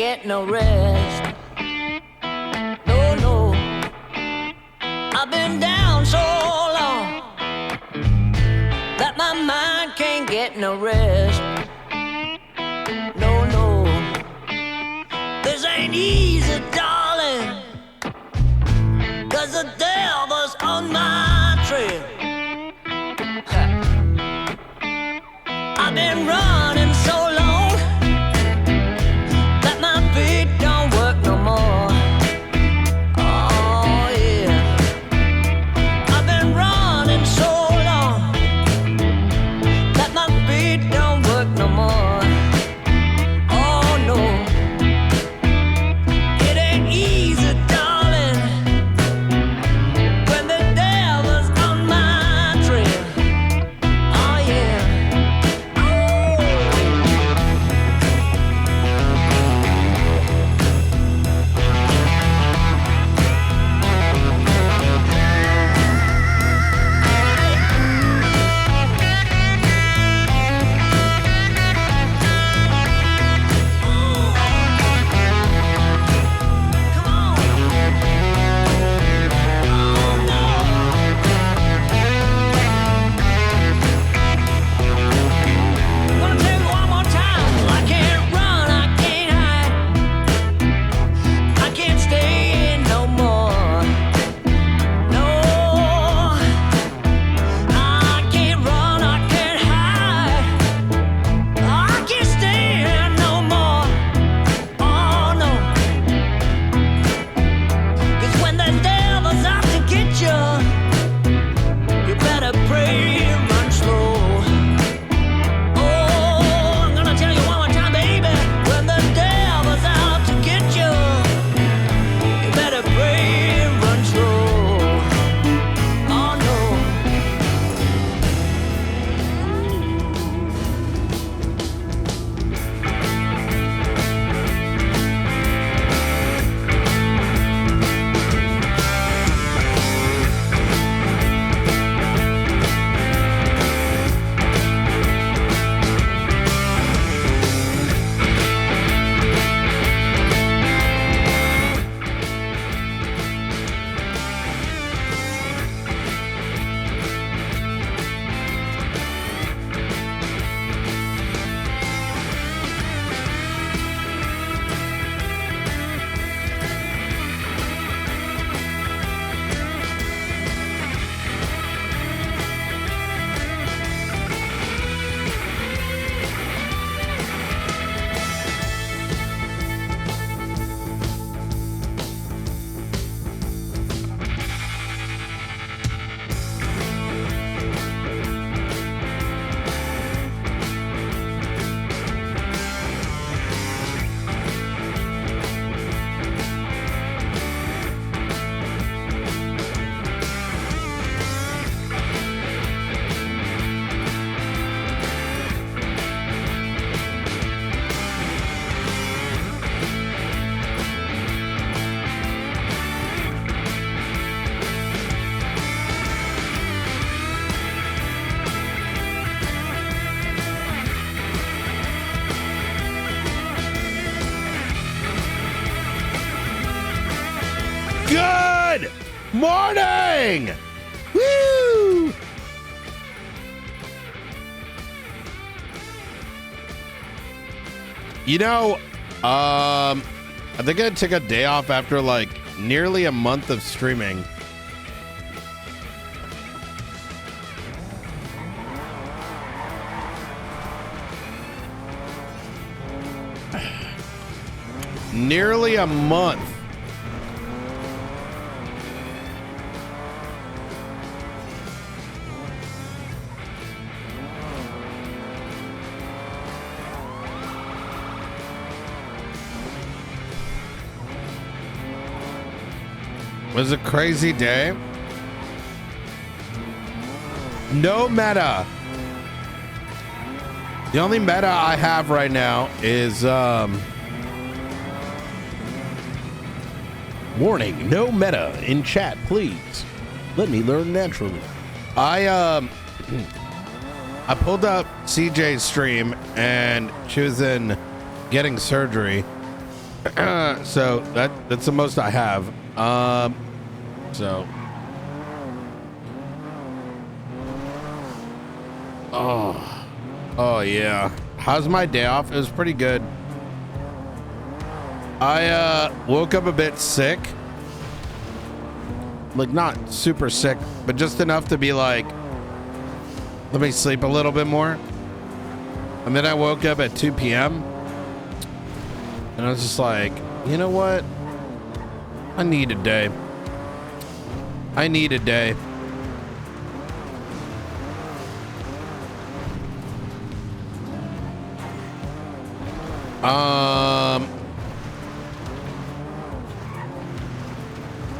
get no rest. No, no, I've been down so long that my mind can't get no rest. No, no, this ain't easy, darling, 'cause the devil's on my trail. I've been running so long that my feet don't work no more. Oh yeah, I've been running so long that my feet don't work no more. Oh no, it ain't easy, darling, when the devil's on my trail. Oh yeah. Good morning! Woo! You know, I think I'd take a day off after like nearly a month of streaming. Nearly a month. Was a crazy day. No meta. The only meta I have right now is warning, no meta in chat, please. Let me learn naturally. I pulled up CJ's stream and she was in getting surgery. So that's the most I have. So. Oh yeah. How's my day off? It was pretty good. I woke up a bit sick. Like not super sick, but just enough to be like, let me sleep a little bit more. And then I woke up at 2 p.m. and I was just like, you know what? I need a day. I need a day.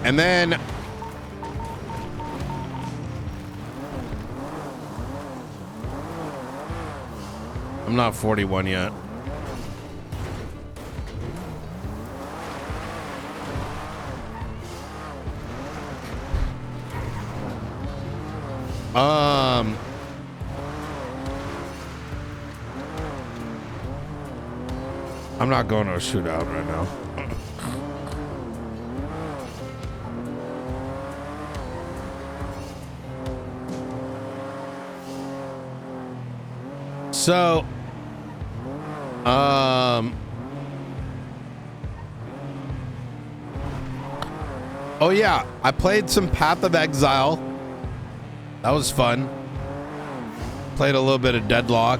And then I'm not 41 yet. I'm not going to a shootout right now. So, oh yeah, I played some Path of Exile. That was fun. Played a little bit of Deadlock.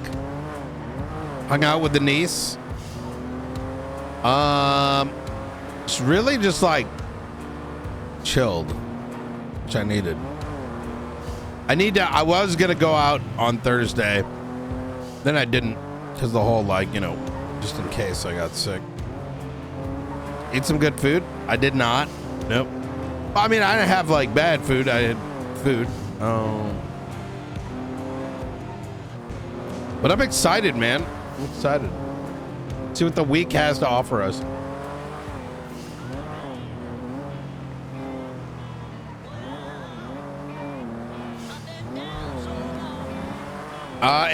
Hung out with the niece. It's really just like chilled, which I needed. I was gonna go out on Thursday. Then I didn't, because the whole, like, you know, just in case I got sick. Eat some good food? I did not. Nope. I mean, I didn't have, like, bad food. I had food. But I'm excited, man. I'm excited. See what the week has to offer us.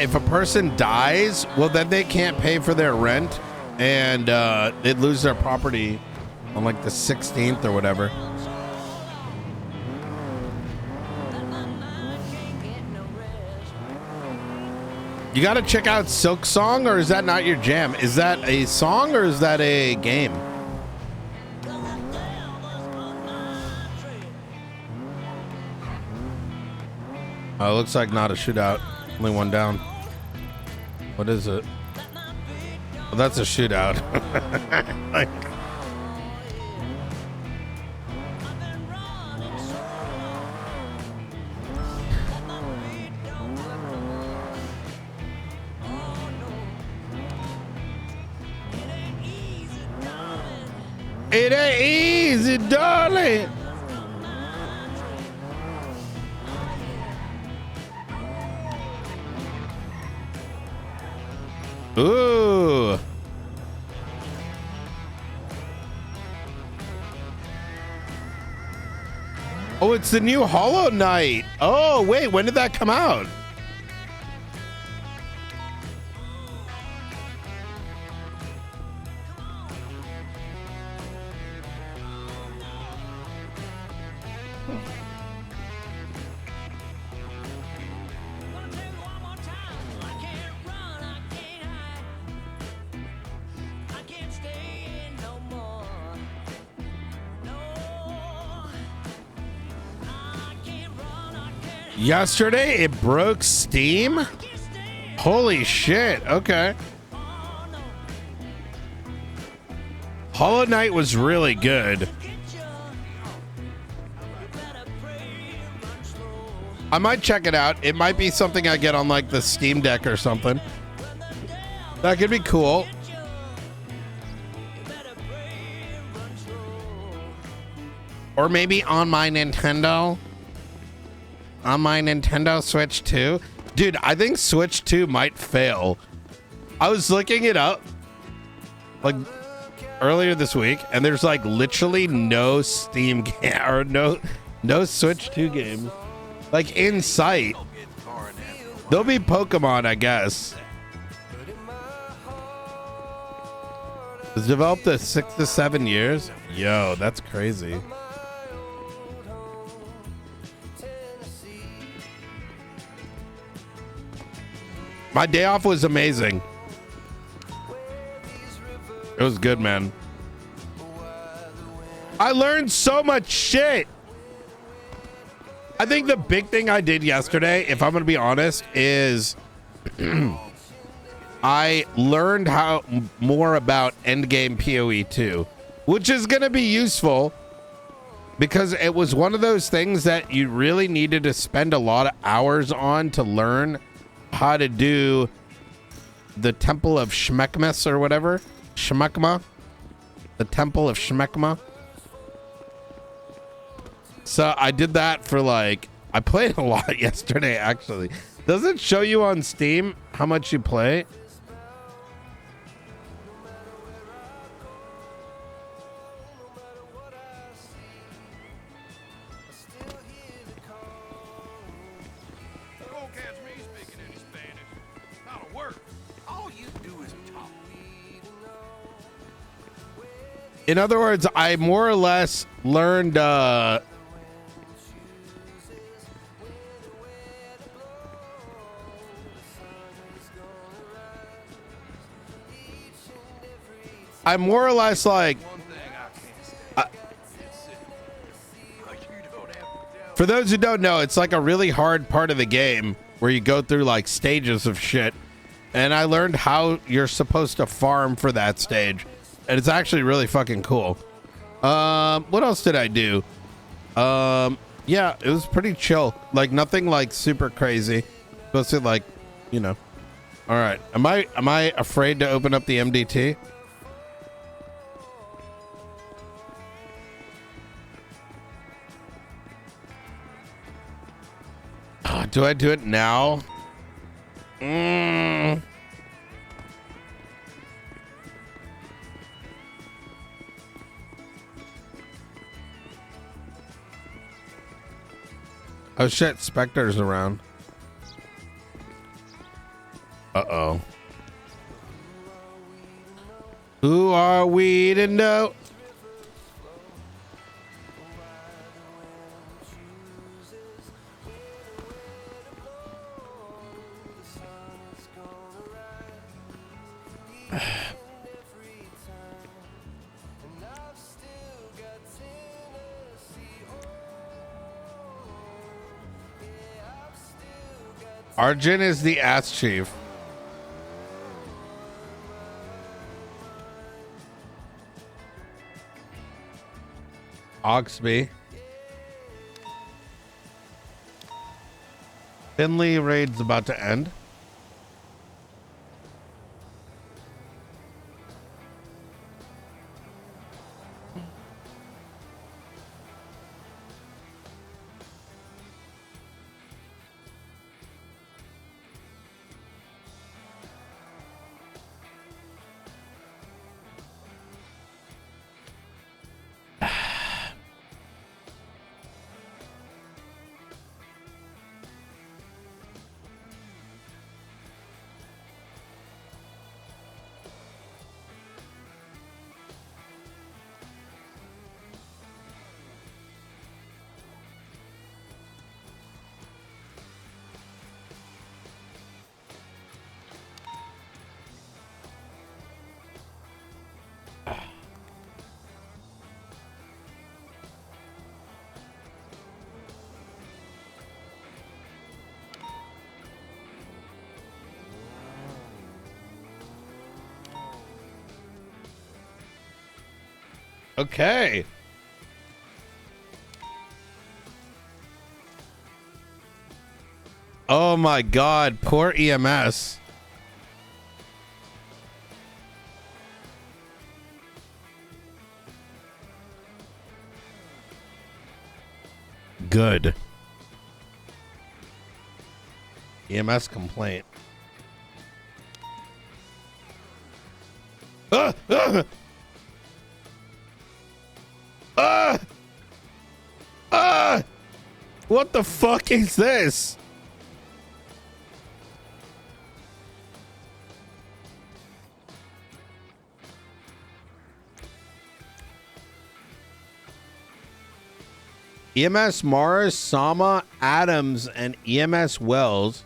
If a person dies, well, then they can't pay for their rent, and they'd lose their property on like the 16th or whatever. You got to check out Silk Song, or is that not your jam? Is that a song or is that a game? Looks like not a shootout. Only one down. What is it? Well, that's a shootout. Like, it ain't easy, darling. Ooh. Oh, it's the new Hollow Knight. Oh, wait, when did that come out? Yesterday it broke Steam? Holy shit. Okay. Hollow Knight was really good. I might check it out. It might be something I get on like the Steam Deck or something. That could be cool. Or maybe on my Nintendo. On my Nintendo Switch 2. Dude, I think Switch 2 might fail. I was looking it up like earlier this week, and there's like literally no Steam game or no Switch 2 games like in sight. There'll be Pokemon, I guess. was developed in 6 to 7 years. Yo, that's crazy. My day off was amazing. It was good, man. I learned so much shit. I think the big thing I did yesterday, if I'm going to be honest, is I learned how more about endgame PoE 2, which is going to be useful because it was one of those things that you really needed to spend a lot of hours on to learn how to do the Temple of Shmekmas or whatever. Shmekma. The Temple of Shmekma. So I did that for like, I played a lot yesterday actually. Does it show you on Steam how much you play? In other words, I more or less learned I'm more or less like for those who don't know, it's like a really hard part of the game where you go through like stages of shit, and I learned how you're supposed to farm for that stage. And it's actually really fucking cool. What else did I do? Yeah, it was pretty chill. Like nothing like super crazy. Supposed to like, you know. All right. Am I afraid to open up the MDT? Do I do it now? Oh shit, Spectre's around. Uh-oh. Who are we to know? Arjun is the ass chief. Oxby. Finley raid's about to end. Okay. Oh my God, poor EMS. Good. EMS complaint. Ah! Ah! Ah! Ah! What the fuck is this? EMS Mars, Sama, Adams, and EMS Wells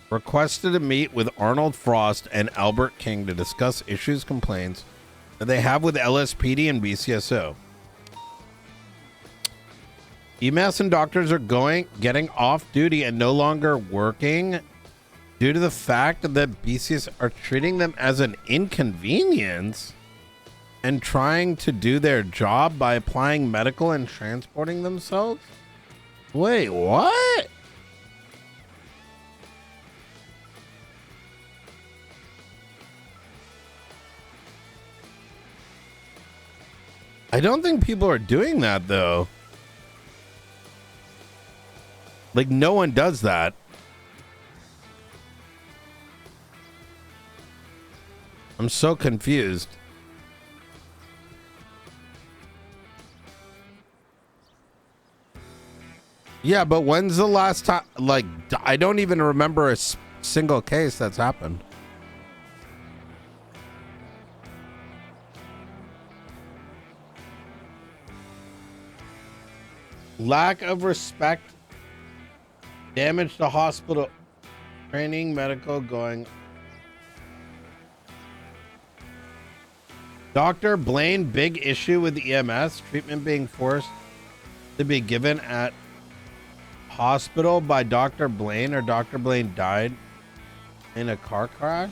requested to meet with Arnold Frost and Albert King to discuss issues, complaints that they have with LSPD and BCSO. EMS and doctors are getting off duty and no longer working due to the fact that BCS are treating them as an inconvenience and trying to do their job by applying medical and transporting themselves? Wait, what? I don't think people are doing that, though. Like, no one does that. I'm so confused. Yeah, but when's the last time? Like, I don't even remember a single case that's happened. Lack of respect, damage to hospital, training, medical going. Dr. Blaine, big issue with EMS, treatment being forced to be given at hospital by Dr. Blaine, or Dr. Blaine died in a car crash.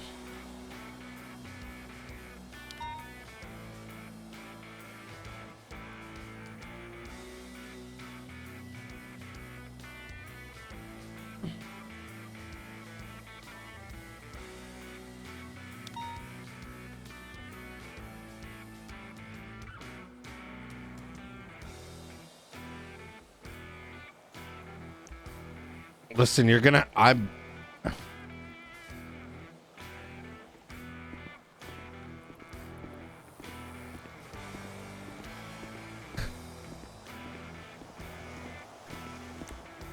Listen, I'm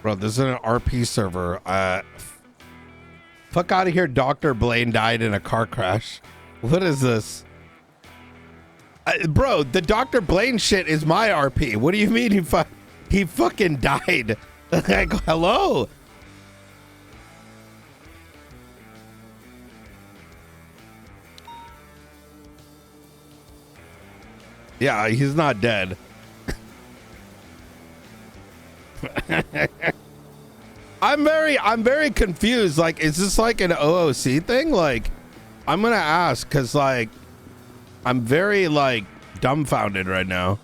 bro, this is an RP server. Fuck out of here. Dr. Blaine died in a car crash. What is this? Bro, the Dr. Blaine shit is my RP. What do you mean he fucking died? Like, hello? Yeah, he's not dead. I'm very confused. Like, is this like an OOC thing? Like, I'm gonna ask because, like, I'm very, like, dumbfounded right now.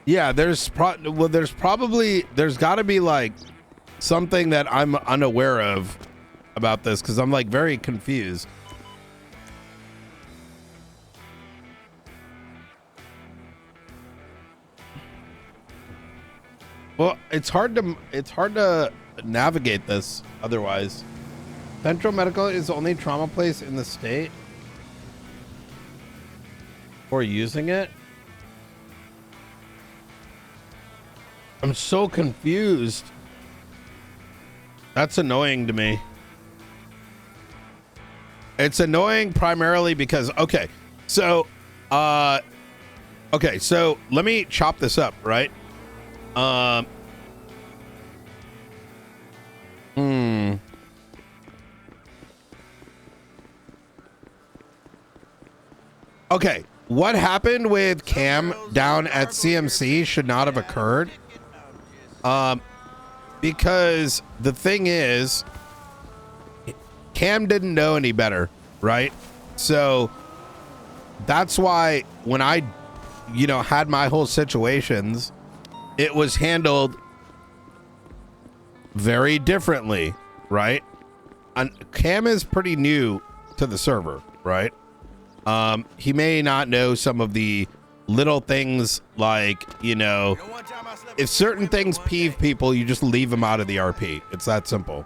Yeah, there's got to be like something that I'm unaware of about this because I'm like very confused. Well, it's hard to navigate this otherwise. Central Medical is the only trauma place in the state for using it. I'm so confused. That's annoying to me. It's annoying primarily because okay, so let me chop this up, right? Okay, what happened with Cam down at CMC should not have occurred. Because the thing is, Cam didn't know any better, right? So that's why when I, had my whole situations, it was handled very differently, right? And Cam is pretty new to the server, right? He may not know some of the little things like, if certain things peeve people, you just leave them out of the RP. It's that simple,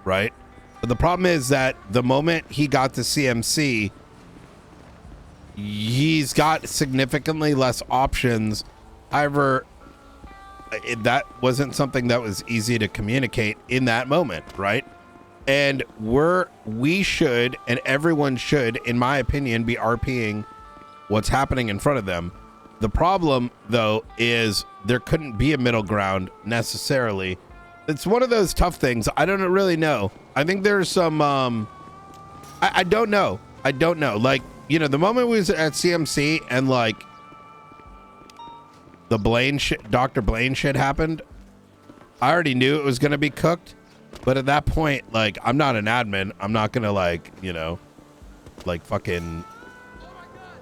right? But the problem is that the moment he got to CMC, he's got significantly less options. However, that wasn't something that was easy to communicate in that moment, right? And we should, and everyone should, in my opinion, be RPing what's happening in front of them. The problem, though, is there couldn't be a middle ground necessarily. It's one of those tough things. I don't really know. I think there's some, I don't know. I don't know. Like, you know, the moment we was at CMC and like the Blaine shit, Dr. Blaine shit happened, I already knew it was going to be cooked. But at that point, like, I'm not an admin. I'm not going to like, you know, like fucking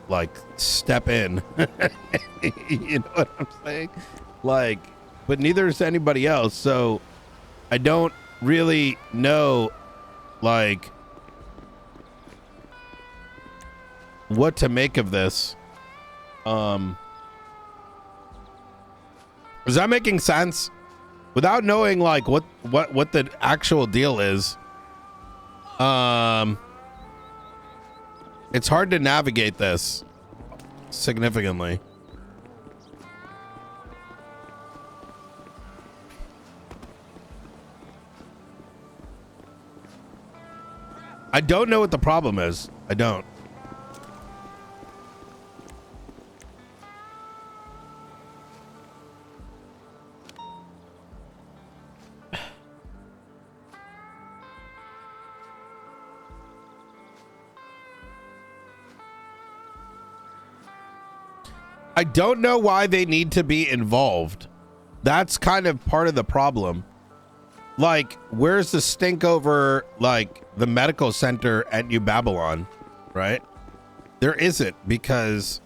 like step in. You know what I'm saying? Like, but neither is anybody else. So I don't really know like what to make of this. Is that making sense? Without knowing like what the actual deal is, it's hard to navigate this significantly. I don't know what the problem is. I don't. I don't know why they need to be involved. That's kind of part of the problem. Like, where's the stink over, like, the medical center at New Babylon, right? There isn't, because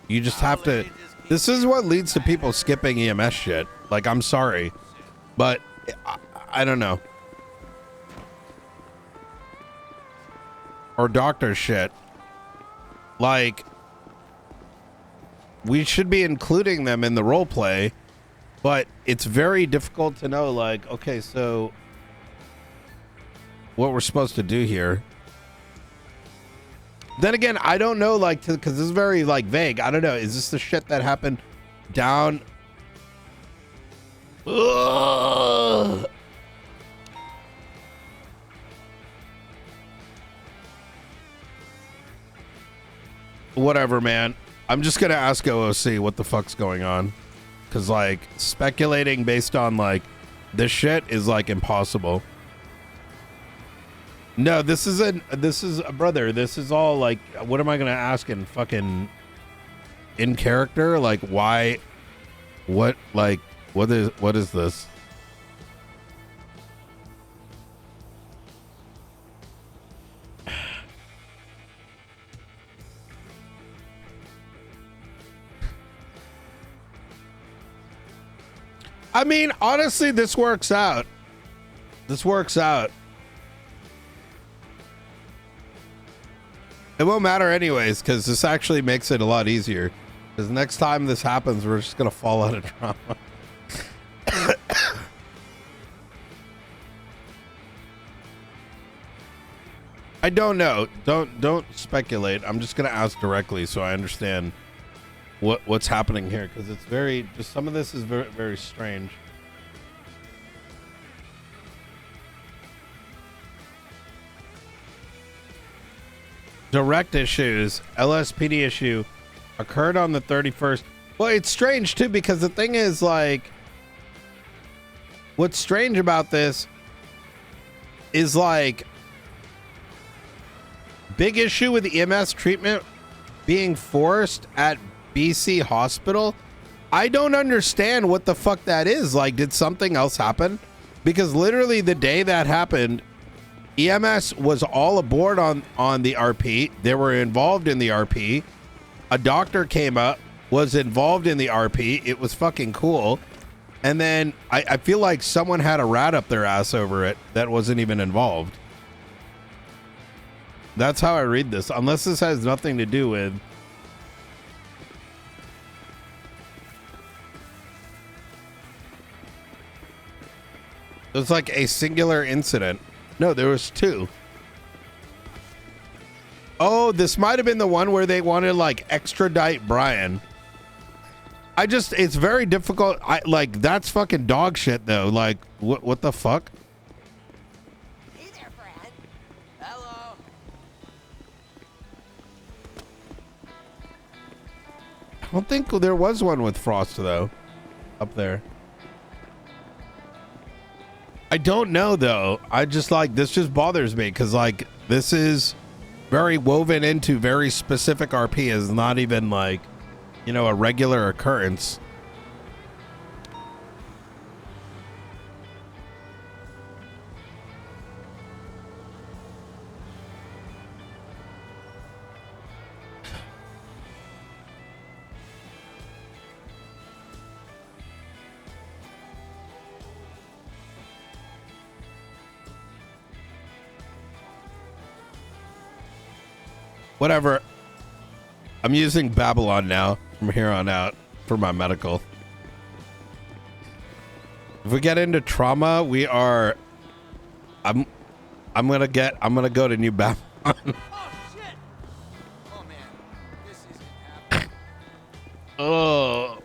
you just have to... This is what leads to people skipping EMS shit. Like, I'm sorry, but I don't know. Or doctor shit. Like... We should be including them in the role play, but it's very difficult to know, like, okay, so what we're supposed to do here. Then again, I don't know, like, because this is very, like, vague. I don't know. Is this the shit that happened down? Ugh. Whatever, man. I'm just going to ask OOC what the fuck's going on. Because, like, speculating based on, like, this shit is, like, impossible. No, this is brother, this is all, like, what am I going to ask in fucking, in character? Like, why, what is this? I mean, honestly, this works out. This works out. It won't matter anyways, because this actually makes it a lot easier. Because next time this happens, we're just going to fall out of drama. I don't know. Don't speculate. I'm just going to ask directly so I understand what's happening here, because it's very, just some of this is very, very strange. Direct issues, LSPD issue occurred on the 31st. Well, it's strange too, because the thing is, like, what's strange about this is, like, big issue with EMS treatment being forced at BC Hospital. I don't understand what the fuck that is. Like, did something else happen? Because literally the day that happened, EMS was all aboard on the RP. They were involved in the RP. A doctor came up, was involved in the RP. It was fucking cool. And then I feel like someone had a rat up their ass over it that wasn't even involved. That's how I read this. Unless this has nothing to do with... It was like a singular incident. No, there was two. Oh, this might have been the one where they wanted, like, extradite Brian. It's very difficult. Like, that's fucking dog shit, though. Like, what the fuck? Hey there, friend. Hello. don't think there was one with Frost though, up there. I don't know though. I just like, this just bothers me because like this is very woven into very specific RP. Is not even like, you know, a regular occurrence. Whatever. I'm using Babylon now from here on out for my medical. If we get into trauma, we are. I'm gonna go to New Babylon. Oh shit! Oh man, this isn't happening. Oh.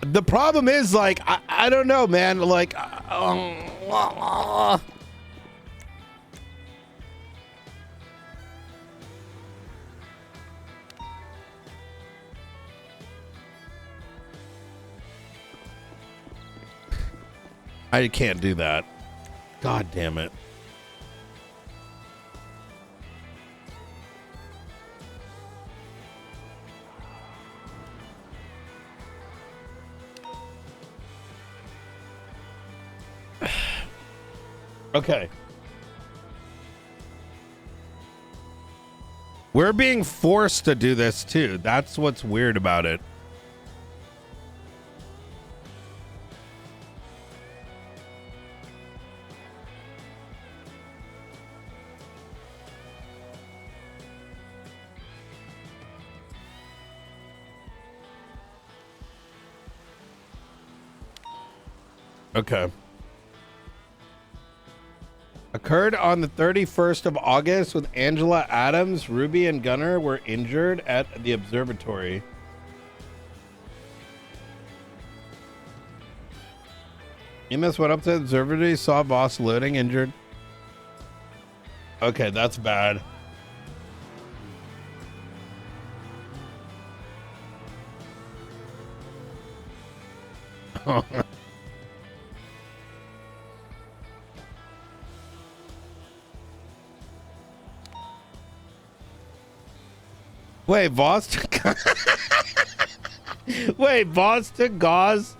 The problem is like I don't know, man. Like. I can't do that. God damn it. Okay. We're being forced to do this too. That's what's weird about it. Okay. Occurred on the 31st of August with Angela Adams. Ruby and Gunnar were injured at the observatory. Enos went up to the observatory, saw boss loading, injured. Okay, that's bad. Wait, Voss took Wait, Voss took gauze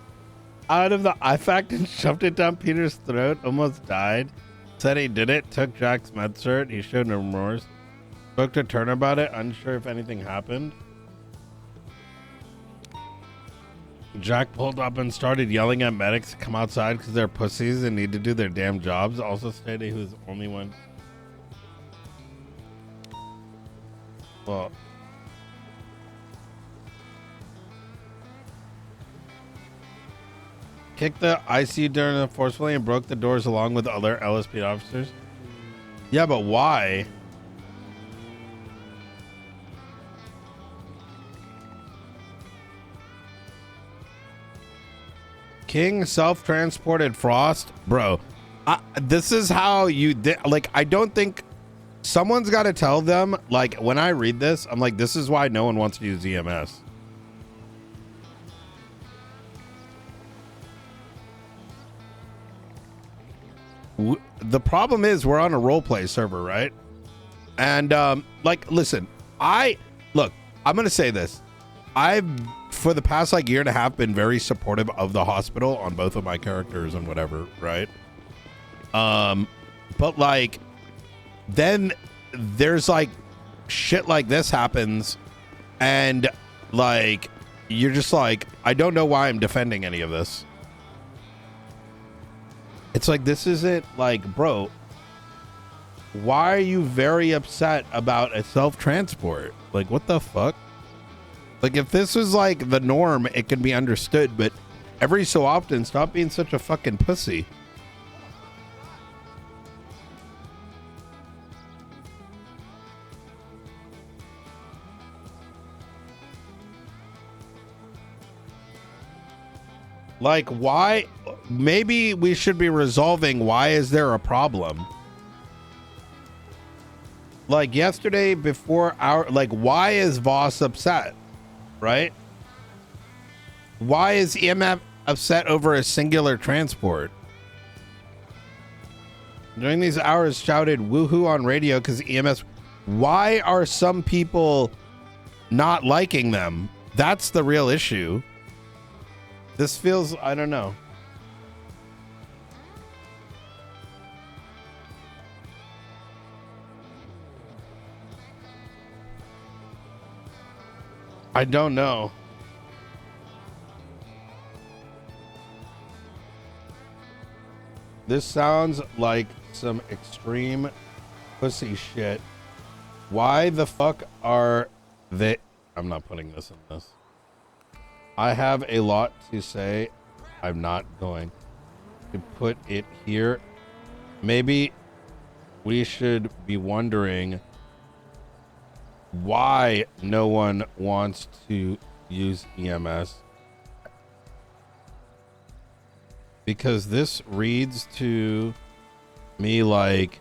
out of the IFAC and shoved it down Peter's throat, almost died. Said he did it, took Jack's med cert, he showed no remorse. Spoke to Turner about it, unsure if anything happened. Jack pulled up and started yelling at medics to come outside because they're pussies and need to do their damn jobs. Also stated he was the only one. Well, kicked the ICU door forcefully and broke the doors along with other LSP officers. Yeah, but why? King self-transported Frost? Bro, this is how you... like, I don't think... Someone's got to tell them, like, when I read this, I'm like, this is why no one wants to use EMS. The problem is we're on a roleplay server, right? And like, listen, I'm gonna say this. I've for the past like year and a half been very supportive of the hospital on both of my characters and whatever, right? But like then there's like shit like this happens and like you're just like, I don't know why I'm defending any of this. It's like, this isn't like, bro, why are you very upset about a self-transport? Like, what the fuck? Like, if this was like the norm, it can be understood, but every so often, stop being such a fucking pussy. Like, why? Maybe we should be resolving why is there a problem? Like yesterday before our, like, why is Voss upset? right? Why is EMF upset over a singular transport? During these hours, shouted woohoo on radio because EMS. Why are some people not liking them? That's the real issue. This feels, I don't know. I don't know. This sounds like some extreme pussy shit. Why the fuck are they? I'm not putting this in this. I have a lot to say. I'm not going to put it here. Maybe we should be wondering why no one wants to use EMS. Because this reads to me like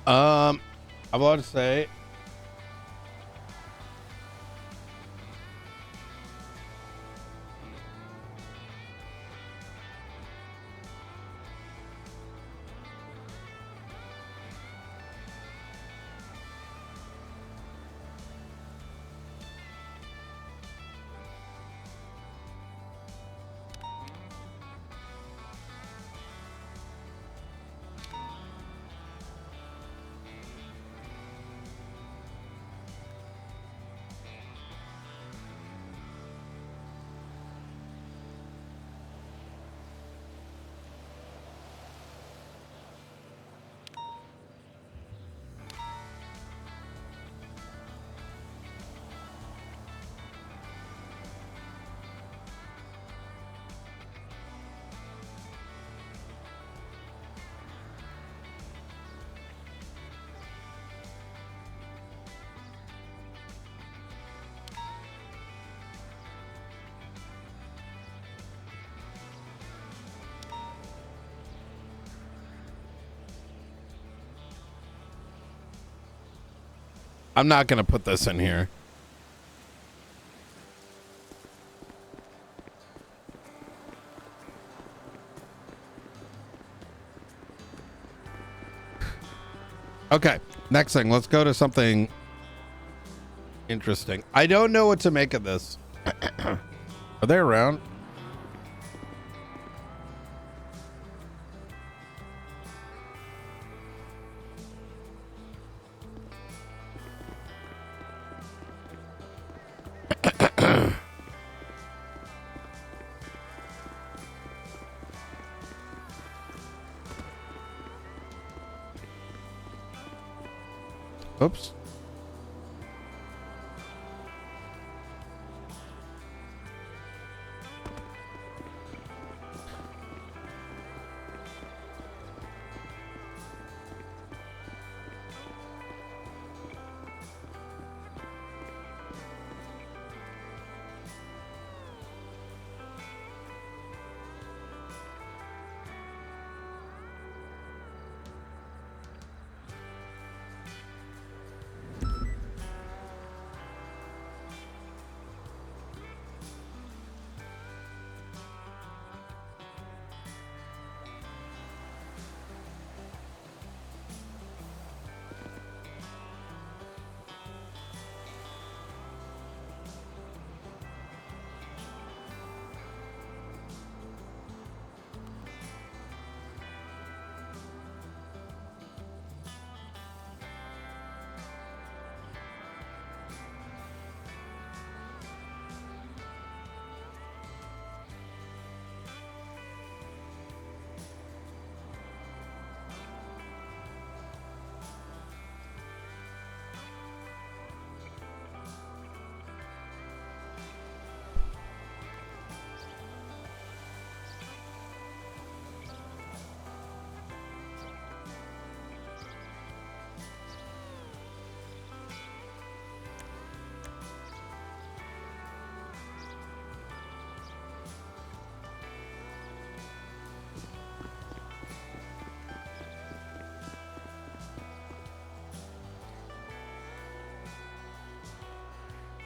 I'm allowed to say I'm not going to put this in here. Okay, next thing. Let's go to something interesting. I don't know what to make of this. Are they around? Oops.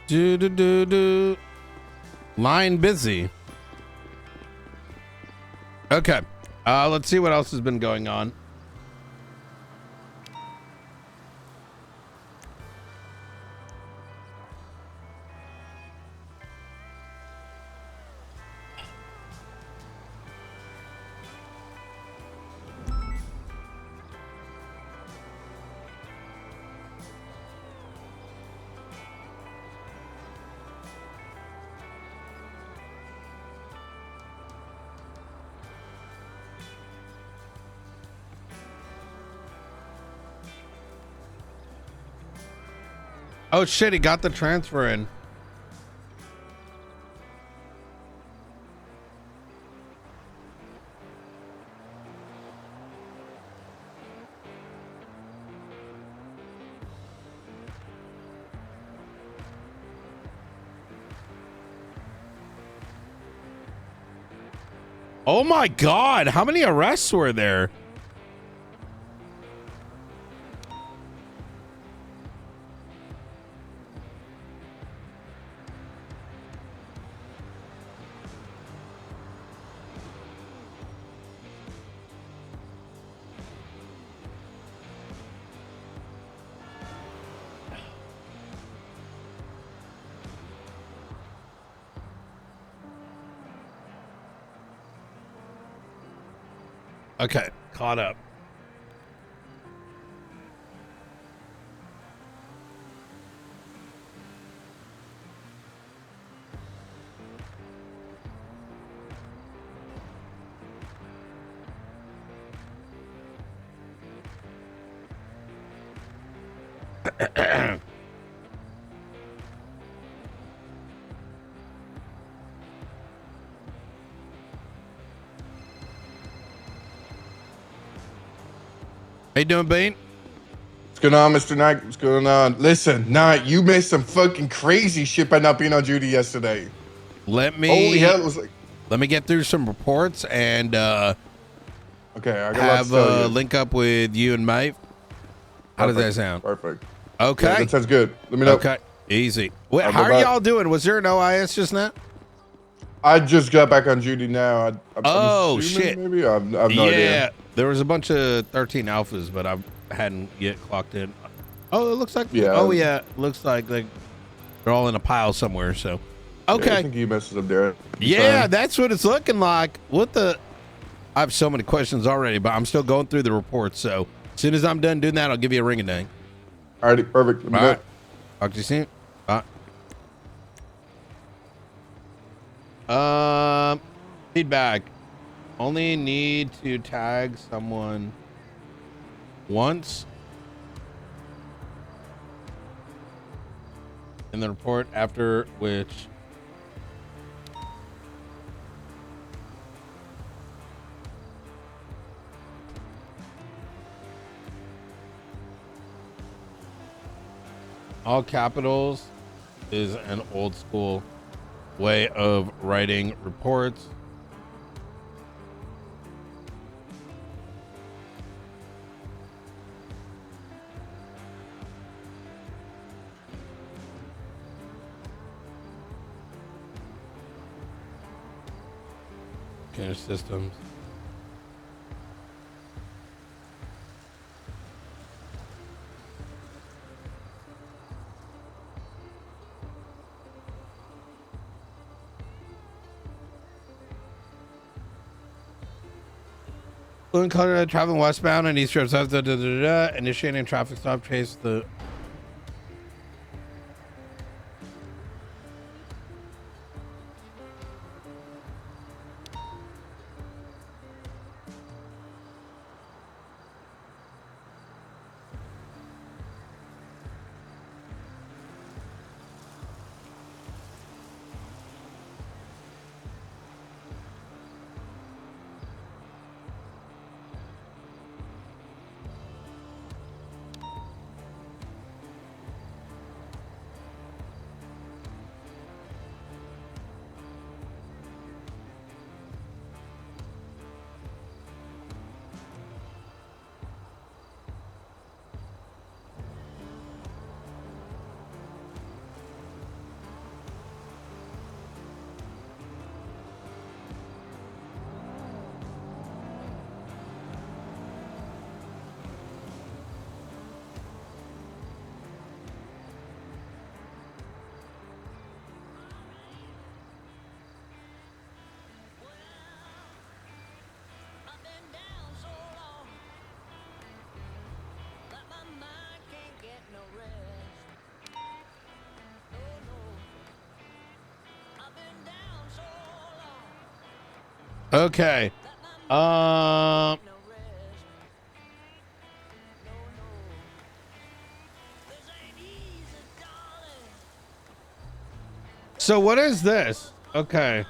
Do do do do. Line busy. Okay. Let's see what else has been going on. Oh shit, he got the transfer in. Oh my God, how many arrests were there? Okay, caught up. How you doing, Bean? What's going on, Mr. Knight? What's going on? Listen, Knight, you missed some fucking crazy shit by not being on duty yesterday. Let me Holy hell, it was like... let me get through some reports and Okay, I got have lots to tell a you. link up with you and Mike. How does that sound? Perfect. Okay. Yeah, that sounds good. Let me know. Okay. Easy. Wait, I'll how go are back. y'all doing? Was there an OIS just now? I just got back on duty now. I'm Oh, assuming shit. Maybe? I have no Yeah. idea. There was a bunch of 13 alphas, but I hadn't yet clocked in. Oh, it looks like. Yeah. Oh, yeah. Looks like they're all in a pile somewhere. So, Yeah, okay. I think he messes up there. Yeah, Fine. that's what it's looking like. What the? I have so many questions already, but I'm still going through the reports. So as soon as I'm done doing that, I'll give you a ring a ding. Alrighty, perfect. Let me All know. right. Talk to you soon. Bye. Feedback. Only need to tag someone once in the report, after which all capitals is an old school way of writing reports. Computer systems. In Colorado, traveling westbound and east roads, initiating traffic stop, chase the. Okay. So what is this? Okay.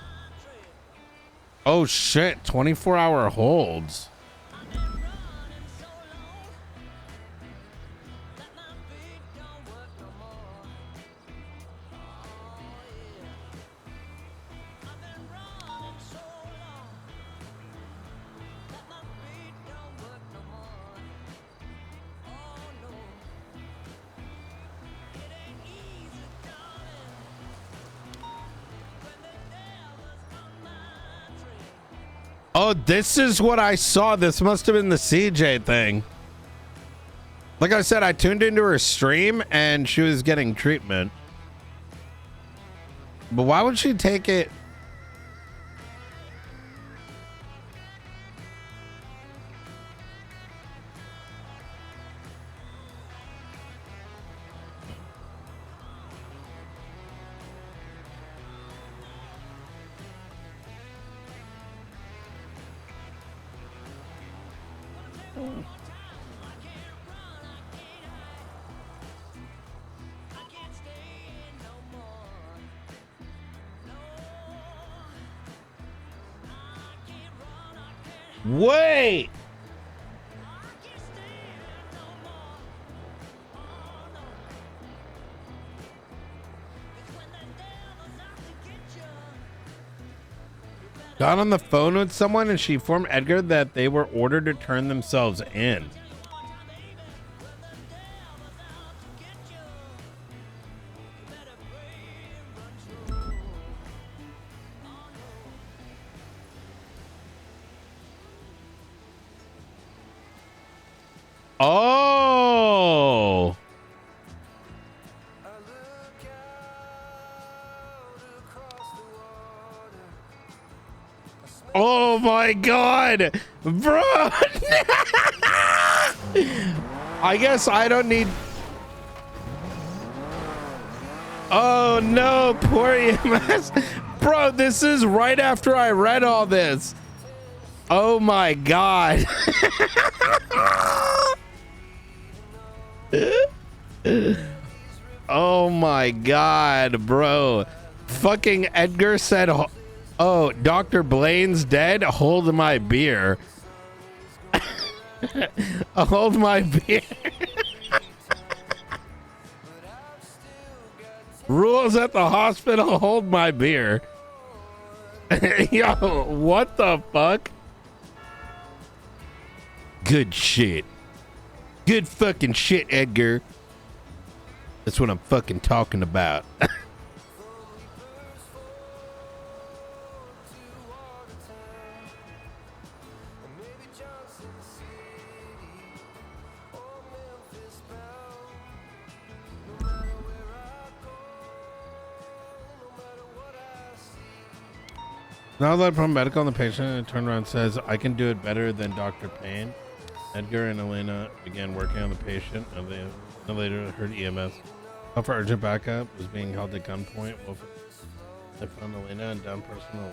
Oh shit, 24-hour holds. Oh, this is what I saw. This must have been the CJ thing. Like I said, I tuned into her stream and she was getting treatment. But why would she take it? Wait. Got on the phone with someone and she informed Edgar that they were ordered to turn themselves in. Oh. Oh my God, bro. I guess I don't need. Oh no, poor EMS. Bro, this is right after I read all this. Oh my God. Oh my God, bro. Fucking Edgar said, oh, Dr. Blaine's dead. Hold my beer. Hold my beer. Rules at the hospital. Hold my beer. Yo, what the fuck? Good shit. Good fucking shit, Edgar. That's what I'm fucking talking about. Now that I'm medical on the patient, and turned around and says, I can do it better than Dr. Payne. Edgar and Elena began working on the patient, and they later heard EMS. Call for urgent backup was being held at gunpoint. They found Elena and down personal.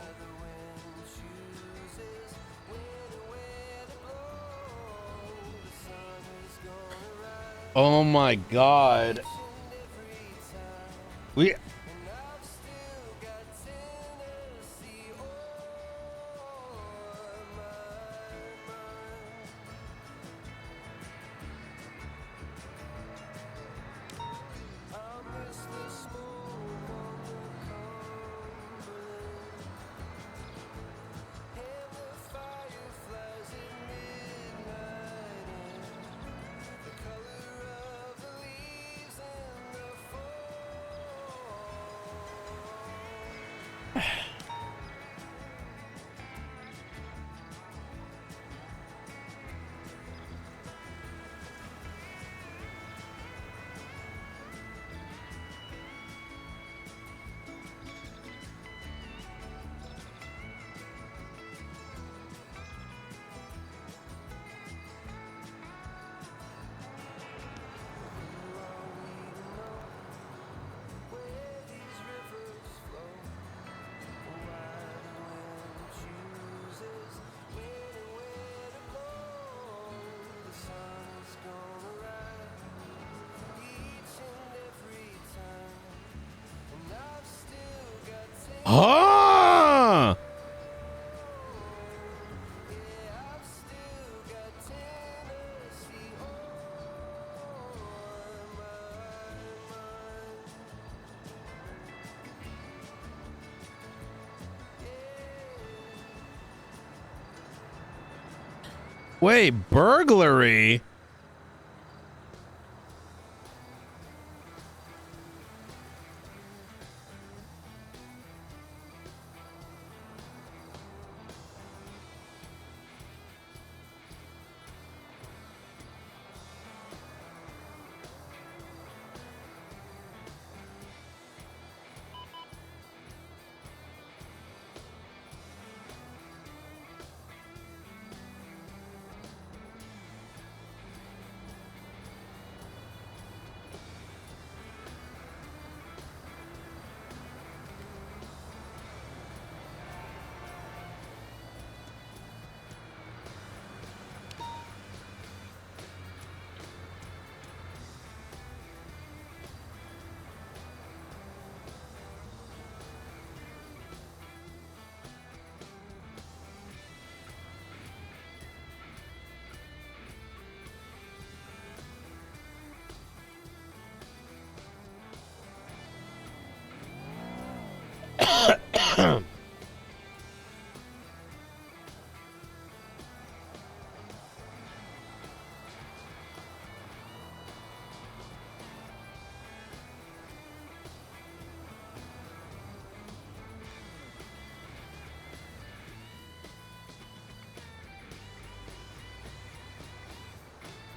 Oh my God. We. Huh? Wait, burglary?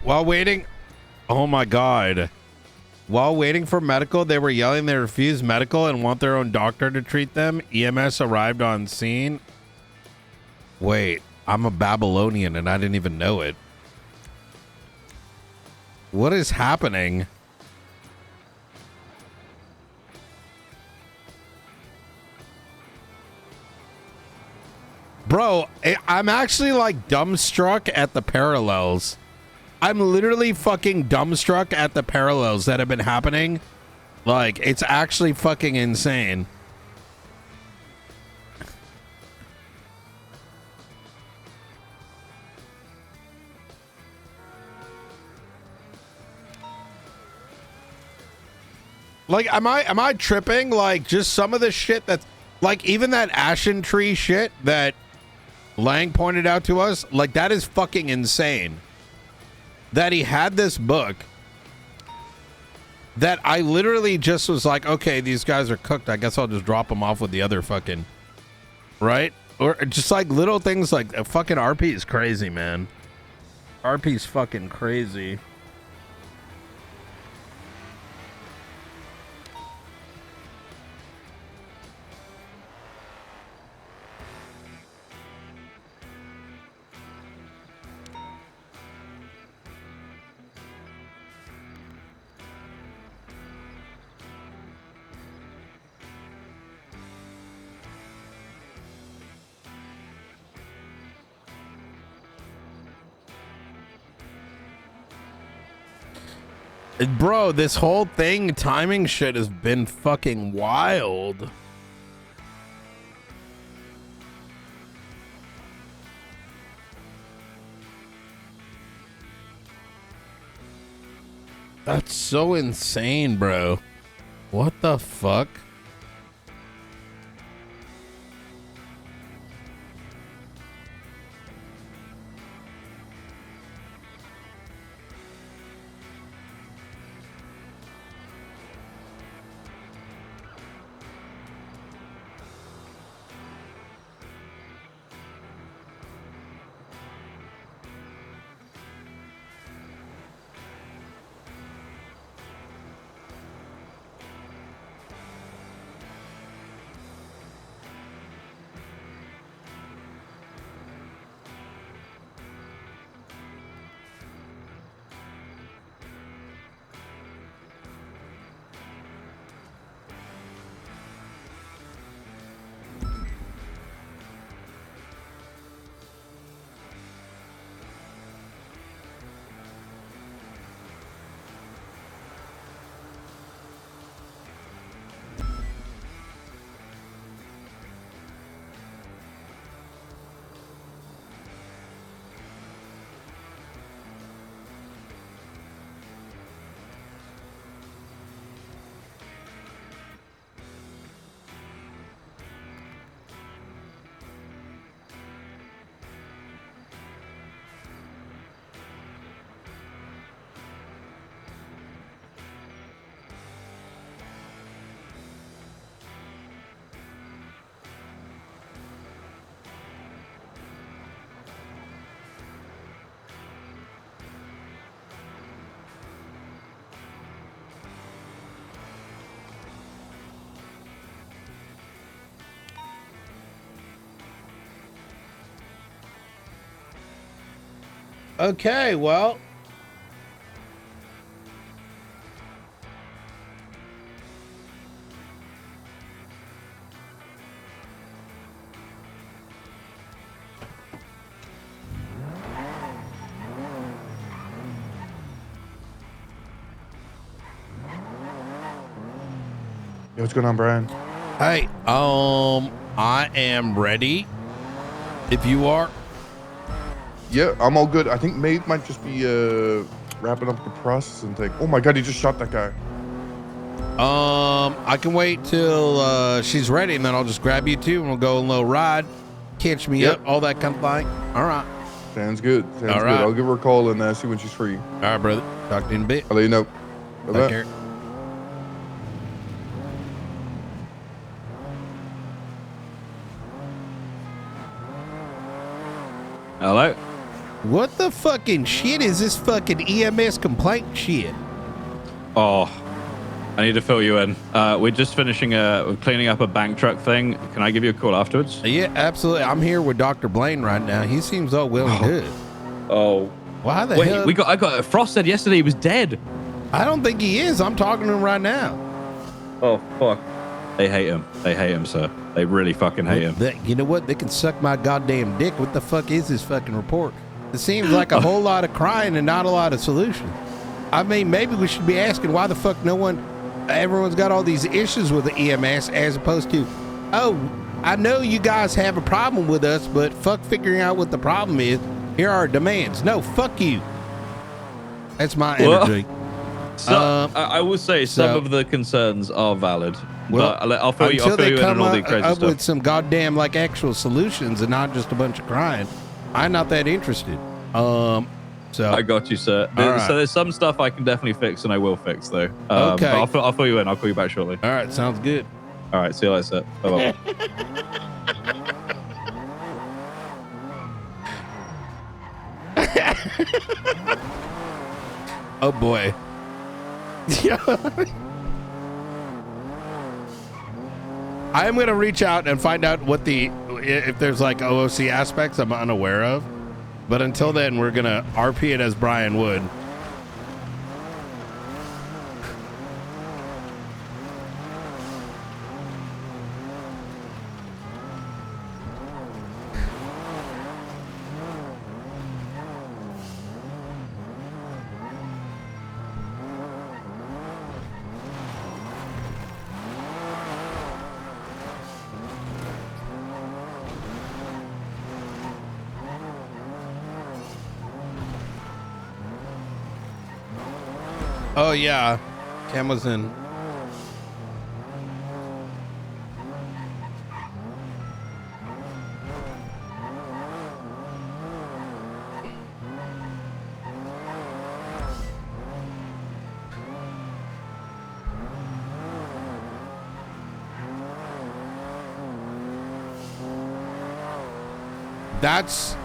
While waiting, oh my God. While waiting for medical, they were yelling they refuse medical and want their own doctor to treat them. EMS arrived on scene. Wait, I'm a Babylonian and I didn't even know it. What is happening? Bro, I'm actually like dumbstruck at the parallels. I'm literally fucking dumbstruck at the parallels that have been happening. Like, it's actually fucking insane. Like, am I tripping? Like, just some of the shit that's like, even that Ashen Tree shit that Lang pointed out to us, like, that is fucking insane. That he had this book that I literally just was like, okay, these guys are cooked. I guess I'll just drop them off with the other fucking, right? Or just like little things like fucking RP is crazy, man. RP's fucking crazy. Bro, this whole thing, timing shit has been fucking wild. That's so insane, bro. What the fuck? Okay, well. Yo, what's going on, Brian? Hey, I am ready. If you are. Yeah, I'm all good. I think Maeve might just be wrapping up the processing thing. Oh my god, he just shot that guy. I can wait till she's ready, and then I'll just grab you two, and we'll go a little ride, catch me Yep. up, all that kind of thing. All right. Sounds good. Sounds All good. right. I'll give her a call and see when she's free. All right, brother. Talk to you in a bit. I'll let you know. Take Bye-bye. care. Hello? What the fucking shit is this fucking EMS complaint shit? Oh, I need to fill you in. We're just finishing we're cleaning up a bank truck thing. Can I give you a call afterwards? Yeah, absolutely. I'm here with Dr. Blaine right now. He seems all well and good. Oh. Why the Wait, hell? I got Frost said yesterday he was dead. I don't think he is. I'm talking to him right now. Oh, fuck. They hate him. They hate him, sir. They really fucking hate him. You know what? They can suck my goddamn dick. What the fuck is this fucking report? It seems like a whole lot of crying and not a lot of solution. I mean, maybe we should be asking why the fuck everyone's got all these issues with the EMS as opposed to, oh, I know you guys have a problem with us, but fuck figuring out what the problem is. Here are our demands. No, fuck you. That's my energy. So, I will say some so- of the concerns are valid. Well, but I'll fill you until they in come on all the up, crazy up stuff. with some goddamn like actual solutions and not just a bunch of crying, I'm not that interested. So I got you, sir. All right. So there's some stuff I can definitely fix, and I will fix, though. Okay. But I'll fill you in. I'll call you back shortly. all right, sounds good. All right. See you later, sir. Bye-bye. Oh boy. I am gonna reach out and find out if there's like OOC aspects I'm unaware of. But until then, we're gonna RP it as Brian would. Oh yeah, Cam was in. That's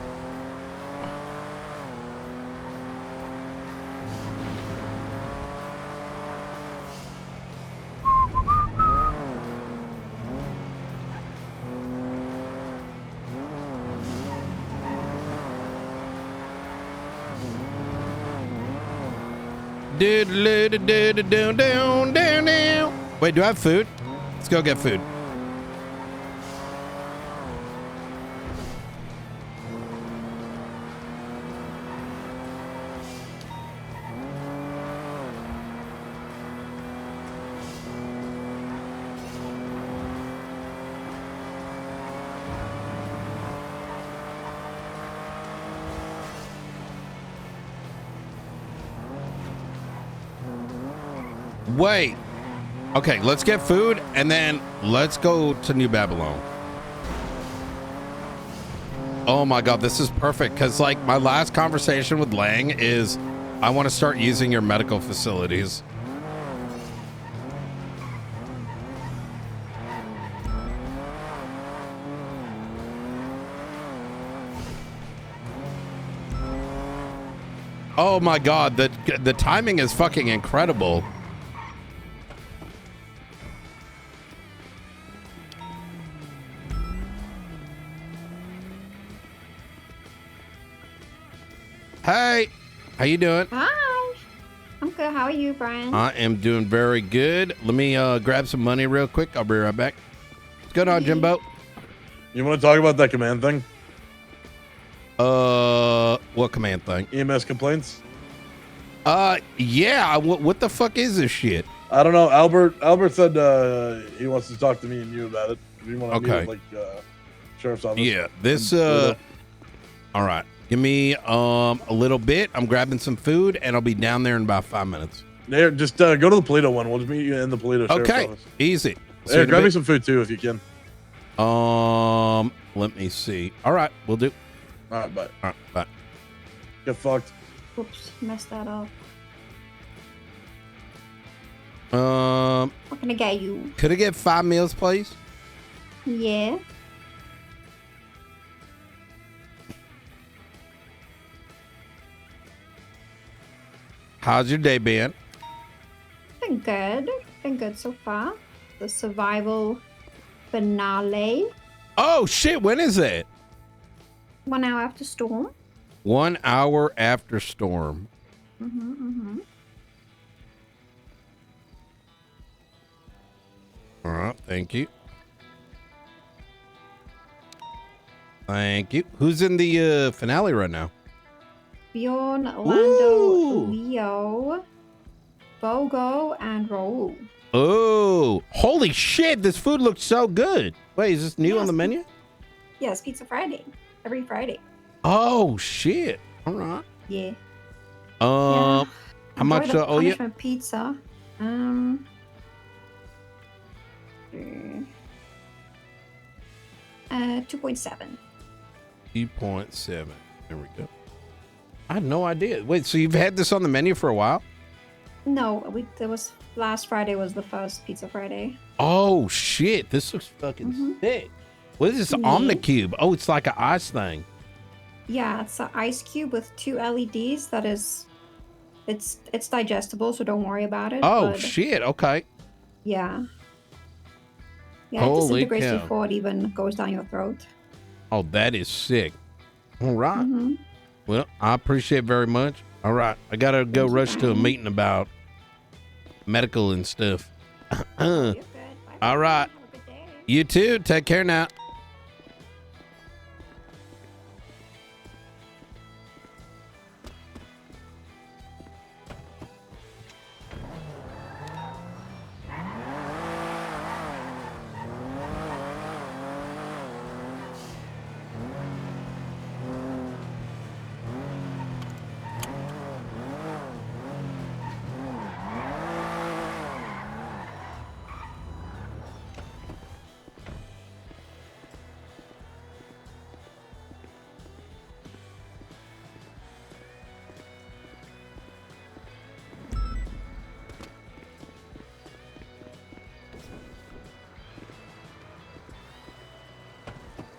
Wait, do I have food? Let's go get food. Wait. Okay, let's get food and then let's go to New Babylon. Oh my God, this is perfect because like my last conversation with Lang is I want to start using your medical facilities. Oh my God, the timing is fucking incredible. Hey, how you doing? Hi. I'm good. How are you, Brian? I am doing very good. Let me grab some money real quick. I'll be right back. What's going on, Jimbo? You want to talk about that command thing? What command thing? EMS complaints? Yeah. What the fuck is this shit? I don't know. Albert said he wants to talk to me and you about it. If you want to meet with, like, sheriff's office. Yeah. This all right. Give me a little bit. I'm grabbing some food and I'll be down there in about 5 minutes. There, just go to the Polito one. We'll just meet you in the Polito sheriff's Okay. office. Easy. There, grab me some food too if you can. Let me see. All right, we'll do. All right, bye. All right, bye. Get fucked. Oops, messed that up. What can I get you? Could I get 5 meals, please? Yeah. How's your day been? Been good. Been good so far. The survival finale. Oh shit! When is it? 1 hour after storm. 1 hour after storm. All right, thank you. Thank you. Who's in the finale right now? Bjorn, Orlando, Ooh. Leo, Bogo, and Raul. Oh, holy shit! This food looks so good. Wait, is this new on the menu? Yes, Pizza Friday. Every Friday. Oh shit! All right. Yeah. How much? Enjoy the Oh yeah. punishment pizza. 2.7. 2.7. There we go. I had no idea. Wait, so you've had this on the menu for a while? No, there was last Friday was the first Pizza Friday. Oh shit! This looks fucking sick. What is this Yeah. Omnicube? Oh, it's like an ice thing. Yeah, it's an ice cube with 2 LEDs. That is, it's digestible, so don't worry about it. Oh but shit! Okay. yeah. Yeah, it Holy disintegrates cow. before it even goes down your throat. Oh, that is sick. All right. Mm-hmm. Well, I appreciate it very much. All right, I gotta go rush to a meeting about medical and stuff. You're good. Bye. All right. Have a good day. You too. Take care now.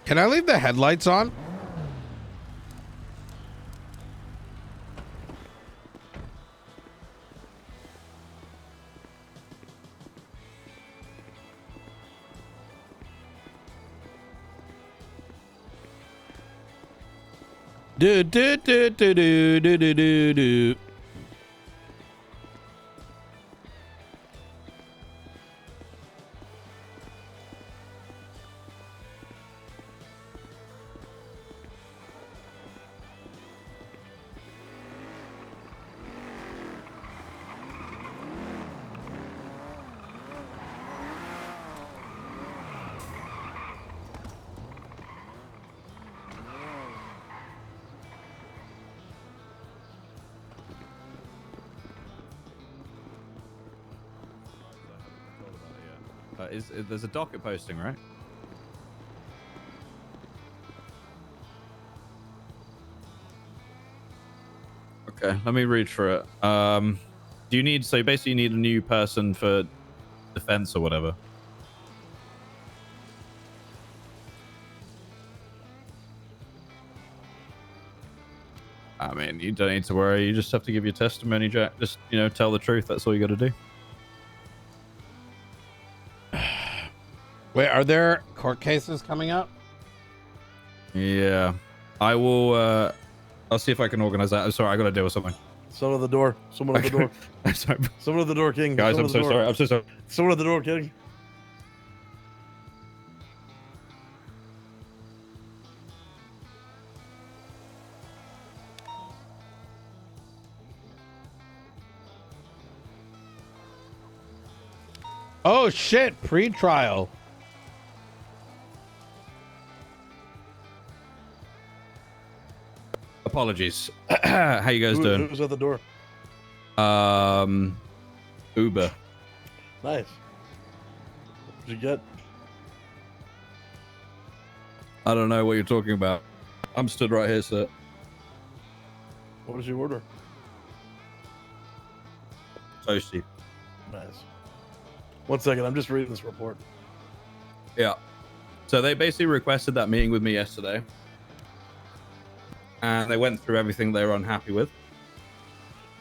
Can I leave the headlights on? Do do do do do do do do do. There's a docket posting, right? Okay, let me read through it. Do you need, so basically you need a new person for defense or whatever? I mean, you don't need to worry. You just have to give your testimony, Jack. Just, tell the truth. That's all you got to do. Wait, are there court cases coming up? Yeah. I will I'll see if I can organize that. I'm sorry, I got to deal with something. Someone at the door. Someone at the door. I'm sorry. Someone at the door, King. Guys, Someone I'm at the so door. sorry. I'm so sorry. Someone at the door, King. Oh shit, pre-trial. Apologies. How you guys doing? Who's at the door? Uber. Nice. What'd you get? I don't know what you're talking about. I'm stood right here, sir. What did you order? Toasty. Nice. 1 second, I'm just reading this report. Yeah. So they basically requested that meeting with me yesterday. And they went through everything they were unhappy with.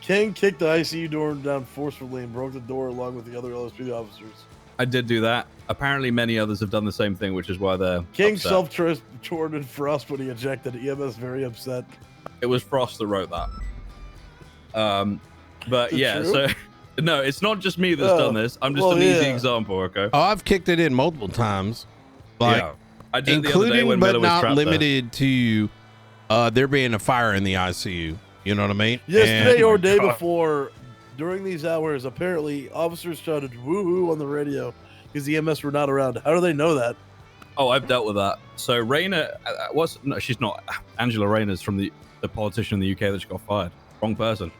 King kicked the ICU door down forcefully and broke the door along with the other LSPD officers. I did do that. Apparently many others have done the same thing, which is why they're King upset. self-transported Frost when he ejected. EMS very upset. It was Frost that wrote that. But Is it yeah, true? so no, it's not just me that's done this. I'm just an easy example, okay? Oh, I've kicked it in multiple times. Like, yeah. I did the other day including when but Miller was not trapped there. limited to there being a fire in the ICU. You know what I mean? Yesterday And- or day before, during these hours, apparently officers shouted woohoo on the radio because the EMS were not around. How do they know that? Oh, I've dealt with that. So Raina, no, she's not. Angela Rayner's from the politician in the UK that just got fired. Wrong person.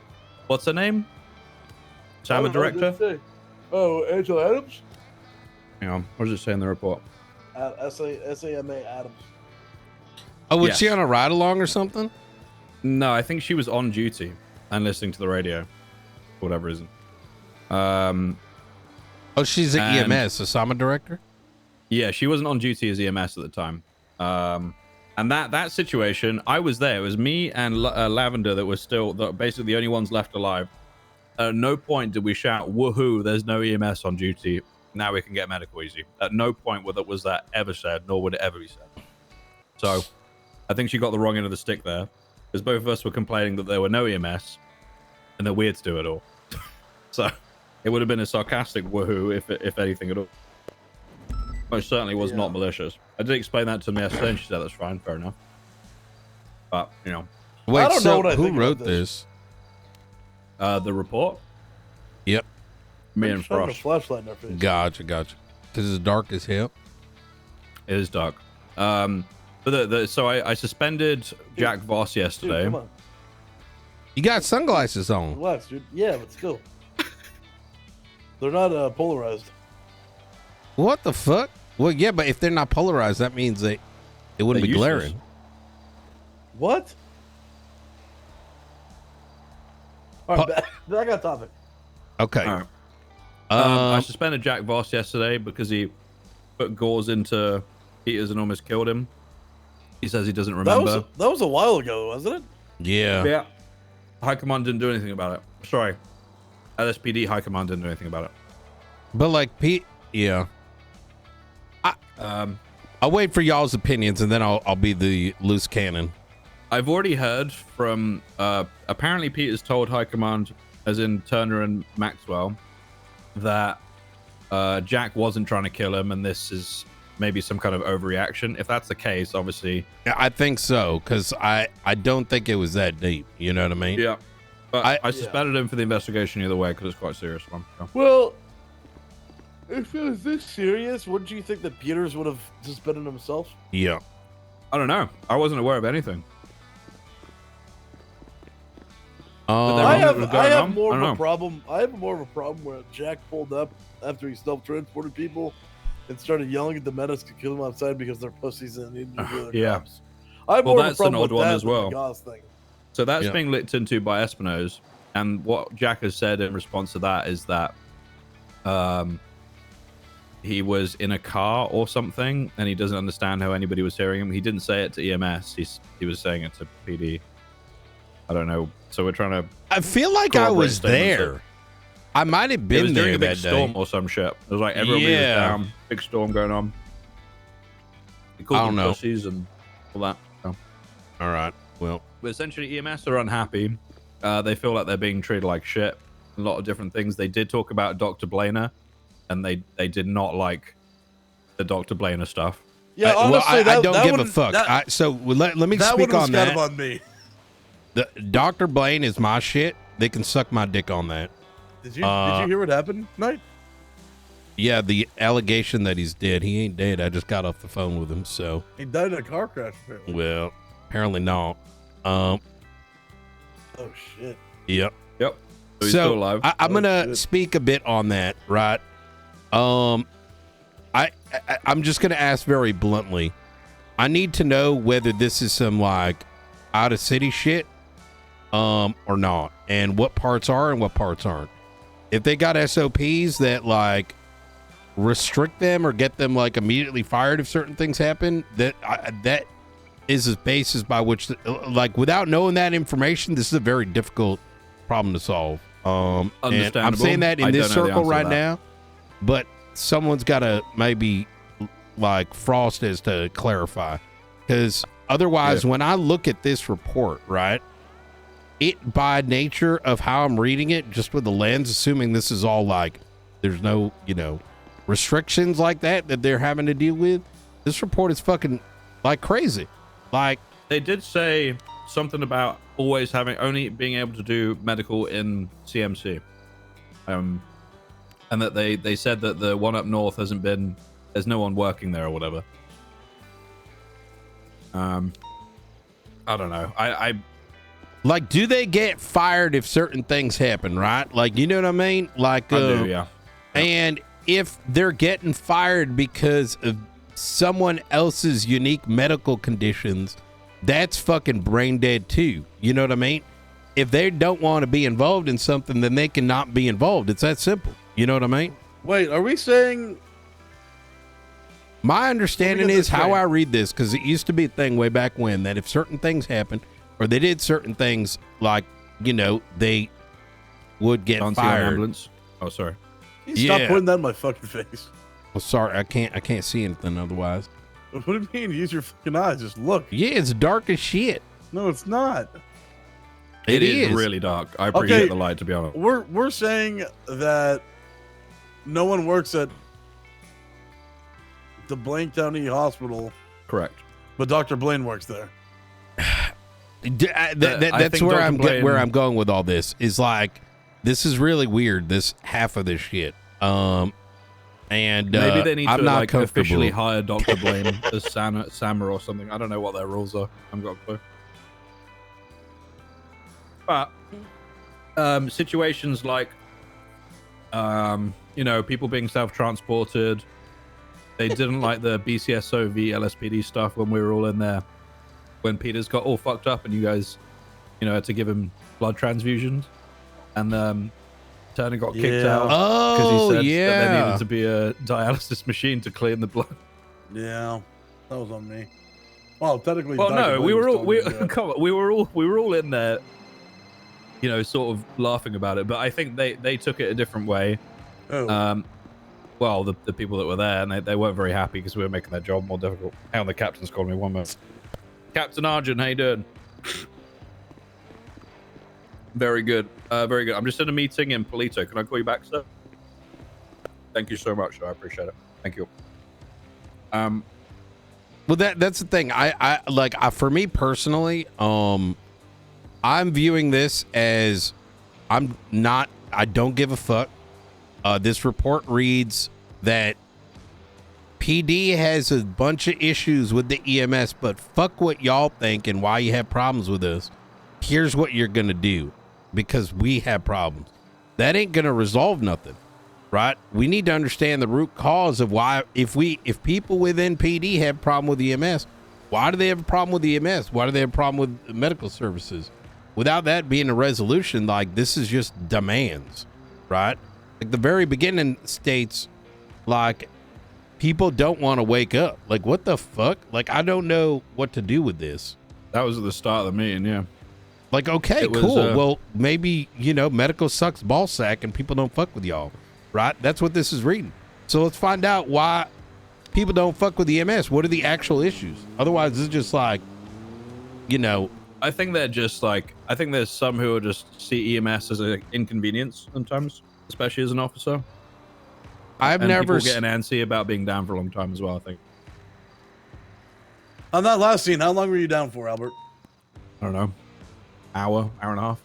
What's her name? Sama director? Oh, Angela Adams? Hang on. What does it say in the report? SAMA Adams. Oh, was Yes. she on a ride along or something? No, I think she was on duty and listening to the radio for whatever reason. Oh, she's an And- EMS, a SAMA director? Yeah, she wasn't on duty as EMS at the time. And that situation, I was there. It was me and Lavender that was still basically the only ones left alive. At no point did we shout, woohoo, there's no EMS on duty. Now we can get medical easy. At no point was that ever said, nor would it ever be said. So I think she got the wrong end of the stick there. Because both of us were complaining that there were no EMS and they're weird to do it all. So it would have been a sarcastic woohoo if anything at all. Most certainly was not malicious. I did explain that to me yesterday and she said that's fine, fair enough. But, you know. Wait, I don't know so what I who think about wrote this. this? The report? Yep. Me and Shining a Frost. flashlight in our face. Gotcha. Because it's dark as hell. It is dark. But so I suspended Jack Voss Dude, yesterday. come on. You got sunglasses on. Relax, dude. Yeah, but still. They're not polarized. What the fuck? Well, yeah, but if they're not polarized, that means it wouldn't They're be useless. glaring. What? All right, back on topic. Okay. All right. I suspended Jack Voss yesterday because he put gauze into Peters and almost killed him. He says he doesn't remember. That was a while ago, wasn't it? Yeah. Yeah. High Command didn't do anything about it. Sorry. LSPD High Command didn't do anything about it. But like Pete, yeah. I'll wait for y'all's opinions and then I'll be the loose cannon. I've already heard from apparently Peters told High Command, as in Turner and Maxwell, that Jack wasn't trying to kill him and this is maybe some kind of overreaction. If that's the case, obviously. Yeah, I think so, because I don't think it was that deep. You know what I mean? Yeah. But I suspended him for the investigation either way because it's quite a serious one. So. Well, if it was this serious, wouldn't you think that Peters would have suspended himself? Yeah. I don't know. I wasn't aware of anything. I have more of I don't a know. problem. I have more of a problem where Jack pulled up after he self-transported people and started yelling at the medics to kill them outside because they're pussies and need to do their Yeah. jobs. I have Well, more of a that's an problem odd with one that as than the well. Gauze thing. So that's Yeah. being looked into by Espino's, and what Jack has said in response to that is that he was in a car or something, and he doesn't understand how anybody was hearing him. He didn't say it to EMS. He was saying it to PD. I don't know. So we're trying to. I feel like I corroborate was statements there. I might have It been was there during a big that storm day. or some shit. It was like everybody was Yeah. down, big storm going on. He called I them don't know. pussies and all that. So. All right. Well, essentially EMS are unhappy. They feel like they're being treated like shit. A lot of different things. They did talk about Dr. Blainer, and they did not like the Dr. Blainer stuff. Yeah, well, honestly, I don't give a wouldn't- fuck. that- So let me that speak would've on that. on me. The Dr. Blaine is my shit. They can suck my dick on that. Did you hear what happened tonight? Yeah, the allegation that he's dead. He ain't dead. I just got off the phone with him. So, He died in a car crash. Apparently. well, apparently not. Oh shit. Yep. Yep. So he's still alive. I'm Oh, gonna shit. speak a bit on that, right? I'm just gonna ask very bluntly. I need to know whether this is some like out of city shit, or not, and what parts are and what parts aren't. If they got SOPs that like restrict them or get them like immediately fired if certain things happen, that is a basis by which, like, without knowing that information, this is a very difficult problem to solve. And I'm Understandable. saying that in I this don't know the circle answer to right that. now, but someone's got to maybe like Frost is to clarify, because otherwise, when I look at this report, right, it by nature of how I'm reading it, just with the lens, assuming this is all like there's no, restrictions like that they're having to deal with, this report is fucking like crazy. Like, They did say something about always only being able to do medical in CMC. And that they said that the one up north there's no one working there or whatever. I don't know. I like, do they get fired if certain things happen, right? Like, you know what I mean? Like, do, yeah. And if they're getting fired because of someone else's unique medical conditions, that's fucking brain dead too. You know what I mean? If they don't want to be involved in something, then they cannot be involved. It's that simple. You know what I mean? Wait, are we saying? My understanding get is this how straight. I read this, because it used to be a thing way back when that if certain things happened or they did certain things, like, they would get Can't see an fired. ambulance. Oh, sorry. Stop putting that in my fucking face. Well, sorry, I can't see anything otherwise. What do you mean? Use your fucking eyes. Just look. Yeah, it's dark as shit. No, it's not. It is is. really dark. I appreciate Okay. the light, to be honest. We're saying that no one works at the Blaine County Hospital, Correct. but Dr. Blaine works there. I That's think where Dr. I'm Blaine- where I'm going with all this. Is like, this is really weird. This half of this shit. And Maybe they need I'm to not like comfortable. officially hire Dr. Blaine as Sama or something. I don't know what their rules are. I haven't got a clue. But situations like people being self-transported. They didn't like the BCSO v LSPD stuff when we were all in there. When Peters got all fucked up and you guys, had to give him blood transfusions, and Turner got kicked out Oh, he said yeah. that there needed to be a dialysis machine to clean the blood. Yeah, that was on me. Well, technically. Well, Dr. no, Blaine we was were all telling me that. come on, we were all in there, sort of laughing about it. But I think they took it a different way. Oh. Well, the people that were there, and they weren't very happy because we were making their job more difficult. Hang on, the captain's calling me. 1 minute. Captain Argent, how you doing? Very good. Very good. I'm just in a meeting in Polito. Can I call you back, sir? Thank you so much. I appreciate it. Thank you. Well, that's the thing. I for me personally, I'm viewing this as I don't give a fuck. This report reads that PD has a bunch of issues with the EMS, but fuck what y'all think and why you have problems with us. Here's what you're gonna do, because we have problems. That ain't gonna resolve nothing, right? We need to understand the root cause of why. If people within PD have a problem with EMS, why do they have a problem with EMS? Why do they have a problem with medical services? Without that being a resolution, like, this is just demands, right? Like, the very beginning states, like, people don't want to wake up. Like, what the fuck? Like, I don't know what to do with this. That was at the start of the meeting, yeah. Like, okay, It was, cool. Well, maybe, medical sucks ball sack and people don't fuck with y'all, right? That's what this is reading. So let's find out why people don't fuck with EMS. What are the actual issues? Otherwise, it's just like, I think they're just like, I think there's some who will just see EMS as an inconvenience sometimes, especially as an officer. I've And never people get an antsy about being down for a long time as well, I think. On that last scene, how long were you down for, Albert? I don't know. Hour and a half.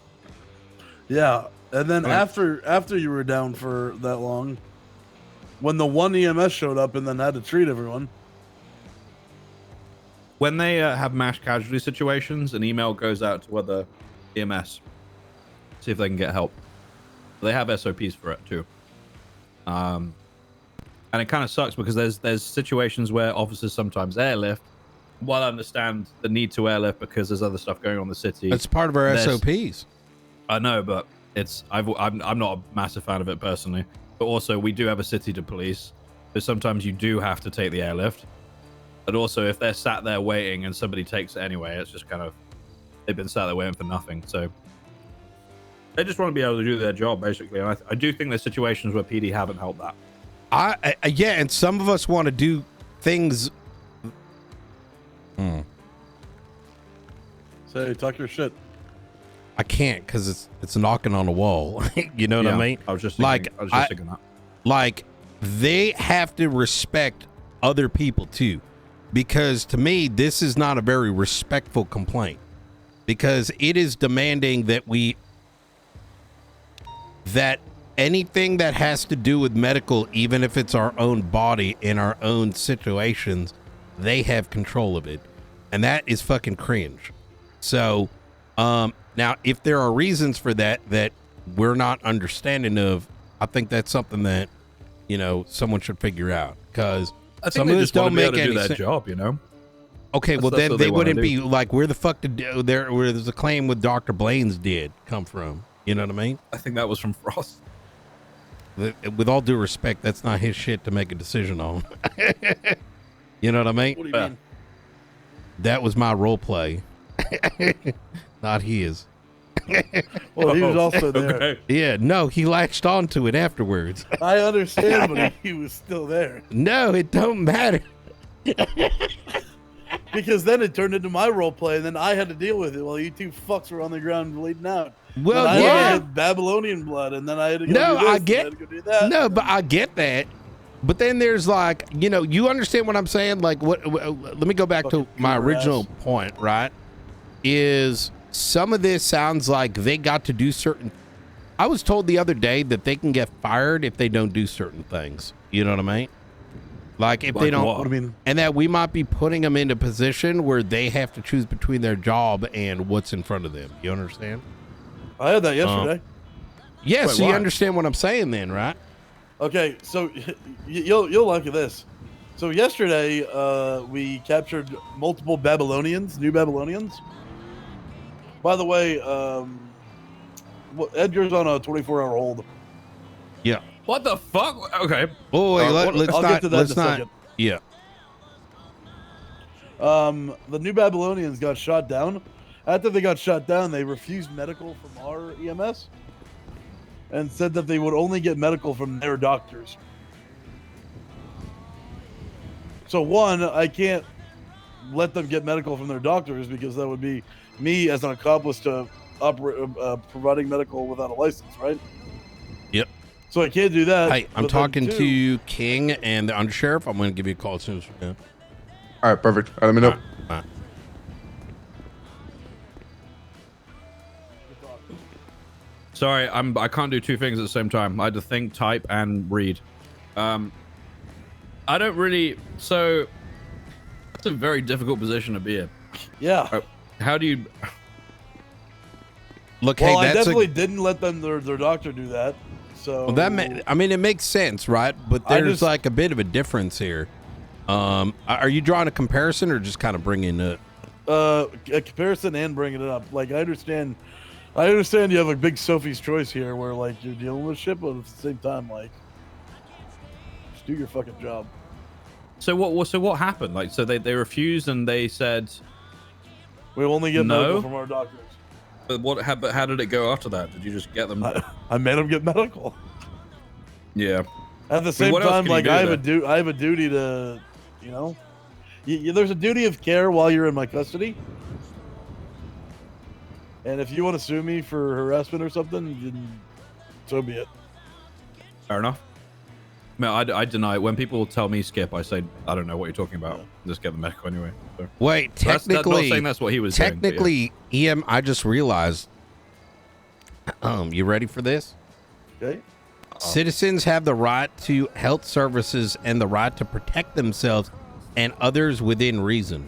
Yeah, and then Okay. after you were down for that long, when the one EMS showed up and then had to treat everyone. When they have mass casualty situations, an email goes out to other EMS, see if they can get help. They have SOPs for it too. And it kind of sucks because there's situations where officers sometimes airlift. While I understand the need to airlift because there's other stuff going on in the city. It's part of our There's- SOPs. I know, but I'm not a massive fan of it personally. But also, we do have a city to police, so sometimes you do have to take the airlift. But also, if they're sat there waiting and somebody takes it anyway, it's just kind of, they've been sat there waiting for nothing. So they just want to be able to do their job, basically. And I do think there's situations where PD haven't helped that. Yeah, and some of us want to do things. Say, talk your shit. I can't because it's knocking on the wall. You know what I Yeah, mean? I was just thinking, thinking that. Like they have to respect other people too, because to me this is not a very respectful complaint, because it is demanding that anything that has to do with medical, even if it's our own body in our own situations, they have control of it, and that is fucking cringe. So now if there are reasons for that we're not understanding of, I think that's something that, you know, someone should figure out, because I think some they of this just want don't to be able make to do any their sense. job, you know? Okay, well That's then what they they wanna wouldn't do. be like, where the fuck did where there's a claim with Dr. Blaine's did come from? You know what I mean? I think that was from Frost. With all due respect, that's not his shit to make a decision on. You know what I mean? What do you mean? That was my role play, not his. Well, he was also there. Okay. Yeah, no, he latched onto it afterwards. I understand, but he was still there. No, it don't matter. Because then it turned into my role play, and then I had to deal with it while you two fucks were on the ground bleeding out. Well, And I had to yeah. get Babylonian blood, and then I had to go No, do this, I and get- had to go do that. No, but I get that. But then there's like, you know, you understand what I'm saying? Like, let me go back to Fucking my cougar original ass. point, right? Is some of this sounds like they got to do certain. I was told the other day that they can get fired if they don't do certain things. You know what I mean? Like if they Like don't, what? What do you mean? and that we might be putting them in a position where they have to choose between their job and what's in front of them. You understand? I had that yesterday. Yes, Wait, so you why? understand what I'm saying then, right? Okay, so you'll like this. So yesterday, we captured multiple Babylonians, new Babylonians. By the way, Edgar's on a 24-hour hold. Yeah. What the fuck? Okay. Oh, wait, let's I'll not. get to that let's in a not. second. Yeah. The new Babylonians got shot down. After they got shot down, they refused medical from our EMS and said that they would only get medical from their doctors. So one, I can't let them get medical from their doctors because that would be me as an accomplice to providing medical without a license, right? Yep. So I can't do that. Hey, I'm But then talking two- to King and the undersheriff. I'm going to give you a call as soon as we can. All right, perfect. All right, let me know. All right. Sorry, I can't do two things at the same time. I had to think, type, and read. I don't really. So that's a very difficult position to be in. Yeah. How do you? Look, Well, hey, I that's definitely didn't let them their doctor do that. So I mean, it makes sense, right? But I there's just- like a bit of a difference here. Are you drawing a comparison or just kind of bringing it? a comparison and bringing it up. Like I understand you have a big Sophie's Choice here, where like you're dealing with shit, but at the same time, like just do your fucking job. So what happened? Like, so they refused and they said, We'll only get No. medical from our doctors. but how did it go after that? Did you just get them? I made them get medical. Yeah. At the same what else time, can you like do I have then? I have a duty to, you know, there's a duty of care while you're in my custody. And if you want to sue me for harassment or something, then so be it. Fair enough. No, I deny it. When people tell me skip, I say I don't know what you're talking about. Just get the medical anyway. So. Wait, That's technically, not saying that's what he was doing, but yeah. technically, I just realized. You ready for this? Okay. Citizens have the right to health services and the right to protect themselves and others within reason.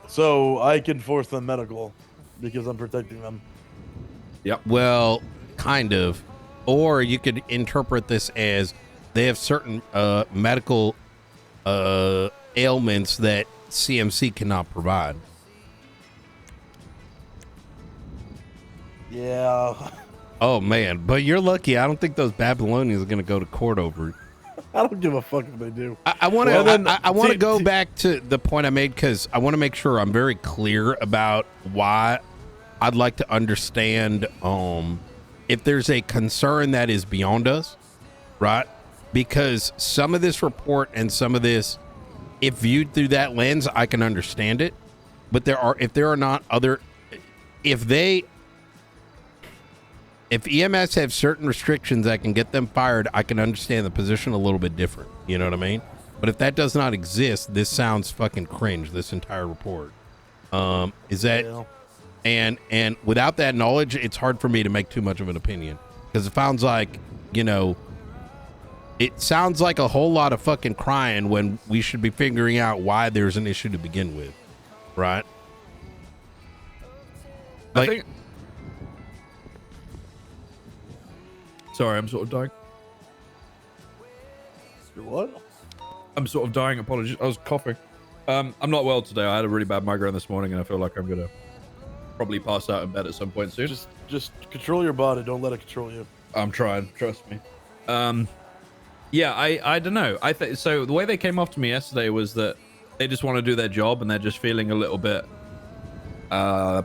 So I can force them medical because I'm protecting them. Yep. Well, kind of. Or you could interpret this as they have certain medical ailments that CMC cannot provide. Yeah. Oh, man. But you're lucky. I don't think those Babylonians are going to go to court over it. I don't give a fuck if they do. I want to. Well, then, I want to see- go see- back to the point I made because I want to make sure I'm very clear about why I'd like to understand if there's a concern that is beyond us, right? Because some of this report and some of this, if viewed through that lens, I can understand it. But if EMS have certain restrictions that can get them fired, I can understand the position a little bit different. You know what I mean? But if that does not exist, this sounds fucking cringe, this entire report. Is that... Yeah. And without that knowledge, it's hard for me to make too much of an opinion. Because it sounds like, it sounds like a whole lot of fucking crying when we should be figuring out why there's an issue to begin with. Right? I think... Sorry, I'm sort of dying. You're what? I'm sort of dying. Apologies. I was coughing. I'm not well today. I had a really bad migraine this morning, and I feel like I'm gonna probably pass out in bed at some point soon. Just control your body. Don't let it control you. I'm trying. Trust me. Yeah, I don't know. I think so. The way they came off to me yesterday was that they just want to do their job, and they're just feeling a little bit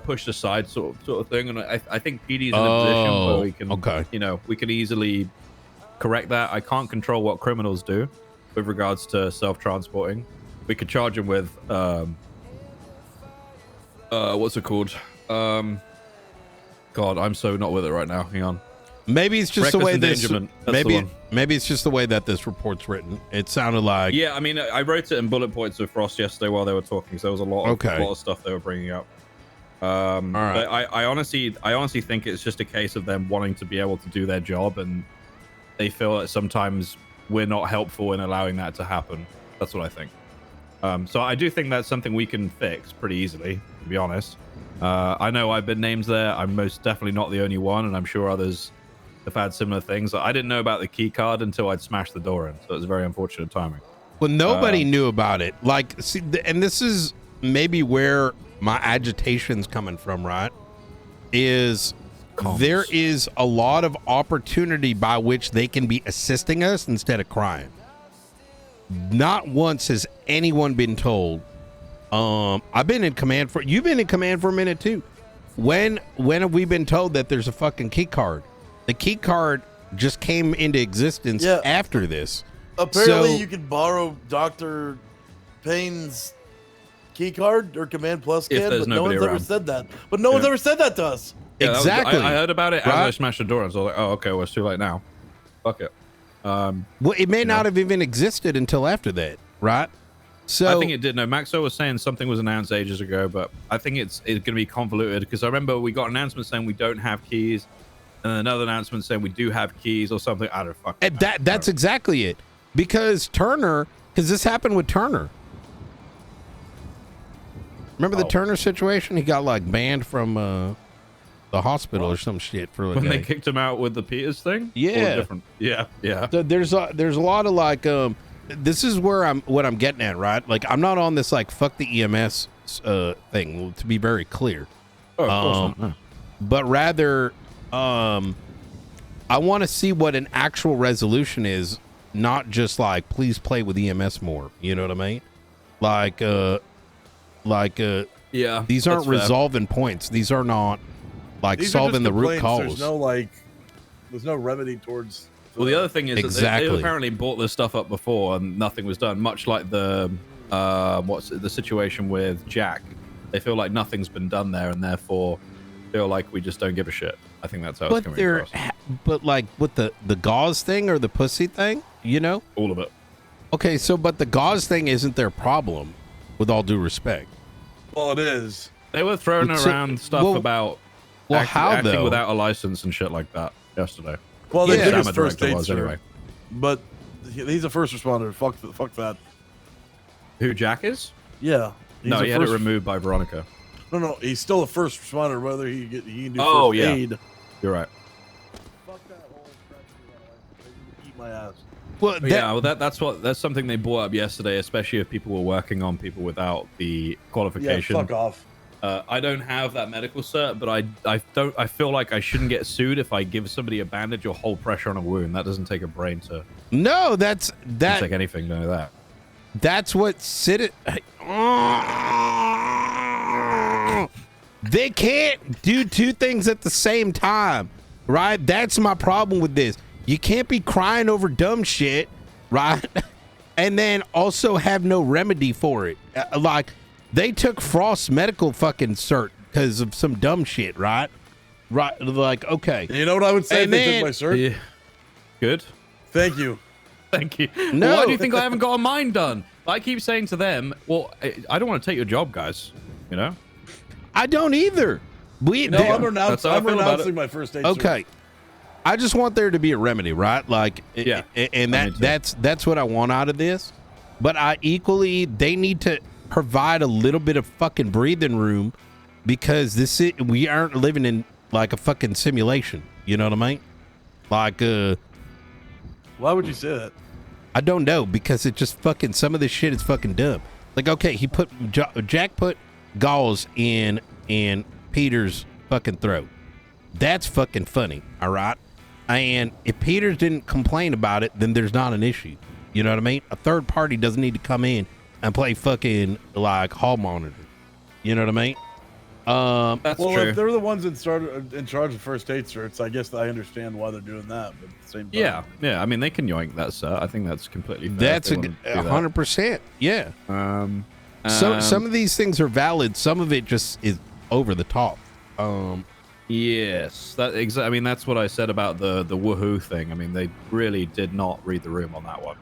pushed aside, sort of thing. And I think PD's in a position where we can, we can easily correct that. I can't control what criminals do with regards to self-transporting. We could charge them with what's it called? God, I'm so not with it right now. Hang on. Maybe it's just the way this. Maybe it's just the way that this report's written. It sounded like. Yeah, I mean, I wrote it in bullet points with Frost yesterday while they were talking, so there was a lot of stuff they were bringing up. All right. But I honestly think it's just a case of them wanting to be able to do their job, and they feel that sometimes we're not helpful in allowing that to happen. That's what I think. So I do think that's something we can fix pretty easily, to be honest. I know I've been named there. I'm most definitely not the only one, and I'm sure others have had similar things. I didn't know about the key card until I'd smashed the door in, so it was very unfortunate timing. Well, nobody knew about it. Like, see, and this is maybe where my agitation's coming from, right? There is a lot of opportunity by which they can be assisting us instead of crying. Not once has anyone been told. I've been in command for. You've been in command for a minute too. When have we been told that there's a fucking key card? The key card just came into existence after this. Apparently, you can borrow Dr. Payne's key card or Command Plus If can, there's but no one's nobody ever around. said that. But no one's ever said that to us. Yeah, exactly. I heard about it as Right? I smashed the door, and so I was like, oh, okay, well, it's too late now. Fuck it. Well, it may not have even existed until after that, right? So I think it did. No, Maxwell was saying something was announced ages ago, but I think it's going to be convoluted because I remember we got an announcement saying we don't have keys, and then another announcement saying we do have keys or something. I don't fucking know. that's exactly it. Because this happened with Turner. Remember the Turner situation? He got like banned from the hospital or some shit for when they kicked him out with the Peters thing. Yeah. Or different? Yeah. So there's a lot of like this is where what I'm getting at, right? Like I'm not on this like fuck the EMS thing, to be very clear. Oh, of course not. No. But rather I want to see what an actual resolution is, not just like please play with EMS more. You know what I mean? Yeah. These aren't that's fair. resolving points. These are not like These are solving just the root complaints. cause. There's no remedy towards. Well, the other thing is that Exactly. they apparently brought this stuff up before and nothing was done. Much like the situation with Jack. They feel like nothing's been done there, and therefore feel like we just don't give a shit. I think that's how it's coming across. But like with the gauze thing or the pussy thing, you know? All of it. Okay, so but the gauze thing isn't their problem, with all due respect. Well, it is. They were throwing around stuff about acting though? without a license and shit like that yesterday. Well, they Yeah. did his Sama first director aid, was sir. anyway. But he's a first responder. Fuck that. Who, Jack is? Yeah. He's No, a he had it first- removed by Veronica. No, he's still a first responder. Whether he can do Oh, first yeah. aid. You're right. Fuck that whole press. Eat my ass. Well, That's something they brought up yesterday, especially if people were working on people without the Yeah, qualification. fuck off. I don't have that medical cert, but I feel like I shouldn't get sued if I give somebody a bandage or hold pressure on a wound. That doesn't take a brain to no, that's take anything to know that. That's what they can't do two things at the same time, right? That's my problem with this. You can't be crying over dumb shit, right? And then also have no remedy for it. Like they took Frost's medical fucking cert because of some dumb shit, right? Right? Like, okay. You know what I would say if And they then- took my cert? Yeah. Good. Thank you. Thank you. No. Well, why do you think I haven't got a mine done? I keep saying to them, well, I don't want to take your job, guys. You know? I don't either. No, I'm That's how I feel about renouncing it. my first aid. Okay. I just want there to be a remedy, right? Like, Yeah. and Me too. that's what I want out of this. But I equally, they need to provide a little bit of fucking breathing room because we aren't living in like a fucking simulation. You know what I mean? Like, Why would you say that? I don't know because it just fucking some of this shit is fucking dumb. Like, okay, Jack put gauze in Peter's fucking throat. That's fucking funny, all right? And if Peters didn't complain about it, then there's not an issue. You know what I mean? A third party doesn't need to come in and play fucking like hall monitor. You know what I mean? That's Well, true. if they're the ones in charge of first aid certs, I guess I understand why they're doing that. But at the same time, Yeah. I mean, they can yoink that, sir. I think that's completely fair. That's if they want to do that. 100%. Yeah. Some of these things are valid. Some of it just is over the top. Yes, I mean, that's what I said about the woohoo thing. I mean, they really did not read the room on that one.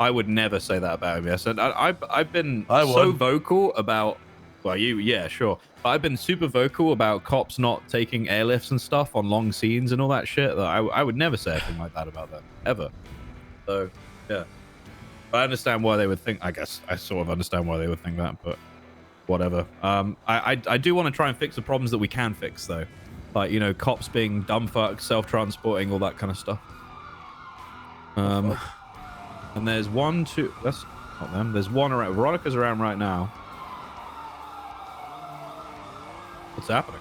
I would never say that about him. Yes, and I've been so would. vocal about. Well, yeah, sure. But I've been super vocal about cops not taking airlifts and stuff on long scenes and all that shit. That I would never say anything like that about them ever. So yeah, but I understand why they would think. I guess I sort of understand why they would think that, but whatever. I do want to try and fix the problems that we can fix though. Like, you know, cops being dumb fucks, self-transporting, all that kind of stuff. And there's one, two... That's not them. There's one around. Veronica's around right now. What's happening?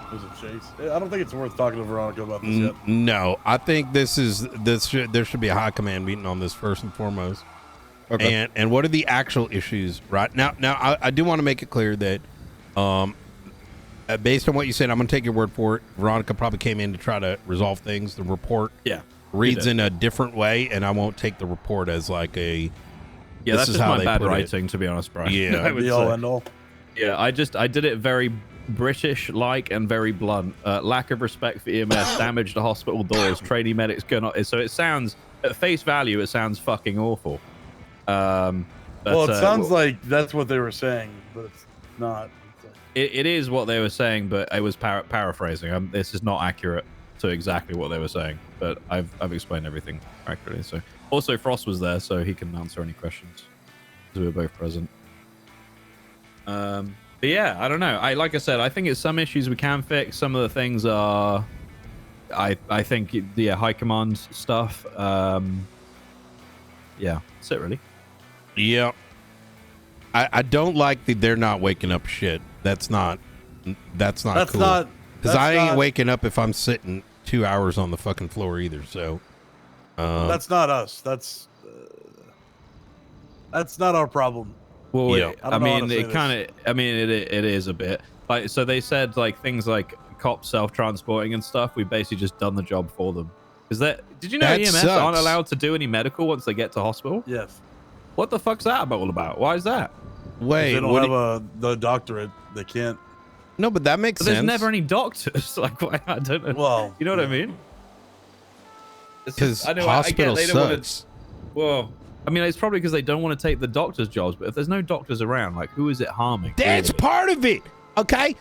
there's a chase. I don't think it's worth talking to Veronica about this yet. No, I think there should be a high command meeting on this first and foremost. Okay. And what are the actual issues right now? Now, I do want to make it clear that, based on what you said, I'm going to take your word for it. Veronica probably came in to try to resolve things. The report Yeah. reads in a different way, and I won't take the report as like a. Yeah, this that's is just how my they bad put it. writing, to be honest, Brian. Yeah. I would Be all say. end all. Yeah, I did it very British-like and very blunt. Lack of respect for EMS, damage to hospital doors, trainee medics going on. So it sounds, at face value, it sounds fucking awful. But, Well, it sounds like that's what they were saying, but it's not. It's like, it is what they were saying, but I was paraphrasing. This is not accurate to exactly what they were saying, but I've explained everything accurately. So also Frost was there, so he can answer any questions because we were both present. But yeah, I don't know. Like I said, I think it's some issues we can fix. Some of the things are, I think, high command stuff. Yeah, that's it really. Yeah. I don't like that they're not waking up shit. That's not cool. Because I ain't waking up if I'm sitting 2 hours on the fucking floor either. So that's not us. That's not our problem. Well, Yeah. I I don't know how mean, to say it kind of, I mean, it is a bit. Like, so they said like things like cops self-transporting and stuff. We basically just done the job for them. Is that? Did you know That EMS sucks. aren't allowed to do any medical once they get to hospital? Yes. What the fuck's that all about? Why is that? Wait, If they what don't have the doctorate, they can't. no, but that makes But sense. there's never any doctors. Like, I don't know. Well, you know what I mean? Because I get hospital they don't wanna- sucks. Well, I mean, it's probably because they don't want to take the doctors' jobs. But if there's no doctors around, like, who is it harming? That's really? part of it. Okay.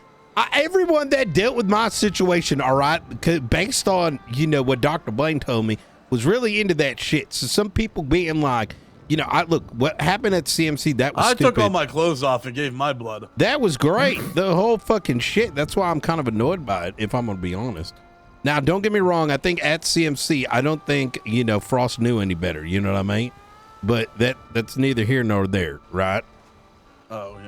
Everyone that dealt with my situation, all right, based on, what Dr. Blaine told me, was really into that shit. So some people being like, look, what happened at CMC, that was I stupid. took all my clothes off and gave my blood. That was great. The whole fucking shit. That's why I'm kind of annoyed by it, if I'm going to be honest. Now, don't get me wrong. I think at CMC, I don't think, Frost knew any better. You know what I mean? But that's neither here nor there, right? Oh,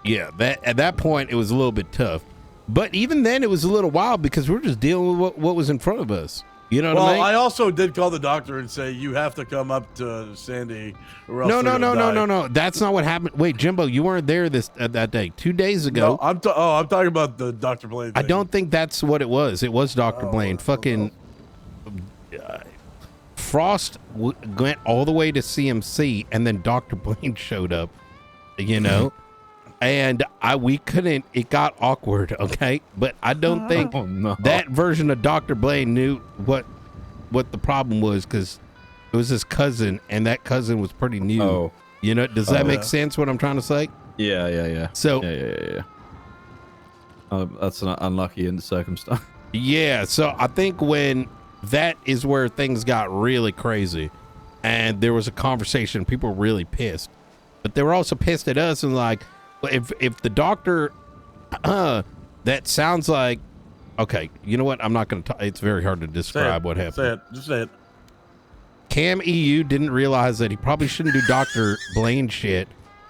yeah. Yeah, at that point, it was a little bit tough. But even then, it was a little wild because we were just dealing with what was in front of us. You know what I mean? Well, I also did call the doctor and say, you have to come up to Sandy or else No. they're gonna die. That's not what happened. Wait, Jimbo, you weren't there that day. 2 days ago. No, I'm talking about the Dr. Blaine thing. I don't think that's what it was. It was Dr. Blaine. well, Fucking Frost went all the way to CMC, and then Dr. Blaine showed up. And we couldn't. It got awkward. Okay, but I don't think that version of Dr. Blaine knew what the problem was because it was his cousin, and that cousin was pretty new. Oh. Does that make sense? What I'm trying to say? Yeah. So Yeah. That's an unlucky in the circumstance. yeah, so I think when that is where things got really crazy, and there was a conversation, people were really pissed, but they were also pissed at us and like, if the doctor, that sounds like, okay, you know what? I'm not going to. It's very hard to describe what happened. Say it. Just say it. Cam EU didn't realize that he probably shouldn't do Dr. Blaine shit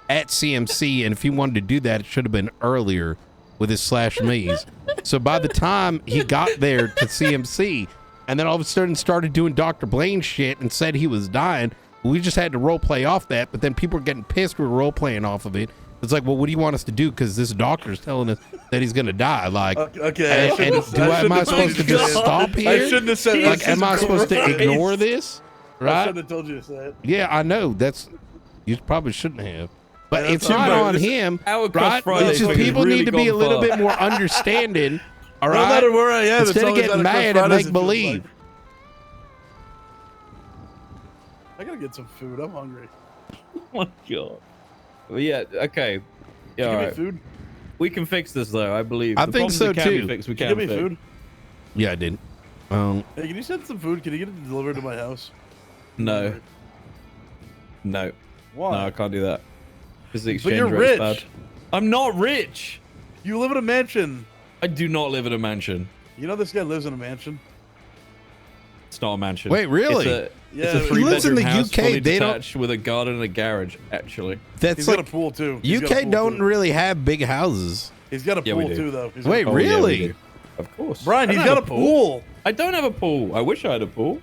at CMC, and if he wanted to do that, it should have been earlier with his /me's. So by the time he got there to CMC, and then all of a sudden started doing Dr. Blaine shit and said he was dying, we just had to role play off that. But then people were getting pissed. We were role playing off of it. It's like, well, what do you want us to do? Because this doctor's telling us that he's going to die. Like, Okay. am I supposed to just stop here? I shouldn't have said that. Like, am I supposed to ignore this? I Right? shouldn't have told you to say it. Yeah, I know. You probably shouldn't have. But Yeah, it's that's not fine. on him, Our Cross right? Friday It's just thing has people really need to be a gone little far. bit more understanding. All No right? matter where I am, Instead it's of always getting at a Cross mad and Fridays, make it feels believe. like. I gotta get some food. I'm hungry. Oh my god. Well, yeah. Okay. Yeah. Give All me right. food. We can fix this though. I believe. I The think problems so, that can be too. fixed, we Give can me fix. food. Yeah, I did. Hey, can you send some food? Can you get it delivered to my house? No. No. Why? No, I can't do that. Because the But exchange you're rate's rich. bad. I'm not rich. You live in a mansion. I do not live in a mansion. You know this guy lives in a mansion. It's not a mansion. Wait, really? Yeah, it's a he three lives in bedroom the house, UK, fully they don't- detached with a garden and a garage. Actually, That's He's like got a pool too. He's got a UK pool, don't too. really have big houses. He's got a Yeah, we pool do. too, though. He's Wait, got a pool. Oh, yeah, we really? do. Of course. Brian, I he's don't got have a pool. I don't have a pool. I wish I had a pool.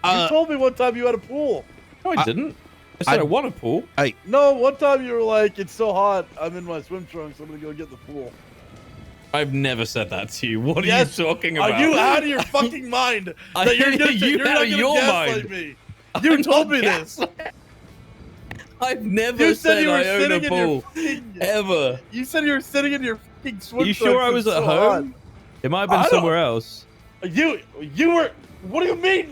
You told me one time you had a pool. No, I didn't. I said I want a pool. No, one time you were like, "It's so hot. I'm in my swim trunks. I'm gonna go get the pool." I've never said that to you. What are Yes. you talking about? Are you out of your fucking mind? That you're gonna, You you're out not of gonna your gaslight mind. me. You told me this. I've never You said said you were I own a sitting in your pool. fucking, Ever. You said you were sitting in your fucking swim Are you trunks. sure I It's was at so home? It might have been I don't- somewhere else. hot. You were. What do you mean?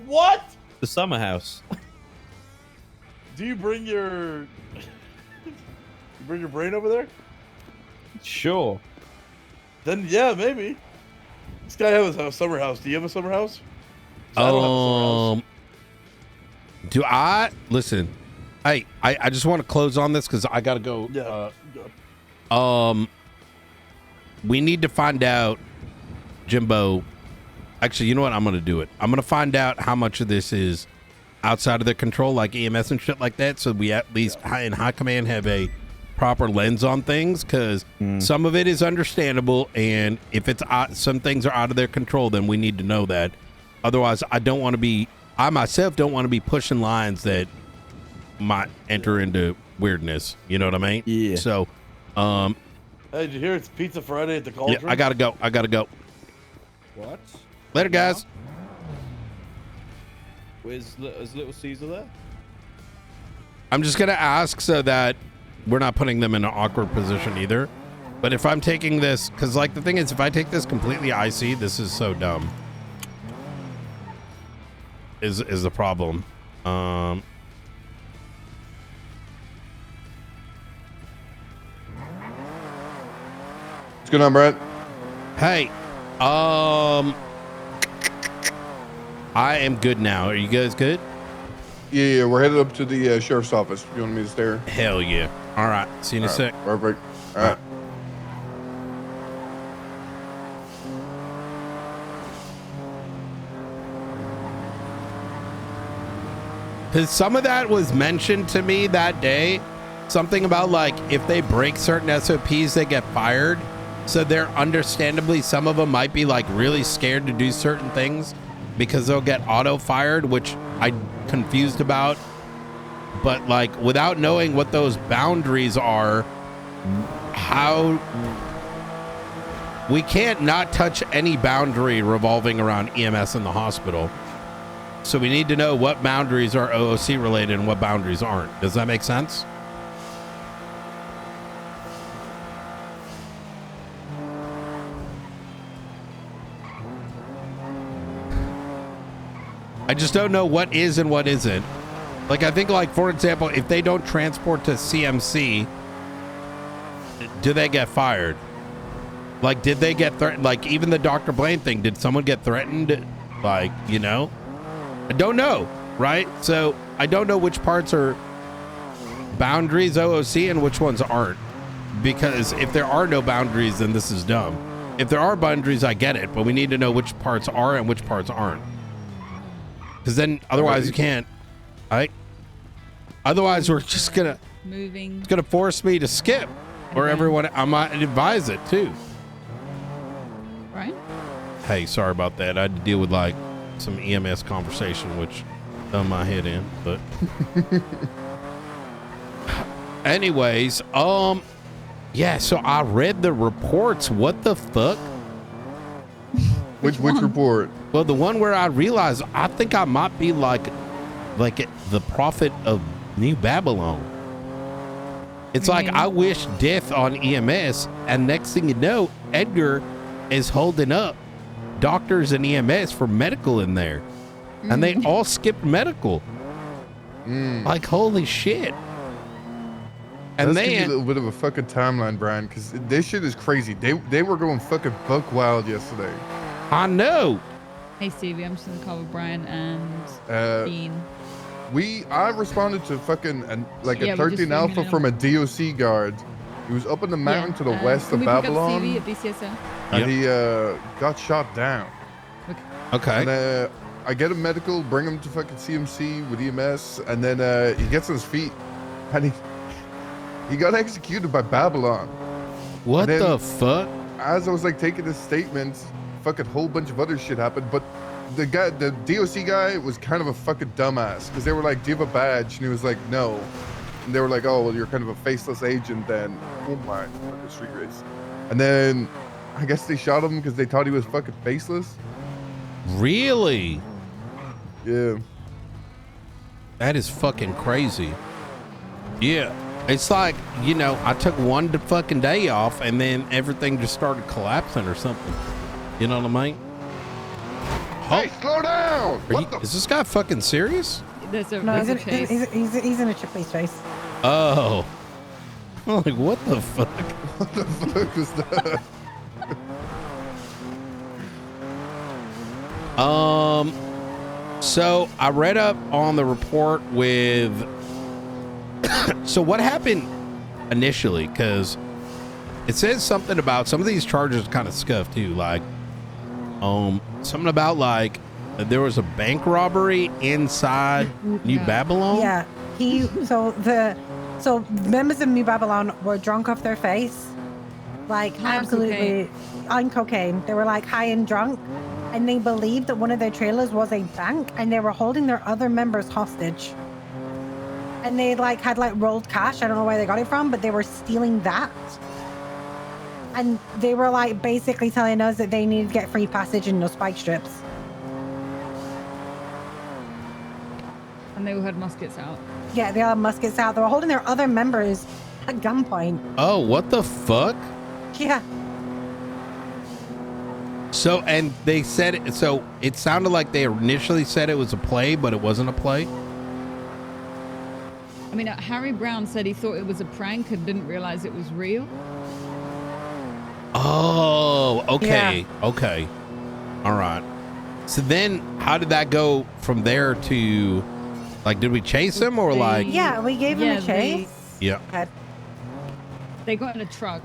What? The summer house. Do you bring your? You bring your brain over there? Sure. Then yeah, maybe. This guy has a summer house. Do you have a summer house? 'Cause I don't have a summer house. Do I listen? Hey, I just want to close on this because I gotta go. Yeah. Go. We need to find out, Jimbo. Actually, you know what? I'm gonna do it. I'm gonna find out how much of this is outside of their control, like EMS and shit like that, so we at least in high command have a proper lens on things, because some of it is understandable, and if it's some things are out of their control, then we need to know that. Otherwise, I myself don't want to be pushing lines that might enter into weirdness. You know what I mean? Yeah. So, Hey, did you hear it's Pizza Friday at the yeah, Cauldron? I gotta go. What? Later, guys. Is Little Caesar there? I'm just gonna ask so that we're not putting them in an awkward position either. But if I'm taking this, because like the thing is, if I take this completely IC, this is so dumb. Is the problem? What's going on, Brett? Hey, I am good now. Are you guys good? Yeah, we're headed up to the sheriff's office. You want me to stay here? Hell yeah. All right. See you in a sec. Perfect. All right. Because some of that was mentioned to me that day. Something about like if they break certain SOPs, they get fired. So they're understandably, some of them might be like really scared to do certain things because they'll get auto fired, which I'm confused about. But like without knowing what those boundaries are, how we can't not touch any boundary revolving around EMS in the hospital. So we need to know what boundaries are OOC related and what boundaries aren't. Does that make sense? I just don't know what is and what isn't. Like, I think, like, for example, if they don't transport to CMC, do they get fired? Like, did they get threatened? Like, even the Dr. Blaine thing, did someone get threatened? Like, you know? I don't know, right? So I don't know which parts are boundaries OOC and which ones aren't. Because if there are no boundaries, then this is dumb. If there are boundaries, I get it, but we need to know which parts are and which parts aren't. Because then otherwise you can't, right? Otherwise we're just gonna it's gonna force me to skip, or everyone I might advise it too. Right? Hey, sorry about that. I had to deal with like some EMS conversation, which done my head in. But anyways, yeah. So I read the reports. What the fuck? Which report? Well, the one where I realized I think I might be like the prophet of New Babylon. It's like I wish death on EMS, and next thing you know, Edgar is holding up doctors and EMS for medical in there, and they all skipped medical. Like, holy shit. And Let's give you a little bit of a fucking timeline, Brian, because this shit is crazy. They were going fucking buck wild yesterday. I know. Hey Stevie, I'm just in the car with Brian and Dean. I responded to fucking a Yeah, 13 Alpha from a DOC guard. He was up in the mountain to the west of Babylon, Stevie at BCSO? and he got shot down. Okay. And I get him medical, bring him to fucking CMC with EMS, and then he gets on his feet, and he got executed by Babylon. What the fuck? As I was like taking his statements, fucking whole bunch of other shit happened, but the DOC guy was kind of a fucking dumbass, because they were like, do you have a badge? And he was like, no. And they were like, oh, well, you're kind of a faceless agent then. Oh my, fucking street race. And then I guess they shot him because they thought he was fucking faceless. Really? Yeah. That is fucking crazy. Yeah. It's like, you know, I took one fucking day off and then everything just started collapsing or something. You know what I mean? Hey, slow down! Is this guy fucking serious? There's a, No, there's a chase. he's in a police chase. Oh. I'm like, what the fuck? What the fuck was that? So I read up on the report with so what happened initially, because it says something about some of these charges kind of scuffed too, like something about like there was a bank robbery inside New Babylon. Yeah, so members of New Babylon were drunk off their face, like absolutely on cocaine. They were like high and drunk, and they believed that one of their trailers was a bank, and they were holding their other members hostage. And they like had like rolled cash. I don't know where they got it from, but they were stealing that. And they were like basically telling us that they needed to get free passage and no spike strips. And they all had muskets out. Yeah, they all had muskets out. They were holding their other members at gunpoint. Oh, what the fuck? Yeah. So, and they said, so it sounded like they initially said it was a play, but it wasn't a play. I mean, Harry Brown said he thought it was a prank and didn't realize it was real. Oh, okay. Yeah. Okay. All right. So then how did that go from there to, like, did we chase him or like? Yeah, we gave him a chase. Yeah. They got in a truck.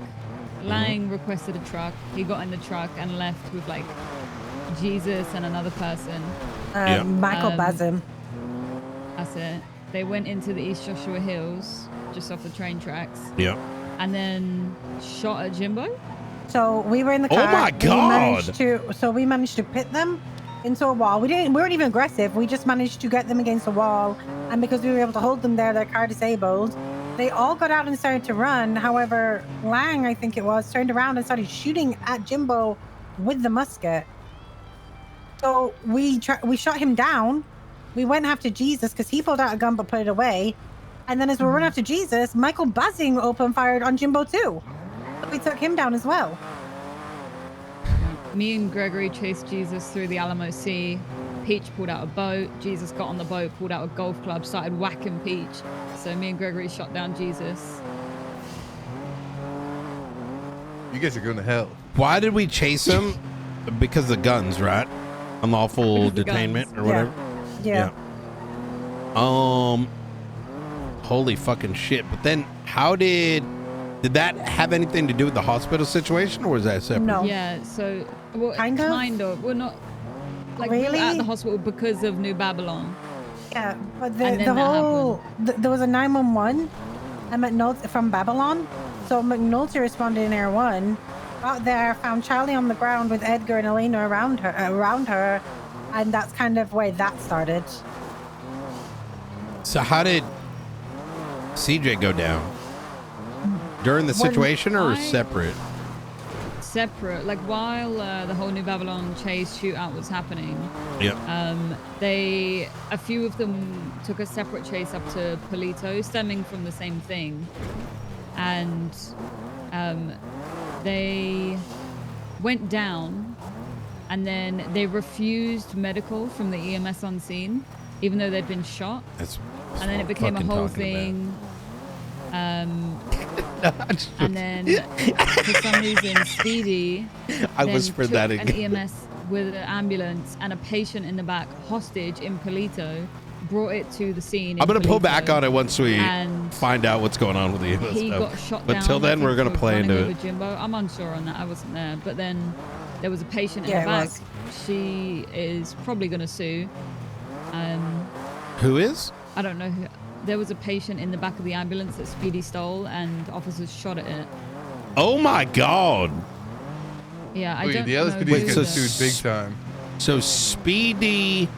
Lang requested a truck. He got in the truck and left with like Jesus and another person. Michael Bazin. That's it. They went into the East Joshua Hills, just off the train tracks. Yeah. And then shot at Jimbo. So we were in the car. Oh my God. We managed to pit them into a wall. We weren't even aggressive. We just managed to get them against a wall. And because we were able to hold them there, their car disabled. They all got out and started to run. However, Lang, I think it was, turned around and started shooting at Jimbo with the musket. So we shot him down. We went after Jesus because he pulled out a gun but put it away. And then as we were running after Jesus, Michael Buzzing open fired on Jimbo too. So we took him down as well. Me and Gregory chased Jesus through the Alamo Sea. Peach pulled out a boat. Jesus got on the boat, pulled out a golf club, started whacking Peach. So me and Gregory shot down Jesus. You guys are going to hell. Why did we chase him? Because of guns, right? Unlawful detainment or whatever. Yeah. Holy fucking shit. But then how did that have anything to do with the hospital situation, or was that separate? No. Yeah, so well, kind of. We're not like really? We were at the hospital because of New Babylon. Yeah, but the whole there was a 911 from Babylon. So McNulty responded in Air 1. Got there, found Charlie on the ground with Edgar and Elena around her, and that's kind of where that started. So how did CJ go down? During the situation or separate? Separate. Like while the whole New Babylon chase shootout was happening, a few of them took a separate chase up to Polito, stemming from the same thing, and they went down, and then they refused medical from the EMS on scene, even though they'd been shot. And then it became a whole thing. And then for some reason Speedy I whispered that again. An EMS with an ambulance and a patient in the back hostage in Polito, brought it to the scene. I'm gonna pull back on it once we find out what's going on with the EMS. He got shot down. But till then, we're gonna play into it. Jimbo. I'm unsure on that. I wasn't there. But then there was a patient in the back. She is probably gonna sue. Who is? I don't know who. There was a patient in the back of the ambulance that Speedy stole, and officers shot at it. Oh my God! Yeah, I don't the know. LSPD got sued big time. So Speedy.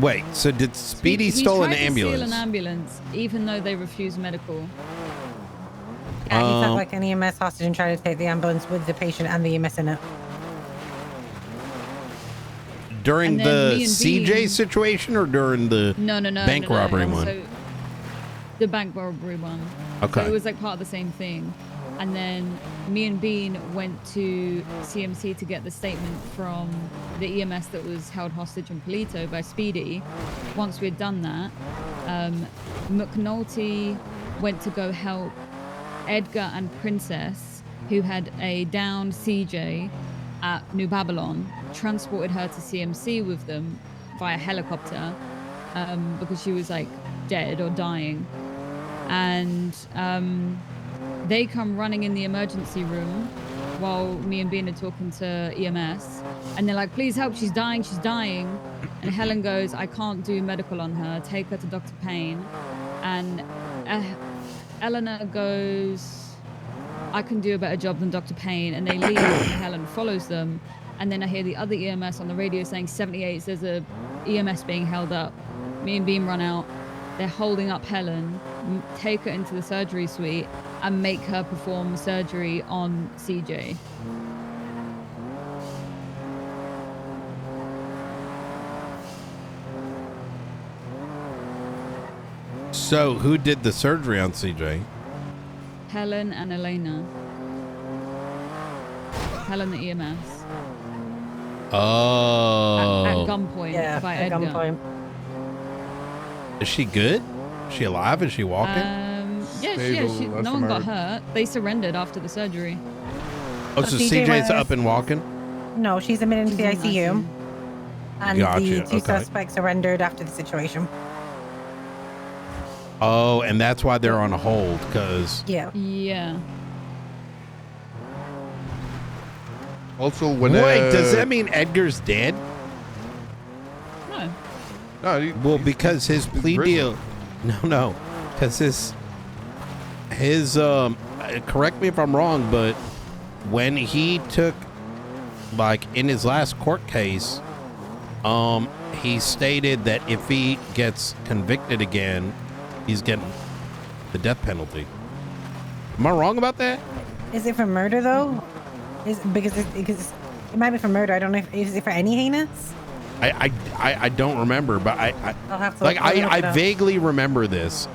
Wait, so did Speedy He stole an tried to ambulance? steal an ambulance, even though they refused medical. Yeah, he took like an EMS hostage and tried to take the ambulance with the patient and the EMS in it. During the CJ situation or during the bank robbery one? So the bank robbery one. Okay. So it was like part of the same thing. And then me and Bean went to CMC to get the statement from the EMS that was held hostage in Polito by Speedy. Once we had done that, McNulty went to go help Edgar and Princess, who had a downed CJ at New Babylon, transported her to CMC with them via helicopter because she was like dead or dying. And they come running in the emergency room while me and Bean are talking to EMS, and they're like, please help, she's dying. And Helen goes, I can't do medical on her, take her to Dr. Payne. And Eleanor goes, I can do a better job than Dr. Payne. And they leave, and Helen follows them. And then I hear the other EMS on the radio saying 78, there's a EMS being held up. Me and Beam run out. They're holding up Helen, take her into the surgery suite, and make her perform surgery on CJ. So who did the surgery on CJ? Helen and Elena. Helen the EMS. Oh. At gunpoint Yeah, by at Edgar. gunpoint. Is she good? Is she alive? Is she walking? Yeah, Stable, she, last no time one I got heard. hurt. They surrendered after the surgery. Oh, so CJ CJ's was- up and walking? No, she's admitted into the She's in ICU. And Gotcha, the two okay. suspects surrendered after the situation. Oh, and that's why they're on hold, because... Yeah. Yeah. Also, when Wait, does that mean Edgar's dead? No. No, Well, because his he's plea prison. deal... No, because his correct me if I'm wrong, but when he took, like, in his last court case, he stated that if he gets convicted again, he's getting the death penalty. Am I wrong about that? Is it for murder though? Because it might be for murder. I don't know if is it for any heinous. I don't remember, but I'll have to like let me look it I up. vaguely remember this.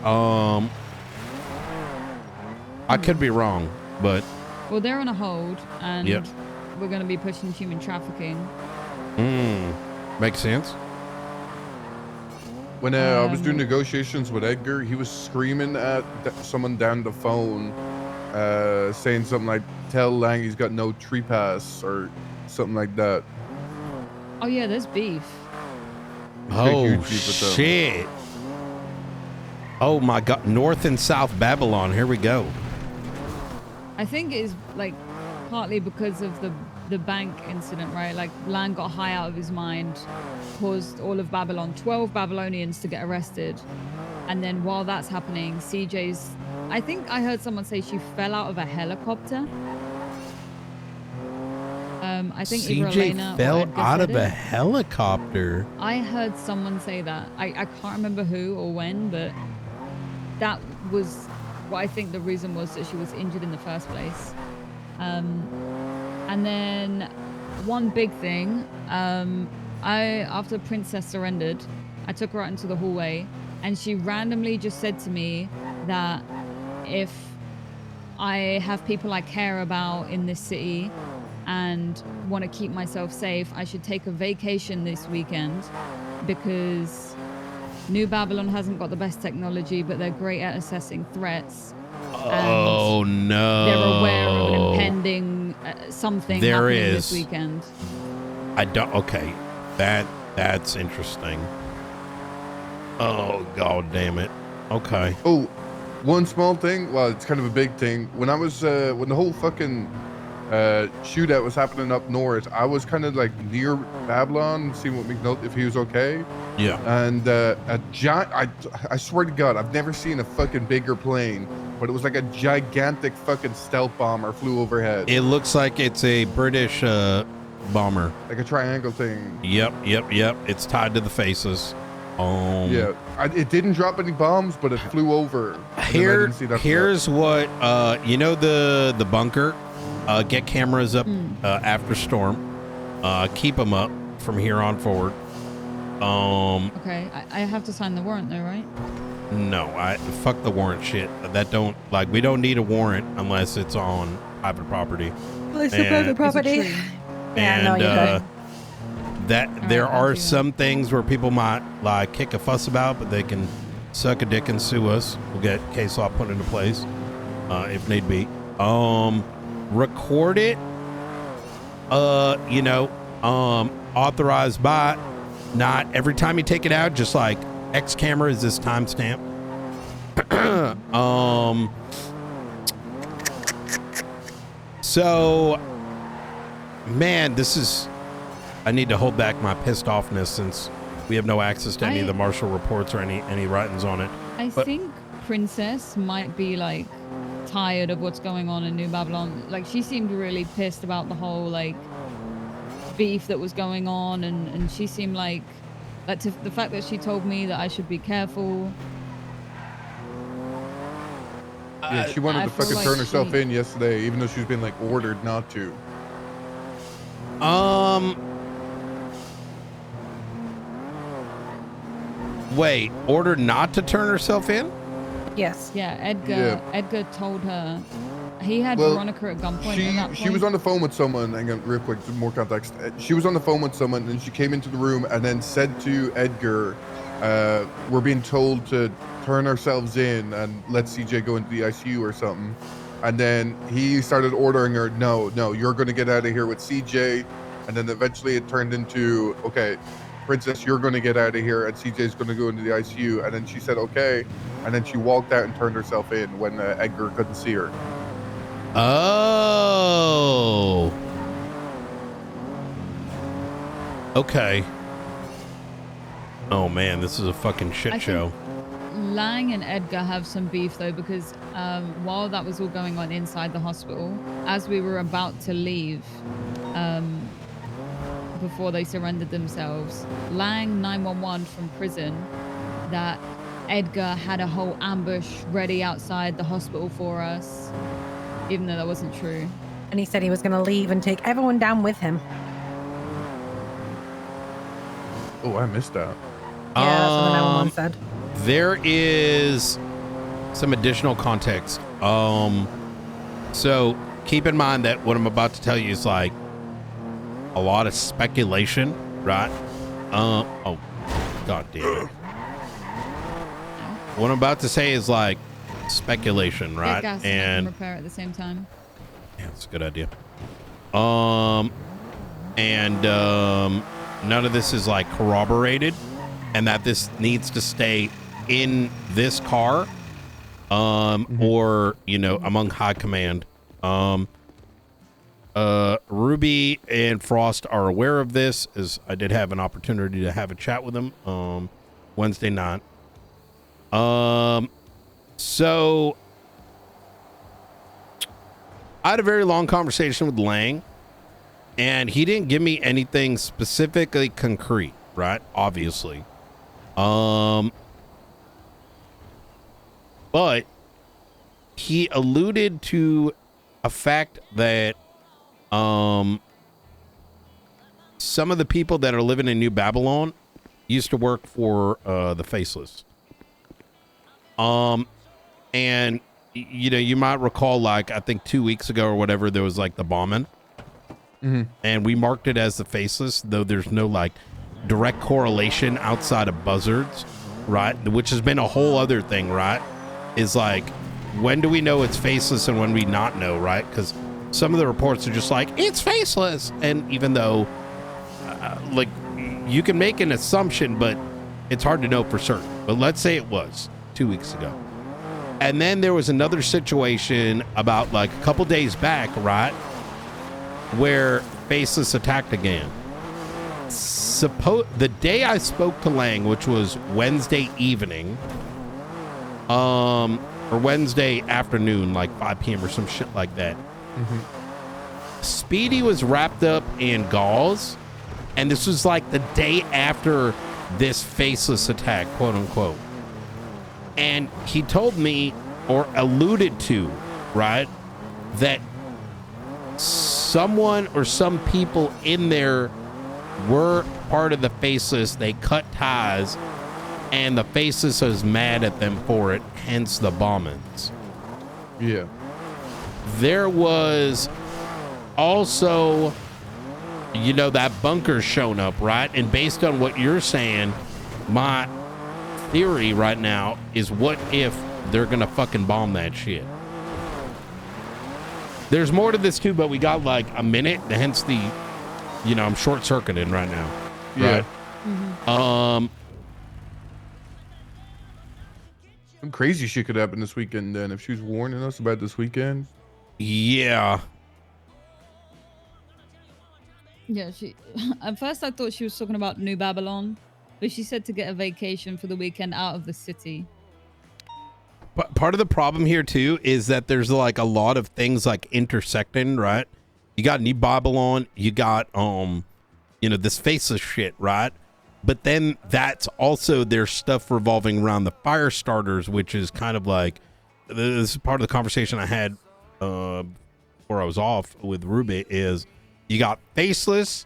I could be wrong, but Well, they're on a hold, and Yep. we're going to be pushing human trafficking. makes sense. When I was doing negotiations with Edgar, he was screaming at someone down the phone, saying something like, "Tell Lang he's got no tree pass," or something like that. Oh, yeah, there's beef. He's got Oh huge beef with them. shit! Oh my god, North and South Babylon. Here we go. I think it is, like, partly because of the bank incident, right? Like, Lang got high out of his mind, caused all of Babylon, 12 Babylonians to get arrested. And then while that's happening, CJ's... I think I heard someone say she fell out of a helicopter. I think either Elena CJ or fell Edgar out said of a it. helicopter. I heard someone say that. I can't remember who or when, but that was what I think the reason was, that she was injured in the first place. And then one big thing, after Princess surrendered, I took her out into the hallway, and she randomly just said to me that if I have people I care about in this city and want to keep myself safe, I should take a vacation this weekend, because New Babylon hasn't got the best technology, but they're great at assessing threats. Oh no! They're aware of an impending something There happening is. this weekend. I don't. Okay, that's interesting. Oh god damn it. Okay. Oh, one small thing. Well, it's kind of a big thing. When I was when the whole fucking shootout was happening up north, I was kind of like near Babylon, seeing what McNulty, if he was okay. Yeah. And I swear to God, I've never seen a fucking bigger plane, but it was like a gigantic fucking stealth bomber flew overhead, It looks like it's a British bomber. like a triangle thing. Yep. It's tied to the faces. Yeah, it didn't drop any bombs, but it flew over. And then I didn't see that Here's what you know, the bunker. Get cameras up after storm. Keep them up from here on forward. Okay, I have to sign the warrant though, right? No, fuck the warrant shit. That don't, like, we don't need a warrant unless it's on private property. Well, it's And- private property. Is it true? Yeah, no, you're good. That there right, I'll are do that. some things where people might like kick a fuss about, but they can suck a dick and sue us. We'll get case law put into place if need be. Record it. Authorized by. Not every time you take it out, just like X camera is this timestamp. So, man, this is. I need to hold back my pissed offness since we have no access to any of the marshal reports or any writings on it. I But- think Princess might be like tired of what's going on in New Babylon. Like, she seemed really pissed about the whole like beef that was going on, and she seemed like the fact that she told me that I should be careful. Yeah, she wanted I to feel fucking like turn herself she- in yesterday, even though she's been like ordered not to. Wait, ordered not to turn herself in? Yes. Yeah, Edgar. Yeah. Edgar told her he had Well, Veronica at gunpoint at that point. She was on the phone with someone. Hang on, real quick, some more context. She was on the phone with someone, and she came into the room and then said to Edgar, "We're being told to turn ourselves in and let CJ go into the ICU or something." And then he started ordering her, "No, you're going to get out of here with CJ." And then eventually it turned into, "Okay, Princess, you're going to get out of here, and CJ's going to go into the ICU." And then she said, "Okay." And then she walked out and turned herself in when Edgar couldn't see her. Oh. Okay. Oh man, this is a fucking shit show. Lang and Edgar have some beef though, because while that was all going on inside the hospital, as we were about to leave, before they surrendered themselves, Lang 911 from prison that Edgar had a whole ambush ready outside the hospital for us, even though that wasn't true. And he said he was going to leave and take everyone down with him. Oh, I missed that. Yeah, that's what the 911 said. There is some additional context. So keep in mind that what I'm about to tell you is like a lot of speculation, right? Oh, god damn it. What I'm about to say is like speculation, right? Gas And repair at the same time. yeah, it's a good idea. None of this is like corroborated, and that this needs to stay in this car, or you know, among high command. Ruby and Frost are aware of this, as I did have an opportunity to have a chat with them Wednesday night. So I had a very long conversation with Lang, and he didn't give me anything specifically concrete, right? Obviously. But he alluded to a fact that some of the people that are living in New Babylon used to work for the Faceless. And you know, you might recall, like I think 2 weeks ago or whatever, there was like the bombing, and we marked it as the Faceless, though there's no like direct correlation outside of buzzards, right? Which has been a whole other thing, right? Is like, when do we know it's Faceless and when we not know, right? Because some of the reports are just like, it's Faceless, and even though like you can make an assumption, but it's hard to know for certain. But let's say it was 2 weeks ago. And then there was another situation about like a couple days back, right, where Faceless attacked again. The day I spoke to Lang, which was Wednesday evening, or Wednesday afternoon, like 5 p.m. or some shit like that. Speedy was wrapped up in gauze, and this was like the day after this Faceless attack, quote unquote. And he told me, or alluded to, right, that someone or some people in there were part of the Faceless. They cut ties, and the Faceless was mad at them for it, hence the bombings. Yeah. There was also, you know, that bunker shown up, right? And based on what you're saying, my theory right now is, what if they're gonna fucking bomb that shit? There's more to this too, but we got like a minute, hence the, you know, I'm short-circuited right now. Yeah. Right? Some crazy shit could happen this weekend then, if she was warning us about this weekend. Yeah. Yeah, she. At first, I thought she was talking about New Babylon, but she said to get a vacation for the weekend out of the city. But part of the problem here too is that there's like a lot of things like intersecting, right? You got New Babylon, you got you know, this Faceless shit, right? But then that's also there's stuff revolving around the fire starters, which is kind of like, this is part of the conversation I had before I was off with Ruby, is you got Faceless,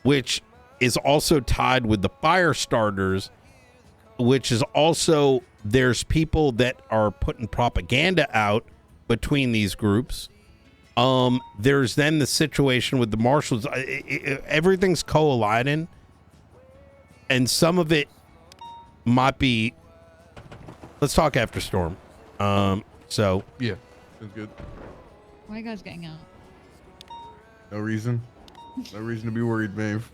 which is also tied with the fire starters, which is also there's people that are putting propaganda out between these groups. There's then the situation with the marshals. Everything's colliding, and some of it might be. Let's talk after storm. So Yeah, sounds good. Why are you guys getting out? No reason. No reason to be worried, Maeve.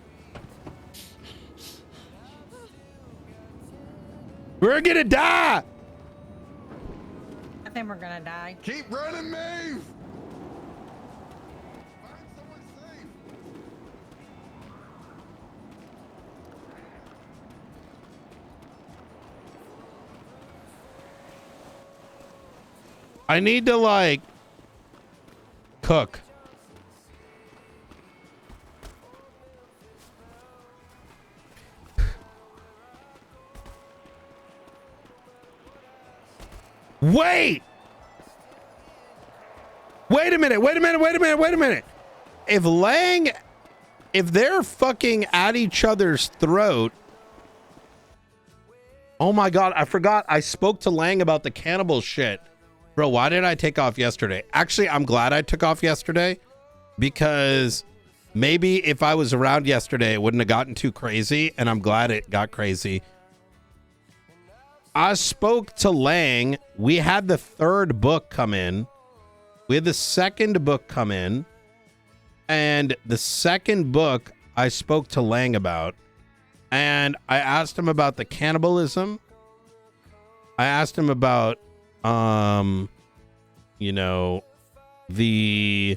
we're gonna die. I think we're gonna die. Keep running, Maeve. Find somewhere safe. I need to like cook. Wait a minute. If they're fucking at each other's throat. Oh my God, I forgot. I spoke to Lang about the cannibal shit. Bro, why did I take off yesterday? Actually, I'm glad I took off yesterday because maybe if I was around yesterday, it wouldn't have gotten too crazy, and I'm glad it got crazy. I spoke to Lang. We had the third book come in. We had the second book come in. And the second book I spoke to Lang about. And I asked him about the cannibalism. I asked him about, you know, the,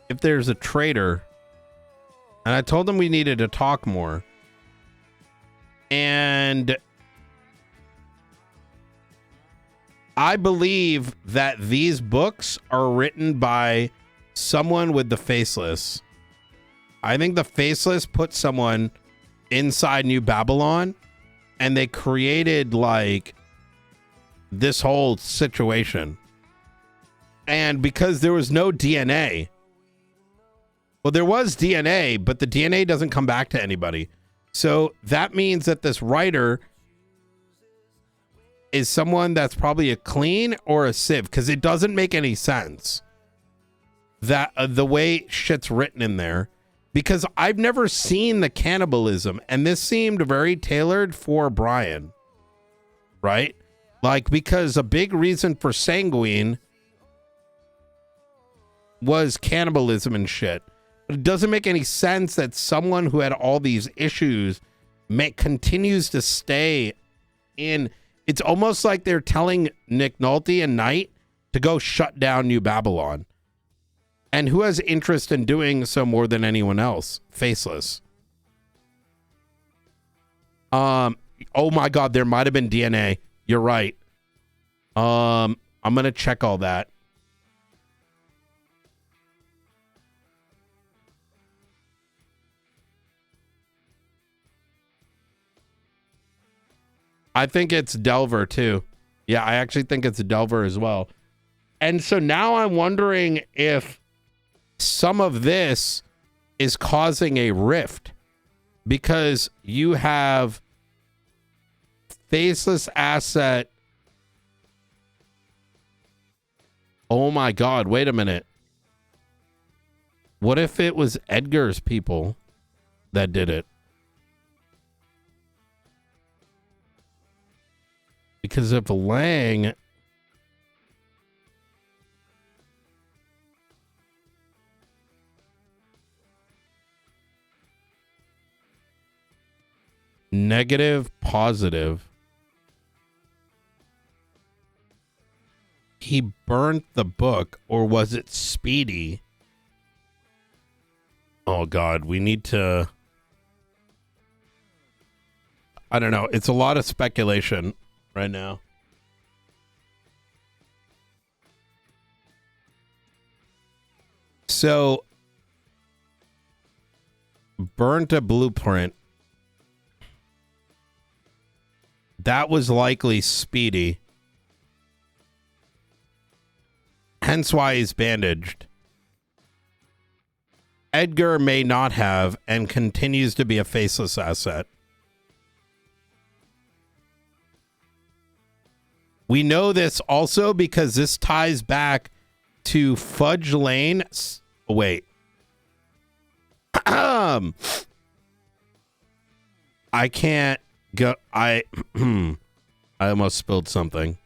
if there's a traitor. And I told him we needed to talk more. And I believe that these books are written by someone with the Faceless. I think the Faceless put someone inside New Babylon and they created like this whole situation. And because there was no DNA. Well, there was DNA, but the DNA doesn't come back to anybody. So that means that this writer is someone that's probably a clean or a sieve, because it doesn't make any sense that the way shit's written in there, because I've never seen the cannibalism, and this seemed very tailored for Brian, right? Like, because a big reason for Sanguine was cannibalism and shit. It doesn't make any sense that someone who had all these issues continues to stay in. It's almost like they're telling Nick Nolte and Knight to go shut down New Babylon. And who has interest in doing so more than anyone else? Faceless. Oh my God, there might have been DNA. You're right. I'm gonna check all that. I think it's Delver too. Yeah, I actually think it's Delver as well. And so now I'm wondering if some of this is causing a rift, because you have Faceless Asset. Oh my God, wait a minute. What if it was Edgar's people that did it? Because if Lang negative, positive, he burnt the book, or was it Speedy? Oh God, we need to, I don't know. It's a lot of speculation right now. So, burnt a blueprint. That was likely Speedy. Hence why he's bandaged. Edgar may not have and continues to be a faceless asset. We know this also because this ties back to Fudge Lane. Wait. I can't go. I almost spilled something.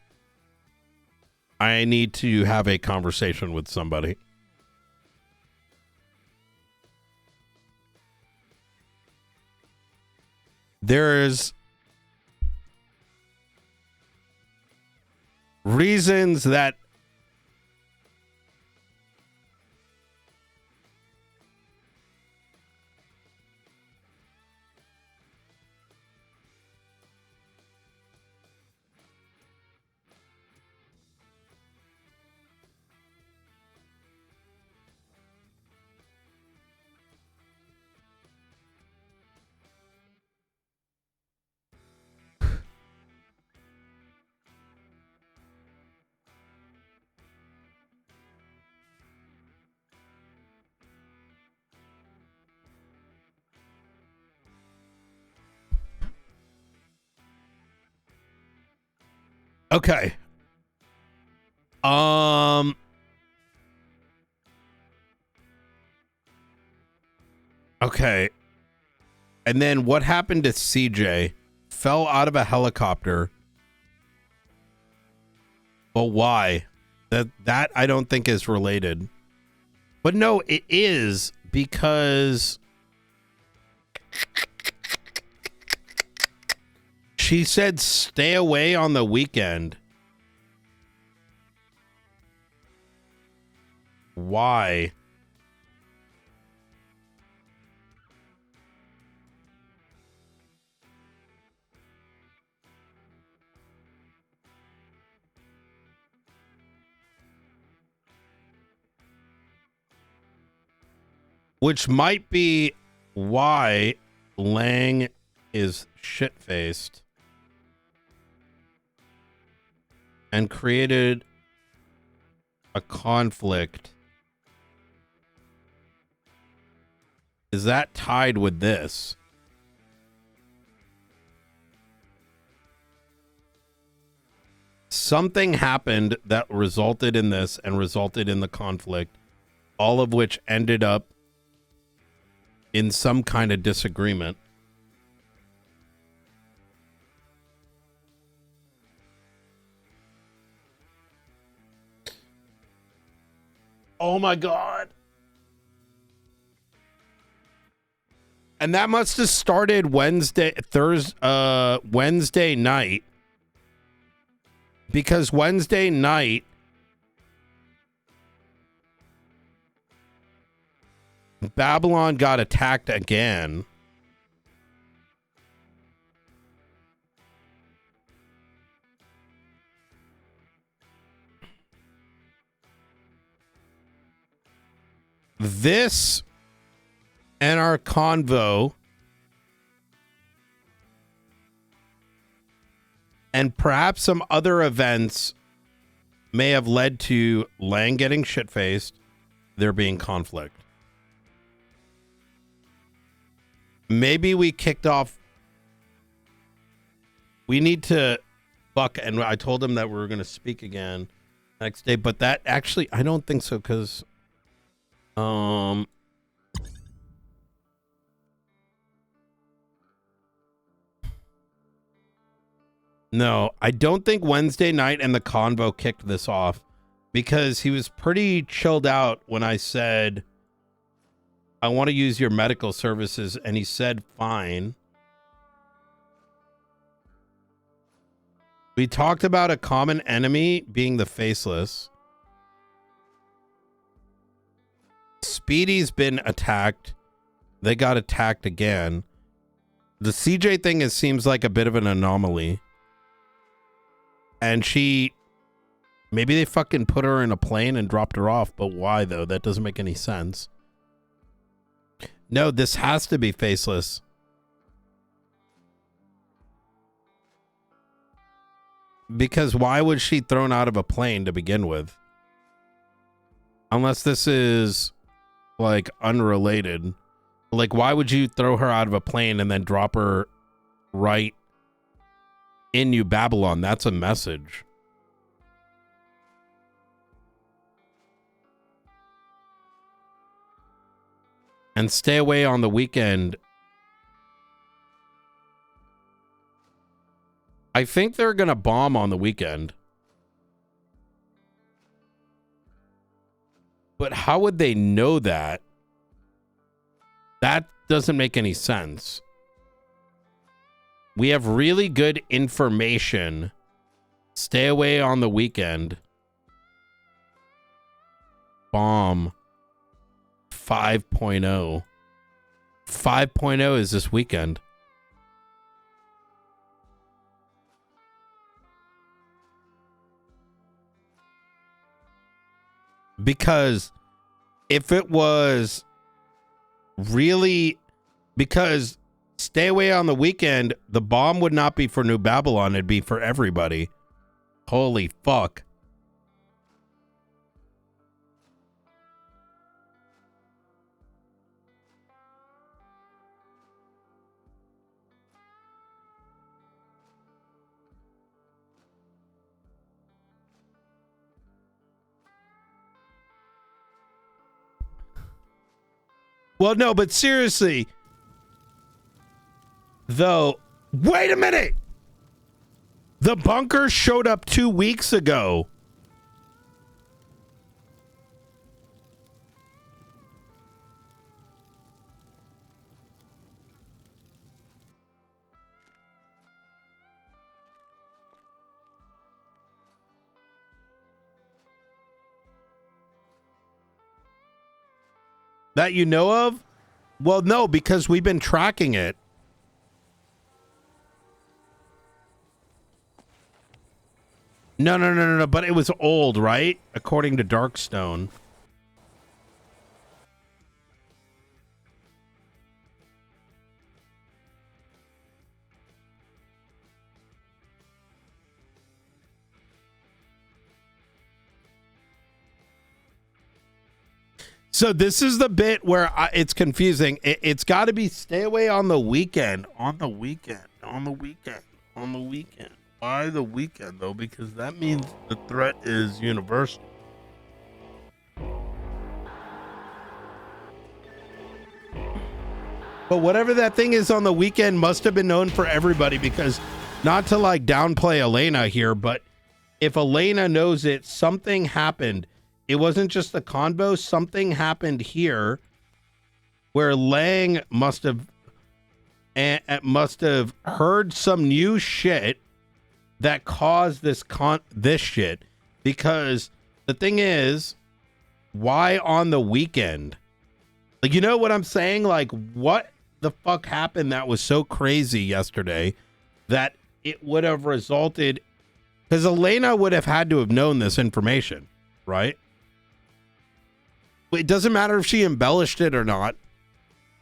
I need to have a conversation with somebody. There's reasons that okay. Okay. And then what happened to CJ? Fell out of a helicopter. But why? That I don't think is related. But no, it is because she said stay away on the weekend. Why? Which might be why Lang is shit-faced and created a conflict. Is that tied with this? Something happened that resulted in this and resulted in the conflict, all of which ended up in some kind of disagreement. Oh my God. And that must have started Wednesday night. Because Wednesday night Babylon got attacked again. This and our convo and perhaps some other events may have led to Lang getting shit-faced, there being conflict. Maybe we kicked off. We need to Buck, and I told him that we were going to speak again next day, but that actually, I don't think so, because no, I don't think Wednesday night and the convo kicked this off, because he was pretty chilled out when I said, I want to use your medical services, and he said fine. We talked about a common enemy being the faceless. Speedy's been attacked. They got attacked again. The CJ thing seems like a bit of an anomaly. And maybe they fucking put her in a plane and dropped her off, but why though? That doesn't make any sense. No, this has to be faceless. Because why was she thrown out of a plane to begin with? Unless this is like unrelated. Like, why would you throw her out of a plane and then drop her right in New Babylon? That's a message. And stay away on the weekend. I think they're going to bomb on the weekend. But how would they know that? That doesn't make any sense. We have really good information. Stay away on the weekend. Bomb 5.0. 5.0 is this weekend. Because if it was really, because stay away on the weekend, the bomb would not be for New Babylon, it'd be for everybody. Holy fuck. Well, no, but seriously, though, wait a minute. The bunker showed up 2 weeks ago. That you know of? Well, no, because we've been tracking it. No, but it was old, right? According to Darkstone. So this is the bit where it's confusing. It's got to be stay away on the weekend. On the weekend. Why the weekend, though? Because that means the threat is universal. But whatever that thing is on the weekend must have been known for everybody, because not to like downplay Elena here, but if Elena knows it, something happened. It wasn't just the convo. Something happened here where Lang must have heard some new shit that caused this shit. Because the thing is, why on the weekend? Like, you know what I'm saying? Like, what the fuck happened that was so crazy yesterday that it would have resulted? Because Elena would have had to have known this information, right? It doesn't matter if she embellished it or not,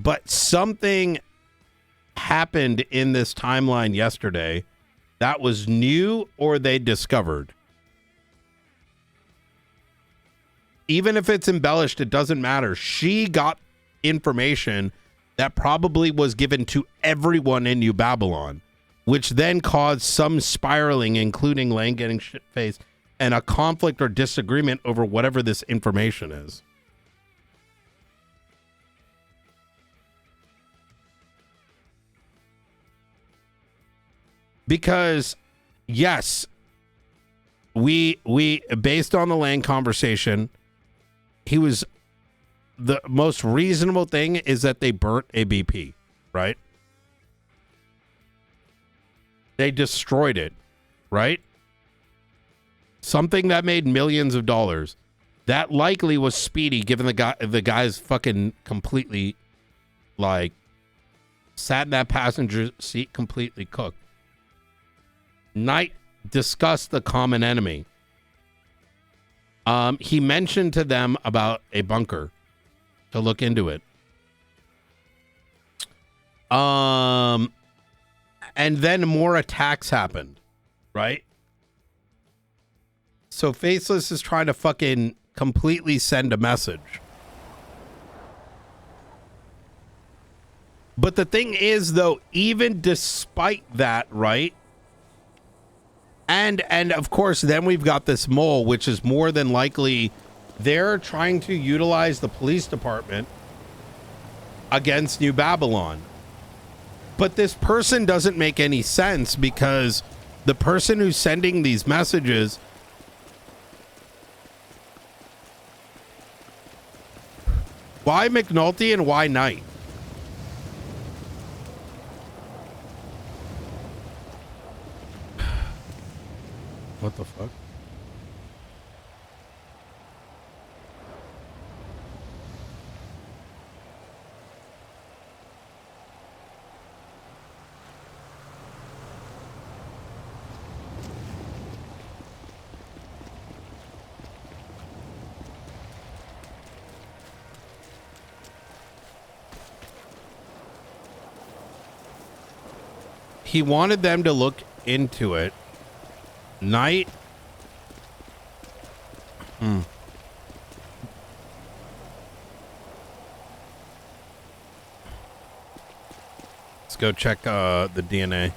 but something happened in this timeline yesterday that was new or they discovered. Even if it's embellished, it doesn't matter. She got information that probably was given to everyone in New Babylon, which then caused some spiraling, including Lang getting shit-faced, and a conflict or disagreement over whatever this information is. Because, yes, we based on the Lang conversation, he was the most reasonable thing is that they burnt a BP, right? They destroyed it, right? Something that made millions of dollars. That likely was Speedy, given the guy's fucking completely, like, sat in that passenger seat completely cooked. Knight discussed the common enemy. He mentioned to them about a bunker to look into it. And then more attacks happened, right? So Faceless is trying to fucking completely send a message. But the thing is, though, even despite that, right? And of course, then we've got this mole, which is more than likely they're trying to utilize the police department against New Babylon. But this person doesn't make any sense because the person who's sending these messages, why McNulty and why Knight? What the fuck? He wanted them to look into it. Knight. Let's go check the DNA.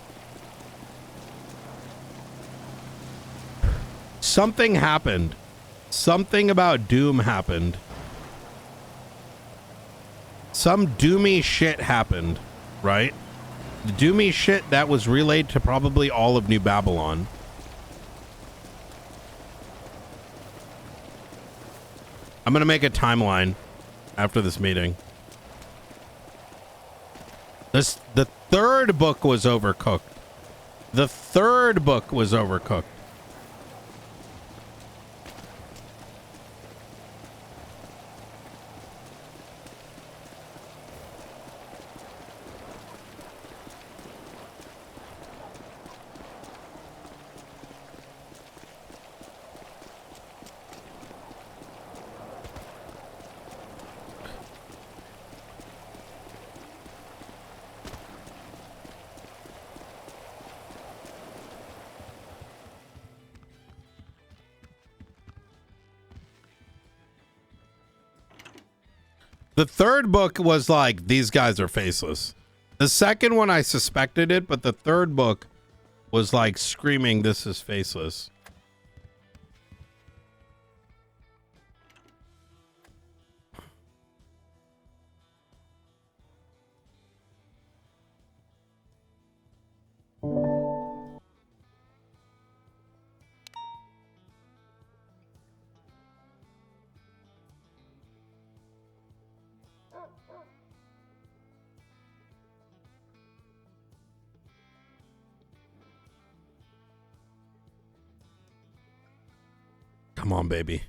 Something happened. Something about Doom happened. Some doomy shit happened, right? The doomy shit that was relayed to probably all of New Babylon. I'm going to make a timeline after this meeting. The third book was overcooked. The third book was overcooked. The third book was like, these guys are faceless. The second one, I suspected it, but the third book was like screaming, this is faceless. Come on, baby.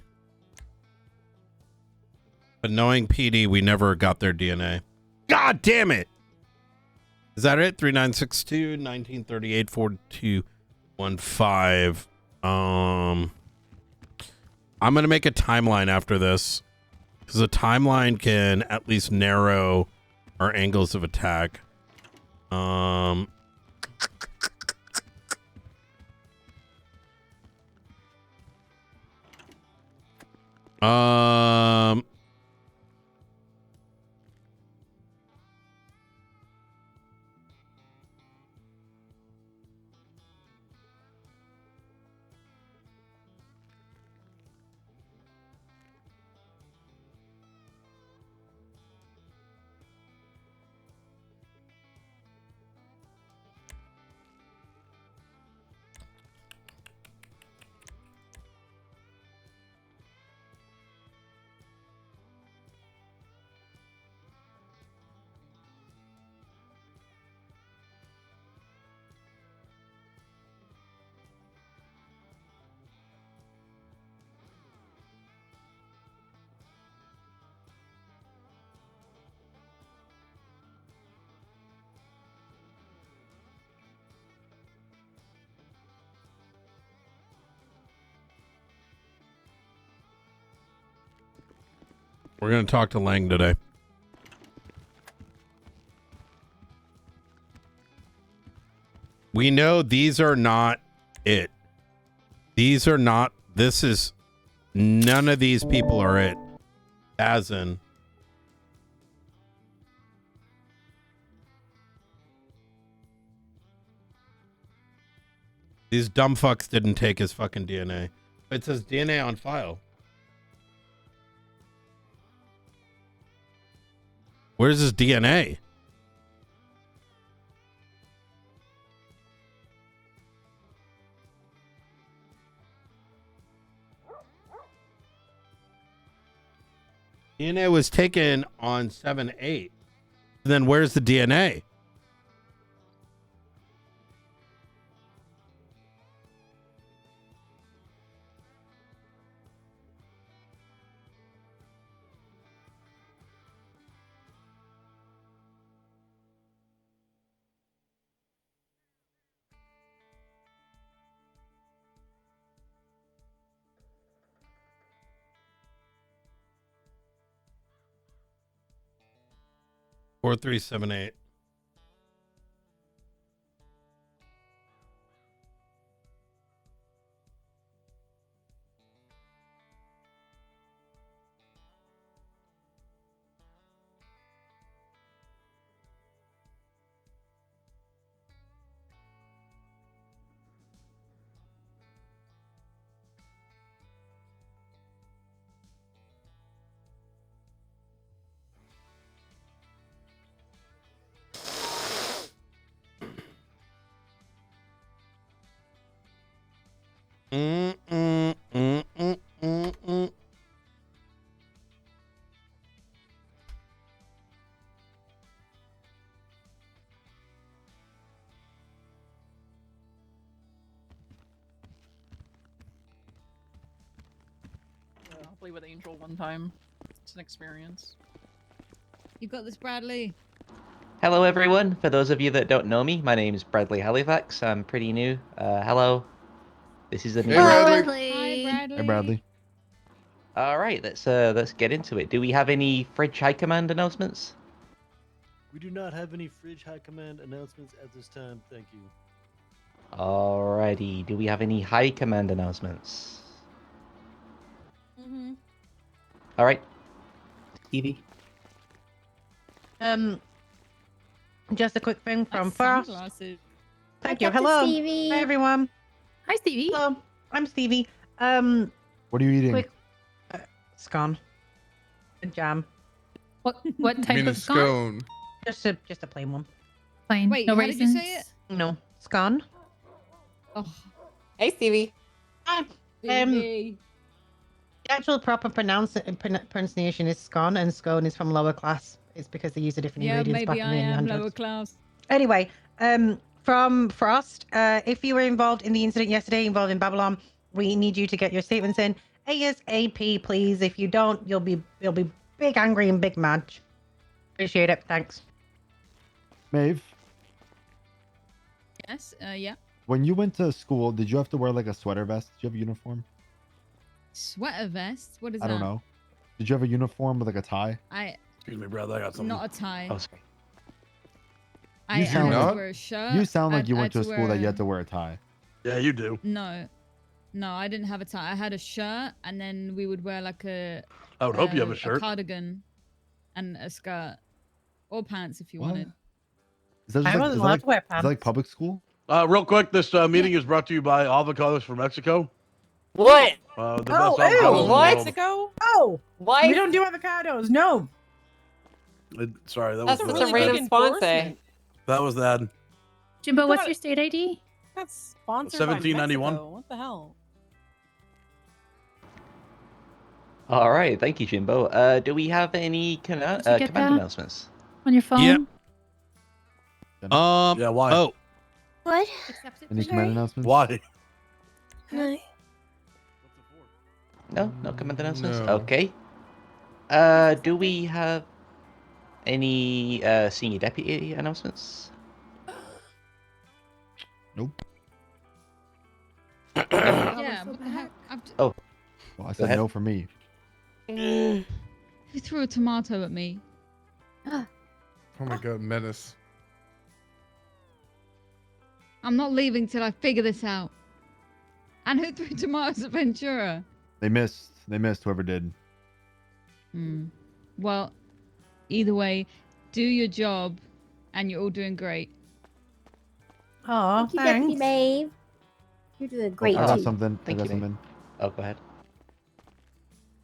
But knowing PD, we never got their DNA. God damn it! Is that it? 3962 1938 4215. I'm gonna make a timeline after this, because a timeline can at least narrow our angles of attack. We're going to talk to Lang today. We know these are not it. These are not, this is, none of these people are it. As in. These dumb fucks didn't take his fucking DNA. It says DNA on file. Where's his DNA? DNA was taken on 7/8. Then where's the DNA? Four, 3, 7, 8. Mm, mm, mm, mm, mm, mm. I'll play with Angel one time. It's an experience. You got this, Bradley. Hello, everyone. For those of you that don't know me, my name is Bradley Halifax. I'm pretty new. Hello. This is a new. Hey, Bradley. Hi, Bradley. Hey, Bradley. All right, let's get into it. Do we have any Fridge High Command announcements? We do not have any Fridge High Command announcements at this time, thank you. Alrighty. Do we have any High Command announcements? Mm-hmm. All right. Stevie. Just a quick thing from Frost. Sunglasses. Thank you. Hello. Hi, everyone. Hi, Stevie. Hello. I'm Stevie. What are you eating? Quick. Scone. And jam. What I type mean, a of scone? scone. Just a plain one. Plain. Wait, no how raisins. did you say it? No. Scone. Oh, Hey, Stevie. Hi. Stevie. The actual proper pronunciation is scone, and scone is from lower class. It's because they use a different Yeah, ingredients maybe back I in the am 1800s. lower class. Anyway, from Frost, if you were involved in the incident yesterday involving Babylon, we need you to get your statements in ASAP, please. If you don't, you'll be big angry and big mad. Appreciate it. Thanks. Maeve, Yes, yeah. when you went to school, did you have to wear like a sweater vest? Did you have a uniform? Sweater vest? What is that? I don't know. Did you have a uniform with like a tie? Excuse me, brother. I got something. Not a tie. Oh, sorry. I You had sound to like- wear a shirt. You sound like you I went to a had school that you wear had to wear a tie. Yeah, you do. No, I didn't have a tie. I had a shirt, and then we would wear like I would hope you have a shirt. cardigan, and a skirt, or pants if you What? wanted. Is that just I like, wasn't is that allowed like, to wear is that pants. like public school? Real quick, this meeting is brought to you by avocados from Mexico. What? The best Oh, avocados ew. in the What? world. Mexico? Oh, Why? we don't do avocados. No. Sorry, that That's was such a random sponsor. that was that. Jimbo, what's God. your state ID? That's sponsored 1791. by Mexico. What the hell? All right. Thank you, Jimbo. Do we have any Did you get command that? announcements? On your phone? Yep. Yeah, why? Oh, What? Any command announcements? Why? No. No, no command announcements. No. Okay. Do we have any senior deputy announcements? Nope. Yeah, what the heck? Oh, Well, I said ahead. no for me. You threw a tomato at me. Oh my god, menace. I'm not leaving till I figure this out. And who threw tomatoes at Ventura? They missed. They missed whoever did. Well, either way, do your job, and you're all doing great. Oh, thanks. Maeve. You're doing great I got too. something. Thank I you, got Nate. something. Oh, go ahead.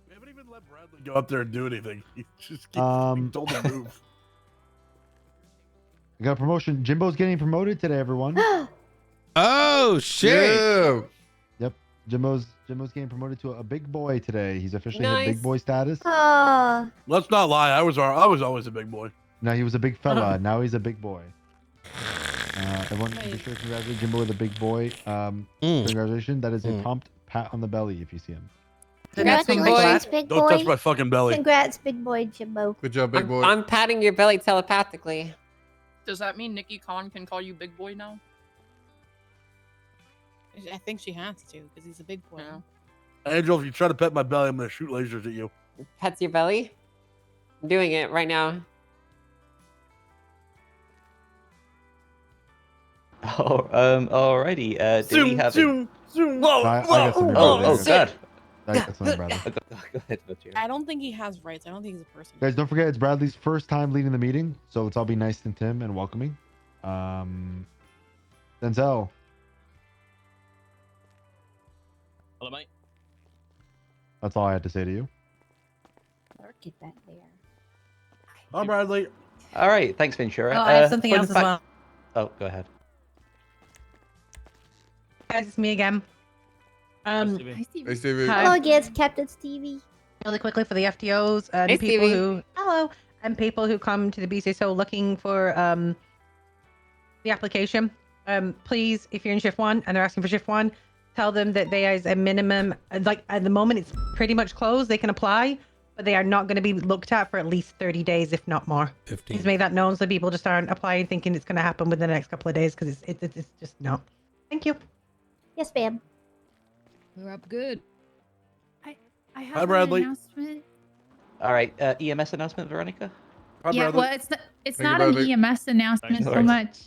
We haven't even let Bradley go up there and do anything. He just keeps being told to move. I got a promotion. Jimbo's getting promoted today, everyone. Oh shit! Yeah. Yep. Jimbo's getting promoted to a big boy today. He's officially hit Nice. big boy status. Ah. Let's not lie. I was always a big boy. Now he was a big fella. Now he's a big boy. Everyone be Right. sure to congratulate Jimbo with a big boy. Congratulations. That is a prompt pat on the belly if you see him. Congratulations, big boy. Don't touch my fucking belly. Congrats, big boy Jimbo. Good job, big boy. I'm patting your belly telepathically. Does that mean Nikki Khan can call you big boy now? I think she has to because he's a big boy. Angel, if you try to pet my belly, I'm gonna shoot lasers at you. Pets your belly? I'm doing it right now. Oh, alrighty. Do we have it? I got something. Oh, God. I got something, Bradley. Go ahead, Butcher. I don't think he has rights. I don't think he's a person. Guys, don't forget it's Bradley's first time leading the meeting, so let's all be nice to Tim and welcoming. Denzel. Hello, mate. That's all I had to say to you. Get that there. Hi, Bradley. All right, thanks, Ventura. Oh, I have something fun else as fact- well. Oh, go ahead. Guys, it's me again. Hi, Hey, Stevie. Hi. Hello again, it's Captain Stevie. Really quickly for the FTOs and Hey, people Stevie. who come to the BCSO looking for the application. Please, if you're in shift 1 and they're asking for shift 1, tell them that there is a minimum. Like at the moment, it's pretty much closed. They can apply, but they are not going to be looked at for at least 30 days, if not more. 15. Please make that known so people just aren't applying thinking it's going to happen within the next couple of days because it's just no. Thank you. Yes, ma'am. We're up good. I have Hi, Bradley. an announcement. All right, EMS announcement, Veronica. Hi, Yeah, Bradley. well, it's Thank not you, an Bradley. EMS announcement Thanks. so much.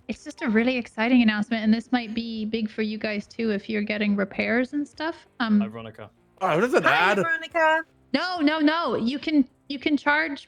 It's just a really exciting announcement, and this might be big for you guys too if you're getting repairs and stuff. Hi, Veronica. Oh, that's an Hi, ad. Veronica. No. You can charge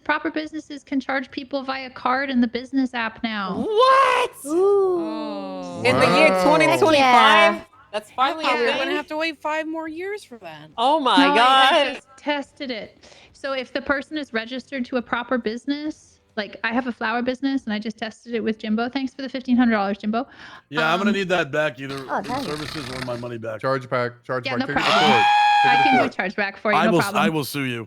proper businesses can charge people via card in the business app now. What? Oh. In the year Wow. 2025? Yeah. That's finally thought we were a gonna thing? have to wait 5 more years for that. Oh my No, I god. just tested it. So if the person is registered to a proper business, like I have a flower business and I just tested it with Jimbo. Thanks for the $1,500, Jimbo. Yeah, I'm gonna need that back, either Oh, nice. services or my money back. Charge back. Yeah, Take no it to problem. court. Take I it to can do a court. chargeback for you. I No will. problem. I will sue you.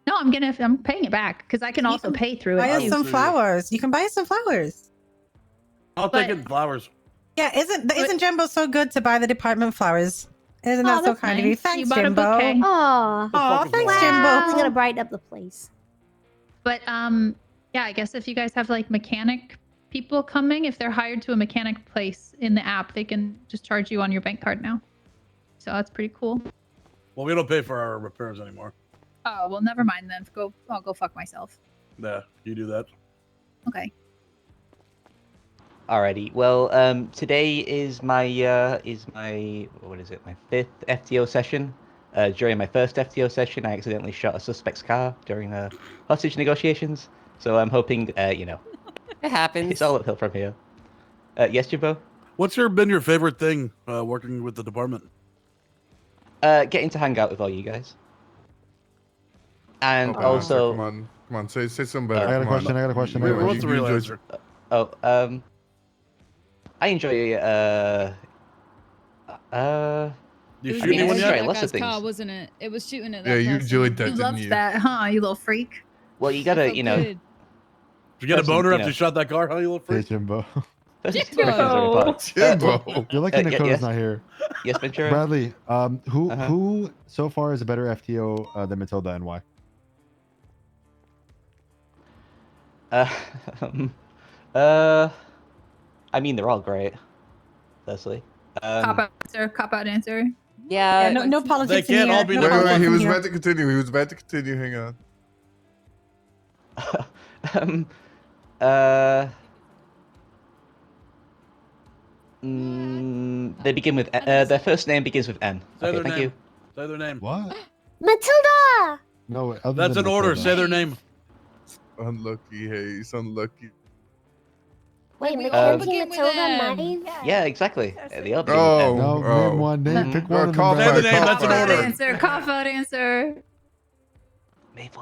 No, I'm paying it back because I can also pay through Buy it. us too. some see. flowers. You can buy us some flowers. I'll But- take it in flowers. Yeah, isn't Jimbo so good to buy the department flowers? Isn't that so that's kind of you? nice. Thanks, You bought a Jimbo. bouquet. Aw. Aw, fucking thanks, flowers. Wow. Really gonna Jimbo. brighten up the place. But yeah, I guess if you guys have like mechanic people coming, if they're hired to a mechanic place in the app, they can just charge you on your bank card now. So that's pretty cool. Well, we don't pay for our repairs anymore. Oh well, never mind then. I'll go fuck myself. Yeah, you do that. Okay. Alrighty. Well, today is my what is it? My 5th FTO session. During my first FTO session, I accidentally shot a suspect's car during hostage negotiations. So I'm hoping, It happens. it's all uphill from here. Yes, Jimbo? What's been your favorite thing working with the department? Getting to hang out with all you guys. And Oh, also... come on. Say something better. I got a Come on. question. I got a question. Wait, What's the you real just- answer? I enjoy You It was shoot anyone shooting yet? that Lots of guy's things. car, wasn't it? It was shooting at that Yeah, you person. enjoyed that, You didn't loved you? that, huh? You little freak. Well, you I gotta, felt you know... good. Did you get a Person, boner you after know. you shot that car? Huh, you little Hey, freak? Jimbo. Jimbo. Jimbo. You're lucky Nakota's yes. not here. Yes, Ventura? Bradley, who Uh-huh. who so far is a better FTO than Matilda and why? I mean, they're all great. Firstly, Cop out answer. Yeah. Yeah, no politics They can't in here. all be No Wait, politics he in was here. about to continue. Hang on. they begin with their first name begins with N. Say Okay, their thank name. you. Say their name. What? Matilda! No, other That's than an order. Matilda. Say their name. Unlucky, Hayes. Unlucky. Wait, we Mackenzie all begin with Matilda, M. mine? Yeah, exactly. They all begin with M. No, name one. Name. Pick one of them. call Brad. for it, name, call that's for an it. order. Answer. Cop out answer. Maeve.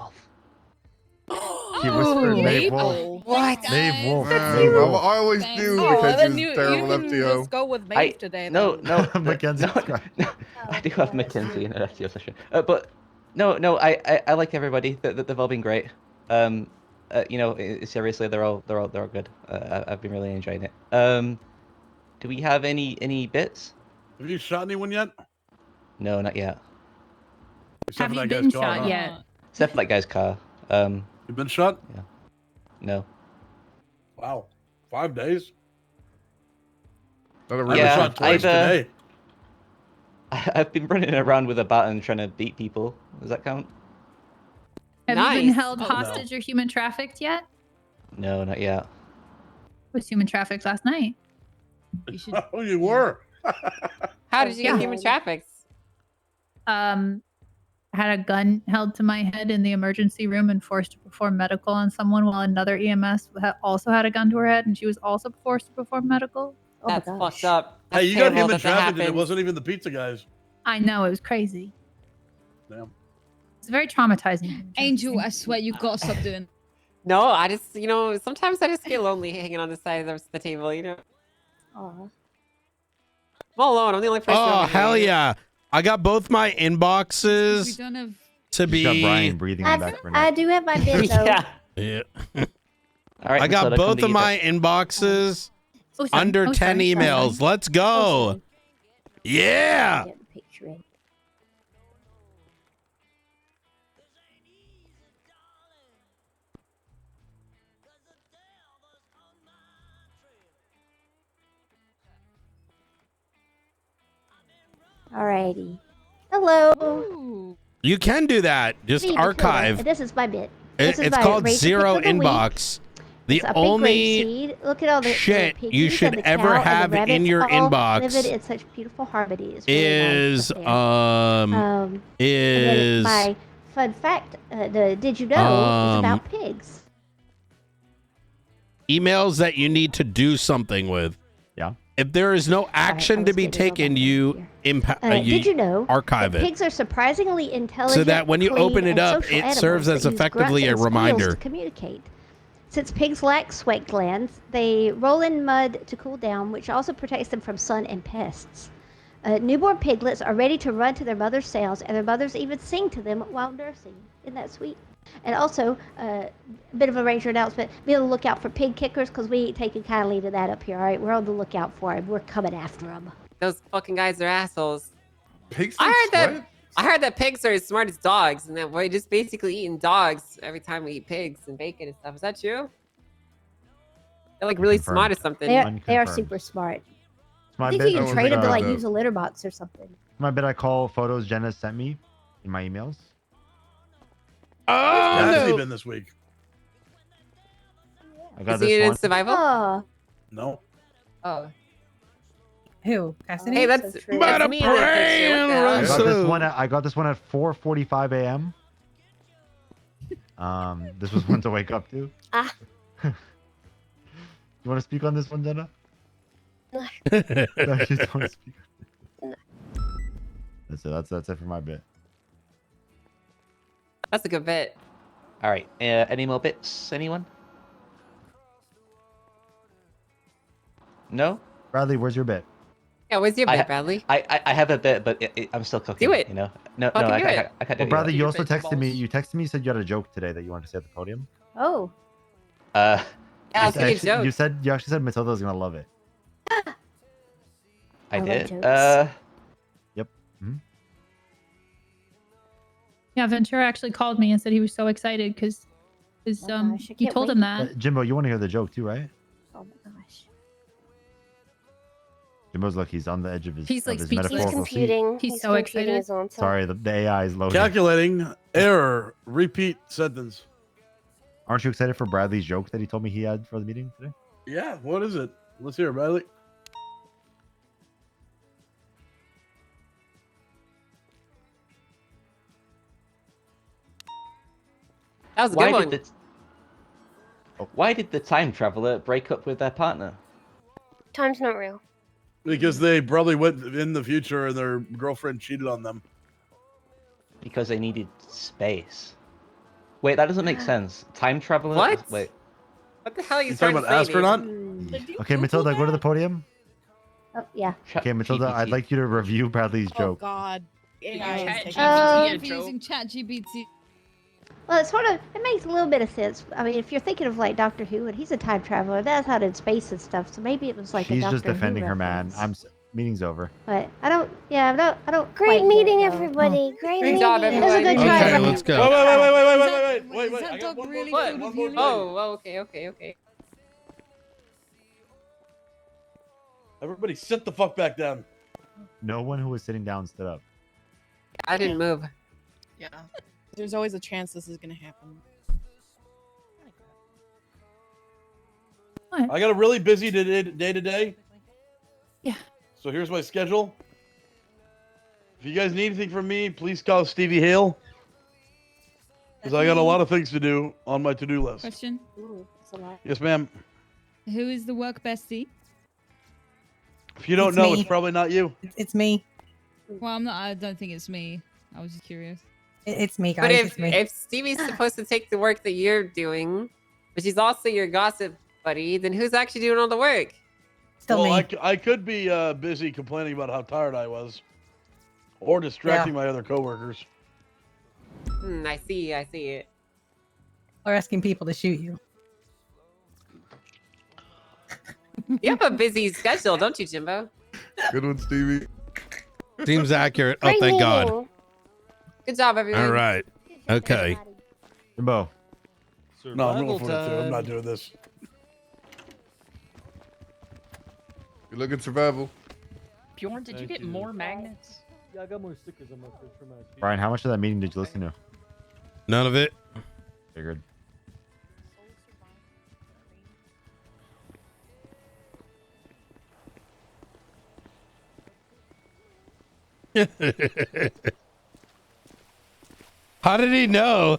She whispered Maeve Wolf. Mabel. What? Maeve Wolf. That's Maeve you. I Wolf. always Thanks. knew Oh, because then he you was terrible can FTO. just go with Maeve today. No, then. no, Mackenzie. I do have Mackenzie in an FTO session, but no, I like everybody. They've all been great. You know, seriously, they're all good. I've been really enjoying it. Do we have any bits? Have you shot anyone yet? No, not yet. Except Have for you that been guy's car, shot huh? yet? Except for that guy's car. You've been shot? Yeah. No. Wow. 5 days? Not a I've real been Yeah, shot twice today. I've been running around with a baton trying to beat people. Does that count? Have you been Nice. held Oh, hostage or human trafficked yet? No, not yet. Was human trafficked last night. You should. Oh, you were. How did you get Yeah. human trafficked? I had a gun held to my head in the emergency room and forced to perform medical on someone while another EMS also had a gun to her head and she was also forced to perform medical. Oh my That's gosh. fucked up. That's Hey, you got terrible human that that trafficked and it happens. wasn't even the pizza guys. I know, it was crazy. Damn. It's very traumatizing. Angel, I swear you gotta stop doing. No, I just, sometimes I just get lonely hanging on the side of the table, Aw. I'm all alone. I'm the only person. Oh, over hell here. yeah. I got both my We inboxes don't have. to She's got Brian be. breathing in the back of her I neck. do have my bit though. Yeah. Yeah. All right. I got Matilda, come both to of you my inboxes Oh, sorry. under Oh, 10 sorry. emails. Let's go. Yeah. Get the picture in. Alrighty. Hello. Ooh. You can do that. Just Me, Matilda. archive. This is my bit. This is It's my called raise the Zero pick of the week. Inbox. The It's a big only grapeseed. Look at all the shit piggies you and should the ever cow and the have in rabbits your all inbox living in such beautiful harmony. It's really is nice up there. And then my fun fact, the did you know, is about pigs. emails that you need to do something with. Yeah. If there is no action to be taken, you Did you know archive that it. pigs are surprisingly intelligent, So that when you clean, open it and up, social it animals serves that as use effectively grunts a and squeals reminder. to communicate. Since pigs lack sweat glands, they roll in mud to cool down, which also protects them from sun and pests. Newborn piglets are ready to run to their mother's sounds, and their mothers even sing to them while nursing. Isn't that sweet? And also, a bit of a ranger announcement, be on the lookout for pig kickers, because we ain't taking kindly to that up here, all right? We're on the lookout for them. We're coming after them. Those fucking guys are assholes. Pigs I heard that pigs are as smart as dogs, and that we're just basically eating dogs every time we eat pigs and bacon and stuff. Is that true? They're like really Confirmed. smart or something. They are Unconfirmed. super smart. It's my I think bit. you can trade them to like use a litter box or something. My bit. I call photos Jenna sent me in my emails. Where has he Oh, been this week? I got Is he this in one. survival? Oh, No. Oh. Who? Cassidy? Hey, that's me in that picture. What the hell? I got this one. I got this one at 4:45 a.m. This was one to wake up to. Ah. You want to speak on this one, Jenna? No, you don't want to speak. That's it. That's it for my bit. That's a good bit. All right. Any more bits? Anyone? No. Bradley, where's your bit? Yeah, where's your I bit, ha- Bradley? I have a bit, but I'm still cooking. Do it. You know. No, Fucking I do can't. it. I can't do Well, it Bradley, yet. you also texted me. You texted me. You said you had a joke today that you wanted to say at the podium. Oh. Yeah, it's a good Actually, joke. you actually said Matilda was gonna love it. I love did. jokes. Yep. Yeah, Ventura actually called me and said he was so excited because gosh, I you can't told wait. him that. Jimbo, you want to hear the joke too, right? Oh my gosh. Jimbo's look. He's on the edge of his, He's, like, speechless. metaphorical He's seat. Computing. He's so computing excited. his own self. Sorry, the AI is loading. Calculating. Error. Repeat sentence. Aren't you excited for Bradley's joke that he told me he had for the meeting today? Yeah. What is it? Let's hear it, Bradley. That was a Why good one. did Why did the time traveler break up with their partner? Time's not real. Because they probably went in the future and their girlfriend cheated on them. Because they needed space. Wait, that doesn't make sense. Time traveler? What? Wait. What the hell are you, You talking trying to about say, dude? astronaut? Okay, Matilda, go to the podium. Oh, yeah. Okay, Matilda, I'd like you to review Bradley's Oh joke. God. ChatGPT using ChatGPT. Well, it makes a little bit of sense. I mean, if you're thinking of like Doctor Who, and he's a time traveler, that's out in space and stuff. So maybe it was like a She's Doctor just defending Who her man. reference. Meeting's over. But I don't. Great quite meeting, get it, though. everybody. Great Good job, meeting. It was a everybody. good try. Okay, let's go. Wait. Is that dog really What? full of helium? Oh, okay. Everybody sit the fuck back down. No one who was sitting down stood up. I didn't move. Yeah. There's always a chance this is gonna happen. I got a really busy day today. Yeah. So here's my schedule. If you guys need anything from me, please call Stevie Hale. Because I got a lot of things to do on my to-do list. Question: Yes, ma'am. Who is the work bestie? If you don't It's know, me. it's probably not you. It's me. Well, I'm not. I don't think it's me. I was just curious. It's me, guys. But It's me. if Stevie's supposed to take the work that you're doing, but she's also your gossip buddy, then who's actually doing all the work? Still Well, me. I could be busy complaining about how tired I was. Or distracting my other coworkers. I see it. Or asking people to shoot you. You have a busy schedule, don't you, Jimbo? Good one, Stevie. Seems accurate. Oh, Great thank God. meeting. Good job, everyone. All right. Okay. Jimbo. No, I'm rolling for it too. I'm not doing this. You're looking survival. Bjorn, did you get more magnets? Yeah, I got more stickers on my fridge for my sheet. Brian, how much of that meeting did you listen to? None of it. Figured. How did he know?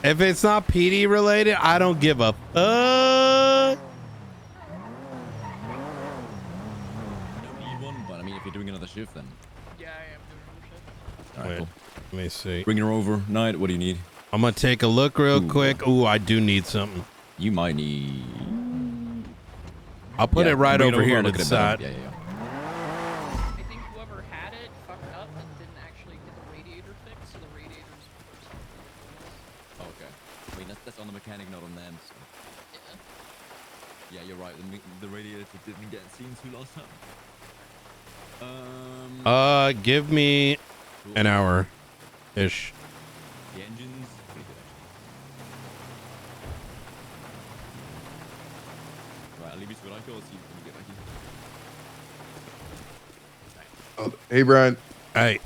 If it's not PD related, I don't give a fuck. You won, but I mean, if you're doing another shift, then. Yeah, I am doing another shift. All right, Wait, cool. let me see. Bring her over. Night, what do you need? I'm gonna take a look real quick. Ooh, I do need something. You might need. I'll put it right bring over here I'll to look the at it better. side. Yeah. I think whoever had it fucked up and didn't actually get the radiator fixed, so the radiator's first. Oh, okay. I mean, that's on the mechanic, not on them. So. Yeah, you're right. The radiator didn't get seen to last time. Give me an hour ish. The engines. Pretty good, actually. Right, I'll leave you to it. I go see when you get back in. Hey, Brian. Hey,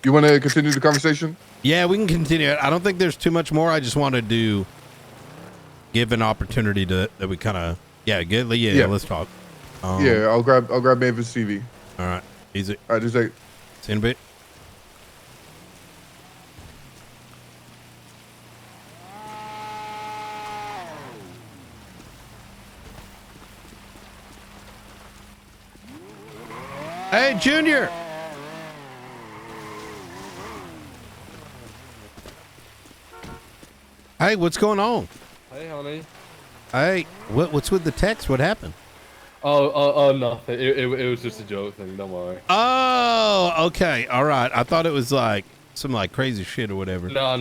You want to continue the conversation? yeah, we can continue it. I don't think there's too much more. I just wanted to give an opportunity to that we kind of yeah. Let's talk. Yeah, I'll grab Mavis TV. All right, easy. All right, just like. See you in a bit. Hey, Junior. Hey, what's going on? Hey, honey. Hey, what's with the text? What happened? Oh, nothing. It was just a joke thing. Don't worry. Oh, okay. All right. I thought it was like some like crazy shit or whatever. No.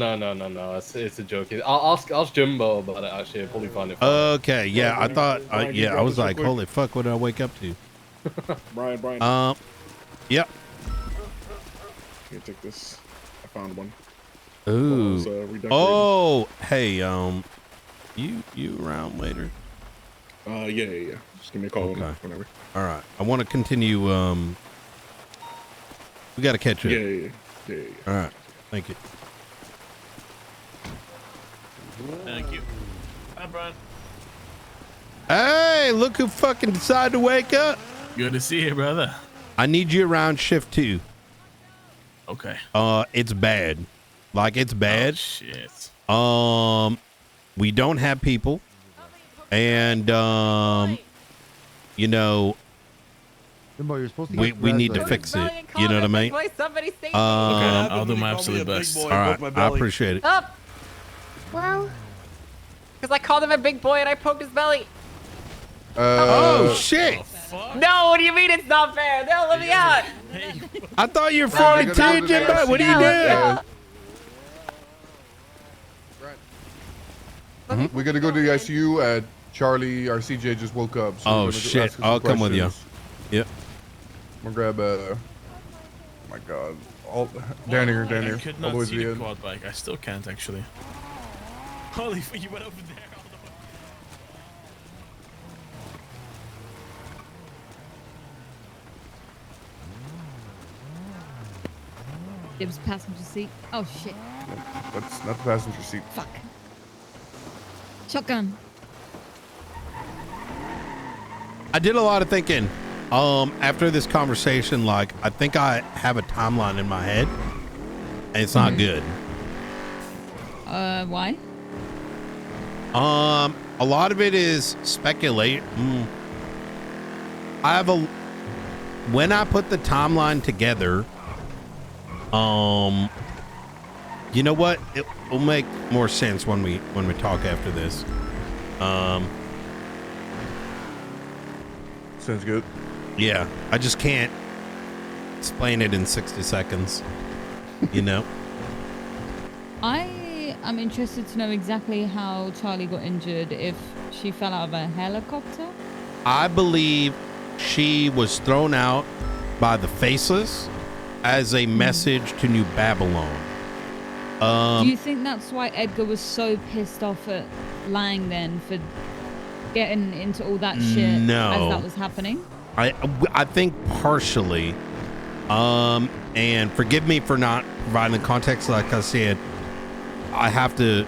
It's a joke. I'll ask Jimbo about it. Actually, I'll probably find it. Okay. Yeah, I thought. Brian, Yeah, grab I was this real like, quick. holy fuck! What did I wake up to? Brian. Yep. Here, take this. I found one. Ooh. Redecorated. Oh, hey, you around later? Yeah. Just give me a call whenever. All right. I want to continue. We got to catch up. Yeah. All right. Thank you. Thank you. Hi, Brian. Hey, look who fucking decided to wake up. Good to see you, brother. I need you around shift 2. Okay. It's bad. Like, it's bad. Oh, shit. We don't have people. And, you know, you're supposed to we need to fix it. You know what I mean? Somebody save me. Okay, I'll do my absolute best. All right, I appreciate it. Up. Well, because I called him a big boy and I poked his belly. Oh, shit. No, what do you mean it's not fair? No, let me out. I thought you were 42, Jimbo. What are you doing? We gotta go to the ICU. Charlie, our CJ just woke up. So Oh, we're gonna shit. ask him some I'll come with you. questions. Yep. I'm gonna grab oh my god. Down here. I could All not the way see to the the end. quad bike. I still can't, actually. Holy fuck, you went over there. Dibs passenger seat. Oh shit. That's not the passenger seat. Fuck. Shotgun. I did a lot of thinking. After this conversation, like, I think I have a timeline in my head, and it's not good. Why? A lot of it is speculate. When I put the timeline together, you know what? It will make more sense when we talk after this. Sounds good. Yeah, I just can't explain it in 60 seconds. You know? I am interested to know exactly how Charlie got injured, if she fell out of a helicopter. I believe she was thrown out by the Faceless as a message to New Babylon. Do you think that's why Edgar was so pissed off at Lang then for getting into all that shit No. as that was happening? I think partially. And forgive me for not providing the context. Like I said, I have to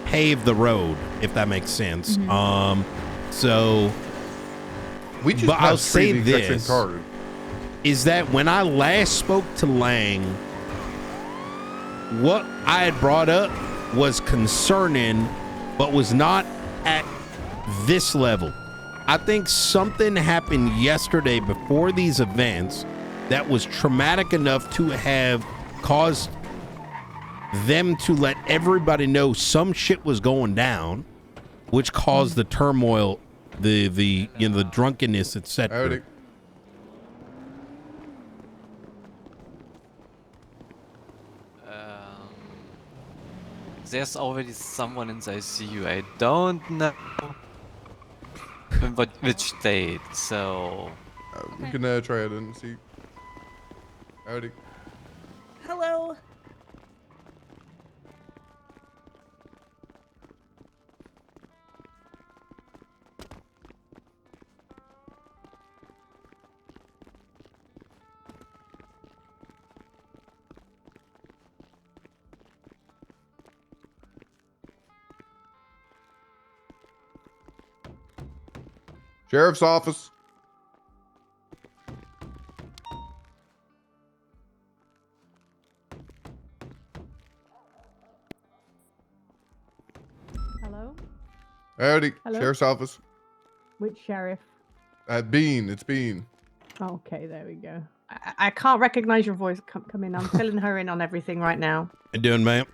pave the road, if that makes sense. So we just but I'll passed three say of the exact same this card. is that when I last spoke to Lang, what I had brought up was concerning, but was not at this level. I think something happened yesterday before these events that was traumatic enough to have caused them to let everybody know some shit was going down, which caused the turmoil, the you know, the drunkenness, etc. There's already someone in the ICU. I don't know in which state, so... We can try it and see. Howdy. Hello. Sheriff's office. Hello? Howdy. Hello? Sheriff's office. Which sheriff? Bean. It's Bean. Okay, there we go. I can't recognize your voice. Come in. I'm filling her in on everything right now. How you doing, ma'am?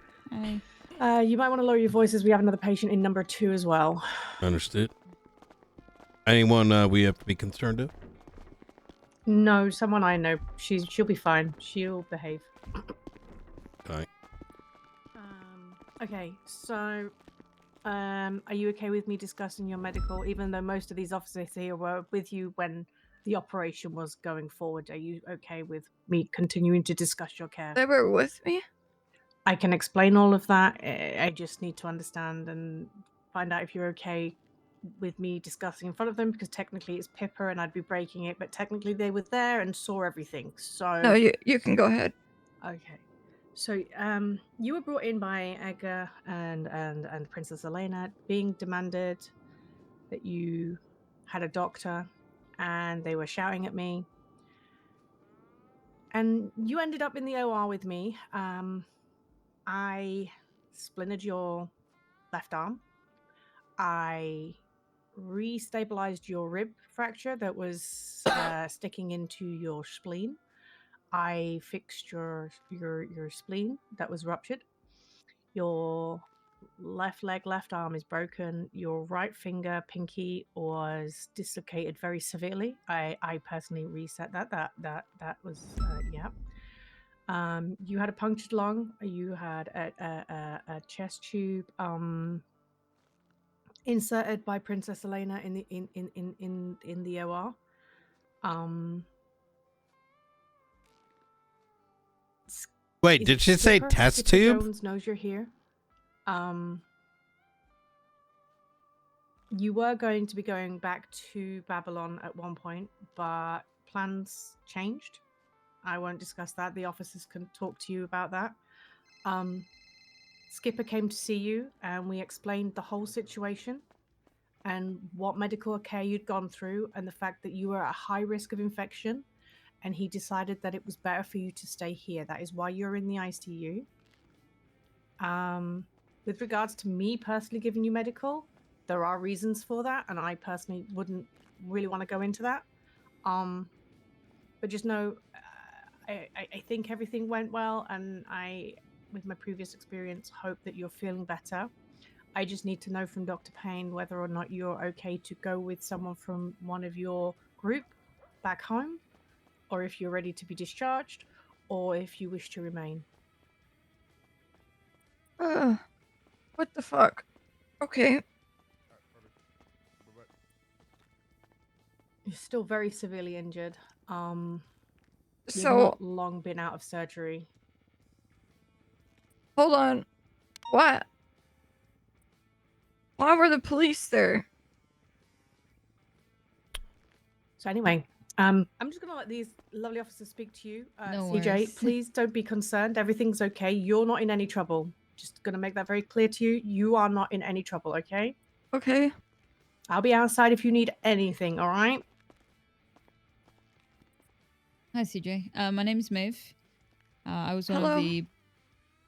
You might want to lower your voices. We have another patient in number 2 as well. Understood. Anyone we have to be concerned of? No, someone I know. She'll be fine. She'll behave. Okay. Okay, so are you okay with me discussing your medical, even though most of these officers here were with you when the operation was going forward? Are you okay with me continuing to discuss your care? They were with me? I can explain all of that. I just need to understand and find out if you're okay with me discussing in front of them, because technically it's Pippa and I'd be breaking it, but technically they were there and saw everything. So No, you can go ahead. Okay. So, you were brought in by Edgar and Princess Elena, being demanded that you had a doctor, and they were shouting at me. And you ended up in the OR with me. I splintered your left arm. I restabilized your rib fracture that was sticking into your spleen. I fixed your spleen that was ruptured. Your left leg, left arm is broken. Your right finger, pinky, was dislocated very severely. I personally reset that. That was yeah. You had a punctured lung. You had a chest tube inserted by Princess Elena in the OR. Wait, Is did it she say Skipper? test Skipper tube? Jones knows you're here. You were going to be going back to Babylon at one point, but plans changed. I won't discuss that. The officers can talk to you about that. Skipper came to see you, and we explained the whole situation and what medical care you'd gone through, and the fact that you were at high risk of infection. And he decided that it was better for you to stay here. That is why you're in the ICU. With regards to me personally giving you medical, there are reasons for that, and I personally wouldn't really want to go into that. But just know, I think everything went well, and I, with my previous experience, hope that you're feeling better. I just need to know from Dr. Payne whether or not you're okay to go with someone from one of your group back home, or if you're ready to be discharged, or if you wish to remain. What the fuck? Okay. You're still very severely injured. You've So- not long been out of surgery. Hold on. What? Why were the police there? So anyway, I'm just gonna let these lovely officers speak to you. No CJ, worries. please don't be concerned. Everything's okay. You're not in any trouble. Just gonna make that very clear to you. You are not in any trouble, okay? Okay. I'll be outside if you need anything, all right? Hi, CJ. My name's Maeve. I was one Hello. of the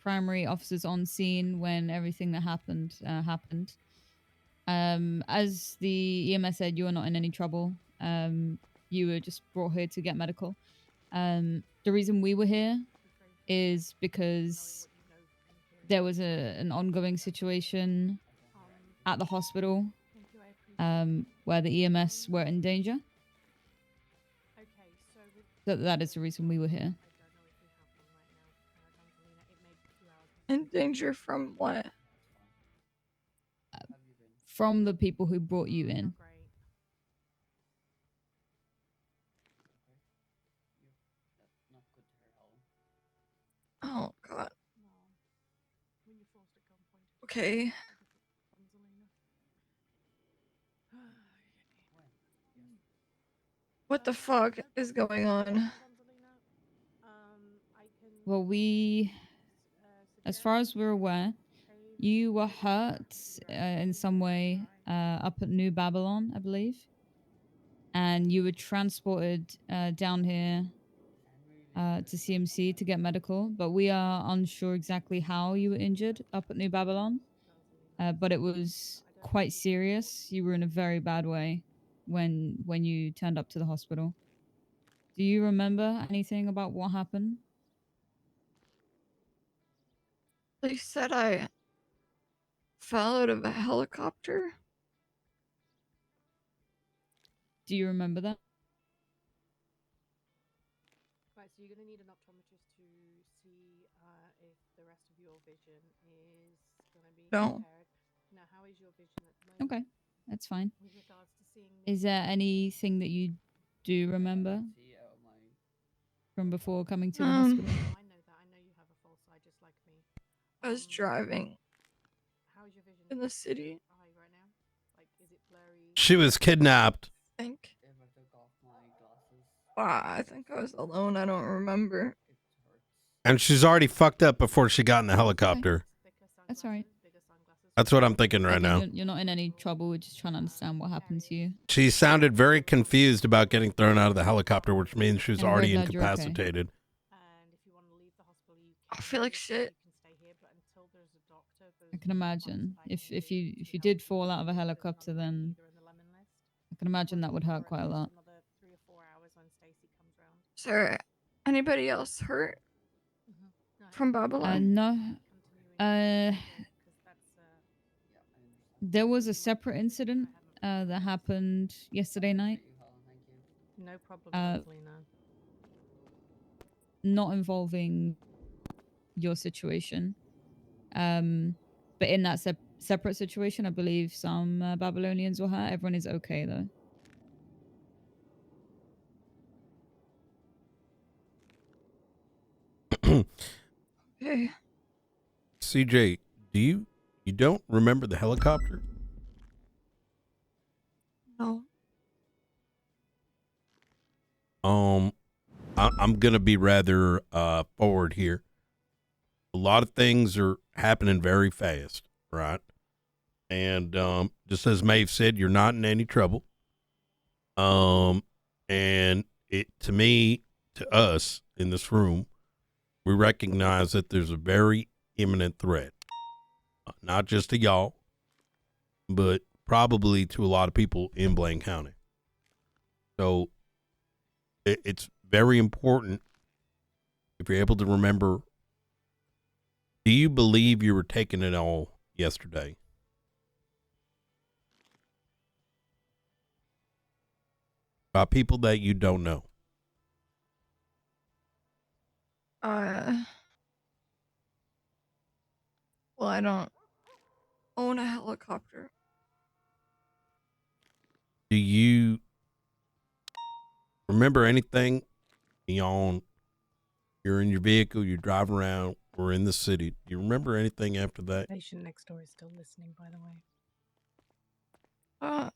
primary officers on scene when everything that happened happened. As the EMS said, you were not in any trouble. You were just brought here to get medical. The reason we were here is because there was an ongoing situation at the hospital where the EMS were in danger. That is the reason we were here. In danger from what? From the people who brought you in. Oh god. Okay. What the fuck is going on? Well, as far as we're aware, you were hurt in some way up at New Babylon, I believe. And you were transported down here to CMC to get medical. But we are unsure exactly how you were injured up at New Babylon. But it was quite serious. You were in a very bad way when you turned up to the hospital. Do you remember anything about what happened? They said I fell out of a helicopter. Do you remember that? Right, so you're going to need an optometrist to see if the rest of your vision is going to be No. impaired. Now, how is your vision at the moment? Okay, that's fine. With regards to seeing Is there anything that you do remember from before coming to the hospital? I know that. I know you have a false eye just like me. I was driving How is your vision in the city. right now? Like, is it blurry? She was kidnapped. I think. I think I was alone. I don't remember. And she's already fucked up before she got in the helicopter. That's all right. That's what I'm thinking right Again, now. You're not in any trouble. We're just trying to understand what happened to you. She sounded very confused about getting thrown out of the helicopter, which means she was And I'm very already glad you're okay. incapacitated. I feel like shit. I can imagine. If you did fall out of a helicopter, then I can imagine that would hurt quite a lot. Is there anybody else hurt from Babylon? No. There was a separate incident that happened yesterday night. No problem, Uh, Lena. Not involving your situation. But in that separate situation, I believe some Babylonians were hurt. Everyone is okay though. Okay. CJ, you don't remember the helicopter? No. I'm gonna be rather forward here. A lot of things are happening very fast, right? And just as Maeve said, you're not in any trouble. And it to us in this room, we recognize that there's a very imminent threat, not just to y'all, but probably to a lot of people in Blaine County. So it's very important, if you're able to remember, do you believe you were taking it all yesterday? By people that you don't know. Well, I don't own a helicopter. Do you remember anything beyond you're in your vehicle, you drive around, we're in the city? Do you remember anything after that? Patient next door is still listening, by the way.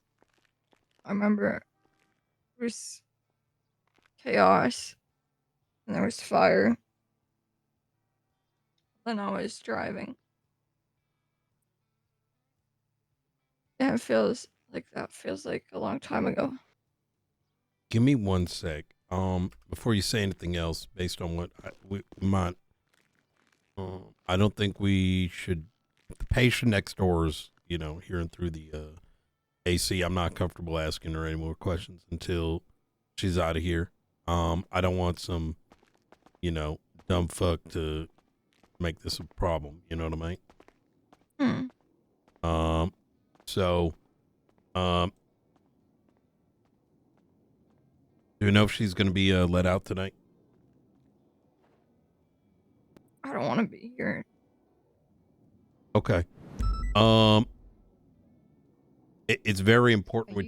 I remember there was chaos and there was fire. Then I was driving. Yeah, it feels like a long time ago. Give me 1 sec. Before you say anything else, based on what we might, I don't think we should. The patient next door is, hearing through the AC. I'm not comfortable asking her any more questions until she's out of here. I don't want some, dumb fuck to make this a problem. You know what I mean? So, do you know if she's going to be let out tonight? I don't want to be here. Okay. It's very important.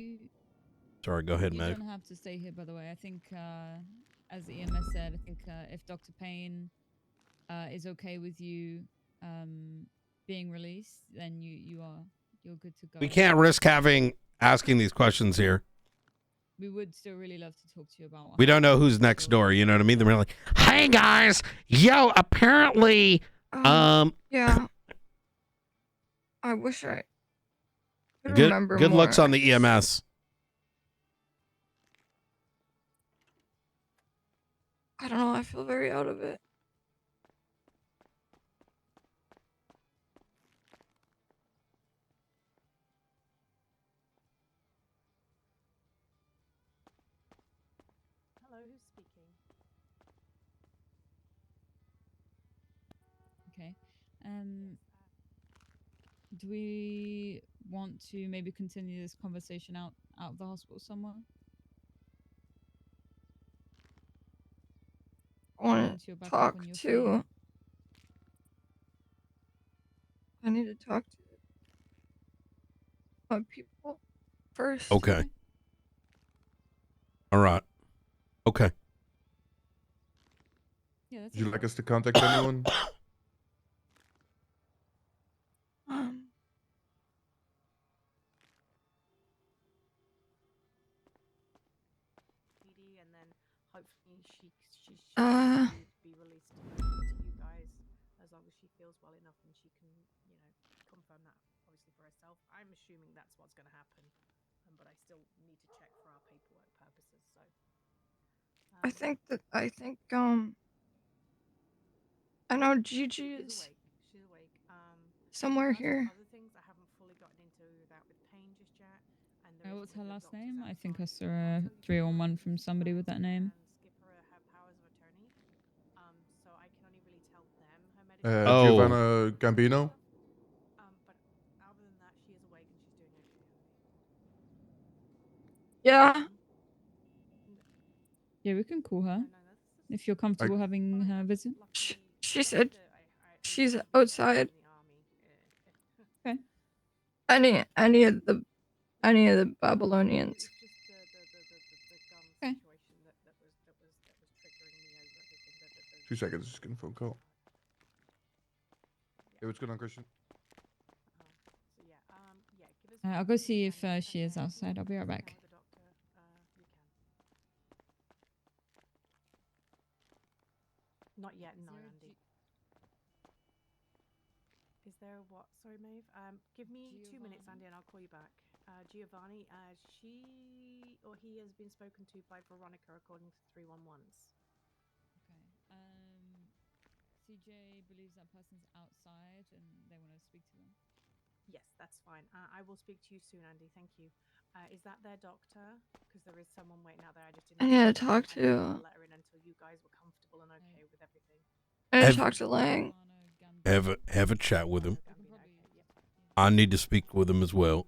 Sorry, go ahead, You Meg. don't have to stay here, by the way. I think, as the EMS said, I think if Dr. Payne is okay with you being released, then you're good to go. We can't risk asking these questions here. We would still really love to talk to you about. We don't know who's next door. You know what I mean? They're like, "Hey guys, yo, apparently, Yeah. I wish I could good remember good more. looks on the EMS." I don't know. I feel very out of it. Hello, who's speaking? Okay. Do we want to maybe continue this conversation out of the hospital somewhere? I want Once you're to back up talk on your feet? to. I need to talk to my people first. Okay. All right. Okay. Yeah, that's Would you like us to contact anyone? And then hopefully she be released to you guys as long as she feels well enough and she can, you know, confirm that obviously for herself. I'm assuming that's what's going to happen, but I still need to check for our paperwork purposes. So I think I know Gigi is she's awake. somewhere here. Other things I haven't fully gotten into that with pain just yet. And What's her last name? I think I saw a 311 from somebody with that name. So I can only really tell them her medical. Giovanna Gambino. But other than that, she is awake and she's doing okay. Yeah. Yeah, we can call her if you're comfortable having her visit. She said she's outside. Okay. Any of the Babylonians. Okay. 2 seconds, just getting a phone call. Hey, what's going on, Christian? I'll go see if she is outside. I'll be right back. Not yet, no, Andy. Is there what? Sorry, Maeve. Give me 2 minutes, Andy, and I'll call you back. Giovanni, she or he has been spoken to by Veronica according to 311s. Okay. CJ believes that person's outside and they want to speak to them. Yes, that's fine. I will speak to you soon, Andy. Thank you. Is that their doctor? Because there is someone waiting out there. I just didn't. I need to talk I didn't to. let her in until you guys were comfortable and okay with everything. I need to talk to Lang. Have a chat with him. I need to speak with him as well.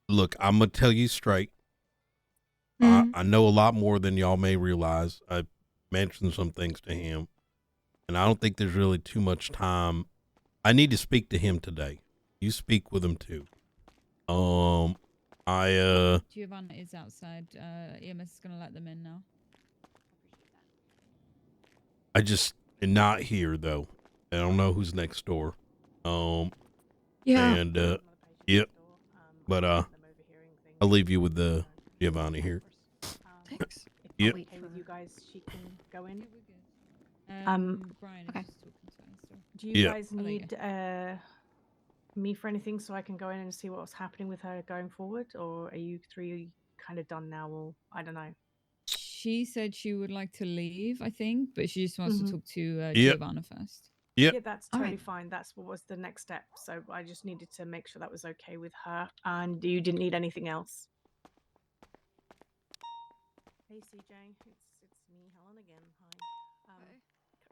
Look, I'm gonna tell you straight. I know a lot more than y'all may realize. I mentioned some things to him, and I don't think there's really too much time. I need to speak to him today. You speak with him too. Giovanna is outside. EMS is gonna let them in now. I just not here though. I don't know who's next door. Yeah. And yep. But I'll leave you with the Giovanni here. Thanks. Yep. Wait with you guys. She can go in. Brian Okay. is just talking to her still. Do you Yeah. guys need me for anything so I can go in and see what's happening with her going forward, or are you three kind of done now? Or I don't know. She said she would like to leave, I think, but she just wants to talk to Yep. Giovanna first. Yep. Yeah, that's totally fine. That's what was the next step. So I just needed to make sure that was okay with her, and you didn't need anything else. Hey CJ, it's me, Helen again. Hi.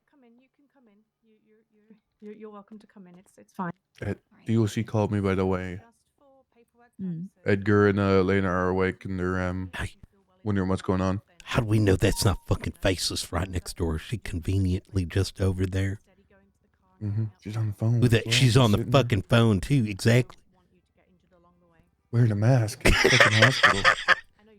Come in. You can come in. You're welcome to come in. It's fine. DOC called me, by the way. Mm. Edgar and Elena are awake and they're wondering what's going on. How do we know that's not fucking Faceless right next door? Is she conveniently just over there? She's on the phone. With that, as she's well, on the sitting there. fucking phone too. Exactly. Wearing a mask in the fucking hospital.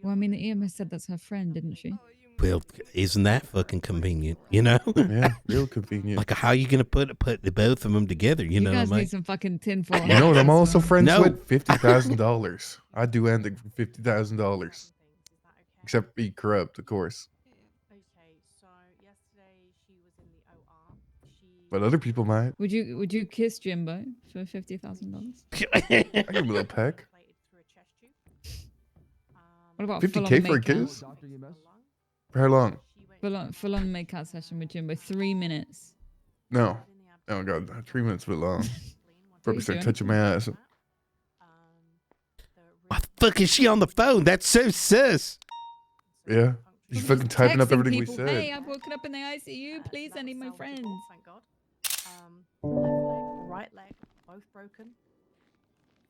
Well, I mean, the EMS said that's her friend, didn't she? Well, isn't that fucking convenient? You know? Yeah, real convenient. Like, how are you gonna put the both of them together? You know guys what I mean? need some fucking tinfoil. You know what I'm also friends No. with? $50,000. I do anything for $50,000. Except be corrupt, of course. But other people might. Would you kiss Jimbo for $50,000? I give him a little peck. What about 50K for a kiss? For how long? Full on makeout session with Jimbo, 3 minutes. No. Oh god, 3 minutes a bit long. Probably start touching my ass. Why the fuck is she on the phone? That's so sus. Yeah. She's fucking typing up Texting everything people, we said. Hey, I've woken up in the ICU. Please, I need my friends. Thank God. Left leg, right leg, both broken.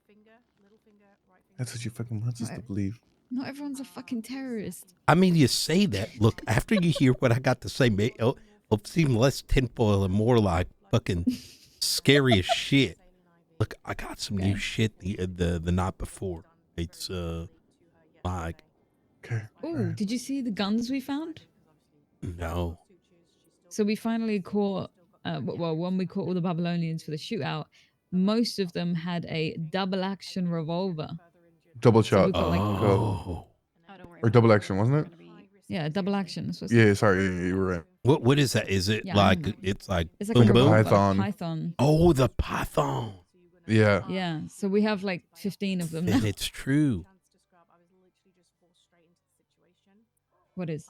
Finger, little finger, right finger. That's what she fucking wants us to believe. Not everyone's a fucking terrorist. I mean, you say that. Look, after you hear what I got to say, it'll seem less tinfoil and more like fucking scary as shit. Look, I got some new shit the night before. It's like. Okay. Oh, did you see the guns we found? No. So we finally caught, when we caught all the Babylonians for the shootout, most of them had a double action revolver. Double So shot. we've got, like, Or double action, wasn't it? Yeah, double action. That's what Yeah, sorry, you were right. What is that? Is it Yeah, I like remember. it's like It's like boom a boom? python. Python. Oh, the python. Yeah. Yeah. So we have like 15 of them now. And it's true. What is?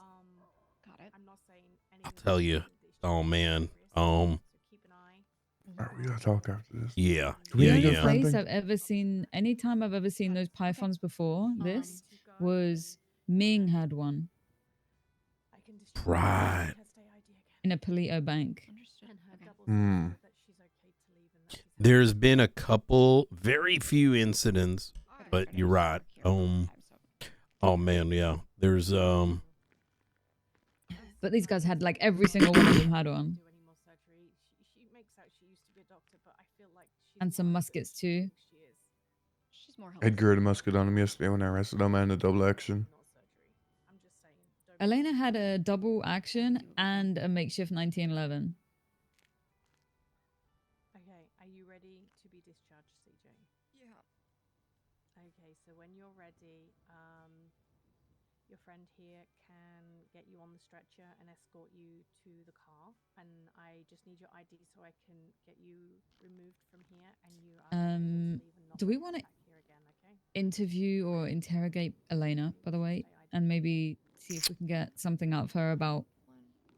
I'll tell you. Oh man. We gotta talk after this. Yeah. Do we Yeah. need a Yeah. friend Place thing? I've ever seen, anytime I've ever seen those pythons before this was Ming had one Right. in a Palito bank. Hmm. There's been a couple, very few incidents, but you're right. Oh man, yeah. There's But these guys had like every single one of them had one. And some muskets too. Edgar had a musket on him yesterday when I arrested him and a double action. Elena had a double action and a makeshift 1911. Okay, are you ready to be discharged, CJ? Yeah. Okay, so when you're ready, your friend here can get you on the stretcher and escort you to the car. And I just need your ID so I can get you removed from here. And you are able to leave and not Do we come want to back here again, okay? interview or interrogate Elena, by the way, and maybe see if we can get something out of her about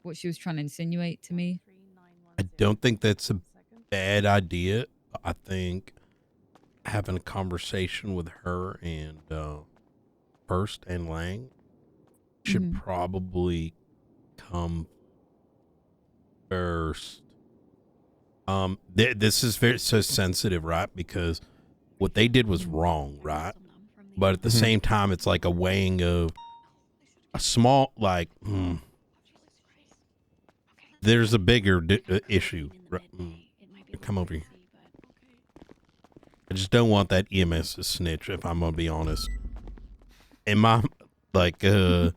what she was trying to insinuate to me? I don't think that's a bad idea. I think having a conversation with her and Hurst and Lang should probably come first. This is so sensitive, right? Because what they did was wrong, right? But at the same time, it's like a weighing of a small, like, there's a bigger issue. Come over here. I just don't want that EMS to snitch, if I'm gonna be honest. And my, like, I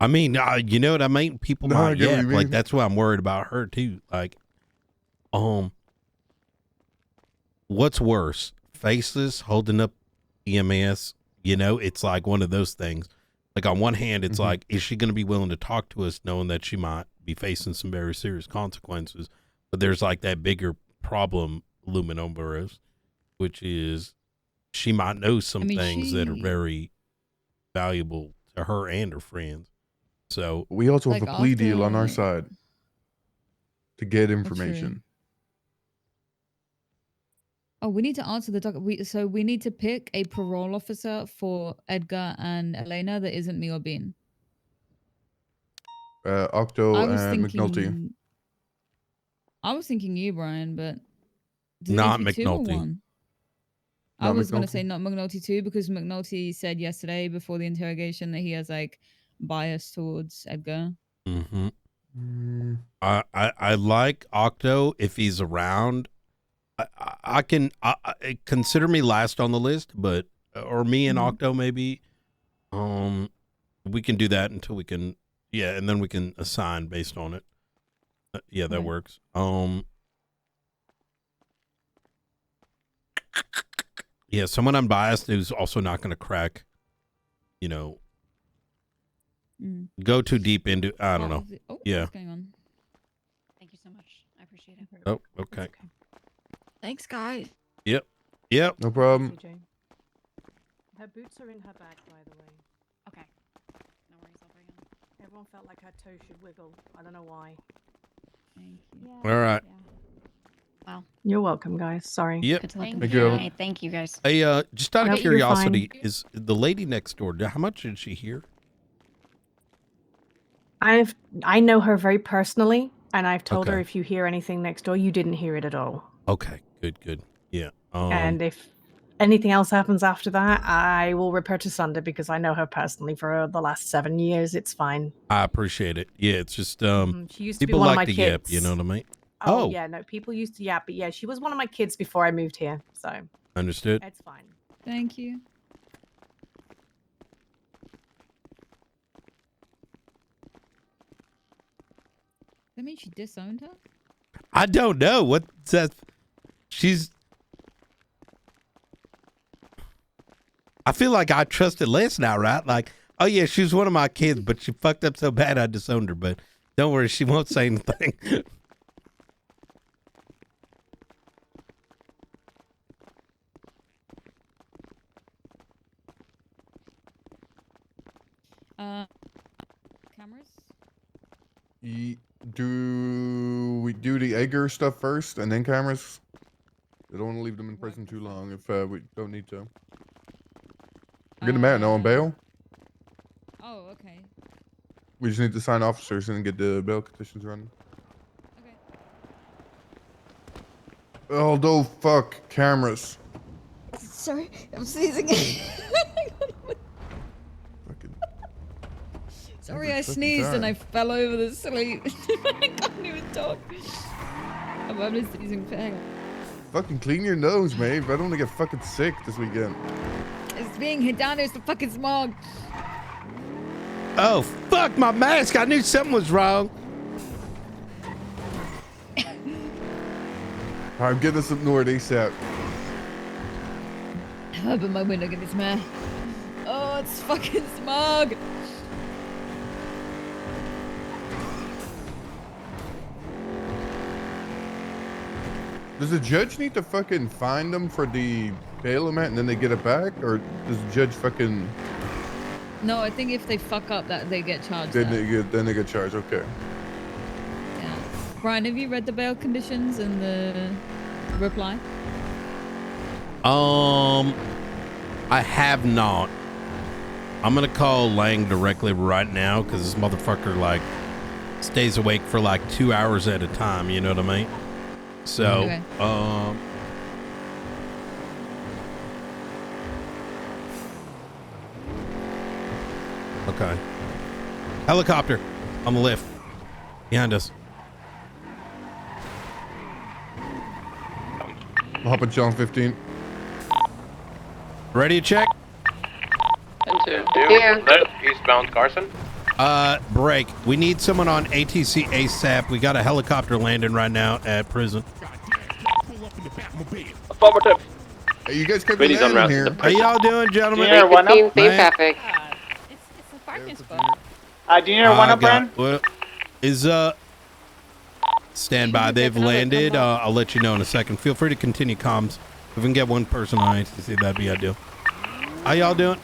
mean, you know what I mean? People No, I might, get what yeah, you like, mean. that's why I'm worried about her too. Like, what's worse? Faces holding up EMS, you know, it's like one of those things. Like, on one hand, it's like, is she going to be willing to talk to us knowing that she might be facing some very serious consequences? But there's like that bigger problem looming over us, which is she might know some things that are very valuable to her and her friends. So we also have Like a plea deal on our after- side to get true. information. Oh, we need to answer the doc. So we need to pick a parole officer for Edgar and Elena that isn't me or Bean. Octo I was and McNulty. thinking. I was thinking you, Brian, but does it Not need to be 2 or McNulty. 1? I Not was going to McNulty. say not McNulty too, because McNulty said yesterday before the interrogation that he has like bias towards Edgar. I like Octo if he's around. I can consider me last on the list, but or me and Octo maybe. We can do that until we can, yeah, and then we can assign based on it. Yeah, that Right. works. Yeah, someone unbiased who's also not going to crack, you know, go too deep into, I don't know. Yeah. What's going on? Thank you so much. I appreciate it. Oh, okay. Thanks, guys. Yep. Yep. No problem. CJ. Her boots are in her bag, by the way. Okay. No worries, I'll bring them. Everyone felt like her toe should wiggle. I don't know why. Thank you. All right. Wow. You're welcome, guys. Sorry. Yep. Good to let them Thank hear. you. Hey, thank you guys. Hey, just out of Nope, you're curiosity, fine. is the lady next door, how much did she hear? I know her very personally, and I've told her Okay. if you hear anything next door, you didn't hear it at all. Okay, good. Yeah. And if anything else happens after that, I will rip her to sunder because I know her personally for the last 7 years. It's fine. I appreciate it. Yeah, it's just She used to be people one like of my to kids. yap, you know what I mean? Oh, yeah, no, people used to yap, but yeah, she was one of my kids before I moved here, so Understood. it's fine. Thank you. That means she disowned her? I don't know what that. She's. I feel like I trusted less now, right? Like Oh yeah, she was one of my kids, but she fucked up so bad I disowned her. But don't worry, she won't say anything. Cameras? Do we do the Edgar stuff first and then cameras? I don't want to leave them in prison too long if we don't need to. We're getting mad now on bail. Oh, okay. We just need to sign officers and get the bail petitions running. Okay. Although, fuck, cameras. Sorry, I'm sneezing. Sorry, I sneezed and I fell over the sleep. I can't even talk. I'm only sneezing for hang on. Fucking clean your nose, mate. I don't want to get fucking sick this weekend. It's being hit down. There's the fucking smog. Oh fuck my mask! I knew something was wrong. Alright, get us up north ASAP. Open my window, get this man. Oh, it's fucking smog. Does the judge need to fucking find them for the bail amount and then they get it back? Or does the judge fucking... No, I think if they fuck up, that they get charged. Then they get charged, okay. Yeah. Brian, have you read the bail conditions and the reply? I have not. I'm gonna call Lang directly right now because this motherfucker like stays awake for like 2 hours at a time. You know what I mean? So, Okay. Okay. Helicopter on the lift behind us. I'll hop at John 15. Ready to check? Eastbound Carson. Break. We need someone on ATC ASAP. We got a helicopter landing right now at prison. Affirmative. Hey, you guys kept Ladies on route. How y'all doing, gentlemen? Yeah, one up. Safe traffic. It's a parking spot. Do you know one up, Brian? Well, is stand by. They've landed. I'll let you know in a second. Feel free to continue comms. If we can get one person on ATC, that'd be ideal. How y'all doing?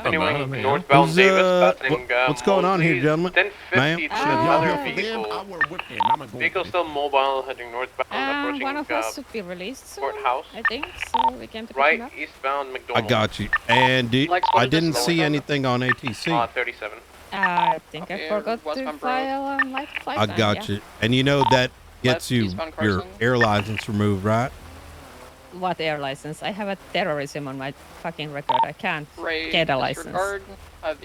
Anyway, northbound Who's, Davis, passing, what's going on here, gentlemen? 1050 to another vehicle. Vehicle still mobile, heading northbound, approaching One of us should be released soon, courthouse. I think, so we can pick Right, him up. eastbound I McDonald. got you. And I didn't see anything on ATC. 37. I think I Copy, forgot to westbound file like flight I time, got yeah. you. And you know that gets you eastbound your Carson. air license removed, right? What air license? I have a terrorism on my fucking record. I can't get a license.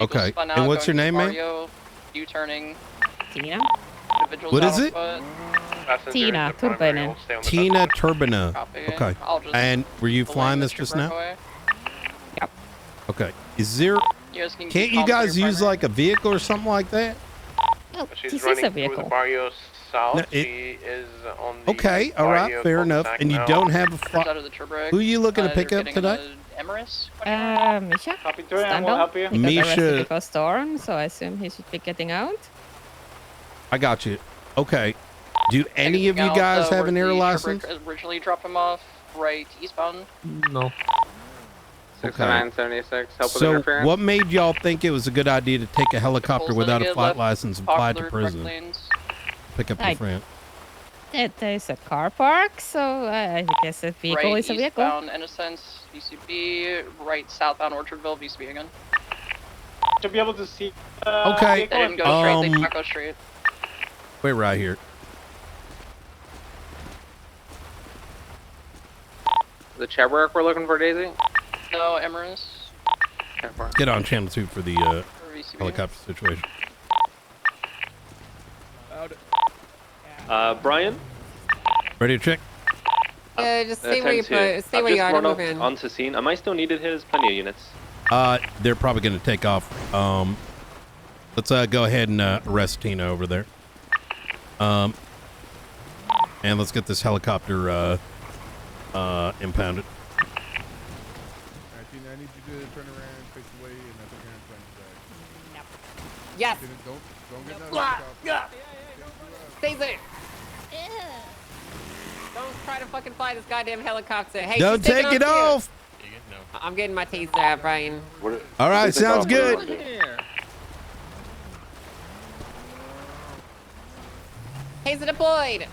Okay. And what's your name, man? U-turning. Tina? What is it? Tina Turbinen. Tina Turbina. Okay. I'll just And were you flying this just now? Yep. Okay. Is there... You guys can Can't keep you comms to guys your use like a vehicle or something like that? Oh, She's this is running a through the vehicle. barrio south. No, it- She is on the Okay. All right. barrio Fair enough. cul-de-sac And you now. don't have a... out of the Turbreg. Who are you looking to They're pick up getting today? the Emirates? Misha? Copy through, and Stand we'll up. help you. He got arrested Misha. because storm, so I assume he should be getting out. I got you. Okay. Do any of you Out, guys have where an the air Turbreg license? originally dropped him off, right eastbound. No. Okay. 976. Help with So interference. what made y'all think it was a good idea to take a helicopter Pulls without a negative, flight left, license and fly to popular, correct prison? lanes. Pick up your I- friend. There's a car park, so I guess a vehicle Right is a vehicle. eastbound Innocence, VCB, right southbound Orchardville, VCB again. To be able to see. Okay. They didn't go straight, they did not go straight. Wait right here. The Chadwick we're looking for, Daisy? No, Emirates. Get on channel 2 for the VCB. helicopter situation. Brian? Ready to check? Yeah, just stay where you 10-2. stay where you are. I've just Don't run move up in. onto scene. Am I still needed here? There's plenty of units. They're probably going to take off. Let's go ahead and arrest Tina over there. And let's get this helicopter impounded. I need you to turn around, face away, and I think I'm trying to back. Yes. Don't get that. Taser. Don't try to fucking fly this goddamn helicopter. Hey, Don't she's taking take it off. I'm getting my taser out, Brian. All right, sounds good. Taser deployed.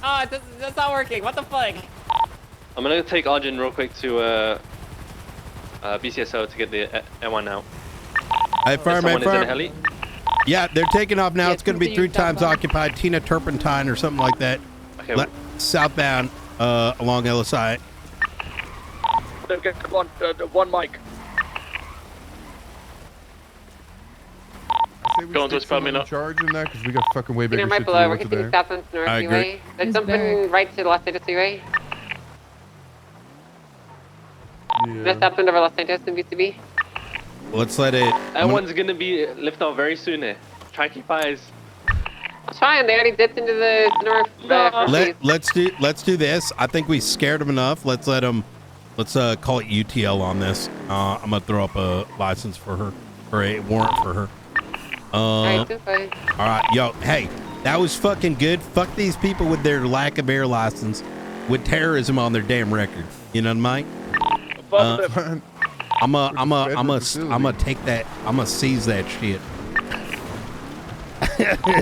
Oh, that's not working. What the fuck? I'm gonna take Arjun real quick to BCSO to get the N1 out. Hey, fireman, Someone is in a heli? Yeah, they're taking off now. Yeah, It's going to be 3 times occupied. Tina Turpentine or something like that. Okay. Southbound along LSI. Get one mic. I say we Go on to stick someone in charge in that because we got fucking way bigger Right shit to below. deal We're with continuing today. south on North I agree. Freeway. There's something right to Los Santos Freeway. Just southwind over Los Santos and BCB. Let's let it. N1's gonna be lifted off very soon here. Try and keep eyes. I'm trying. They already dipped into the north. Let's do this. I think we scared them enough. Let's let them. Let's call it UTL on this. I'm gonna throw up a license for her, or a warrant for her. All right, yo, hey, that was fucking good. Fuck these people with their lack of air license, with terrorism on their damn record. You know what I mean? I'm gonna take that. I'm gonna seize that shit.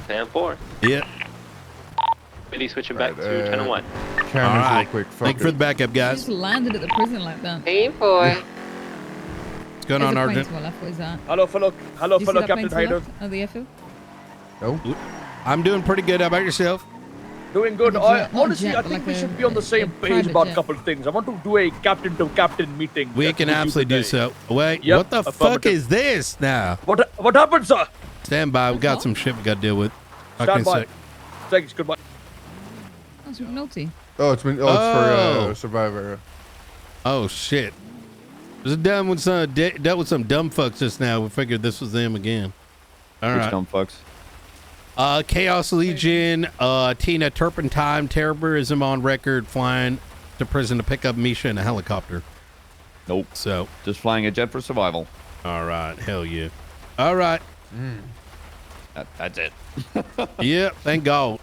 Stand 4. Yeah. Really switching back to channel 1. All right. Thank you for the backup, She guys. just landed at the prison like that. Aim for. What's going on, There's a plane Argent? to our left. What is that? Hello, fellow Did you see that plane Captain to the Hyder. left? Oh, the airfield? No. I'm doing pretty good. How about yourself? Doing good. Like a jet, not a Honestly, jet, I but think like we a- should be on the same a page private about a jet. couple of things. I want to do a captain-to-captain meeting. We with can you absolutely do today. so. Wait, Yep, what the fuck affirmative. is this now? What happened, sir? Stand by. We got some shit we got to deal with. Talk to you in Stand a by. sec. Thanks. Goodbye. That's McNulty. Oh, it's for Survivor. Oh shit! Was it done with some dealt with some dumb fucks just now? We figured this was them again. All Which right. dumb fucks? Chaos Legion, Tina Turpentine, terrorism on record, flying to prison to pick up Misha in a helicopter. Nope. So just flying a jet for survival. All right. Hell yeah. All right. That's it. Yep. Thank God.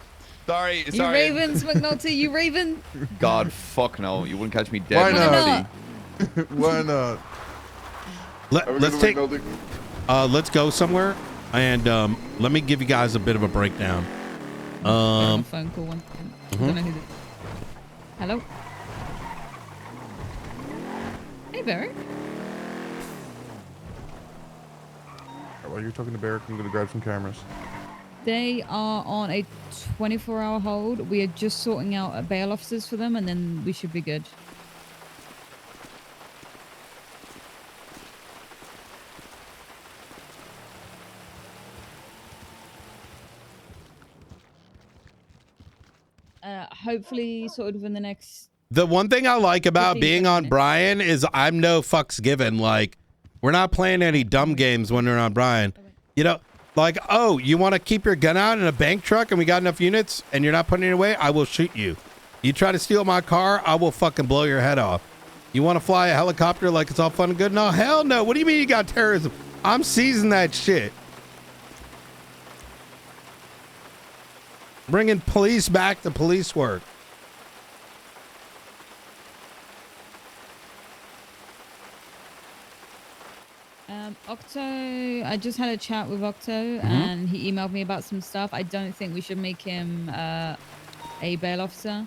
Sorry. You Ravens, McNulty, you Raven? God, fuck no. You wouldn't catch me dead. Why in not? the sea. Why not? Let's take. Let's go somewhere, and let me give you guys a bit of a breakdown. Phone call one. Mhm. Don't know who Hello. Hey, Barrett. While you're talking to Barrick, I'm gonna grab some cameras. They are on a 24-hour hold. We are just sorting out bail officers for them, and then we should be good. Hopefully, sort of in the next. The one thing I like about 15, being 20 on Brian is I'm no fucks given. Like, we're not playing any dumb games when we're on Brian. You know, like, oh, you want to keep your gun out in a bank truck and we got enough units and you're not putting it away? I will shoot you. You try to steal my car, I will fucking blow your head off. You want to fly a helicopter like it's all fun and good? No, hell no. What do you mean you got terrorism? I'm seizing that shit. Bringing police back to police work. Octo, I just had a chat with Octo and he emailed me about some stuff. I don't think we should make him a bail officer.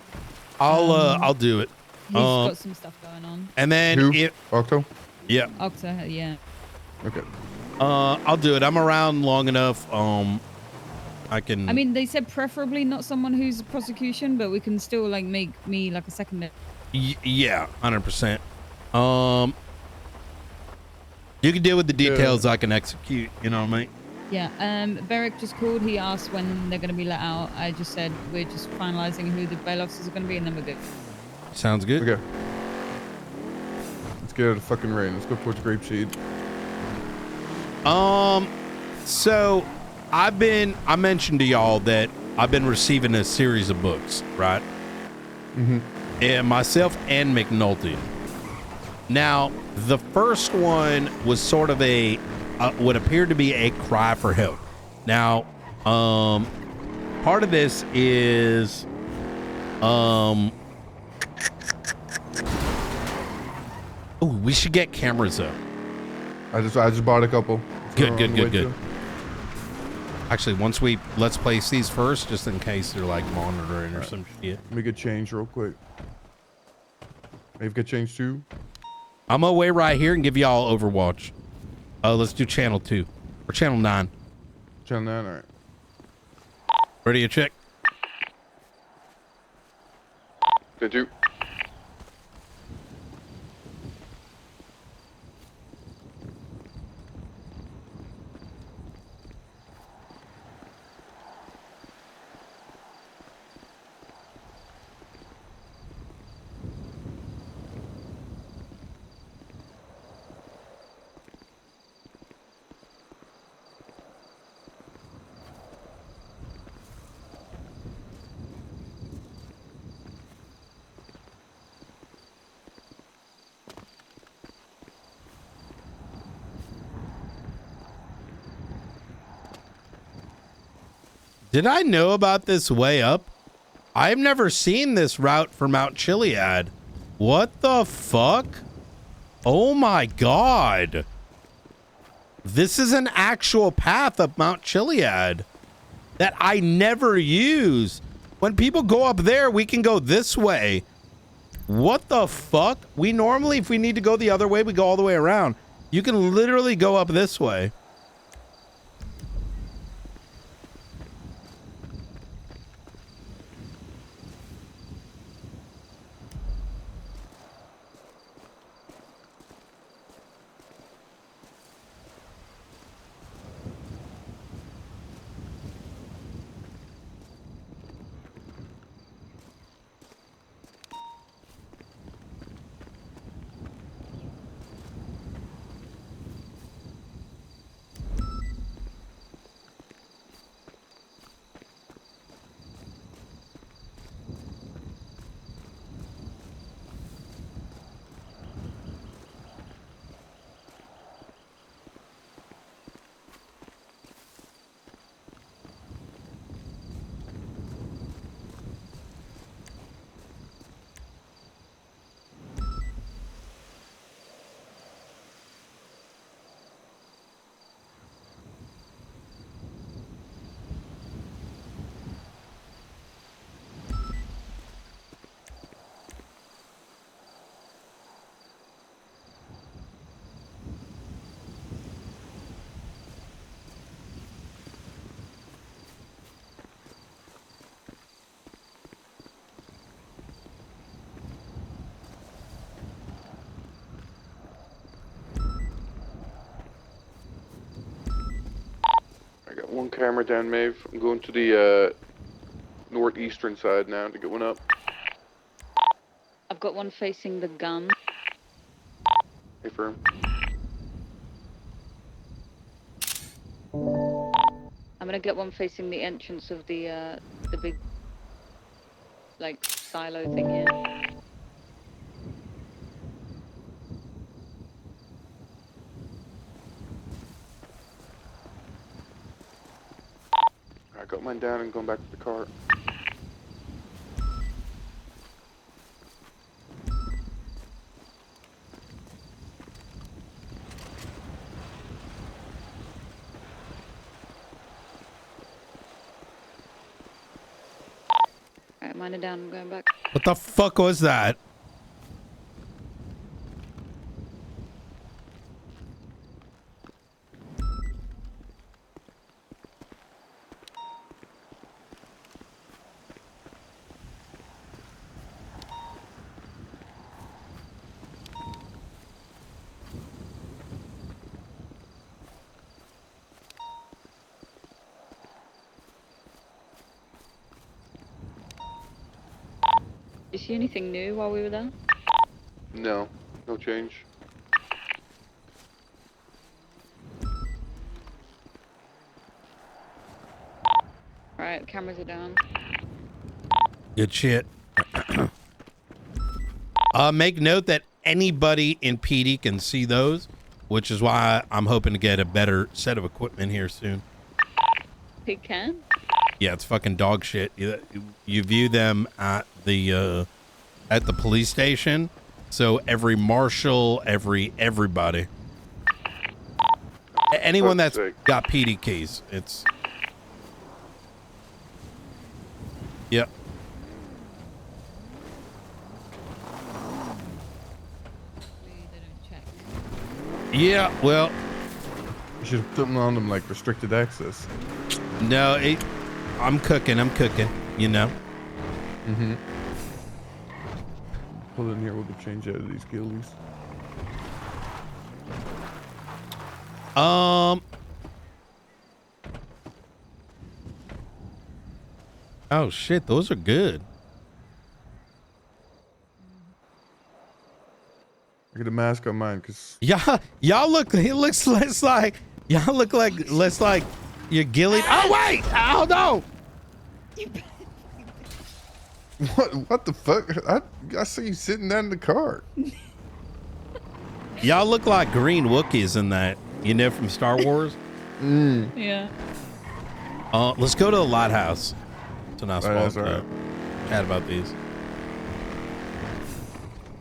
I'll do it. He's got some stuff going on. And then Octo? Yeah. Octo, yeah. Okay. I'll do it. I'm around long enough. I can. I mean, they said preferably not someone who's prosecution, but we can still like make me like a secondary. Yeah, 100%. You can deal with the details. I can execute. You know what I mean? Yeah. Beric just called. He asked when they're going to be let out. I just said we're just finalizing who the bail officers are going to be, and then we're good. Sounds good. Okay. Let's get out of the fucking rain. Let's go towards Grapeseed. So I mentioned to y'all that I've been receiving a series of books, right? Mm-hmm. And myself and McNulty. Now, the first one was sort of a what appeared to be a cry for help. Now, part of this is oh, we should get cameras though. I just bought a couple. Good. Actually, let's place these first, just in case they're like monitoring or some shit. Let me get change real quick. Maybe get change too. I'm gonna wait right here and give y'all Overwatch. Let's do channel 2 or channel 9. Channel 9, all right. Ready to check? Did you? Did I know about this way up? I've never seen this route for Mount Chiliad. What the fuck? Oh my god. This is an actual path up Mount Chiliad that I never use. When people go up there, we can go this way. What the fuck? We normally, if we need to go the other way, we go all the way around. You can literally go up this way. I got one camera down, Maeve. I'm going to the northeastern side now to get one up. I've got one facing the gun. Hey, firm. I'm gonna get one facing the entrance of the big, like, silo thing here. I got mine down and going back to the car. Alright, mine are down, I'm going back. What the fuck was that? Did you see anything new while we were there? No, no change. Alright, cameras are down. Good shit. Make note that anybody in PD can see those, which is why I'm hoping to get a better set of equipment here soon. He can? Yeah, it's fucking dog shit. You view them at the police station, so every marshal, everybody, anyone that's got PD keys, it's yep. Yeah, well, you should have put them on them like restricted access. No, I'm cooking, you know. Mm-hmm. Pull in here, we'll get change out of these ghillies. Oh shit, those are good. I get a mask on mine because y'all look. It looks less like y'all look like less like you're gilly. Oh wait! Oh no! What the fuck? I see you sitting down in the car. Y'all look like green Wookiees in that, you know, from Star Wars. Yeah. Let's go to the lighthouse. It's a nice walk. Right. Chat about these.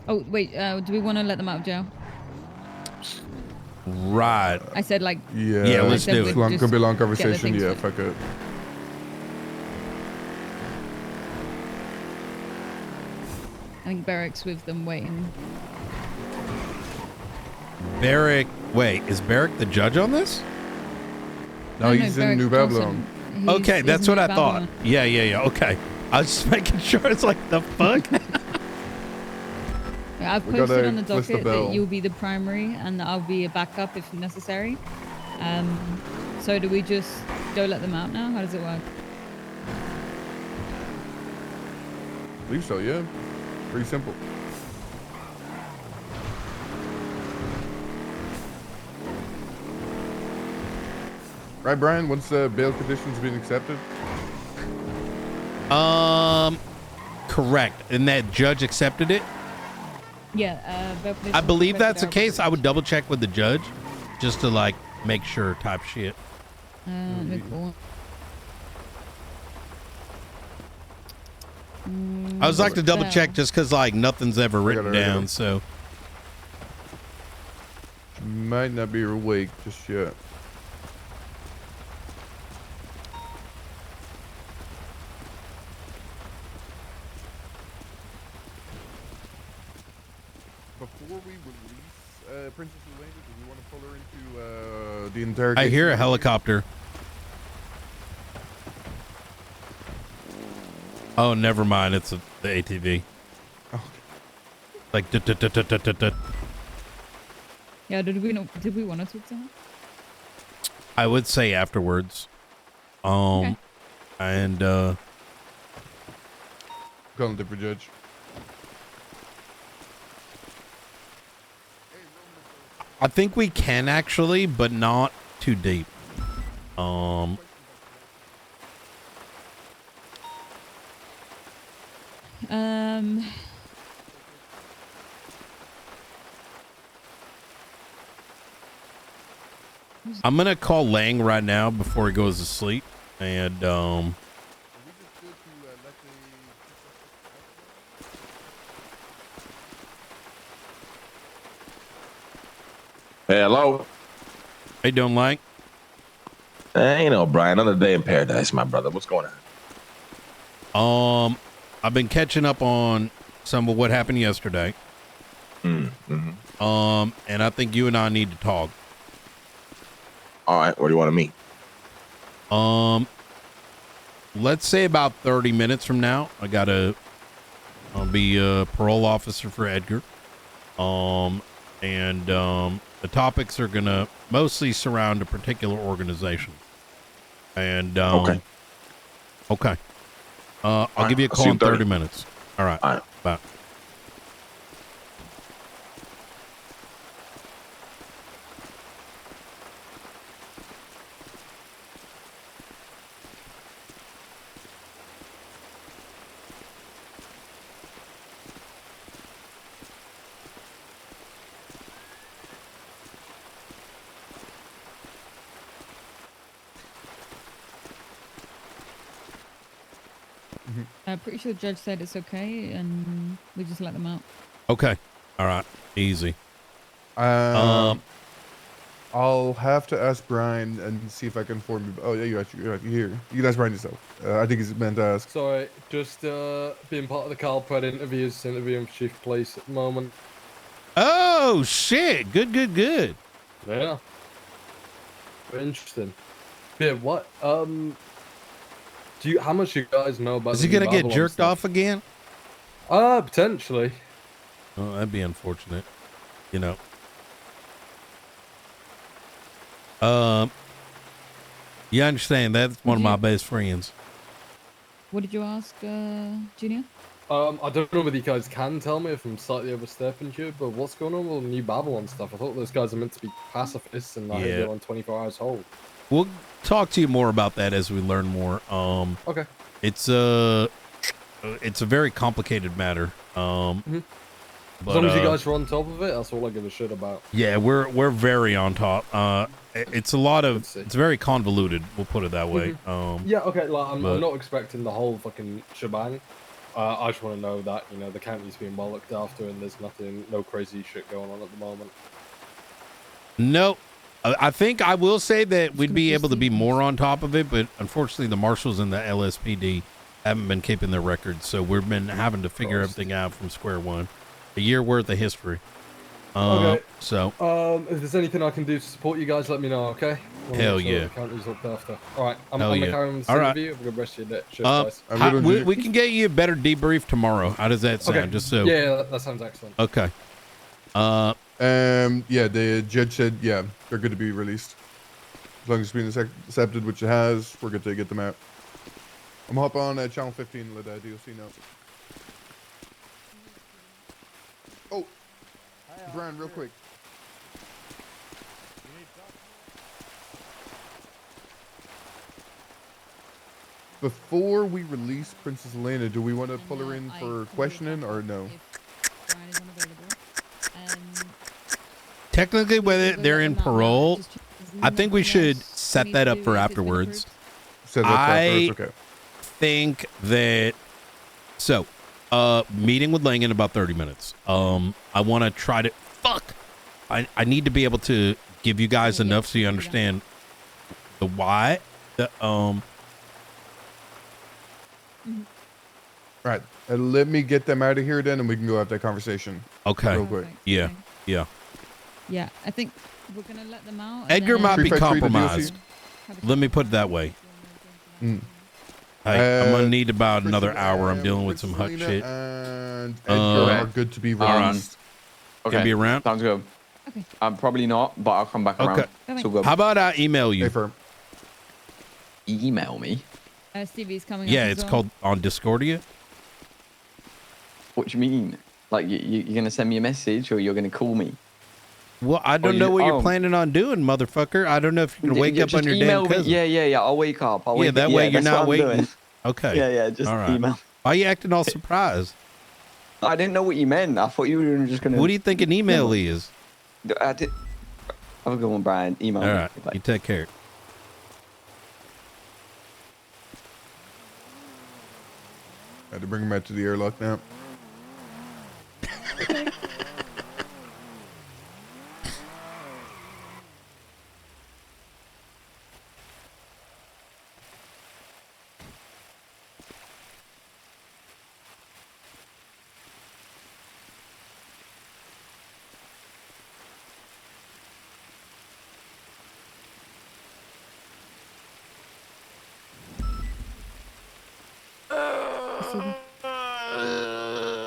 Oh, wait, do we want to let them out of jail? Right. I said like... Yeah, let's do it. It's gonna be a long conversation. Yeah, fuck it. I think Barrick's with them waiting. Barrick, wait, is Barrick the judge on this? No, he's in New Babylon. Okay, that's what I thought. Yeah. Okay. I was just making sure. It's like, the fuck? Yeah, I've posted on the docket that you'll be the primary and that I'll be a backup if necessary. So do we just go let them out now? How does it work? I believe so, yeah. Pretty simple. Right, Brian? Once bail conditions been accepted? Correct. And that judge accepted it? Yeah, I believe that's the case. I would double check with the judge just to like make sure type shit. Cool. I was like to double check just because like nothing's ever written down, so. Might not be awake just yet. Before we release Princess Elena, do we want to pull her into the interrogation? I hear a helicopter. Oh, never mind. It's the ATV. Okay. Like, Yeah, did we want to talk to her? I would say afterwards. Okay. And calling different judge. I think we can actually, but not too deep. I'm gonna call Lang right now before he goes to sleep, and Hey, hello. How you doing, Lang? Ain't no Brian. Another day in paradise, my brother. What's going on? I've been catching up on some of what happened yesterday. Mm-hmm. And I think you and I need to talk. All right. Where do you want to meet? Let's say about 30 minutes from now. I'll be a parole officer for Edgar. The topics are gonna mostly surround a particular organization. And okay. I'll give you a call in 30 minutes. All right. All right. Bye. Pretty sure the judge said it's okay, and we just let them out. Okay. All right. Easy. I'll have to ask Brian and see if I can inform you. Oh yeah, you're here. You guys Brian yourself. I think he's meant to ask. Sorry, just being part of the Carl Pred interviews, interviewing for Chief of Police at the moment. Oh shit! Good. Yeah. Very interesting. Yeah. What? How much do you guys know about? Is he gonna get jerked off again? Potentially. Oh, that'd be unfortunate. You know. You understand that's one of my best friends. What did you ask, Junior? I don't know whether you guys can tell me if I'm slightly overstepping you, but what's going on with the New Babylon stuff? I thought those guys are meant to be pacifists and not Yeah. on 24 hours hold. We'll talk to you more about that as we learn more. Okay. It's a very complicated matter. As long as you guys are on top of it, that's all I give a shit about. Yeah, we're very on top. It's a lot of it's very convoluted. We'll put it that way. Yeah, okay. Like, I'm but- not expecting the whole fucking shebang. I just want to know that the county's being well looked after and there's no crazy shit going on at the moment. No, I think I will say that we'd be able to be more on top of it, but unfortunately, the marshals and the LSPD haven't been keeping their records, so we've been having to figure everything out from square one. A year worth of history. Okay. So. If there's anything I can do to support you guys, let me know. Okay. Hell yeah. The county's looked after. All right. I'm Hell gonna yeah. carry on with All this right. interview. Have a good rest of your day. Cheers, guys. We can get you a better debrief tomorrow. How does that sound? Okay. Just so. Yeah, that sounds excellent. Okay. Yeah, the judge said, yeah, they're good to be released. As long as it's been accepted, which it has, we're good to get them out. I'm hop on channel 15 and let DOC know. Oh, Brian, real quick. Before we release Princess Elena, do we want to pull her in for questioning or no? Technically, whether they're in parole, I think we should set that up for afterwards. Set it up for afterwards, okay. Think that. So, meeting with Lang in about 30 minutes. I want to try to. Fuck! I need to be able to give you guys enough so you understand the why. Right. Let me get them out of here then, and we can go have that conversation. Okay. Real quick. Yeah. Yeah, I think we're gonna let them out. and Edgar then- might be 353 to compromised. Let me put it that way. Mm. Hey, I'm gonna need about another hour. I'm dealing with some hot Selena shit. And Edgar are good to be released. Gonna be around? Sounds good. Okay. Probably not, but I'll come back around. Okay. It's all good. How about I email you? Email me? Stevie's coming Yeah, up as it's well. called on Discordia. What do you mean? Like, you're going to send me a message or you're going to call me? Well, I don't know what you're planning on doing, motherfucker. I don't know if you're gonna wake up on your damn cousin. Yeah. I'll wake up. That way you're that's not what I'm waiting. doing. Okay. Yeah. Just all right. email. Why are you acting all surprised? I didn't know what you meant. I thought you were just going to... What do you think an email is? I did... Have a good one, Brian. Email All me. right. You take care. I had to bring him out to the airlock now.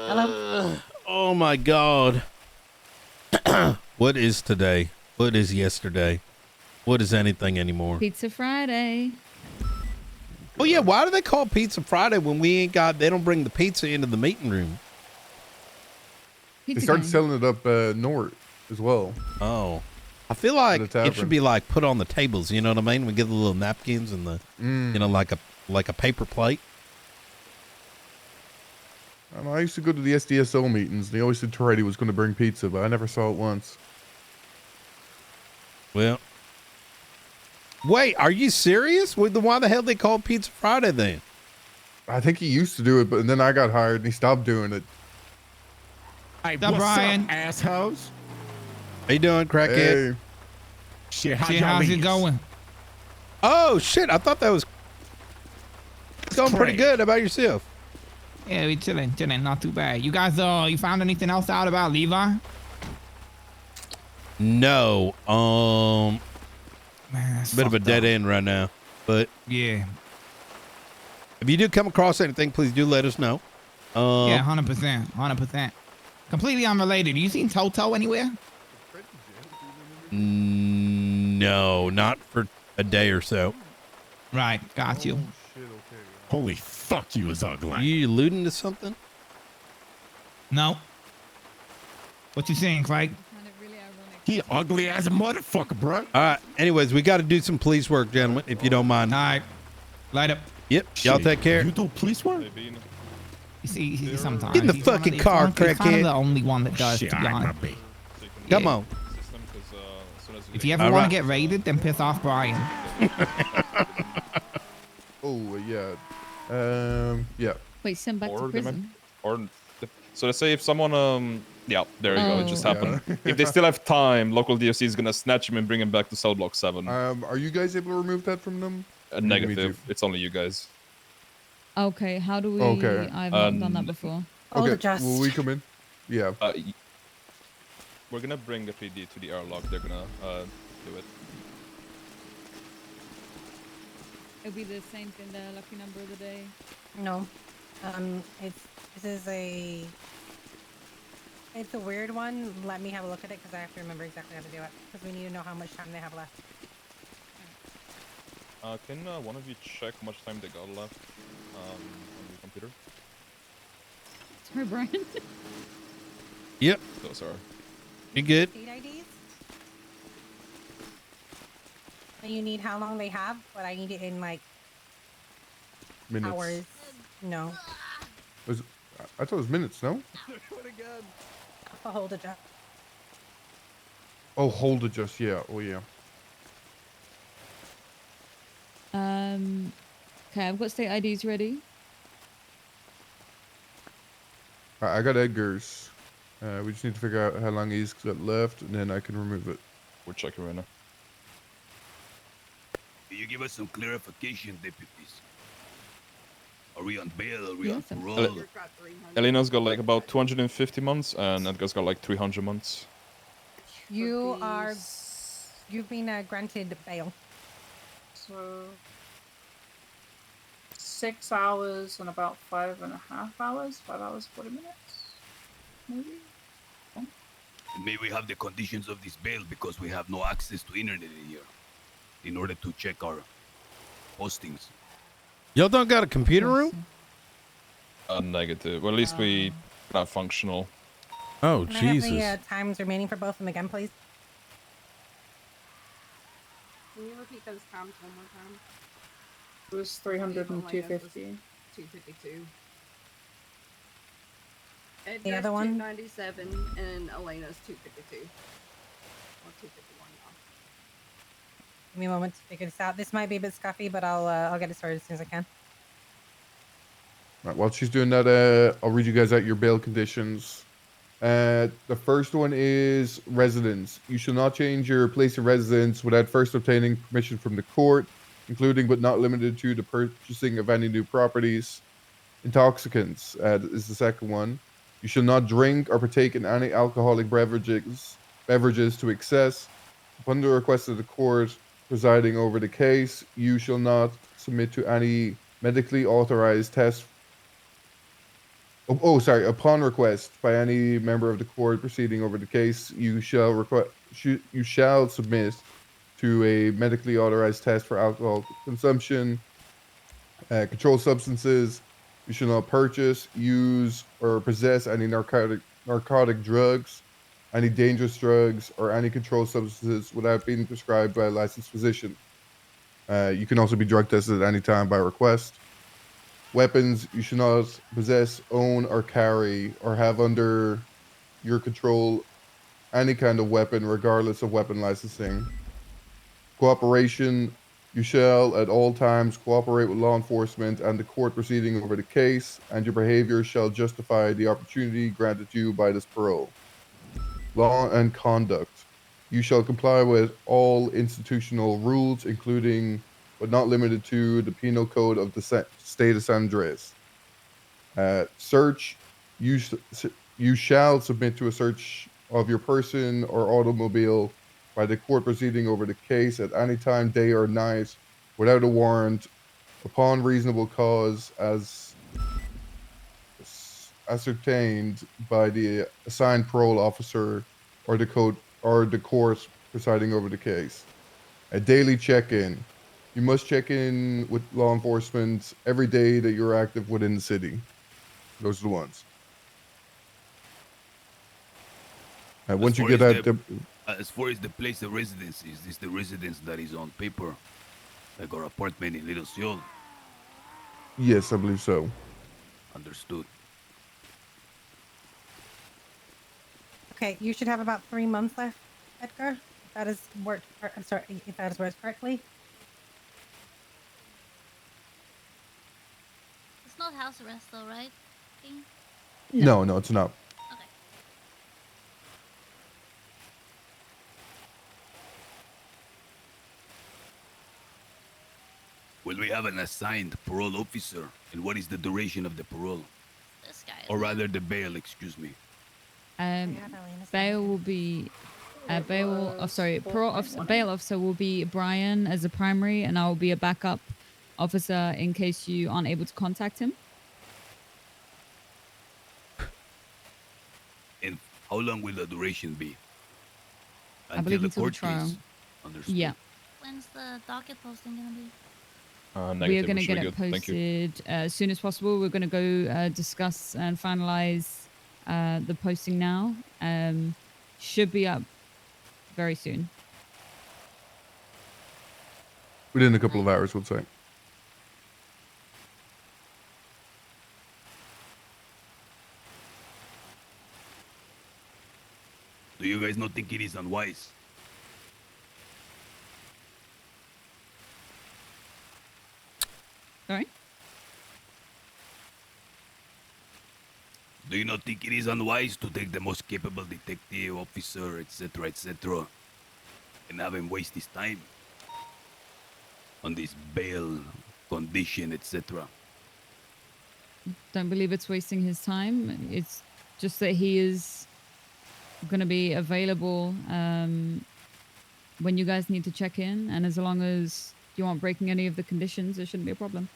Hello? Oh my God. What is today? What is yesterday? What is anything anymore? Pizza Friday. Oh yeah, why do they call Pizza Friday when we ain't got? They don't bring the pizza into the meeting room. They started selling it up north as well. Oh, I feel like At a it should be like put on the tables. You know what I mean? We get the little napkins and the, you know, like a paper plate. I don't know, I used to go to the SDSO meetings. They always said Toretti was going to bring pizza, but I never saw it once. Well, wait, are you serious? Why the hell they call it Pizza Friday then? I think he used to do it, but then I got hired and he stopped doing it. Hey, What's up, Brian? up, assholes? How you doing, crackhead? Hey. Shit, How's it going? Oh shit! I thought that was going pretty good. How about yourself? Yeah, we chilling, not too bad. You guys, you found anything else out about Levi? No. Man, that's Bit of a fucked dead up. end right now, but Yeah. if you do come across anything, please do let us know. Yeah, 100%. Completely unrelated. You seen Toto anywhere? No, not for a day or so. Right, got you. Holy fuck, you was ugly. You alluding to something? No. What you saying, Craig? He ugly as a motherfucker, bro. All right. Anyways, we got to do some police work, gentlemen, if you don't mind. All right. Light up. Yep. Y'all take care. You do police work? You see, sometimes. Get in the he's one of fucking the- car, he's one of crackhead. the only one that does, Shit, to be I honest. might be. Come on. If you ever All want right. to get raided, then piss off Brian. Oh, yeah. Yeah. Wait, send back to prison. So let's say if someone yeah, there you go. It just Oh. happened. If they still have time, local DOC is gonna snatch him and bring him back to cell block 7. Are you guys able to remove that from them? Negative. It's only you guys. Okay, how do we? Okay. I've not done that before. Okay. Will we come in? Yeah. We're gonna bring the PD to the airlock. They're gonna do it. It'll be the same thing. The lucky number of the day. No. It's a weird one. Let me have a look at it because I have to remember exactly how to do it. Because we need to know how much time they have left. Can one of you check how much time they got left on your computer? Sorry, Brian. Yep. Those are. You good? State IDs? And you need how long they have, but I need it in like Minutes. hours. No. I thought it was minutes, no? I'll hold it up. Oh, hold it just, yeah. Oh, yeah. Okay, I've got state IDs ready. I got Edgar's. We just need to figure out how long he's got left, and then I can remove it. We're checking right now. Can you give us some clarification, deputies? Are we on bail? Are we Yeah, on some- parole? Elena's got like about 250 months, and Edgar's got like 300 months. You've been granted bail. So 6 hours and about 5.5 hours. 5 hours 40 minutes, maybe. May we have the conditions of this bail because we have no access to internet in here in order to check our postings. Y'all don't got a computer room? Negative. Well, at least we not functional. Oh, Can Jesus. I have the times remaining for both of them again, please? Can you repeat those times one more time? It was 300 and 250. 252. The Edgar's other one? 297 and Elena's 252. Or 251 now. Give me a moment to figure this out. This might be a bit scuffy, but I'll get it started as soon as I can. Right, while she's doing that, I'll read you guys out your bail conditions. The first one is residence. You shall not change your place of residence without first obtaining permission from the court, including but not limited to the purchasing of any new properties. Intoxicants is the second one. You shall not drink or partake in any alcoholic beverages to excess. Upon the request of the court presiding over the case, you shall not submit to any medically authorized test. Upon request by any member of the court proceeding over the case, you shall submit to a medically authorized test for alcohol consumption, controlled substances. You shall not purchase, use, or possess any narcotic drugs, any dangerous drugs, or any controlled substances without being prescribed by a licensed physician. You can also be drug tested at any time by request. Weapons, you should not possess, own, or carry, or have under your control any kind of weapon, regardless of weapon licensing. Cooperation, You shall at all times cooperate with law enforcement and the court proceeding over the case, and your behavior shall justify the opportunity granted you by this parole. Law and conduct. You shall comply with all institutional rules, including but not limited to the Penal Code of the State of San Andreas. Search. You shall submit to a search of your person or automobile by the court proceeding over the case at any time, day or night, without a warrant, upon reasonable cause as ascertained by the assigned parole officer or the court presiding over the case. A daily check-in. You must check in with law enforcement every day that you're active within the city. Those are the ones. And once you get out, as far as the place of residence, is this the residence that is on paper, like our apartment in Little Seoul? yes, I believe so. Understood. Okay, you should have about 3 months left, Edgar. If that has worked. I'm sorry, if that has worked correctly. It's not house arrest though, right? King? No, it's not. Okay. Will we have an assigned parole officer? And what is the duration of the parole? This guy. Or rather the bail, excuse me. Bail will be bail officer will be Brian as a primary, and I will be a backup officer in case you aren't able to contact him. And how long will the duration be? I believe until the court trial. case. Understood. Yeah. When's the docket posting gonna be? We are going to get it posted as soon as possible. We're going to go discuss and finalize the posting now. Should be up very soon. Within a couple of hours, we'll say. Do you guys not think it is unwise? Sorry? Do you not think it is unwise to take the most capable detective, officer, etc., and have him waste his time on this bail condition, etc.? Don't believe it's wasting his time. It's just that he is going to be available when you guys need to check in, and as long as you aren't breaking any of the conditions, there shouldn't be a problem.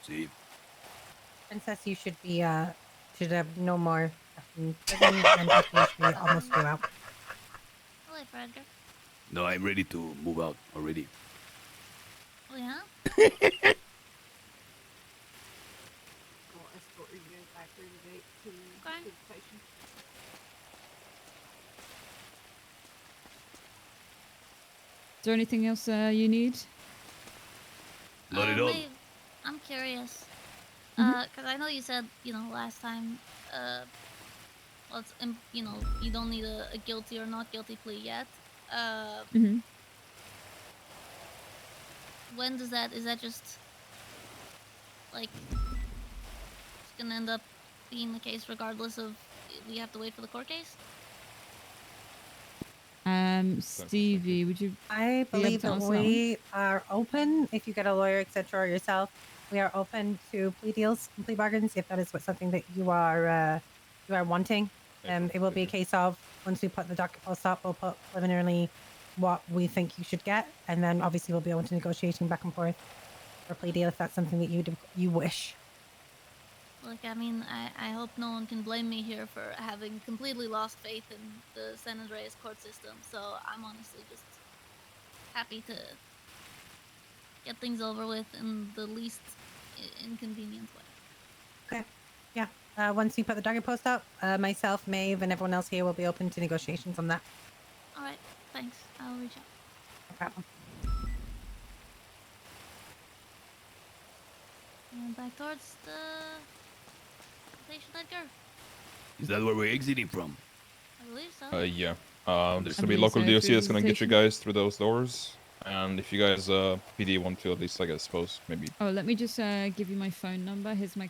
See? Princess, you should be should have no more prison, and you should be almost due out. Oh, wait for Edgar. No, I'm ready to move out already. Oh yeah? I'll escort you guys back through the gate to the station. Is there anything else you need? Not at all. Wait, I'm curious. Because I know you said, last time, well, it's, you don't need a guilty or not guilty plea yet. When does that, is that just, like, it's gonna end up being the case regardless of, we have to wait for the court case? Stevie, would you? I believe that we are open, if you get a lawyer, etc., or yourself, we are open to plea deals, plea bargains, if that is something that you are wanting. It will be a case of, once we put the docket post up, we'll put preliminarily what we think you should get, and then obviously we'll be able to negotiating back and forth for a plea deal if that's something that you wish. Look, I mean, I hope no one can blame me here for having completely lost faith in the San Andreas court system, so I'm honestly just happy to get things over with in the least inconvenient way. Okay, yeah. Once we put the docket post up, myself, Maeve, and everyone else here will be open to negotiations on that. Alright, thanks. I'll reach out. No problem. Going back towards the station, Edgar. Is that where we're exiting from? I believe so. Yeah. There's I gonna be believe local so, DOC through that's the gonna get you station. guys through those doors. And if you guys PD want to, at least I suppose maybe. Oh, let me just give you my phone number. Here's my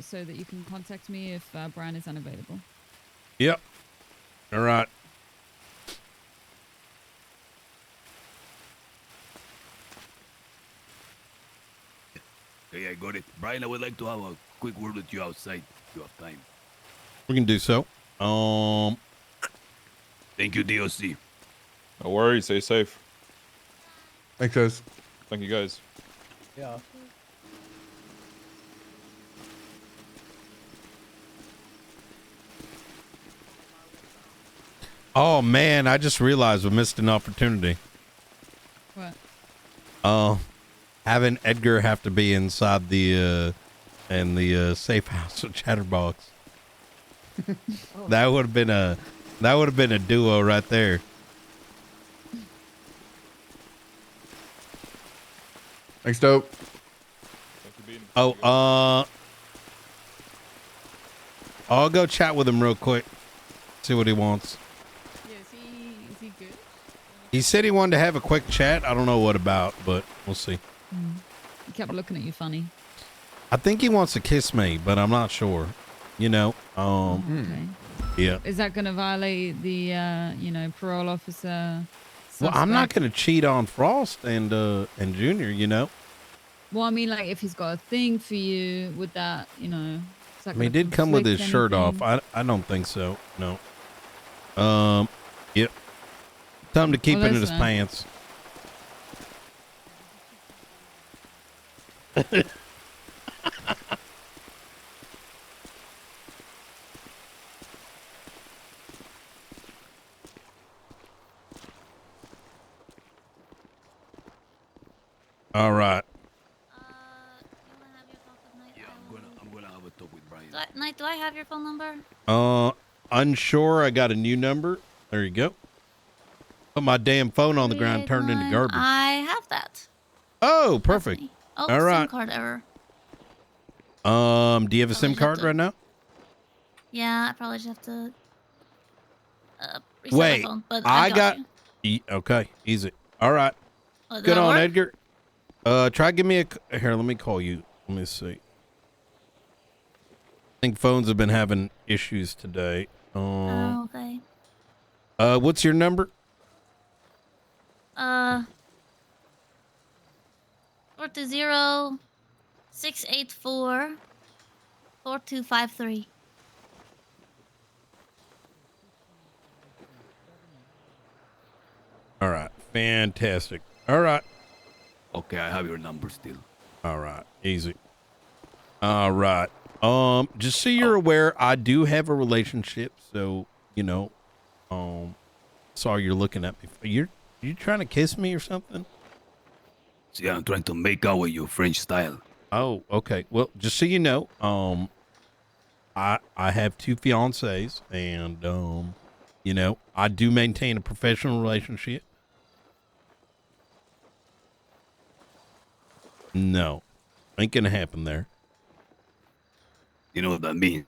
so that you can contact me if Brian is unavailable. Yep. All right. Okay, I got it. Brian, I would like to have a quick word with you outside. If you have time. We can do so. Thank you, DOC. No worries. Stay safe. Thanks, guys. Thank you, guys. Yeah. Oh man, I just realized we missed an opportunity. What? Having Edgar have to be inside the safe house with Chatterbox. That would have been a duo right there. Thanks, Dope. Oh, I'll go chat with him real quick. See what he wants. Yeah, is he good? He said he wanted to have a quick chat. I don't know what about, but we'll see. He kept looking at you funny. I think he wants to kiss me, but I'm not sure. You know, Okay. yeah. Is that going to violate the, parole officer? Well, I'm not suspect? going to cheat on Frost and Junior, you know. Well, I mean, like, if he's got a thing for you, would that, is that I mean, he gonna did come with his conflict shirt anything? off. I don't think so. No. Yep. Tell him to keep Well, it in his listen. pants. All right. I'm gonna have a talk with Brian. Knight, do I have your phone number? Unsure. I got a new number. There you go. Put my damn phone on the ground, turned into 389. garbage. I have that. Oh, perfect. Oh, All right. SIM card error. Do you have a SIM card right now? Yeah, I probably just have to reset Wait, my phone. But I I got you. Okay, easy. All right. Oh, did Good that on, work? Edgar. Try give me here. Let me call you. Let me see. I think phones have been having issues today. Oh, okay. What's your number? 420-684-4253. All right. Fantastic. All right. Okay, I have your number still. All right. Easy. All right. Just so you're aware, I do have a relationship, so saw you're looking at me. You trying to kiss me or something? See, I'm trying to make out with you French style. Oh, okay. Well, just so you know, I have 2 fiancées, and I do maintain a professional relationship. No, ain't gonna happen there. You know what that means?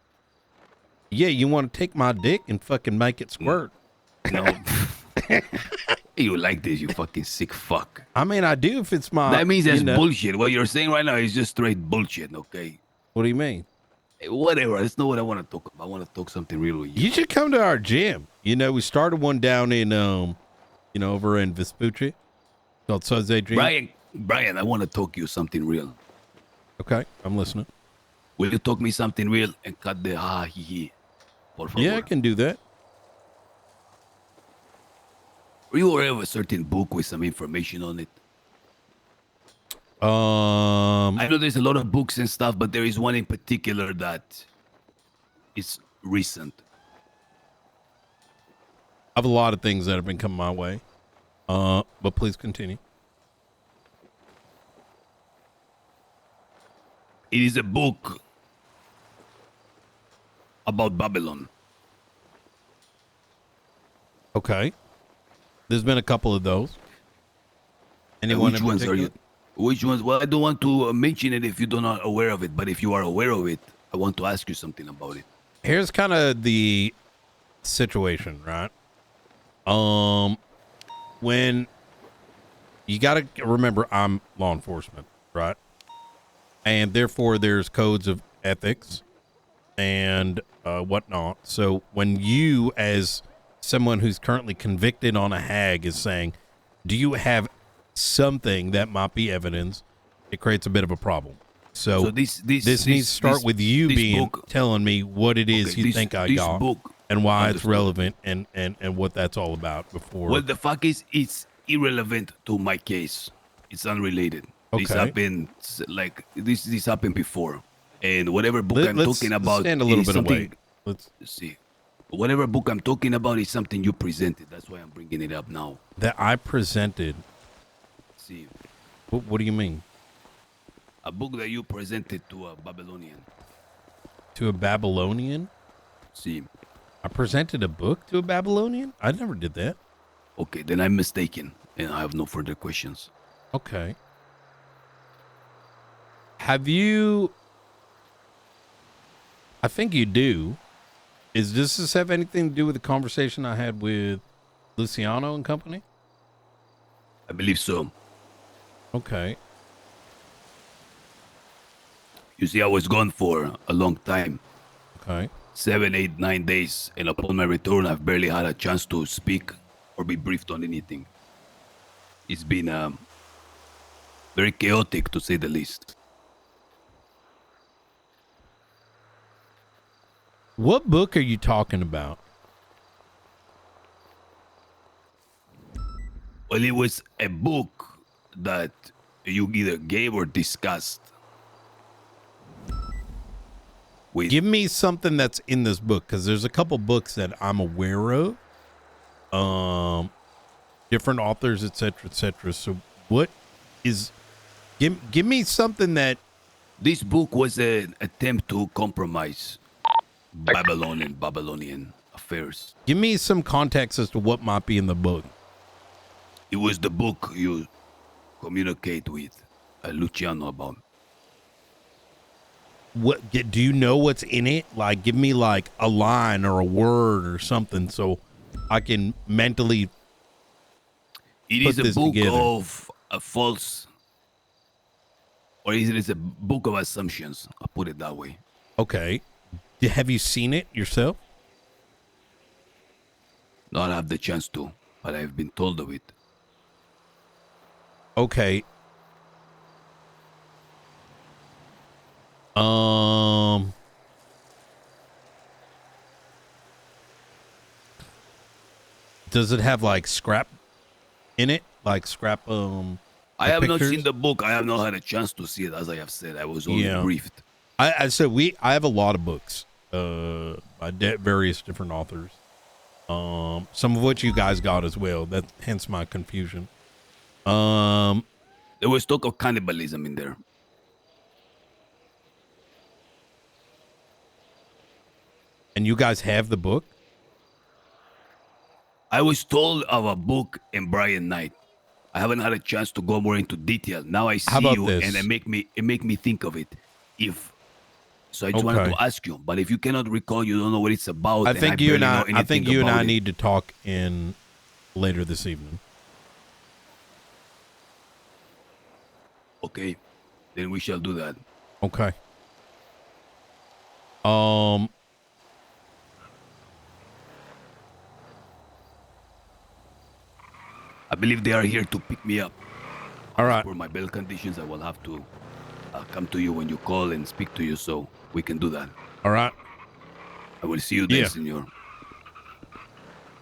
Yeah, you want to take my dick and fucking make it squirt? No. You like this, you fucking sick fuck. I mean, I do if it's my. That means that's bullshit. What you're saying right now is just straight bullshit, okay? What do you mean? Hey, whatever. That's not what I want to talk about. I want to talk something real with you. You should come to our gym. We started one down in over in Vespucci called Suze Gym. Brian, I want to talk you something real. Okay, I'm listening. Will you talk me something real and cut the ha he he? Por favor. Yeah, I can do that. Were you aware of a certain book with some information on it? I know there's a lot of books and stuff, but there is one in particular that is recent. I have a lot of things that have been coming my way. But please continue. It is a book about Babylon. Okay. There's been a couple of those. Anyone which in ones are particular? you? Which ones? Well, I don't want to mention it if you're not aware of it, but if you are aware of it, I want to ask you something about it. Here's kind of the situation, right? When you got to remember, I'm law enforcement, right? And therefore, there's codes of ethics and whatnot. So when you, as someone who's currently convicted on a hag, is saying, do you have something that might be evidence, it creates a bit of a problem. So this needs to start with you telling me what it is you think I got and why it's relevant and what that's all about before. Well, the fact is, it's irrelevant to my case. It's unrelated. This Okay. happened, like, this happened before. And whatever book I'm Let's talking about stand a little is bit something... away. Let's see. Whatever book I'm talking about is something you presented. That's why I'm bringing it up now. That I presented. See. What do you mean? A book that you presented to a Babylonian. To a Babylonian? See. I presented a book to a Babylonian? I never did that. Okay, then I'm mistaken, and I have no further questions. Okay. Have you... I think you do. Does this have anything to do with the conversation I had with Luciano and company? I believe so. Okay. You see, I was gone for a long time. Okay. 7, 8, 9 days, and upon my return, I've barely had a chance to speak or be briefed on anything. It's been very chaotic, to say the least. What book are you talking about? Well, it was a book that you either gave or discussed. Give me something that's in this book, because there's a couple books that I'm aware of. Different authors, etc., etc. So what is... Give me something that... This book was an attempt to compromise Babylonian affairs. Give me some context as to what might be in the book. It was the book you communicate with Luciano about. What do you know what's in it? Like, give me like a line or a word or something so I can mentally It put is a this book together. of a false, or is it a book of assumptions? I'll put it that way. Okay. Have you seen it yourself? Not have the chance to, but I've been told of it. Okay. Does it have like scrap in it? Like scrap I have not pictures? seen the book. I have not had a chance to see it, as I have said. I was only briefed. I said I have a lot of books by various different authors. Some of which you guys got as well. That hence my confusion. There was talk of cannibalism in there. And you guys have the book? I was told of a book in Brian Knight. I haven't had a chance to go more into detail. Now I see you, and it make me think of it. So I just wanted to ask you, but if you cannot recall, you don't know what it's about. I think you and I it. need to talk in later this evening. Okay, then we shall do that. Okay. I believe they are here to pick me up. All right. For my bail conditions, I will have to come to you when you call and speak to you, so we can do that. All right. I will see you then, senor.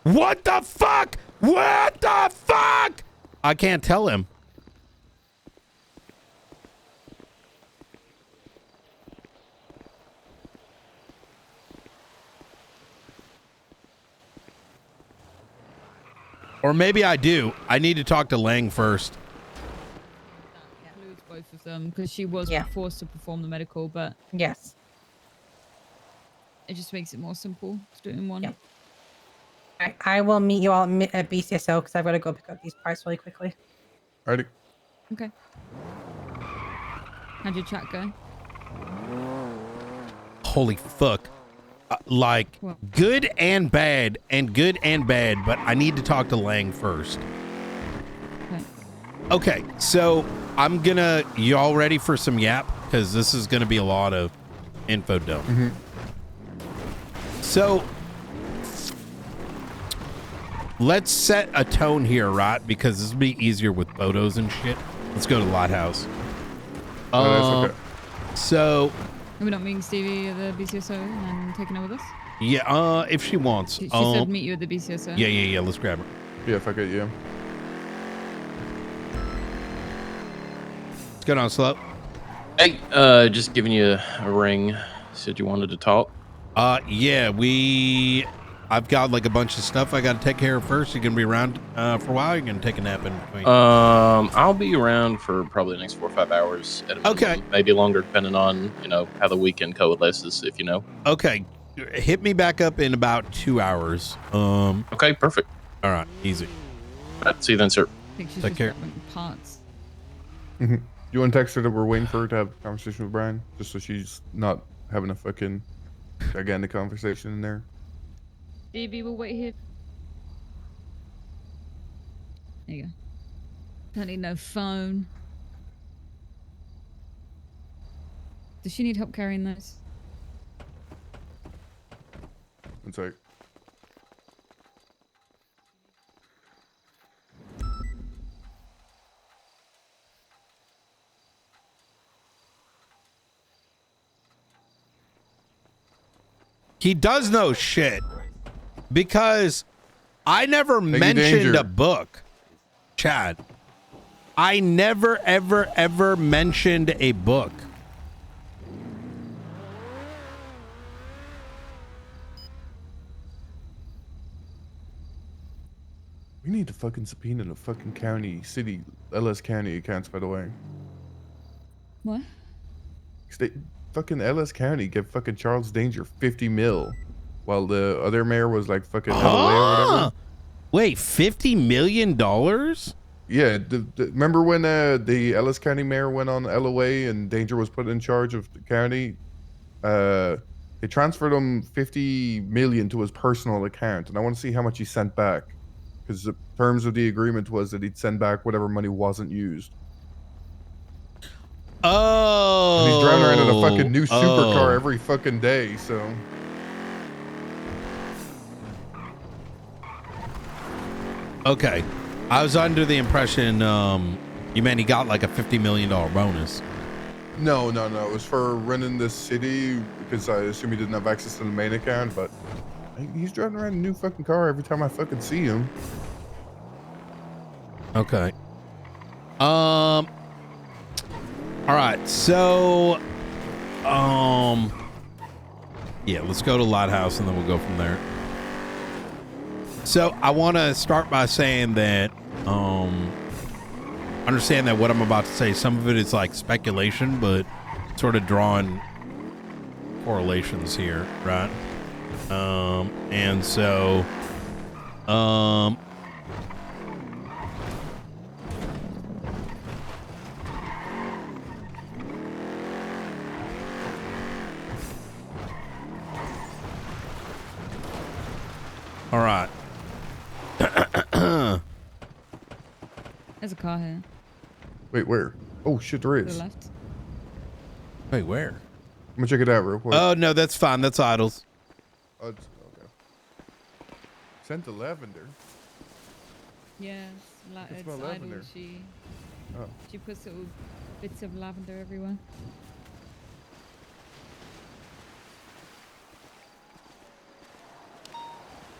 What the fuck? What the fuck? I can't tell him. Or maybe I do. I need to talk to Lang first. Includes both of them because she was forced to perform the medical, but yes, it just makes it more simple to do it in one. Yep. I will meet you all at BCSO because I've got to go pick up these parts really quickly. Alrighty. Okay. How'd your chat go? Holy fuck. Like, What? good and bad, but I need to talk to Lang first. Okay. Okay, so I'm gonna, y'all ready for some yap? Because this is gonna be a lot of info dump. Mm-hmm. So, let's set a tone here, right? Because this will be easier with photos and shit. Let's go to Lighthouse. Okay. So, Are we not meeting Stevie at the BCSO and taking her with us? yeah, if she wants. She said meet you at the BCSO. Yeah, let's grab her. Yeah, fuck it, yeah. What's going on, Slow? Hey, just giving you a ring. Said you wanted to talk. Yeah, I've got like a bunch of stuff I got to take care of first. You gonna be around for a while? You're gonna take a nap in between? I'll be around for probably the next 4 or 5 hours. At a minimum. Okay. Maybe longer, depending on how the weekend coalesces. If you know. Okay, hit me back up in about 2 hours. Okay, perfect. All right, easy. All right, see you then, sir. I think she's Take just care. grabbing parts. Mm-hmm. You want to text her that we're waiting for her to have a conversation with Brian, just so she's not having a fucking gigantic conversation in there. Stevie, we'll wait here. There you go. Don't need no phone. Does she need help carrying those? One sec. He does know shit because I never mentioned danger. a book, Chad. I never, ever mentioned a book. We need to fucking subpoena the fucking county, city, LS County accounts, by the way. What? Fucking LS County give fucking Charles Danger 50 mil, while the other mayor was like fucking LA or whatever. Wait, $50 million? Yeah, remember when the Ellis County mayor went on LOA and Danger was put in charge of the county? They transferred him 50 million to his personal account, and I want to see how much he sent back, because the terms of the agreement was that he'd send back whatever money wasn't used. Oh. And he's driving around in a fucking new supercar every fucking day, so. Okay. I was under the impression you meant he got like a $50 million bonus. No. It was for running this city, because I assume he didn't have access to the main account, but he's driving around a new fucking car every time I fucking see him. Okay. All right. So, yeah, let's go to Lighthouse and then we'll go from there. So I want to start by saying that, understand that what I'm about to say, some of it is like speculation, but sort of drawing correlations here, right? And so, all right. There's a car here. Wait, where? Oh shit, there To the is. left. Wait, where? I'm gonna check it out real quick. Oh, no, that's fine. That's Idols. Oh, okay. Sent to Lavender. Yes, It's it's not idle. lavender. Oh. She puts little bits of lavender everywhere.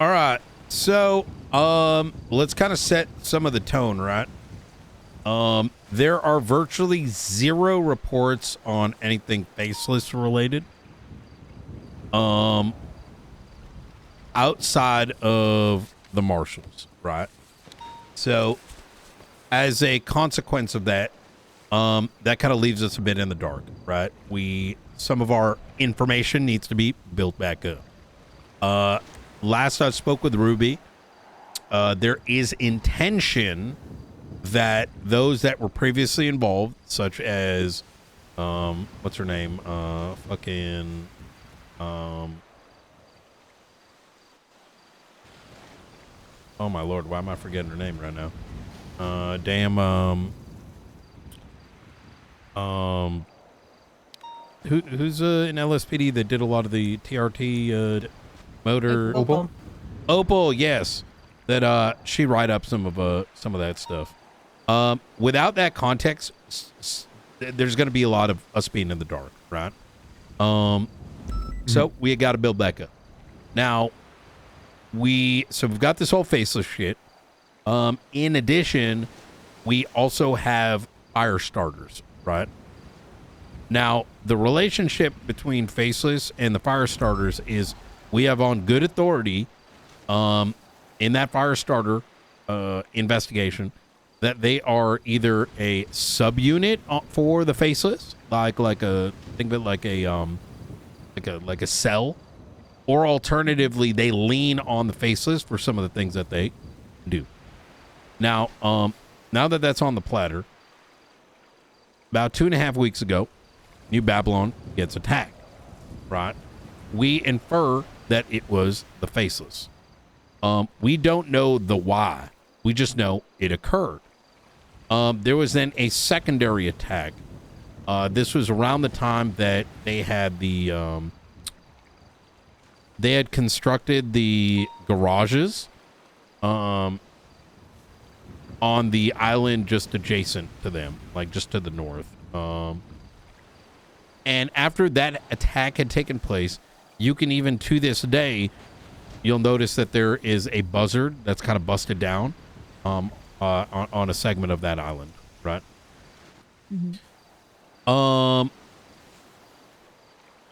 All right. So, let's kind of set some of the tone, right? There are virtually zero reports on anything faceless related. Outside of the marshals, right? So, as a consequence of that, that kind of leaves us a bit in the dark, right? Some of our information needs to be built back up. Last I spoke with Ruby, there is intention that those that were previously involved, such as, what's her name? Oh my Lord, why am I forgetting her name right now? Who's in LSPD that did a lot of the TRT motor? Opal, yes. That she write up some of that stuff. Without that context, there's going to be a lot of us being in the dark, right? So we got to build back up. Now, we've got this whole faceless shit. In addition, we also have fire starters, right? Now, the relationship between faceless and the fire starters is we have on good authority in that fire starter investigation that they are either a subunit for the faceless, like a think of it like a cell, or alternatively they lean on the faceless for some of the things that they do. Now, now that that's on the platter, about 2.5 weeks ago, New Babylon gets attacked, right? We infer that it was the faceless. We don't know the why. We just know it occurred. There was then a secondary attack. This was around the time that they had they had constructed the garages on the island just adjacent to them, like just to the north. And after that attack had taken place, you can even to this day, you'll notice that there is a buzzard that's kind of busted down on a segment of that island, right?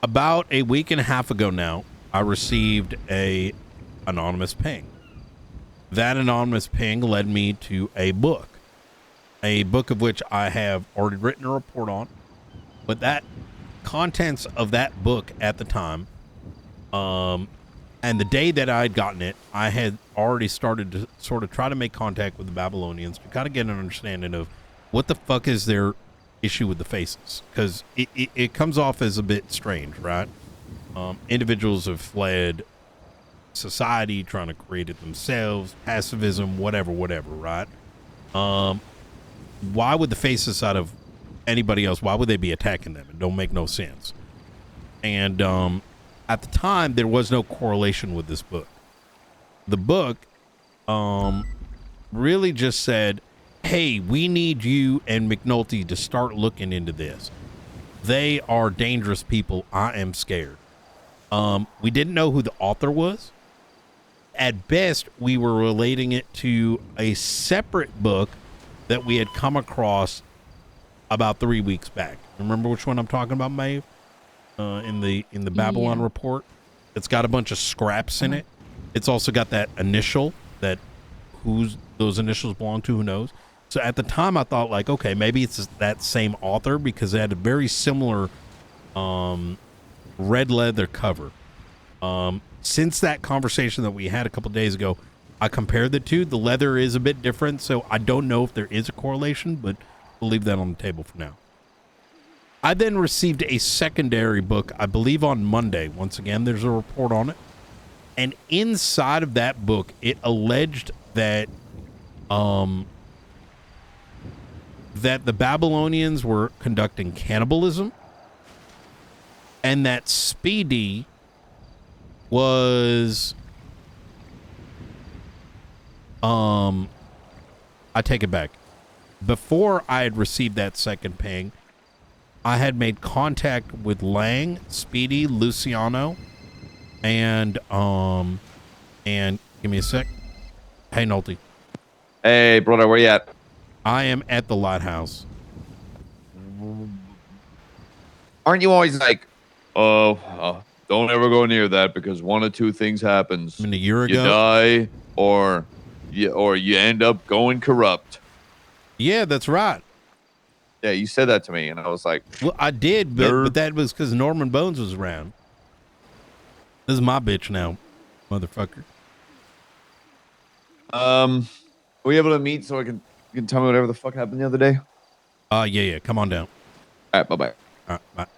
About a week and a half ago now, I received a anonymous ping. That anonymous ping led me to a book of which I have already written a report on, but that contents of that book at the time, and the day that I had gotten it, I had already started to sort of try to make contact with the Babylonians to kind of get an understanding of what the fuck is their issue with the faces, because it comes off as a bit strange, right? Individuals have fled society, trying to create it themselves, pacifism, whatever, right? Why would the faces out of anybody else, why would they be attacking them? It don't make no sense. And at the time, there was no correlation with this book. The book really just said, hey, we need you and McNulty to start looking into this. They are dangerous people. I am scared. We didn't know who the author was. At best, we were relating it to a separate book that we had come across about 3 weeks back. Remember which one I'm talking about, Maeve? In the Babylon report. It's got a bunch of scraps in it. It's also got that initial that who's those initials belong to, who knows? So at the time I thought like, okay, maybe it's that same author because they had a very similar red leather cover. Since that conversation that we had a couple days ago, I compared the two. The leather is a bit different, so I don't know if there is a correlation, but we'll leave that on the table for now. I then received a secondary book, I believe on Monday. Once again, there's a report on it. And inside of that book, it alleged that that the Babylonians were conducting cannibalism and that Speedy was I take it back. Before I had received that second ping, I had made contact with Lang, Speedy, Luciano, and give me a sec. Hey, Nolte. Hey, brother, where you at? I am at the lighthouse. Aren't you always like, don't ever go near that because one of two things happens. I mean, a year ago, you die or you end up going corrupt. Yeah, that's right. Yeah, you said that to me, and I was like, well, I did, but that was because Norman Bones was around. This is my bitch now, motherfucker. Are we able to meet so I can You can tell me whatever the fuck happened the other day. Yeah. Come on down. All right, bye-bye. All right,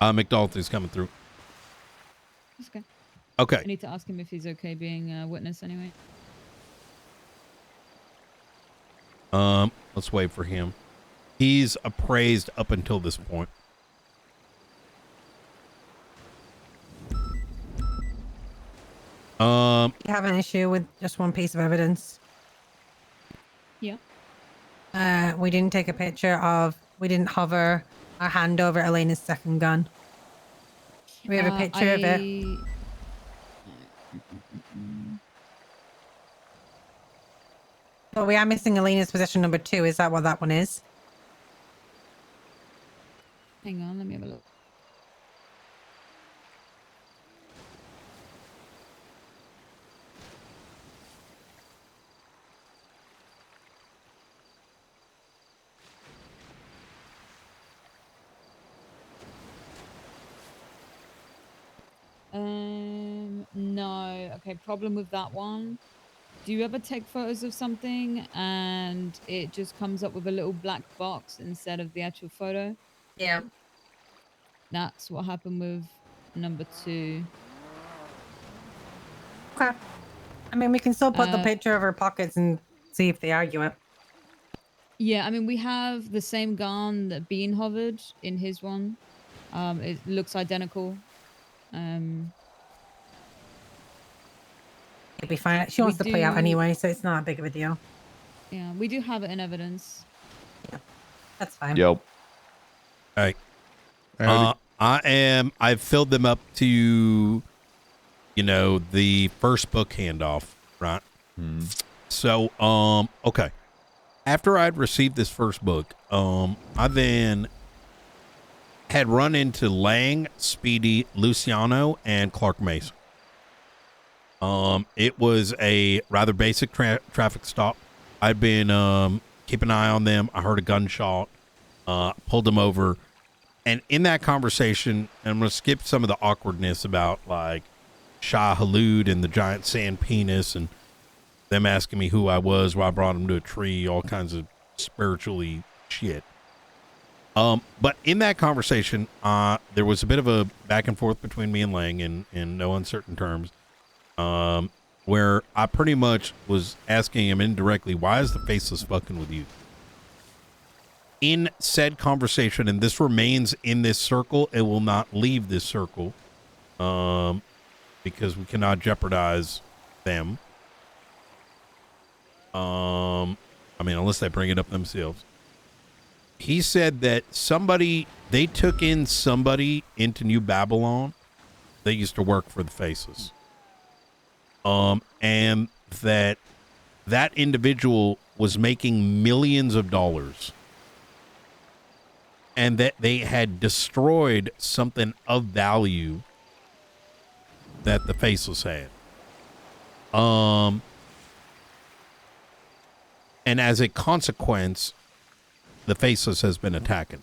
bye. McDulty's coming through. Okay. Okay. I need to ask him if he's okay being a witness anyway. Let's wait for him. He's appraised up until this point. You have an issue with just one piece of evidence. Yeah. We didn't take a picture of. We didn't hover our hand over Elena's second gun. We have a picture of it. But we are missing Elena's possession number 2. Is that what that one is? Hang on, let me have a look. No. Okay, problem with that one. Do you ever take photos of something and it just comes up with a little black box instead of the actual photo? Yeah. That's what happened with number 2. Okay. I mean, we can still put the picture of her pockets and see if they argue it. Yeah, I mean, we have the same gun that Bean hovered in his one. It looks identical. It'll be fine. She wants to play out anyway, so it's not a big of a deal. Yeah, we do have it in evidence. Yeah, that's fine. Yep. All right. I've filled them up to, you know, the first book handoff, right? So, okay. After I'd received this first book, I then had run into Lang, Speedy, Luciano, and Clark Mason. It was a rather basic traffic stop. I'd been keeping an eye on them. I heard a gunshot, pulled them over. And in that conversation, and I'm going to skip some of the awkwardness about like Shah Halud and the giant sand penis and them asking me who I was, why I brought them to a tree, all kinds of spiritually shit. But in that conversation, there was a bit of a back and forth between me and Lang in no uncertain terms, where I pretty much was asking him indirectly, why is the Faceless fucking with you? In said conversation, and this remains in this circle, it will not leave this circle, because we cannot jeopardize them. I mean, unless they bring it up themselves. He said that they took in somebody into New Babylon. They used to work for the Faceless. And that individual was making millions of dollars. And that they had destroyed something of value that the Faceless had. And as a consequence, the Faceless has been attacking.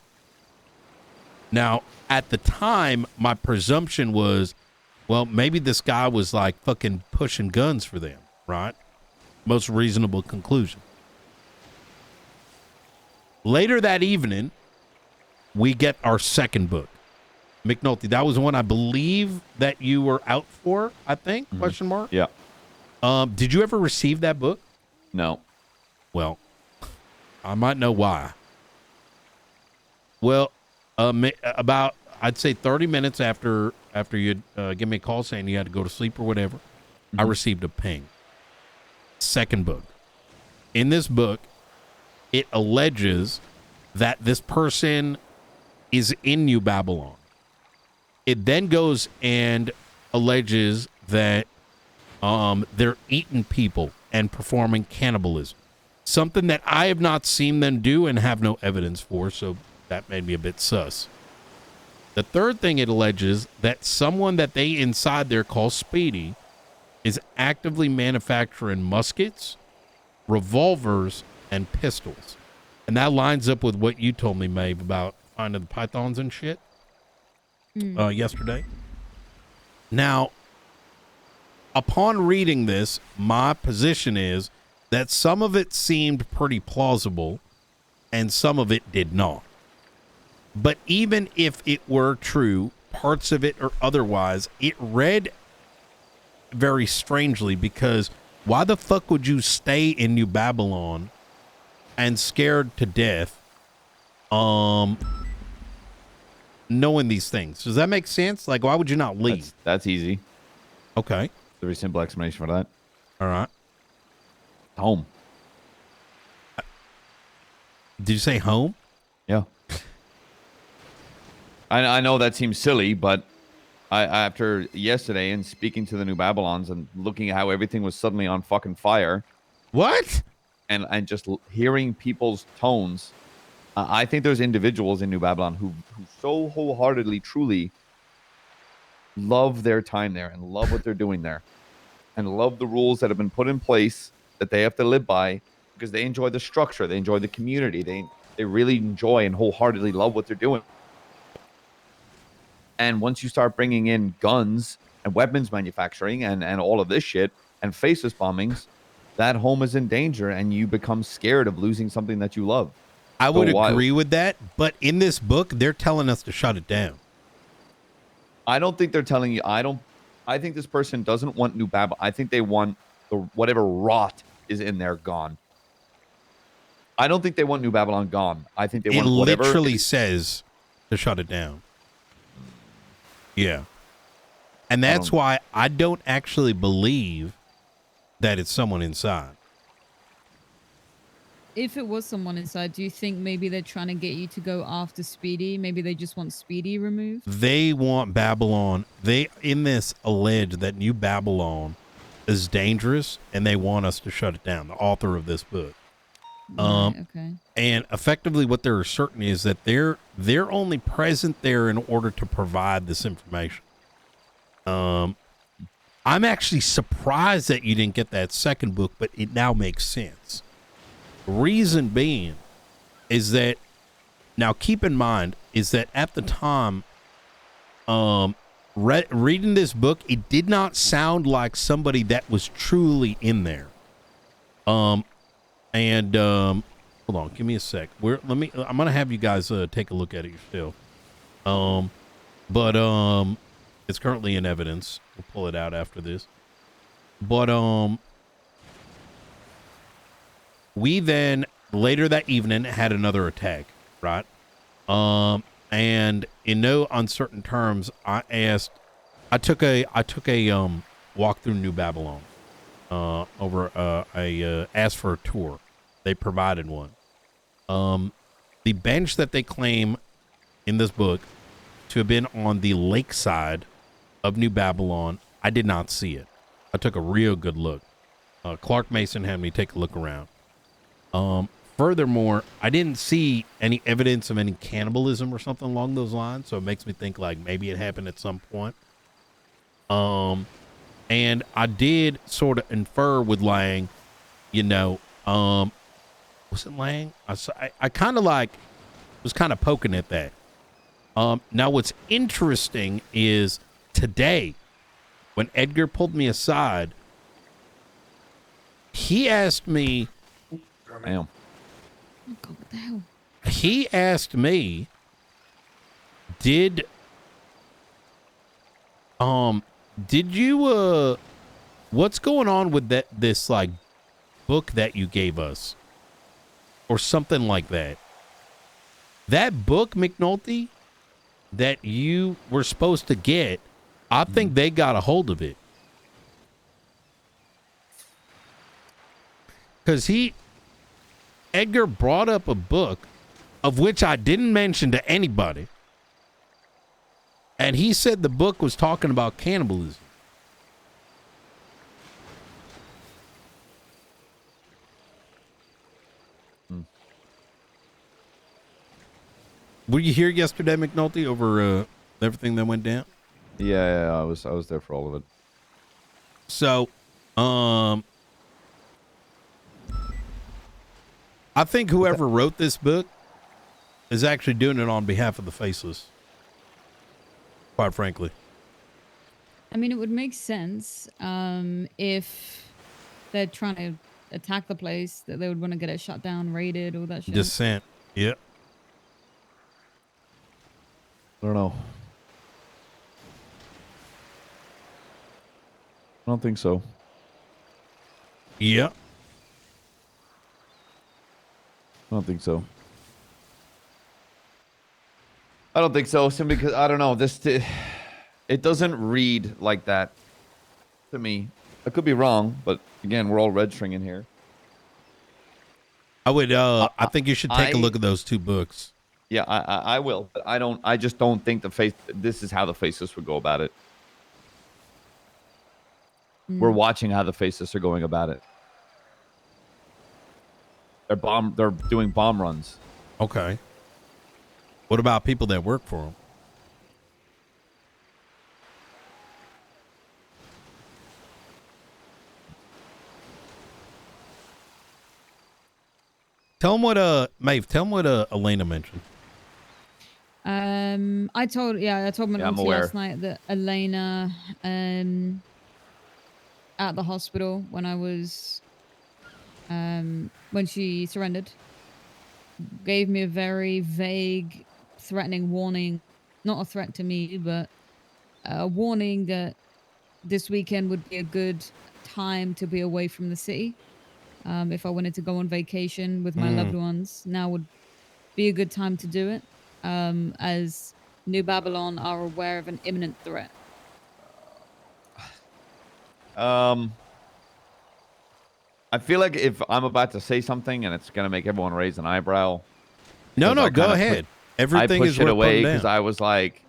Now, at the time, my presumption was, well, maybe this guy was like fucking pushing guns for them, right? Most reasonable conclusion. Later that evening, we get our second book. McNulty, that was one I believe that you were out for, I think, question mark? Yeah. Did you ever receive that book? No. Well, I might know why. Well, about, I'd say 30 minutes after you'd give me a call saying you had to go to sleep or whatever, I received a ping. Second book. In this book, it alleges that this person is in New Babylon. It then goes and alleges that they're eating people and performing cannibalism. Something that I have not seen them do and have no evidence for, so that made me a bit sus. The third thing it alleges that someone that they inside there call Speedy is actively manufacturing muskets, revolvers, and pistols. And that lines up with what you told me, Maeve, about finding the pythons and shit yesterday. Now, upon reading this, my position is that some of it seemed pretty plausible and some of it did not. But even if it were true, parts of it or otherwise, it read very strangely, because why the fuck would you stay in New Babylon and scared to death knowing these things? Does that make sense? Like, why would you not leave? That's easy. Okay. Very simple explanation for that. All right. Home. Did you say home? Yeah. I know that seems silly, but after yesterday and speaking to the New Babylons and looking at how everything was suddenly on fucking fire. What? And just hearing people's tones, I think there's individuals in New Babylon who so wholeheartedly, truly love their time there and love what they're doing there and love the rules that have been put in place that they have to live by because they enjoy the structure, they enjoy the community, they really enjoy and wholeheartedly love what they're doing. And once you start bringing in guns and weapons manufacturing and all of this shit and faceless bombings, that home is in danger and you become scared of losing something that you love. I would agree with that, but in this book, they're telling us to shut it down. I don't think they're telling you. I think this person doesn't want New Babylon. I think they want whatever rot is in there gone. I don't think they want New Babylon gone. I think they want whatever. It literally says to shut it down. Yeah. And that's why I don't actually believe that it's someone inside. If it was someone inside, do you think maybe they're trying to get you to go after Speedy? Maybe they just want Speedy removed? They want Babylon. They, in this, allege that New Babylon is dangerous and they want us to shut it down, the author of this book. Okay. And effectively what they're asserting is that they're only present there in order to provide this information. I'm actually surprised that you didn't get that second book, but it now makes sense. Reason being is that, now keep in mind, is that at the time, reading this book, it did not sound like somebody that was truly in there. Hold on, give me a sec. I'm gonna have you guys take a look at it yourself. It's currently in evidence. We'll pull it out after this. But we then later that evening had another attack, right? And in no uncertain terms, I took a walk through New Babylon. I asked for a tour. They provided one. The bench that they claim in this book to have been on the lakeside of New Babylon, I did not see it. I took a real good look. Clark Mason had me take a look around. Furthermore, I didn't see any evidence of any cannibalism or something along those lines, so it makes me think like maybe it happened at some point. And I did sort of infer with Lang, was it Lang? I kind of like was kind of poking at that. Now what's interesting is today when Edgar pulled me aside, he asked me, damn. Oh God, what the hell? He asked me, did you what's going on with this like book that you gave us or something like that? That book, McNulty, that you were supposed to get, I think they got a hold of it. Because Edgar brought up a book of which I didn't mention to anybody. And he said the book was talking about cannibalism. Were you here yesterday, McNulty, over everything that went down? Yeah, I was there for all of it. So, I think whoever wrote this book is actually doing it on behalf of the faceless. Quite frankly. I mean, it would make sense if they're trying to attack the place, that they would want to get it shut down, raided, all that shit. Descent. Yep. I don't know. I don't think so. Yep. I don't think so. I don't think so, simply because I don't know. It doesn't read like that to me. I could be wrong, but again, we're all red stringing here. I would. I think you should take a look at those 2 books. Yeah, I will, but I don't. I just don't think the face. This is how the faceless would go about it. We're watching how the faceless are going about it. They're doing bomb runs. Okay. What about people that work for them? Tell them what Maeve. Tell them what Elena mentioned. I told Monty last night that Elena, at the hospital when I was, when she surrendered, gave me a very vague, threatening warning. Not a threat to me, but a warning that this weekend would be a good time to be away from the city. If I wanted to go on vacation with my loved ones, now would be a good time to do it, as New Babylon are aware of an imminent threat. I feel like if I'm about to say something and it's gonna make everyone raise an eyebrow. No, go ahead. Everything is I pushed it away because I was like,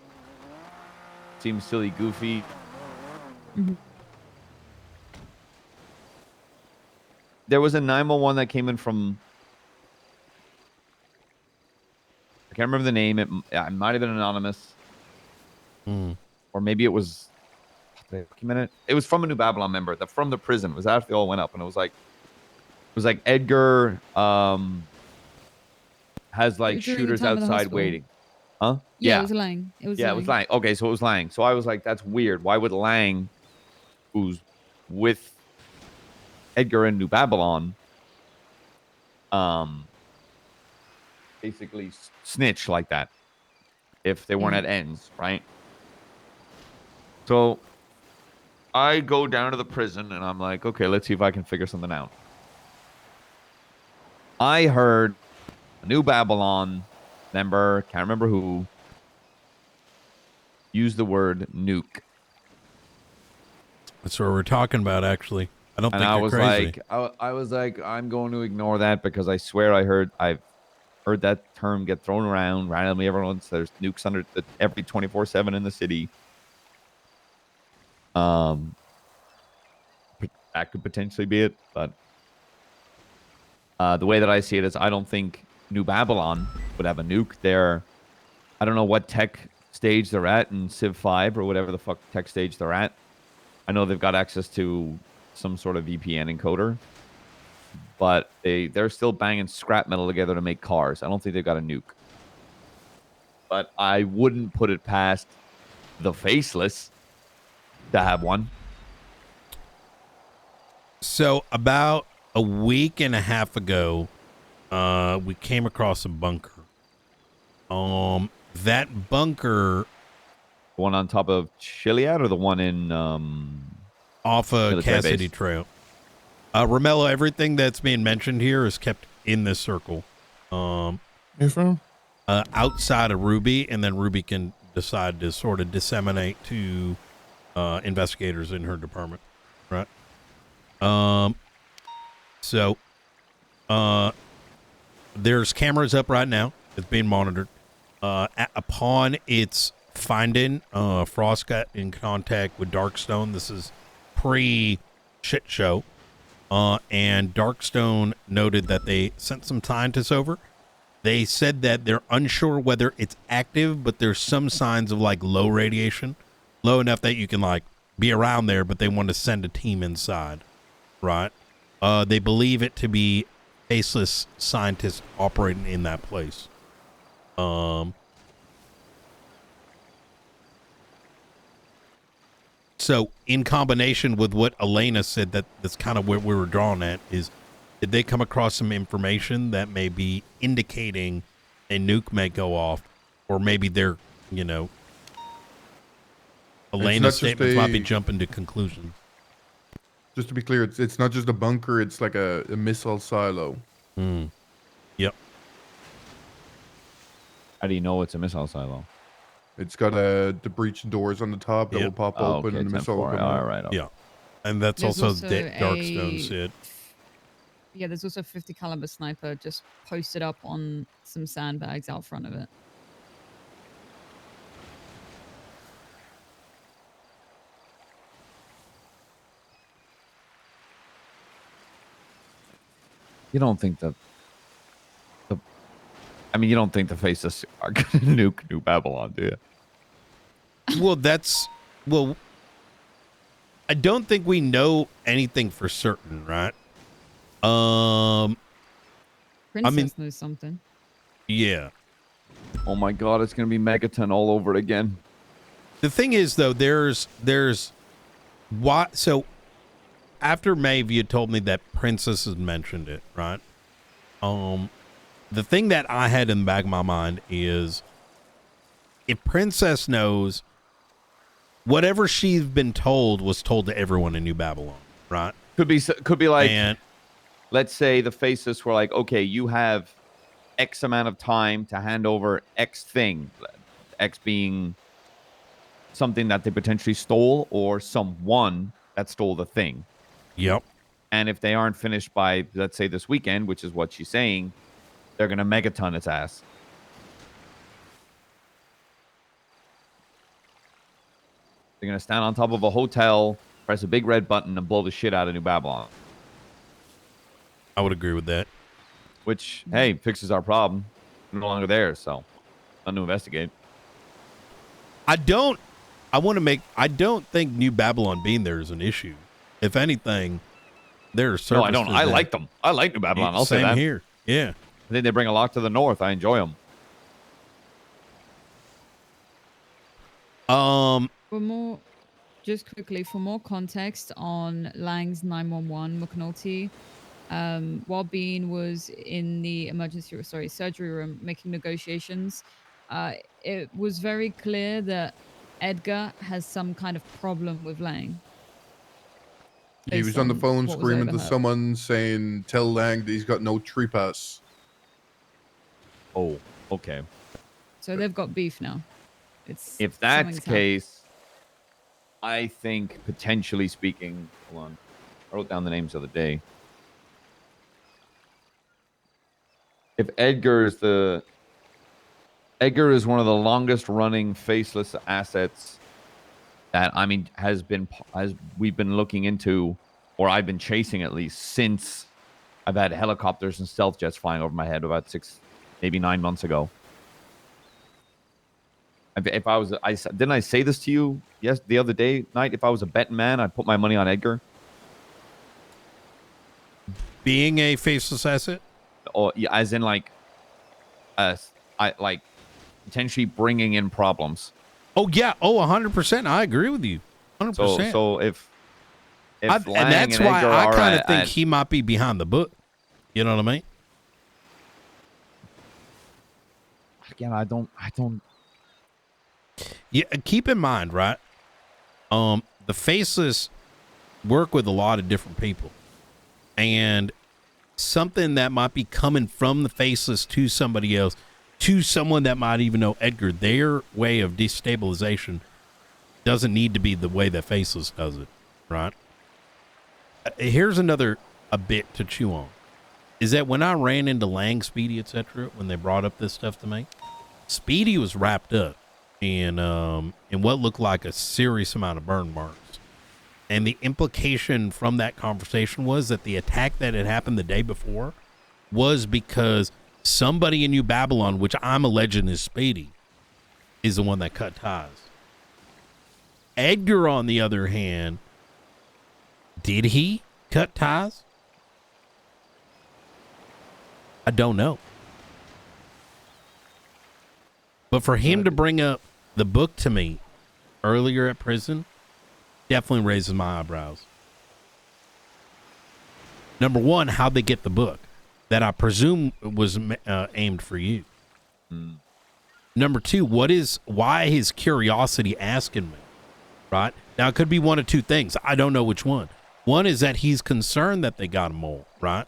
seems silly, goofy. There was a 911 that came in from, I can't remember the name. It might have been anonymous, or maybe it was. Wait a minute. It was from a New Babylon member. From the prison. It was after they all went up, and it was like Edgar has like shooters outside waiting. Huh? Yeah, it was Lang. It was Lang. Okay, so it was Lang. So I was like, that's weird. Why would Lang, who's with Edgar in New Babylon, basically snitch like that if they weren't at ends, right? So I go down to the prison and I'm like, okay, let's see if I can figure something out. I heard a New Babylon member, can't remember who, use the word nuke. That's what we're talking about, actually. I don't think you're crazy. I was like, I'm going to ignore that because I swear I've heard that term get thrown around randomly. There's nukes under every 24/7 in the city. That could potentially be it, but the way that I see it is I don't think New Babylon would have a nuke there. I don't know what tech stage they're at in Civ 5 or whatever the fuck tech stage they're at. I know they've got access to some sort of VPN encoder, but they're still banging scrap metal together to make cars. I don't think they've got a nuke. But I wouldn't put it past the Faceless to have one. So about a week and a half ago, we came across a bunker. That bunker, the one on top of Chiliad or the one in off of Cassidy Trail. Romello, everything that's being mentioned here is kept in this circle. Outside of Ruby, and then Ruby can decide to sort of disseminate to investigators in her department, right? So there's cameras up right now. It's being monitored. Upon its finding, Frost got in contact with Darkstone. This is pre-shit show. And Darkstone noted that they sent some scientists over. They said that they're unsure whether it's active, but there's some signs of like low radiation, low enough that you can like be around there, but they want to send a team inside, right? They believe it to be faceless scientists operating in that place. So in combination with what Elena said, that's kind of where we were drawn at, is did they come across some information that may be indicating a nuke may go off, or maybe they're, you know, Elena's statements might be jumping to conclusions. Just to be clear, it's not just a bunker, it's like a missile silo. Yep. How do you know it's a missile silo? It's got the breach doors on the top that will pop open and the missile will come out. All right. Yeah. And that's There's also also Darkstone a- said. Yeah, there's also a 50 caliber sniper just posted up on some sandbags out front of it. You don't think that I mean, you don't think the faces are going to nuke New Babylon, do you? Well, I don't think we know anything for certain, right? Princess knows something. Yeah. Oh my God, it's going to be Megaton all over it again. The thing is, though, there's what? So after Maeve, you told me that Princess has mentioned it, right? The thing that I had in the back of my mind is if Princess knows, whatever she's been told was told to everyone in New Babylon, right? Could be like, let's say the faces were like, okay, you have X amount of time to hand over X thing, X being something that they potentially stole or someone that stole the thing. Yep. And if they aren't finished by, let's say, this weekend, which is what she's saying, they're going to megaton its ass. They're going to stand on top of a hotel, press a big red button, and blow the shit out of New Babylon. I would agree with that. Which, hey, fixes our problem. We're no longer there, so nothing to investigate. I don't think New Babylon being there is an issue. If anything, there are services. No, I don't. I like them. I like New Babylon. I'll say that. Same here. Yeah. I think they bring a lot to the north. I enjoy them. For more, just quickly, for more context on Lang's 911 McNulty, while Bean was in the surgery room making negotiations, it was very clear that Edgar has some kind of problem with Lang. He was on the phone what was screaming to overheard. someone saying, tell Lang that he's got no tree pass. Oh, okay. So they've got beef now. If that's the something's case, I think potentially speaking, hold on, I wrote down the names of the day. If Edgar is one of the longest running faceless assets that we've been looking into, or I've been chasing at least since I've had helicopters and stealth jets flying over my head about 6, maybe 9 months ago. If I was, didn't I say this to you? Yes, the other night. If I was a betting man, I'd put my money on Edgar. Being a faceless asset, or yeah, as in like, potentially bringing in problems. Oh yeah. Oh, 100%. I agree with you. 100%. So if and Lang that's and why Edgar I are kind of at- think at- he might be behind the book. You know what I mean? Again, I don't. Yeah, keep in mind, right? The faceless work with a lot of different people, and something that might be coming from the faceless to somebody else, to someone that might even know Edgar, their way of destabilization doesn't need to be the way that faceless does it, right? Here's a bit to chew on. Is that when I ran into Lang, Speedy, etc., when they brought up this stuff to me, Speedy was wrapped up in what looked like a serious amount of burn marks. And the implication from that conversation was that the attack that had happened the day before was because somebody in New Babylon, which I'm alleging is Speedy, is the one that cut ties. Edgar, on the other hand, did he cut ties? I don't know. But for him to bring up the book to me earlier at prison definitely raises my eyebrows. Number one, how'd they get the book that I presume was aimed for you? Number two, why his curiosity asking me, right? Now, it could be one of two things. I don't know which one. One is that he's concerned that they got a mole, right?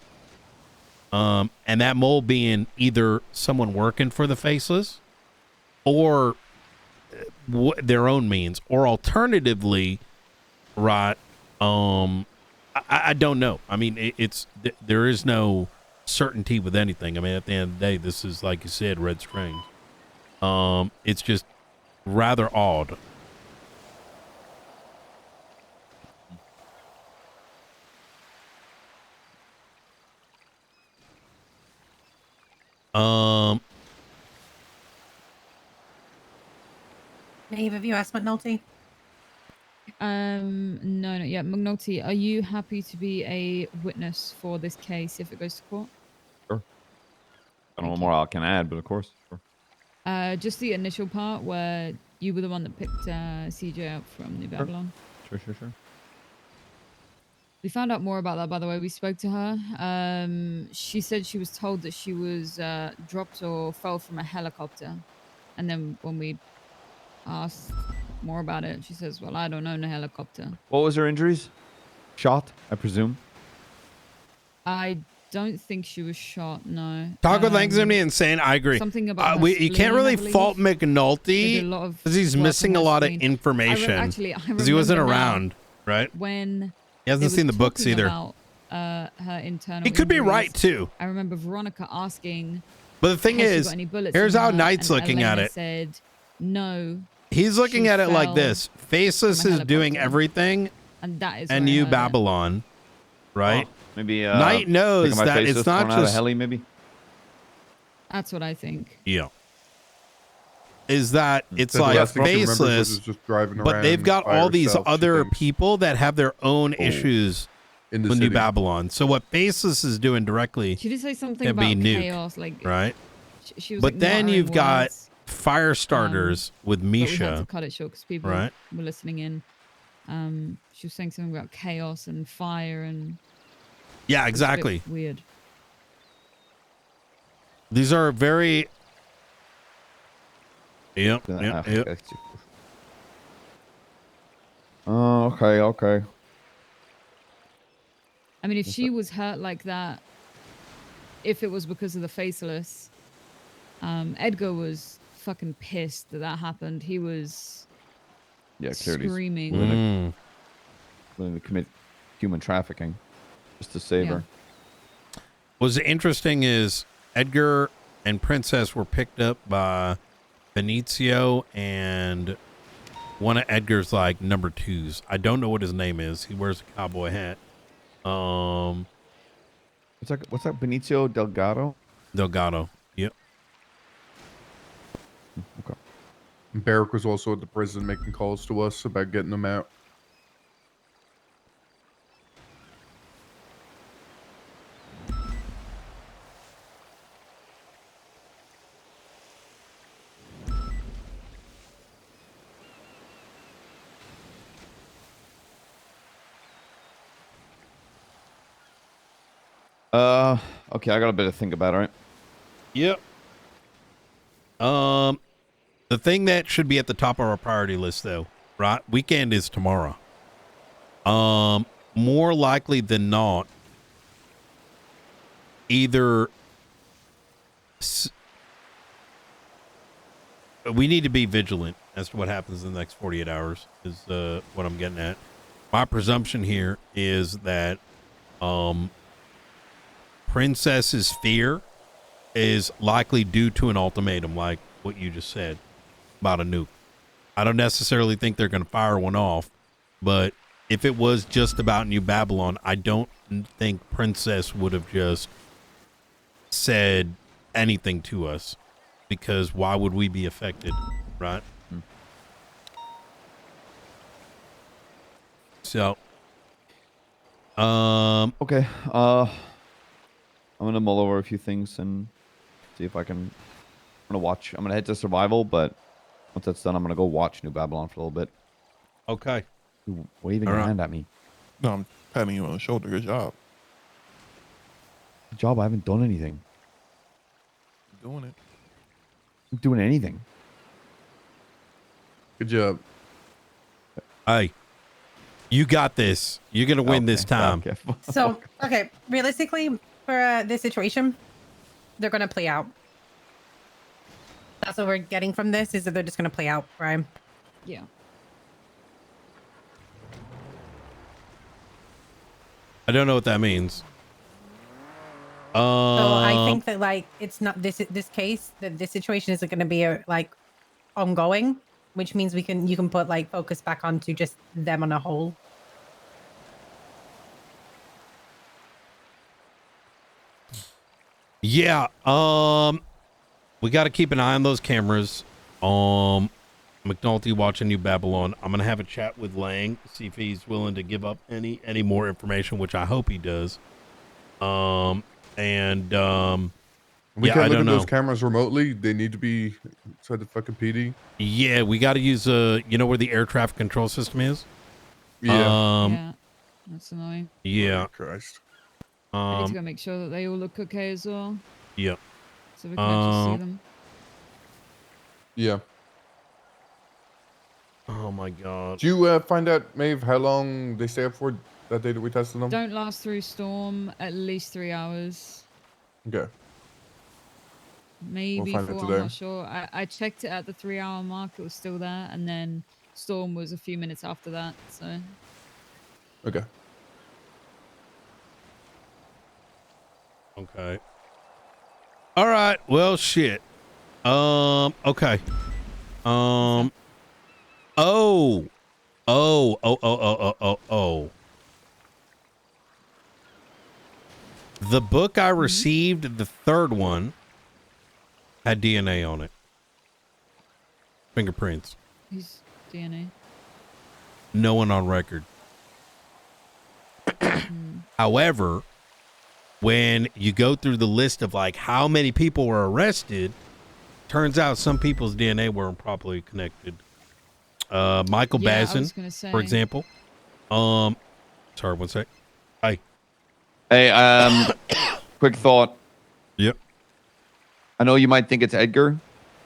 And that mole being either someone working for the Faceless or their own means, or alternatively, right? I don't know. I mean, there is no certainty with anything. I mean, at the end of the day, this is, like you said, red string. It's just rather odd. Maeve, have you asked McNulty? No, not yet. McNulty, are you happy to be a witness for this case if it goes to court? Sure. I don't know what more I can add, but of course. Sure. Just the initial part where you were the one that picked CJ up from New Babylon. Sure. We found out more about that, by the way. We spoke to her. She said she was told that she was dropped or fell from a helicopter. And then when we asked more about it, she says, well, I don't own a helicopter. What was her injuries? Shot, I presume. I don't think she was shot, no. Taco thanks me and saying I agree. Something about you can't really fault McNulty because he's missing a lot of information because he wasn't around, right? When he hasn't seen the books either. About, her internal he could be injuries, right too. I remember Veronica asking, but the thing is, here's how Knight's looking at it. Said, no. He's looking at it like this: Faceless is doing everything, and that is and New Babylon, right? Oh, maybe Knight knows that it's not just heli, maybe. That's what I think. Yeah. Is that it's The like last thing she remembers was Faceless, just driving but around they've got by all these herself, she other thinks. people that have their own issues in the with New city. Babylon. So what Faceless is doing directly She did say something can about be nuke, chaos, like right? She was But like, then not you've uttering got words. fire starters with But we had to Misha, cut it short because people right? were listening in. She was saying something about chaos and fire and Yeah, it was a bit exactly. weird. These are very. Yep. Oh, okay. I mean, if she was hurt like that, if it was because of the Faceless, Edgar was fucking pissed that happened. He was clearly screaming. willing to commit human trafficking just to save her. What's interesting is Edgar and Princess were picked up by Benicio and one of Edgar's like number twos. I don't know what his name is. He wears a cowboy hat. What's that? Benicio Delgado? Delgado. Yep. Okay. Barrick was also at the prison making calls to us about getting them out. Okay, I got a bit to think about, all right? Yep. The thing that should be at the top of our priority list, though, right? Weekend is tomorrow. More likely than not, either we need to be vigilant as to what happens in the next 48 hours is what I'm getting at. My presumption here is that Princess's fear is likely due to an ultimatum like what you just said about a nuke. I don't necessarily think they're going to fire one off, but if it was just about New Babylon, I don't think Princess would have just said anything to us, because why would we be affected, right? So, okay. I'm gonna mull over a few things and see if I can. I'm gonna watch. I'm gonna head to survival, but once that's done, I'm gonna go watch New Babylon for a little bit. Okay. You waving your hand at me. No, I'm patting you on the shoulder. Good job. Good job. I haven't done anything. Doing it. I'm doing anything. Good job. Hey, you got this. You're gonna win this time. Okay. So, okay, realistically, for this situation, they're gonna play out. That's what we're getting from this, is that they're just gonna play out, right? Yeah. I don't know what that means. So I think that like it's not this case, that this situation isn't going to be like ongoing, which means you can put like focus back onto just them on a whole. Yeah. We got to keep an eye on those cameras. McNulty watching New Babylon. I'm gonna have a chat with Lang, see if he's willing to give up any more information, which I hope he does. We yeah, can't I look don't at know. those cameras remotely. They need to be inside the fucking PD. Yeah, we got to use you know where the air traffic control system is? Yeah. Yeah. That's annoying. Yeah. Christ. I need to go make sure that they all look okay as well. Yep. So we can actually see them. Yeah. Oh my god. Did you find out, Maeve, how long they stay up for that day that we tested them? Don't last through storm at least 3 hours. Okay. Maybe find 4, out I'm today. not sure. I checked it at the 3-hour mark, it was still there, and then storm was a few minutes after that, so. Okay. Okay. All right. Well, shit. Okay. Oh. The book I received, the third one, had DNA on it. Fingerprints. Who's DNA? No one on record. However, when you go through the list of like how many people were arrested, turns out some people's DNA were improperly connected. Michael Yeah, I was Bazin, gonna say. for example. Sorry, one sec. Hi. Hey, quick thought. Yep. I know you might think it's Edgar.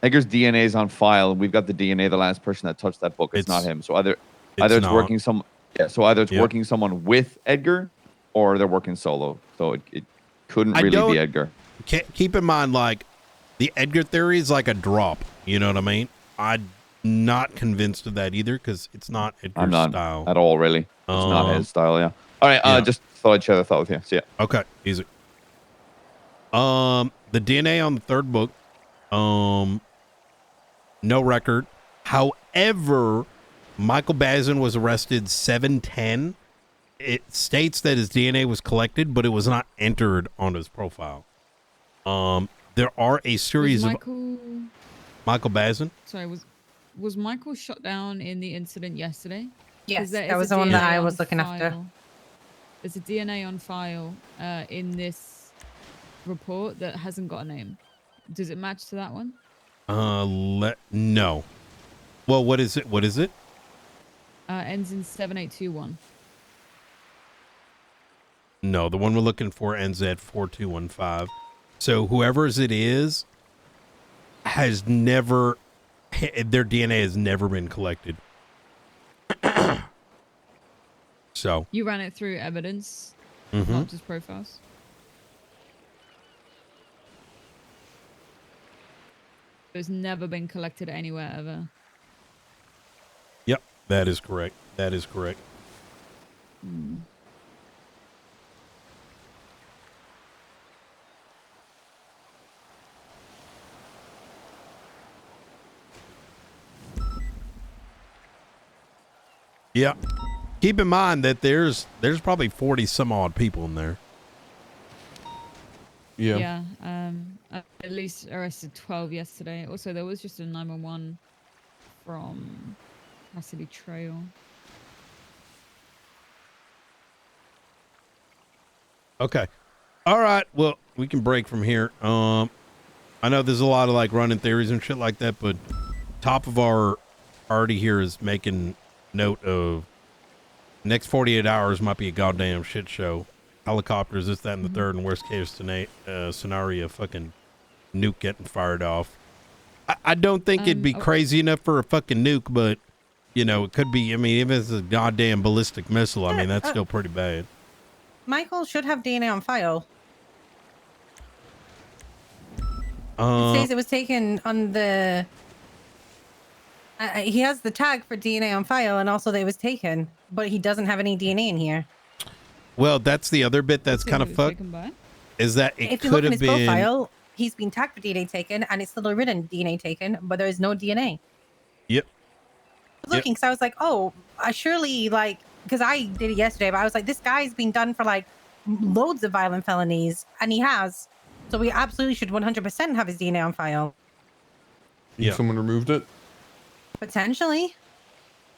Edgar's DNA is on file. We've got the DNA of the last person that touched that book. It's not him. So either it's not. working some. Yeah. So either it's Yep. working someone with Edgar, or they're working solo. So it couldn't I really don't- be Edgar. Keep in mind, like, the Edgar theory is like a drop. You know what I mean? I'm not convinced of that either because it's not Edgar's I'm not style. at all, really. It's not his style. Yeah. All right. yeah. Just thought I'd share the thought with you. See ya. Okay, easy. The DNA on the third book, no record. However, Michael Bazin was arrested 7/10. It states that his DNA was collected, but it was not entered on his profile. There are a series Was of Michael Bazin. Sorry, was Michael shot down in the incident yesterday? 'Cause Yes, there that is was a the one that DNA I on was looking after. file. There's a DNA on file in this report that hasn't got a name. Does it match to that one? No. Well, what is it? What is it? Ends in 7821. No, the one we're looking for ends at 4215. So whoever's it is has never, their DNA has never been collected. So. You ran it through evidence, Mhm. not just profiles. It's never been collected anywhere ever. Yep, that is correct. That is correct. Yeah. Keep in mind that there's probably 40 some odd people in there. Yeah. I at least arrested 12 yesterday. Also, there was just a 911 from Cassidy Trail. Okay. All right. Well, we can break from here. I know there's a lot of like running theories and shit like that, but top of our party here is making note of next 48 hours might be a goddamn shit show. helicopters, this, that, and the third, and worst case scenario, fucking nuke getting fired off. I don't think it'd be crazy enough for a fucking nuke, but you know, it could be. I mean, if it's a goddamn ballistic missile, I mean, that's still pretty bad. Michael should have DNA on file. It says it was taken on the. He has the tag for DNA on file, and also that it was taken, but he doesn't have any DNA in here. Well, that's the other bit that's kind of fucked. Is that it If you look could in have his been? profile, he's been tagged for DNA taken, and it's still written DNA taken, but there is no DNA. Yep. Looking, so I was like, oh, I surely like, because I did it yesterday, but I was like, this guy's been done for like loads of violent felonies, and he has. So we absolutely should 100% have his DNA on file. Yeah. Someone removed it? Potentially.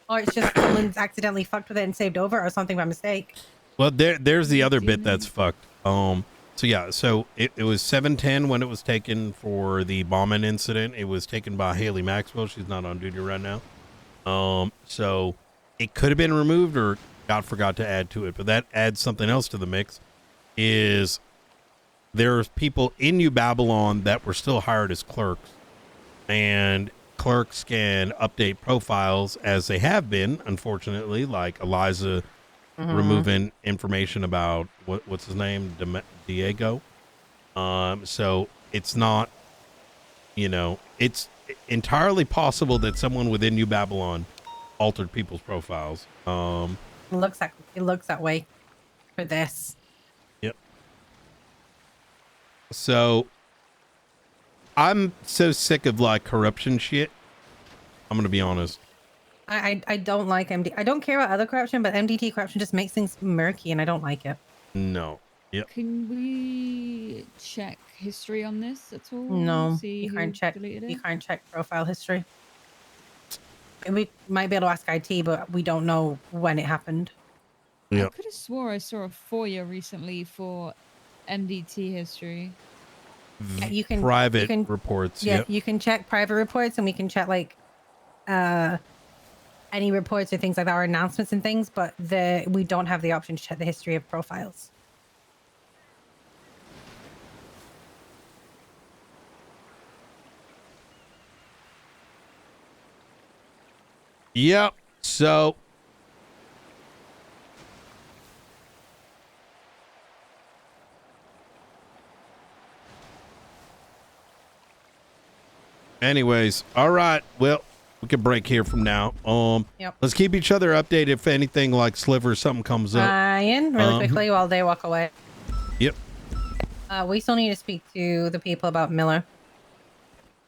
Or it's just someone's accidentally fucked with it and saved over or something by mistake. Well, there's the other bit that's fucked. So yeah, so it was 7:10 when it was taken for the bombing incident. It was taken by Haley Maxwell. She's not on duty right now. So it could have been removed or God forgot to add to it, but that adds something else to the mix. Is there's people in New Babylon that were still hired as clerks, and clerks can update profiles as they have been, unfortunately, like Eliza removing information about what's his name, Diego. So it's not, you know, it's entirely possible that someone within New Babylon altered people's profiles. It looks that way for this. Yep. So I'm so sick of like corruption shit. I'm gonna be honest. I don't like MD. I don't care about other corruption, but MDT corruption just makes things murky, and I don't like it. No. Yep. Can we check history on this at all? No, See you who can't check. deleted You it? can't check profile history. And we might be able to ask IT, but we don't know when it happened. I could have swore I saw a FOIA recently for MDT history. Yeah, you can Private you can, reports. Yeah, Yep. you can check private reports, and we can check like any reports or things like that, or announcements and things. But we don't have the option to check the history of profiles. Yep. So anyways, all right. Well, we can break here from now. Yep. Let's keep each other updated if anything like Sliver or something comes up. Ian, really quickly while they walk away. Yep. We still need to speak to the people about Miller.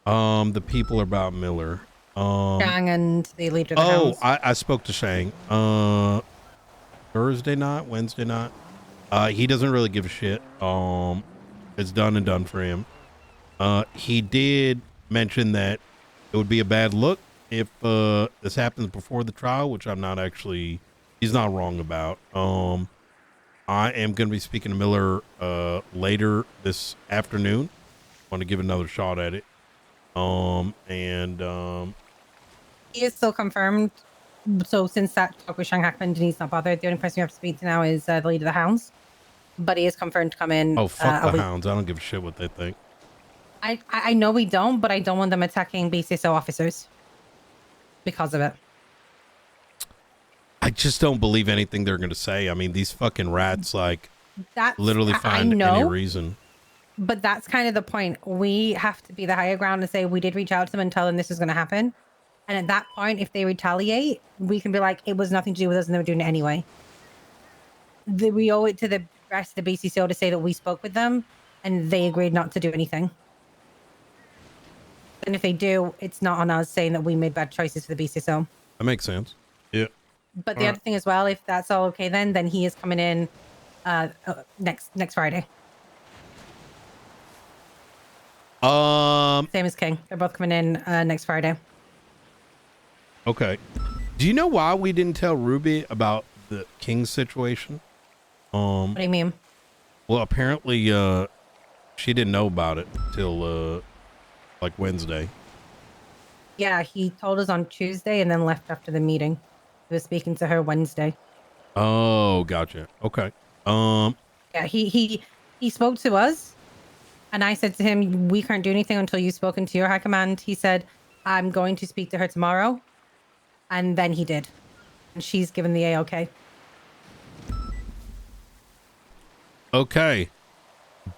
The people about Miller. Shang and the leader of the Hounds. I spoke to Shang. Thursday night, Wednesday night. He doesn't really give a shit. It's done and done for him. He did mention that it would be a bad look if this happens before the trial, which I'm not actually. He's not wrong about. I am going to be speaking to Miller later this afternoon. Want to give another shot at it. He is still confirmed. So since that talk with Shang happened and he's not bothered, the only person we have to speak to now is the leader of the Hounds. But he is confirmed to come in. Oh, fuck the Hounds. I don't give a shit what they think. I know we don't, but I don't want them attacking BCSO officers because of it. I just don't believe anything they're going to say. I mean, these fucking rats, like, literally I find know, any reason. But that's kind of the point. We have to be the higher ground and say we did reach out to them and tell them this is going to happen. And at that point, if they retaliate, we can be like, it was nothing to do with us and they were doing it anyway. We owe it to the rest of the BCCO to say that we spoke with them and they agreed not to do anything. And if they do, it's not on us saying that we made bad choices for the BCCO. That makes sense. Yeah. But the other thing as well, if that's all okay, then he is coming in next Friday. Same as King. They're both coming in next Friday. Okay. Do you know why we didn't tell Ruby about the King situation? What do you mean? Well, apparently, she didn't know about it till like Wednesday. Yeah, he told us on Tuesday and then left after the meeting. He was speaking to her Wednesday. Oh, gotcha. Okay. Yeah, he spoke to us, and I said to him, "We can't do anything until you've spoken to your high command." He said, "I'm going to speak to her tomorrow," and then he did, and she's given the A-OK. Okay.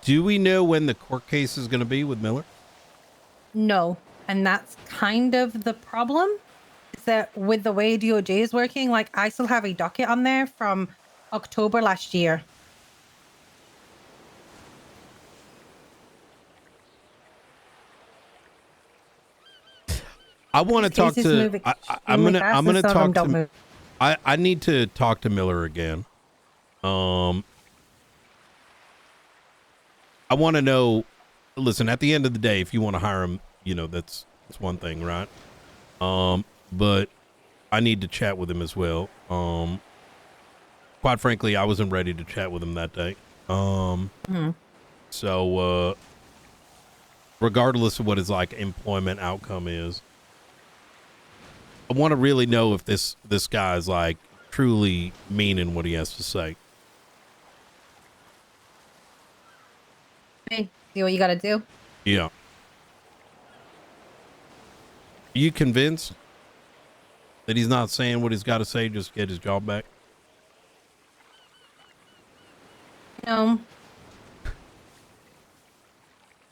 Do we know when the court case is going to be with Miller? No, and that's kind of the problem. Is that with the way DOJ is working, like I still have a docket on there from October last year. I want to This talk case is to. moving I'm gonna. extremely fast, I'm and gonna some of them talk don't to. move. I need to talk to Miller again. I want to know. Listen, at the end of the day, if you want to hire him, that's one thing, right? But I need to chat with him as well. Quite frankly, I wasn't ready to chat with him that day. So, regardless of what his employment outcome is, I want to really know if this guy is truly meaning what he has to say. Hey, see what you got to do. Yeah. You convinced that he's not saying what he's got to say just to get his job back? No.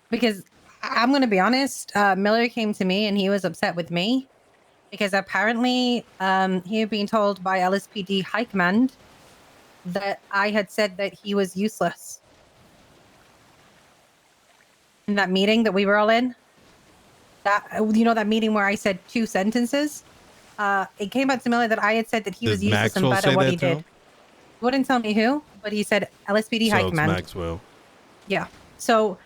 Because I'm going to be honest, Miller came to me and he was upset with me because apparently he had been told by LSPD High Command that I had said that he was useless. In that meeting that we were all in, that meeting where I said 2 sentences, it came out to Miller that I had said that he was useless and bad at what he did. He wouldn't tell me who, but he said LSPD High Command. So it's Maxwell. Yeah. So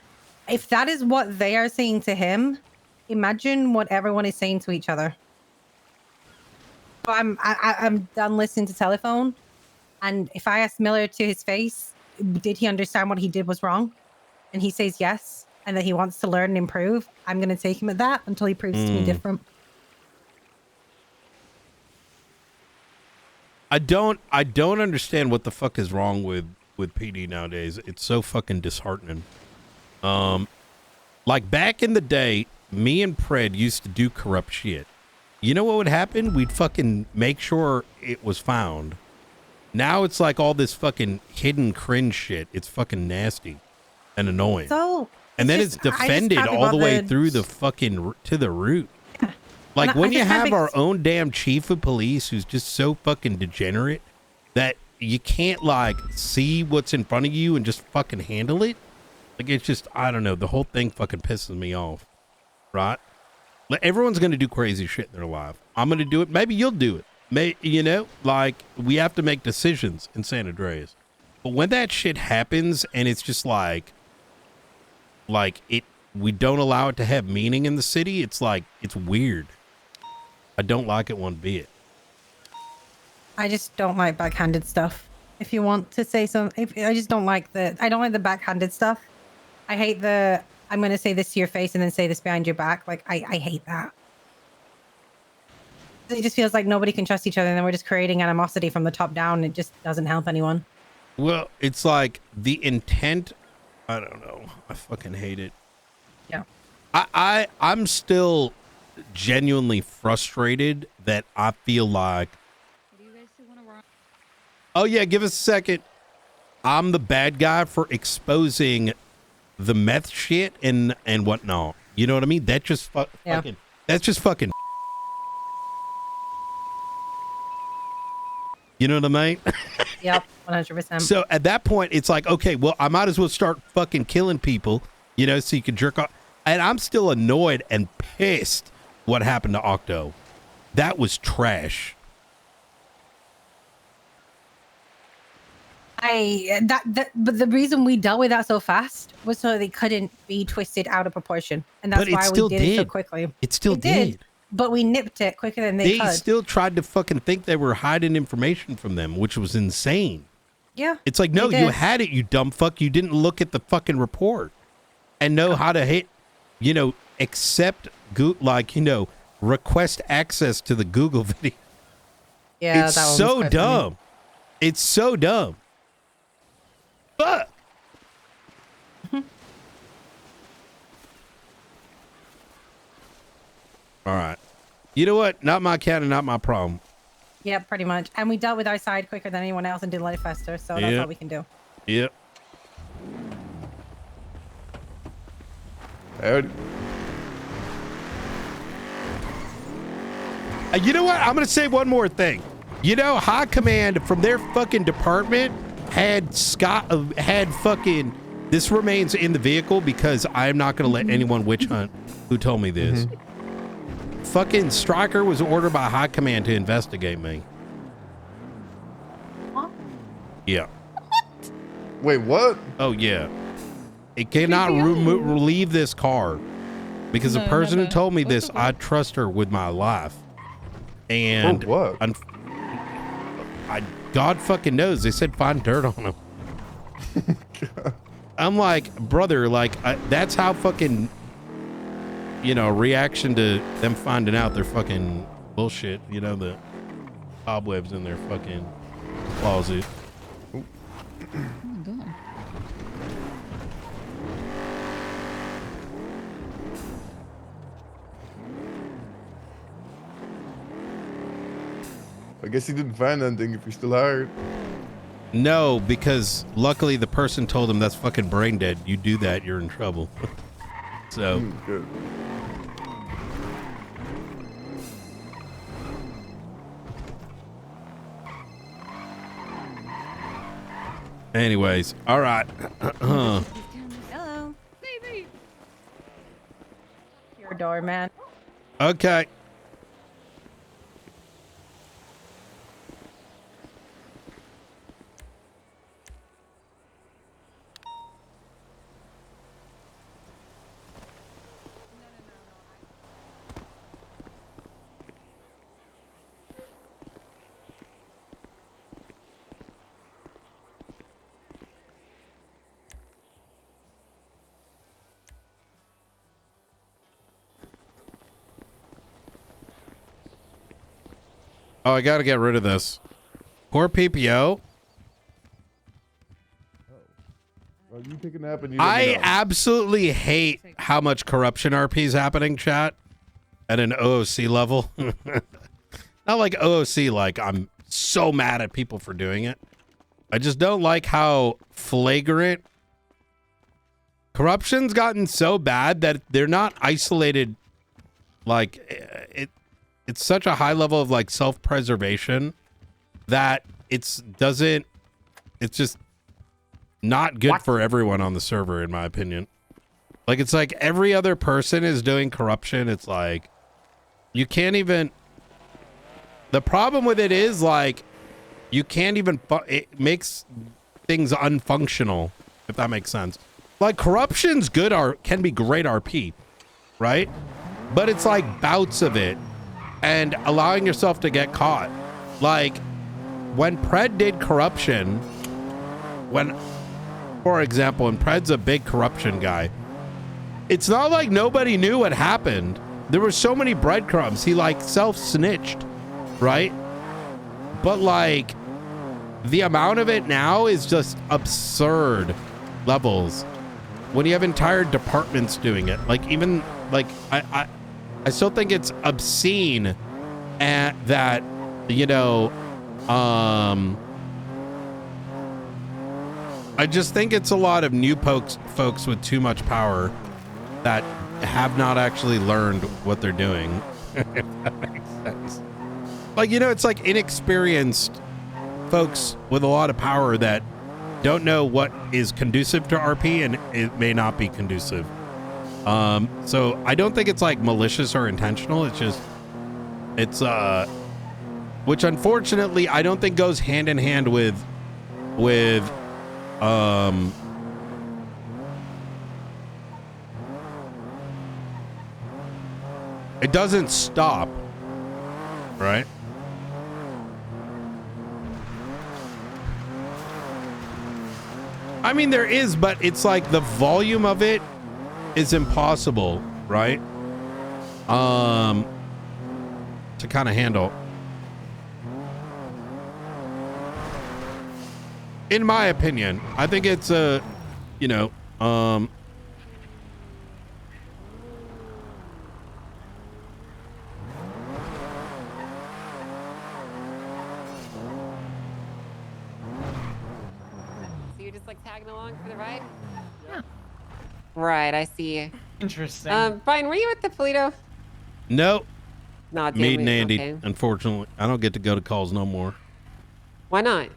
if that is what they are saying to him, imagine what everyone is saying to each other. So I'm done listening to telephone, and if I ask Miller to his face, did he understand what he did was wrong, and he says yes, and that he wants to learn and improve, I'm going to take him at that until he proves to me different. I don't understand what the fuck is wrong with PD nowadays. It's so fucking disheartening. Like back in the day, me and Pred used to do corrupt shit. You know what would happen? We'd fucking make sure it was found. Now it's like all this fucking hidden cringe shit. It's fucking nasty and annoying. So, and then it's defended all the way through the fucking to the root. Like when you have our own damn chief of police who's just so fucking degenerate that you can't see what's in front of you and just fucking handle it. Like it's just, I don't know. The whole thing fucking pisses me off. Right? Everyone's going to do crazy shit in their life. I'm going to do it. Maybe you'll do it. We have to make decisions in San Andreas. But when that shit happens and it's just we don't allow it to have meaning in the city, it's weird. I don't like it one bit. I just don't like backhanded stuff. If you want to say I just don't like I don't like the backhanded stuff. I hate I'm going to say this to your face and then say this behind your back. I hate that. It just feels like nobody can trust each other and then we're just creating animosity from the top down. It just doesn't help anyone. Well, it's like the intent. I don't know. I fucking hate it. Yeah. I'm still genuinely frustrated that I feel like. Oh yeah, give us a second. I'm the bad guy for exposing the meth shit and whatnot. You know what I mean? That just fucking. That's just fucking. You know what I mean? Yep, 100%. So at that point, it's like, okay, well, I might as well start fucking killing people, so you can jerk off. And I'm still annoyed and pissed what happened to Octo. That was trash. But the reason we dealt with that so fast was so they couldn't be twisted out of proportion, and that's why we did it so quickly. It still did. But we nipped it quicker than they could. They still tried to fucking think they were hiding information from them, which was insane. Yeah. It's like, no, you had it, you dumb fuck. You didn't look at the fucking report and know how to hit, accept, request access to the Google video. Yeah, it's that so dumb. It's so dumb. Fuck. All right. You know what? Not my cat and not my problem. Yeah, pretty much. And we dealt with our side quicker than anyone else and did life faster, so that's Yep. all we can do. Yep. You know what? I'm going to say one more thing. You know, High Command from their fucking department had fucking, this remains in the vehicle because I'm not going to let anyone witch hunt who told me this. Fucking Stryker was ordered by High Command to investigate me. Yeah. Wait, what? Oh, yeah. It cannot leave this car because the person who told me this, I trust her with my life. And what? God fucking knows. They said find dirt on him. I'm like, brother, like that's how fucking, you know, reaction to them finding out they're fucking bullshit. You know, the cobwebs in their fucking closet. Oh my God. I guess he didn't find anything if he's still hired. No, because luckily the person told him that's fucking brain dead. You do that, you're in trouble. So. Good. Anyways, all right. Hello. Your door, man. Okay. Oh, I gotta get rid of this. Poor PPO. Well, you take a nap and you I absolutely hate how much corruption RP is happening, chat, at an OOC level. Not like OOC, like I'm so mad at people for doing it. I just don't like how flagrant corruption's gotten so bad that they're not isolated. Like it's such a high level of like self-preservation that it's just not good for everyone on the server, in my opinion. Like, it's like every other person is doing corruption. It's like, you can't even, the problem with it is like, you can't even, it makes things unfunctional, if that makes sense. Like, corruption's good, can be great RP, right? But it's like bouts of it and allowing yourself to get caught. Like, when Pred did corruption, for example, and Pred's a big corruption guy, it's not like nobody knew what happened. There were so many breadcrumbs. He like self-snitched, right? But like the amount of it now is just absurd levels when you have entire departments doing it. Like even like I still think it's obscene at that, you know, I just think it's a lot of new folks with too much power that have not actually learned what they're doing. If that makes sense. Like, you know, it's like inexperienced folks with a lot of power that don't know what is conducive to RP and it may not be conducive. So I don't think it's like malicious or intentional. It's just, which unfortunately I don't think goes hand in hand with it doesn't stop, right? I mean, there is, but it's like the volume of it is impossible, right? To kind of handle. In my opinion, I think it's a, you know, So you're just like tagging along for the ride? Yeah. Right, I see. Interesting. Brian, were you at the Polito? nope. Nah, damn Meet and it. Andy. Okay. Unfortunately, I don't get to go to calls no more. Why not?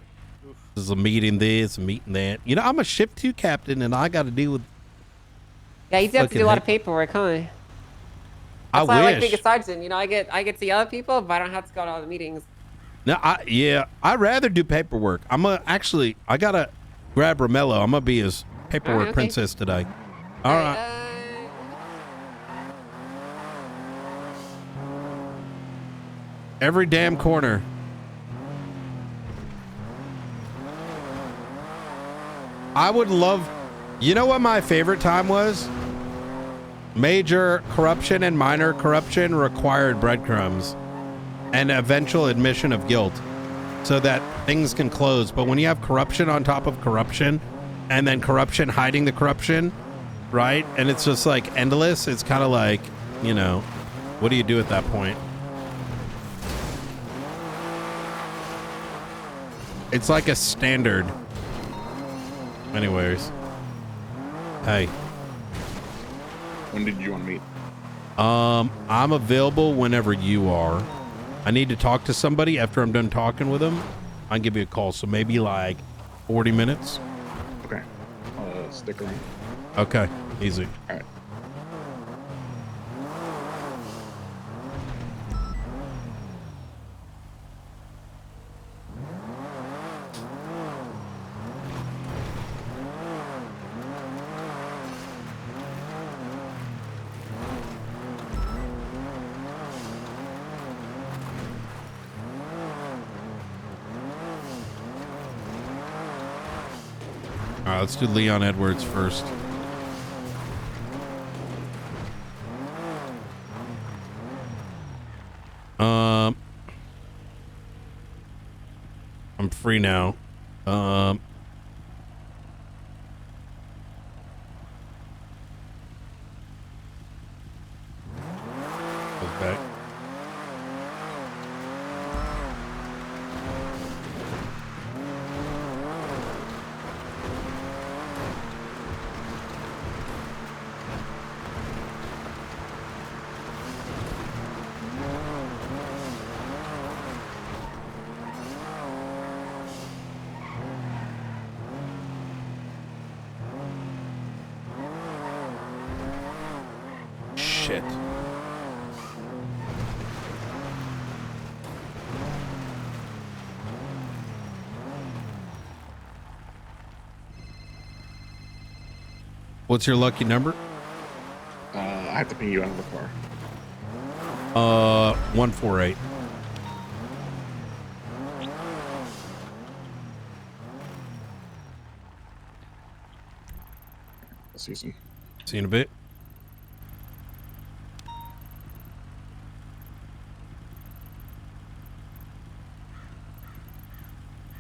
This is a meeting this, a meeting that. You know, I'm a shift 2 captain, and I got to deal with. Yeah, you do have to do a lot of fucking paperwork, huh? I That's why I like being a wish. sergeant. You know, I get to yell at people, but I don't have to go to all the meetings. No, I'd rather do paperwork. I gotta grab Romello. I'm gonna be his paperwork okay. princess today. All right. Every damn corner. I would love, you know what my favorite time was? Major corruption and minor corruption required breadcrumbs and eventual admission of guilt so that things can close. But when you have corruption on top of corruption and then corruption hiding the corruption, right? And it's just like endless. It's kind of like, you know, what do you do at that point? It's like a standard. Anyways. Hey. When did you want to meet? I'm available whenever you are. I need to talk to somebody after I'm done talking with them. I'll give you a call. So maybe like 40 minutes. Okay. Stick around. Okay. Easy. All right. All right, let's do Leon Edwards first. I'm free now. Okay. Shit. What's your lucky number? I have to ping you out of the car. 148. See you soon. See you in a bit.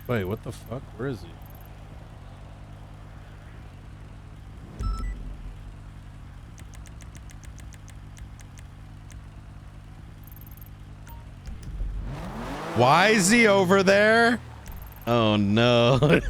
Wait, what the fuck? Where is he? Why is he over there? Oh no.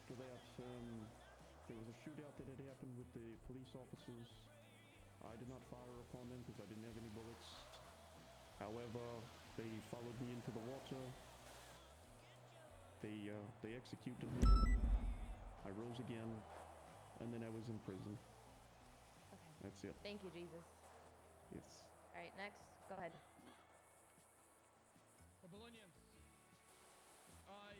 after that, there was a shootout that had happened with the police officers. I did not fire upon them because I didn't have any bullets. However, they followed me into the water. They executed me. I rose again, and then I was in prison. Okay. That's it. Thank you, Jesus. Yes. All right, next. Go ahead. Babylonians, I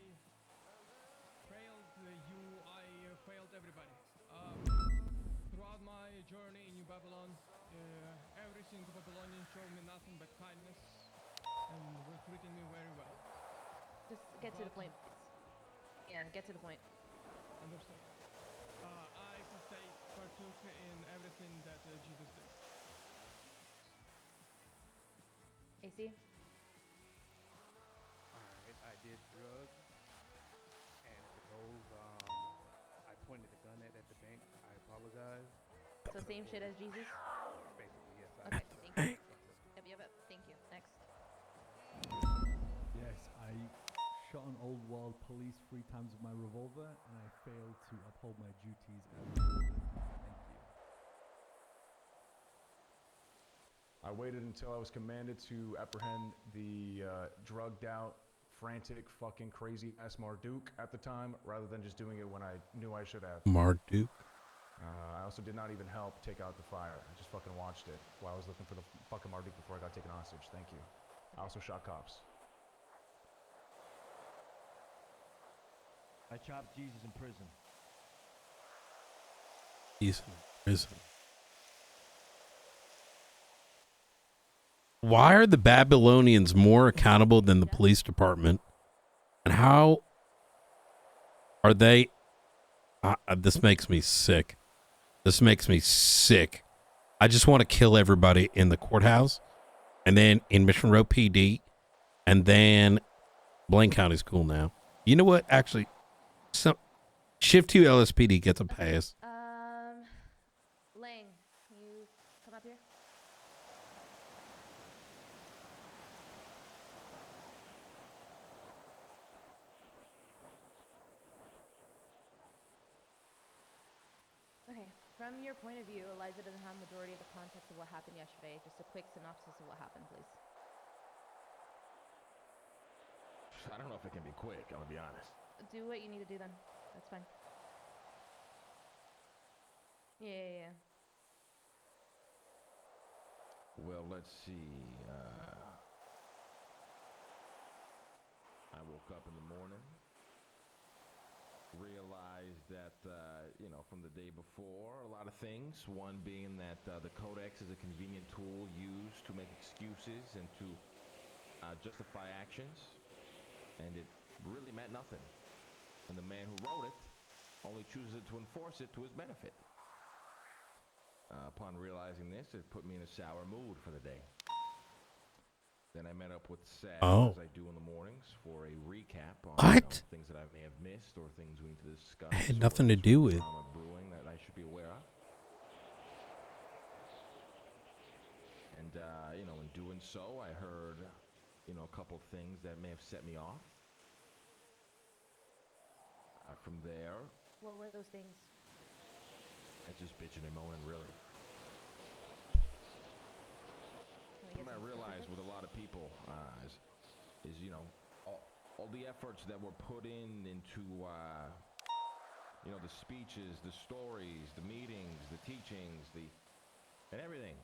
failed you, I failed everybody. Throughout my journey in New Babylon, every single Babylonian showed me nothing but kindness and were treating me very well. Just get to the point, please. Yeah, get to the point. Understood. I partook in everything that Jesus did. AC? Alright, I did drugs, and for those I pointed a gun at the bank, I apologize. So same shit as Jesus? Basically, yes. Okay, thank you. Yep. Thank you. Next. Yes, I shot an old world police 3 times with my revolver, and I failed to uphold my duties as a warden. Thank you. I waited until I was commanded to apprehend the drugged out, frantic, fucking crazy ass Marduk at the time, rather than just doing it when I knew I should have. Marduk. I also did not even help take out the fire. I just fucking watched it while I was looking for the fucking Marduk before I got taken hostage. Thank you. I also shot cops. I chopped Jesus in prison. He's in prison. Why are the Babylonians more accountable than the police department? And how are they? This makes me sick. This makes me sick. I just want to kill everybody in the courthouse, and then in Mission Row PD, and then Blaine County's cool now. You know what? Actually, Shift 2 LSPD gets a pass. Lang, can you come up here? Okay, from your point of view, Eliza doesn't have majority of the context of what happened yesterday. Just a quick synopsis of what happened, please. I don't know if it can be quick, I'm gonna be honest. Do what you need to do then. That's fine. Yeah. Well, let's see. I woke up in the morning, realized that, from the day before, a lot of things. One being that the Codex is a convenient tool used to make excuses and to justify actions, and it really meant nothing. And the man who wrote it only chooses to enforce it to his benefit. Upon realizing this, it put me in a sour mood for the day. Then I met up with Sal, as I do in the mornings, for a recap on things that I may have missed or things we need to discuss. I had nothing to do with. Brewing that I should be aware of. And, in doing so, I heard, a couple things that may have set me off. From there, What were those things? it's just bitching and moaning, really. What I realized with a lot of people is all the efforts that were put into the speeches, the stories, the meetings, the teachings, and everything.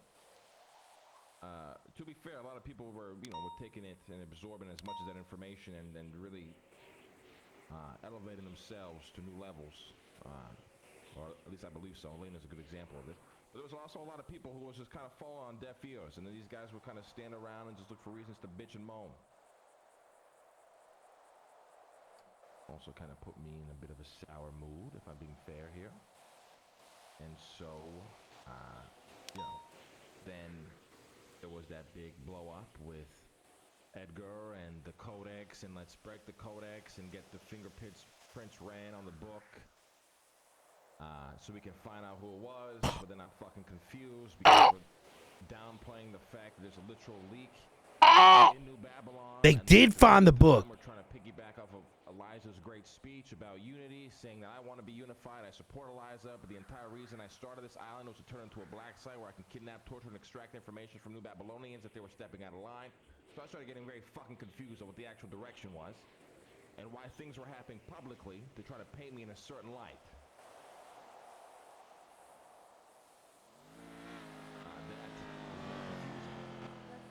To be fair, a lot of people were taking it and absorbing as much of that information and really elevating themselves to new levels. Or at least I believe so. Elena's a good example of it. But there was also a lot of people who was just kind of falling on deaf ears, and then these guys would kind of stand around and just look for reasons to bitch and moan. Also kind of put me in a bit of a sour mood, if I'm being fair here. And so, then there was that big blow up with Edgar and the Codex, and let's break the Codex and get the fingerprints ran on the book. So we can find out who it was, but then I'm fucking confused because we're downplaying the fact that there's a literal leak They did find the book. We're trying to piggyback off of Eliza's great speech about unity, saying that I want to be unified. I support Eliza, but the entire reason I started this island was to turn into a black site where I can kidnap, torture, and extract information from New Babylonians if they were stepping out of line. So I started getting very fucking confused on what the actual direction was and why things were happening publicly to try to paint me in a certain light.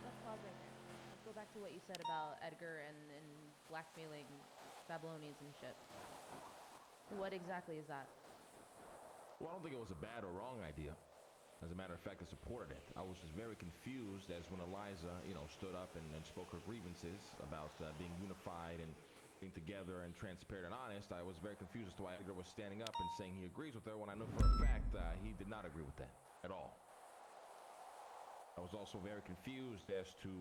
Let's pause right there. Let's go back to what you said about Edgar and blackmailing Babylonians and shit. What exactly is that? Well, I don't think it was a bad or wrong idea. As a matter of fact, I supported it. I was just very confused as when Eliza, stood up and spoke her grievances about being unified and being together and transparent and honest. I was very confused as to why Edgar was standing up and saying he agrees with her when I know for a fact he did not agree with that at all. I was also very confused as to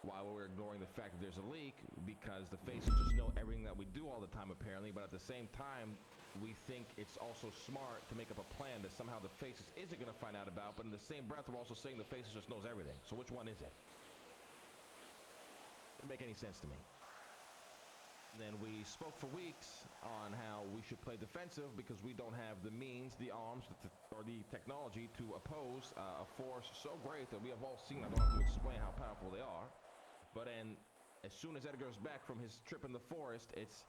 why we're ignoring the fact that there's a leak, because the faces just know everything that we do all the time apparently, but at the same time we think it's also smart to make up a plan that somehow the faces isn't going to find out about, but in the same breath we're also saying the faces just knows everything. So which one is it? Doesn't make any sense to me. And then we spoke for weeks on how we should play defensive because we don't have the means, the arms, or the technology to oppose a force so great that we have all seen. I don't have to explain how powerful they are. But then, as soon as Edgar's back from his trip in the forest, it's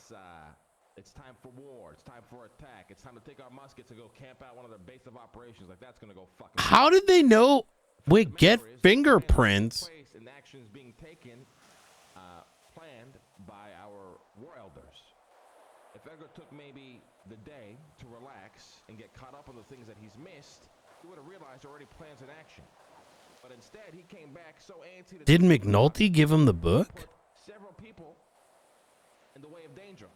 time for war. It's time for attack. It's time to take our muskets and go camp out one of their base of operations. Like that's gonna go fucking. How did they know we get fingerprints? And actions being taken, planned by our war elders. If Edgar took maybe the day to relax and get caught up on the things that he's missed, he would have realized already plans in action. But instead, he came back so antsy. Did McNulty give him the book? Several people in the way of danger.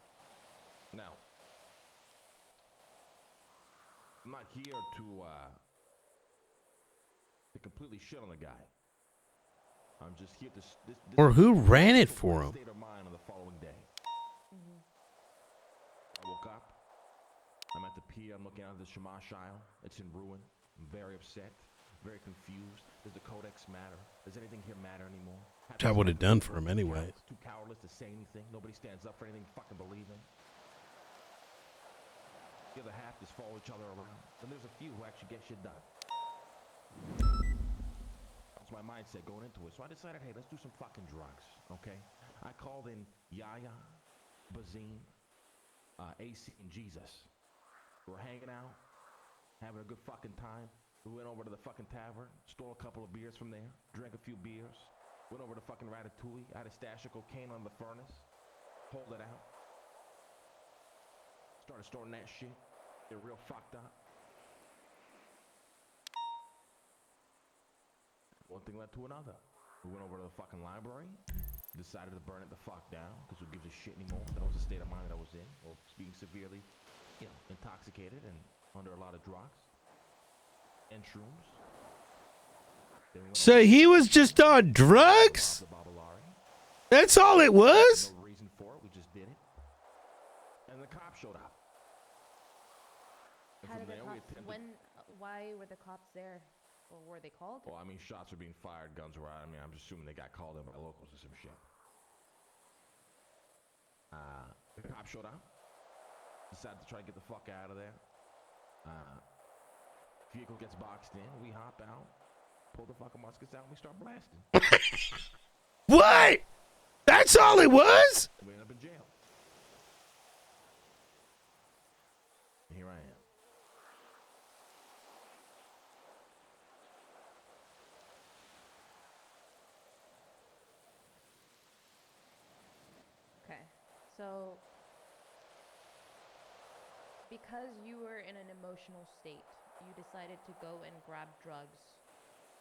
Now, I'm not here to completely shit on the guy. I'm just here to. This Or who ran it for him? State of mind on the following day. I woke up. I'm at the pier. I'm looking out at the Shamash Isle. It's in ruin. I'm very upset. Very confused. Does the codex matter? Does anything here matter anymore? Which I would have done for him anyway. Too cowardless to say anything. Nobody stands up for anything you fucking believe in. The other half just follow each other around. Then there's a few who actually get shit done. That's my mindset going into it. So I decided, hey, let's do some fucking drugs, okay? I called in Yaya, Bazine, AC, and Jesus. We were hanging out, having a good fucking time. We went over to the fucking tavern, stole a couple of beers from there, drank a few beers, went over to fucking Ratatouille. I had a stash of cocaine on the furnace, pulled it out, started storing that shit. They're real fucked up. One thing led to another. We went over to the fucking library, decided to burn it the fuck down, because who gives a shit anymore? That was the state of mind that I was in, or being severely, intoxicated and under a lot of drugs. And shrooms. So he was just on drugs? That's all it was? No reason for it. We just did it. And the cops showed up. How did the cops? Why were the cops there? Or were they called? Well, I mean, shots were being fired, guns were out. I mean, I'm just assuming they got called in by locals or some shit. The cops showed up. Decided to try to get the fuck out of there. Vehicle gets boxed in. We hop out. Pull the fucking muskets out and we start blasting. What? That's all it was? We end up in jail. And here I am. Okay, so because you were in an emotional state, you decided to go and grab drugs,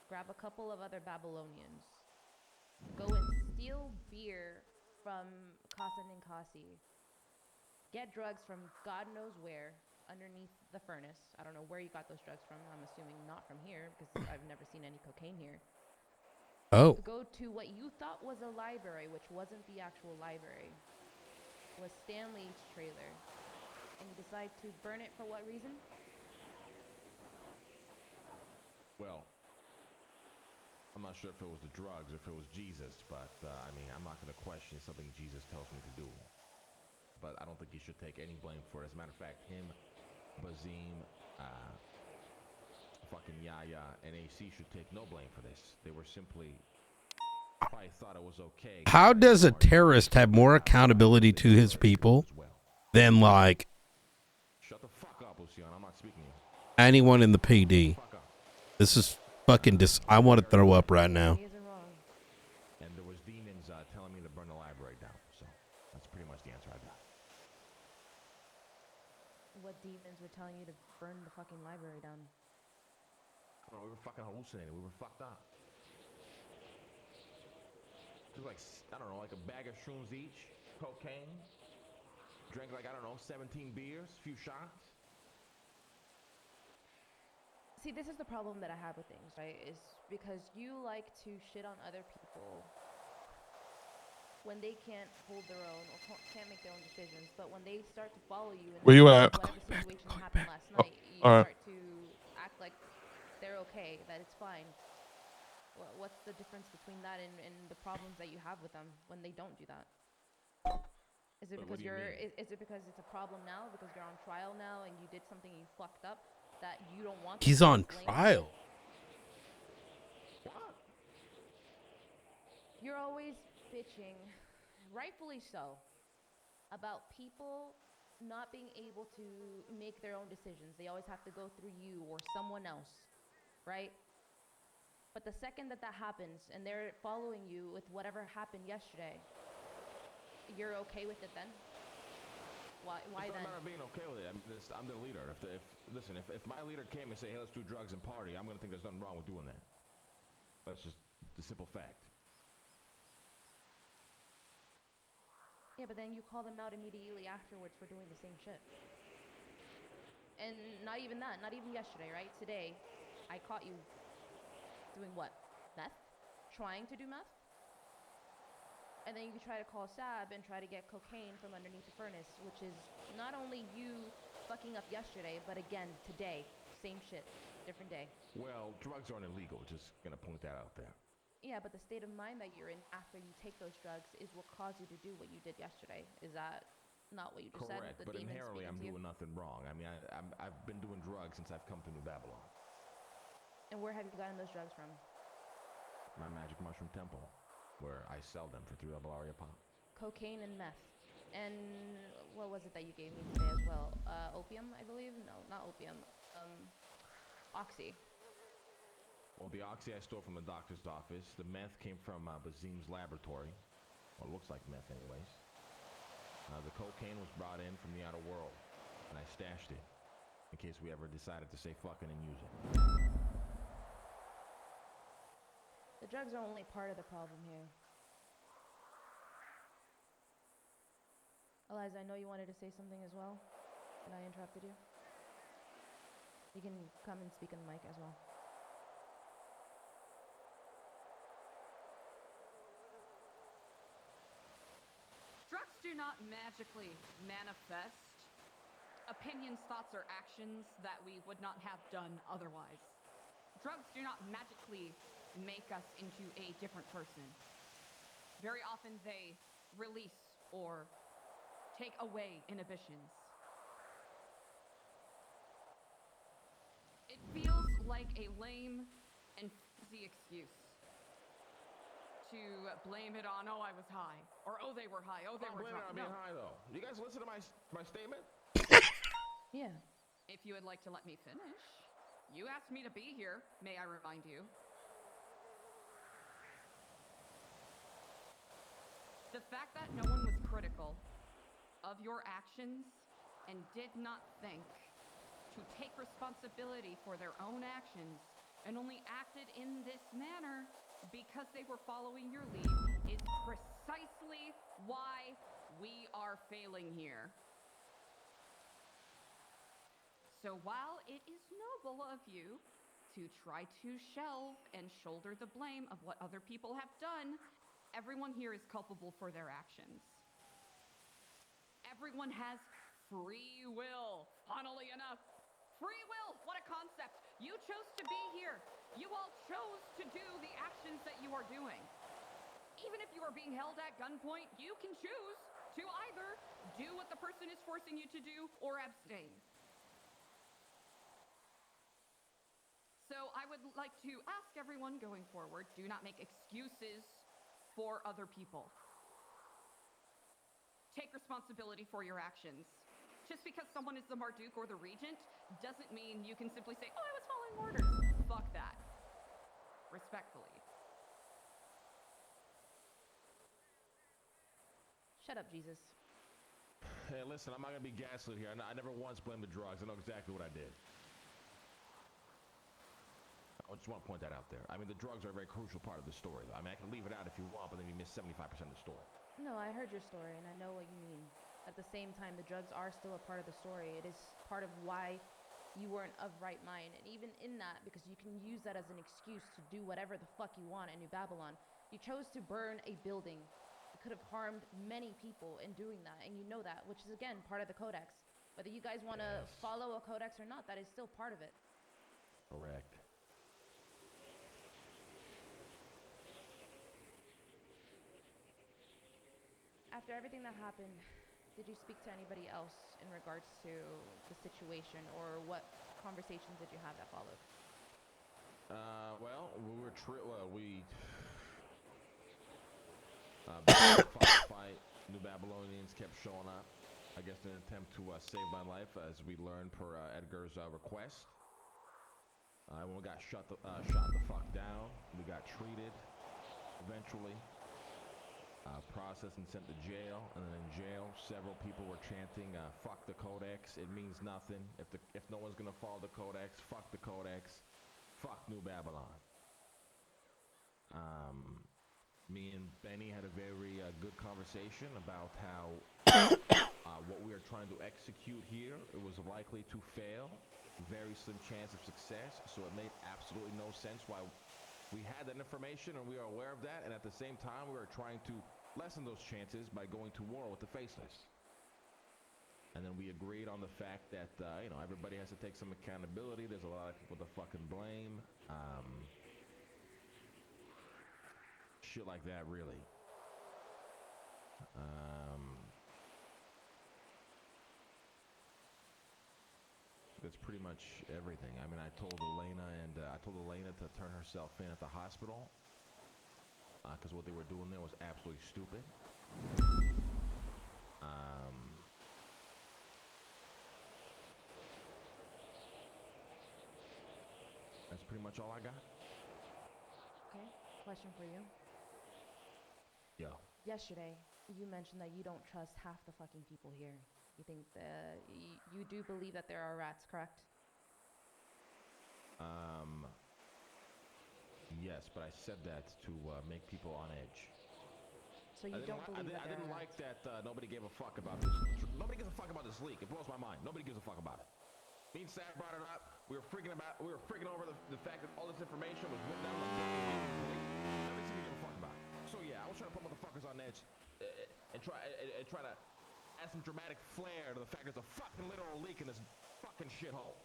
grab a couple of other Babylonians, go and steal beer from Casa Ninkasi, get drugs from God knows where underneath the furnace. I don't know where you got those drugs from. I'm assuming not from here because I've never seen any cocaine here. Oh. Go to what you thought was a library, which wasn't the actual library, was Stanley's trailer, and you decide to burn it for what reason? Well, I'm not sure if it was the drugs or if it was Jesus, but I mean, I'm not going to question something Jesus tells me to do. But I don't think he should take any blame for it. As a matter of fact, him, Bazim, fucking Yaya, and AC should take no blame for this. They were simply probably thought it was okay. How does a terrorist have more accountability to his people than like Shut the fuck up, Luciano. I'm not speaking to you. anyone in the PD? This is fucking I want to throw up right now. And there was demons telling me to burn the library down. So that's pretty much the answer I got. What demons were telling you to burn the fucking library down? Oh, we were fucking hallucinating. We were fucked up. Took like, I don't know, like a bag of shrooms each, cocaine. Drank like, I don't know, 17 beers, a few shots. See, this is the problem that I have with things, right? Is because you like to shit on other people when they can't hold their own or can't make their own decisions. But when they start to follow you in Where you at? whatever situation happened last night, you all right. start to act like they're okay, that it's fine. What's the difference between that and the problems that you have with them when they don't do that? Is it because is it because it's a problem now because you're on trial now and you did something you fucked up that you don't want? He's on trial. What? You're always bitching, rightfully so, about people not being able to make their own decisions. They always have to go through you or someone else, right? But the second that happens and they're following you with whatever happened yesterday, you're okay with it then? Why It's then? not a matter of being okay with it. I'm the leader. If my leader came and say, hey, let's do drugs and party, I'm going to think there's nothing wrong with doing that. That's just the simple fact. Yeah, but then you call them out immediately afterwards for doing the same shit. And not even that, not even yesterday, right? Today, I caught you doing what? Meth? Trying to do meth? And then you try to call Sab and try to get cocaine from underneath the furnace, which is not only you fucking up yesterday, but again, today. Same shit, different day. Well, drugs aren't illegal. Just going to point that out there. Yeah, but the state of mind that you're in after you take those drugs is what caused you to do what you did yesterday. Is that not what you just said? Correct, The but demons inherently I'm speaking to you? doing nothing wrong. I mean, I've been doing drugs since I've come to New Babylon. And where have you gotten those drugs from? My magic mushroom temple, where I sell them for $3 a pop. Cocaine and meth. And what was it that you gave me today as well? Opium, I believe? No, not opium. Oxy. Well, the oxy I stole from the doctor's office. The meth came from Bazim's laboratory. Well, it looks like meth anyways. The cocaine was brought in from the outer world, and I stashed it in case we ever decided to say fucking and use it. The drugs are only part of the problem here. Eliza, I know you wanted to say something as well, and I interrupted you. You can come and speak on the mic as well. Drugs do not magically manifest opinions, thoughts, or actions that we would not have done otherwise. Drugs do not magically make us into a different person. Very often they release or take away inhibitions. It feels like a lame and flimsy excuse to blame it on, oh, I was high, or oh, they were high, oh, they were Blame it drunk. on being high, though. You guys listen to my statement? Yeah. If you would like to let me finish. You asked me to be here, may I remind you. The fact that no one was critical of your actions and did not think to take responsibility for their own actions and only acted in this manner because they were following your lead is precisely why we are failing here. So while it is noble of you to try to shelve and shoulder the blame of what other people have done, everyone here is culpable for their actions. Everyone has free will, funnily enough. Free will, what a concept. You chose to be here. You all chose to do the actions that you are doing. Even if you are being held at gunpoint, you can choose to either do what the person is forcing you to do or abstain. So I would like to ask everyone going forward, do not make excuses for other people. Take responsibility for your actions. Just because someone is the Marduk or the Regent doesn't mean you can simply say, oh, I was following orders. Fuck that. Respectfully. Shut up, Jesus. Hey, listen, I'm not gonna be gaslit here. I never once blamed the drugs. I know exactly what I did. I just want to point that out there. I mean, the drugs are a very crucial part of the story. I mean, I can leave it out if you want, but then you miss 75% of the story. No, I heard your story, and I know what you mean. At the same time, the drugs are still a part of the story. It is part of why you weren't of right mind. And even in that, because you can use that as an excuse to do whatever the fuck you want in New Babylon, you chose to burn a building. It could have harmed many people in doing that, and you know that, which is, again, part of the codex. Whether you guys want to follow a codex or not, that is still part of it. Correct. After everything that happened, did you speak to anybody else in regards to the situation, or what conversations did you have that followed? Well, we were fight. New Babylonians kept showing up. I guess in an attempt to save my life, as we learned per Edgar's request. When we got shot the fuck down, we got treated eventually. Processed and sent to jail, and then in jail, several people were chanting, "Fuck the Codex. It means nothing. If no one's gonna follow the Codex, fuck the Codex. Fuck New Babylon." Me and Benny had a very good conversation about how what we are trying to execute here, it was likely to fail. Very slim chance of success, so it made absolutely no sense why we had that information and we are aware of that, and at the same time we were trying to lessen those chances by going to war with the Faceless. And then we agreed on the fact that everybody has to take some accountability. There's a lot of people to fucking blame. Shit like that, really. That's pretty much everything. I mean, I told Elena to turn herself in at the hospital because what they were doing there was absolutely stupid. That's pretty much all I got. Okay, question for you. Yo. Yesterday, you mentioned that you don't trust half the fucking people here. You think that you do believe that there are rats, correct? Yes, but I said that to make people on edge. So you don't believe that I there didn't are like rats? that nobody gave a fuck about this. Nobody gives a fuck about this leak. It blows my mind. Nobody gives a fuck about it. Me and Sam brought it up. We were freaking over the fact that all this information was written down on the book. Nobody seemed to give a fuck about it. So yeah, I was trying to put motherfuckers on edge and try to add some dramatic flair to the fact there's a fucking literal leak in this fucking shithole.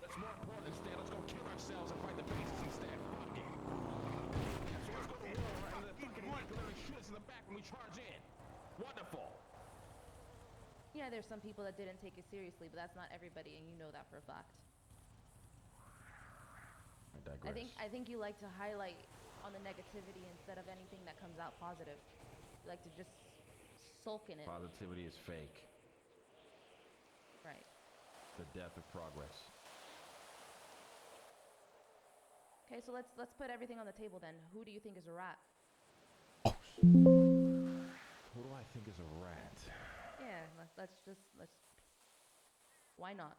But it's more important instead. Let's go kill ourselves and fight the bases instead. Fuck it. So let's go to war and the fucking leak literally shoot us in the back when we charge in. Wonderful. Yeah, there's some people that didn't take it seriously, but that's not everybody, and you know that for a fact. I digress. I think you like to highlight on the negativity instead of anything that comes out positive. You like to just sulk in it. Positivity is fake. Right. The death of progress. Okay, so let's put everything on the table then. Who do you think is a rat? Who do I think is a rat? Yeah, let's. Why not?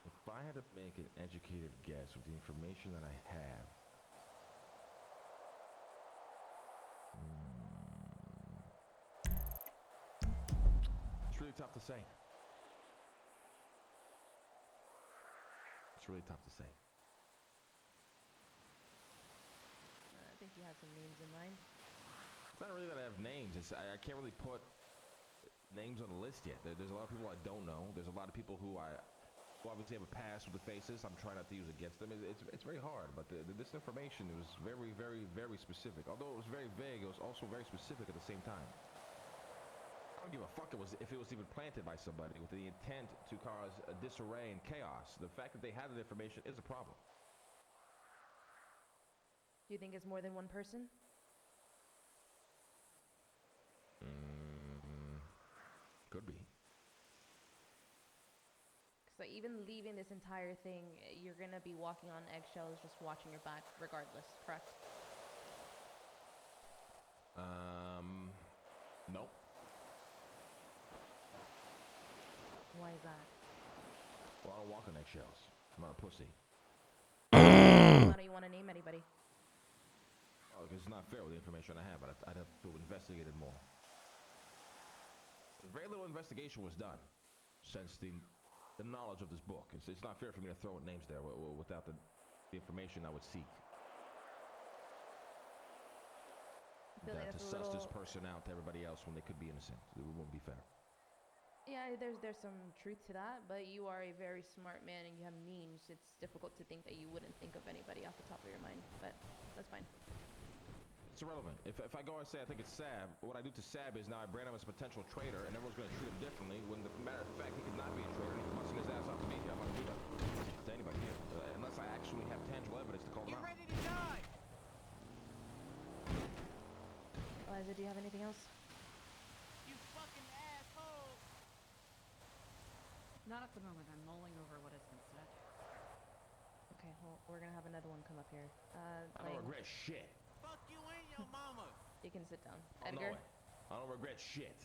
If I had to make an educated guess with the information that I have, it's really tough to say. It's really tough to say. I think you had some names in mind. It's not really that I have names. I can't really put names on the list yet. There's a lot of people I don't know. There's a lot of people who obviously have a past with the faces. I'm trying not to use against them. It's very hard, but this information was very, very, very specific. Although it was very vague, it was also very specific at the same time. I don't give a fuck if it was even planted by somebody with the intent to cause a disarray and chaos. The fact that they had that information is a problem. Do you think it's more than one person? Could be. So even leaving this entire thing, you're gonna be walking on eggshells, just watching your back, regardless, correct? No. Why is that? Well, I don't walk on eggshells. I'm not a pussy. Why don't you want to name anybody? Oh, because it's not fair with the information I have. I'd have to investigate it more. Very little investigation was done since the knowledge of this book. It's not fair for me to throw names there without the information I would seek. I feel like To that's a suss this little... person out to everybody else when they could be innocent. It wouldn't be fair. Yeah, there's some truth to that, but you are a very smart man and you have means. It's difficult to think that you wouldn't think of anybody off the top of your mind, but that's fine. It's irrelevant. If I go and say I think it's Sab, what I do to Sab is now I brand him as a potential traitor, and everyone's going to treat him differently. When the matter of fact, he could not be a traitor. He's busting his ass off to me. I'm not going to do that to anybody here, unless I actually have tangible evidence to call them out. Ready to die? Eliza, do you have anything else? You fucking asshole! Not at the moment. I'm mulling over what has been said. Okay, well, we're gonna have another one come up here. I don't regret shit. Fuck you and your mama! You can sit down. Oh, Edgar? no way. I don't regret shit.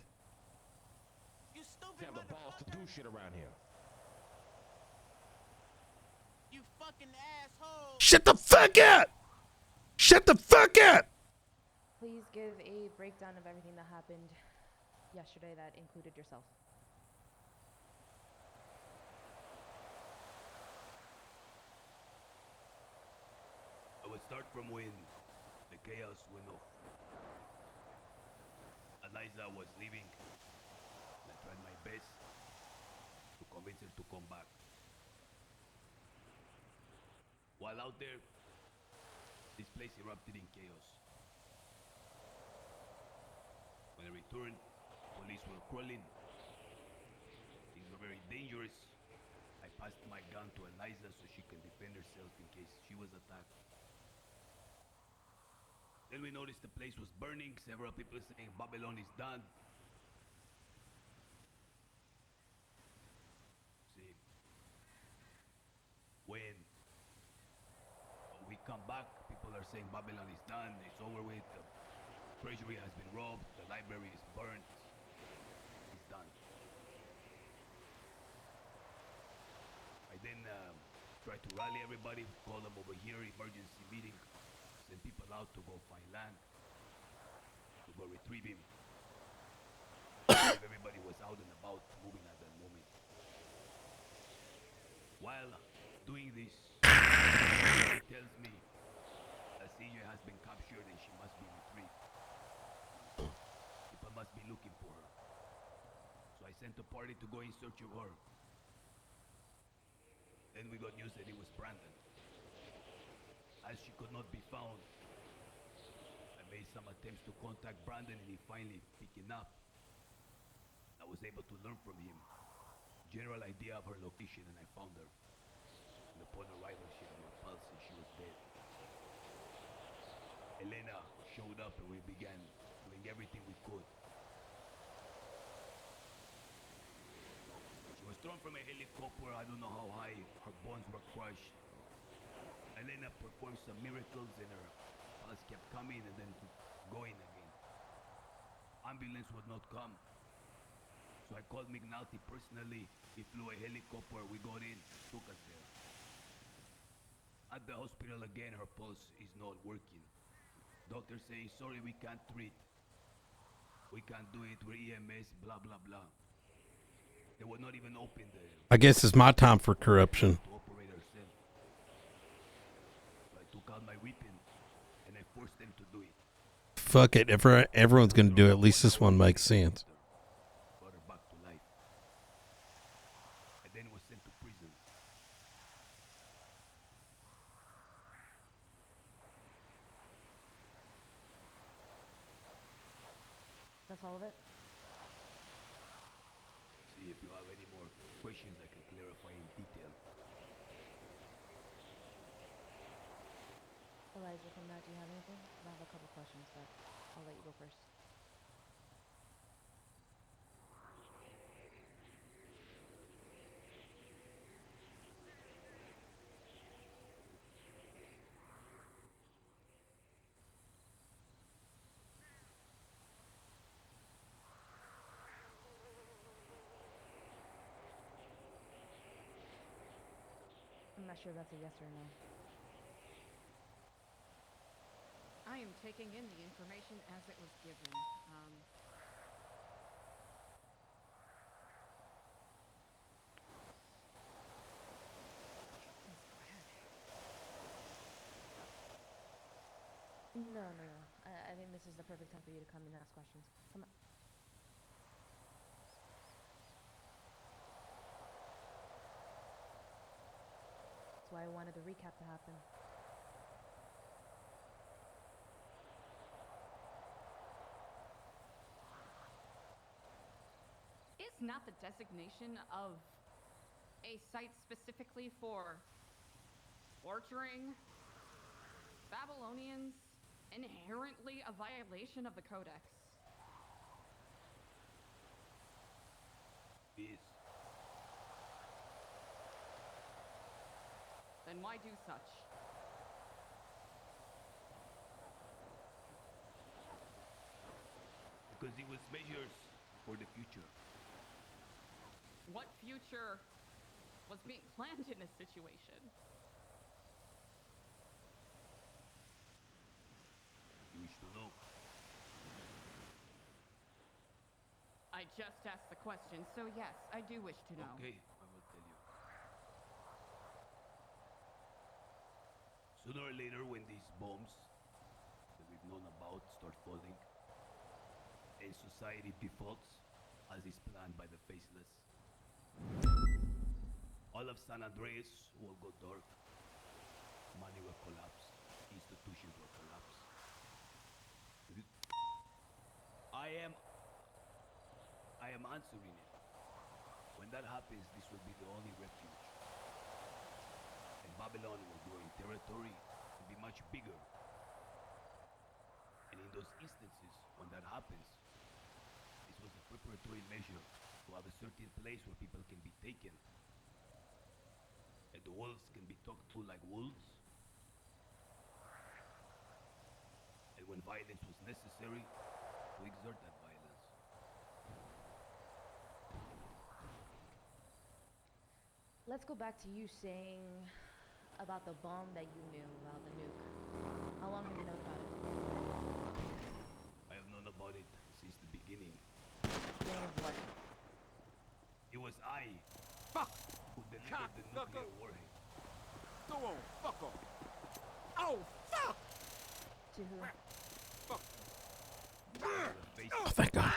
You stupid You have the balls to do shit around here. You fucking asshole! Shut the fuck up! Shut the fuck up! Please give a breakdown of everything that happened yesterday that included yourself. I would start from when the chaos went off. Eliza was leaving. I tried my best to convince her to come back. While out there, this place erupted in chaos. When I returned, police were crawling. Things were very dangerous. I passed my gun to Eliza so she can defend herself in case she was attacked. Then we noticed the place was burning. Several people saying Babylon is done. See, when we come back, people are saying Babylon is done. It's over with. The treasury has been robbed. The library is burnt. It's done. I then tried to rally everybody, call them over here, emergency meeting. Send people out to go find land, to go retrieve him. Everybody was out and about, moving at that moment. While doing this, he tells me that CJ has been captured and she must be retrieved. People must be looking for her. So I sent a party to go in search of her. Then we got news that it was Brandon. As she could not be found, I made some attempts to contact Brandon and he finally picking up. I was able to learn from him general idea of her location and I found her. And upon arrival she had no pulse and she was dead. Elena showed up and we began doing everything we could. She was thrown from a helicopter, I don't know how high, her bones were crushed. Elena performed some miracles and her pulse kept coming and then going again. Ambulance would not come. So I called McNulty personally. He flew a helicopter. We got in, took us there. At the hospital again, her pulse is not working. Doctor saying, sorry, we can't treat. We can't do it. We're EMS, blah, blah, blah. They would not even open the... I guess it's my time for corruption. ...to operate herself. So I took out my weapon and I forced them to do it. Fuck it. If everyone's going to do it, at least this one makes sense. Brought her That's all of it? See if you have any more questions I can clarify in detail. Eliza, from that, do you have anything? I have a couple questions, but I'll let you go first. I'm not sure if that's a yes or no. I am taking in the information as it was given. No. I think this is the perfect time for you to come and ask questions. Come on. That's why I wanted the recap to happen. Is not the designation of a site specifically for torturing Babylonians inherently a violation of the Codex? Yes. Then why do such? Because it was measures for the future. What future was being planned in this situation? You wish to know? I just asked the question, so yes, I do wish to know. Okay, I will tell you. Sooner or later, when these bombs that we've known about start falling, and society defaults as is planned by the Faceless, all of San Andreas will go dark. Money will collapse. Institutions will collapse. I am answering it. When that happens, this will be the only refuge. And Babylon will grow in territory and be much bigger. And in those instances, when that happens, this was a preparatory measure to have a certain place where people can be taken. And the wolves can be talked to like wolves. And when violence was necessary, to exert that violence. Let's go back to you saying about the bomb that you knew about the nuke. How long have you known about it? I have known about it since the beginning. Beginning of what? It was I Fuck! who delivered the nuclear warhead. Go on, fuck off. Oh, fuck! To who? Fuck. Oh, thank God.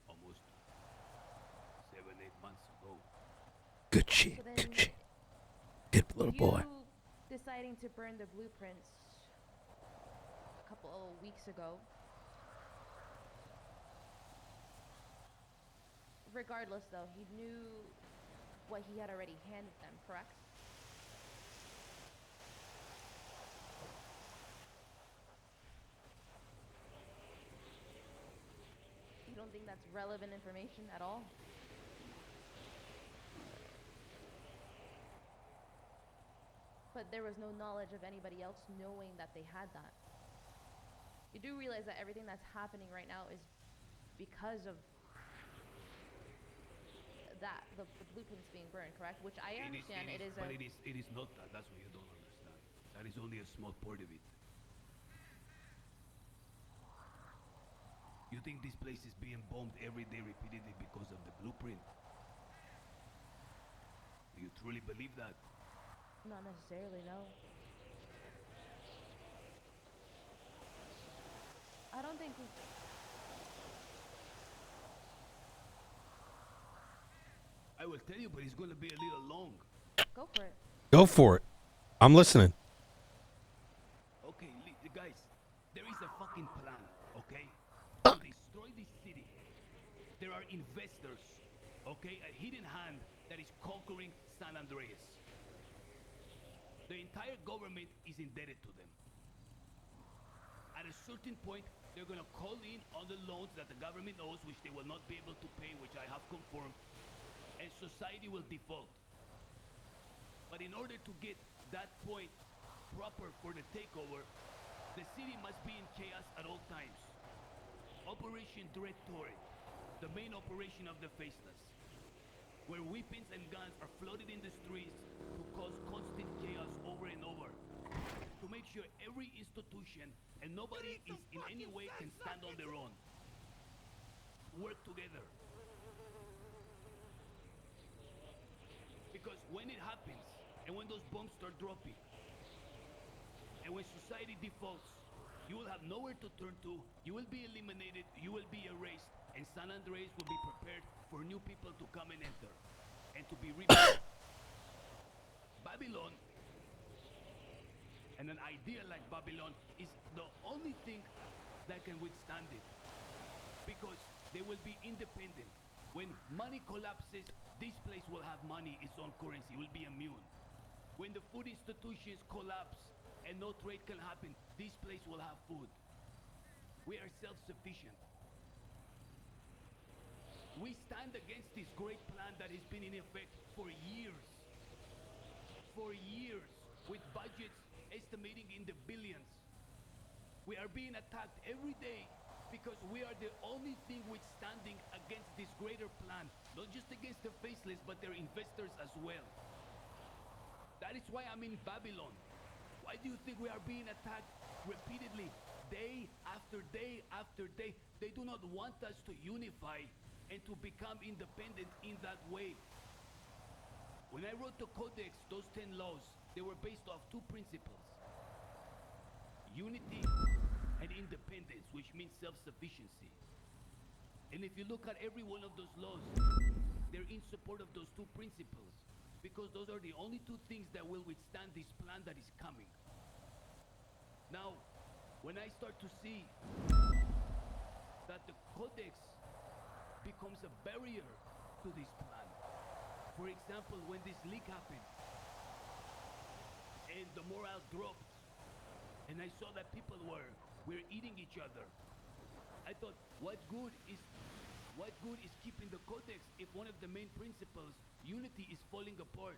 Almost 7-8 months ago. Good shit. So then, Good shit. Good little boy. You deciding to burn the blueprints a couple of weeks ago. Regardless, though, he knew what he had already handed them, correct? You don't think that's relevant information at all? But there was no knowledge of anybody else knowing that they had that. You do realize that everything that's happening right now is because of that, the blueprints being burned, correct? Which I understand it is but it is not that. That's what you don't understand. That is only a small part of it. You think this place is being bombed every day repeatedly because of the blueprint? Do you truly believe that? Not necessarily, no. I don't think we... I I will tell you, but it's gonna be a little long. Go for it. Go for it. I'm listening. Okay, guys, there is a fucking plan, okay? To destroy this city. There are investors, okay? A hidden hand that is conquering San Andreas. The entire government is indebted to them. At a certain point, they're gonna call in on the loans that the government owes, which they will not be able to pay, which I have confirmed, and society will default. But in order to get that point proper for the takeover, the city must be in chaos at all times. Operation Dread Torrent, the main operation of the Faceless, where weapons and guns are floated in the streets to cause constant chaos over and over. To make sure every institution and nobody is in any way can stand on their own. Work together. Because when it happens, and when those bombs start dropping, and when society defaults, you will have nowhere to turn to, you will be eliminated, you will be erased, and San Andreas will be prepared for new people to come and enter, and to be rebuilt. Babylon, and an idea like Babylon, is the only thing that can withstand it. Because they will be independent. When money collapses, this place will have money, its own currency, will be immune. When the food institutions collapse and no trade can happen, this place will have food. We are self-sufficient. We stand against this great plan that has been in effect for years. For years, with budgets estimating in the billions. We are being attacked every day because we are the only thing withstanding against this greater plan. Not just against the Faceless, but their investors as well. That is why I'm in Babylon. Why do you think we are being attacked repeatedly, day after day after day? They do not want us to unify and to become independent in that way. When I wrote the Codex, those 10 laws, they were based off two principles. Unity and independence, which means self-sufficiency. And if you look at every one of those laws, they're in support of those two principles, because those are the only two things that will withstand this plan that is coming. Now, when I start to see that the Codex becomes a barrier to this plan, for example, when this leak happened and the morale dropped, and I saw that people were eating each other, I thought, what good is keeping the Codex if one of the main principles, unity, is falling apart?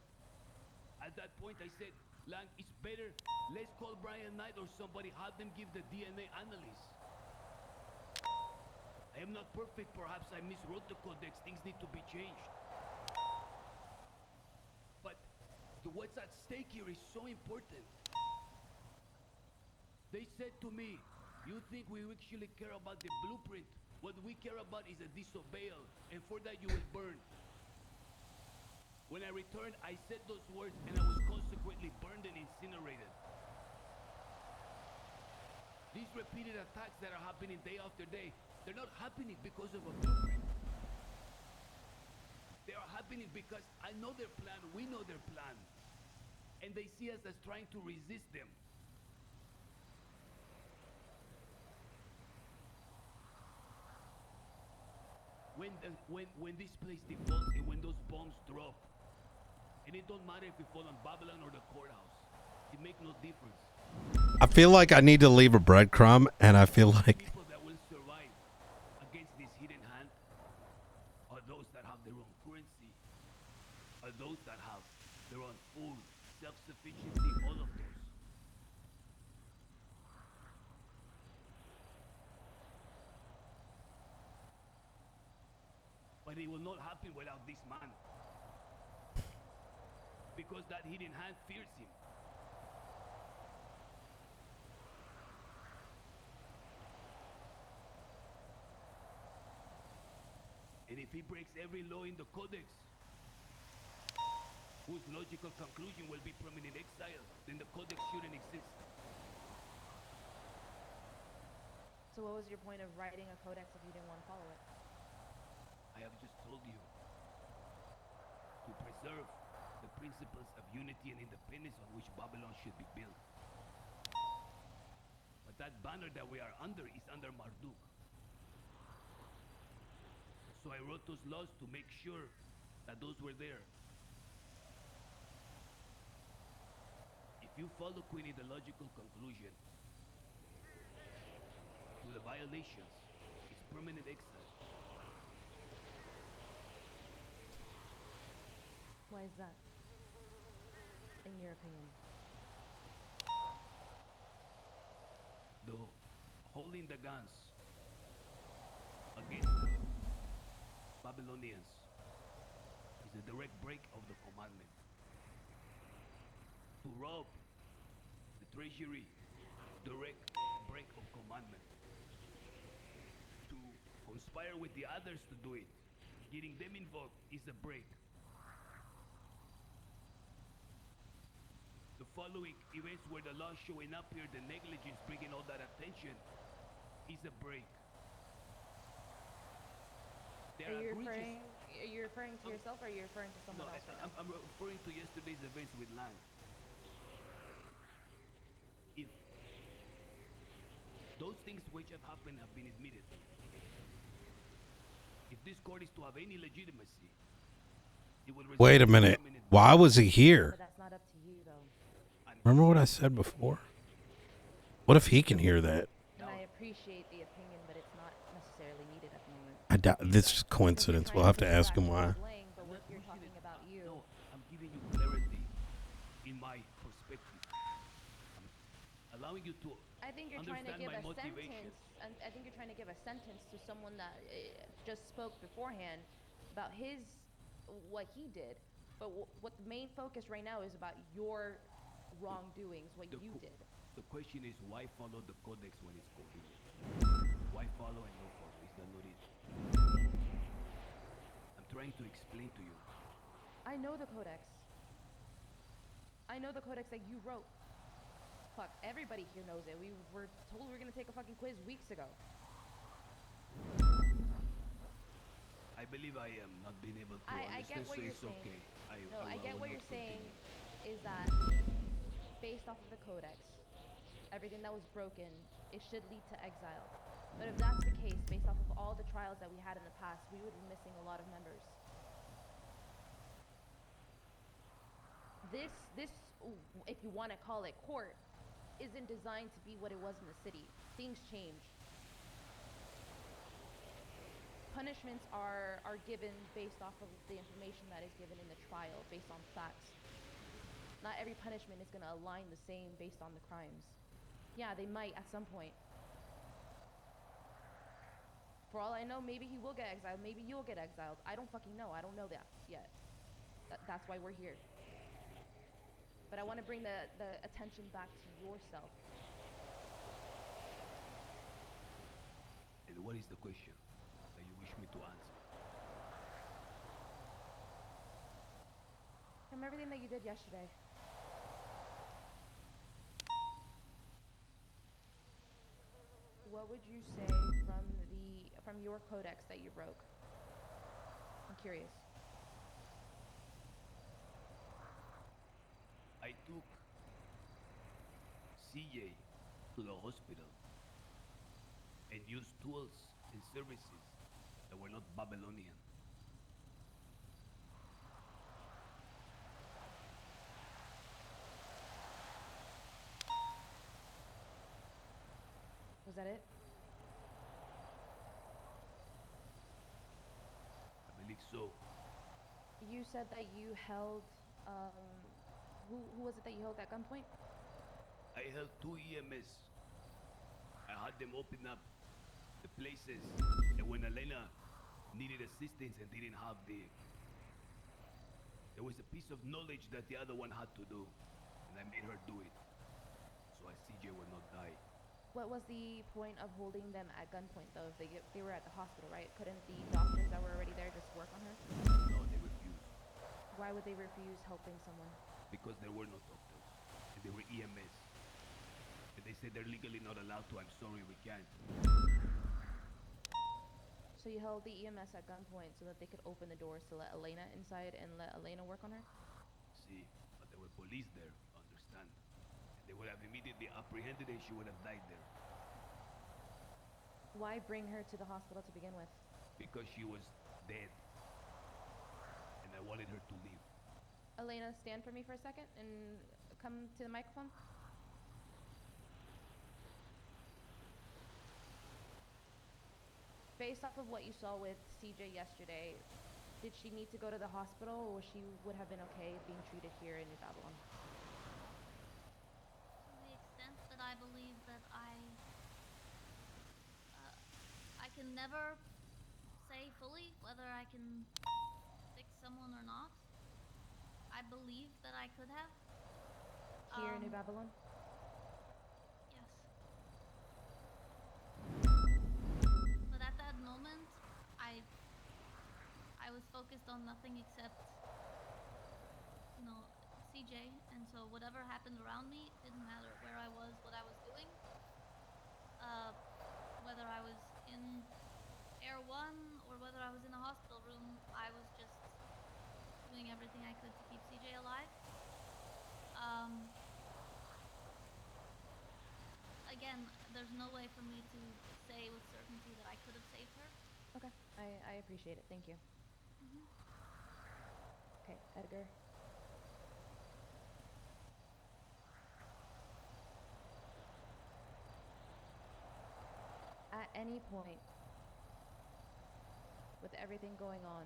At that point I said, Lang, it's better, let's call Brian Knight or somebody, have them give the DNA analysis. I am not perfect, perhaps I miswrote the Codex, things need to be changed. But what's at stake here is so important. They said to me, you think we actually care about the blueprint? What we care about is a disobeyal, and for that you will burn. When I returned, I said those words, and I was consequently burned and incinerated. These repeated attacks that are happening day after day, they're not happening because of a blueprint. They are happening because I know their plan, we know their plan, and they see us as trying to resist them. When this place defaults and when those bombs drop, and it don't matter if we fall on Babylon or the courthouse, it makes no difference. I feel like I need to leave a breadcrumb, and I feel like People that will survive against this hidden hand are those that have their own currency, are those that have their own food, self-sufficiency, all of those. But it will not happen without this man. Because that hidden hand fears him. And if he breaks every law in the Codex, whose logical conclusion will be permanent exile, then the Codex shouldn't exist. So what was your point of writing a codex if you didn't want to follow it? I have just told you. preserve the principles of unity and independence on which Babylon should be built. But that banner that we are under is under Marduk. So I wrote those laws to make sure that those were there. If you follow Queenie the logical conclusion to the violations, it's permanent exile. Why is that? In your opinion? The holding the guns against the Babylonians is a direct break of the commandment. To rob the treasury, direct break of commandment. To conspire with the others to do it, getting them involved is a break. The following events where the law showing up here, the negligence bringing all that attention, is a break. Are you referring to yourself or are you referring to someone else right now? I'm referring to yesterday's events with Lang. If those things which have happened have been admitted, if this court is to have any legitimacy, it will result Wait a in minute. permanent Why was he here? But that's not up to you, though. Remember what I said before? What if he can hear that? And I appreciate the opinion, but it's not necessarily needed at the moment. I doubt this is coincidence. We'll have to ask him why. But what you're talking about you. No, I'm giving you clarity in my perspective. I'm allowing you to I think you're trying to understand give my a motivation. sentence, and I think you're trying to give a sentence to someone that just spoke beforehand about what he did. But what the main focus right now is about your wrongdoings, what you did. The question is why follow the codex when it's convenient? Why follow and not follow? Is that not it? I'm trying to explain to you. I know the codex. I know the codex that you wrote. Fuck, everybody here knows it. We were told we were gonna take a fucking quiz weeks ago. I believe I am not being able to I get understand, what so you're it's saying. okay. I get what will you're not saying continue. is that based off of the codex, everything that was broken, it should lead to exile. But if that's the case, based off of all the trials that we had in the past, we would be missing a lot of members. This, if you want to call it court, isn't designed to be what it was in the city. Things change. Punishments are given based off of the information that is given in the trial, based on facts. Not every punishment is going to align the same based on the crimes. Yeah, they might at some point. For all I know, maybe he will get exiled. Maybe you'll get exiled. I don't fucking know. I don't know that yet. That's why we're here. But I want to bring the attention back to yourself. And what is the question that you wish me to answer? From everything that you did yesterday. What would you say from your codex that you broke? I'm curious. I took CJ to the hospital and used tools and services that were not Babylonian. Was that it? I believe so. You said that you held, who was it that you held at gunpoint? I held 2 EMS. I had them open up the places that when Elena needed assistance and didn't have there was a piece of knowledge that the other one had to do, and I made her do it, so CJ would not die. What was the point of holding them at gunpoint, though? If they were at the hospital, right? Couldn't the doctors that were already there just work on her? No, they refused. Why would they refuse helping someone? Because there were no doctors, and they were EMS. And they said they're legally not allowed to. I'm sorry, we can't. So So you held the EMS at gunpoint so that they could open the doors to let Elena inside and let Elena work on her? See, but there were police there, understand? And they would have immediately apprehended her and she would have died there. Why bring her to the hospital to begin with? Because she was dead. And I wanted her to live. Elena, stand for me for a second and come to the microphone. Based off of what you saw with CJ yesterday, did she need to go to the hospital, or she would have been okay being treated here in New Babylon? To the extent that I believe that I can never say fully whether I can fix someone or not. I believe that I could have. Here in New Babylon? Yes. But at that moment, I was focused on nothing except, you know, CJ, and so whatever happened around me didn't matter where I was, what I was doing. Whether I was in Air 1 or whether I was in a hospital room, I was just doing everything I could to keep CJ alive. Again, there's no way for me to say with certainty that I could have saved her. Okay, I appreciate it. Thank you. Okay, Edgar. At any point, with everything going on,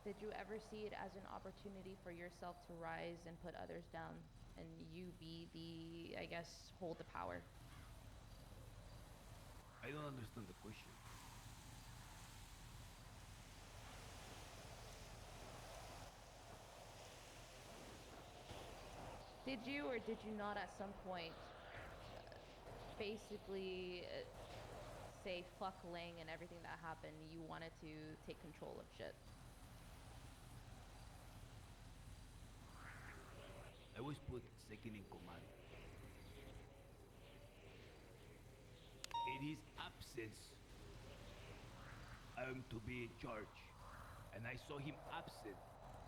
did you ever see it as an opportunity for yourself to rise and put others down, and you be the, I guess, hold the power? I don't understand the question. Did you or did you not at some point basically say fuck Lang and everything that happened? You wanted to take control of shit. I was put second in command. In his absence, I am to be in charge. And I saw him absent,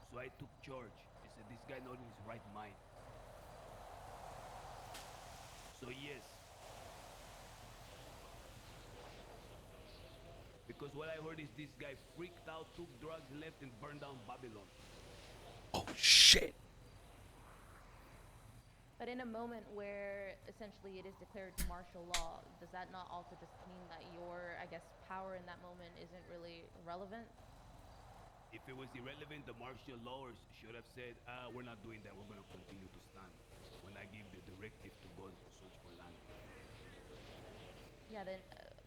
so I took charge. I said, this guy not in his right mind. So yes. Because what I heard is this guy freaked out, took drugs, left, and burned down Babylon. Oh, shit. But in a moment where essentially it is declared martial law, does that not also just mean that your, I guess, power in that moment isn't really relevant? If it was irrelevant, the martial lawyers should have said, we're not doing that, we're going to continue to stand. When I gave the directive to go search for land. Yeah, then,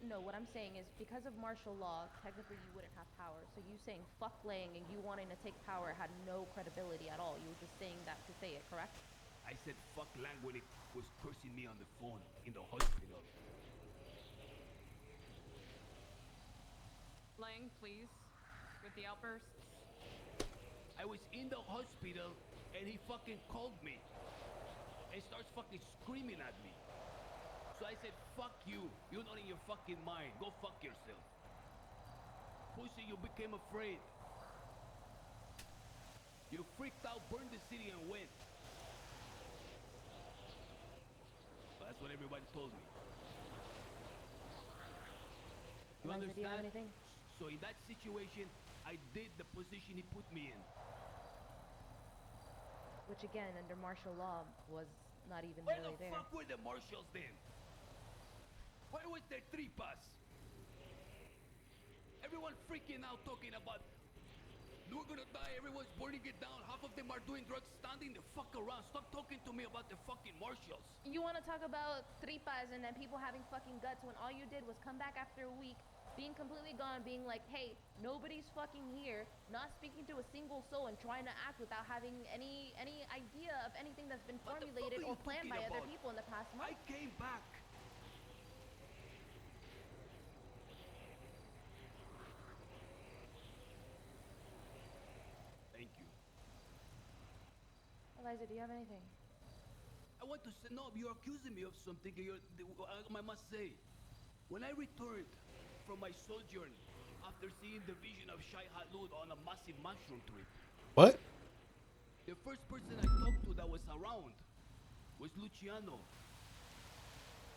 no, what I'm saying is because of martial law, technically you wouldn't have power. So you saying fuck Lang and you wanting to take power had no credibility at all. You were just saying that to say it, correct? I said fuck Lang when it was cursing me on the phone in the hospital. Lang, please, with the outbursts. I was in the hospital and he fucking called me and starts fucking screaming at me. So I said, fuck you. You're not in your fucking mind. Go fuck yourself. Pussy, you became afraid. You freaked out, burned the city and went. So that's what everybody told me. You Eliza, understand? do you have anything? So in that situation, I did the position he put me in. Which again, under martial law, was not even Where really the there. fuck were the marshals then? Where was their tripas? Everyone freaking out talking about we're gonna die, everyone's burning it down, half of them are doing drugs, standing the fuck around. Stop talking to me about the fucking marshals. You want to talk about tripas and then people having fucking guts when all you did was come back after a week, being completely gone, being like, hey, nobody's fucking here, not speaking to a single soul and trying to act without having any idea of anything that's been formulated or planned by other people in the past month. I came back. Thank you. Eliza, do you have anything? I want to say, no, you're accusing me of something. I must say, when I returned from my sojourn after seeing the vision of Shai Halud on a massive mushroom trip. What? The first person I talked to that was around was Luciano.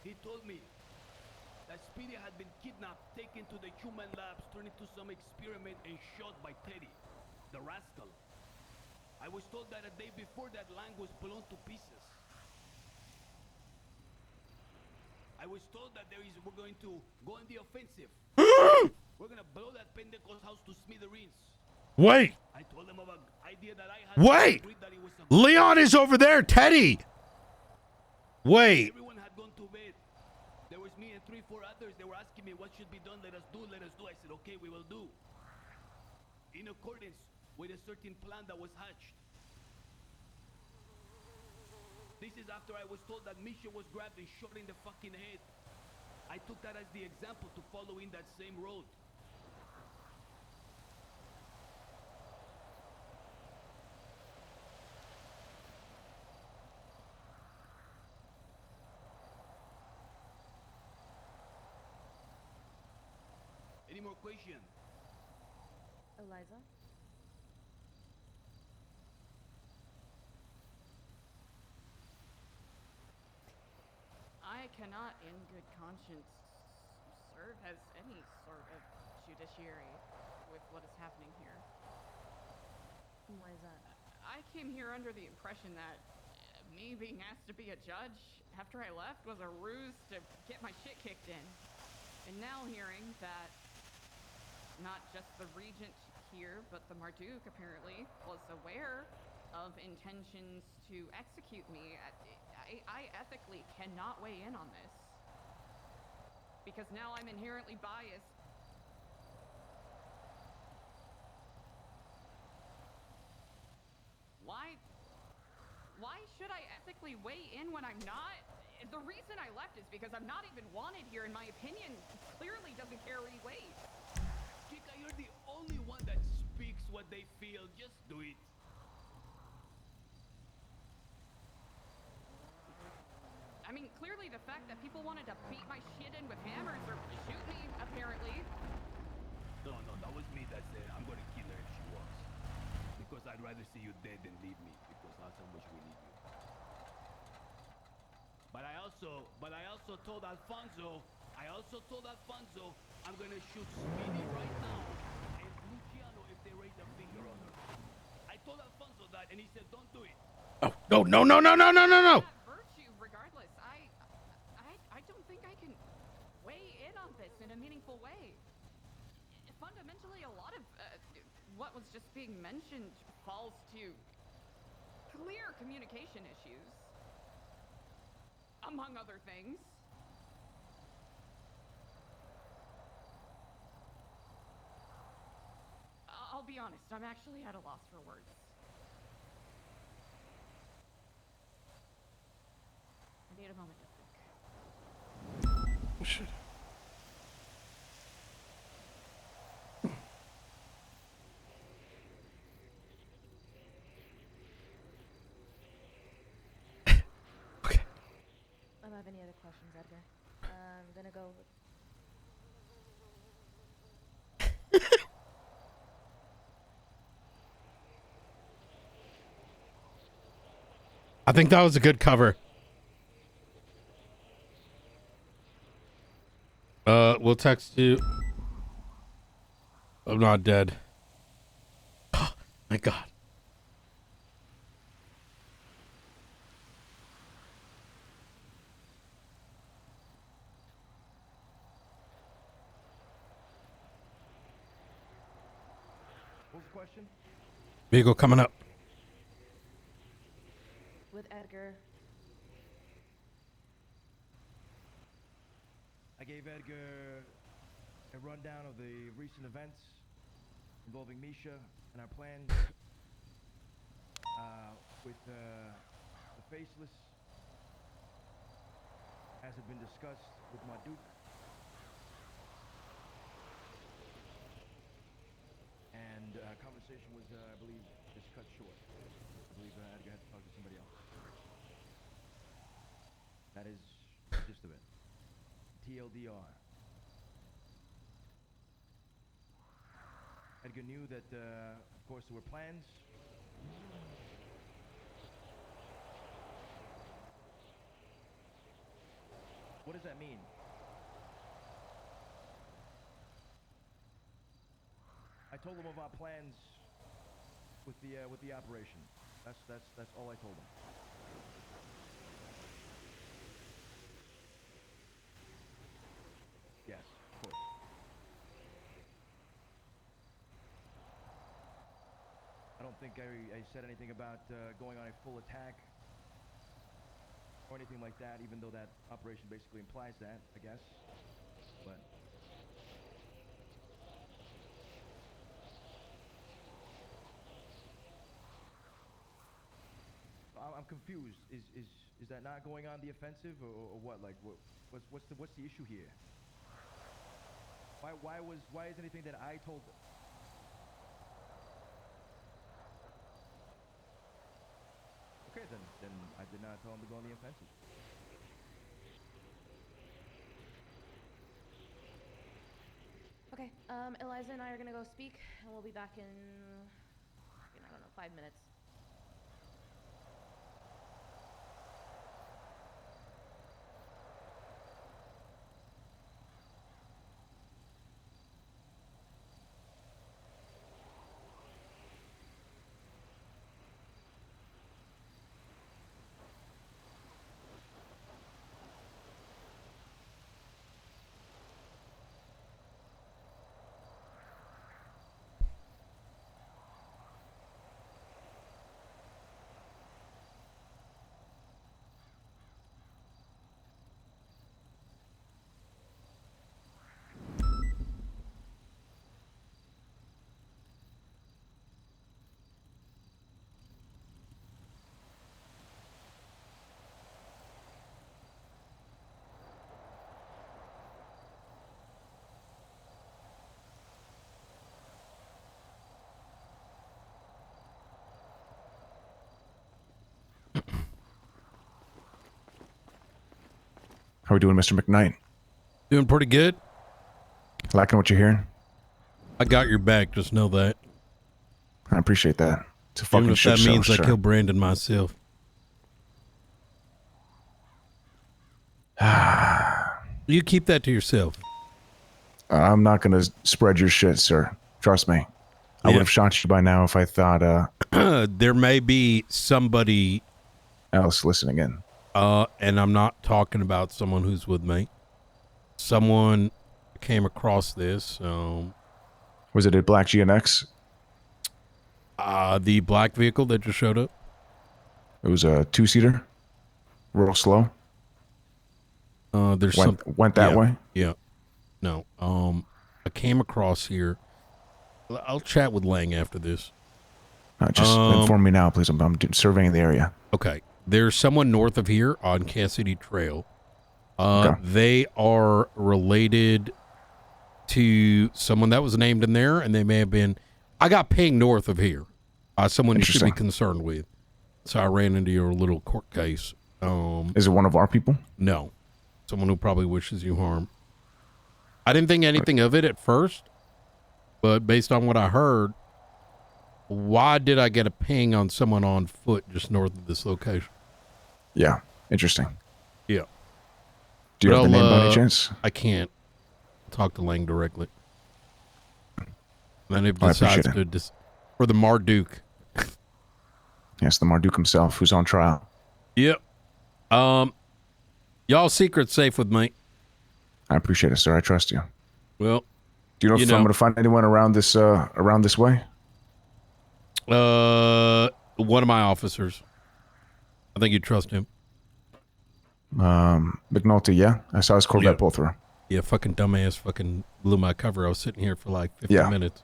He told me that Speedy had been kidnapped, taken to the human labs, turned into some experiment, and shot by Teddy, the rascal. I was told that a day before that land was blown to pieces. I was told that we're going to go on the offensive. We're gonna blow that pendejo's house to smithereens. Wait. I told him of an idea that I had. Wait. Agreed that it was a Leon is over there. Teddy. Wait. Everyone had gone to bed. There was me and 3-4 others. They were asking me what should be done. Let us do. Let us do. I said, okay, we will do. In accordance with a certain plan that was hatched. This is after I was told that Misha was grabbed and shot in the fucking head. I took that as the example to follow in that same road. Any more questions? Eliza? I cannot, in good conscience, serve as any sort of judiciary with what is happening here. Why is that? I came here under the impression that me being asked to be a judge after I left was a ruse to get my shit kicked in. And now hearing that not just the regent here, but the Marduk apparently was aware of intentions to execute me, I ethically cannot weigh in on this. Because now I'm inherently biased. Why should I ethically weigh in when I'm not? The reason I left is because I'm not even wanted here, and my opinion clearly doesn't carry weight. Chica, you're the only one that speaks what they feel. Just do it. I mean, clearly the fact that people wanted to beat my shit in with hammers or shoot me, apparently. No, that was me that said I'm gonna kill her if she walks. Because I'd rather see you dead than leave me, because that's how much we need you. But I also told Alfonso, I'm gonna shoot Speedy right now, and Luciano if they raise a finger on her. I told Alfonso that, and he said, don't do it. Oh, no. Virtue, regardless. I don't think I can weigh in on this in a meaningful way. Fundamentally, a lot of what was just being mentioned falls to clear communication issues, among other things. I'll be honest, I'm actually at a loss for words. I need a moment to think. Shit. I don't have any other questions, Edgar. I'm gonna go. I think that was a good cover. We'll text you. I'm not dead. Oh, my God. What was the question? Beagle coming up. With Edgar. I gave Edgar a rundown of the recent events involving Misha and our plans with the Faceless, as had been discussed with Marduk. And conversation was, I believe, just cut short. I believe Edgar had to talk to somebody else. That is the gist of it. TLDR. Edgar knew that, of course, there were plans. What does that mean? I told him of our plans with the operation. That's all I told him. Yes, of course. I don't think I said anything about going on a full attack or anything like that, even though that operation basically implies that, I guess. But I'm confused. Is that not going on the offensive, or what? Like, what's the issue here? Why is anything that I told? Okay, then I did not tell him to go on the offensive. Okay, Eliza and I are gonna go speak, and we'll be back in, I don't know, 5 minutes. How are we doing, Mr. McKnight? Doing pretty good. Liking what you're hearing? I got your back, just know that. I appreciate that. It's a Even fucking if shit that show, means I sir. killed Brandon myself. You keep that to yourself. I'm not gonna spread your shit, sir. Trust me. I would have shot you by now if I thought there may be somebody else listening in. And I'm not talking about someone who's with me. Someone came across this. Was it a black GNX? The black vehicle that just showed up. It was a 2-seater. Real slow. There's went that way. Yeah. No. I came across here. I'll chat with Lang after this. Just inform me now, please. I'm surveying the area. Okay. There's someone north of here on Cassidy Trail. Okay. They are related to someone that was named in there, and they may have been. I got pinged north of here. Someone you should be concerned with. So I ran into your little court case. Is it one of our people? No. Someone who probably wishes you harm. I didn't think anything of it at first, but based on what I heard, why did I get a ping on someone on foot just north of this location? Yeah. Interesting. Yeah. Do you have the name by any chance? I can't talk to Lang directly. And then if I appreciate decides to for the Marduk. Yes, the Marduk himself, who's on trial. Yep. Y'all secret's safe with me. I appreciate it, sir. I trust you. Well, do you know if I'm going to find anyone around this way? One of my officers. I think you trust him. McNulty, yeah? I saw his Corvette pull through. Yeah, fucking dumbass fucking blew my cover. I was sitting here for like 50 minutes.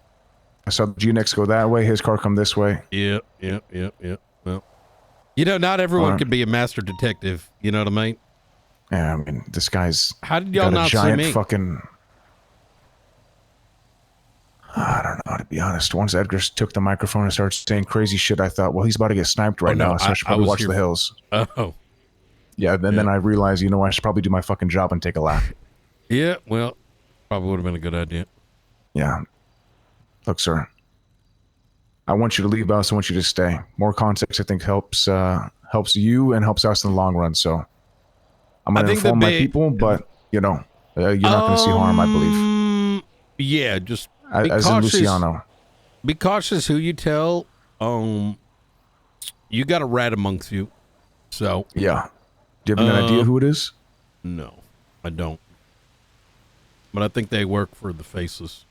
I saw the GNX go that way, his car come this way. Yep. Well, not everyone can be a master detective. You know what I mean? Yeah, I mean, this guy's How did y'all got a not see giant me? fucking... I don't know, to be honest. Once Edgar took the microphone and started saying crazy shit, I thought, well, he's about to get sniped right now, so I should probably watch the hills. Oh. Yeah, then I realized, I should probably do my fucking job and take a lap. Yeah, well, probably would have been a good idea. Yeah. Look, sir. I want you to leave us. I want you to stay. More context, I think, helps you and helps us in the long run. So I'm going to inform my people, but you're not going to see harm, I believe. Yeah, just be As in cautious. Luciano. Be cautious who you tell. You got a rat amongst you, so yeah. Do you have an idea who it is? No, I don't. But I think they work for the Faceless.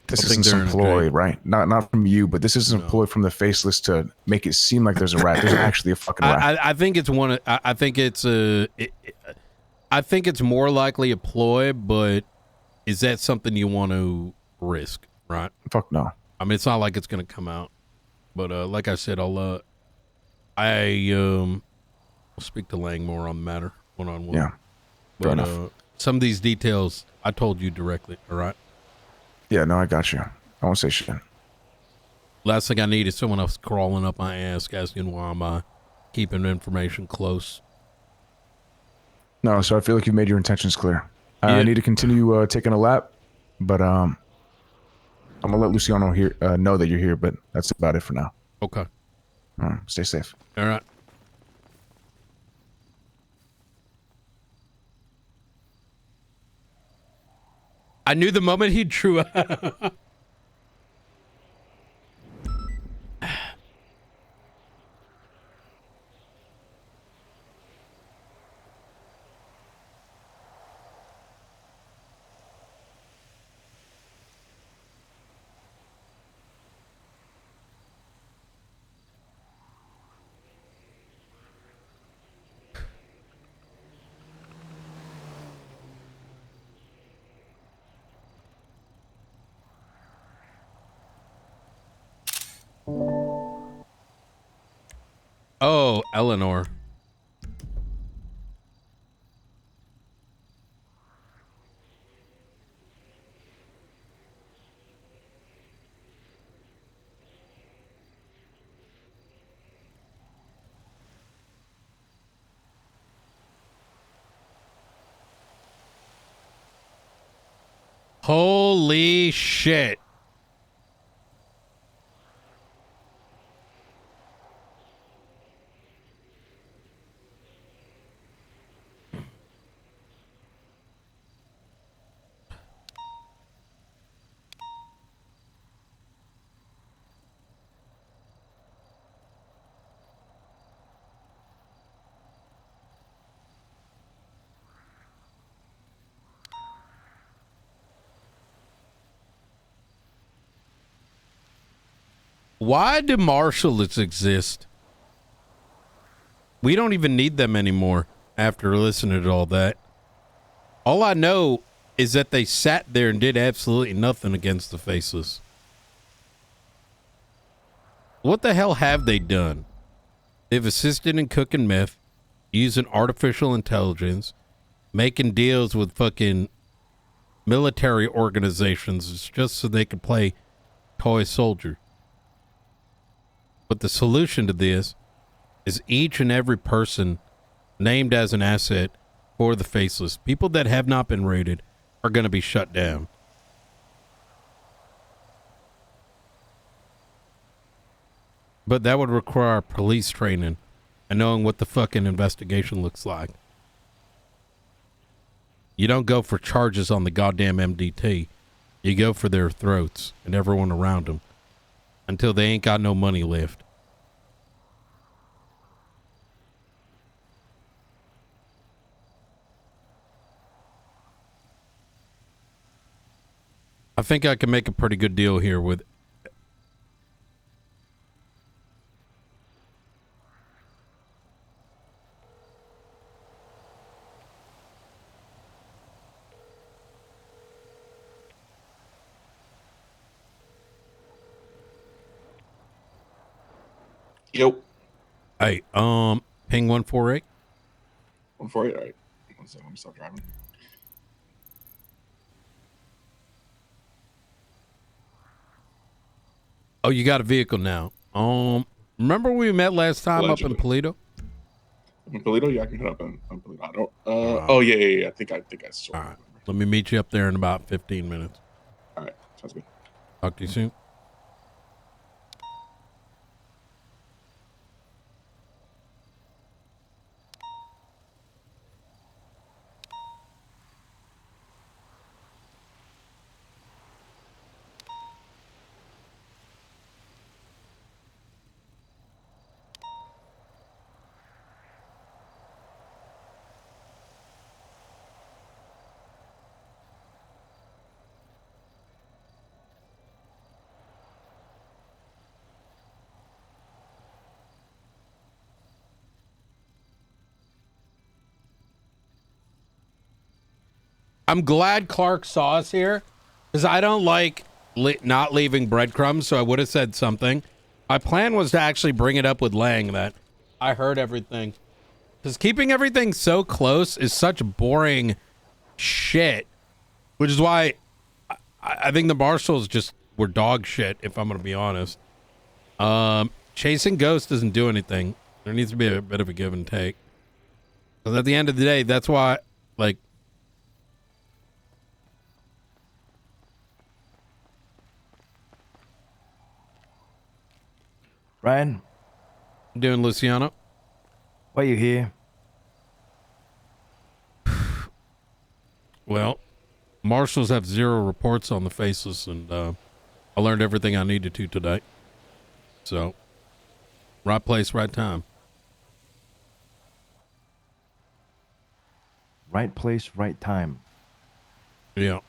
This isn't some ploy, right? Not from you, but this isn't a ploy from the Faceless to make it seem like there's a rat. There's actually a fucking rat. I think it's one. I think it's I think it's more likely a ploy, but is that something you want to risk? Right? Fuck no. I mean, it's not like it's gonna come out. But like I said, I'll speak to Lang more on the matter one-on-one. Yeah. Fair enough. Some of these details I told you directly. All right. Yeah, no, I got you. I won't say shit. Last thing I need is someone else crawling up my ass asking why am I keeping information close. No, so I feel like you've made your intentions clear. I need to continue taking a lap, but I'm gonna let Luciano know that you're here, but that's about it for now. Okay. Stay safe. All right. I knew the moment he drew up. Oh, Eleanor. Holy shit. Why do marshals exist? We don't even need them anymore after listening to all that. All I know is that they sat there and did absolutely nothing against the Faceless. What the hell have they done? They've assisted in cooking meth, using artificial intelligence, making deals with fucking military organizations just so they could play toy soldier. But the solution to this is each and every person named as an asset for the Faceless, people that have not been rated, are going to be shut down. But that would require police training and knowing what the fucking investigation looks like. You don't go for charges on the goddamn MDT. You go for their throats and everyone around them until they ain't got no money left. I think I can make a pretty good deal here with Yep. Hey, ping 148. 148, all right. 1 second, let me stop driving. Oh, you got a vehicle now. Remember we met last time Allegedly. up in Polito? In Polito? Yeah, I can head up in Polito. I don't, oh, yeah. I think I saw. All right. Let me meet you up there in about 15 minutes. Sounds good. Talk to you soon. I'm glad Clark saw us here, because I don't like not leaving breadcrumbs, so I would have said something. My plan was to actually bring it up with Lang that I heard everything. Because keeping everything so close is such boring shit, which is why I think the marshals just were dog shit, if I'm going to be honest. Chasing ghosts doesn't do anything. There needs to be a bit of a give and take. Because at the end of the day, that's why, like, Ryan? Doing, Luciano? Why are you here? Well, marshals have 0 reports on the faceless, and I learned everything I needed to today. So, right place, right time. Right place, right time. Yeah.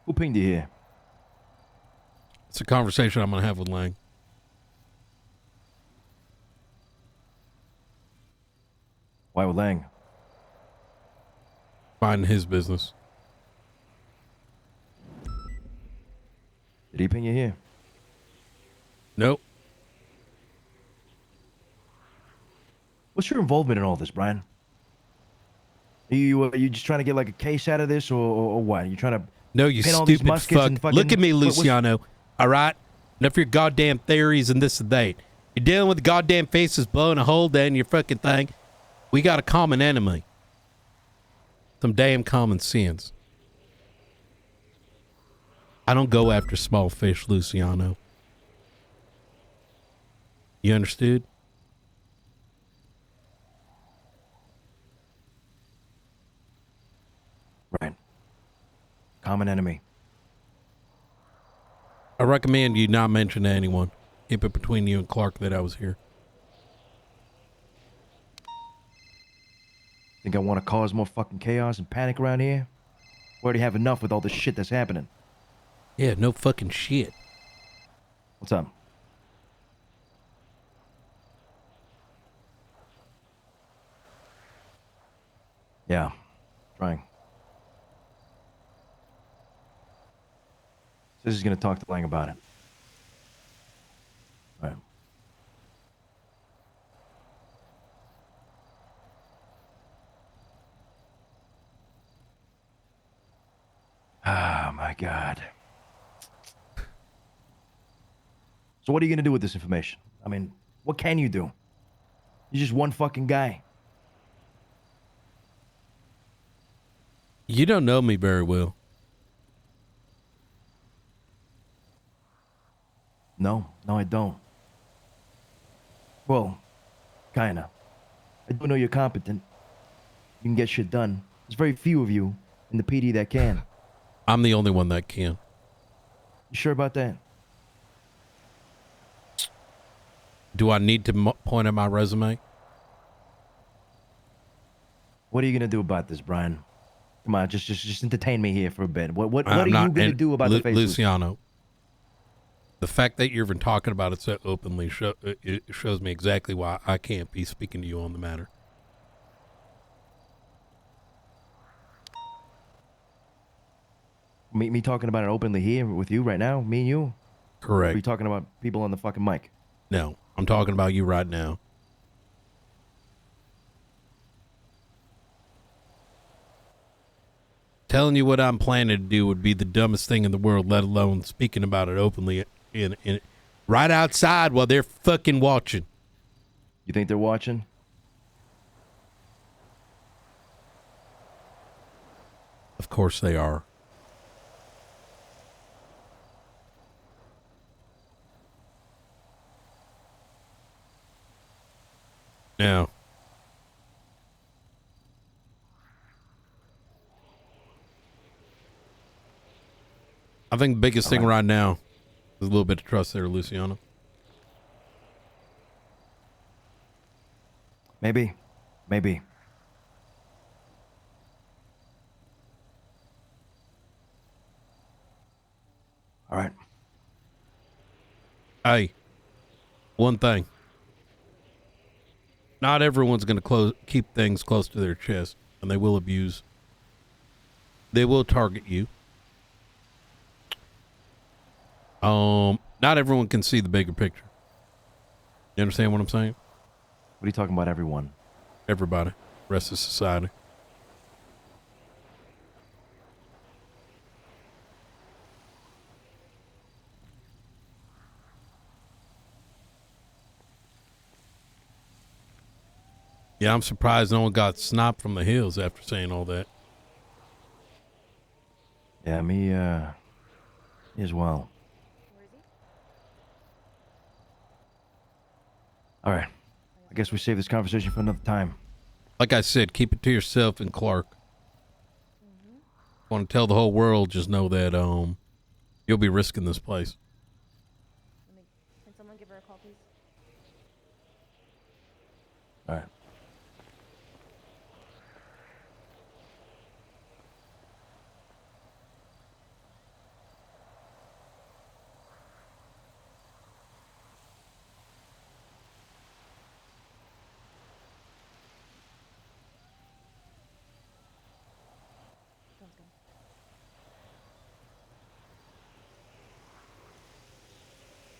Who pinged you here? It's a conversation I'm going to have with Lang. Why with Lang? Minding his business. Did he ping you here? Nope. What's your involvement in all this, Brian? Are you just trying to get like a case out of this, or what? Are you trying to No, you pin all these stupid muskets fuck. and fucking, Look at me, what's- Luciano. All right? Enough of your goddamn theories and this and that. You're dealing with goddamn faces blowing a hole down your fucking thing. We got a common enemy. Some damn common sense. I don't go after small fish, Luciano. You understood? Right. Common enemy. I recommend you not mention to anyone. Keep it between you and Clark that I was here. Think I want to cause more fucking chaos and panic around here? We already have enough with all the shit that's happening. Yeah, no fucking shit. What's up? Yeah, trying. Says he's gonna talk to Lang about it. All right. Oh my God. So what are you gonna do with this information? I mean, what can you do? You're just one fucking guy. You don't know me very well. No, I don't. Well, kinda. I do know you're competent. You can get shit done. There's very few of you in the PD that can. I'm the only one that can. You sure about that? Do I need to point at my resume? What are you gonna do about this, Brian? Come on, just entertain me here for a bit. What are I'm you not- gonna and do about the faces? Luciano, the fact that you're even talking about it so openly it shows me exactly why I can't be speaking to you on the matter. Me talking about it openly here with you right now? Me and you? Correct. Or are you talking about people on the fucking mic? No, I'm talking about you right now. Telling you what I'm planning to do would be the dumbest thing in the world, let alone speaking about it openly in right outside while they're fucking watching. You think they're watching? Of course they are. Now, I think the biggest thing right now is a little bit of trust there, Luciano. Maybe. All right. Hey, one thing. Not everyone's going to keep things close to their chest, and they will abuse. They will target you. Not everyone can see the bigger picture. You understand what I'm saying? What are you talking about, everyone? Everybody. Rest of society. Yeah, I'm surprised no one got sniped from the hills after saying all that. Yeah, me as well. All right. I guess we save this conversation for another time. Like I said, keep it to yourself and Clark. Want to tell the whole world, just know that you'll be risking this place. Can someone give her a call, please? All right.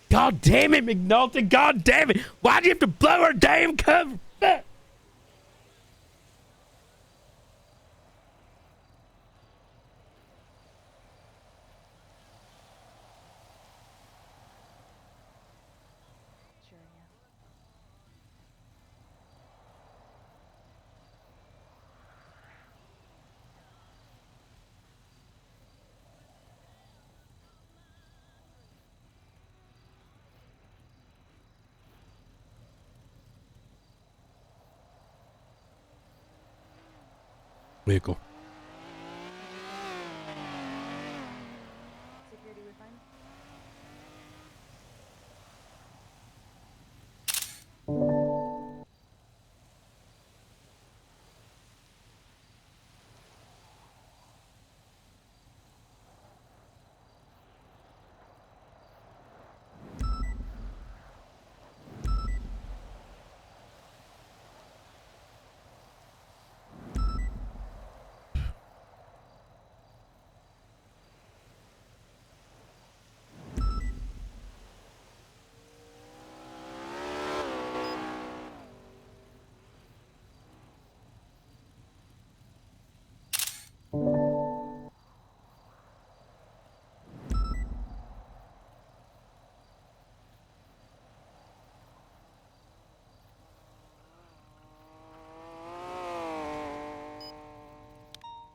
God damn it, McNulty. God damn it. Why'd you have to blow our damn cover? Fuck. Sure, yeah. Vehicle. Security, we're fine?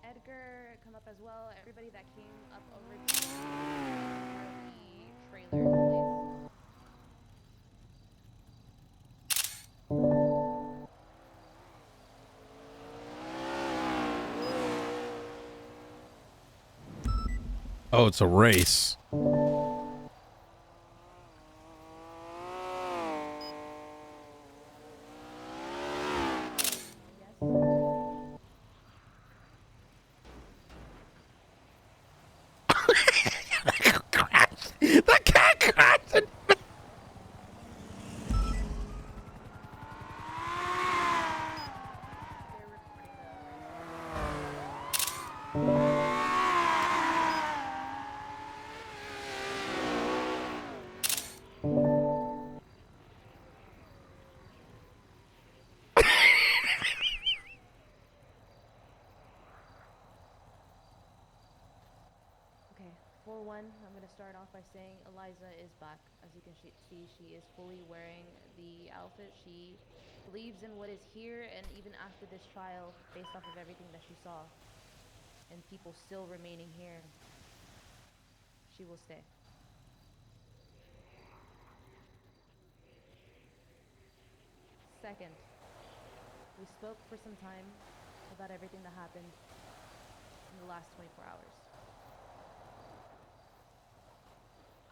Edgar, come up as well. Everybody that came up over to the trailer, please. Oh, it's a race. The cat crashed. Okay, 4-1, I'm going to start off by saying Eliza is back. As you can see, she is fully wearing the outfit. She believes in what is here, and even after this trial, based off of everything that she saw. and people still remaining here, she will stay. Second, we spoke for some time about everything that happened in the last 24 hours.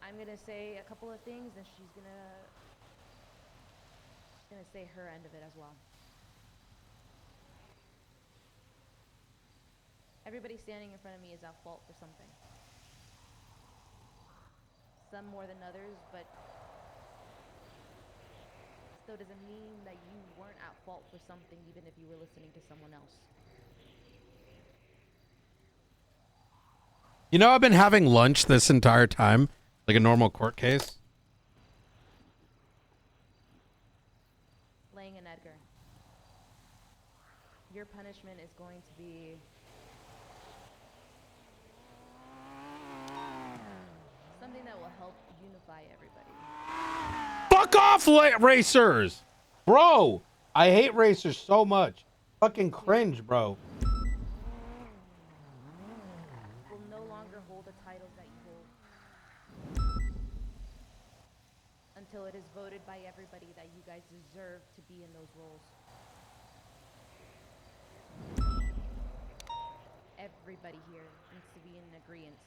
I'm gonna say a couple of things, and she's gonna say her end of it as well. Everybody standing in front of me is at fault for something. Some more than others, but still doesn't mean that you weren't at fault for something, even if you were listening to someone else. You know, I've been having lunch this entire time, like a normal court case. Lang and Edgar, your punishment is going to be something that will help unify everybody. Fuck off, racers! Bro, I hate racers so much. Fucking cringe, bro. Will no longer hold the titles that you hold until it is voted by everybody that you guys deserve to be in those roles. Everybody here needs to be in agreement.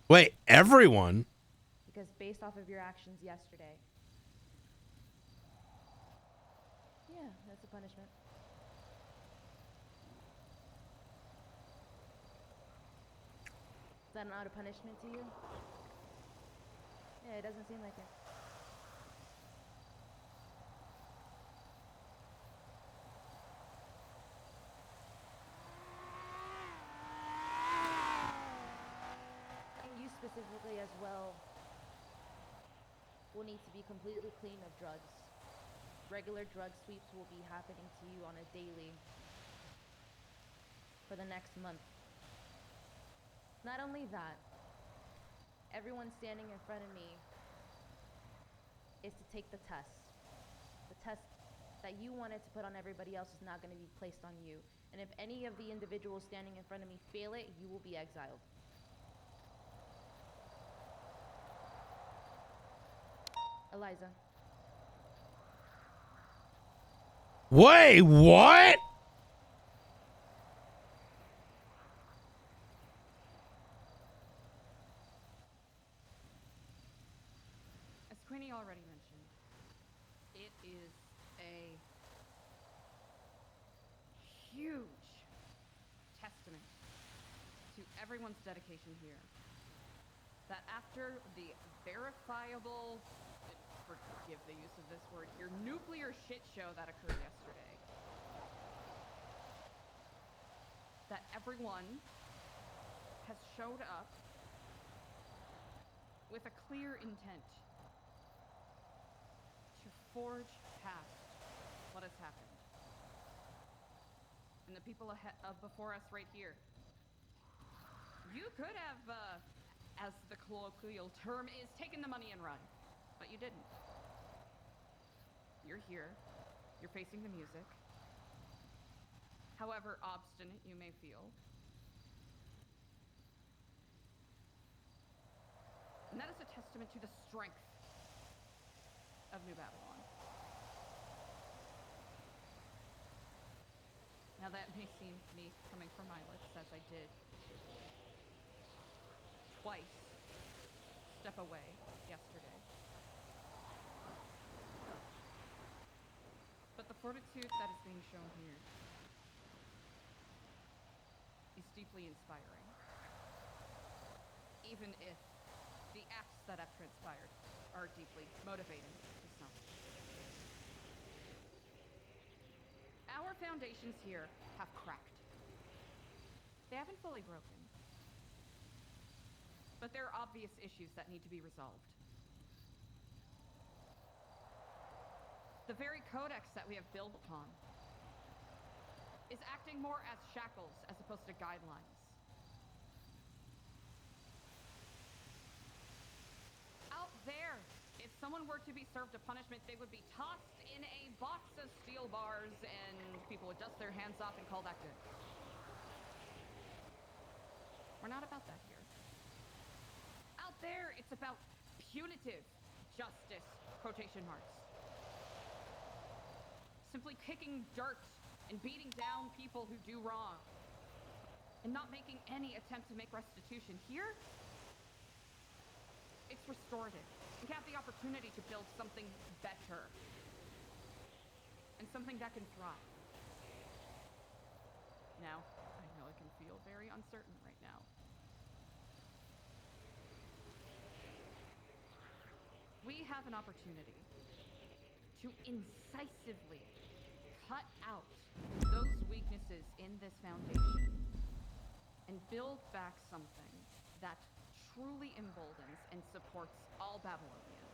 Wait, everyone? Because based off of your actions yesterday, yeah, that's a punishment. Is that not a punishment to you? Yeah, it doesn't seem like it. And you specifically as well will need to be completely clean of drugs. Regular drug sweeps will be happening to you on a daily for the next month. Not only that, everyone standing in front of me is to take the test. The test that you wanted to put on everybody else is not going to be placed on you. And if any of the individuals standing in front of me fail it, you will be exiled. Eliza. Wait, what? As Queenie already mentioned, it is a huge testament to everyone's dedication here that after the verifiable, forgive the use of this word here, nuclear shit show that occurred yesterday, that everyone has showed up with a clear intent to forge past what has happened. And the people before us right here, you could have, as the colloquial term is, taken the money and run, but you didn't. You're here, you're facing the music. However obstinate you may feel. And that is a testament to the strength of New Babylon. Now that may seem to me coming from my lips, as I did twice step away yesterday. But the fortitude that is being shown here is deeply inspiring. Even if the acts that have transpired are deeply motivating to some. Our foundations here have cracked. They haven't fully broken. But there are obvious issues that need to be resolved. The very codex that we have built upon is acting more as shackles as opposed to guidelines. Out there, if someone were to be served a punishment, they would be tossed in a box of steel bars and people would dust their hands off and call that good. We're not about that here. Out there, it's about punitive justice, quotation marks. Simply kicking dirt and beating down people who do wrong. And not making any attempt to make restitution. Here, it's restorative. We have the opportunity to build something better. And something that can thrive. Now, I know it can feel very uncertain right now. We have an opportunity to incisively cut out those weaknesses in this foundation and build back something that truly emboldens and supports all Babylonians.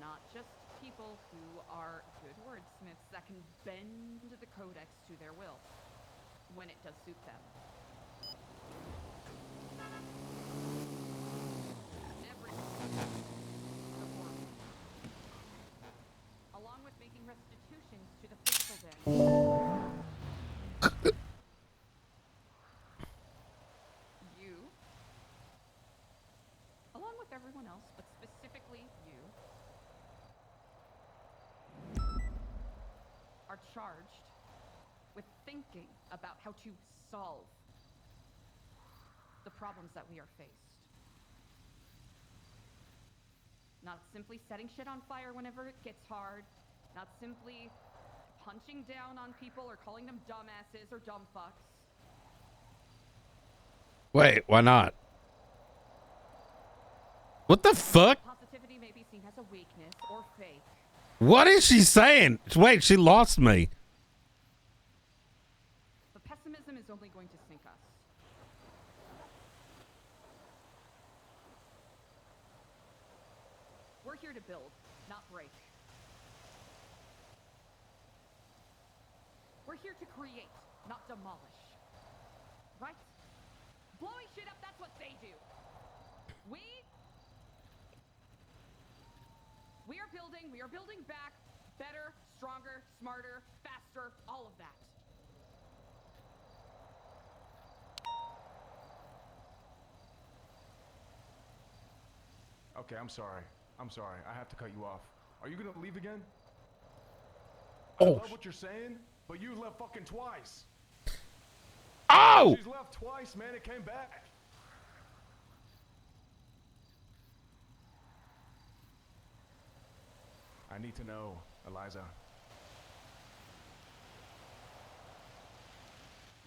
Not just people who are good wordsmiths that can bend the codex to their will when it does suit them. Along with making restitutions to the fiscal debt. You, along with everyone else, but specifically you, are charged with thinking about how to solve the problems that we are faced. Not simply setting shit on fire whenever it gets hard. Not simply punching down on people or calling them dumbasses or dumb fucks. Wait, why not? What the fuck? Positivity may be seen as a weakness or fake. What is she saying? Wait, she lost me. But pessimism is only going to sink us. We're here to build, not break. We're here to create, not demolish. Right? Blowing shit up, that's what they do. We are building back better, stronger, smarter, faster, all of that. Okay, I'm sorry. I'm sorry. I have to cut you off. Are you gonna leave again? Oh. I love what you're saying, but you left fucking twice. Oh! She's left twice, man. It came back. I need to know, Eliza.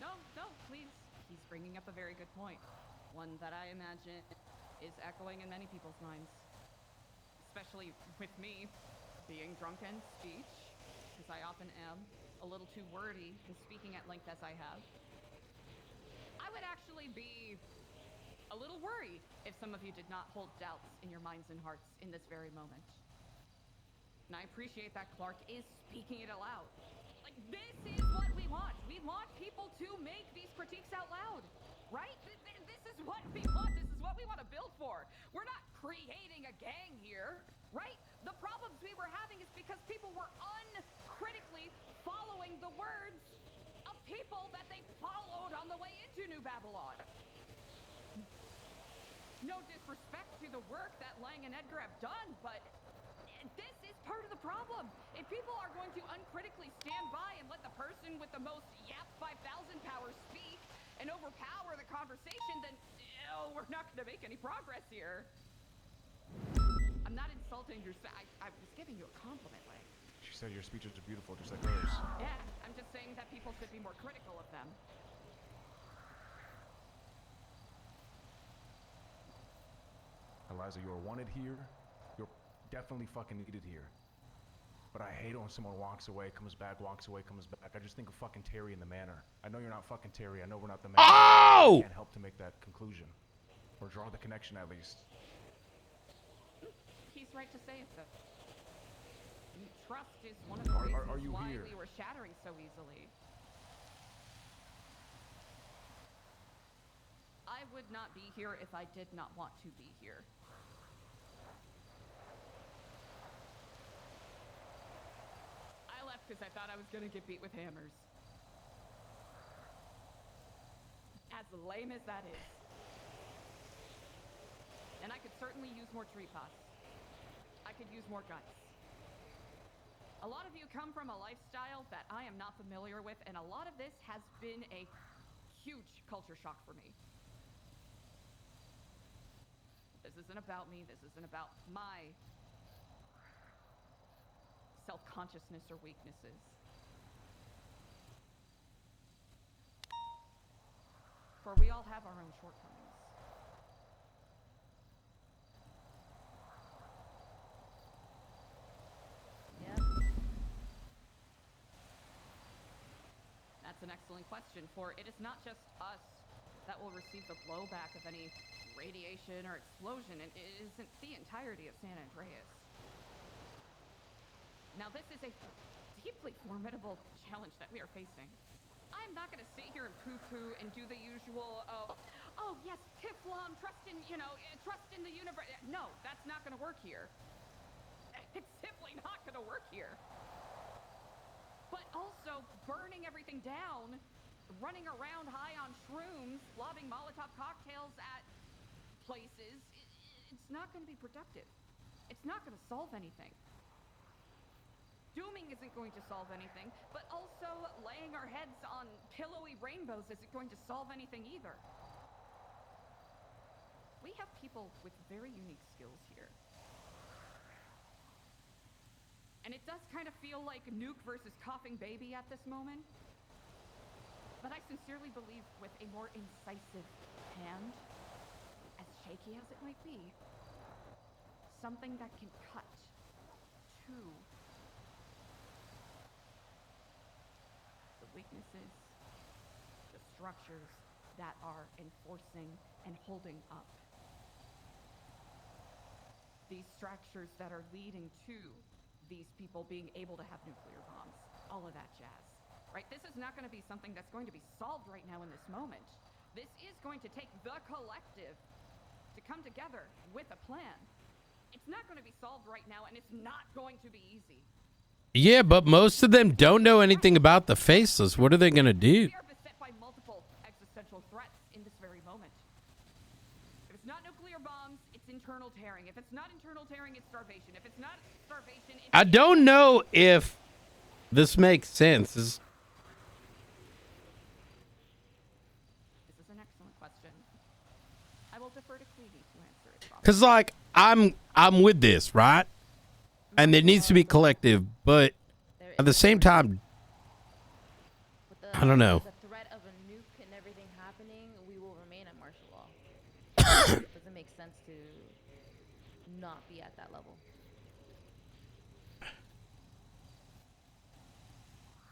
No, please. He's bringing up a very good point. One that I imagine is echoing in many people's minds. Especially with me being drunk in speech, because I often am a little too wordy in speaking at length as I have. I would actually be a little worried if some of you did not hold doubts in your minds and hearts in this very moment. And I appreciate that Clark is speaking it aloud. Like, this is what we want. We want people to make these critiques out loud, right? This is what we want. This is what we want to build for. We're not creating a gang here, right? The problems we were having is because people were uncritically following the words of people that they followed on the way into New Babylon. No disrespect to the work that Lang and Edgar have done, but this is part of the problem. If people are going to uncritically stand by and let the person with the most YAP 5,000 power speak and overpower the conversation, then we're not going to make any progress here. I'm not insulting your I was giving you a compliment, Lang. She said your speeches are beautiful, just like hers. Yeah, I'm just saying that people should be more critical of them. Eliza, you're wanted here. You're definitely fucking needed here. But I hate it when someone walks away, comes back, walks away, comes back. I just think of fucking Terry and the Manor. I know you're not fucking Terry. I know we're not the Manor. Oh! I can't help to make that conclusion. Or draw the connection, at least. He's right to say it, though. Trust is one of the reasons why here? we were shattering so easily. I would not be here if I did not want to be here. I left because I thought I was going to get beat with hammers. as lame as that is. And I could certainly use more tree pots. I could use more guns. A lot of you come from a lifestyle that I am not familiar with, and a lot of this has been a huge culture shock for me. This isn't about me. This isn't about my self-consciousness or weaknesses. For we all have our own shortcomings. Yep. That's an excellent question, for it is not just us that will receive the blowback of any radiation or explosion, and it isn't the entirety of San Andreas. Now, this is a deeply formidable challenge that we are facing. I'm not going to sit here and poo-poo and do the usual, oh yes, Tiflon, trust in the universe. No, that's not going to work here. It's simply not going to work here. But also, burning everything down, running around high on shrooms, lobbing Molotov cocktails at places, it's not going to be productive. It's not going to solve anything. Dooming isn't going to solve anything, but also laying our heads on pillowy rainbows isn't going to solve anything either. We have people with very unique skills here. And it does kind of feel like Nuke versus Coughing Baby at this moment. But I sincerely believe with a more incisive hand, as shaky as it might be, something that can cut to the weaknesses, the structures that are enforcing and holding up. These structures that are leading to these people being able to have nuclear bombs, all of that jazz, right? This is not going to be something that's going to be solved right now in this moment. This is going to take the collective to come together with a plan. It's not going to be solved right now, and it's not going to be easy. Yeah, but most of them don't know anything about the faceless. What are they going to do? We are beset by multiple existential threats in this very moment. If it's not nuclear bombs, it's internal tearing. If it's not internal tearing, it's starvation. If it's not starvation, it's... I don't know if this makes sense. This is an excellent question. I will defer to Queenie to answer it properly. Because, like, I'm with this, right? And it needs to be collective, but at the same time, I don't know. The threat of a nuke and everything happening, we will remain at martial law. It doesn't make sense to not be at that level.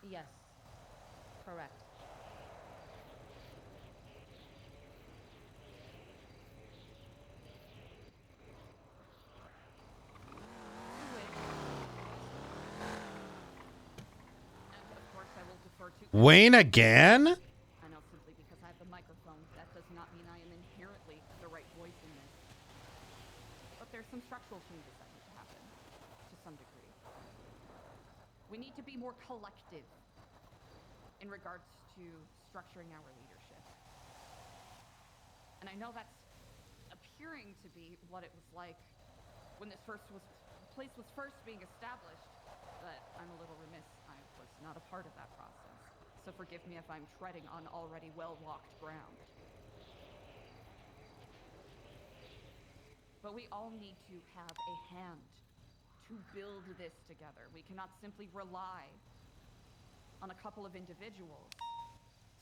Yes, correct. Wayne again? I know simply because I have the microphone, that does not mean I am inherently the right voice in this. But there's some structural changes that need to happen, to some degree. We need to be more collective in regards to structuring our leadership. And I know that's appearing to be what it was like when this place was first being established, but I'm a little remiss. I was not a part of that process. So forgive me if I'm treading on already well-walked ground. But we all need to have a hand to build this together. We cannot simply rely on a couple of individuals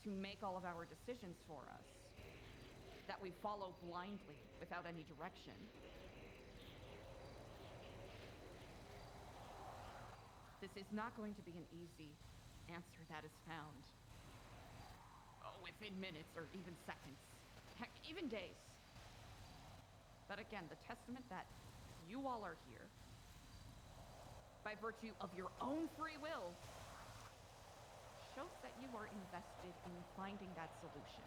to make all of our decisions for us, that we follow blindly without any direction. This is not going to be an easy answer that is found within minutes or even seconds, heck, even days. But again, the testament that you all are here by virtue of your own free will shows that you are invested in finding that solution.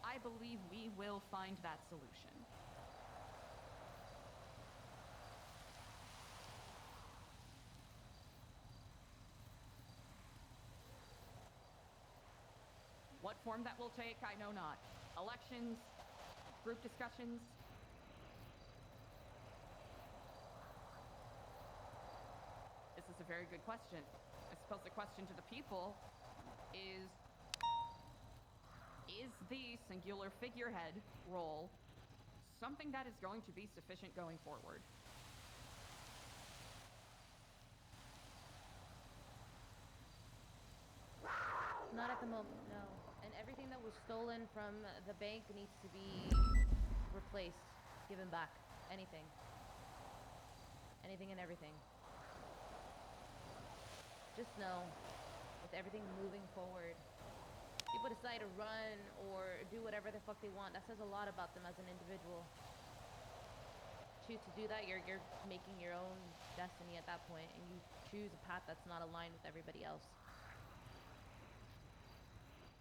I believe we will find that solution. What What form that will take, I know not. Elections, group discussions. This is a very good question. I suppose the question to the people is the singular figurehead role something that is going to be sufficient going forward? Not at the moment, no. And everything that was stolen from the bank needs to be replaced, given back. Anything. Anything and everything. Just know, with everything moving forward, people decide to run or do whatever the fuck they want. That says a lot about them as an individual. Choose to do that, you're making your own destiny at that point, and you choose a path that's not aligned with everybody else.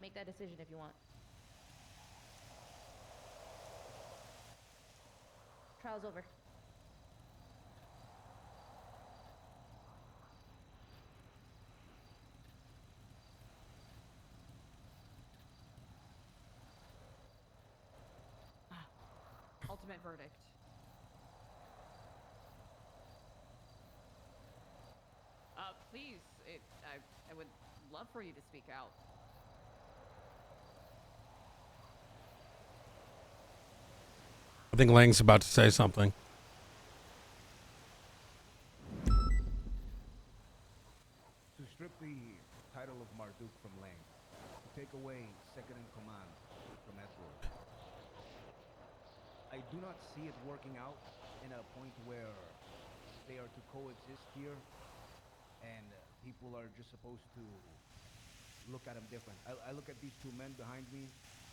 Make that decision if you want. Trial's over. Ultimate verdict. Please, I would love for you to speak out. I think Lang's about to say something. To strip the title of Marduk from Lang, to take away second in command from Edward. I do not see it working out in a point where they are to coexist here, and people are just supposed to look at them different. I look at these two men behind me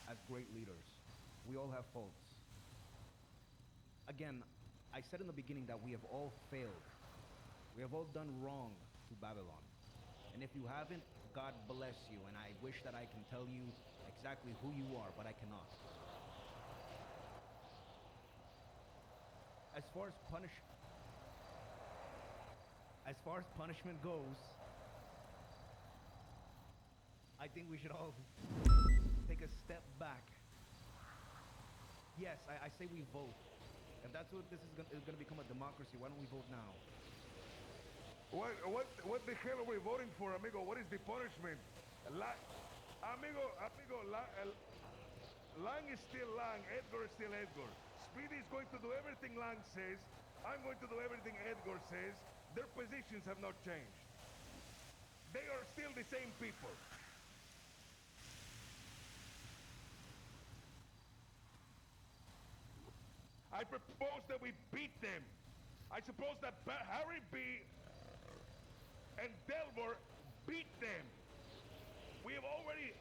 as great leaders. We all have faults. Again, I said in the beginning that we have all failed. We have all done wrong to Babylon. And if you haven't, God bless you, and I wish that I can tell you exactly who you are, but I cannot. As far as punishment goes, I think we should all take a step back. Yes, I say we vote. If that's what this is going to become a democracy, why don't we vote now? What the hell are we voting for, amigo? What is the punishment? Amigo, Lang is still Lang. Edgar is still Edgar. Speedy is going to do everything Lang says. I'm going to do everything Edgar says. Their positions have not changed. They are still the same people. I propose that we beat them. I suppose that Harry B. and Delver beat them. We have already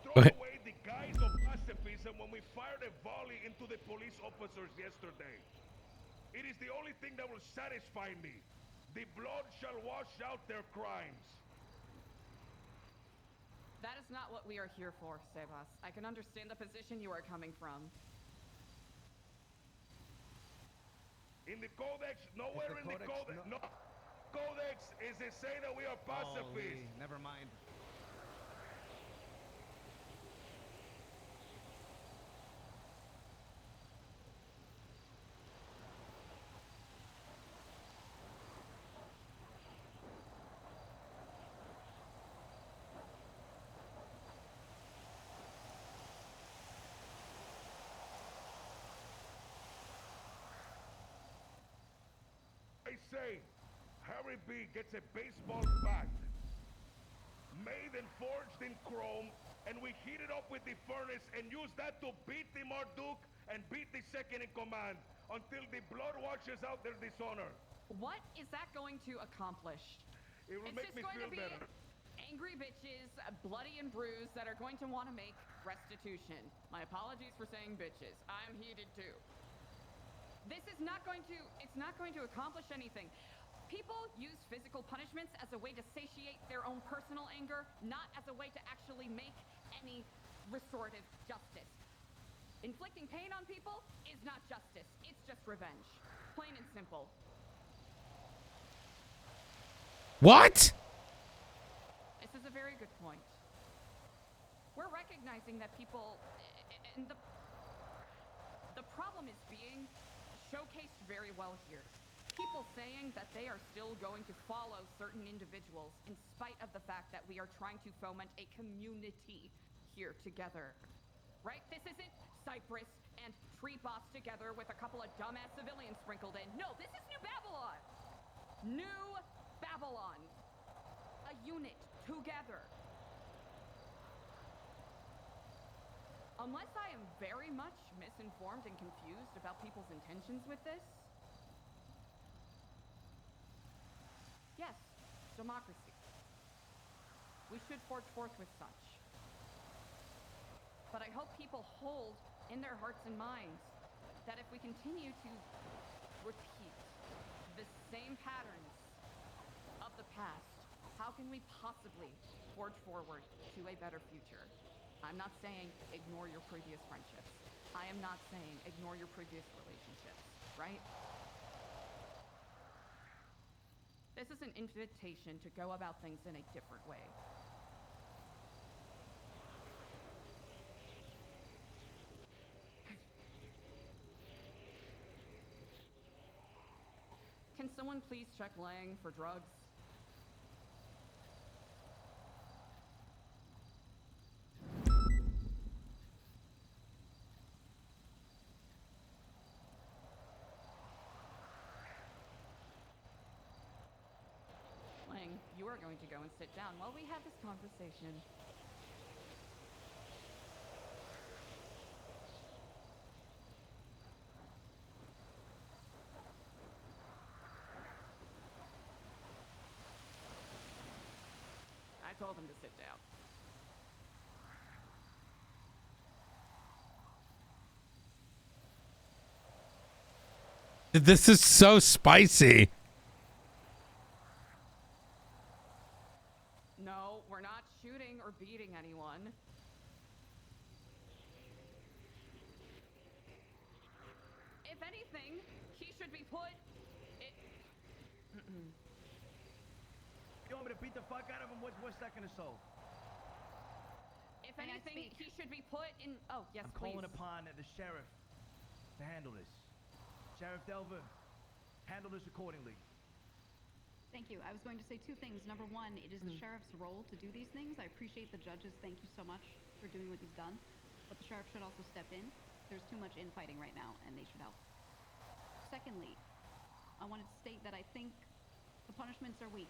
thrown away the guise of pacifism when we fired a volley into the police officers yesterday. It is the only thing that will satisfy me. The blood shall wash out their crimes. That is not what we are here for, Sebas. I can understand the position you are coming from. In the Codex, nowhere in the Codex, no. Codex is to say that we are pacifists. Never mind. I say, Harry B gets a baseball bat, made and forged in chrome, and we heat it up with the furnace and use that to beat the Marduk and beat the second in command until the blood washes out their dishonor. What is that going to accomplish? It will make me feel better. Angry bitches, bloody and bruised, that are going to want to make restitution. My apologies for saying bitches. I'm heated too. This is not going to, it's not going to accomplish anything. People use physical punishments as a way to satiate their own personal anger, not as a way to actually make any restorative justice. Inflicting pain on people is not justice. It's just revenge. Plain and simple. What? This is a very good point. We're recognizing recognizing that people, and the problem is being showcased very well here. People saying that they are still going to follow certain individuals in spite of the fact that we are trying to foment a community here together. Right? This isn't Cyprus and Tree Boss together with a couple of dumbass civilians sprinkled in. No, this is New Babylon! New Babylon. A unit together. Unless I am very much misinformed and confused about people's intentions with this, yes, democracy. We should forge forth with such. But I hope people hold in their hearts and minds that if we continue to repeat the same patterns of the past, how can we possibly forge forward to a better future? I'm not saying ignore your previous friendships. I am not saying ignore your previous relationships, right? This is an invitation to go about things in a different way. Can someone please check Lang for drugs? Lang, you are going to go and sit down while we have this conversation. I told him to sit down. This is so spicy. No, we're not shooting or beating anyone. If anything, he should be put... You want me to beat the fuck out of him? What's that gonna solve? If anything, he should be put in... Oh, yes, I'm please. calling upon the sheriff to handle this. Sheriff Delver, handle this accordingly. Thank you. I was going to say two things. Number one, it is the sheriff's role to do these things. I appreciate the judges. Thank you so much for doing what you've done. But the sheriff should also step in. There's too much infighting right now, and they should help. Secondly, I wanted to state that I think the punishments are weak.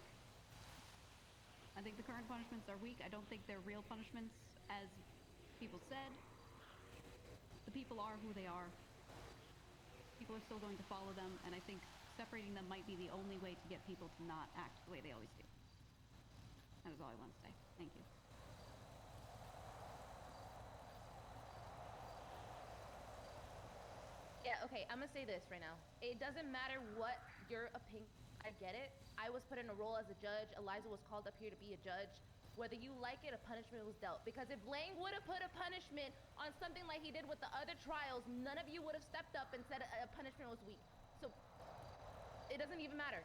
I think the current punishments are weak. I don't think they're real punishments, as people said. The people are who they are. People are still going to follow them, and I think separating them might be the only way to get people to not act the way they always do. That is all I want to say. Thank you. Yeah, okay, I'm gonna say this right now. It doesn't matter what your opinion, I get it. I was put in a role as a judge. Eliza was called up here to be a judge. Whether you like it, a punishment was dealt. Because if Lang would have put a punishment on something like he did with the other trials, none of you would have stepped up and said a punishment was weak. So, it doesn't even matter.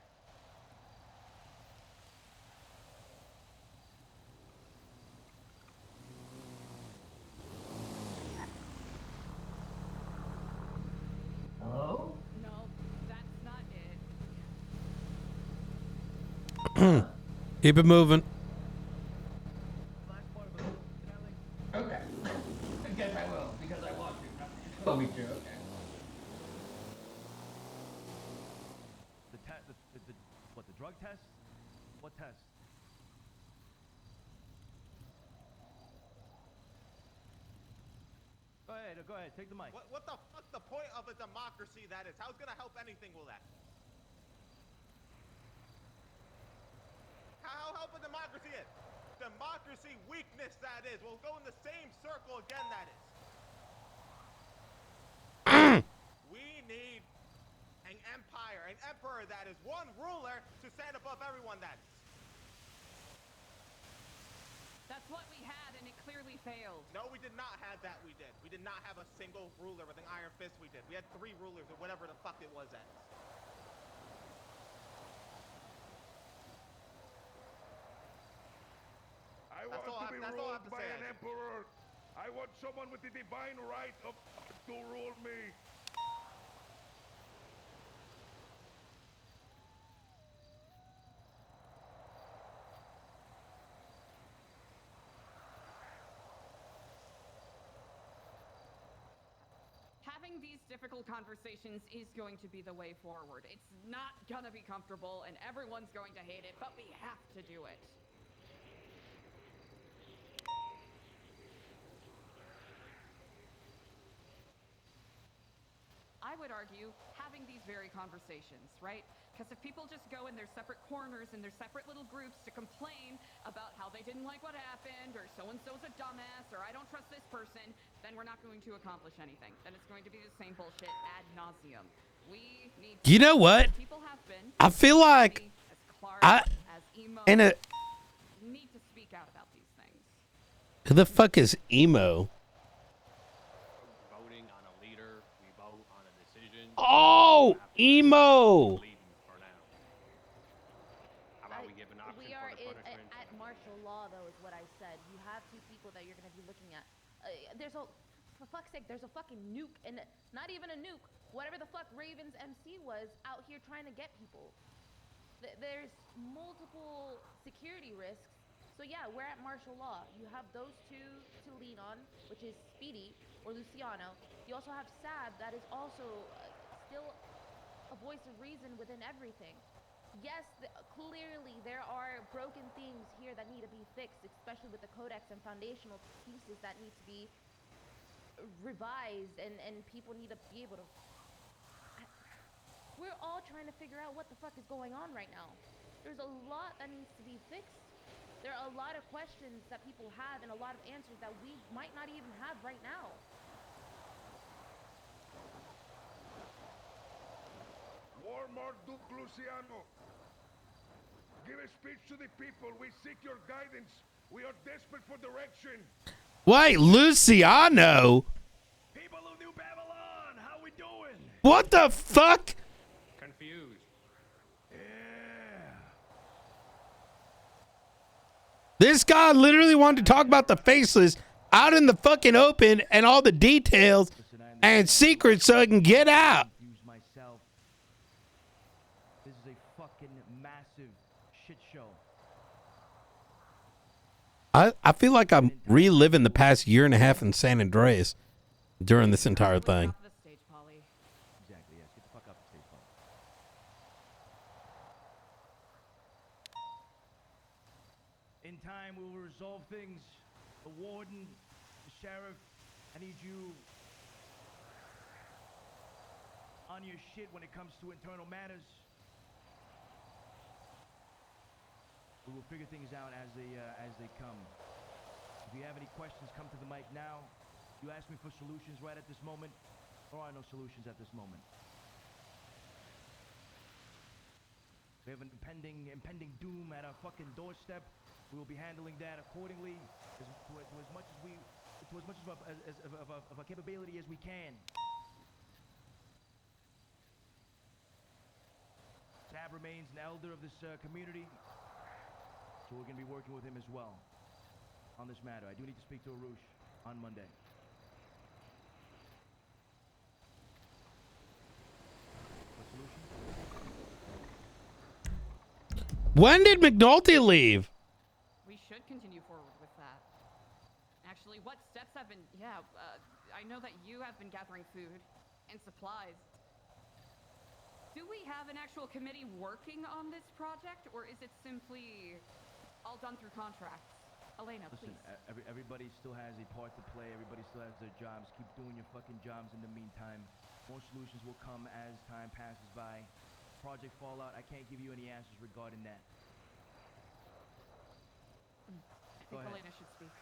Hello? No, that's not it. Keep it moving. Okay. I guess I will, because I want to. You told me to, okay. The drug test? What test? Go ahead, take the mic. What the fuck the point of a democracy that is? How's gonna help anything with that? How help a democracy is? Democracy weakness that is. We'll go in the same circle again that is. We need an empire, an emperor that is, one ruler to stand above everyone that is. That's what we had, and it clearly failed. No, we did not have that. We did. We did not have a single ruler with an iron fist. We did. We had 3 rulers or whatever the fuck it was at. I want to be ruled by an emperor. I want someone with the divine right to rule me. Having these difficult conversations is going to be the way forward. It's not gonna be comfortable and everyone's going to hate it, but we have to do it. I would argue having these very conversations, right? Because if people just go in their separate corners and their separate little groups to complain about how they didn't like what happened, or so-and-so's a dumbass, or I don't trust this person, then we're not going to accomplish anything. Then it's going to be the same bullshit ad nauseum. We need to, You know what? people have been, I feel like as Clark, as Emo, in a need to speak out about these things. who the fuck is emo? Voting on a leader, we vote on a decision. Oh, emo. How about we give an option We are for the punishment? at martial law, though, is what I said. You have two people that you're going to be looking at. For fuck's sake, there's a fucking nuke, and not even a nuke. Whatever the fuck Raven's MC was out here trying to get people. There's multiple security risks. So yeah, we're at martial law. You have those two to lean on, which is Speedy or Luciano. You also have Sab, that is also still a voice of reason within everything. Yes, clearly there are broken things here that need to be fixed, especially with the codex and foundational pieces that need to be revised, and people need to be able to... We're all trying to figure out what the fuck is going on right now. There's a lot that needs to be fixed. There are a lot of questions that people have and a lot of answers that we might not even have right now. War Marduk Luciano. Give a speech to the people. We seek your guidance. We are desperate for direction. Wait, Luciano? People of New Babylon, how we doing? What the fuck? Confused. This guy literally wanted to talk about the faceless out in the fucking open and all the details and secrets so it can get out. Myself. This is a fucking massive shit show. I feel like I'm reliving the past year and a half in San Andreas during this entire thing. Exactly, yes. Get the fuck off the stage, Polly. In time, we will resolve things. The warden, the sheriff, I need you on your shit when it comes to internal matters. We will figure things out as they come. If you have any questions, come to the mic now. You ask me for solutions right at this moment. There are no solutions at this moment. We have an impending doom at our fucking doorstep. We will be handling that accordingly, to as much of a capability as we can. Tab remains an elder of this community, so we're going to be working with him as well on this matter. I do need to speak to Arush on Monday. What solution? When did McNulty leave? We should continue forward with that. Actually, what steps have been... Yeah, I know that you have been gathering food and supplies. Do we have an actual committee working on this project, or is it simply all done through contracts? Elena, Listen, please. everybody still has a part to play. Everybody still has their jobs. Keep doing your fucking jobs in the meantime. More solutions will come as time passes by. Project Fallout, I can't give you any answers regarding that. I Go think ahead. Elena should speak.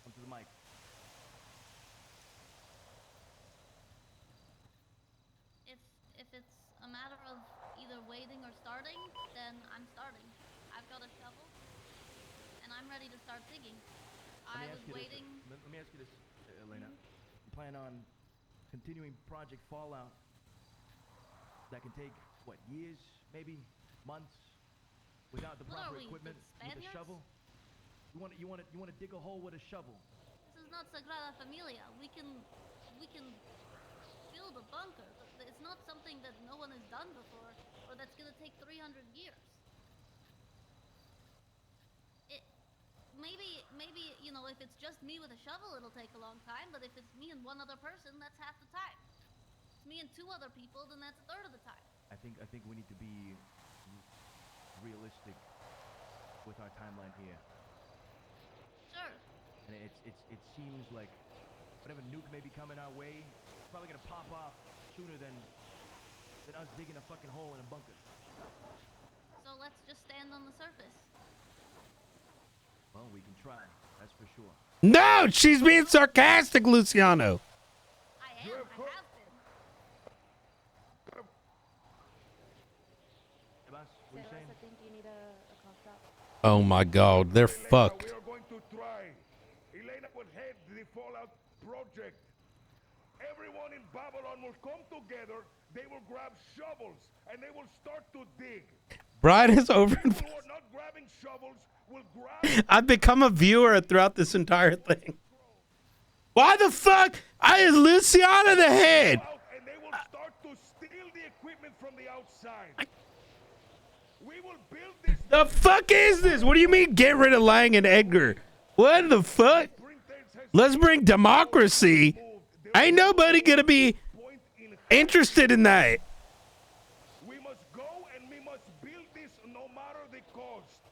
Come to the mic. If it's a matter of either waiting or starting, then I'm starting. I've got a shovel, and I'm ready to start digging. I was waiting. Let me ask you this, Elena. You plan on continuing Project Fallout? That can take, what, years, maybe months, without the What are proper we, equipment, the with a Spaniards? shovel? You want to dig a hole with a shovel. This is not Sagrada Familia. We can build a bunker. It's not something that no one has done before, or that's gonna take 300 years. Maybe you know, if it's just me with a shovel, it'll take a long time. But if it's me and one other person, that's half the time. If it's me and two other people, then that's a third of the time. I think we need to be realistic with our timeline here. Sure. And it seems like whatever nuke may be coming our way, it's probably gonna pop off sooner than us digging a fucking hole in a bunker. So let's just stand on the surface. Well, we can try. That's for sure. No, she's being sarcastic, Luciano. I am. I have been. Hey, boss, what are you saying? I think you need a cough drop. Oh my God, they're fucked. We are going to try. Elena will head the Fallout project. Everyone in Babylon will come together. They will grab shovels and they will start to dig. Brian is over. People who are not grabbing shovels will grab. I've become a viewer throughout this entire thing. Why the fuck? I is Luciano the head. And they will start to steal the equipment from the outside. We will build this. The fuck is this? What do you mean get rid of Lang and Edgar? What the fuck? Let's bring democracy. Ain't nobody gonna be interested in that. We must go and we must build this no matter the cost.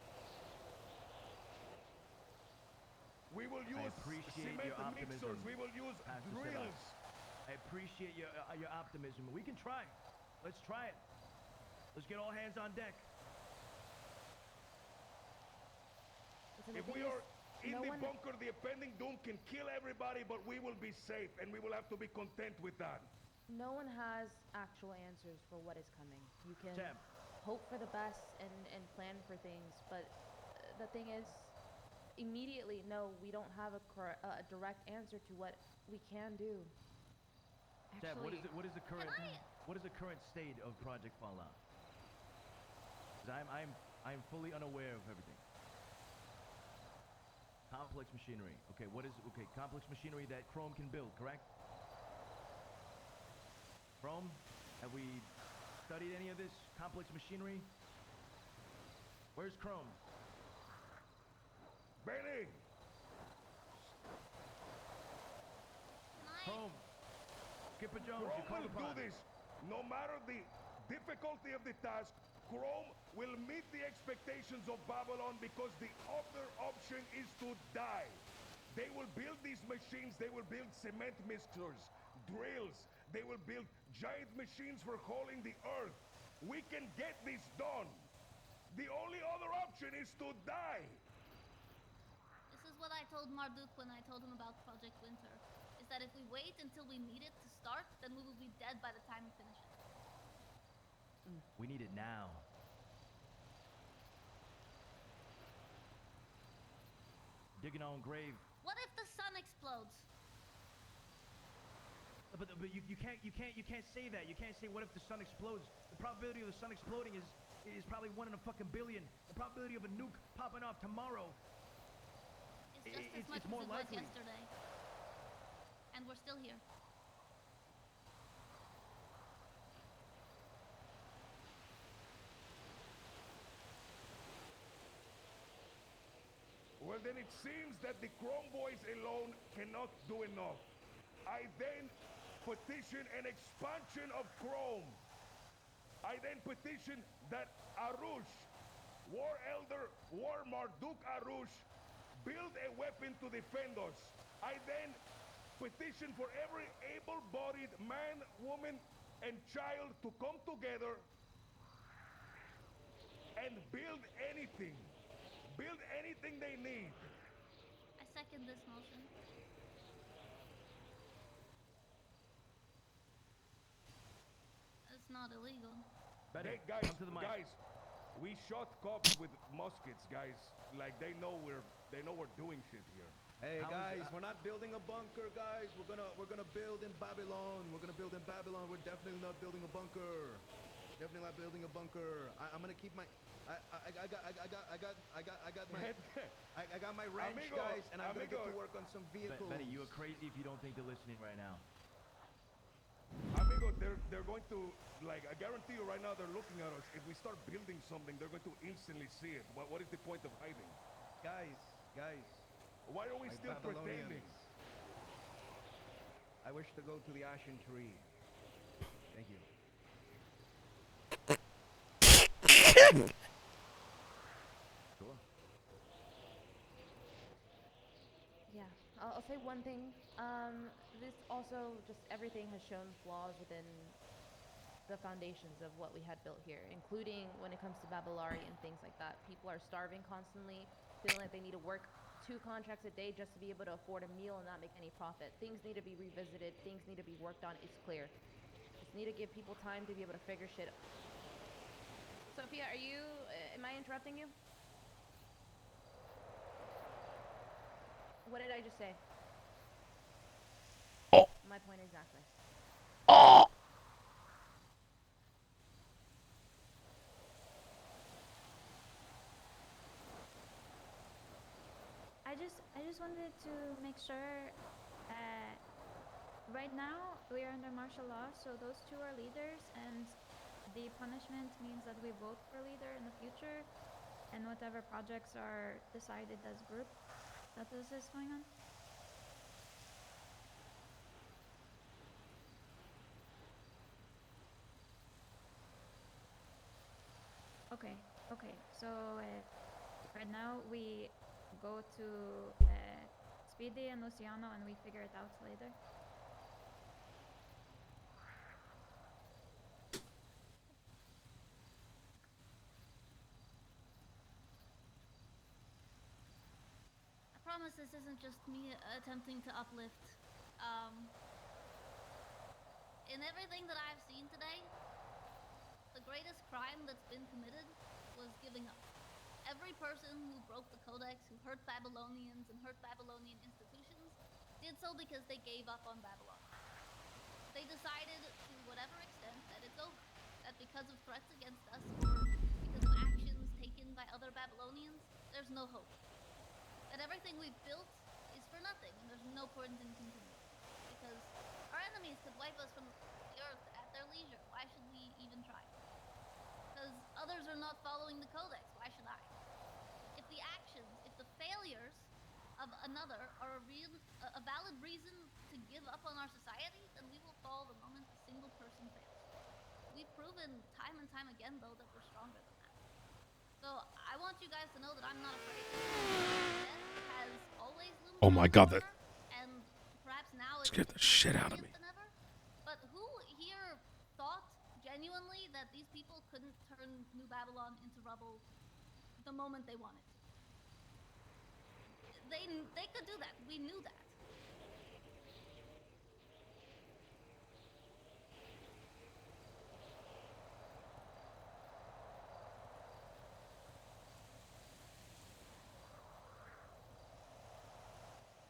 We will use cement mixers. We will use drills. I appreciate your optimism. We can try. Let's try it. Let's get all hands on deck. If we are in the bunker, the impending doom can kill everybody, but we will be safe, and we will have to be content with that. No one has actual answers for what is coming. You can hope for the best and plan for things, but the thing is, immediately, no, we don't have a direct answer to what we can do. Tab, what is the current state of Project Fallout? Because I'm fully unaware of everything. Complex machinery. Okay, complex machinery that Chrome can build, correct? Chrome, have we studied any of this complex machinery? Where's Chrome? Benny! Chrome! Skipper Jones, you called Chrome will upon. do this. No matter the difficulty of the task, Chrome will meet the expectations of Babylon because the other option is to die. They will build these machines. They will build cement mixers, drills. They will build giant machines for hauling the earth. We can get this done. The only other option is to die. This is what I told Marduk when I told him about Project Winter. Is that if we wait until we need it to start, then we will be dead by the time we finish it. We need it now. Digging our own grave. What if the sun explodes? But you can't say that. You can't say what if the sun explodes. The probability of the sun exploding is probably 1 in a fucking billion. The probability of a nuke popping off tomorrow. It's just as much as more it was likely. yesterday. And we're still here. Well, then it seems that the Chrome Boys alone cannot do enough. I then petition an expansion of Chrome. I then petition that Arush, War Elder, War Marduk Arush, build a weapon to defend us. I then petition for every able-bodied man, woman, and child to come together and build anything. Build anything they need. I second this motion. It's not illegal. Hey, guys, we shot cops with muskets, guys. Like they know we're doing shit here. Hey guys, we're not building a bunker, guys. We're gonna build in Babylon. We're gonna build in Babylon. We're definitely not building a bunker. Definitely not building a bunker. I'm gonna keep my. I got my wrench, Amigo, guys, and I'm gonna get amigo. to work on some vehicles. Benny, you are crazy if you don't think they're listening right now. Amigo, they're going to, like, I guarantee you right now they're looking at us. If we start building something, they're going to instantly see it. What is the point of hiding? Guys. Why are we My still pretending? Babylonians. I wish to go to the ashen tree. Thank you. Sure. Yeah, I'll say one thing. This also just everything has shown flaws within the foundations of what we had built here, including when it comes to Babylari and things like that. People are starving constantly, feeling like they need to work 2 contracts a day just to be able to afford a meal and not make any profit. Things need to be revisited. Things need to be worked on. It's clear. Just need to give people time to be able to figure shit out. Sophia, am I interrupting you? What did I just say? Oh. My point exactly. Oh. I just wanted to make sure. Right now we are under martial law, so those 2 are leaders, and the punishment means that we vote for leader in the future, and whatever projects are decided as group. That this is going on. Okay. So right now we go to Speedy and Luciano, and we figure it out later. I promise this isn't just me attempting to uplift. In everything that I've seen today, the greatest crime that's been committed was giving up. Every person who broke the Codex, who hurt Babylonians and hurt Babylonian institutions, did so because they gave up on Babylon. They decided to whatever extent that it's over. That because of threats against us or because of actions taken by other Babylonians, there's no hope. That everything we've built is for nothing and there's no point in continuing. Because our enemies could wipe us from the earth at their leisure. Why should we even try? Because others are not following the Codex. Why should I? If the actions, if the failures of another are a valid reason to give up on our society, then we will fall the moment a single person fails. We've proven time and time again, though, that we're stronger than that. So I want you guys to know that I'm not afraid. Death has always loomed Oh my God, that and perhaps now it's scared the shit out of me. than ever. But who here thought genuinely that these people couldn't turn New Babylon into rubble the moment they wanted to? They could do that. We knew that.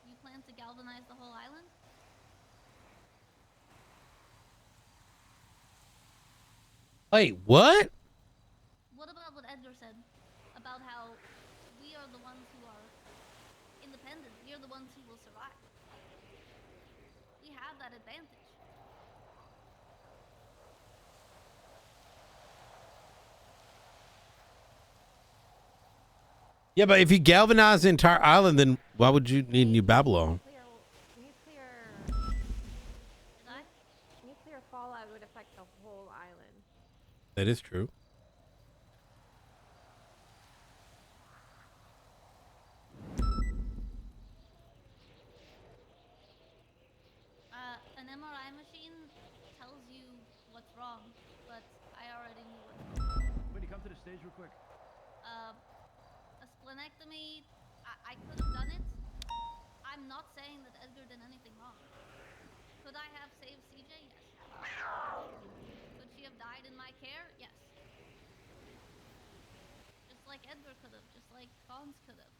You plan to galvanize the whole island? Wait, what? What about what Edgar said about how we are the ones who are independent? We are the ones who will survive. We have that advantage. Yeah, but if you galvanize the entire island, then why would you need New Babylon? Nuclear fallout would affect the whole island. That is true. An MRI machine tells you what's wrong, but I already knew what's wrong. Wendy, come to the stage real quick. A splenectomy, I could have done it. I'm not saying that Edgar did anything wrong. Could I have saved CJ? Yes. Could she have died in my care? Yes. Just like Edgar could have, just like Fons could have.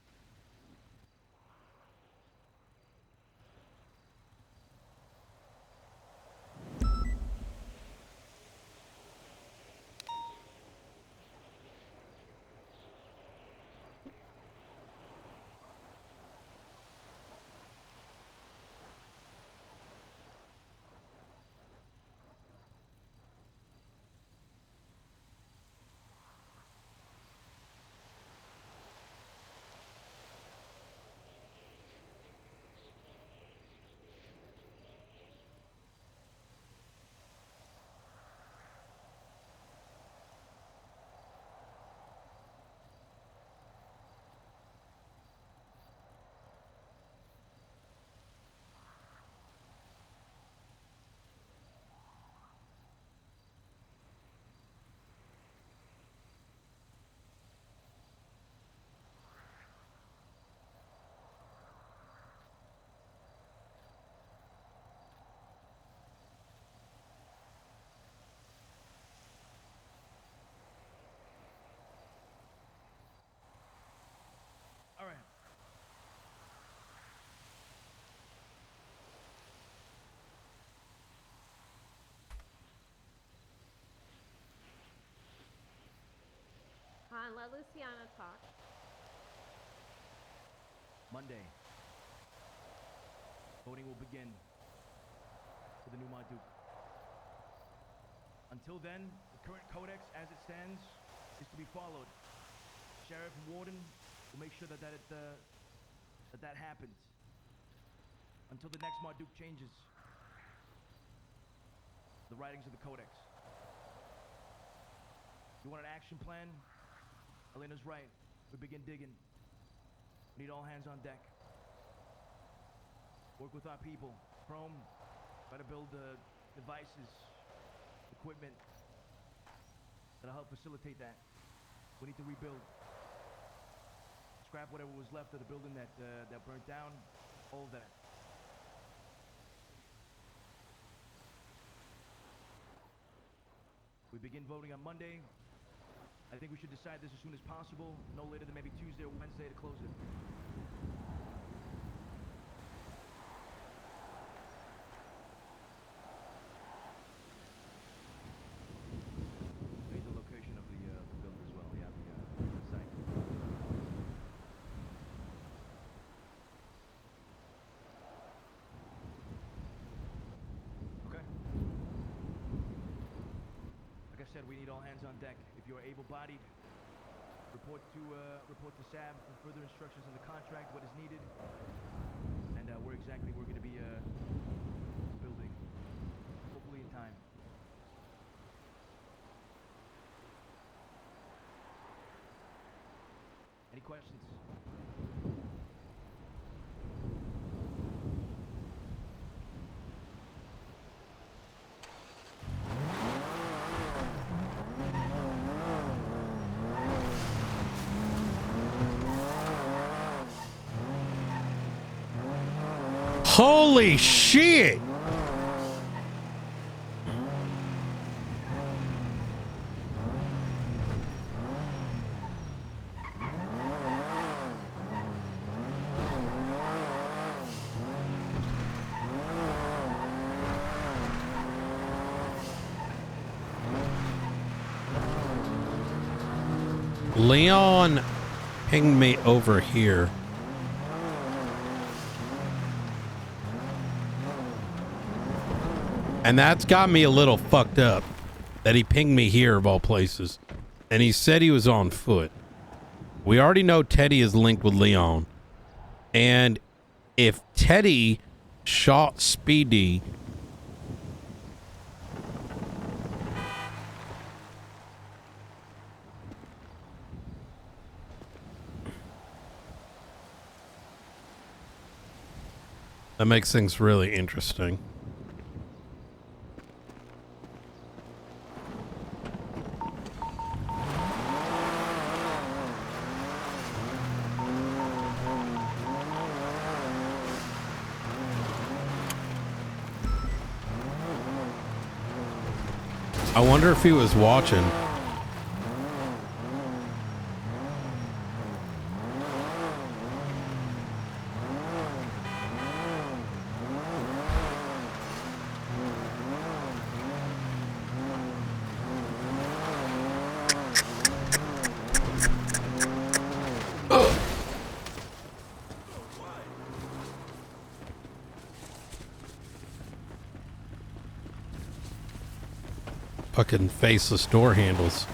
on, let Luciana talk. Monday. Voting will begin for the new Marduk. Until then, the current codex as it stands is to be followed. Sheriff and Warden will make sure that that happens. Until the next Marduk changes. The writings of the codex. You want an action plan? Elena's right. We begin digging. We need all hands on deck. Work with our people. Chrome, try to build devices, equipment that'll help facilitate that. We need to rebuild. Scrap whatever was left of the building that burnt down. All of that. We begin voting on Monday. I think we should decide this as soon as possible, no later than maybe Tuesday or Wednesday to close it. Need the location of the building as well, yeah, the site. Okay. Like I said, we need all hands on deck. If you are able-bodied, report to SAB for further instructions on the contract, what is needed, and where exactly we're going to be building. Hopefully in time. Any questions? Holy shit! Leon pinged me over here. And that's got me a little fucked up that he pinged me here of all places. And he said he was on foot. We already know Teddy is linked with Leon. And if Teddy shot Speedy, that makes things really interesting. I wonder if he was watching. Fucking faceless door handles.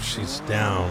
she's down.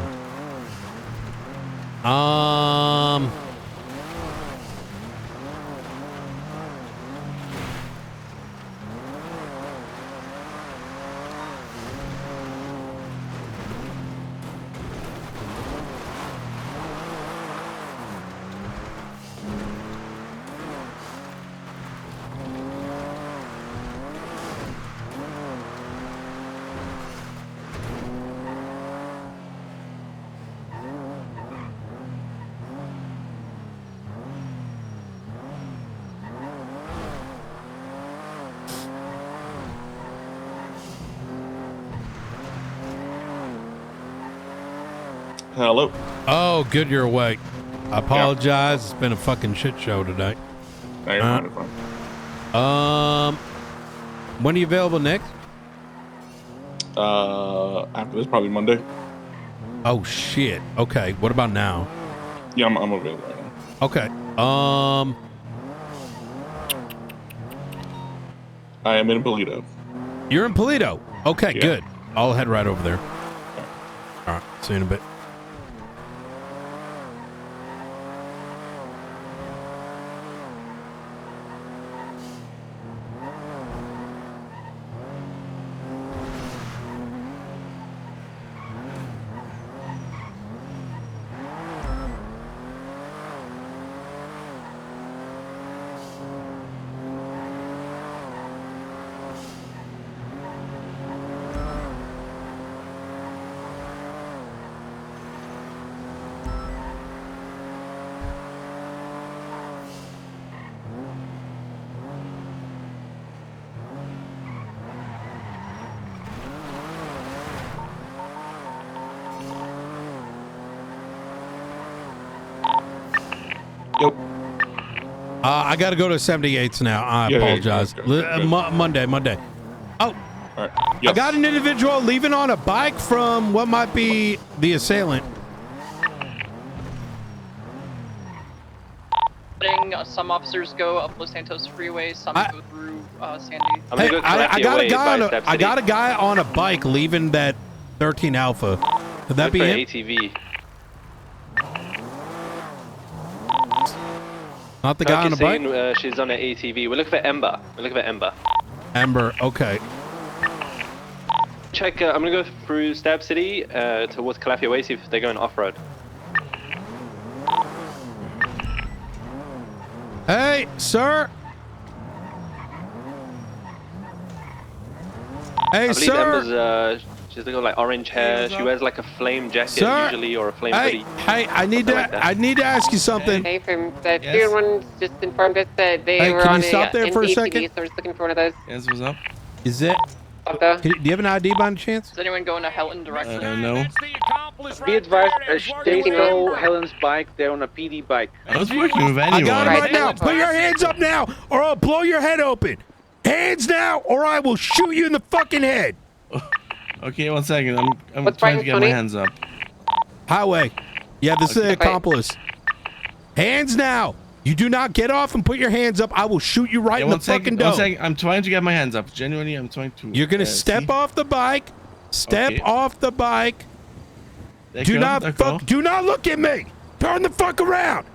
Hello. Oh, good, you're awake. I apologize. It's been a fucking shit show today. No, you're fine, you're fine. When are you available next? After this, probably Monday. Oh shit. Okay. What about now? Yeah, I'm available right now. Okay. I am in Polito. You're in Polito. Okay, Yeah. good. I'll head right over there. All right. See you in a bit. I got to go to 78s now. I apologize. Monday. Oh, I got an individual leaving on a bike from what might be the assailant. Some officers go up Los Santos Freeway, some go through Sandy. Hey, I got a guy on a bike leaving that 13 Alpha. Could that be him? ATV. Not the guy on a bike? She's on an ATV. We're looking for Ember. Ember, okay. Check, I'm gonna go through Stab City towards Calafia Way, see if they're going off-road. Hey, sir. Hey, I believe sir. Ember's, she's got like orange hair. She wears like a flame jacket Sir? usually, or a flame Hey, hoodie. hey, I need to ask you something. Hey, from the tier one just informed us that they Hey, were can on you stop there for a NDPD, second? so we're just looking for one of those. Yes, what's up? Is it? Do you have an ID by any chance? Is anyone going to Helton directly? No. Be advised, stay below Helen's bike. They're on a PD bike. I was working with anyone. I got him right now. Put your hands up now, or I'll blow your head open. Hands now, or I will shoot you in the fucking head. Okay, 1 second. I'm trying to get my hands up. Highway. Yeah, this is an accomplice. Hands now. You do not get off and put your hands up. I will shoot you right in the fucking dome. 1 second. I'm trying to get my hands up. Genuinely, I'm trying to. You're gonna step off the bike. Step off the bike. Do not look at me. Turn the fuck around.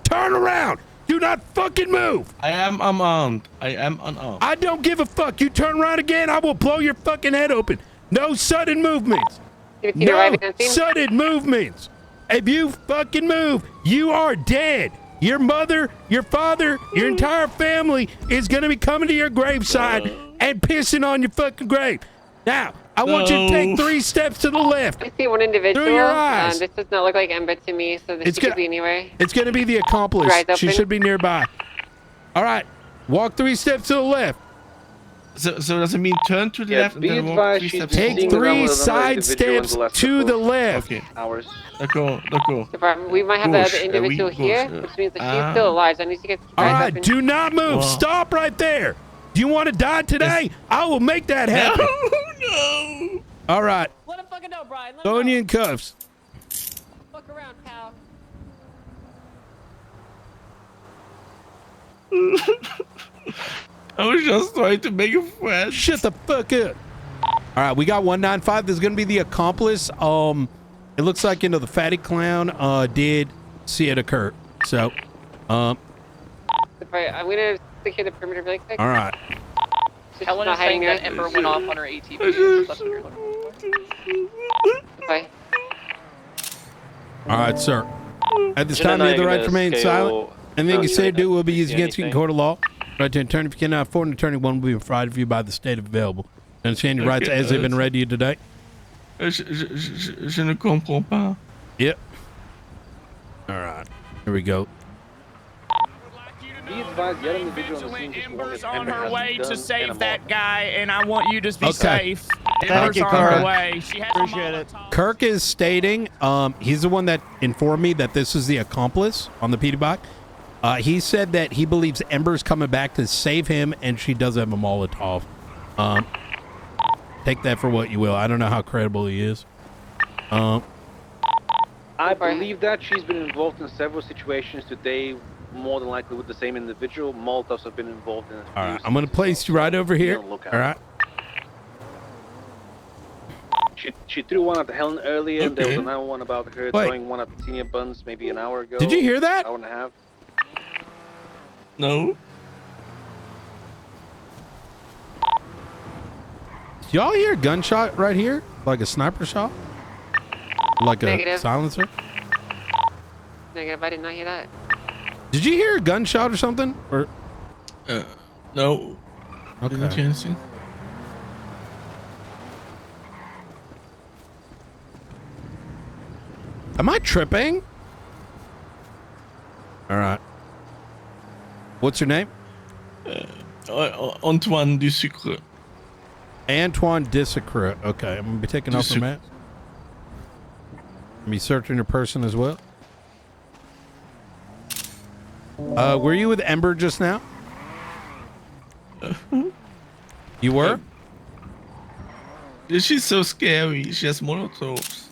Turn around. Do not fucking move. I am unarmed. I don't give a fuck. You turn around again, I will blow your fucking head open. No sudden movements. No sudden movements. If you fucking move, you are dead. Your mother, your father, your entire family is going to be coming to your graveside and pissing on your fucking grave. Now, I want you to take 3 steps to the left. I see one individual. Through your eyes. This does not look like Ember to me, so this could be anywhere. It's going to be the accomplice. She should be nearby. All right. Walk 3 steps to the left. So does it mean turn to the left and then walk 3 steps? Take 3 side steps to the left. Okay. Hours. D'accord. We might have the other individual here, which means that she's still alive. So I need to get. All right. Do not move. Whoa. Stop right there. Do you want to die today? I will make that happen. No. All right. Let him fucking know, Brian. Throw you in cuffs. Fuck around, pal. I was just trying to make a friend. Shut the fuck up. All right, we got 195. There's going to be the accomplice. It looks like, the fatty clown did see it occur. So, Right, I'm gonna secure the perimeter really quick. all right. Helen is saying that Ember went off on her ATV. If that's what you're looking for. Okay. All right, sir. At this Agenda time, you have the 9 right to gonna remain scale silent. Anything you say or do will be if you used see against you in anything. court of law. Right to an attorney if you cannot afford an attorney, one will be provided for you by the state available. Understand your rights as they've been read to you today? Je ne comprends pas. Yep. All right. Here we go. Be advised, the other individual on the scene just Ember's wanted on Ember her has a way gun to and save a that guy, and I want you to be Okay. safe. Thank Ember's you, on Kirk. her way. She has Appreciate it. Kirk is stating, he's the one that informed me that this is the accomplice on the PD bike. He said that he believes Ember's coming back to save him, and she does have a Molotov. Take that for what you will. I don't know how credible he is. I believe that she's been involved in several situations today, more than likely with the same individual. Molotovs have been involved in a few. All right, I'm going to place you right over here. All right. She threw one at Helen earlier, and there was Okay. another one about her Wait. throwing one at the senior buns maybe an hour ago. Did you hear that? Hour and a half. No. Y'all hear a gunshot right here? Like a sniper shot? Like a Negative. silencer? Negative, I did not hear that. Did you hear a gunshot or something? Or No. Okay. Didn't hear anything. Am I tripping? All right. What's your name? Antoine Dusucre. Antoine Dissacre. Okay, I'm gonna be taking off your mask. Be searching your person as well. Were you with Ember just now? You were? She's so scary. She has Molotovs.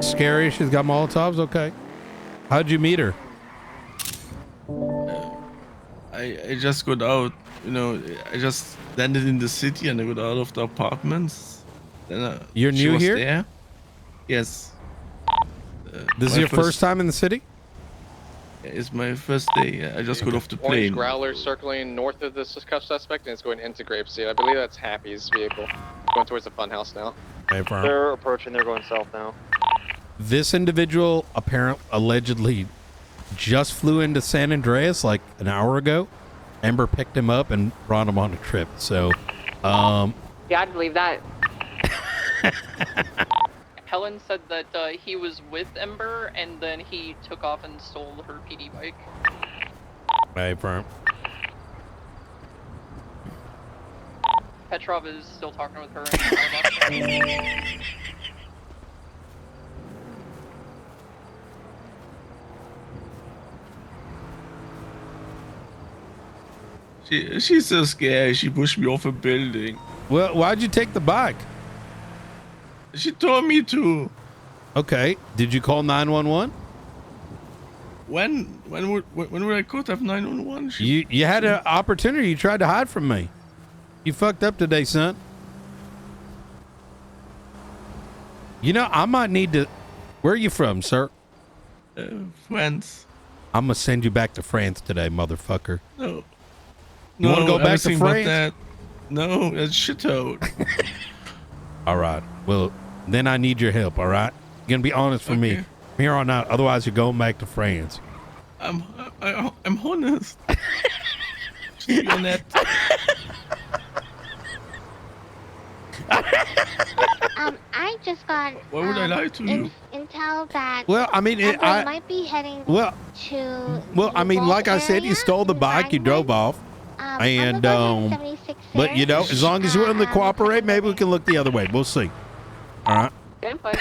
Scary. She's got Molotovs. Okay. How'd you meet her? I just got out. I just landed in the city and I got out of the apartments. Then You're she new was here? There. Yes. This is my your first time in the city? It's my first day. I just got off the Orange plane. Growler circling north of the suspect, and it's going into Grapeseed. I believe that's Happy's vehicle. Going towards the funhouse now. Hey, firm. They're approaching. They're going south now. This individual allegedly just flew into San Andreas like an hour ago. Ember picked him up and brought him on a trip. So, Yeah, I'd believe that. Helen said that he was with Ember, and then he took off and stole her PD bike. hey, firm. Petrov is still talking with her. She's so scared. She pushed me off a building. Well, why'd you take the bike? She told me to. Okay. Did you call 911? When would I could have 911? You had an opportunity. You tried to hide from me. You fucked up today, son. I might need to. Where are you from, sir? France. I'm gonna send you back to France today, motherfucker. No. You want to go back to everything but France? that. No, that's shit-out. All right. Well, then I need your help. All right. You're gonna be honest for me from here on out. Otherwise, you're going back to France. I'm honest. Just be honest. I just got Why would I lie to you? intel that Well, I mean, Ember I might be heading well, to well, I mean, like I said, you stole the bike, you drove off, and but as long as you're willing to cooperate, maybe we can look the other way. We'll see. All right. Gameplay.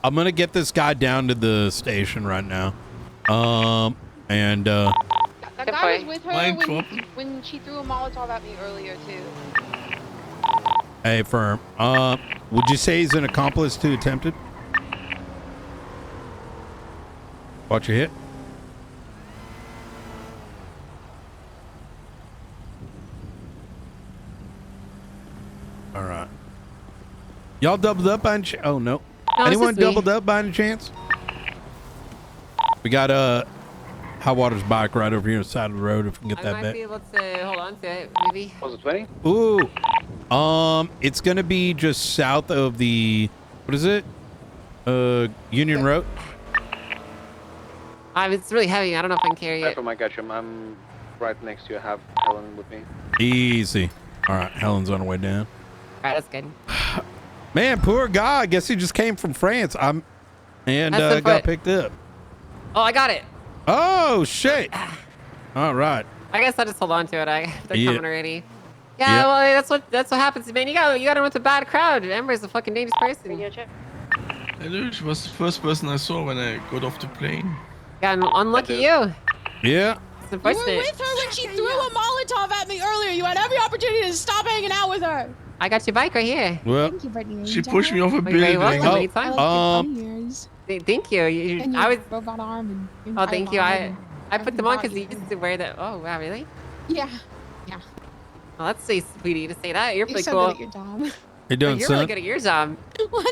I'm gonna get this guy down to the station right now. And That guy was with her Line when she threw a Molotov at me earlier too. hey, firm. Would you say he's an accomplice to attempted? Watch your hit. All right. Y'all doubled up by any chance? Oh, no. No, it's Anyone just me. doubled up by any chance? We got High Water's bike right over here on the side of the road if we can get I that might back. be able to hold on to it, maybe. Was it 20? Ooh. It's gonna be just south of the, what is it? Union Road. It's really heavy. I don't know if I can carry it. I got you. I'm right next to you. I have Helen with me. Easy. All right, Helen's on her way down. All right, that's good. Man, poor guy. I guess he just came from France. And That's the got foot. picked up. Oh, I got it. Oh shit. All right. I guess I'll just hold on to it. They're Yeah. coming already. Yeah, Yeah. well, that's what happens, man. You got with a bad crowd. Ember's a fucking dangerous person. I know, she was the first person I saw when I got off the plane. Yeah, unlucky you. Yeah. It's You were unfortunate. with her when she threw a Molotov at me earlier. You had every opportunity to stop hanging out with her. I got your bike right here. Well, Thank you, Brittany. She pushed me off a You're very building. welcome. Oh, Anytime. Thank you. And your I was. robot arm and your Oh, thank you. entire body I put them on because everything you used to wear the. Oh wow, really? Yeah. Yeah. Well, that's so sweetie to say that. You're You're pretty so cool. good at your job. You doing, You're son? really good at your job.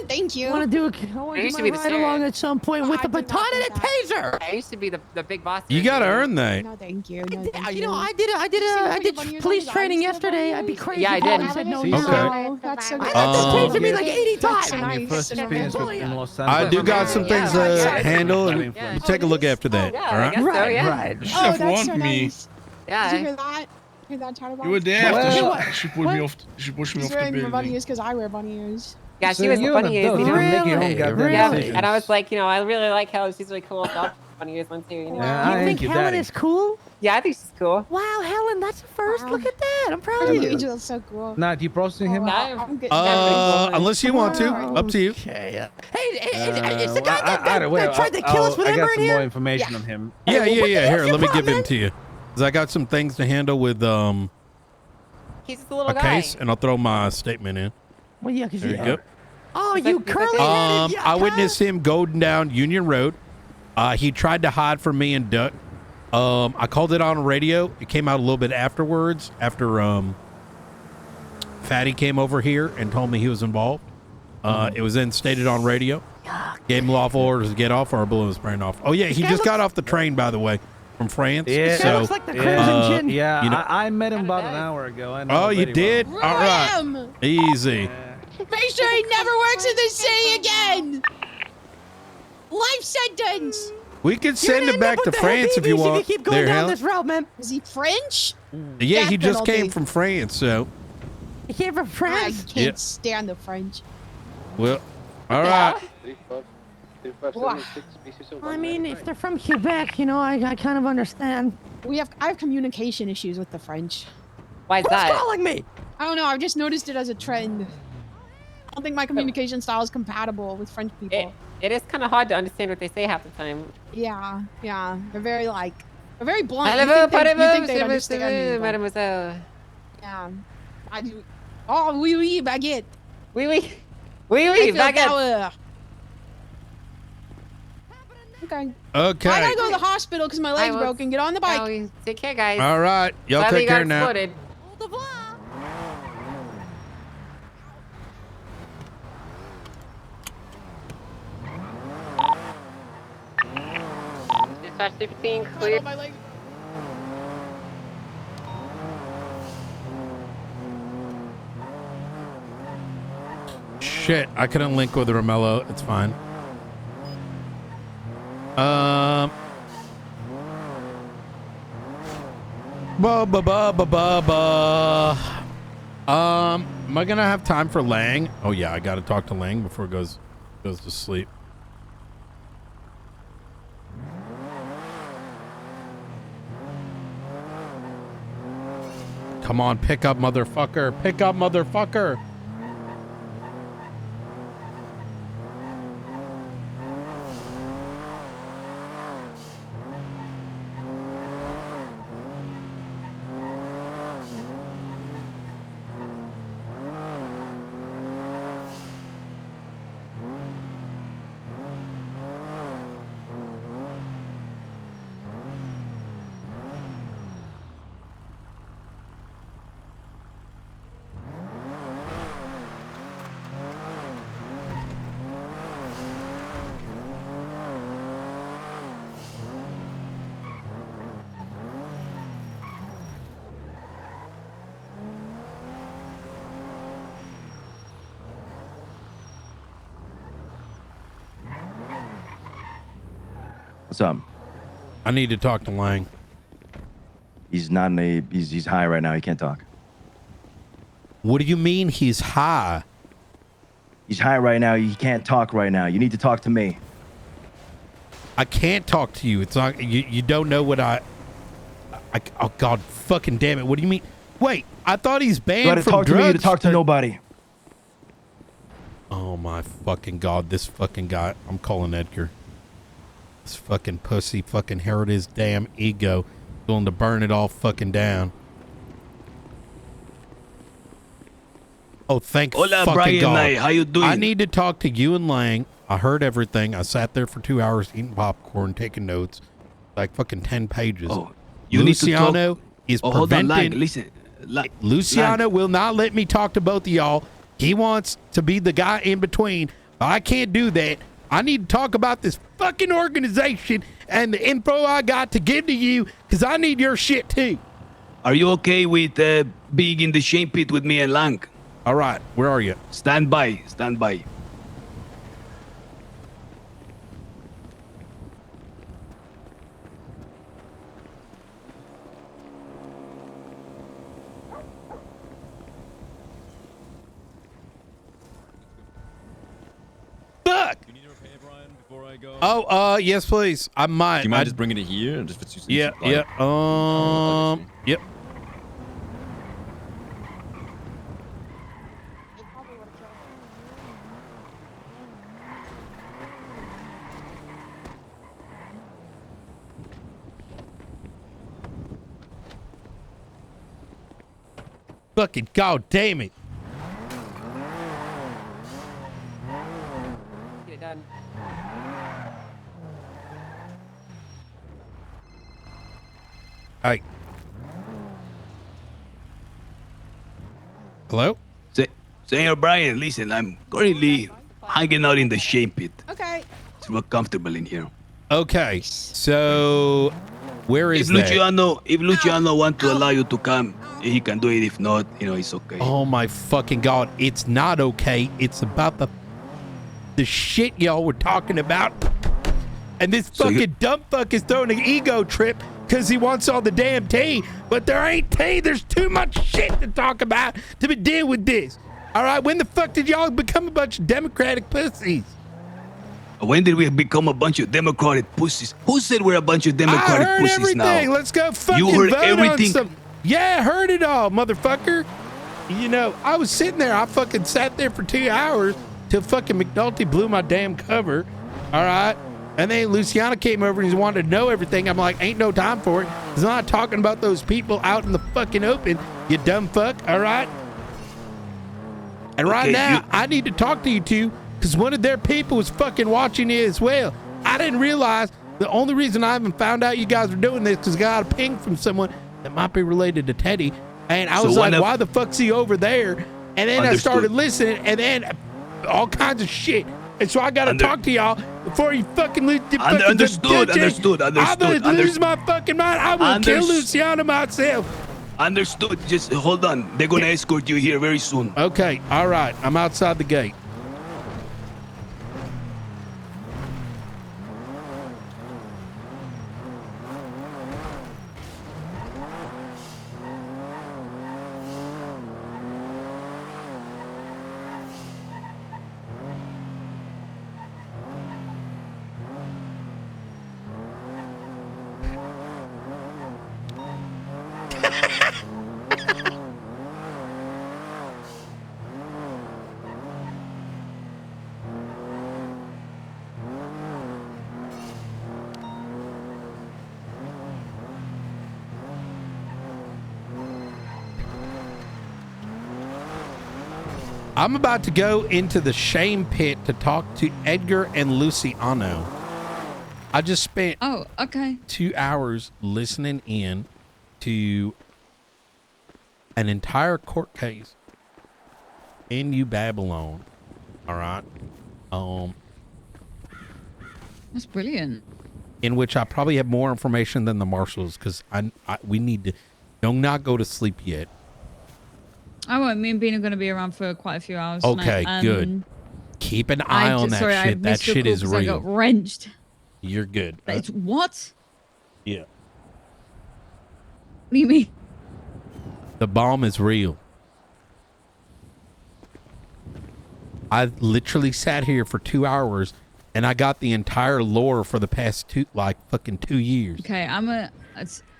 Thank you. I want to do You should my be the ride sheriff. along at some point with a baton and a taser. Yeah, you should be the big boss. You gotta earn that. No, thank you. No, thank You know, I did police training yesterday. I'd be crazy. Yeah, I if did. I said no. Okay. Oh, that's so good. I got this taser me like 80 That's times. nice. First experience with in Los I Angeles. do got some things to handle, and Yeah. you take a look after that. Yeah, all I right. guess so, yeah. Right. You should Oh, have that's warned so me. nice. Yeah. Did you hear that? Hear that, Chatterbox? You were there after Well, she pulled me off. She pushed me She's off the wearing my bunny building. ears because I wear bunny ears. Yeah, So she was you're an funny. adult. You don't make your own Really? goddamn Really? Yeah, decisions. and I was like, I really like Helen. She's really cool. So I'll funny years one too. You know? Yeah, I You ain't think your Helen daddy. is cool? Yeah, I think she's cool. Wow, Helen, that's a first. Wow. Look at that. I'm proud of Bunny you. angel is so cool. Nah, do you processing him? I'm good. Unless you want to, up to you. Okay. Hey, is the guy Either way, that tried to kill us with I Ember got in some more here? information on him. Yeah, Hey, yeah, what the yeah. hell's Here, your let me give problem, him to you, cause I got some things to handle with He's just a little a guy. case, and I'll throw my statement in. Well, yeah, 'cause There you go. Oh, you curly-headed. I witnessed him go down Union Road. He tried to hide from me and duck. I called it on radio. It came out a little bit afterwards, after Fatty came over here and told me he was involved. It was then stated on radio. Gave him lawful orders to get off, or blew his brain off. Oh yeah, he just got off the train, by the way, from France. Yeah. So, looks like the Crimson Gin. Yeah, you know- I met him about an hour ago. I know Oh, him you very did? well. All right. Easy. Make sure he never works in the city again. Life sentence. We could send him back to France if you want. If you keep going There, down Helen. this route, man. Is he French? Yeah, he Death just came penalty. from France, so. He came from I France. can't Yep. stand the French. Well, all right. 3576 species of I mean, if they're from Quebec, you know, I kind of understand. I have communication issues with the French. Why is Who's that? calling me? I don't know. I've just noticed it as a trend. I don't think my communication style is compatible with French people. It is kind of hard to understand what they say half the time. Yeah. They're very they're very blunt. You Parlez-vous, think they'd parlez-vous, understand me, but- mademoiselle. Yeah. I do. Oh, oui, oui, baguette. Oui, oui. Oui, oui, Eiffel baguette. Tower. Okay. Okay. I gotta go to the hospital because my leg's broken. Get on the bike. Oh, take care, guys. All right. Y'all Sadly, take got care now. exploded. Dispatch 15, clear. Shit, I couldn't link with Romello. It's fine. Am I gonna have time for Lang? Oh yeah, I gotta talk to Lang before it goes to sleep. Come on, pick up, motherfucker. Pick up, motherfucker. What's up? I need to talk to Lang. He's not in a. He's high right now. He can't talk. What do you mean he's high? He's high right now. He can't talk right now. You need to talk to me. I can't talk to you. It's not you don't know what I oh god fucking damn it. What do you mean? Wait, I thought he's You banned gotta from talk drugs. to me to talk to nobody. Oh my fucking god, this fucking guy. I'm calling Edgar. This fucking pussy fucking hurt his damn ego. Going to burn it all fucking down. Oh, thank Hola, fucking Brian, God. mate. How you doing? I need to talk to you and Lang. I heard everything. I sat there for 2 hours eating popcorn, taking notes. Like fucking 10 pages. Oh, you need to Luciano talk. is Oh, hold on, preventing... Lang, listen. Luciano will not let me talk to both of y'all. He wants to be the guy in between. I can't do that. I need to talk about this fucking organization and the info I got to give to you because I need your shit too. Are you okay with being in the shame pit with me and Lang? All right, where are you? Stand by, stand by. Fuck! Oh, yes, please. I might. Do you mind just bringing it here and just for 2 seconds? Yeah, yeah. Yep. Fucking god damn it. Get it done. Hey. Hello? Senor Brian, listen, I'm currently hanging out in the shame pit. Okay. It's more comfortable in here. Okay, so where is If that? Luciano want to allow you to come, he can do it. If not, it's okay. Oh my fucking god, it's not okay. It's about the shit y'all were talking about. And this fucking dumb fuck is throwing an ego trip because he wants all the damn tea. But there ain't tea. There's too much shit to talk about to be deal with this. All right, when the fuck did y'all become a bunch of Democratic pussies? When did we become a bunch of Democratic pussies? Who said we're a bunch of Democratic I heard pussies everything. now? Let's go fucking You heard vote everything? on some. Yeah, I heard it all, motherfucker. You know, I was sitting there. I fucking sat there for 2 hours till fucking McNulty blew my damn cover. All right. And then Luciano came over and he wanted to know everything. I'm like, ain't no time for it. He's not talking about those people out in the fucking open, you dumb fuck. All right. And right now, I need to talk to you two because one of their people was fucking watching it as well. I didn't realize the only reason I haven't found out you guys were doing this because I got a ping from someone that might be related to Teddy. And I was like, why the fuck's he over there? And then I started listening and then all kinds of shit. And so I got to talk to y'all before you fucking lose your fucking Understood. I'm going to lose my fucking mind. I will kill Luciano myself. Understood. Just hold on. They're going to escort you here very soon. Okay. All right. I'm outside the gate. I'm about to go into the shame pit to talk to Edgar and Luciano. I just spent 2 hours listening in to an entire court case in New Babylon. All right. That's brilliant. In which I probably have more information than the marshals because we need to don't not go to sleep yet. I won't. Me and Bean are going to be around for quite a few hours. Okay, tonight. Good. Keep an eye on that shit. That shit is real. I got wrenched. You're good. It's what? Yeah. What do you mean? The bomb is real. I literally sat here for 2 hours and I got the entire lore for the past 2 years. Okay,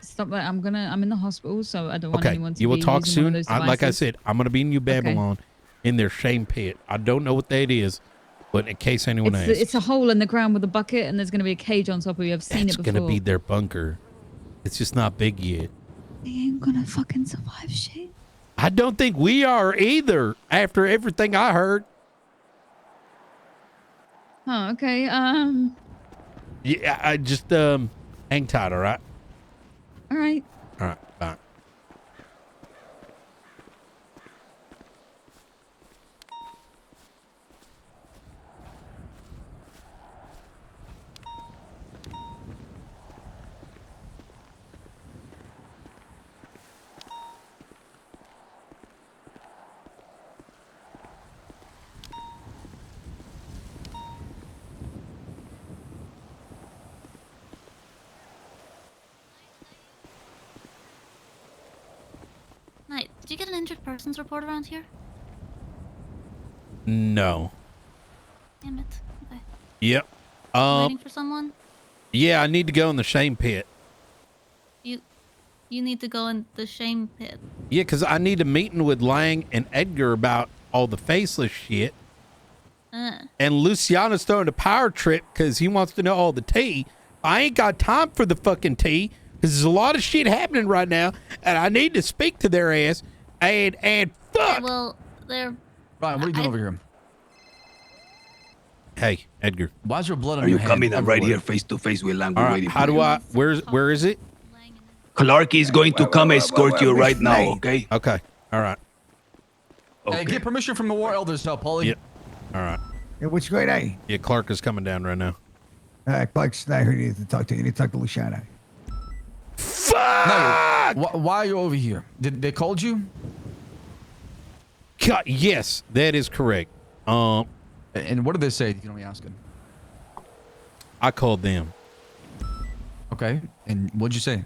stop that. I'm in the hospital, so I don't want anyone to you will be talk using one soon. of those Like I devices. said, I'm going to be in New Babylon in their shame pit. I don't know what that is, but in case anyone asks. It's a hole in the ground with a bucket, and there's going to be a cage on top of you. I've seen It's it before. going to be their bunker. It's just not big yet. They ain't gonna fucking survive shit. I don't think we are either, after everything I heard. Oh, okay. Yeah, I just hang tight, all right? All right. All right, bye. Knight, did you get an injured persons report around here? No. Damn it. Okay. Yep. Waiting for someone? Yeah, I need to go in the shame pit. You need to go in the shame pit. Yeah, because I need a meeting with Lang and Edgar about all the faceless shit. And Luciano's throwing a power trip because he wants to know all the tea. I ain't got time for the fucking tea because there's a lot of shit happening right now, and I need to speak to their ass. And fuck. Okay, well, they're... Ryan, what are you doing over here? Hey, Edgar. Why is your blood on Are your you hand? coming right here face to face with Lang? All We're right, waiting how for do you. I... Where is it? Clarky is going to come escort you right now, okay? Okay, all right. Hey, get permission from the War Elders now, Paulie. Yep. All right. Yeah, what's going on? Yeah, Clark is coming down right now. Clark's not here. You need to talk to. You need to talk to Luciano. Fuck! No, why are you over here? Did they called you? God, yes, that is correct. And what did they say? You can only ask him. I called them. Okay. And what'd you say?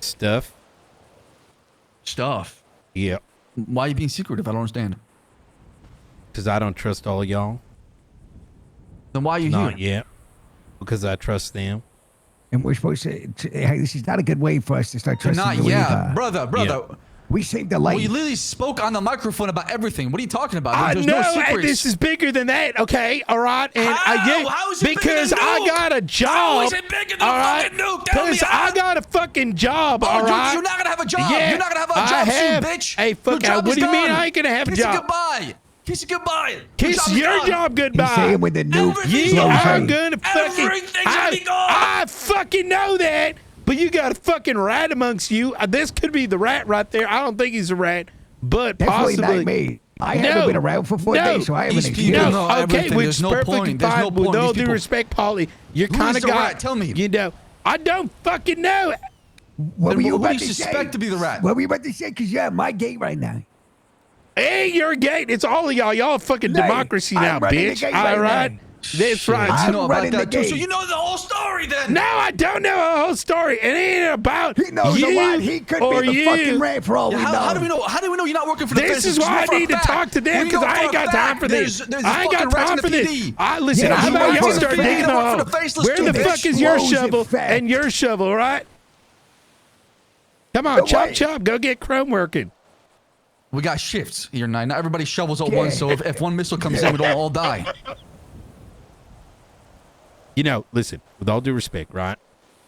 Stuff. Yep. Why are you being secretive? I don't understand. Because I don't trust all y'all. Then why are you Not here? yet. Because I trust them. And we're supposed to. Hey, this is not a good way for us to start trusting. Not you yeah, either. brother. Yeah. We saved the life. Well, you literally spoke on the microphone about everything. What are you talking about? I There's know, no and secrets. this is bigger than that, okay? All right? And How is it bigger because than I Nuke? got a job. How is it bigger than all right? fucking Nuke? Tell me, Because I got a fucking job, all right? You're not gonna have a job. Yeah, You're not gonna have a I job have. soon, bitch. Hey, fuck Your out. job What is do you mean done. I ain't gonna have a Kiss job? it goodbye. Kiss it goodbye. Kiss your job goodbye. He's saying with the new You are gonna fucking. Everything's gonna be gone. I fucking know that. But you got a fucking rat amongst you. This could be the rat right there. I don't think he's a rat, but Definitely possibly. not me. I haven't been around for 4 days, so I haven't These people experienced. know okay, everything. which There's is no perfectly point. There's fine. no With point. all These due people- respect, Paulie, you're Who kind is of the guy. rat? Tell me. You know, I don't fucking know. What Then were you who about do you to suspect say? to be the rat? What were you about to say? Because you're at my gate right now. Hey, you're a gate. It's all of y'all. Y'all fucking Hey, democracy I'm now, running the bitch. gate All right right. now. That's right. I I'm know about running the that too. So gate. you know the whole story then. No, I don't know the whole story. It ain't about He knows you a lot. He could or be the you. fucking rat for all Yeah, we know. how do we know? How do we know you're not working for the This business? is why I For a need to fact. talk to them We because know I for ain't a got fact time for this. there's I ain't got fucking rats time in for the this. PD. Listen, Yeah, how you about work y'all for the start PD, digging you a work for hole? the faceless Where too, the bitch. fuck is your Explosive shovel fact. and your shovel, right? Come on, No chop, way. chop. Go get Chrome working. We got shifts here, Nine. Not everybody shovels at Yeah. once, so if one missile comes in, we don't all die. You know, listen, with all due respect, right?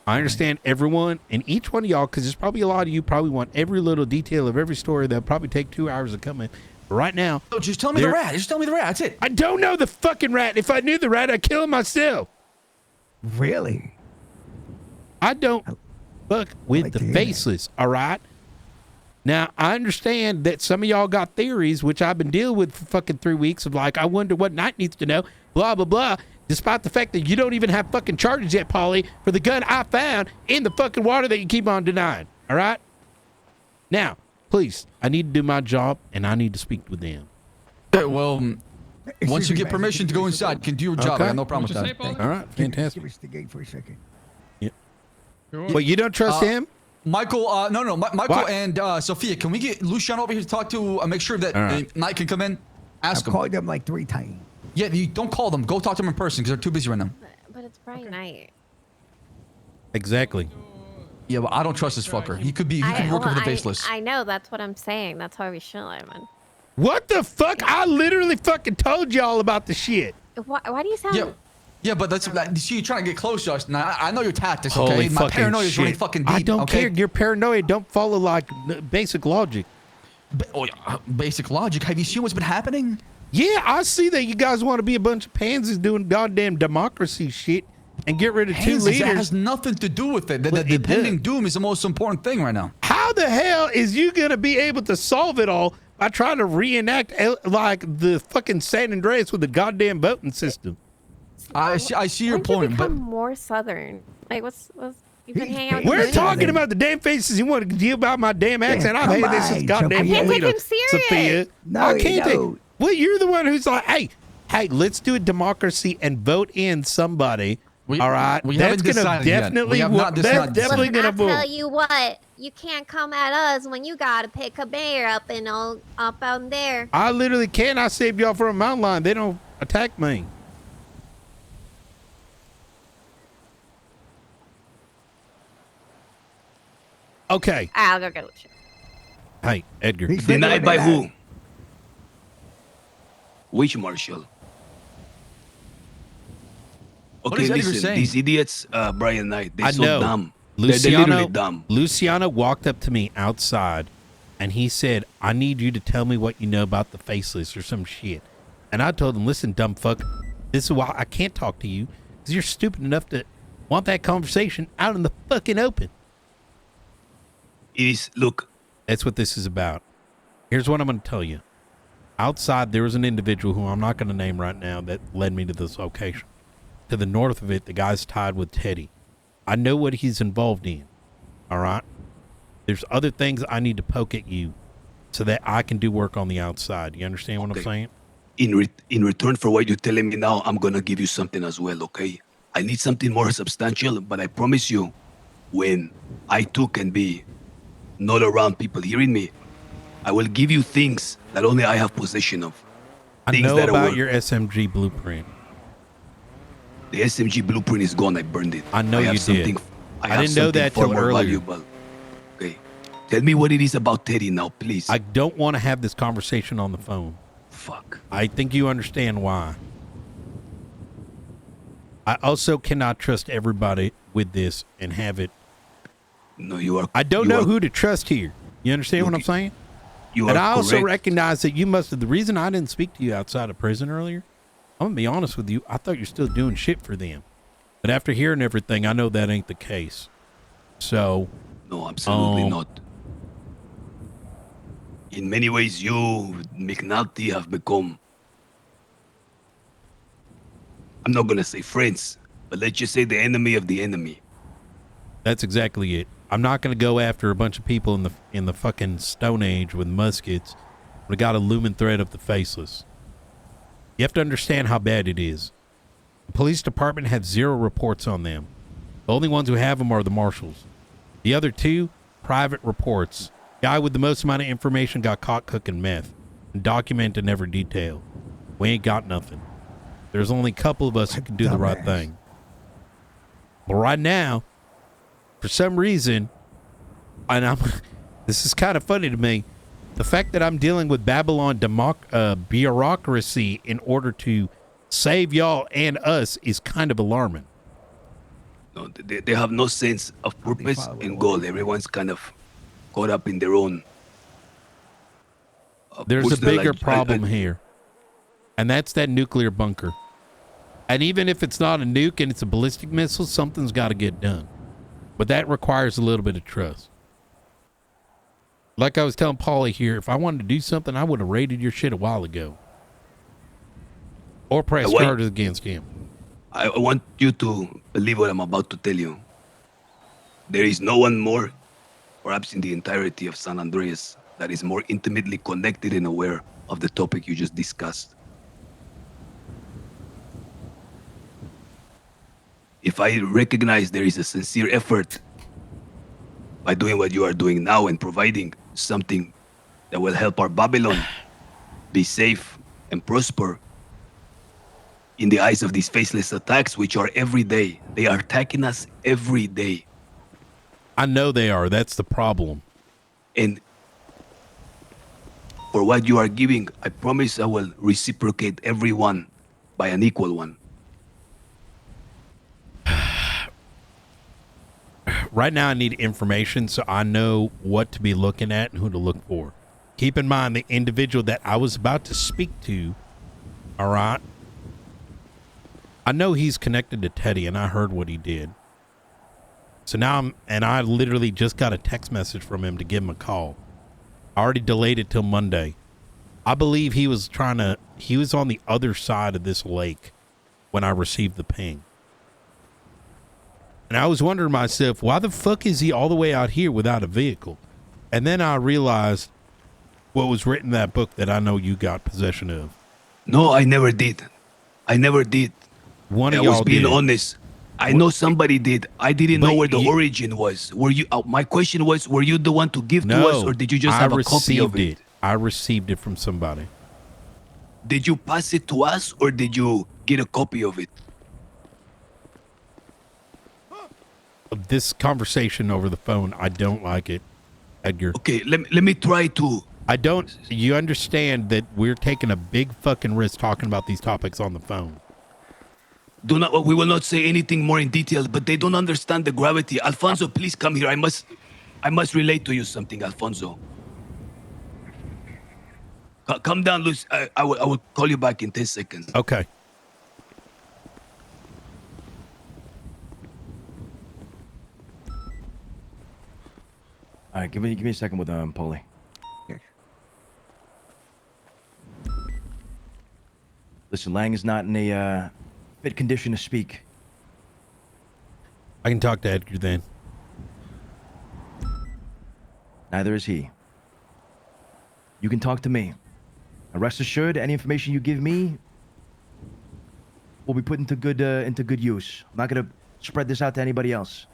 I understand everyone and each one of y'all, because there's probably a lot of you probably want every little detail of every story that'll probably take 2 hours to come in. But right now, No, just tell me the rat. Just tell me the rat. That's it. I don't know the fucking rat. If I knew the rat, I'd kill him myself. Really? I don't fuck with like the to hear that. faceless, all right? Now, I understand that some of y'all got theories, which I've been dealing with for fucking 3 weeks, of like, I wonder what Knight needs to know, blah, blah, blah, despite the fact that you don't even have fucking charges yet, Paulie, for the gun I found in the fucking water that you keep on denying, all right? Now, please, I need to do my job, and I need to speak with them. Okay, well, once you get permission to go inside, you can do your job. I got no problem with that. All right, fantastic. Give us the gate for a second. Yeah. But you don't trust him? Michael, no, Michael What? and Sophia, can we get Luciano over here to talk to, make sure that Knight can come in? Ask I've him. called them like 3 times. Yeah, you don't call them. Go talk to them in person because they're too busy right now. But it's bright night. Exactly. Yeah, but I don't trust this fucker. He could work with the faceless. I know, that's what I'm saying. That's why we shouldn't let him in. What the fuck? I literally fucking told y'all about the shit. Why do you sound... Yeah, but that's see, you're trying to get close to us. Now, I know your tactics, Holy okay? My fucking paranoia is running shit. fucking deep. I don't okay? care. Your paranoia don't follow like basic logic. Basic logic? Have you seen what's been happening? Yeah, I see that you guys want to be a bunch of pansies doing goddamn democracy shit and get rid of 2 leaders. That has nothing to do with it. The impending doom is the most important thing right now. How the hell is you going to be able to solve it all by trying to reenact like the fucking San Andreas with the goddamn voting system? I see your point, but more southern. Like, what's you've been hanging out with We're talking about the damn faces. You want to deal about my damn accent? I've hated this since goddamn I can't take Toledo, him serious. Sophia. No, I can't take. no. Well, you're the one who's like, hey, let's do a democracy and vote in somebody. All right, we that's haven't gonna decided yet. definitely We have not decided definitely gonna I vote. tell you what, you can't come at us when you gotta pick a bear up and up out there. I literally can. I saved y'all from a mountain lion. They don't attack me. Okay. I'll go get Luciano. Hey, Edgar. Denied by who? Which marshal? What is Okay, Edgar listen, saying? these idiots, Brian Knight, they're I so know. dumb. They're literally dumb. Luciano walked up to me outside and he said, I need you to tell me what you know about the faceless or some shit. And I told him, listen, dumb fuck, this is why I can't talk to you because you're stupid enough to want that conversation out in the fucking open. It is, look. That's what this is about. Here's what I'm going to tell you. Outside, there was an individual who I'm not going to name right now that led me to this location. To the north of it, the guy's tied with Teddy. I know what he's involved in. All right? There's other things I need to poke at you so that I can do work on the outside. You understand what I'm saying? In return for what you're telling me now, I'm gonna give you something as well, okay? I need something more substantial, but I promise you, when I too can be not around people hearing me, I will give you things that only I have possession of. I Things know that about are your SMG blueprint. The SMG blueprint is gone. I burned it. I know have you something, did. I I have didn't know something that far till more earlier. valuable. Okay, tell me what it is about Teddy now, please. I don't want to have this conversation on the phone. Fuck. I think you understand why. I also cannot trust everybody with this and have it. No, you are. I don't you know are- who to trust here. You understand what I'm saying? You And are I also correct. recognize that you must have. The reason I didn't speak to you outside of prison earlier, I'm gonna be honest with you. I thought you're still doing shit for them, but after hearing everything, I know that ain't the case. So, No, absolutely not. In many ways, you, McNulty, have become, I'm not going to say friends, but let's just say the enemy of the enemy. that's exactly it. I'm not gonna go after a bunch of people in the fucking Stone Age with muskets. We got a looming threat of the faceless. You have to understand how bad it is. The police department have 0 reports on them. The only ones who have them are the marshals. The other 2, private reports. Guy with the most amount of information got caught cooking meth and documenting every detail. We ain't got nothing. There's only a couple of us who can do the right thing. But right now, for some reason, and this is kind of funny to me, the fact that I'm dealing with Babylon bureaucracy in order to save y'all and us is kind of alarming. No, they have no sense of purpose and goal. Everyone's kind of caught up in their own. There's a personal bigger problem here, and that's that nuclear bunker. And even if it's not a nuke and it's a ballistic missile, something's got to get done. But that requires a little bit of trust. Like I was telling Paulie here, if I wanted to do something, I would have raided your shit a while ago. Or pressed charges against him. I want you to believe what I'm about to tell you. There is no one perhaps in the entirety of San Andreas, that is more intimately connected and aware of the topic you just discussed. If I recognize there is a sincere effort by doing what you are doing now and providing something that will help our Babylon be safe and prosper in the eyes of these faceless attacks, which are every day. They are attacking us every day. I know they are. That's the problem. And for what you are giving, I promise I will reciprocate everyone by an equal one. Right now I need information so I know what to be looking at and who to look for. Keep in mind the individual that I was about to speak to, all right? I know he's connected to Teddy and I heard what he did. So now I literally just got a text message from him to give him a call. I already delayed it till Monday. I believe he was on the other side of this lake when I received the ping. And I was wondering to myself, why the fuck is he all the way out here without a vehicle? And then I realized what was written in that book that I know you got possession of. No, I never did. I never did. One of I y'all was being did. honest. I know somebody did. I didn't know where the origin was. Were you? My question was, were you the one to give to us, or did you just have a copy of it? I received it from somebody. Did you pass it to us, or did you get a copy of it? This conversation over the phone, I don't like it, Edgar. Okay, let me try to. You understand that we're taking a big fucking risk talking about these topics on the phone. We will not say anything more in detail, but they don't understand the gravity. Alfonso, please come here. I must relate to you something, Alfonso. Come down, Luis. I will call you back in 10 seconds. Okay. All right, give me a second with Paulie. Listen, Lang is not in a fit condition to speak. I can talk to Edgar then. Neither is he. You can talk to me. And rest assured, any information you give me will be put into good use. I'm not gonna spread this out to anybody else.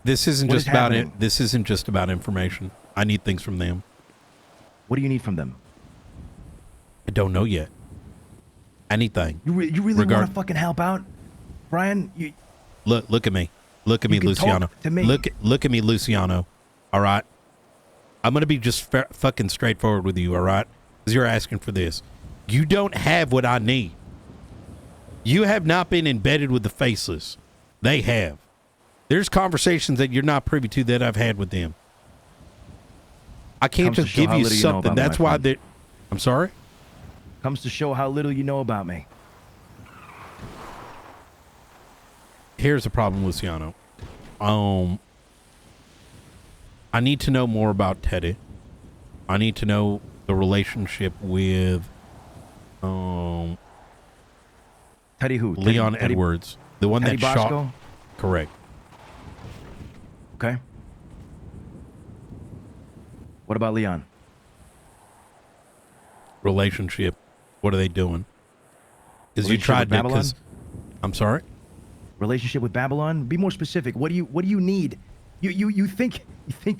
This isn't What just is about happening? it. This isn't just about information. I need things from them. What do you need from them? I don't know yet. Anything. You really want to fucking help out, Brian? Look at me. Look at me, can Luciano. talk to me. Look at me, Luciano. All right. I'm gonna be just fucking straightforward with you. All right, because you're asking for this. You don't have what I need. You have not been embedded with the faceless. They have. There's conversations that you're not privy to that I've had with them. I can't Comes to just show give how you little you know something. about me, That's my why friend. they. I'm sorry. Comes to show how little you know about me. Here's the problem, Luciano. I need to know more about Teddy. I need to know the relationship with Teddy who? Leon Teddy, Edwards, the one Teddy that Bosco? shot. Correct. Okay. What about Leon? Relationship. What are they doing? Because you Relationship tried with to. Babylon? I'm sorry. Relationship with Babylon? Be more specific. What do you need? You think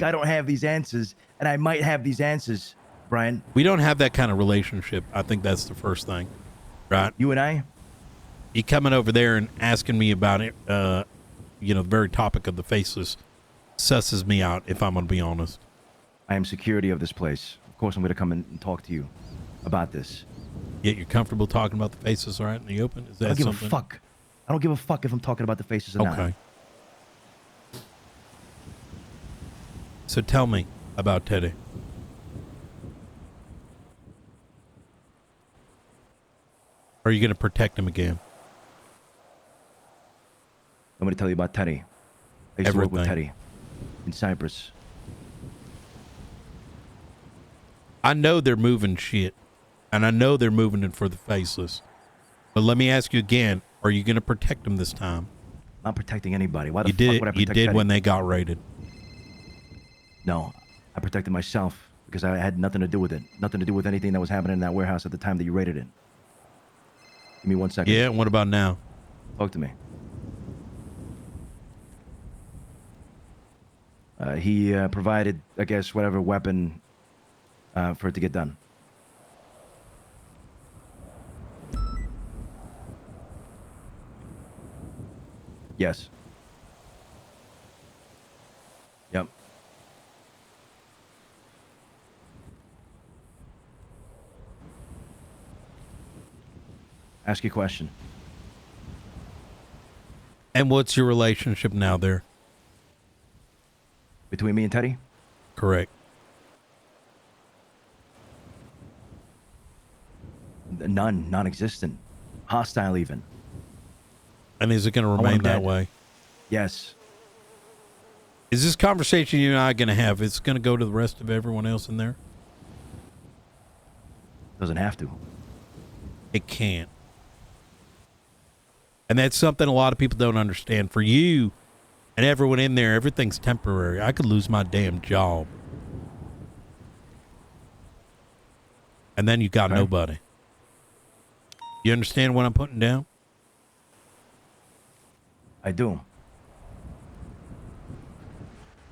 I don't have these answers, and I might have these answers, Brian. We don't have that kind of relationship. I think that's the first thing, right? You and I? You coming over there and asking me about it, the very topic of the faceless susses me out, if I'm going to be honest. I am security of this place. Of course, I'm going to come and talk to you about this. Yet you're comfortable talking about the faceless right in the open? Is that I don't give something? a fuck. I don't give a fuck if I'm talking about the faces or not. Okay. So tell me about Teddy. Are you going to protect him again? I'm going to tell you about Teddy. I used to work with Everything. Teddy in Cyprus. I know they're moving shit, and I know they're moving it for the faceless. But let me ask you again, are you going to protect them this time? I'm not protecting anybody. Why the You fuck did. would I You protect did Teddy? when they got raided. No, I protected myself. because I had nothing to do with it. Nothing to do with anything that was happening in that warehouse at the time that you raided it. Give me 1 second. Yeah, what about now? Talk to me. He provided, I guess, whatever weapon for it to get done. Yes. Yep. Ask your question. And what's your relationship now there? Between me and Teddy? Correct. None. Non-existent. Hostile even. And is it going to want remain him that dead. way? Yes. Is this conversation you and I going to have, it's going to go to the rest of everyone else in there? Doesn't have to. It can't. And that's something a lot of people don't understand. For you and everyone in there, everything's temporary. I could lose my damn job. And then you got nobody. You understand what I'm putting down? I do.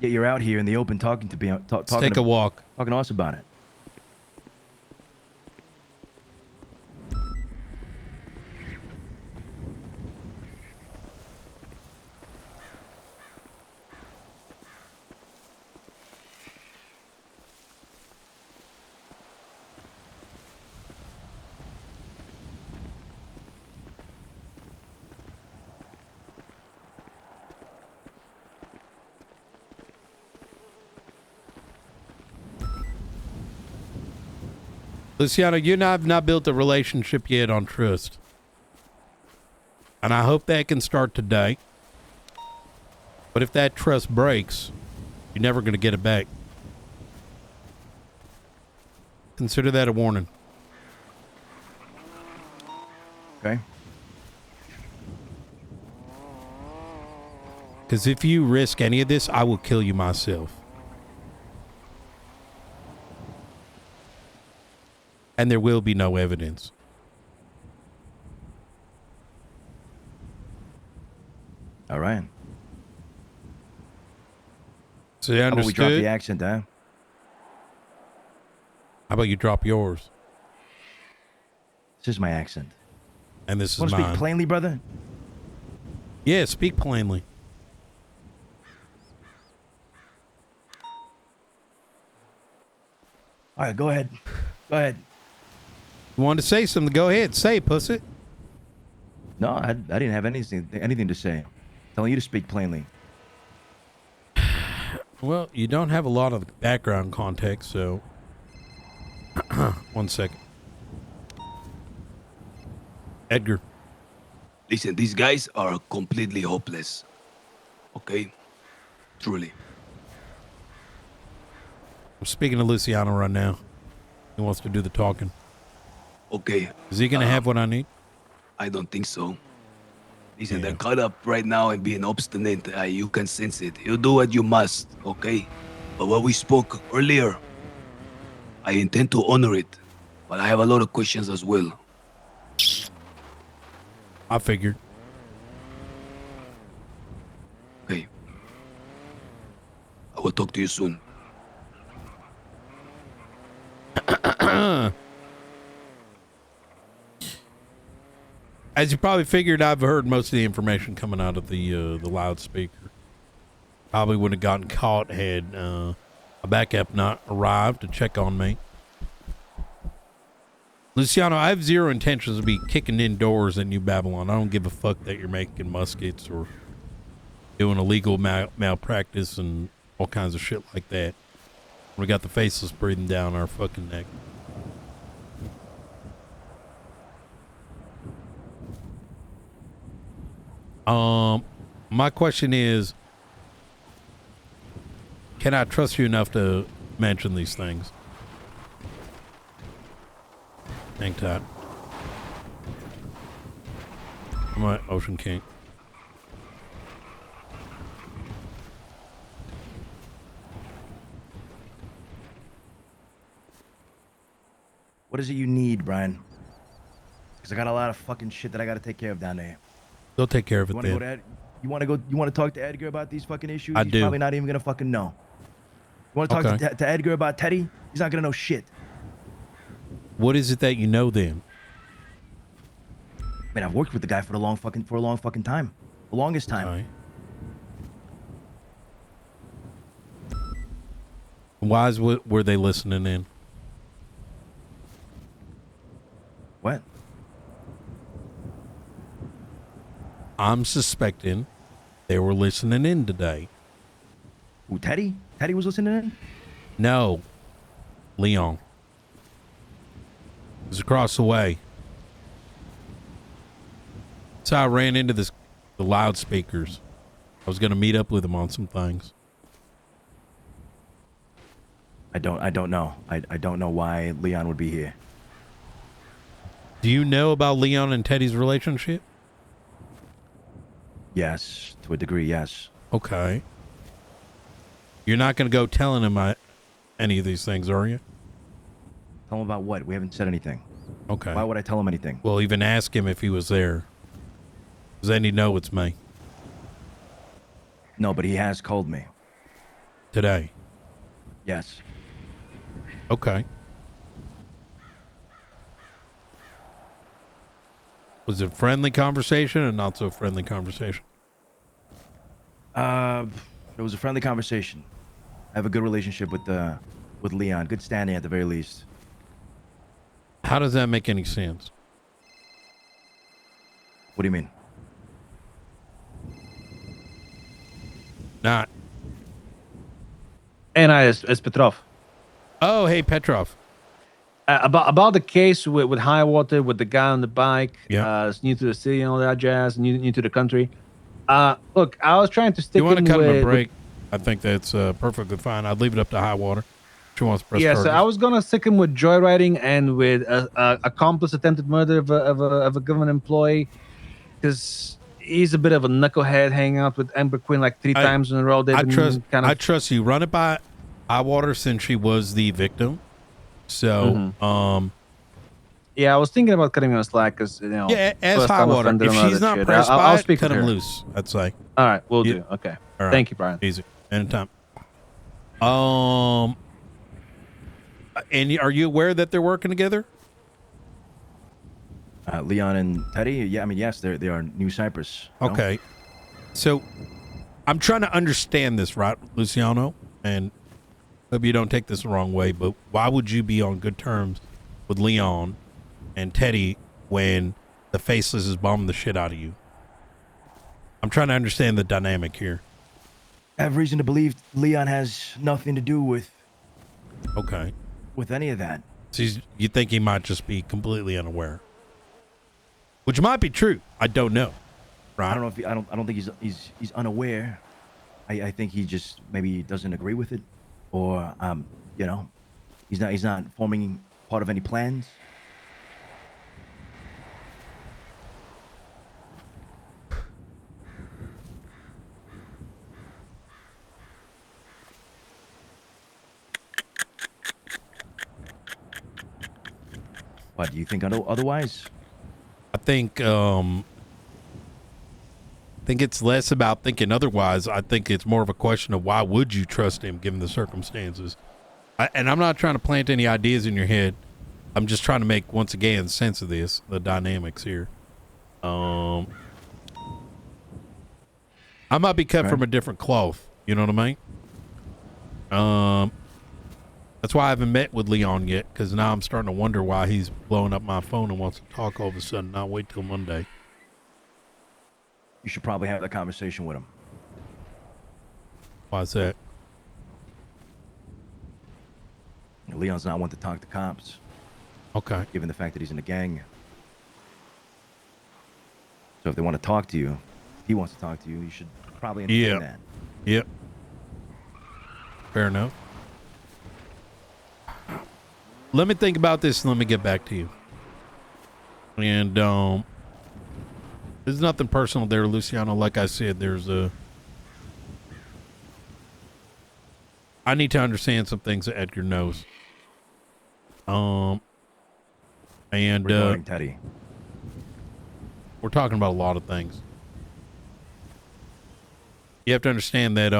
Yet you're out here in the open talking to me. Let's take a walk. Talking to us about it. Luciano, you and I have not built a relationship yet on trust. And I hope that can start today. But if that trust breaks, you're never going to get it back. Consider that a warning. Okay. Because if you risk any of this, I will kill you myself. And there will be no evidence. All right. So you How about we drop understood? the accent, huh? How about you drop yours? This is my accent. And this is Want to mine. speak plainly, brother? Yeah, speak plainly. All right, go ahead. Go ahead. You wanted to say something? Go ahead. Say it, pussy. No, I didn't have anything to say. Telling you to speak plainly. Well, you don't have a lot of background context, so... 1 second. Edgar. Listen, these guys are completely hopeless. Okay? Truly. I'm speaking to Luciano right now. He wants to do the talking. Okay. Is he going to have what I need? I don't think so. Listen, they're caught up right now and being obstinate. You can sense it. You do what you must, okay? But what we spoke earlier, I intend to honor it. But I have a lot of questions as well. I figured. Okay. I will talk to you soon. As you probably figured, I've heard most of the information coming out of the loudspeaker. Probably wouldn't have gotten caught had a backup not arrived to check on me. Luciano, I have zero intentions of be kicking in doors in New Babylon. I don't give a fuck that you're making muskets or doing illegal malpractice and all kinds of shit like that. We got the faceless breathing down our fucking neck. My question is, can I trust you enough to mention these things? Hang tight. I'm at Ocean King. What is it you need, Brian? Because I got a lot of fucking shit that I got to take care of down there. They'll take care of it You want to go then. to You want to go? You want to talk to Edgar about these fucking issues? I He's do. probably not even gonna fucking know. You want to talk Okay. to Edgar about Teddy? He's not gonna know shit. What is it that you know then? I mean, I've worked with the guy for a long fucking time, the longest time. Okay. Why were they listening in? What? I'm suspecting they were listening in today. Who, Teddy? Teddy was listening in? No. Leon. It was across the way. So I ran into the loudspeakers. I was going to meet up with him on some things. I don't know. I don't know why Leon would be here. Do you know about Leon and Teddy's relationship? Yes, to a degree, yes. Okay. You're not going to go telling him any of these things, are you? Tell him about what? We haven't said anything. Okay. Why would I tell him anything? Well, even ask him if he was there. Because then he'd know it's me. No, but he has called me. Today? Yes. Okay. Was it friendly conversation or not so friendly conversation? It was a friendly conversation. I have a good relationship with Leon. Good standing at the very least. How does that make any sense? What do you mean? Not. And it's Petrov. Oh, hey, Petrov. About the case with Highwater, with the guy on the bike. Yeah. It's new to the city and all that jazz. New to the country. Look, I was trying to stick. You want to in cut him a with- break? I think that's perfectly fine. I'd leave it up to Highwater. She wants to press Yeah, so charges. I was gonna stick him with joyriding and with accomplice attempted murder of a government employee, because he's a bit of a knucklehead, hanging out with Amber Quinn like three times in a row. They've I been I trust you. Run it by Highwater since she was the victim. So, yeah, I was thinking about cutting him a slack because yeah, as first time Highwater. offender If and all she's that not shit. pressed I'll by speak it, cut with him her. loose. I'd say. All right, we'll You- do. Okay. All right. Thank you, Brian. Easy. Anytime. And are you aware that they're working together? Leon and Teddy? Yeah, I mean, yes, they are New Cyprus. no? Okay. So I'm trying to understand this, right, Luciano? And hope you don't take this the wrong way, but why would you be on good terms with Leon and Teddy when the Faceless is bombing the shit out of you? I'm trying to understand the dynamic here. I have reason to believe Leon has nothing to do with any of that. So you think he might just be completely unaware, which might be true. I don't know. Right? I don't know if I don't think he's unaware. I think he just maybe doesn't agree with it, or he's not forming part of any plans. What do you think? Otherwise? I think it's less about thinking otherwise. I think it's more of a question of why would you trust him given the circumstances. And I'm not trying to plant any ideas in your head. I'm just trying to make, once again, sense of this, the dynamics here. I might be cut from a different cloth. You know what I mean? That's why I haven't met with Leon yet, because now I'm starting to wonder why he's blowing up my phone and wants to talk all of a sudden. I'll wait till Monday. You should probably have that conversation with him. Why is that? Leon's not one to talk to cops. Okay. Given the fact that he's in a gang. So if they want to talk to you, he wants to talk to you, you should probably understand that. Yep. Fair enough. Let me think about this and let me get back to you. And there's nothing personal there, Luciano. Like I said, I need to understand some things that Edgar knows. And regarding Teddy. we're talking about a lot of things. You have to understand that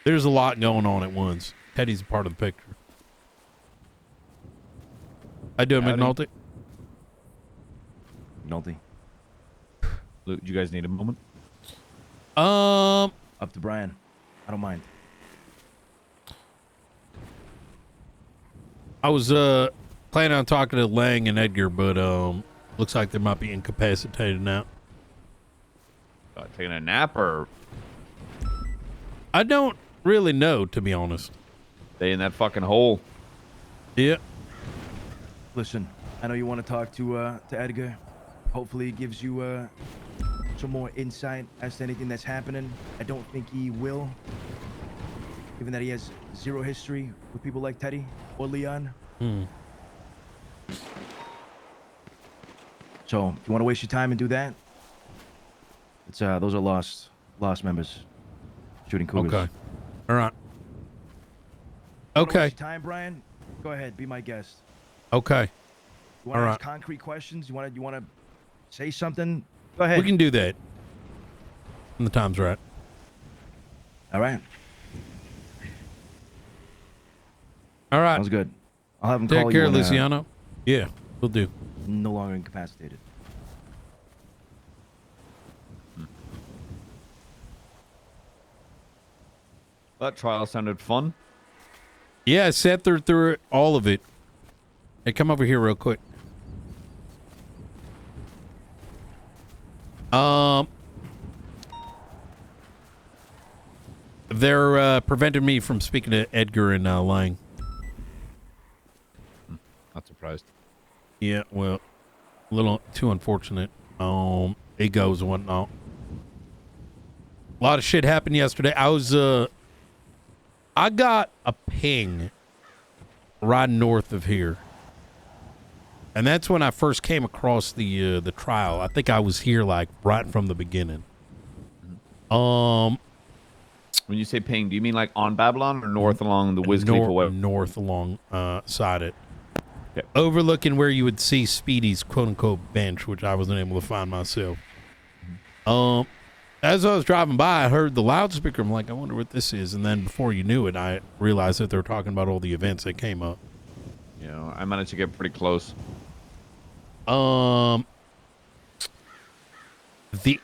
there's a lot going on at once. Teddy's a part of the picture. I do it, McNulty. McNulty. Luke, do you guys need a moment? Up to Brian. I don't mind. I was planning on talking to Lang and Edgar, but looks like they might be incapacitated now. Taking a nap or? I don't really know, to be honest. Stay in that fucking hole. Yeah. Listen, I know you want to talk to Edgar. Hopefully he gives you some more insight as to anything that's happening. I don't think he will, given that he has zero history with people like Teddy or Leon. So if you want to waste your time and do that, it's those are lost members shooting cougars. Okay. All right. Wanna Okay. waste your time, Brian? Go ahead, be my guest. Okay. You want to All ask right. concrete questions? You want to say something? Go ahead. We can do that when the time's right. All right. All right. Sounds good. I'll have him Take call care, you when, Luciano. Yeah, we'll do. No longer incapacitated. That trial sounded fun. Yeah, I sat through all of it. Hey, come over here real quick. They're preventing me from speaking to Edgar and Lang. Not surprised. Yeah, well, a little too unfortunate. Egos and whatnot. A lot of shit happened yesterday. I got a ping right north of here. And that's when I first came across the trial. I think I was here like right from the beginning. When you say ping, do you mean like on Babylon or north along the Wiz Khalifa Way? North along side it. Okay. Overlooking where you would see Speedy's quote unquote bench, which I wasn't able to find myself. As I was driving by, I heard the loudspeaker. I'm like, I wonder what this is. And then before you knew it, I realized that they were talking about all the events that came up. You know, I managed to get pretty close. The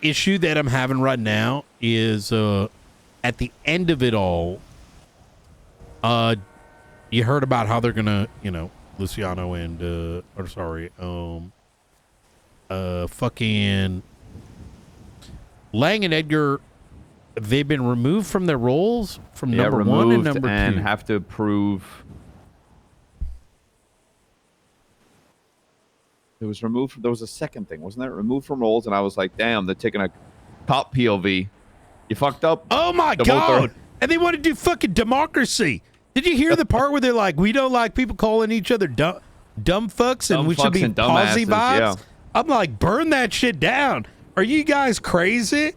issue that I'm having right now is at the end of it all, you heard about how they're gonna, Luciano and fucking Lang and Edgar, they've been removed from their roles from number one and number two. And have to prove. It was removed. There was a second thing, wasn't there? Removed from roles, and I was like, "Damn, they're taking a top POV. You fucked up." Oh my god! And they want to do fucking democracy. Did you hear the part where they're like, "We don't like people calling each other dumb fucks, and we should be posy vibes"? Yeah. I'm like, burn that shit down. Are you guys crazy?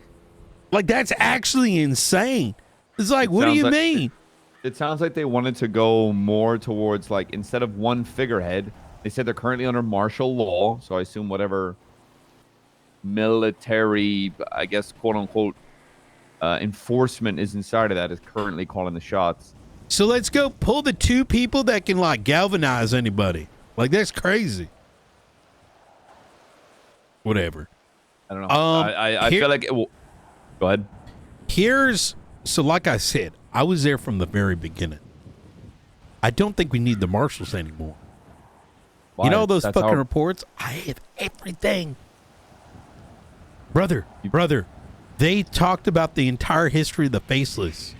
Like, that's actually insane. It's like, what do you mean? It sounds like they wanted to go more towards, like, instead of one figurehead, they said they're currently under martial law. So I assume whatever military, I guess, quote unquote, enforcement is inside of that is currently calling the shots. So let's go pull the two people that can, like, galvanize anybody. Like, that's crazy. Whatever. I don't know. I feel like it will. Go ahead. So like I said, I was there from the very beginning. I don't think we need the marshals anymore. Why? You know those That's fucking how- reports? I have everything. Brother, they talked about the entire history of the Faceless.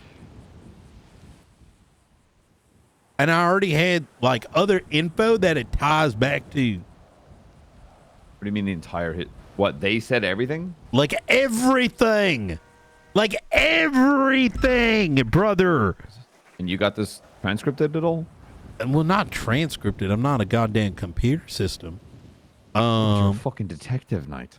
And I already had, like, other info that it ties back to. What do you mean the entire hit? What, they said everything? Like everything. Like everything, brother. And you got this transcripted at all? Well, not transcripted. I'm not a goddamn computer system. You're a fucking detective, Knight.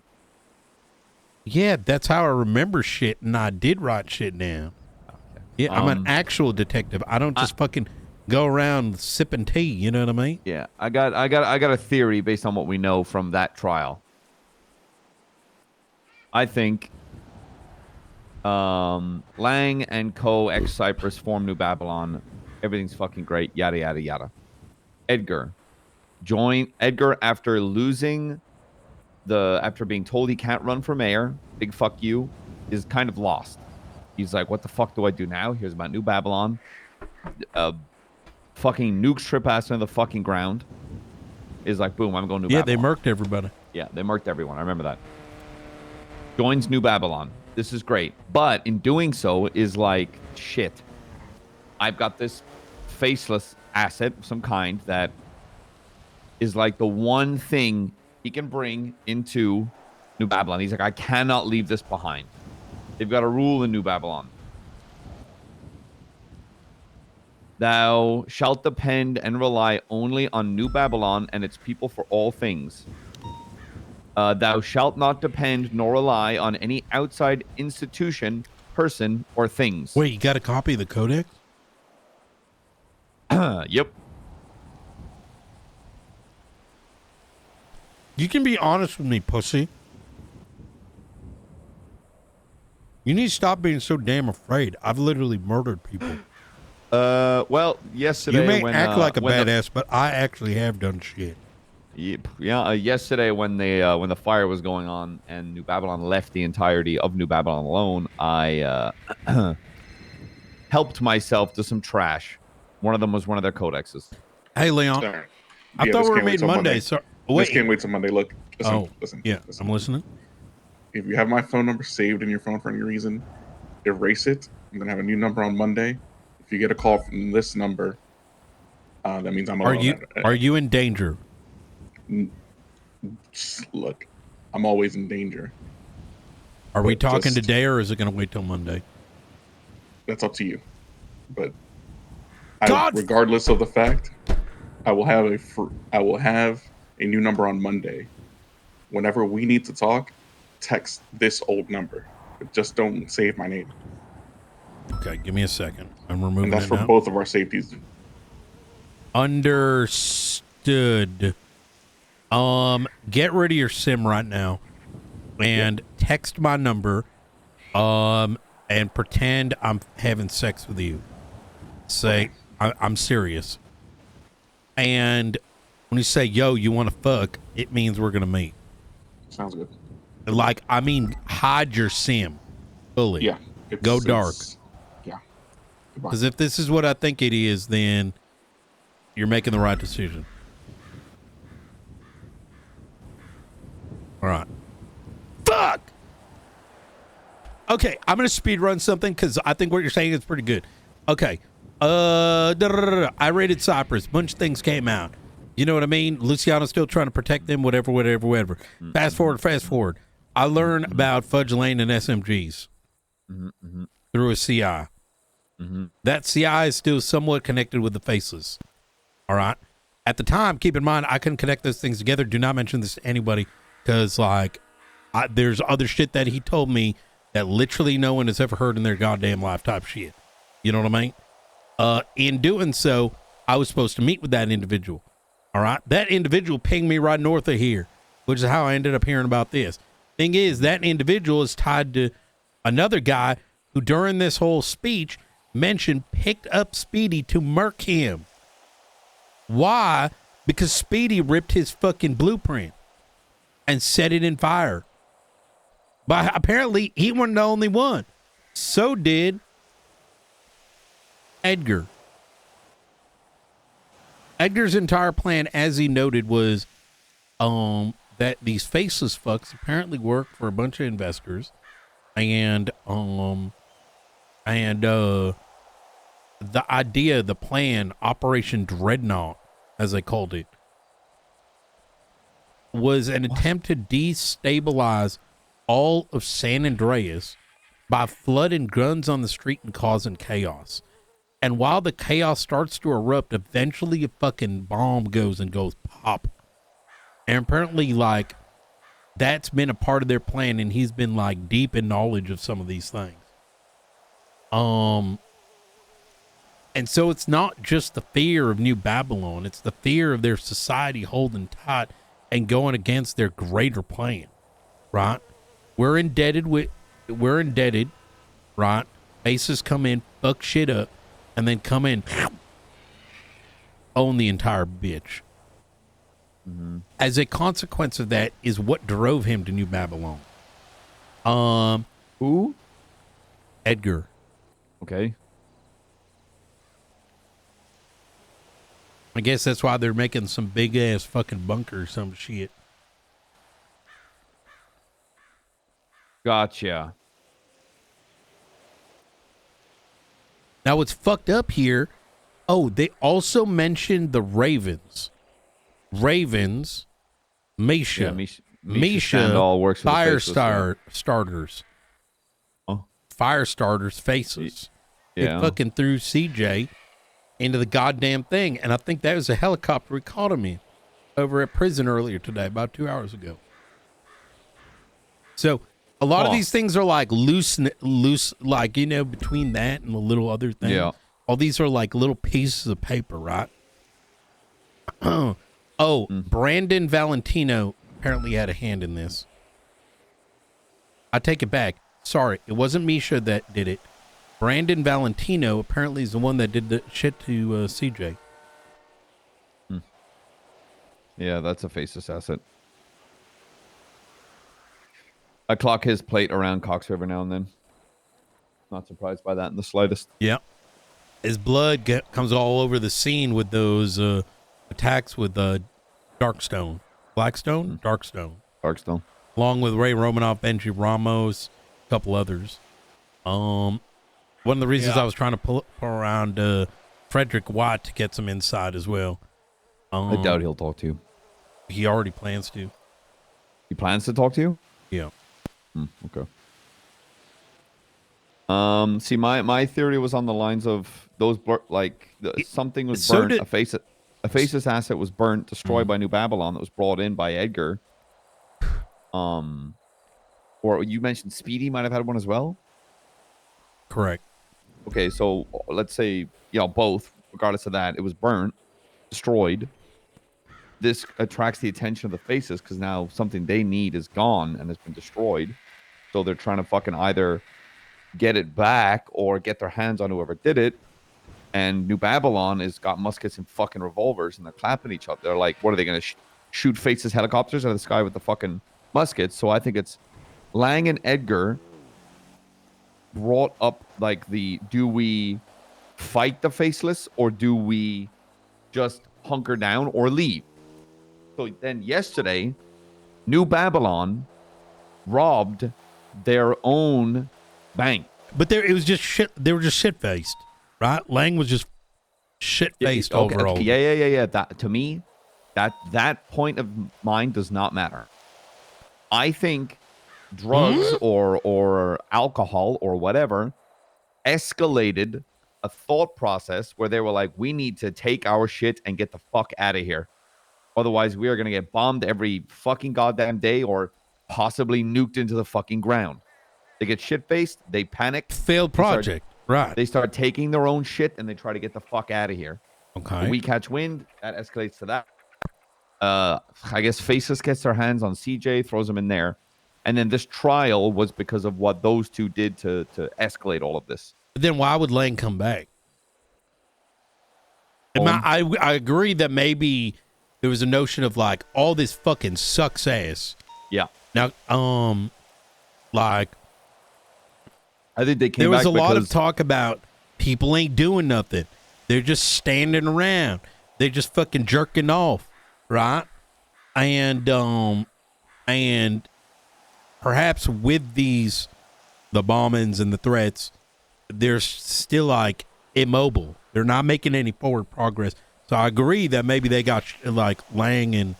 Yeah, that's how I remember shit, and I did write shit down. Okay. Yeah, I'm an actual detective. I don't just fucking go around sipping tea. You know what I mean? Yeah, I got a theory based on what we know from that trial. I think Lang and Co. ex-Cyprus form New Babylon. Everything's fucking great. Yada yada yada. Edgar after after being told he can't run for mayor. Big fuck you. Is kind of lost. He's like, what the fuck do I do now? Here's about New Babylon. Fucking nukes trip ass into the fucking ground. Is like, boom, I'm going New Babylon. Yeah, they murked everybody. Yeah, they murked everyone. I remember that. Joins New Babylon. This is great. But in doing so is like, shit. I've got this faceless asset of some kind that is like the one thing he can bring into New Babylon. He's like, I cannot leave this behind. They've got a rule in New Babylon. Thou shalt depend and rely only on New Babylon and its people for all things. Thou shalt not depend nor rely on any outside institution, person, or things. Wait, you got a copy of the codex? Yep. You can be honest with me, pussy. You need to stop being so damn afraid. I've literally murdered people. Well, yesterday you may when, act like a badass, but I actually have done shit. Yeah, yesterday when the fire was going on and New Babylon left the entirety of New Babylon alone, I helped myself to some trash. One of them was one of their codexes. Hey, Leon. Sorry. I thought we were meeting Monday. So wait. This can't wait till Monday. Look, listen. Yeah, I'm listening. If you have my phone number saved in your phone for any reason, erase it. I'm gonna have a new number on Monday. If you get a call from this number, that means I'm alone. Are you in danger? Look, I'm always in danger. Are we talking today, or is it going to wait till Monday? That's up to you. But regardless of the fact, I will have a new number on Monday. Whenever we need to talk, text this old number. But just don't save my name. Okay, give me a second. I'm removing And that's it for now. both of our safeties. Understood. Get rid of your SIM right now and text my number and pretend I'm having sex with you. Say I'm serious. And when you say, yo, you want to fuck, it means we're going to meet. Sounds good. Like, I mean, hide your SIM fully. Yeah. Go dark. Yeah. Because if this is what I think it is, then you're making the right decision. All right. Fuck! Okay, I'm going to speed run something because I think what you're saying is pretty good. Okay. I raided Cyprus. Bunch of things came out. You know what I mean? Luciano's still trying to protect them, whatever. Fast forward. I learned about Fudge Lane and SMGs through a CI. That CI is still somewhat connected with the faceless. All right? At the time, keep in mind, I couldn't connect those things together. Do not mention this to anybody because, like, there's other shit that he told me that literally no one has ever heard in their goddamn life type shit. You know what I mean? In doing so, I was supposed to meet with that individual. All right. That individual pinged me right north of here, which is how I ended up hearing about this. Thing is, that individual is tied to another guy who, during this whole speech, mentioned picked up Speedy to murk him. Why? Because Speedy ripped his fucking blueprint and set it in fire. But apparently, he wasn't the only one. So did Edgar. Edgar's entire plan, as he noted, was that these faceless fucks apparently work for a bunch of investors, and the idea, the plan, Operation Dreadnought, as they called it, was an attempt to destabilize all of San Andreas by flooding guns on the street and causing chaos. And while the chaos starts to erupt, eventually a fucking bomb goes pop. And apparently, like, that's been a part of their plan, and he's been, like, deep in knowledge of some of these things. And so it's not just the fear of New Babylon, it's the fear of their society holding tight and going against their greater plan, right? We're indebted, right? Faces come in, fuck shit up, and then come in, own the entire bitch. As a consequence of that is what drove him to New Babylon. Who? Edgar. Okay. I guess that's why they're making some big ass fucking bunker or some shit. Gotcha. Now what's fucked up here, they also mentioned the Ravens. Misha. Yeah, Misha Sandal works with the faceless, starters. Oh. Fire starters faces. Yeah. They fucking threw CJ into the goddamn thing. And I think that was a helicopter we caught him in over at prison earlier today, about 2 hours ago. So a lot of these things are like loose, like, you know, between that and the little other thing. Yeah. All these are like little pieces of paper, right? Brandon Valentino apparently had a hand in this. I take it back. Sorry, it wasn't Misha that did it. Brandon Valentino apparently is the one that did the shit to CJ. Yeah, that's a faceless asset. I clock his plate around Cox every now and then. Not surprised by that in the slightest. Yeah. His blood comes all over the scene with those attacks with Darkstone. Blackstone? Darkstone. Darkstone. Along with Ray Romanoff, Benji Ramos, a couple others. One of the reasons I was trying to pull around Frederick Watt to get some insight as well. I doubt he'll talk to you. He already plans to. He plans to talk to you? Yeah. Okay. See, my theory was on the lines of those something was burnt. A faceless asset was burnt, destroyed by New Babylon that was brought in by Edgar. Or you mentioned Speedy might have had one as well. Correct. Okay, so let's say both. Regardless of that, it was burnt, destroyed. This attracts the attention of the faces because now something they need is gone and has been destroyed. So they're trying to fucking either get it back or get their hands on whoever did it. And New Babylon has got muskets and fucking revolvers and they're clapping each other. They're like, what are they going to shoot faces helicopters out of the sky with the fucking muskets? So I think it's Lang and Edgar brought up like do we fight the faceless or do we just hunker down or leave? So then yesterday, New Babylon robbed their own bank. But it was just shit. They were just shit faced, right? Lang was just shit faced overall. Yeah. That to me, that point of mine does not matter. I think drugs or alcohol or whatever escalated a thought process where they were like, we need to take our shit and get the fuck out of here. Otherwise, we are going to get bombed every fucking goddamn day or possibly nuked into the fucking ground. They get shit-faced. They panic. Failed project. Right. They start taking their own shit and they try to get the fuck out of here. Okay. We catch wind. That escalates to that. I guess Faceless gets their hands on CJ, throws him in there. And then this trial was because of what those two did to escalate all of this. But then why would Lang come back? I agree that maybe there was a notion of like, all this fucking sucks ass. Yeah. Now, like, I think they came there was back a lot of because- talk about people ain't doing nothing. They're just standing around. They're just fucking jerking off, right? And perhaps with the bombings and the threats, they're still like immobile. They're not making any forward progress. So I agree that maybe they got like Lang and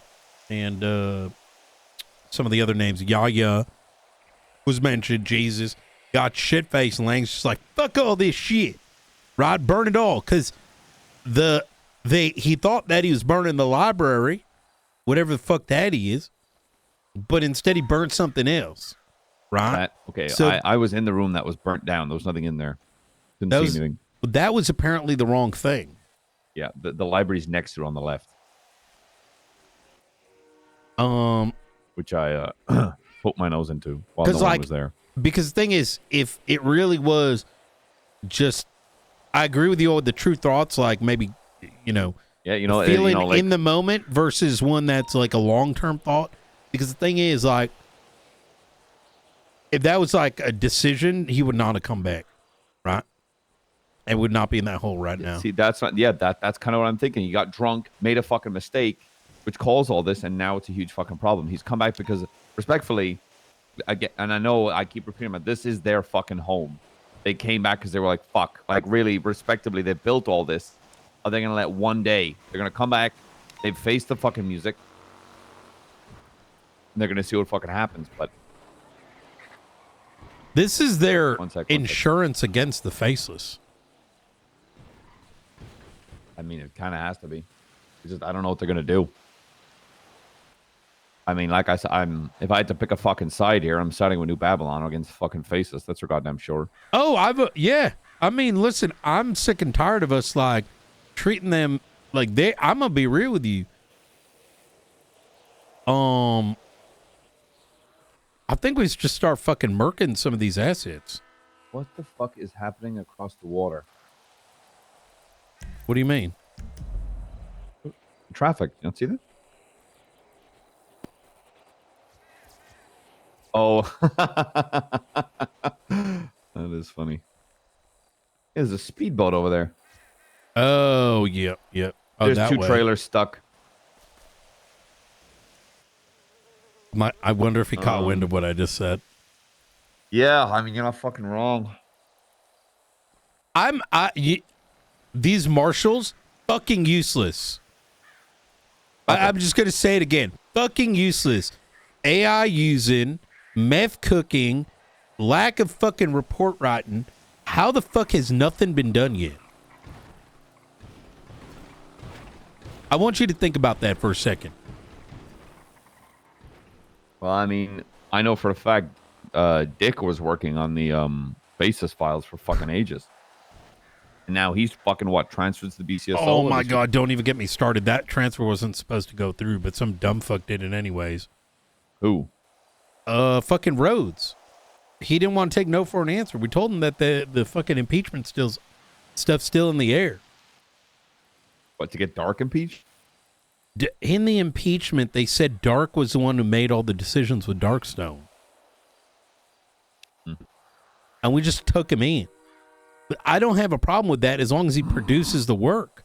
some of the other names. Yaya was mentioned. Jesus got shit faced. Lang's just like, fuck all this shit, right? Burn it all, because he thought that he was burning the library, whatever the fuck that is, but instead he burned something else, right? Okay, So I was in the room that was burnt down. There was nothing in there. Didn't see anything. that was apparently the wrong thing. Yeah, the library's next to it on the left. Which I poked my nose into while no one was there. Because the thing is, if it really was just, I agree with you with the true thoughts, like maybe, feeling in the moment versus one that's like a long-term thought. Because the thing is, like, if that was like a decision, he would not have come back, right? And would not be in that hole right now. See, that's not. Yeah, that's kind of what I'm thinking. He got drunk, made a fucking mistake, which caused all this, and now it's a huge fucking problem. He's come back because, respectfully, and I know I keep repeating, but this is their fucking home. They came back because they were like, fuck, like really, respectably, they built all this. Are they gonna let one day? They're gonna come back. They've faced the fucking music. And they're gonna see what fucking happens, but. This is their insurance against the faceless. I mean, it kind of has to be. It's just, I don't know what they're going to do. I mean, like I said, if I had to pick a fucking side here, I'm siding with New Babylon against fucking faceless. That's for goddamn sure. Oh, yeah. I mean, listen, I'm sick and tired of us, like, treating them like I'm going to be real with you. I think we should just start fucking murking some of these assets. What the fuck is happening across the water? What do you mean? Traffic. You don't see that? Oh. That is funny. There's a speedboat over there. Oh, yep. Oh, there's two trailers stuck. I wonder if he caught wind of what I just said. Yeah, I mean, you're not fucking wrong. These marshals, fucking useless. Okay. I'm just going to say it again. Fucking useless. AI using, meth cooking, lack of fucking report writing. How the fuck has nothing been done yet? I want you to think about that for a second. Well, I mean, I know for a fact Dick was working on the basis files for fucking ages. And now he's fucking transfers to the BCSO. Oh my God, don't even get me started. That transfer wasn't supposed to go through, but some dumb fuck did it anyways. Who? Fucking Rhodes. He didn't want to take no for an answer. We told him that the fucking impeachment stuff's still in the air. What, to get Dark impeached? In the impeachment, they said Dark was the one who made all the decisions with Darkstone. And we just took him in. But I don't have a problem with that as long as he produces the work.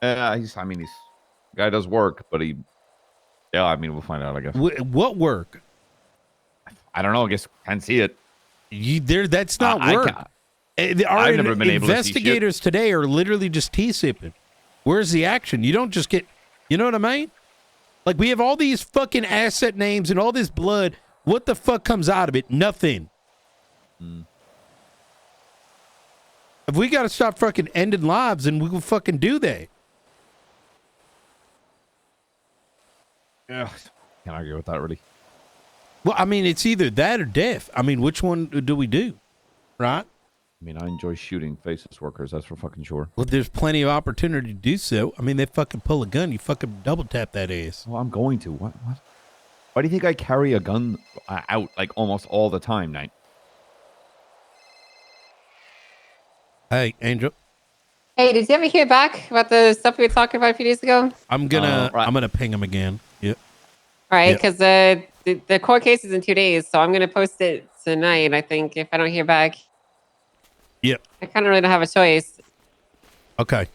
He's guy does work, but we'll find out, I guess. What work? I don't know. I guess can't see it. That's not work. I've never been able to see shit. Investigators today are literally just T-sipping. Where's the action? You don't just get, you know what I mean? Like, we have all these fucking asset names and all this blood. What the fuck comes out of it? Nothing. If we got to stop fucking ending lives, then we will fucking do that. Yeah, can't argue with that, really. Well, I mean, it's either that or death. I mean, which one do we do? Right? I mean, I enjoy shooting faceless workers. That's for fucking sure. Well, there's plenty of opportunity to do so. I mean, they fucking pull a gun. You fucking double tap that ass. Well, I'm going to. What? Why do you think I carry a gun out like almost all the time, Knight? Hey, Angel. Hey, did you ever hear back about the stuff we were talking about a few days ago? I'm gonna ping him again. Yep. All right, because the court case is in 2 days, so I'm gonna post it tonight. I think if I don't hear back. Yep. I kind of really don't have a choice. Okay.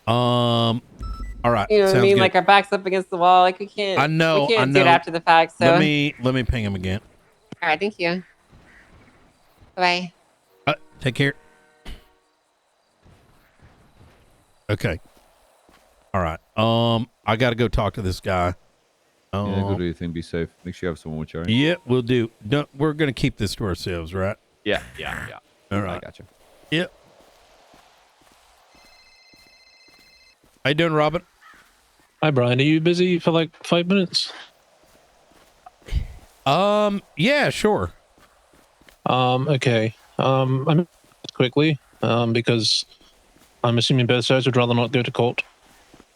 All right. You know what I mean? Good. Like our backs up against the wall. Like we can't. I know. We can't do it after the fact. So let me ping him again. All right. Thank you. Bye. Take care. Okay. All right. I got to go talk to this guy. Yeah, go do your thing. Be safe. Make sure you have someone with you. Right? Yeah, we'll do. We're gonna keep this to ourselves, right? Yeah. All right. I got you. Yep. How you doing, Robin? Hi, Brian. Are you busy for like 5 minutes? Yeah, sure. Okay. I'm quickly because I'm assuming both sides would rather not go to court.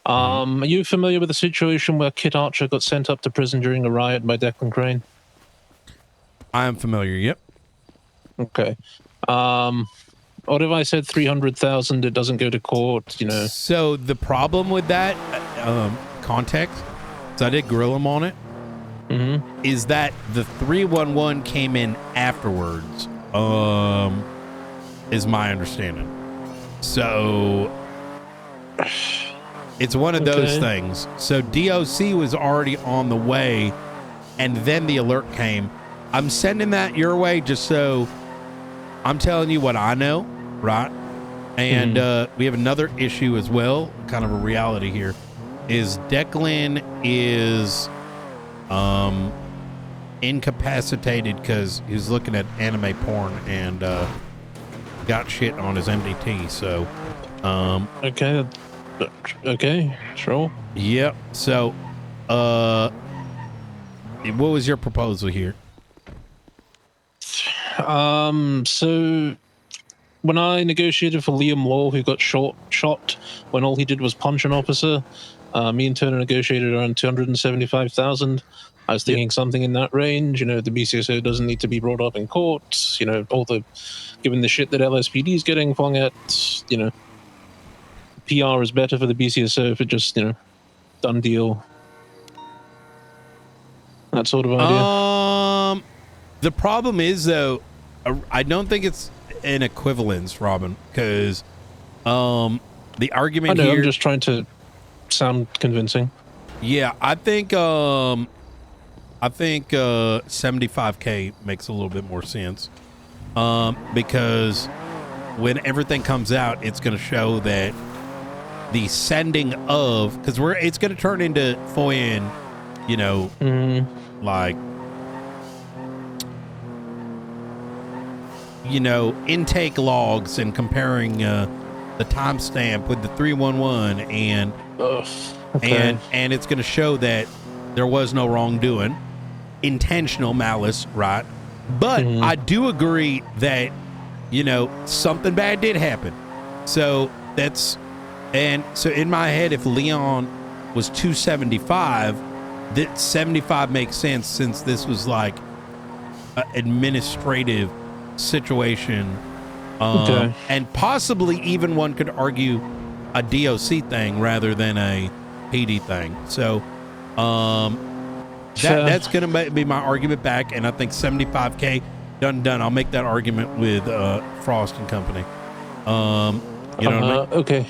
Are you familiar with the situation where Kit Archer got sent up to prison during a riot by Declan Crane? I am familiar. Yep. Okay. What if I said 300,000? It doesn't go to court. You know. So the problem with that context, so I did grill him on it, is that the 311 came in afterwards. Is my understanding. So it's one of those things. So DOC was already on the way, and then the alert came. I'm sending that your way just so I'm telling you what I know, right? And we have another issue as well, kind of a reality here, is Declan is incapacitated because he's looking at anime porn and got shit on his MDT. So okay, sure. Yep. So what was your proposal here? So when I negotiated for Liam Law, who got shot when all he did was punch an officer, me and Turner negotiated around 275,000. I was thinking something in that range. You know, the BCSO doesn't need to be brought up in court. You know, given the shit that LSPD is getting flung at, you know, PR is better for the BCSO if it just, you know, done deal. That sort of idea. The problem is though, I don't think it's an equivalence, Robin, because the argument here. I'm just trying to sound convincing. Yeah, I think 75K makes a little bit more sense, because when everything comes out, it's going to show that the sending of, because it's going to turn into FOIA, you know, like, you know, intake logs and comparing the timestamp with the 311 and and it's going to show that there was no wrongdoing, intentional malice, right? But I do agree that, you know, something bad did happen. So so in my head, if Leon was 275, that 75 makes sense since this was like an administrative situation, and possibly even one could argue a DOC thing rather than a PD thing. So that's going to be my argument back, and I think 75K done. I'll make that argument with Frost and Company. You know what I mean? Okay,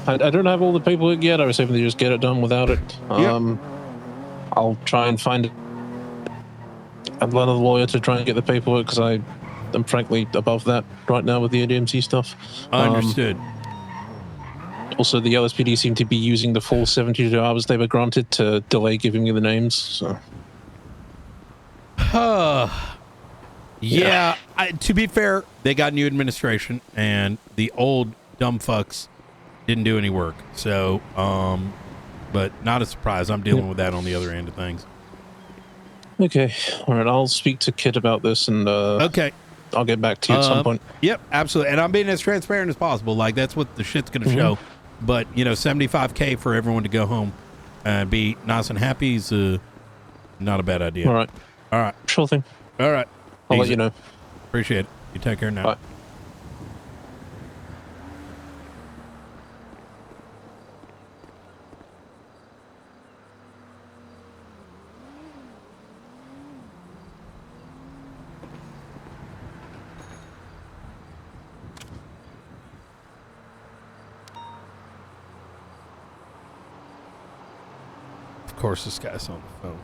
I don't have all the paperwork yet. I was hoping to just get it done without it. I'll try and find another lawyer to try and get the paperwork because I am frankly above that right now with the ADMC stuff. Understood. Also, the LSPD seem to be using the full 72 hours they were granted to delay giving me the names. So. Yeah, to be fair, they got new administration, and the old dumb fucks didn't do any work. So, but not a surprise. I'm dealing with that on the other end of things. Okay, all right. I'll speak to Kit about this, and okay, I'll get back to you at some point. Yep, absolutely. And I'm being as transparent as possible. Like, that's what the shit's going to show. But, you know, 75K for everyone to go home and be nice and happy is not a bad idea. All right. All right. Sure thing. All right. I'll let you know. Appreciate it. You take care now. Bye. Of course, this guy's on the phone.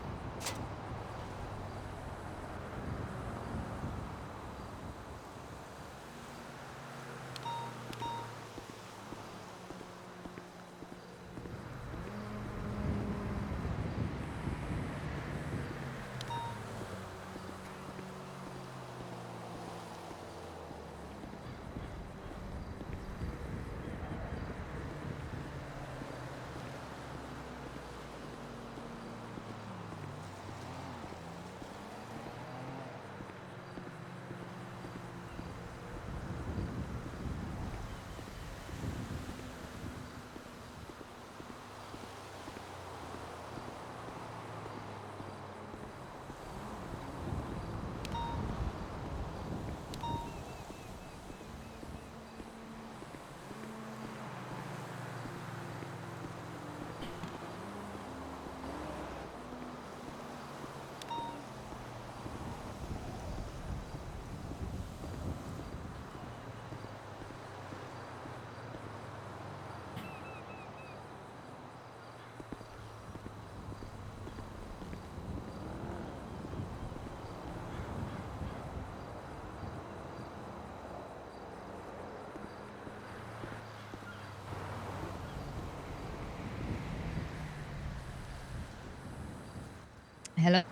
Hello.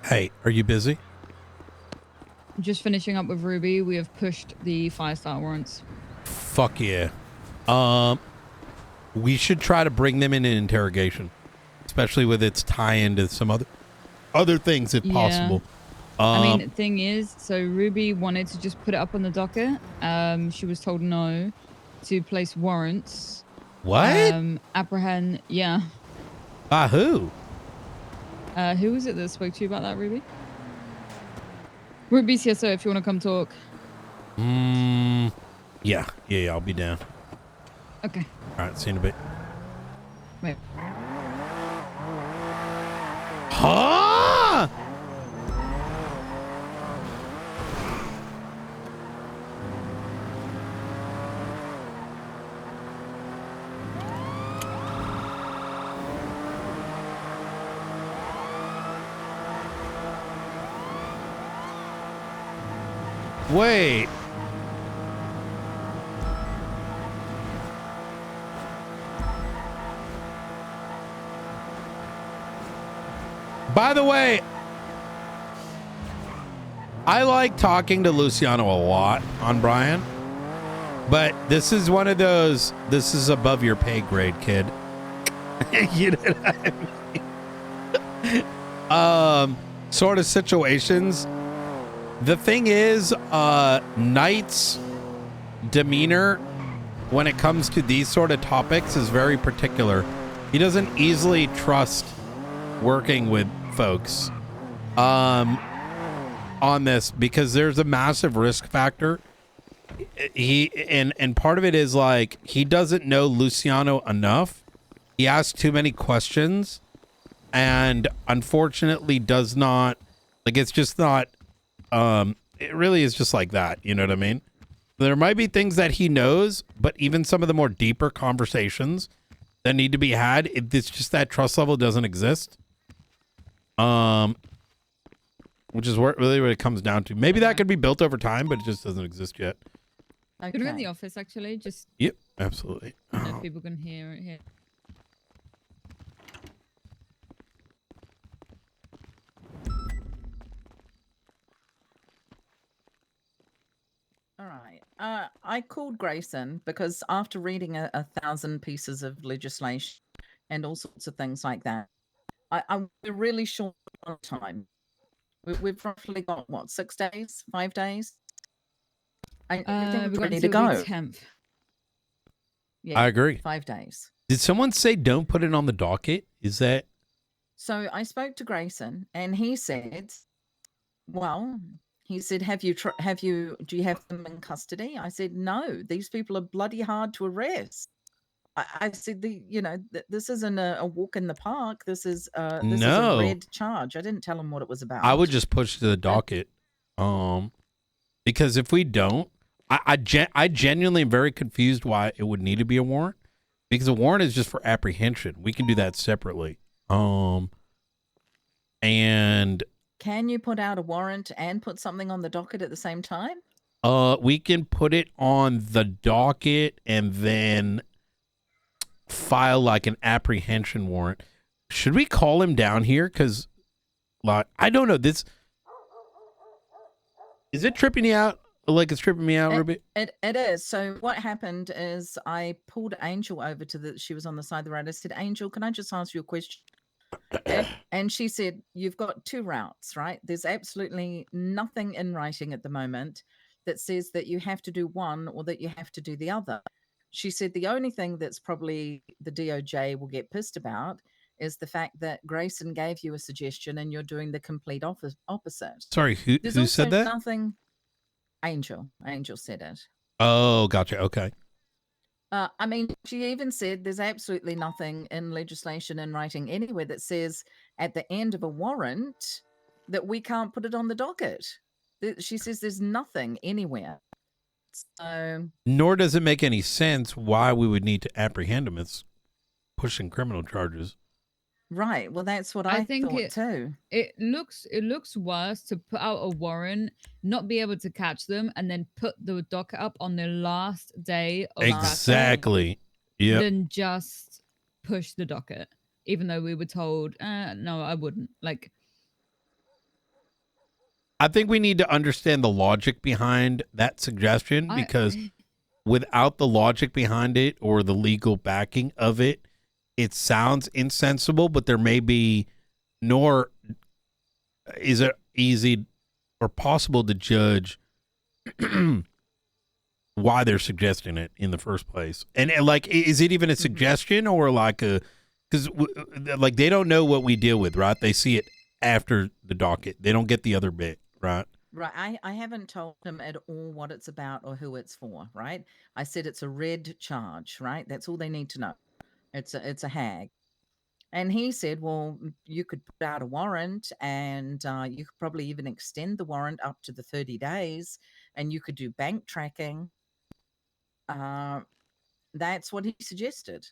Hey, are you busy? Just finishing up with Ruby. We have pushed the 5-star warrants. Fuck yeah. We should try to bring them in an interrogation, especially with its tie-in to some other things if possible. I mean, the thing is, so Ruby wanted to just put it up on the docket. She was told no to place warrants. What? Apprehend, yeah. By who? Who was it that spoke to you about that, Ruby? Ruby's here, so if you want to come talk. Yeah, I'll be down. Okay. All right, see you in a bit. Wait. Huh? Wait. By the way, I like talking to Luciano a lot on Brian, but this is one of those, this is above your pay grade, kid. You know what I mean? Sort of situations. The thing is, Knight's demeanor when it comes to these sort of topics is very particular. He doesn't easily trust working with folks on this because there's a massive risk factor. And part of it is like he doesn't know Luciano enough. He asks too many questions and unfortunately does not, like, it's just not, it really is just like that. You know what I mean? There might be things that he knows, but even some of the more deeper conversations that need to be had, it's just that trust level doesn't exist. Which is really what it comes down to. Maybe that could be built over time, but it just doesn't exist yet. Okay. Could we in the office, actually? Just Yep, absolutely. if people can hear it here. All right. I called Grayson because after reading 1,000 pieces of legislation and all sorts of things like that, I'm really short on time. We've roughly got, what, 6 days? 5 days? Everything's ready to go. 10th. Yeah, I agree. 5 days. Did someone say don't put it on the docket? Is that? So I spoke to Grayson and he said, well, he said, do you have them in custody? I said, no, these people are bloody hard to arrest. I said, this isn't a walk in the park. This is a red charge. I didn't tell him what it was about. I would just push to the docket. Because if we don't, I genuinely am very confused why it would need to be a warrant. Because a warrant is just for apprehension. We can do that separately. And can you put out a warrant and put something on the docket at the same time? We can put it on the docket and then file like an apprehension warrant. Should we call him down here? Because, like, I don't know. This is it tripping you out? Like it's tripping me out, Ruby? It is. So what happened is I pulled Angel over to she was on the side of the road. I said, Angel, can I just ask you a question? And she said, you've got 2 routes, right? There's absolutely nothing in writing at the moment that says that you have to do one or that you have to do the other. She said the only thing that's probably the DOJ will get pissed about is the fact that Grayson gave you a suggestion and you're doing the complete opposite. Sorry, who said that? Nothing. Angel said it. Oh, gotcha. Okay. I mean, she even said there's absolutely nothing in legislation in writing anywhere that says at the end of a warrant that we can't put it on the docket. She says there's nothing anywhere. So, nor does it make any sense why we would need to apprehend him. It's pushing criminal charges. Right. Well, that's what I think thought too. It looks worse to put out a warrant, not be able to catch them, and then put the docket up on the last day of exactly. Yeah. Than just push the docket, even though we were told, no, I wouldn't. Like, I think we need to understand the logic behind that suggestion, because without the logic behind it or the legal backing of it, it sounds insensible, but there may be, nor is it easy or possible to judge why they're suggesting it in the first place. And like, is it even a suggestion or like a, because like they don't know what we deal with, right? They see it after the docket. They don't get the other bit, right? Right. I haven't told him at all what it's about or who it's for, right? I said it's a red charge, right? That's all they need to know. It's a hag. And he said, well, you could put out a warrant and you could probably even extend the warrant up to the 30 days and you could do bank tracking. That's what he suggested.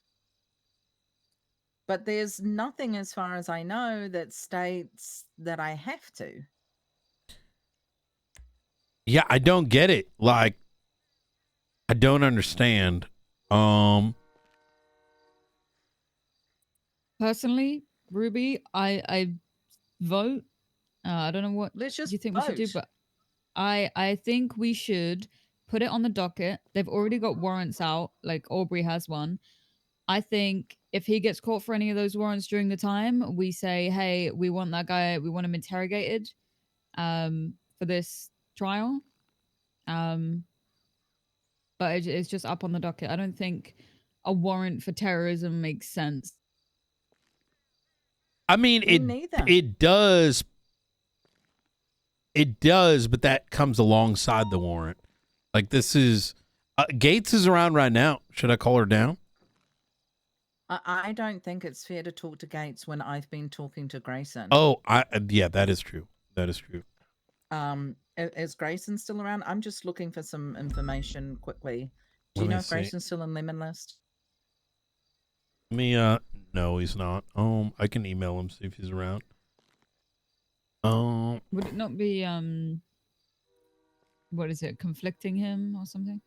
But there's nothing, as far as I know, that states that I have to. Yeah, I don't get it. Like, I don't understand. Personally, Ruby, I vote. I don't know what Let's just you think we should do, but I think we should put it on the docket. They've already got warrants out, like Aubrey has one. I think if he gets caught for any of those warrants during the time, we say, hey, we want that guy, we want him interrogated for this trial. But it's just up on the docket. I don't think a warrant for terrorism makes sense. I mean, it does. It does, but that comes alongside the warrant. Like, this is Gates is around right now. Should I call her down? I don't think it's fair to talk to Gates when I've been talking to Grayson. Oh, yeah, that is true. That is true. Is Grayson still around? I'm just looking for some information quickly. Do you know if Grayson's still in Lemon List? No, he's not. I can email him, see if he's around. Would it not be what is it, conflicting him or something?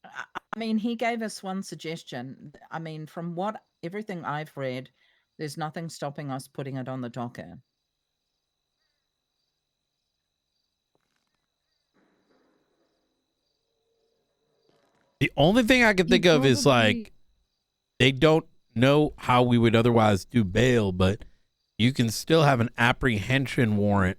I mean, he gave us one suggestion. I mean, from everything I've read, there's nothing stopping us putting it on the docket. The only thing I can think of is like, they don't know how we would otherwise do bail, but you can still have an apprehension warrant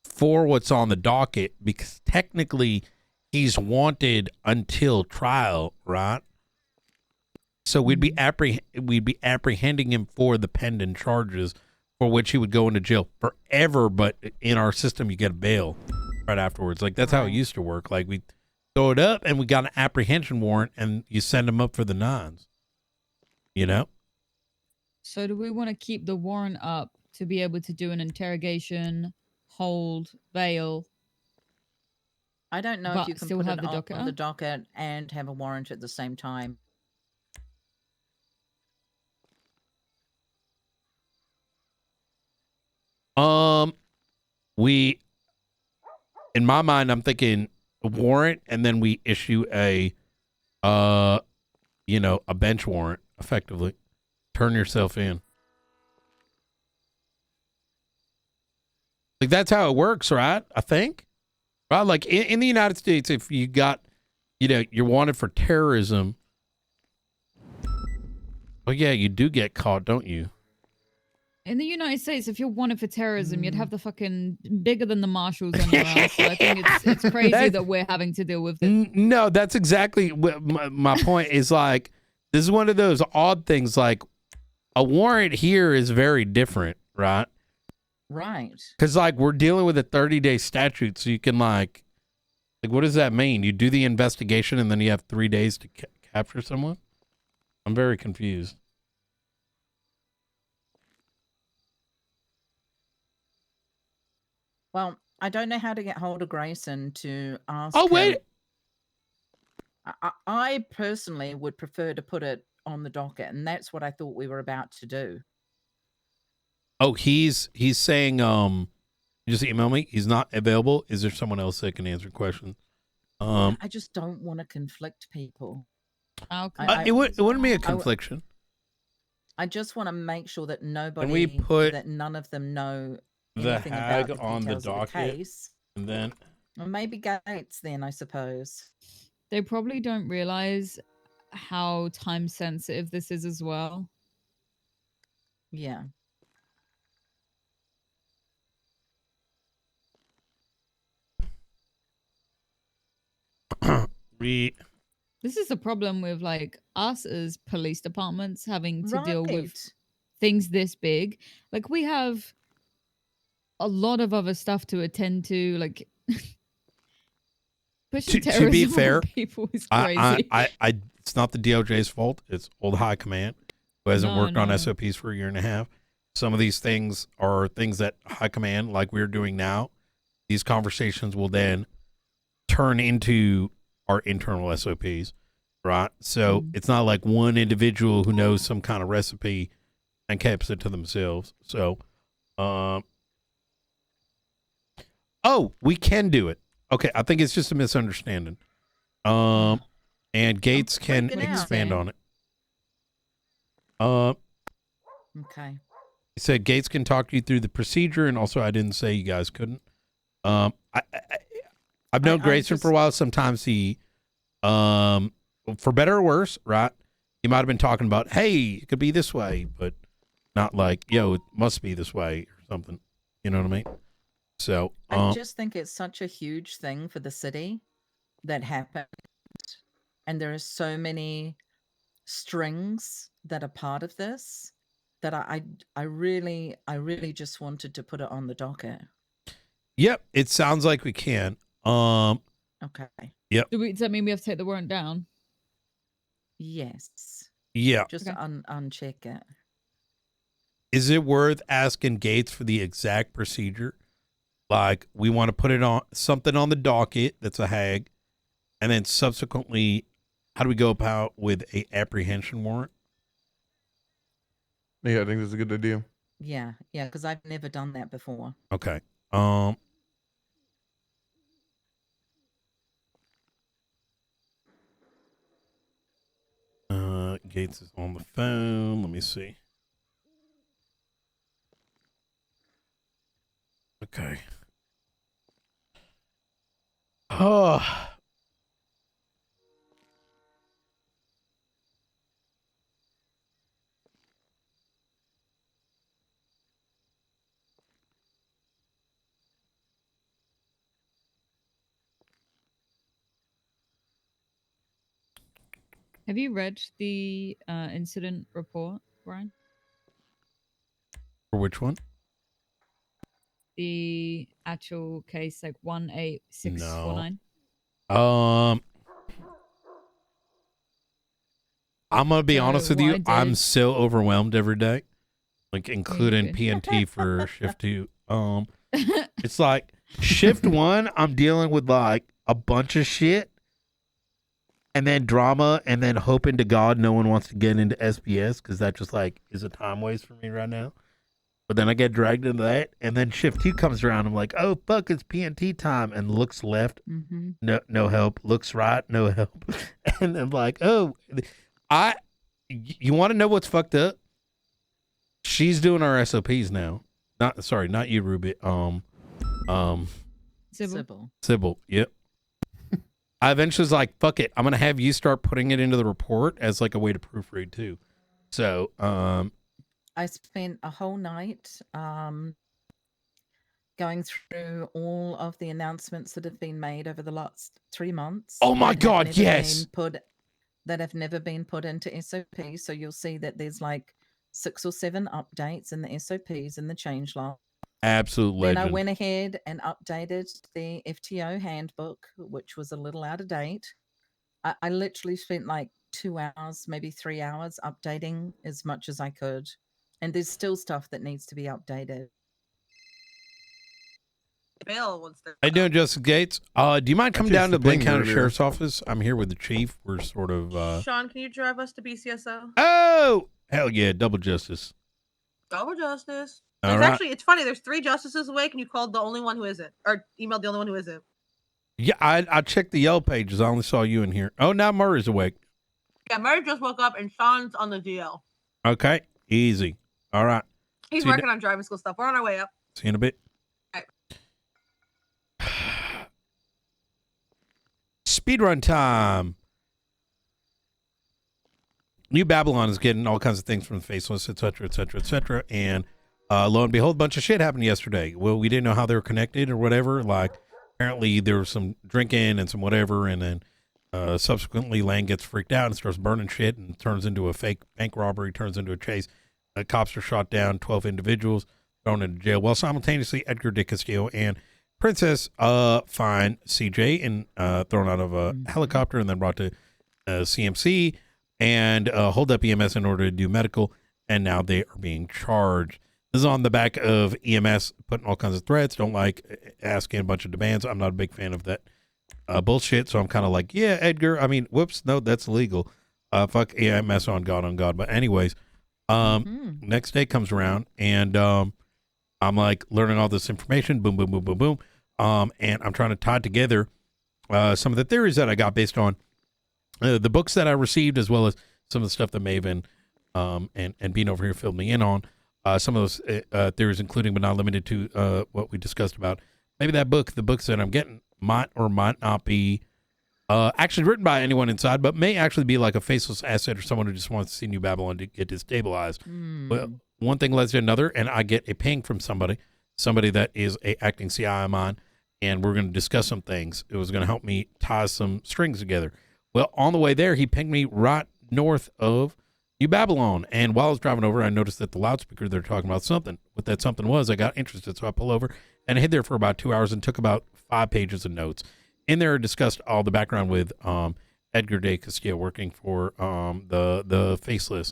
for what's on the docket, because technically he's wanted until trial, right? So we'd be apprehending him for the pending charges, for which he would go into jail forever. But in our system, you get a bail right afterwards. Like, that's how it used to work. Like, we throw it up and we got an apprehension warrant and you send him up for the nines, you know? So do we want to keep the warrant up to be able to do an interrogation, hold, bail? I don't know if you can still put have it on the docket and have a warrant at the same time. In my mind, I'm thinking a warrant, and then we issue a bench warrant, effectively. Turn yourself in. Like, that's how it works, right? I think. Right? Like, in the United States, if you got, you're wanted for terrorism, well, yeah, you do get caught, don't you? In the United States, if you're wanted for terrorism, you'd have the fucking bigger than the marshals on your ass. So I think it's crazy that we're having to deal with this. No, that's exactly what my point is. Like, this is one of those odd things. Like, a warrant here is very different, right? Right. Because, like, we're dealing with a 30-day statute, so you can, like, what does that mean? You do the investigation, and then you have 3 days to capture someone? I'm very confused. Well, I don't know how to get hold of Grayson to ask. Oh, wait. I personally would prefer to put it on the docket, and that's what I thought we were about to do. Oh, he's saying, just email me. He's not available. Is there someone else that can answer questions? I just don't want to conflict people. It wouldn't be a confliction. I just want to make sure that we put that none of them know anything hag about the on the details of the docket, case. and then Or maybe Gates then, I suppose. They probably don't realize how time sensitive this is as well. Yeah. This is a problem with like us as police departments having to deal with Right. things this big. Like we have a lot of other stuff to attend to, like pushing to terrorism be on fair, people is crazy. it's not the DOJ's fault. It's old high command who hasn't worked on No. SOPs for a year and a half. Some of these things are things that high command, like we're doing now, these conversations will then turn into our internal SOPs, right? So it's not like one individual who knows some kind of recipe and keeps it to themselves. So, we can do it. Okay, I think it's just a misunderstanding. And Gates can freaking out. expand on it. Okay. He said Gates can talk you through the procedure, and also I didn't say you guys couldn't. I've known Grayson for a while. Sometimes he, for better or worse, right? He might have been talking about, hey, it could be this way, but not like, yo, it must be this way or something. You know what I mean? So I just think it's such a huge thing for the city that happened. And there are so many strings that are part of this that I really just wanted to put it on the docket. Yep, it sounds like we can. Okay. Yep. Does that mean we have to take the warrant down? Yes. Yeah. Just uncheck it. Is it worth asking Gates for the exact procedure? Like, we want to put it on something on the docket that's a hag, and then subsequently, how do we go about with a apprehension warrant? Yeah, I think that's a good idea. Yeah, because I've never done that before. Okay. Gates is on the phone. Let me see. Okay. Oh. Have you read the incident report, Brian? For which one? The actual case, like 18649. I'm gonna be honest with what you. I did- I'm so overwhelmed every day, like including good. PNT for shift 2. It's like shift 1, I'm dealing with like a bunch of shit, and then drama, and then hoping to God no one wants to get into SBS because that just like is a time waste for me right now. But then I get dragged into that, and then shift 2 comes around. I'm like, oh fuck, it's PNT time, and looks left, no help. Looks right, no help, and I'm like, oh, you want to know what's fucked up? She's doing our SOPs now. Not you, Ruby. Sybil. Yep. I eventually was like, fuck it. I'm going to have you start putting it into the report as like a way to proofread too. So, I spent a whole night going through all of the announcements that have been made over the last 3 months. Oh my that have God, never yes. that have never been put into SOP. So you'll see that there's like 6 or 7 updates in the SOPs and the change log. absolute legend. Then I went ahead and updated the FTO handbook, which was a little out of date. I literally spent like 2 hours, maybe 3 hours updating as much as I could. And there's still stuff that needs to be updated. Bill wants to. How you doing, Justice Gates? Do you mind coming down to the Blaine County earlier. Sheriff's Office? I'm here with the chief. We're sort of Sean, can you drive us to BCSO? Oh, hell yeah, double justice. Double justice. All There's right. actually, it's funny. There's 3 justices awake, and you called the only one who isn't, or emailed the only one who isn't. Yeah, I checked the Yellow pages. I only saw you in here. Oh, now Murray's awake. Yeah, Murray just woke up, and Sean's on the DL. Okay, easy. All right. He's See you working on driving school stuff. We're on our way up. See you in a bit. speedrun time. New Babylon is getting all kinds of things from the Faceless, etc., etc., etc. And lo and behold, a bunch of shit happened yesterday. Well, we didn't know how they were connected or whatever. Like, apparently there was some drinking and some whatever, and then subsequently Lang gets freaked out and starts burning shit and turns into a fake bank robbery, turns into a chase. Cops are shot down, 12 individuals thrown into jail. Well, simultaneously, Edgar de Castillo and Princess find CJ and thrown out of a helicopter and then brought to CMC and hold up EMS in order to do medical, and now they are being charged. This is on the back of EMS putting all kinds of threats, don't like asking a bunch of demands. I'm not a big fan of that bullshit, so I'm kind of like, yeah, Edgar, I mean, whoops, no, that's illegal. Fuck EMS on God. But anyways, next day comes around, and I'm like learning all this information, boom, boom, boom, boom, boom, and I'm trying to tie together some of the theories that I got based on the books that I received, as well as some of the stuff that Maven and Bean over here filled me in on. Some of those theories, including but not limited to what we discussed about. Maybe the books that I'm getting might or might not be actually written by anyone inside, but may actually be like a faceless asset or someone who just wants to see New Babylon to get destabilized. Well, one thing leads to another, and I get a ping from somebody that is a acting CI of mine, and we're going to discuss some things. It was going to help me tie some strings together. Well, on the way there, he pinged me right north of New Babylon. And while I was driving over, I noticed that the loudspeaker, they're talking about something. What that something was, I got interested. So I pulled over and I hid there for about 2 hours and took about 5 pages of notes. In there, I discussed all the background with Edgar de Castillo working for the Faceless,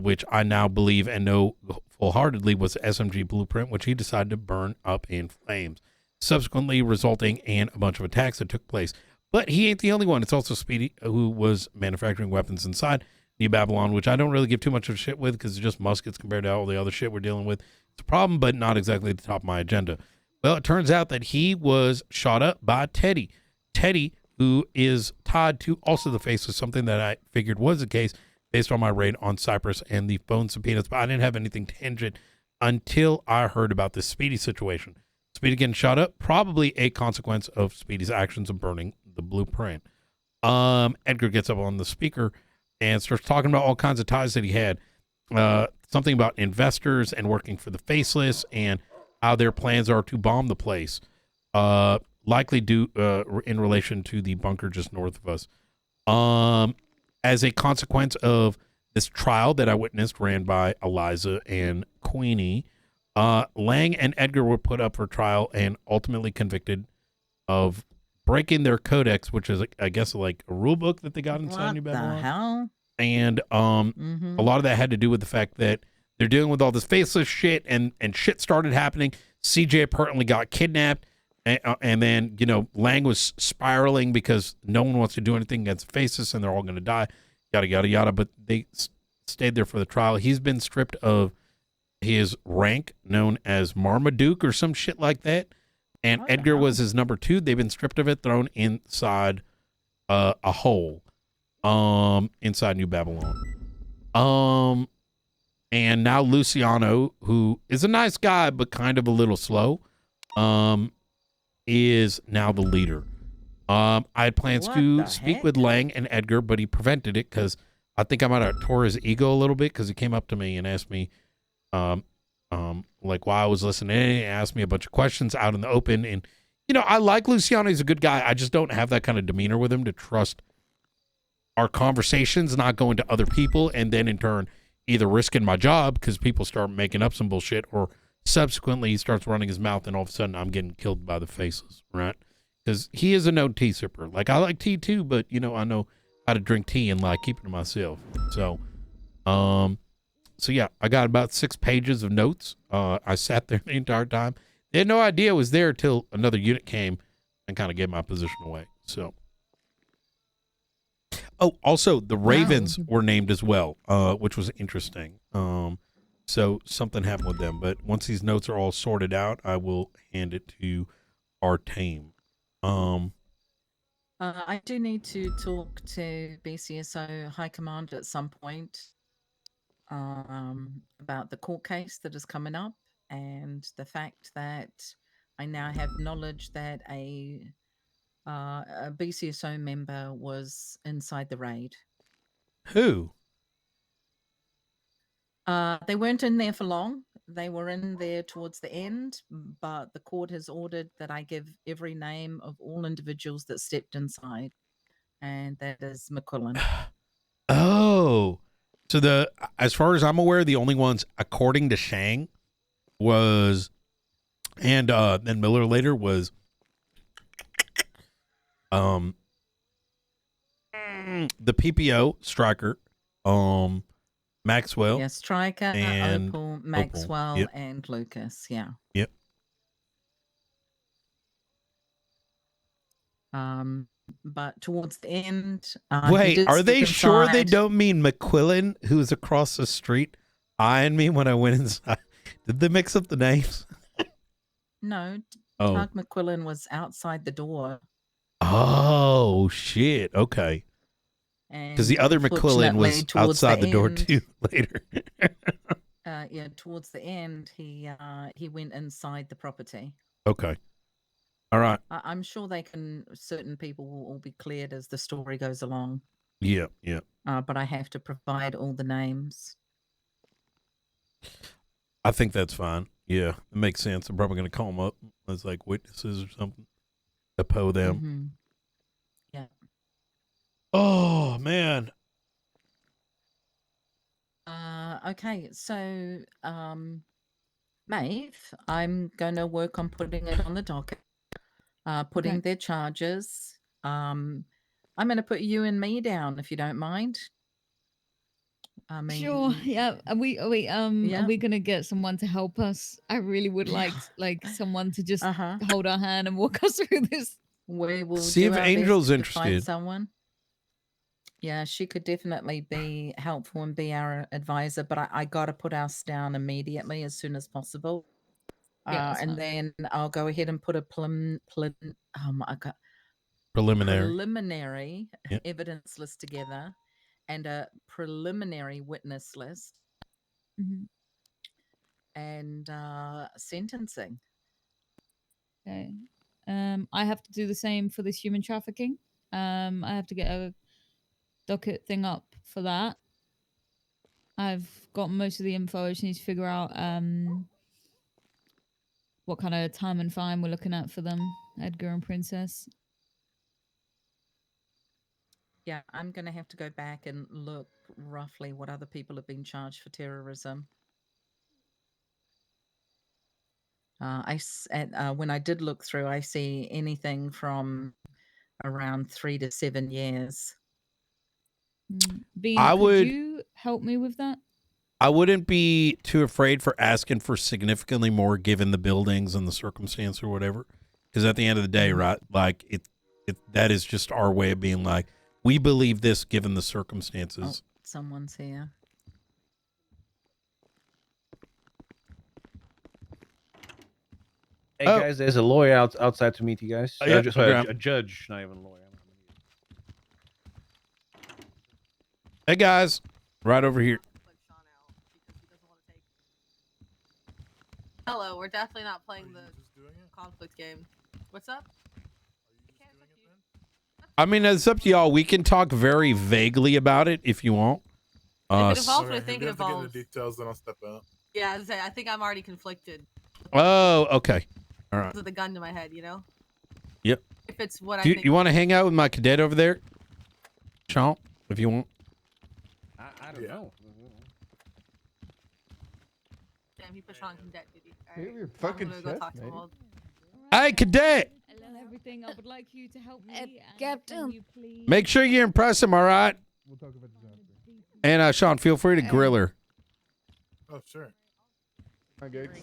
which I now believe and know full-heartedly was SMG blueprint, which he decided to burn up in flames, subsequently resulting in a bunch of attacks that took place. But he ain't the only one. It's also Speedy, who was manufacturing weapons inside New Babylon, which I don't really give too much of a shit with because it's just muskets compared to all the other shit we're dealing with. It's a problem, but not exactly at the top of my agenda. Well, it turns out that he was shot up by Teddy. Teddy, who is tied to also the Faceless, something that I figured was the case based on my raid on Cyprus and the phone subpoenas, but I didn't have anything tangent until I heard about this Speedy situation. Speedy getting shot up, probably a consequence of Speedy's actions of burning the blueprint. Edgar gets up on the speaker and starts talking about all kinds of ties that he had. Something about investors and working for the Faceless and how their plans are to bomb the place. Likely due in relation to the bunker just north of us. As a consequence of this trial that I witnessed ran by Eliza and Queenie, Lang and Edgar were put up for trial and ultimately convicted of breaking their codex, which is, I guess, like a rule book that they got inside New Babylon. What the hell? And a lot of that had to do with the fact that they're dealing with all this Faceless shit, and shit started happening. CJ apparently got kidnapped, and then, you know, Lang was spiraling because no one wants to do anything against Faceless, and they're all going to die, yada, yada, yada. But they stayed there for the trial. He's been stripped of his rank, known as Marmaduke or some shit like that. And Edgar was his number 2. They've been stripped of it, thrown inside a hole inside New Babylon. And now Luciano, who is a nice guy but kind of a little slow, is now the leader. I had plans to speak with Lang and Edgar, but he prevented it because I think I might have tore his ego a little bit, because he came up to me and asked me like why I was listening, and asked me a bunch of questions out in the open. And, you know, I like Luciano. He's a good guy. I just don't have that kind of demeanor with him to trust our conversations not going to other people, and then in turn either risking my job because people start making up some bullshit, or subsequently he starts running his mouth and all of a sudden I'm getting killed by the Faceless, right? Because he is a known tea sipper. Like, I like tea too, but, you know, I know how to drink tea and like keep it to myself. So yeah, I got about 6 pages of notes. I sat there the entire time. They had no idea it was there till another unit came and kind of gave my position away. So, oh, also the Ravens were named as well, which was interesting. So something happened with them. But once these notes are all sorted out, I will hand it to our team. I do need to talk to BCSO High Command at some point about the court case that is coming up, and the fact that I now have knowledge that a A BCSO member was inside the raid. Who? They weren't in there for long. They were in there towards the end, but the court has ordered that I give every name of all individuals that stepped inside, and that is McQuillan. Oh, so as far as I'm aware, the only ones, according to Shang, was, and then Miller later was, the PPO Striker, Maxwell. Yeah, Striker, and Opal, Maxwell, Yep. and Lucas. Yeah. Yep. But towards the end, Wait, are they sure they don't mean McQuillan, who was across the street eyeing me when I went inside? Did they mix up the names? No, Oh. Tug McQuillan was outside the door. Oh shit! Okay. Because the other McQuillan was outside the door too. Later. Yeah, towards the end, he went inside the property. Okay. All right. I'm sure certain people will all be cleared as the story goes along. Yeah. Yeah. But I have to provide all the names. I think that's fine. Yeah, it makes sense. I'm probably going to call them up as like witnesses or something. Depot them. Mm-hmm. Yeah. Oh man. Okay, so Maeve, I'm gonna work on putting it on the docket. Putting their charges. I'm gonna put you and me down if you don't mind. I mean, Sure. Yeah. Are we gonna get someone to help us? I really would like someone to just hold our hand and walk us through this. We will See do if our Angel's best to find interested. someone. Yeah, she could definitely be helpful and be our advisor, but I got to put us down immediately as soon as possible. Yeah, that's and fine. then I'll go ahead and put a preliminary Yep. evidence list together and a preliminary witness list Mhm. and sentencing. Okay. I have to do the same for this human trafficking. I have to get a docket thing up for that. I've got most of the info. I just need to figure out what kind of time and fine we're looking at for them, Edgar and Princess. Yeah, I'm going to have to go back and look roughly what other people have been charged for terrorism. When I did look through, I see anything from around 3 to 7 years. Bean, I could would- you help me with that? I wouldn't be too afraid for asking for significantly more given the buildings and the circumstance or whatever. Because at the end of the day, right, like that is just our way of being like, we believe this given the circumstances. Oh, someone's here. Hey guys, there's a lawyer outside to meet you guys. Yeah, Sorry, okay. a judge, not even a lawyer. Hey guys, right over here. Hello, we're definitely not playing the conflict game. What's up? I mean, it's up to y'all. We can talk very vaguely about it if you want. If it involves, I think it involves. Details, then I'll step out. Yeah, as I say, I think I'm already conflicted. Oh, okay. All right. With the gun to my head, you know. Yep. If it's what Do I you, think. you want to hang out with my cadet over there, Sean? If you want. I don't know. Damn, he pushed on cadet duty. You're your I'm fucking gonna go chef, talk to him mate. all. Hey, cadet. And everything. I would like you to help me. and Captain. can you please- Make sure you impress him. All right. We'll talk about this after. And Sean, feel free to grill her. Oh, sure. Hi, Gigs.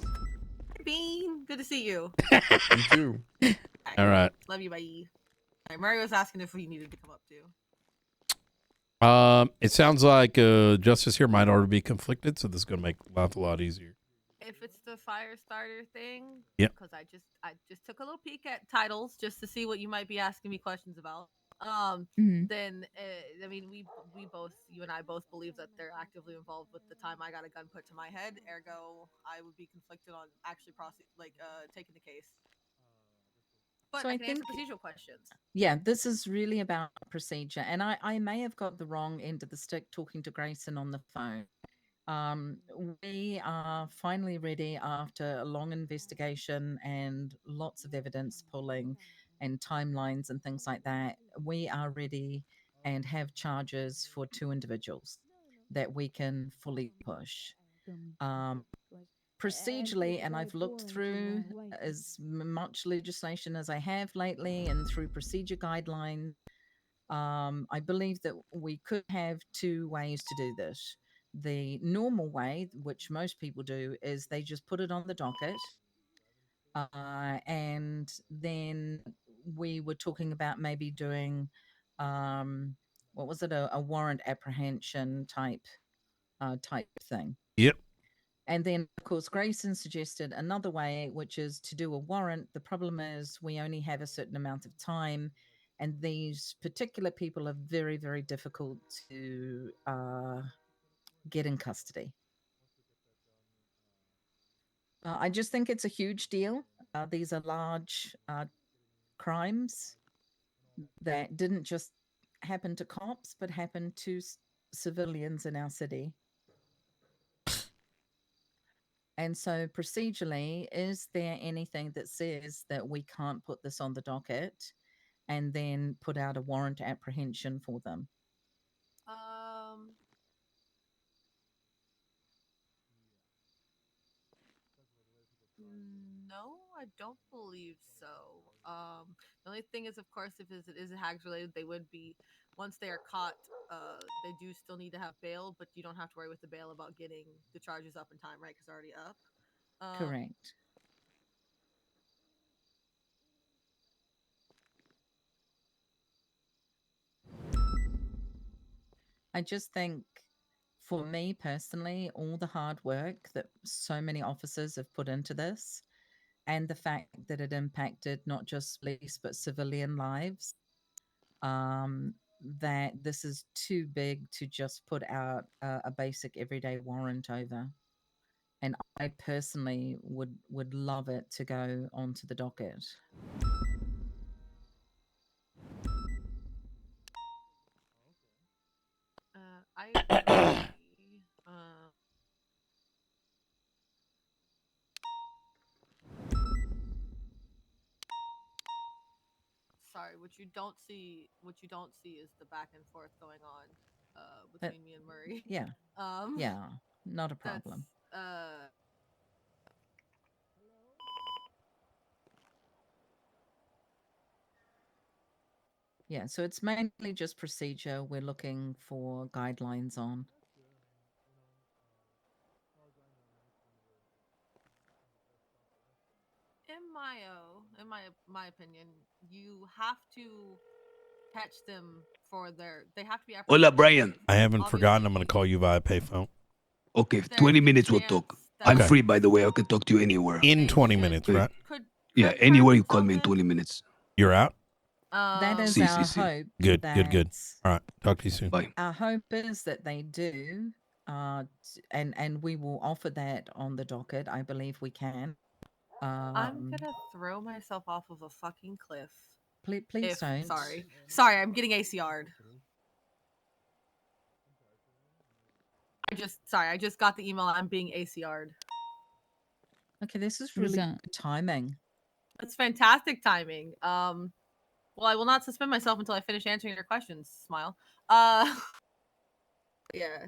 Bean, good to see you. You too. All right. Love you, bye. Alright, Murray was asking if we needed to come up too. It sounds like justice here might already be conflicted, so this is gonna make life a lot easier. If it's the fire starter thing, Yep. because I just took a little peek at titles just to see what you might be asking me questions about. Then I mean, we both, you and I both believe that they're actively involved with the time I got a gun put to my head. Ergo, I would be conflicted on actually taking the case. But So I I can answer think- procedural questions. Yeah, this is really about procedure. And I may have got the wrong end of the stick talking to Grayson on the phone. We are finally ready after a long investigation and lots of evidence pulling and timelines and things like that. We are ready and have charges for 2 individuals that we can fully push. Procedurally, and I've looked through as much legislation as I have lately and through procedure guidelines, I believe that we could have 2 ways to do this. The normal way, which most people do, is they just put it on the docket. And then we were talking about maybe doing, what was it, a warrant apprehension type thing. Yep. And then, of course, Grayson suggested another way, which is to do a warrant. The problem is we only have a certain amount of time, and these particular people are very, very difficult to get in custody. I just think it's a huge deal. These are large crimes that didn't just happen to cops, but happened to civilians in our city. And so procedurally, is there anything that says that we can't put this on the docket and then put out a warrant apprehension for them? No, I don't believe so. The only thing is, of course, if it is Hags related, they would be, once they are caught, they do still need to have bail, but you don't have to worry with the bail about getting the charges up in time, right? Because they're already up. Correct. I just think, for me personally, all the hard work that so many officers have put into this, and the fact that it impacted not just police but civilian lives, that this is too big to just put out a basic everyday warrant over. And I personally would love it to go onto the docket. I agree. Sorry, what you don't see is the back and forth going on between me and Murray. Yeah. Yeah, not a that's, problem. Yeah, so it's mainly just procedure we're looking for guidelines on. In my opinion, you have to catch them for they have to be Hola, apprehended. Brian. I haven't forgotten. I'm going to call you via payphone. Okay, 20 minutes we'll talk. I'm free, by the way. I can talk to you anywhere. In 20 minutes, right? Yeah, anywhere you call me in 20 minutes. You're out? That is Sí, our sí, sí. hope. Good. that- All right. Talk to you soon. Bye. Our hope is that they do, and we will offer that on the docket. I believe we can. I'm gonna throw myself off of a fucking cliff. Please don't. Sorry, I'm getting ACR'd. I just got the email. I'm being ACR'd. Okay, this is What is really that? good timing. It's fantastic timing. Well, I will not suspend myself until I finish answering your questions. Smile. Yeah.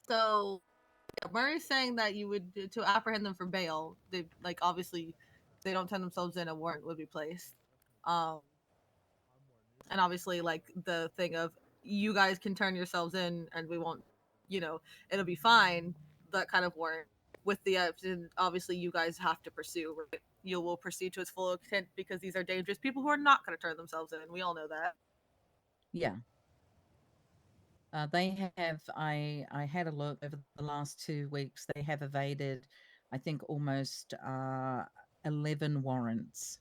So, Murray's saying that you would to apprehend them for bail. They obviously they don't turn themselves in, a warrant would be placed. And obviously the thing of you guys can turn yourselves in and we won't, it'll be fine. That kind of warrant with the obviously you guys have to pursue. Right? You will proceed to its full extent because these are dangerous people who are not going to turn themselves in. We all know that. Yeah. They have. I had a look over the last 2 weeks. They have evaded, I think, almost 11 warrants.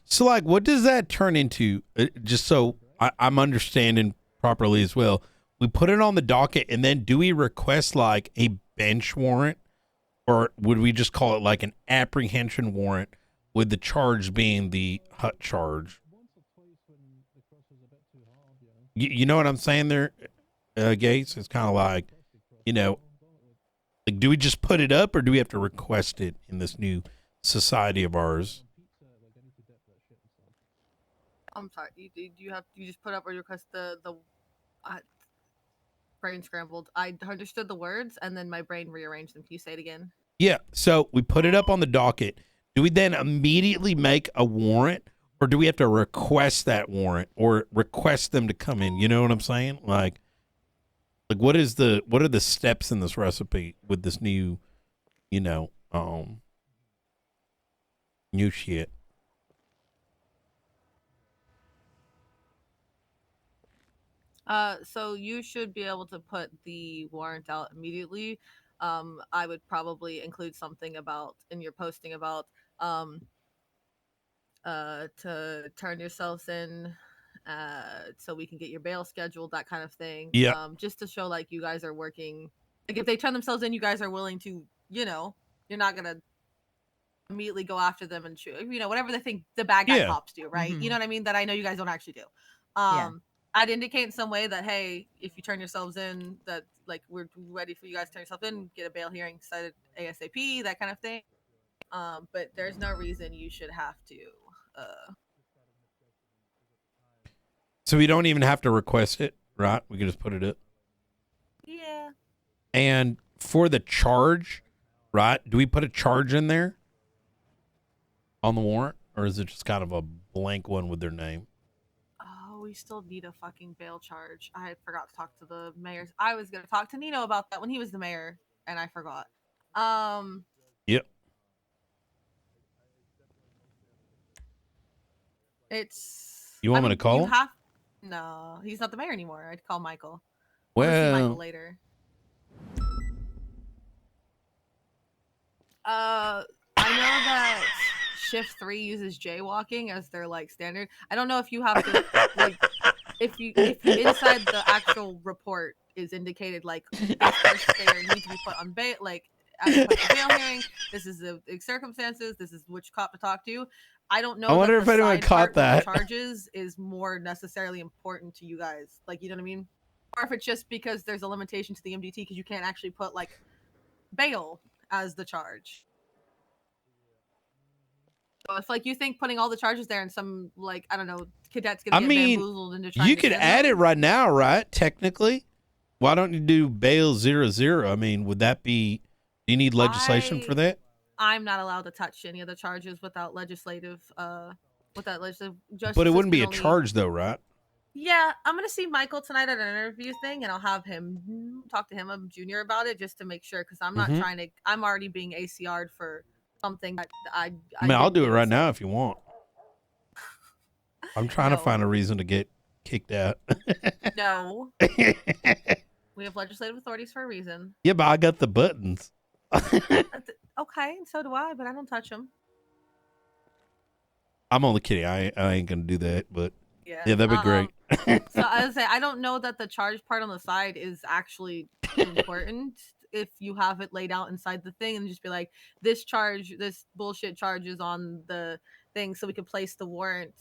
So, like, what does that turn into? Just so I'm understanding properly as well. We put it on the docket, and then do we request like a bench warrant Or would we just call it like an apprehension warrant with the charge being the hut charge? You know what I'm saying there, Gates? It's kind of like, like, do we just put it up or do we have to request it in this new society of ours? I'm sorry. You just put up or request the brain scrambled. I understood the words and then my brain rearranged them. Can you say it again? Yeah. So we put it up on the docket. Do we then immediately make a warrant, or do we have to request that warrant or request them to come in? You know what I'm saying? Like what are the steps in this recipe with this new, new shit? So you should be able to put the warrant out immediately. I would probably include something about in your posting about to turn yourselves in so we can get your bail scheduled, that kind of thing. Yeah. Just to show like you guys are working, like if they turn themselves in, you guys are willing to, you're not gonna immediately go after them and shoot, whatever they think the bad guy cops do, right? You know what I mean? That I know you guys don't actually do. I'd indicate in some way that, hey, if you turn yourselves in, that like we're ready for you guys to turn yourself in, get a bail hearing started ASAP, that kind of thing. But there's no reason you should have to. So we don't even have to request it, right? We can just put it up. Yeah. And for the charge, right? Do we put a charge in there on the warrant, or is it just kind of a blank one with their name? Oh, we still need a fucking bail charge. I forgot to talk to the mayor. I was gonna talk to Nino about that when he was the mayor, and I forgot. Yep. It's. You want me to call him? No, he's not the mayor anymore. I'd call Michael. Well, We'll see Michael later. I know that Shift 3 uses jaywalking as their like standard. I don't know if you have to like if you inside the actual report is indicated like this person needs to be put on bail, like at the bail hearing. This is the circumstances. This is which cop to talk to. I don't know. I wonder that if the anyone side caught part with that. the charges is more necessarily important to you guys. Like, you know what I mean? Or if it's just because there's a limitation to the MDT because you can't actually put like bail as the charge. So if like you think putting all the charges there and some like I don't know cadets gonna get bamboozled into trying you to could get add them. it right now, right? Technically, why don't you do bail 00? I mean, would that be? Do you need legislation for that? I'm not allowed to touch any of the charges without legislative justice. But it wouldn't be a charge, though, right? Yeah, I'm gonna see Michael tonight at an interview thing, and I'll have him talk to him, Junior, about it just to make sure, because I'm not trying to. I'm already being ACR'd for something that I mean, I'll do it right now if you want. I'm trying to find a reason to get kicked out. No. We have legislative authorities for a reason. Yeah, but I got the buttons. Okay, and so do I, but I don't touch them. I'm only kidding. I ain't gonna do that, but yeah that'd be great. So I would say I don't know that the charge part on the side is actually important. If you have it laid out inside the thing and just be like, this bullshit charge is on the thing, so we can place the warrant.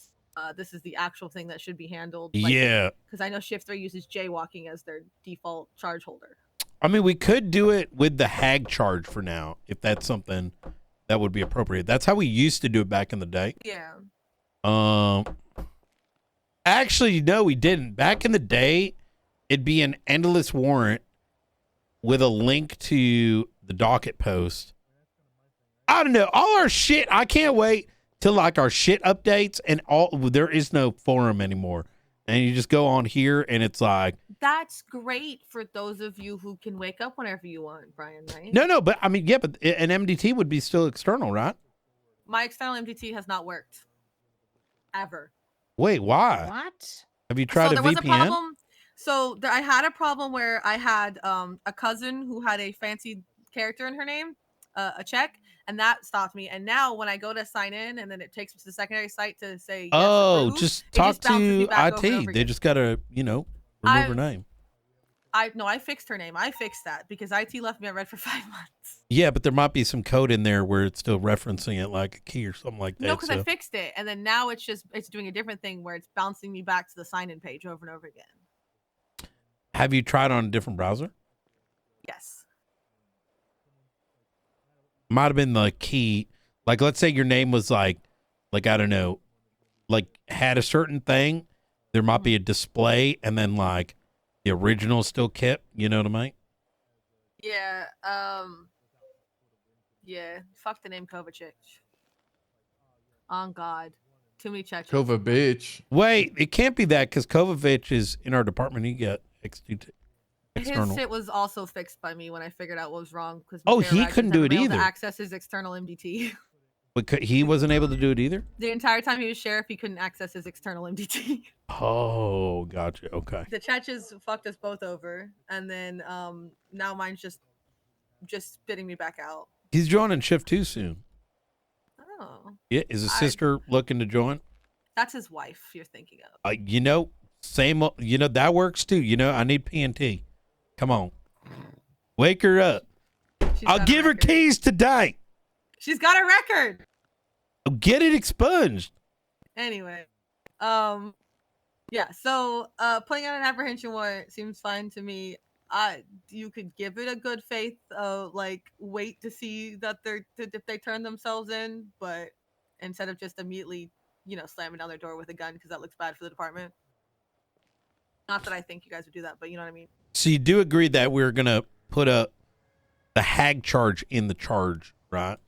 This is the actual thing that should be handled. Yeah. Because I know Shift 3 uses jaywalking as their default charge holder. I mean, we could do it with the hag charge for now, if that's something that would be appropriate. That's how we used to do it back in the day. Yeah. Actually, no, we didn't. Back in the day, it'd be an endless warrant with a link to the docket post. I don't know. All our shit, I can't wait till like our shit updates and there is no forum anymore. And you just go on here and it's like. That's great for those of you who can wake up whenever you want, Brian, right? No, but I mean, yeah, but an MDT would be still external, right? My external MDT has not worked. Ever. Wait, why? What? Have you tried a there was VPN? a problem. So I had a problem where I had a cousin who had a fancy character in her name, a check, and that stopped me. And now when I go to sign in and then it takes me to the secondary site to say, yes, Just talk to IT. They just got to, remove her name. I fixed her name. I fixed that because IT left me at red for 5 months. Yeah, but there might be some code in there where it's still referencing it like a key or something like that. No, because I so- fixed it, and then now it's doing a different thing where it's bouncing me back to the sign-in page over and over again. Have you tried on a different browser? Yes. Might have been the key. Like, let's say your name was like I don't know, like had a certain thing. There might be a display, and then like the original still kept. You know what I mean? Yeah. Yeah. Fuck the name Kovacic. On God. Too many Chechens. Kova bitch. Wait, it can't be that because Kovacic is in our department. He got external. His shit was also fixed by me when I figured out what was wrong. Because Oh, he couldn't do it either. To access his external MDT. But he wasn't able to do it either? The entire time he was sheriff, he couldn't access his external MDT. Oh, gotcha. Okay. The Chechens fucked us both over, and then now mine's just spitting me back out. He's joining shift 2 soon. Oh. Yeah, is his sister looking to join? That's his wife you're thinking of. Same. That works too. I need PNT. Come on, wake her up. I'll give her keys today. She's got a record. Get it expunged. Anyway, yeah. So, putting out an apprehension warrant seems fine to me. You could give it a good faith, wait to see that if they turn themselves in, but instead of just immediately, slamming down their door with a gun because that looks bad for the department. Not that I think you guys would do that, but you know what I mean. So you do agree that we're gonna put the hag charge in the charge, right?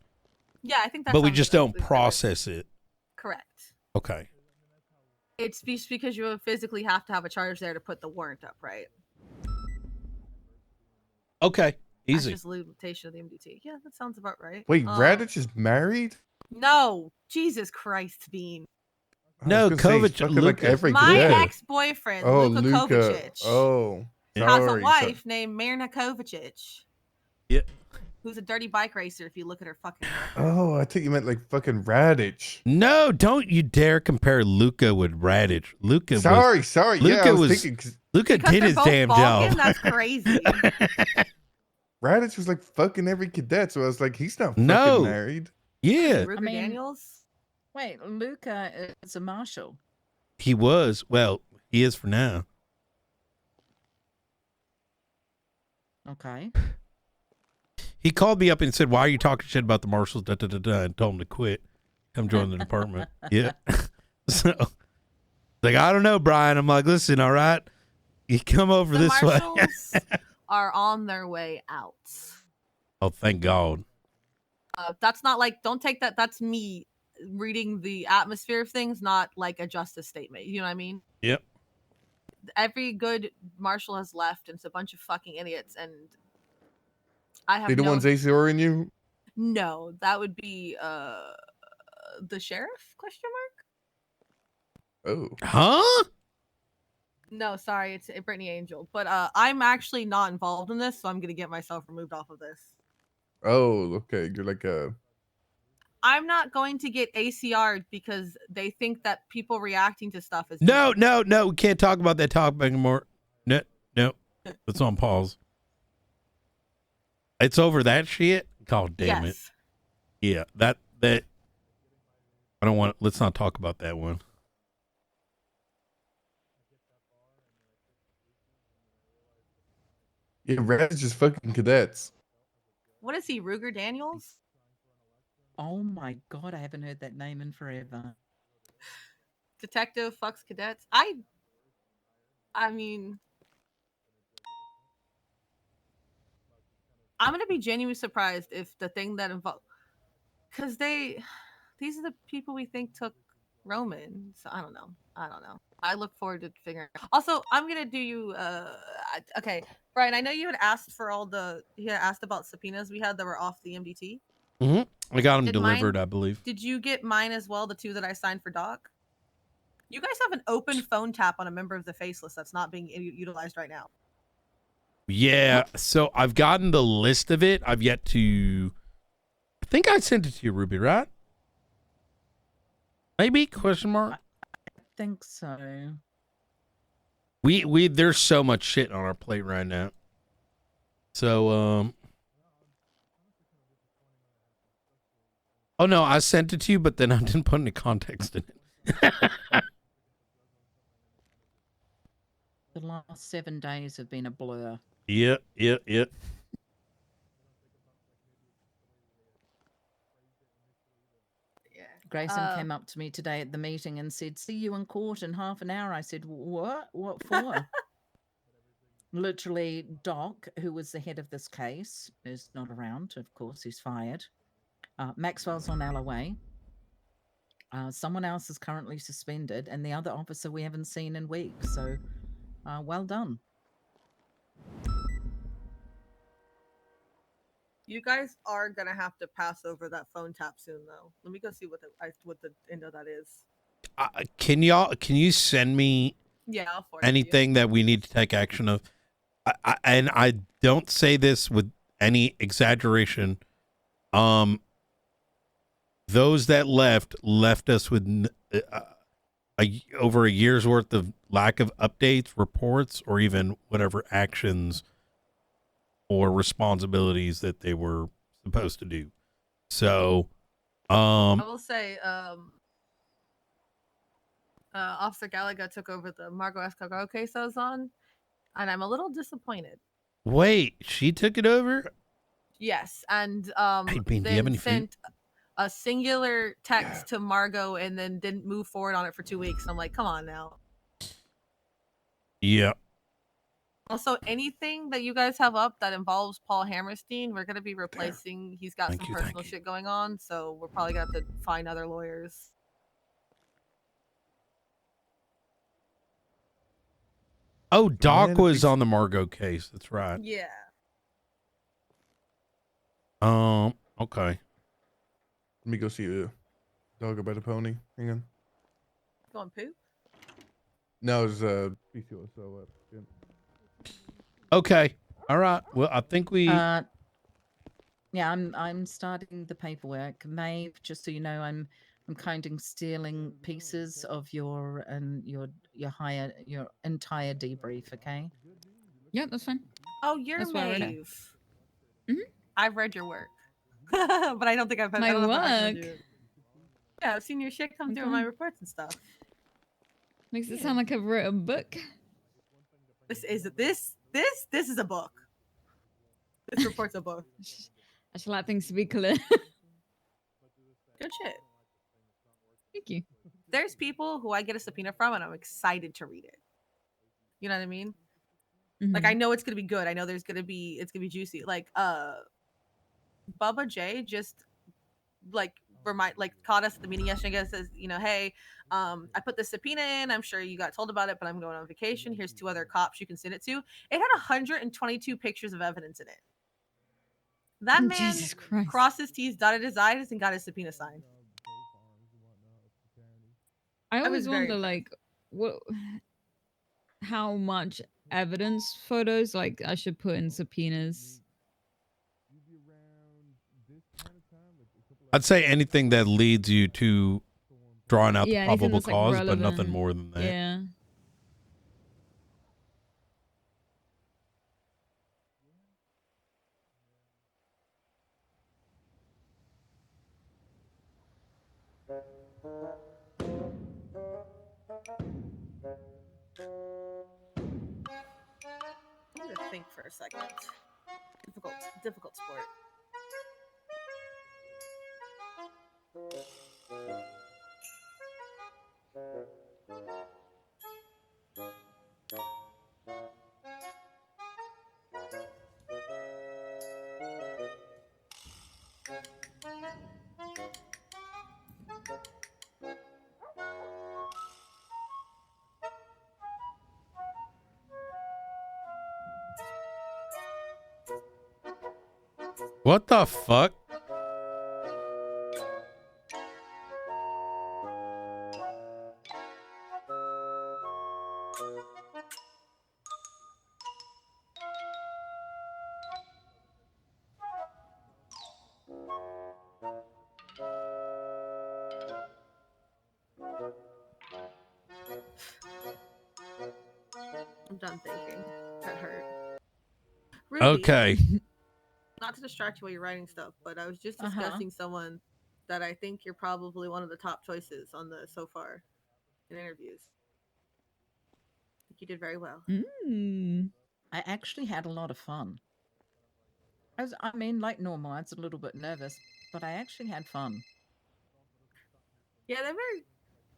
Yeah, I think that's. But we just don't process it. Correct. Okay. It's just because you physically have to have a charge there to put the warrant up, right? Okay. Easy. That's just limitation of the MDT. Yeah, that sounds about right. Wait, Raditz is married? No, Jesus Christ, Bean. No, Kovac. Like every My day. ex-boyfriend, Oh, Luka Kovacic, Oh, has a sorry. wife named Mirna Kovacic. Yeah. Who's a dirty bike racer if you look at her fucking Oh, I think you meant like fucking Raditz. No, don't you dare compare Luca with Radic. Luca. Sorry. Luca Yeah, I was thinking. Luca Because did they're his both damn Balkan? job. That's crazy. Raditz was like fucking every cadet, so I was like, he's not fucking No. married. Yeah, Ruger Daniels? Wait, Luca is a marshal. he was. Well, he is for now. Okay. He called me up and said, "Why are you talking shit about the marshals?" Da, da, da, da, and told him to quit. Come join the department. Yeah. So, like, I don't know, Brian. I'm like, listen, all right, you come over The this way. marshals are on their way out. Oh, thank God. That's not like, don't take that. That's me reading the atmosphere of things, not like a justice statement. You know what I mean? Yep. Every good marshal has left, and it's a bunch of fucking idiots. And I have They the ones ACR in you? No, that would be the sheriff? Question mark. Oh. Huh? No, sorry, it's Brittany Angel. But I'm actually not involved in this, so I'm gonna get myself removed off of this. Oh, okay. You're like I'm not going to get ACR'd because they think that people reacting to stuff is No. We can't talk about that topic anymore. No. It's on pause. It's over that shit. God damn it. Yeah, that. I don't want. Let's not talk about that one. Yeah, Raditz is fucking cadets. What is he, Ruger Daniels? Oh my God, I haven't heard that name in forever. Detective fucks cadets. I mean, I'm gonna be genuinely surprised if the thing that involved, because these are the people we think took Roman. So I don't know. I look forward to figuring out. Also, I'm gonna do you. Okay, Brian. I know you had asked for you had asked about subpoenas we had that were off the MDT. Mm-hmm. I got them Did delivered, mine- I believe. Did you get mine as well? The 2 that I signed for Doc. You guys have an open phone tap on a member of the Faceless that's not being utilized right now. Yeah. So I've gotten the list of it. I've yet to. I think I sent it to you, Ruby. Right? Maybe? Question mark. I think so. We there's so much shit on our plate right now. So oh no, I sent it to you, but then I didn't put any context in it. The last 7 days have been a blur. Yep. Grayson came up to me today at the meeting and said, "See you in court in half an hour." I said, "What? What for?" Literally, Doc, who was the head of this case, is not around. Of course, he's fired. Maxwell's on LOA. Someone else is currently suspended, and the other officer we haven't seen in weeks. So, well done. You guys are gonna have to pass over that phone tap soon, though. Let me go see what the end of that is. Can you send me Yeah, I'll forward it to you. anything that we need to take action of? And I don't say this with any exaggeration. Those that left us with over a year's worth of lack of updates, reports, or even whatever actions or responsibilities that they were supposed to do. So, I will say, Officer Gallagher took over the Margot Escargot case I was on, and I'm a little disappointed. wait, she took it over? Yes, and Hey, Bean, do you have then any food? sent a singular text to Margot and then didn't move forward on it for 2 weeks. I'm like, come on now. Yeah. Also, anything that you guys have up that involves Paul Hammerstein, we're gonna be replacing. He's got some personal shit going on, so we're probably gonna have to find other lawyers. Oh, Doc was on the Margot case. That's right. Yeah. Okay. Let me go see a dog about a pony. Hang on. Going poop? No, it's PCO. So yeah. Okay. All right. Well, I think we. Yeah, I'm starting the paperwork. Maeve, just so you know, I'm kind of stealing pieces of your entire debrief. Okay. Yeah, that's fine. Oh, you're That's why I read it. Maeve. I've read your work, but I don't think I've. My I don't know if I've read work? your- Yeah, I've seen your shit come through in Okay. my reports and stuff. Makes it sound like I've wrote a book. This is a book. This report's a book. I should like things to be clear. Good shit. Thank you. There's people who I get a subpoena from, and I'm excited to read it. You know what I mean? Like, I know it's gonna be good. I know it's gonna be juicy. Like, Bubba J just caught us at the meeting yesterday and says, hey, I put this subpoena in. I'm sure you got told about it, but I'm going on vacation. Here's 2 other cops you can send it to. It had 122 pictures of evidence in it. That man Jesus Christ. crossed his T's, dotted his I's, and got his subpoena signed. I was always very wonder, like, how much evidence photos like I should put in subpoenas. I'd say anything that leads you to drawing out the Yeah, anything probable that's, like, cause, but relevant. nothing more than that. Yeah. I'm gonna think for a second. Difficult sport. What the fuck? I'm done thinking. That hurt. Ruby, Okay. not to distract you while you're writing stuff, but I was just discussing someone that I think you're probably one of the top choices on the so far in interviews. I think you did very well. I actually had a lot of fun. I mean, like normal, I was a little bit nervous, but I actually had fun. Yeah, they're very.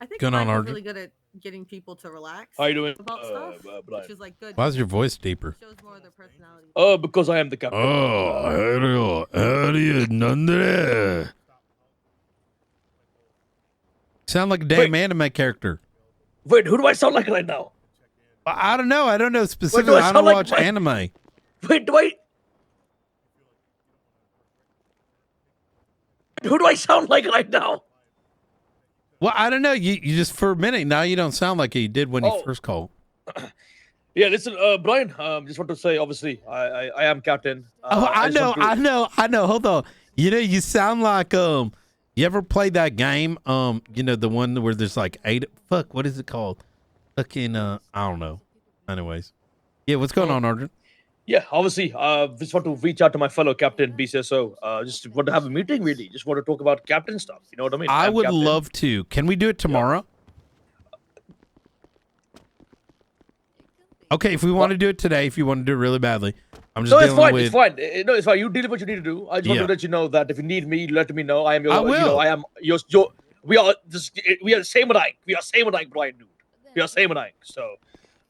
I think Going on, Mike is Arjun? really good at getting people to relax. How you doing, about stuff, Brian? which is like good. Why is your voice deeper? Shows more of their personality. Because I am the captain. Sound like a damn anime character. Wait, who do I sound like right now? I don't know. I don't know specifically. I don't sound like watch Mike? anime. Wait, do I? Who do I sound like right now? Well, I don't know. You just for a minute now you don't sound like you did when you Oh. first called. Yeah, listen, Brian. Just want to say, obviously, I am captain. I just want to- I know. Hold on. You know, you sound like you ever played that game? You know, the one where there's like 8. Fuck, what is it called? Fucking I don't know. Anyways, yeah. What's going on, Arjun? Yeah, obviously, just want to reach out to my fellow captain, BCSO. Just want to have a meeting, really. Just want to talk about captain stuff. You know what I mean? I I'm would captain. love to. Can we do it tomorrow? Okay, if we want to do it today, if you want to do it really badly, I'm just No, it's dealing fine. with. It's fine. No, it's fine. You deal with what you need to do. I just want Yeah. to let you know that if you need me, let me know. I am your. I You know, will. I am your. We are just. We are same alike. We are same alike, Brian. Dude. We are same alike. So.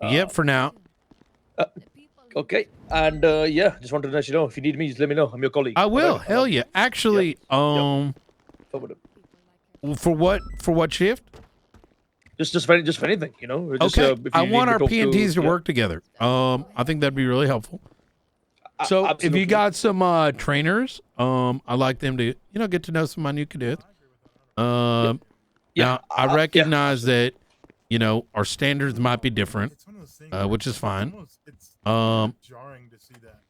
Yep. For now. Okay. And yeah, just wanted to let you know. If you need me, just let me know. I'm your colleague. I will. Alright? Hell yeah. Actually, for what shift? Just for anything, you know. Just, Okay. if you I need want me our talk PNTs to yeah. work together. I think that'd be really helpful. So if absolutely. you got some trainers, I'd like them to, get to know some of my new cadets. Now I recognize that, our standards might be different, which is fine. Jarring to see that.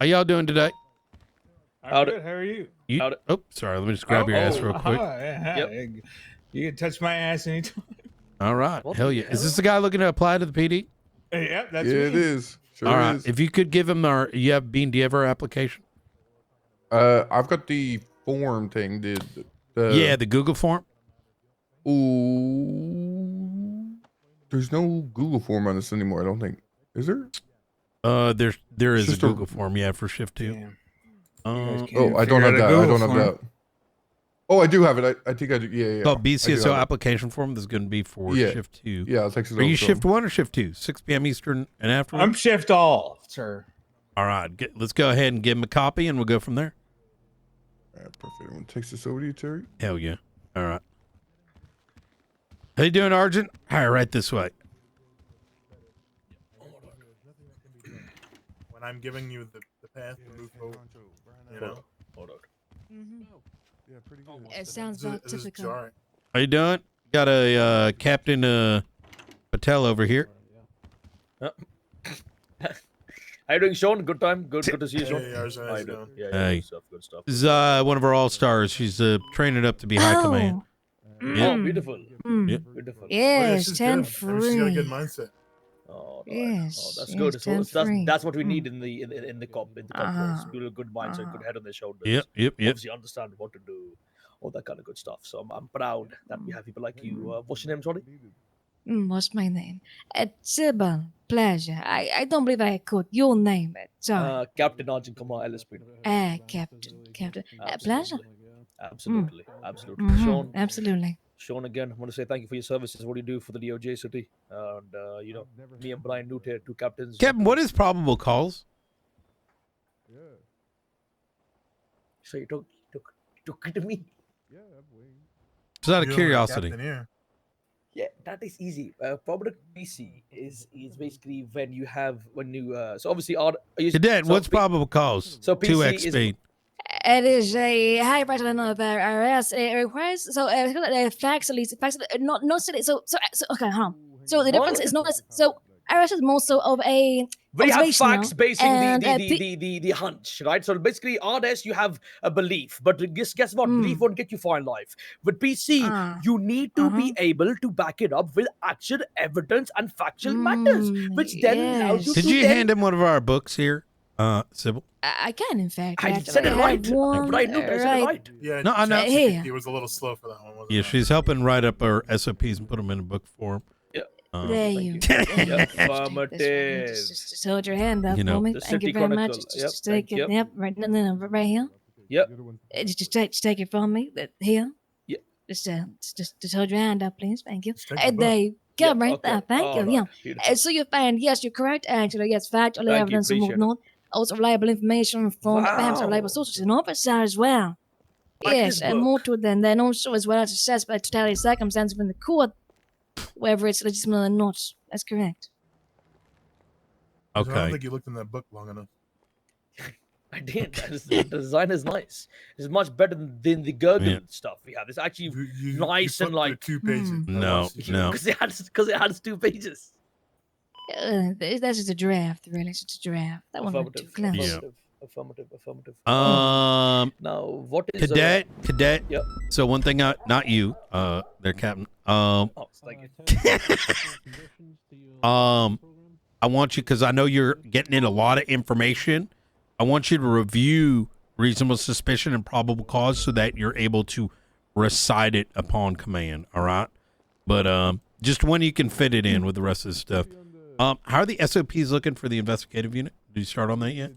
How y'all doing today? I'm good. How are you? Oh, sorry. Let me just grab your ass real quick. You can touch my ass anytime. All right. Hell yeah. Is this the guy looking to apply to the PD? Yeah, that's Yeah, me. it is. Sure All right. is. If you could give him our, Bean, do you have our application? I've got the form thing, dude. Yeah, the Google form. Ooh. There's no Google form on this anymore, I don't think. Is there? There is a just a- Google form, yeah, for shift 2. Oh, I don't have that. I don't have that. Oh, I do have it. I think I do. Yeah. Called I do BCSO have it. application form. This is going to be for Yeah. shift 2. Yeah, I'll text it Are you over to shift him. 1 or shift 2? 6 p.m. Eastern and after? I'm shift all, sir. All right. Let's go ahead and give him a copy and we'll go from there. All right, perfect. I'm going to text this over to you, Terry. Hell yeah. All right. How you doing, Argent? All right, right this way. When I'm giving you the path to move forward, Hold on. Yeah, pretty good. It sounds about typical. How you doing? Got a Captain Patel over here. How you doing, Sean? Good time. Good to see you, Sean. Hey, how's it How you doing? going? Yeah, Hey. good stuff. Good stuff. This is one of our all-stars. She's training up to be high command. Oh, beautiful. Yep. Beautiful. Yes, 10 free. mindset. Oh, Yes, that's yes, good. So 10 free. that's what we need in the cop force. People with good mindset, good head on their shoulders. Yep. Obviously understand what to do, all that kind of good stuff. So I'm proud that we have people like you. What's your name, sorry? What's my name? It's a pleasure. I don't believe I caught your name. Sorry. Captain Arjun Kumar Ellis. Captain. Pleasure. Absolutely. Mhm, absolutely. Sean, again, I want to say thank you for your services. What do you do for the DOJ city? And me and Brian Newt here, 2 captains. Captain, what is probable cause? So you took it to me. Just out of curiosity. Yeah, that is easy. Probable PC is basically when you so obviously Cadet, what's probable cause? So 2x PC is speed. It is a high pattern of arrest. It requires facts at least. Facts, not city. So okay, hold on. So the difference is not so I was more so of a We have observational facts basing and the hunch, right? So basically, RDS, you have a belief, but guess what? Belief won't get you far in life. With PC, you need to be able to back it up with actual evidence and factual matters, which then allows you Did to you then... hand him one of our books here, Sybil? I can, in fact. I actually. said it I right. have one, But I knew I said it right. Yeah, No, I know. Here. He was a little slow for that one, wasn't Yeah, she's helping write up our SOPs and put them in a book form. Yeah. There you go. Affirmative. Just hold your hand up You know, for me. The Thank you City very much. Chronicle. Just take it. Yep. Yep. Right, no, right here. Yep. Just take it from me. Here. Yeah. Just hold your hand up, please. Thank you. take the book. There you go. Yeah, Right okay. there. Thank you. All Yeah. right. Beautiful. So you find, yes, you're correct, actually. Yes, factual Thank you, evidence and appreciate it. whatnot. Also reliable information from perhaps a Wow. reliable sources and officer as well. Like Yes, this and book. more to it than then also as well as assessed by totality of circumstances in the court, whether it's legitimate or not. That's correct. I don't Okay. think you looked in that book long enough. I did. The design is nice. It's much better than the Gurgle stuff we have. It's actually nice and like... 2 pages. No. Because it has 2 pages. That's just a draft, really. It's just a draft. That one went too Affirmative. close. Affirmative. Now, what is cadet? Yep. So one thing, not you, their captain. Thank you. I want you, because I know you're getting in a lot of information. I want you to review reasonable suspicion and probable cause so that you're able to recite it upon command. All right, but just when you can fit it in with the rest of the stuff. How are the SOPs looking for the investigative unit? Did you start on that yet?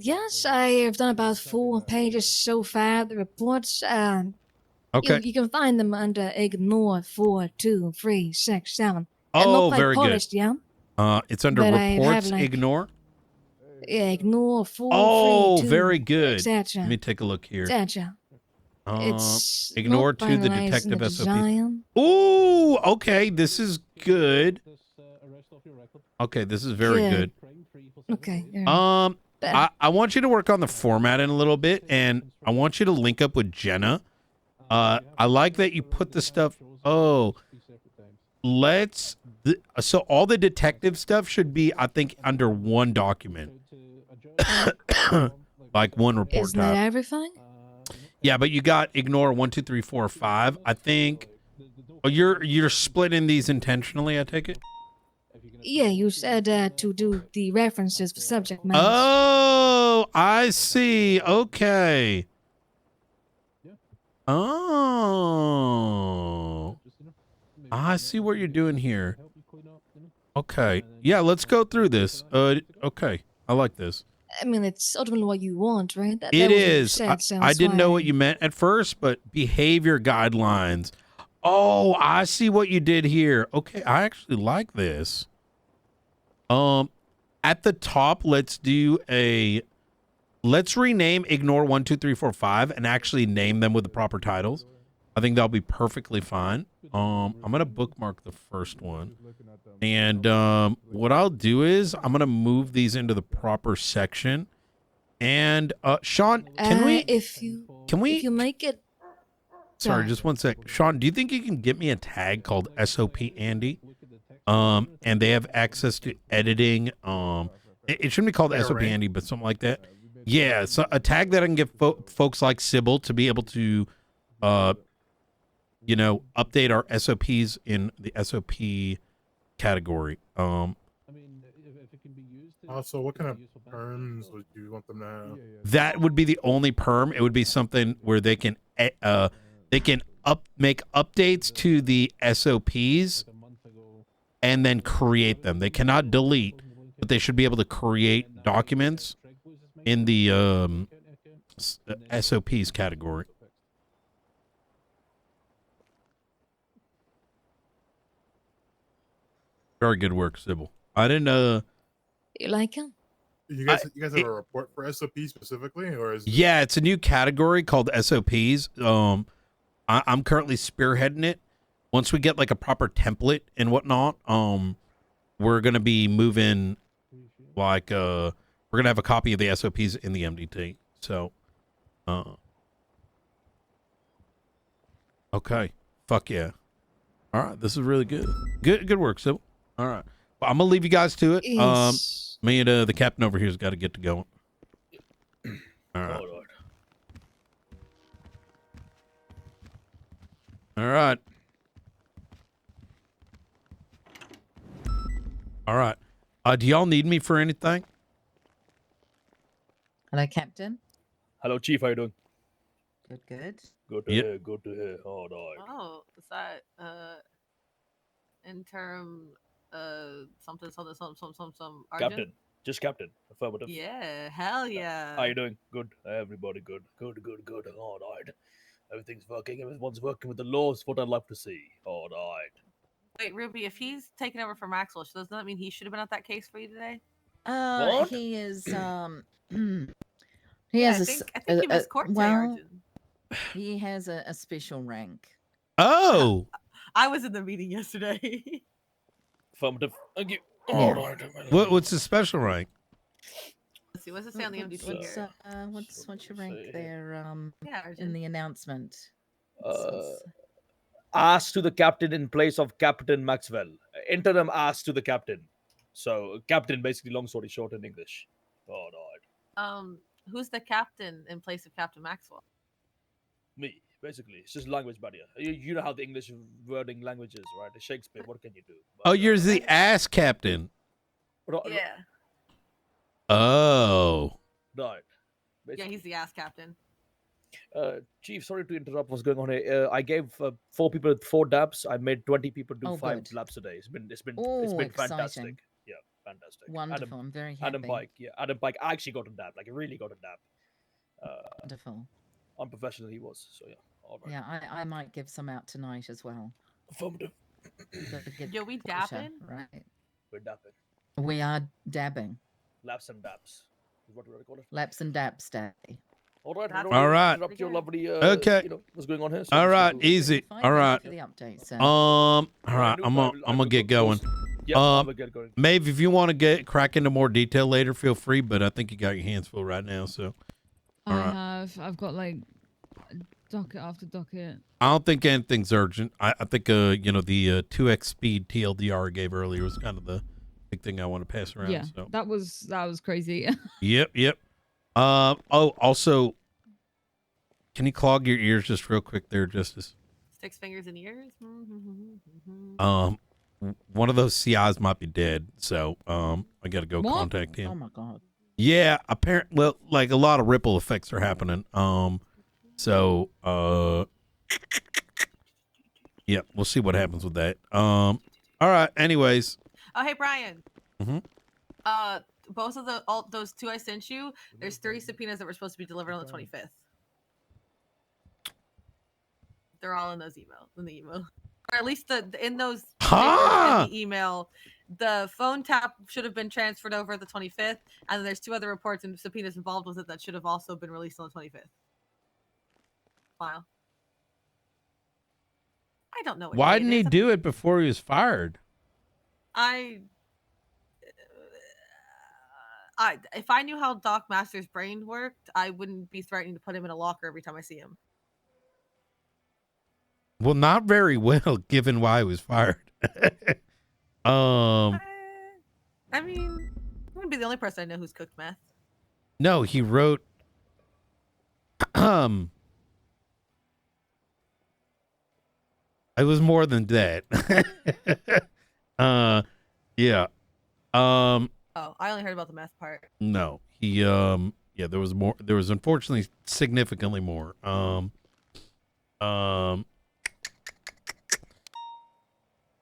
Yes, I have done about 4 pages so far. The reports, Okay. you can find them under ignore 4, 2, 3, 6, 7. Oh, not very polished, good. Yeah. It's under But I have, reports. like, Ignore. Yeah, ignore 4, Oh, 3, 2, very good. etc. Let me take a look here. Etc. It's Ignore not 2 the finalized in detective the SOP. design. Ooh, okay, this is good. Okay, this is very good. Okay. yeah. I want you to work on the formatting a little bit, and I want you to link up with Jenna. I like that you put the stuff. Oh, so all the detective stuff should be, I think, under one document, like one report Isn't that type. everything? Yeah, but you got ignore 1, 2, 3, 4, 5. I think. Oh, you're splitting these intentionally. I take it. Yeah, you said to do the references for subject matter. Oh, I see. Okay. Oh, I see what you're doing here. Okay. Yeah, let's go through this. Okay. I like this. I mean, it's ultimately what you want, right? That It was what you is. said, so I that's didn't know why- what you meant at first, but behavior guidelines. Oh, I see what you did here. Okay, I actually like this. At the top, let's rename ignore 1, 2, 3, 4, 5 and actually name them with the proper titles. I think that'll be perfectly fine. I'm gonna bookmark the first one. And what I'll do is I'm gonna move these into the proper section. And Sean, can we if you make it Sorry, just one sec. Sean, do you think you can get me a tag called SOP Andy? And they have access to editing. It shouldn't be called SOP Andy, but something like that. Yeah, so a tag that I can give folks like Sybil to be able to, update our SOPs in the SOP category. Also, what kind of terms would you want them to have? That would be the only perm. It would be something where they can make updates to the SOPs and then create them. They cannot delete, but they should be able to create documents in the SOPs category. Very good work, Sybil. I didn't You like him? You guys have a report for SOP specifically, or is Yeah, it's a new category called SOPs. I'm currently spearheading it. Once we get like a proper template and whatnot, we're gonna be moving like we're gonna have a copy of the SOPs in the MDT. So, okay, fuck yeah. All right, this is really good. Good work, Sybil. All right, I'm gonna leave you guys to it. Yes. Me and the captain over here's got to get to going. All right. All right. All right. Do y'all need me for anything? Hello, Captain. Hello, Chief. How you doing? Good, good. Good to Yep. hear. Good to hear. All right. Oh, is that interim something some Arjun? Captain. Just Captain. Affirmative. Yeah, hell yeah. How you doing? Good. Everybody good. Good. All right. Everything's working. Everyone's working with the laws. What I'd love to see. All right. Wait, Ruby, if he's taking over for Maxwell, doesn't that mean he should have been at that case for you today? What? He is he Yeah, has I think you missed court today, well, Arjun. he has a special rank. Oh. I was in the meeting yesterday. Affirmative. Thank you. Yeah. All right. What's the special rank? Let's see, what's it say on the MD2 What's, here? what's your rank there? Yeah, in the announcement. Asked to the captain in place of Captain Maxwell. Interim asked to the captain. So captain, basically, long story short in English. All right. Who's the captain in place of Captain Maxwell? Me, basically. It's just language barrier. You know how the English wording language is, right? It's Shakespeare. What can you do? Oh, you're the ass captain. Yeah. Oh. Right. Yeah, he's the ass captain. Chief, sorry to interrupt. What's going on here? I gave 4 people 4 dabs. I made 20 people do 5 good. laps a day. It's been Oh, fantastic. exciting. Yeah, fantastic. Wonderful. I'm very happy. Adam Pike. Yeah, Adam Pike actually got a dab. Like, really got a dab. Wonderful. Unprofessional he was. So yeah. All right. Yeah, I might give some out tonight as well. Affirmative. Yo, we dapping? Right. We're dapping. We are dabbing. Laps and dabs. Is what we call it. Laps and dabs day. All right. All right. Interrupt your lovely. Okay. You know what's going on here. So All just right, to- easy. All right. For the update, sir. All right. I'm gonna get going. Yeah, I'm gonna get going. Maeve, if you want to get crack into more detail later, feel free. But I think you got your hands full right now. So. All right. I've got like docket after docket. I don't think anything's urgent. I think the 2x speed TLDR I gave earlier was kind of the big thing I want to pass around. Yeah, So. that was crazy. Yep. Also, can you clog your ears just real quick there, Justice? 6 fingers in ears? One of those CIs might be dead, so I got to go contact him. Oh my god. Yeah, apparently, well, like a lot of ripple effects are happening. So yeah, we'll see what happens with that. All right. Anyways. Oh, hey, Brian. Mm-hmm. Both of those 2 I sent you, there's 3 subpoenas that were supposed to be delivered on the 25th. They're all in the email. Or at least in those in the email, the phone tap should have been transferred over the 25th, and then there's 2 other reports and subpoenas involved with it that should have also been released on the 25th. Wow. I don't know. Why didn't he do it before he was fired? If I knew how Doc Master's brain worked, I wouldn't be threatening to put him in a locker every time I see him. Well, not very well, given why he was fired. I mean, I wouldn't be the only person I know who's cooked meth. No, he wrote. It was more than that. Yeah. Oh, I only heard about the meth part. No, he. Yeah, there was more. There was unfortunately significantly more.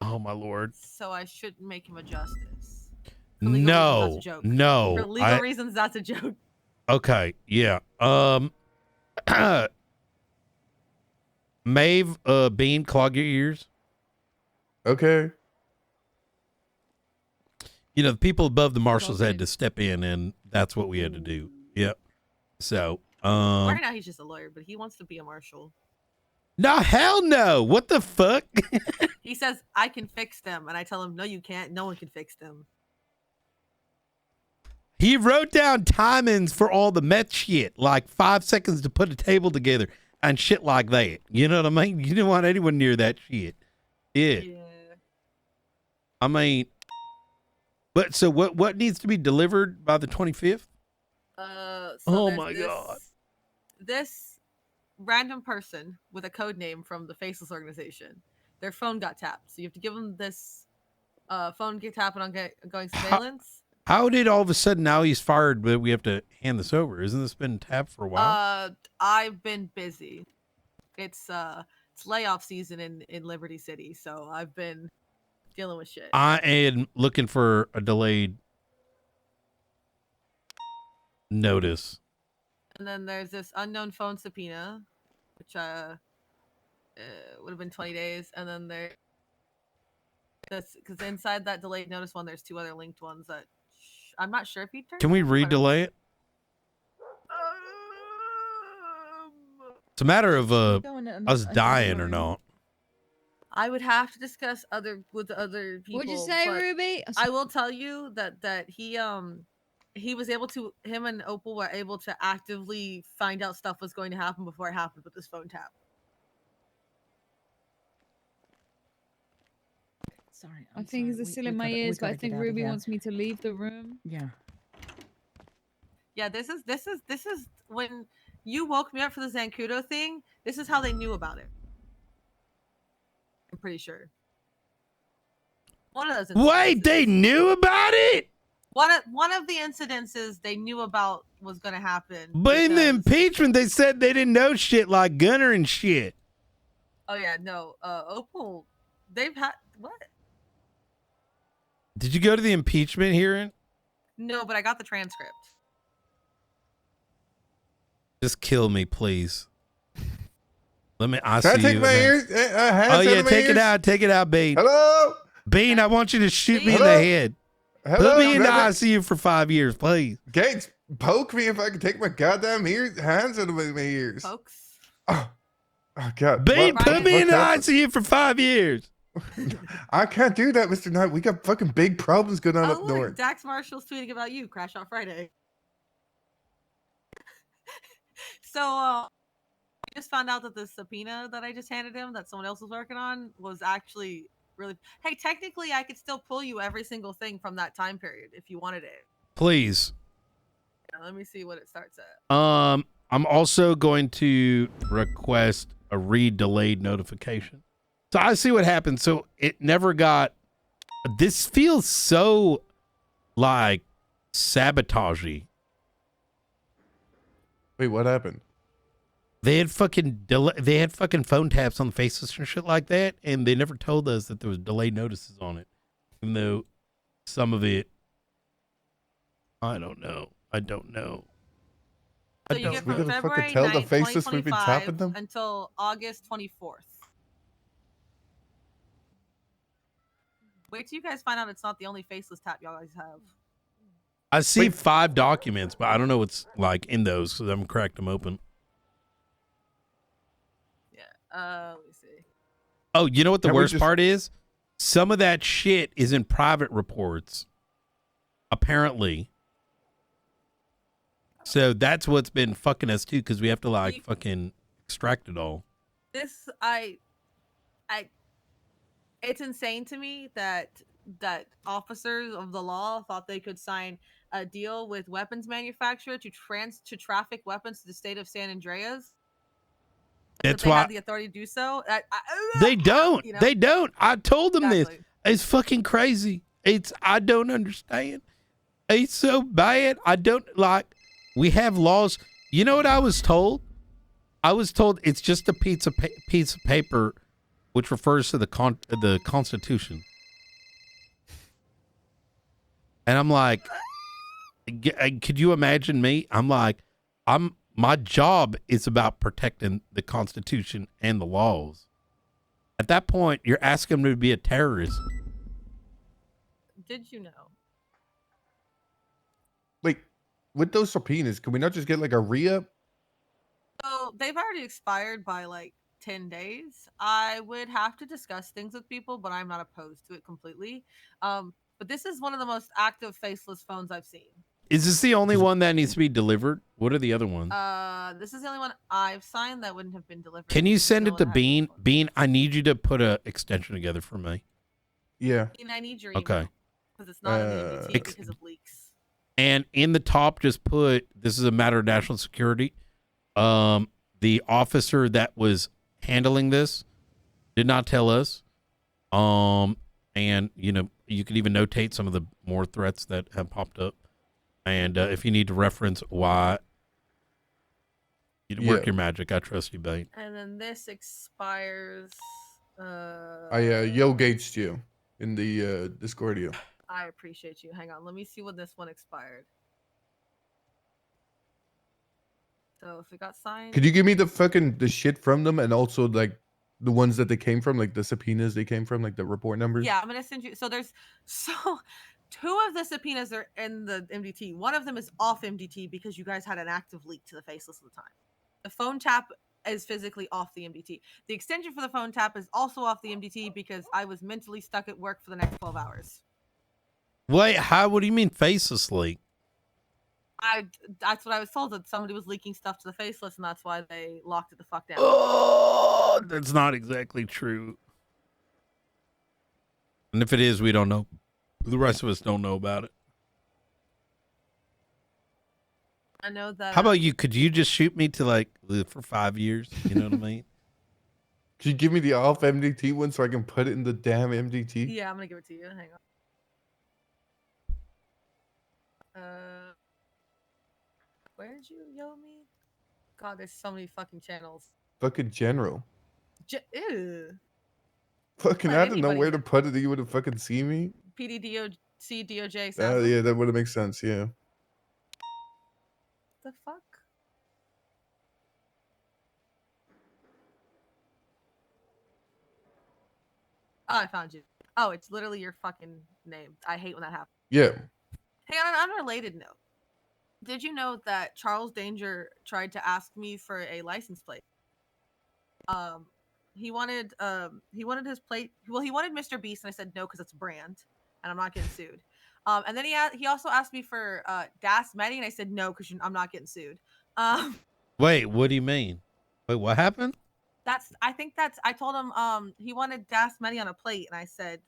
Oh my lord. So I shouldn't make him a justice. No, no. For legal reasons, that's a joke. Okay, yeah. Maeve, Bean, clog your ears. Okay. You know, the people above the marshals had to step in, and that's what we had to do. Yep. So, right now he's just a lawyer, but he wants to be a marshal. no, hell no. What the fuck? He says, I can fix them. And I tell him, no, you can't. No one can fix them. He wrote down timings for all the meth shit, like 5 seconds to put a table together and shit like that. You know what I mean? You didn't want anyone near that shit. Yeah. I mean, But so what needs to be delivered by the 25th? So Oh there's my God. This random person with a code name from the Faceless organization, their phone got tapped. So you have to give them this phone get tapped on going surveillance. How did all of a sudden now he's fired, but we have to hand this over? Isn't this been tapped for a while? I've been busy. It's layoff season in Liberty City, so I've been dealing with shit. I am looking for a delayed notice. And then there's this unknown phone subpoena, which would have been 20 days. And then because inside that delayed notice one, there's two other linked ones that I'm not sure if you turned. Can we re-delay it? It's a matter of us dying or not. I would have to discuss with other people. What'd you say, but Ruby? I will tell you that he was able to. Him and Opal were able to actively find out stuff was going to happen before it happened with this phone tap. Sorry, I think it's still in my ears, but I think Ruby wants me to leave the room. Yeah. Yeah, this is when you woke me up for the Zancudo thing. This is how they knew about it. I'm pretty sure. One of those. Wait, they knew about it? One of the incidences they knew about was going to happen. But in the impeachment, they said they didn't know shit like Gunner and shit. Oh yeah, no. Opal, they've had what? Did you go to the impeachment hearing? No, but I got the transcript. Just kill me, please. Let me. I Can I see take you. my ears? Oh yeah, take it out. Take it out, Bean. Hello, Bean. I want you to shoot me in Hello? the head. Hello? Put me in the Never- ICU for 5 years, please. Gates, poke me if I can take my goddamn hands out of my ears. Pokes. Oh God. Bean, put me in the happened? ICU for 5 years. I can't do that, Mr. Knight. We got fucking big problems going on Oh, up look, north. Dax Marshall's tweeting about you. Crash Out Friday. So, I just found out that the subpoena that I just handed him that someone else was working on was actually really. Hey, technically, I could still pull you every single thing from that time period if you wanted it. Please. Yeah, let me see what it starts at. I'm also going to request a read-delayed notification. So I see what happened. So it never got. This feels so like sabotagey. Wait, what happened? They had fucking phone taps on the faces and shit like that, and they never told us that there was delayed notices on it. Even though some of it, I don't know. So you get We from gotta February fucking tell the 9th, faces we've been 2025 tapping them? until August 24th. Wait till you guys find out it's not the only faceless tap y'all guys have. I see 5 documents, but I don't know what's like in those because I haven't cracked them open. Let me see. Oh, you know what the Can we worst just- part is? Some of that shit is in private reports. Apparently. So that's what's been fucking us too, because we have to like fucking extract it all. This it's insane to me that officers of the law thought they could sign a deal with weapons manufacturer to traffic weapons to the state of San Andreas. That's that they why had the authority to do so. they don't. You know? They don't. I told them Exactly. this. It's fucking crazy. I don't understand. It's so bad. I don't like. We have laws. You know what I was told? I was told it's just a piece of paper, which refers to the Constitution. And I'm like, could you imagine me? I'm like, my job is about protecting the Constitution and the laws. At that point, you're asking me to be a terrorist. Did you know? Like, with those subpoenas, can we not just get like a re-up? So they've already expired by like 10 days. I would have to discuss things with people, but I'm not opposed to it completely. But this is one of the most active faceless phones I've seen. Is this the only one that needs to be delivered? What are the other ones? This is the only one I've signed that wouldn't have been delivered. Can you This is send the it to one I have. Bean? Bean, I need you to put a extension together for me. Yeah. Bean, I need your email. Okay. because it's not in the MDT because of leaks. And in the top, just put, this is a matter of national security. The officer that was handling this did not tell us. And, you know, you could even notate some of the more threats that have popped up. And if you need to reference why, you work your magic. I trust you, Bane. And then this expires. I Yo Gatesed you in the Discordia. I appreciate you. Hang on. Let me see when this one expired. So if it got signed. Could you give me the shit from them and also like the ones that they came from, like the subpoenas they came from, like the report numbers? Yeah, I'm gonna send you. So there's two of the subpoenas are in the MDT. One of them is off MDT because you guys had an active leak to the faceless at the time. The phone tap is physically off the MDT. The extension for the phone tap is also off the MDT because I was mentally stuck at work for the next 12 hours. Wait, what do you mean faceless leak? That's what I was told, that somebody was leaking stuff to the faceless, and that's why they locked it the fuck down. Oh, that's not exactly true. And if it is, we don't know. The rest of us don't know about it. I know that. How about you? Could you just shoot me to like live for 5 years? You know what I mean? Could you give me the off MDT one so I can put it in the damn MDT? Yeah, I'm gonna give it to you. Hang on. Where'd you yo me? God, there's so many fucking channels. Fucking general. Ew. Fucking, Let I didn't know anybody where to put it. You would have fucking seen me. PDDOC DOJ. Yeah, that would have made sense. Yeah. The fuck? Oh, I found you. Oh, it's literally your fucking name. I hate when that happens. Yeah. Hey, on an unrelated note, did you know that Charles Danger tried to ask me for a license plate? He wanted his plate. Well, he wanted Mr. Beast, and I said no because it's a brand, and I'm not getting sued. And then he also asked me for dasMEHDI, and I said no because I'm not getting sued. Wait, what do you mean? Wait, what happened? I told him he wanted dasMEHDI on a plate, and I said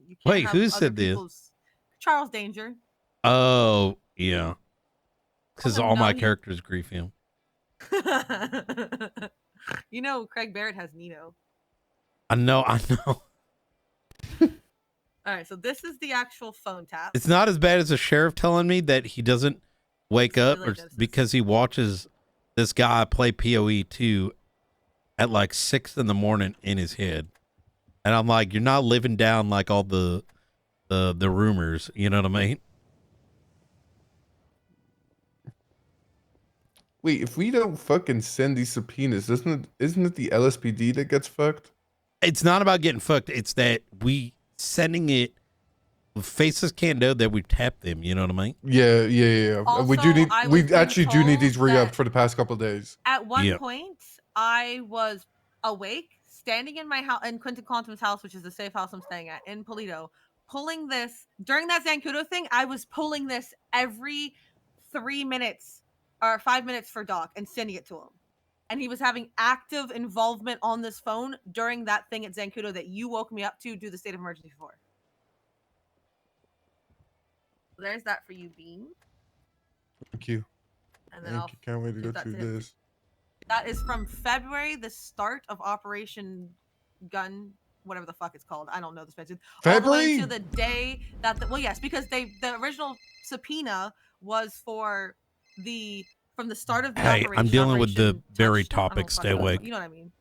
you can't. Wait, have who other said this? Charles Danger. Oh, yeah. Because Oh, all no, my he- characters grief him. You know, Craig Barrett has Nino. I know. All right, so this is the actual phone tap. It's not as bad as the sheriff telling me that he doesn't wake up because he watches this guy play PoE 2 at like 6 in the morning in his head. And I'm like, you're not living down like all the rumors. You know what I mean? Wait, if we don't fucking send these subpoenas, isn't it the LSPD that gets fucked? It's not about getting fucked. It's that we sending it. Faces can't know that we tapped them. You know what I mean? Yeah. Also, we do need. I was We being actually do need told these re-upped that for the past couple of days. At one Yeah. point, I was awake, standing in my house, in Quentin Quantum's house, which is the safe house I'm staying at in Polito, pulling this during that Zancudo thing. I was pulling this every 3 minutes or 5 minutes for Doc and sending it to him. And he was having active involvement on this phone during that thing at Zancudo that you woke me up to do the state of emergency for. So there's that for you, Bean. Thank you. And then Thank you. Can't wait to give go that through to him. this. That is from February, the start of Operation Gun, whatever the fuck it's called. I don't know the specifics. All the way February? to the day that well, yes, because the original subpoena was for from the start of the Hey, operation. I'm dealing with the Operation very Touchdown? I don't topic. Stay fucking know. awake. You know what I mean?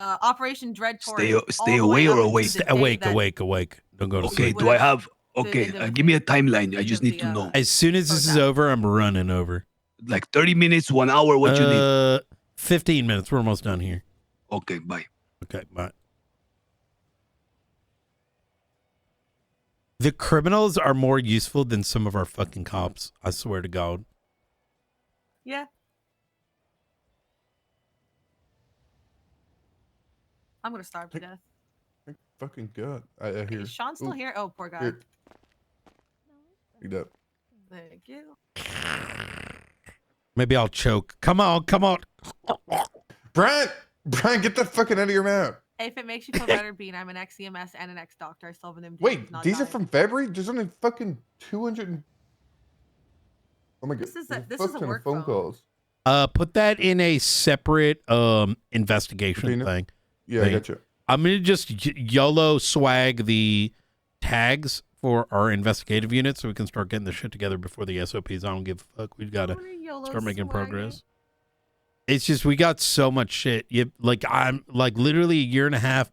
Operation Dread Stay Torrent, stay all the way away up or until awake? the day that- Awake. Don't go to Okay, sleep. do I have? Okay, give me a timeline. I just need to know. As soon as this is over, I'm running over. Like 30 minutes, 1 hour. What you need? 15 minutes. We're almost done here. Okay, bye. Okay, bye. The criminals are more useful than some of our fucking cops. I swear to God. Yeah. I'm gonna starve to death. Thank fucking God. I hear. Is Sean still Ooh, here? Oh, poor guy. Here. Pick it up. Thank you. Maybe I'll choke. Come on. Brian, get that fucking out of your mouth. If it makes you feel better, Bean, I'm an ex-EMS and an ex-doctor. I still have an MD. Wait, who's not these are died. from February? There's only fucking 200. Oh my god. This is a ton work of phone calls. Put that in a separate investigation Container? thing. Yeah, I gotcha. I'm gonna just YOLO swag the tags for our investigative unit so we can start getting the shit together before the SOPs. I don't give a fuck. We've got to start making progress. It's just we got so much shit. I'm like literally a year and a half,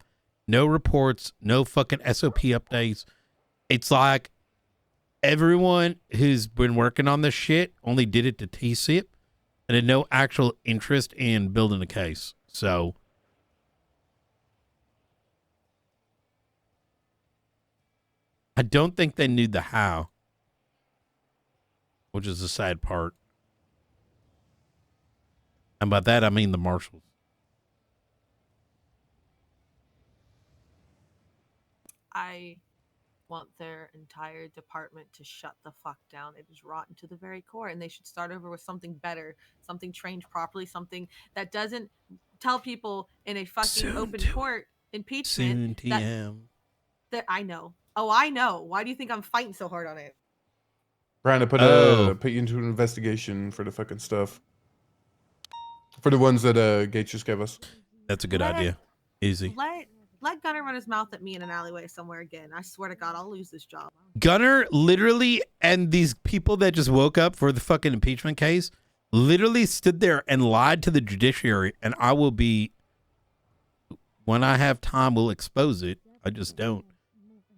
no reports, no fucking SOP updates. It's like everyone who's been working on this shit only did it to TCIP and had no actual interest in building a case. So I don't think they knew the how, which is the sad part. And by that, I mean the marshals. I want their entire department to shut the fuck down. It is rotten to the very core, and they should start over with something better, something trained properly, something that doesn't tell people in a fucking open court impeachment that I know. Oh, I know. Why do you think I'm fighting so hard on it? Trying to put you into an investigation for the fucking stuff. For the ones that Gates just gave us. That's a good idea. Easy. Let Gunner run his mouth at me in an alleyway somewhere again. I swear to God, I'll lose this job. Gunner literally, and these people that just woke up for the fucking impeachment case, literally stood there and lied to the judiciary. And I will be, when I have time, we'll expose it. I just don't.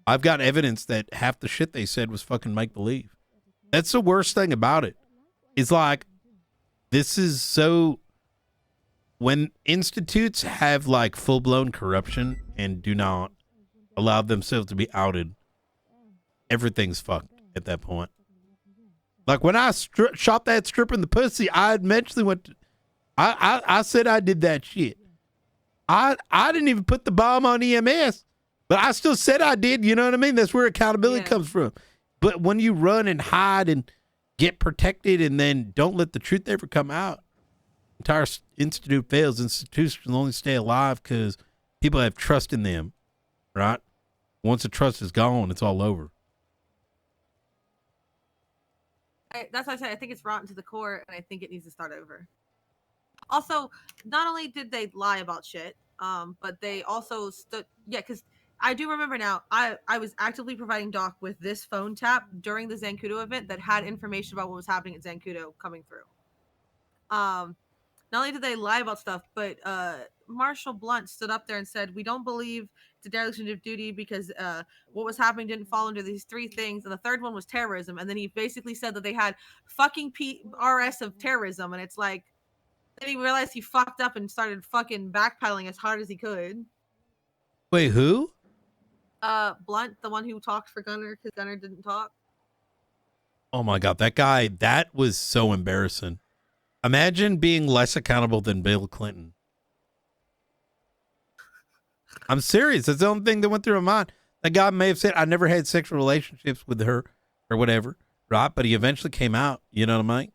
I've got evidence that half the shit they said was fucking make believe. That's the worst thing about it. It's like, this is so. When institutes have like full blown corruption and do not allow themselves to be outed, everything's fucked at that point. Like when I shot that stripper in the pussy, I eventually went to, I said I did that shit. I didn't even put the bomb on EMS, but I still said I did. You know what I mean? That's where accountability comes from. But when you run and hide and get protected and then don't let the truth ever come out, entire institute fails. Institutions only stay alive because people have trust in them, right? Once the trust is gone, it's all over. That's why I said I think it's rotten to the core, and I think it needs to start over. Also, not only did they lie about shit, but they also stood. Yeah, because I do remember now. I was actively providing Doc with this phone tap during the Zancudo event that had information about what was happening at Zancudo coming through. Not only did they lie about stuff, but Marshall Blunt stood up there and said, we don't believe it's a dereliction of duty because what was happening didn't fall under these three things. And the third one was terrorism. And then he basically said that they had fucking PRS of terrorism. And it's like, then he realized he fucked up and started fucking backpedaling as hard as he could. Wait, who? Blunt, the one who talked for Gunner because Gunner didn't talk. Oh my God, that guy, that was so embarrassing. Imagine being less accountable than Bill Clinton. I'm serious. That's the only thing that went through my mind. That guy may have said, I never had sexual relationships with her or whatever, right? But he eventually came out. You know what I mean?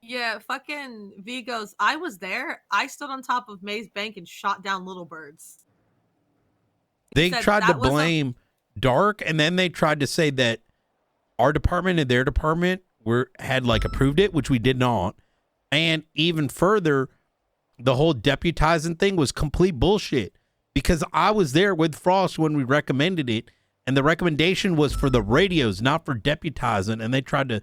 Yeah, fucking V goes, I was there. I stood on top of May's bank and shot down little birds. They tried to blame Dark, and then they tried to say that our department and their department had like approved it, which we did not. And even further, the whole deputizing thing was complete bullshit because I was there with Frost when we recommended it, and the recommendation was for the radios, not for deputizing. And they tried to,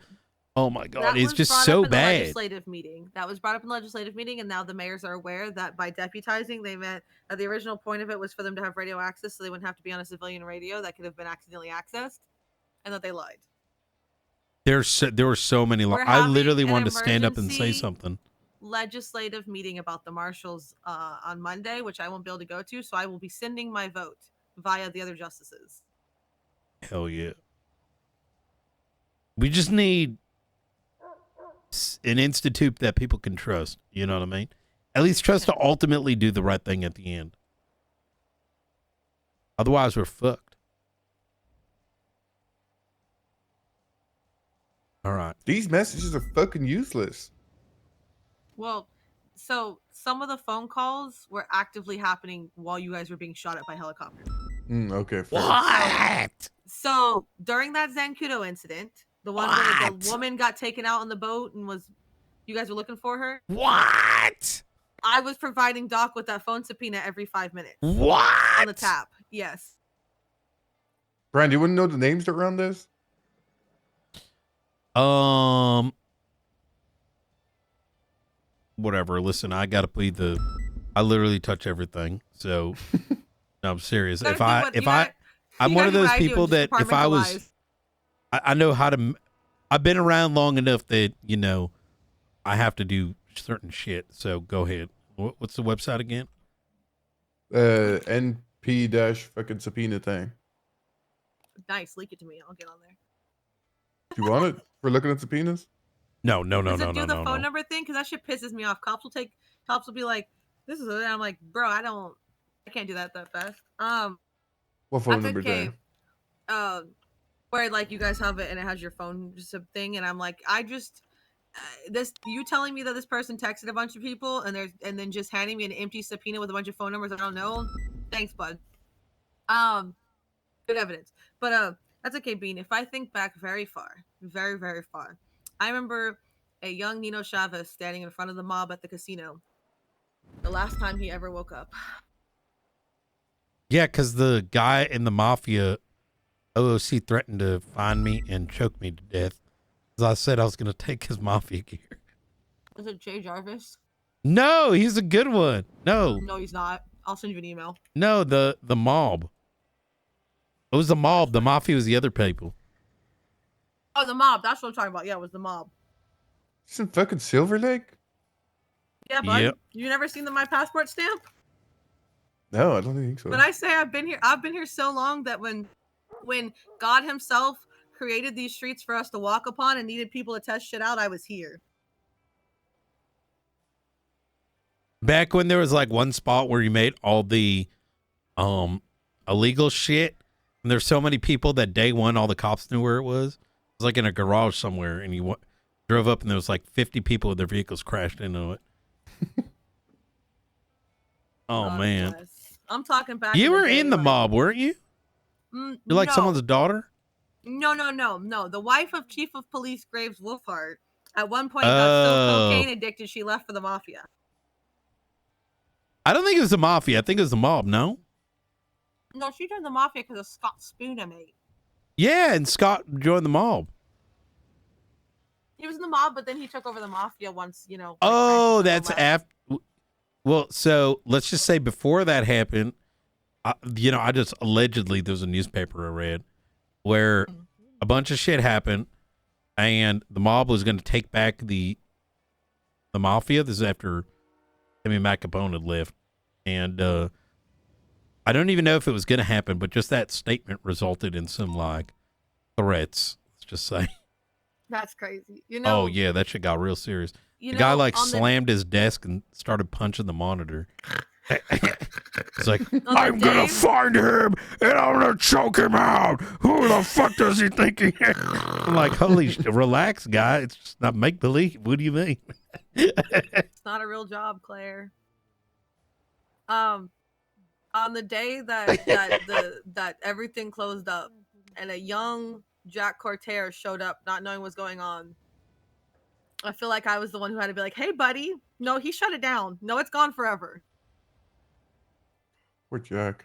oh my God, it's just so bad. Legislative meeting. That was brought up in the legislative meeting, and now the mayors are aware that by deputizing, they meant that the original point of it was for them to have radio access, so they wouldn't have to be on a civilian radio that could have been accidentally accessed, and that they lied. There were so many. I literally wanted to stand up and say something. Legislative meeting about the marshals on Monday, which I won't be able to go to, so I will be sending my vote via the other justices. Hell yeah. We just need an institute that people can trust. You know what I mean? At least trust to ultimately do the right thing at the end. Otherwise, we're fucked. All right. These messages are fucking useless. Well, So some of the phone calls were actively happening while you guys were being shot at by helicopter. Okay. Fair. What? So during that Zancudo incident, the one where the woman got taken out on the boat and you guys were looking for her. What? I was providing Doc with that phone subpoena every 5 minutes. What? On the tap. Yes. Brian, you wouldn't know the names around this? Whatever. Listen, I gotta plead the. I literally touch everything. So, no, I'm serious. I'm one of those people that if I was, I know how to. I've been around long enough that I have to do certain shit. So go ahead. What's the website again? NP dash fucking subpoena thing. Nice. Leak it to me. I'll get on there. Do you want it for looking at subpoenas? No. Does it do the phone number thing? Because that shit pisses me off. Cops will be like, "This is," and I'm like, "Bro, I can't do that fast." What phone number thing? Where like you guys have it and it has your phone thing, and I'm like, you telling me that this person texted a bunch of people and then just handing me an empty subpoena with a bunch of phone numbers I don't know. Thanks, bud. Good evidence, but that's okay, Bean. If I think back very far, very very far, I remember a young Nino Chavez standing in front of the mob at the casino. The last time he ever woke up. Yeah, because the guy in the mafia OOC threatened to find me and choke me to death. As I said, I was going to take his mafia gear. Is it Jay Jarvis? No, he's a good one. No, he's not. I'll send you an email. No, the mob. It was the mob. The mafia was the other people. Oh, the mob. That's what I'm talking about. Yeah, it was the mob. It's in fucking Silver Lake? Yeah, bud. Yep. You never seen my passport stamp? No, I don't think so. When I say I've been here so long that when God himself created these streets for us to walk upon and needed people to test shit out, I was here. Back when there was like one spot where you made all the illegal shit, and there's so many people that day one all the cops knew where it was. It was like in a garage somewhere, and you drove up and there was like 50 people with their vehicles crashed into it. Oh man. Bless. I'm talking back. You were in the mob, weren't you? You're like someone's daughter? No. The wife of Chief of Police Graves Wolfhard at one point got so cocaine addicted she left for the mafia. I don't think it was the mafia. I think it was the mob, no? No, she joined the mafia because of Scott Spooner, mate. Yeah, and Scott joined the mob. He was in the mob, but then he took over the mafia once, Oh, that's after. Well, so let's just say before that happened, I just allegedly there was a newspaper I read where a bunch of shit happened, and the mob was going to take back the mafia. This is after Mac Capone had left, and I don't even know if it was going to happen, but just that statement resulted in some like threats. Let's just say. That's crazy. Oh yeah, that shit got real serious. The guy like slammed his desk and started punching the monitor. It's like, I'm gonna find him and I'm gonna choke him out. Who the fuck does he think he is? I'm like, holy shit, relax, guy. It's just not make believe. What do you mean? It's not a real job, Claire. On the day that everything closed up and a young Jack Cortez showed up not knowing what's going on, I feel like I was the one who had to be like, hey buddy, no, he shut it down. No, it's gone forever. Poor Jack.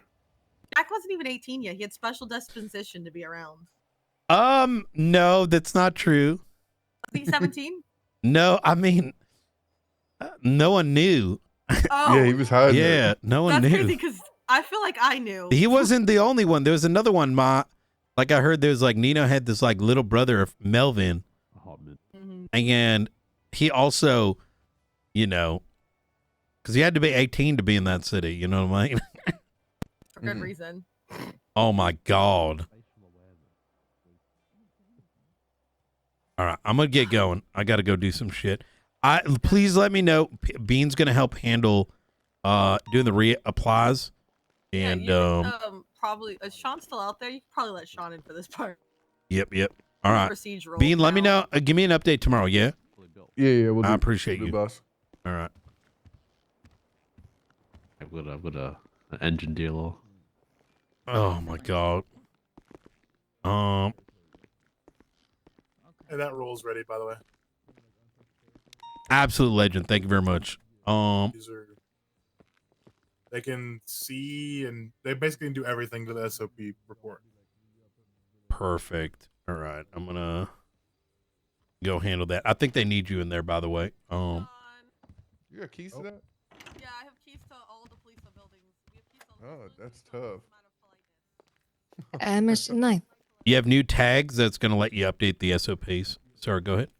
Jack wasn't even 18 yet. He had special dispensation to be around. No, that's not true. I think 17? No, I mean, no one knew. Oh. Yeah, he was hiding. Yeah, no one That's knew. crazy because I feel like I knew. He wasn't the only one. There was another one. Like I heard there's like Nino had this like little brother of Melvin. And he also, because he had to be 18 to be in that city. You know what I mean? For good reason. Oh my God. All right, I'm gonna get going. I got to go do some shit. Please let me know. Bean's gonna help handle doing the reapplies, and probably is Sean still out there? You can probably let Sean in for this part. Yep. All right, Procedural Bean, let me know. Give me an update tomorrow. Yeah. Yeah. We'll I appreciate you, boss. All right. with an engine dealer. Oh my god. Hey, that roll's ready, by the way. Absolute legend. Thank you very much. These are. They can see and they basically do everything to the SOP report. Perfect. All right, I'm gonna go handle that. I think they need you in there, by the way. You got keys to that? Yeah, I have keys to all the police buildings. We have keys to all the Oh, that's tough. Mr. Knight. You have new tags that's gonna let you update the SOPs. Sorry, go ahead.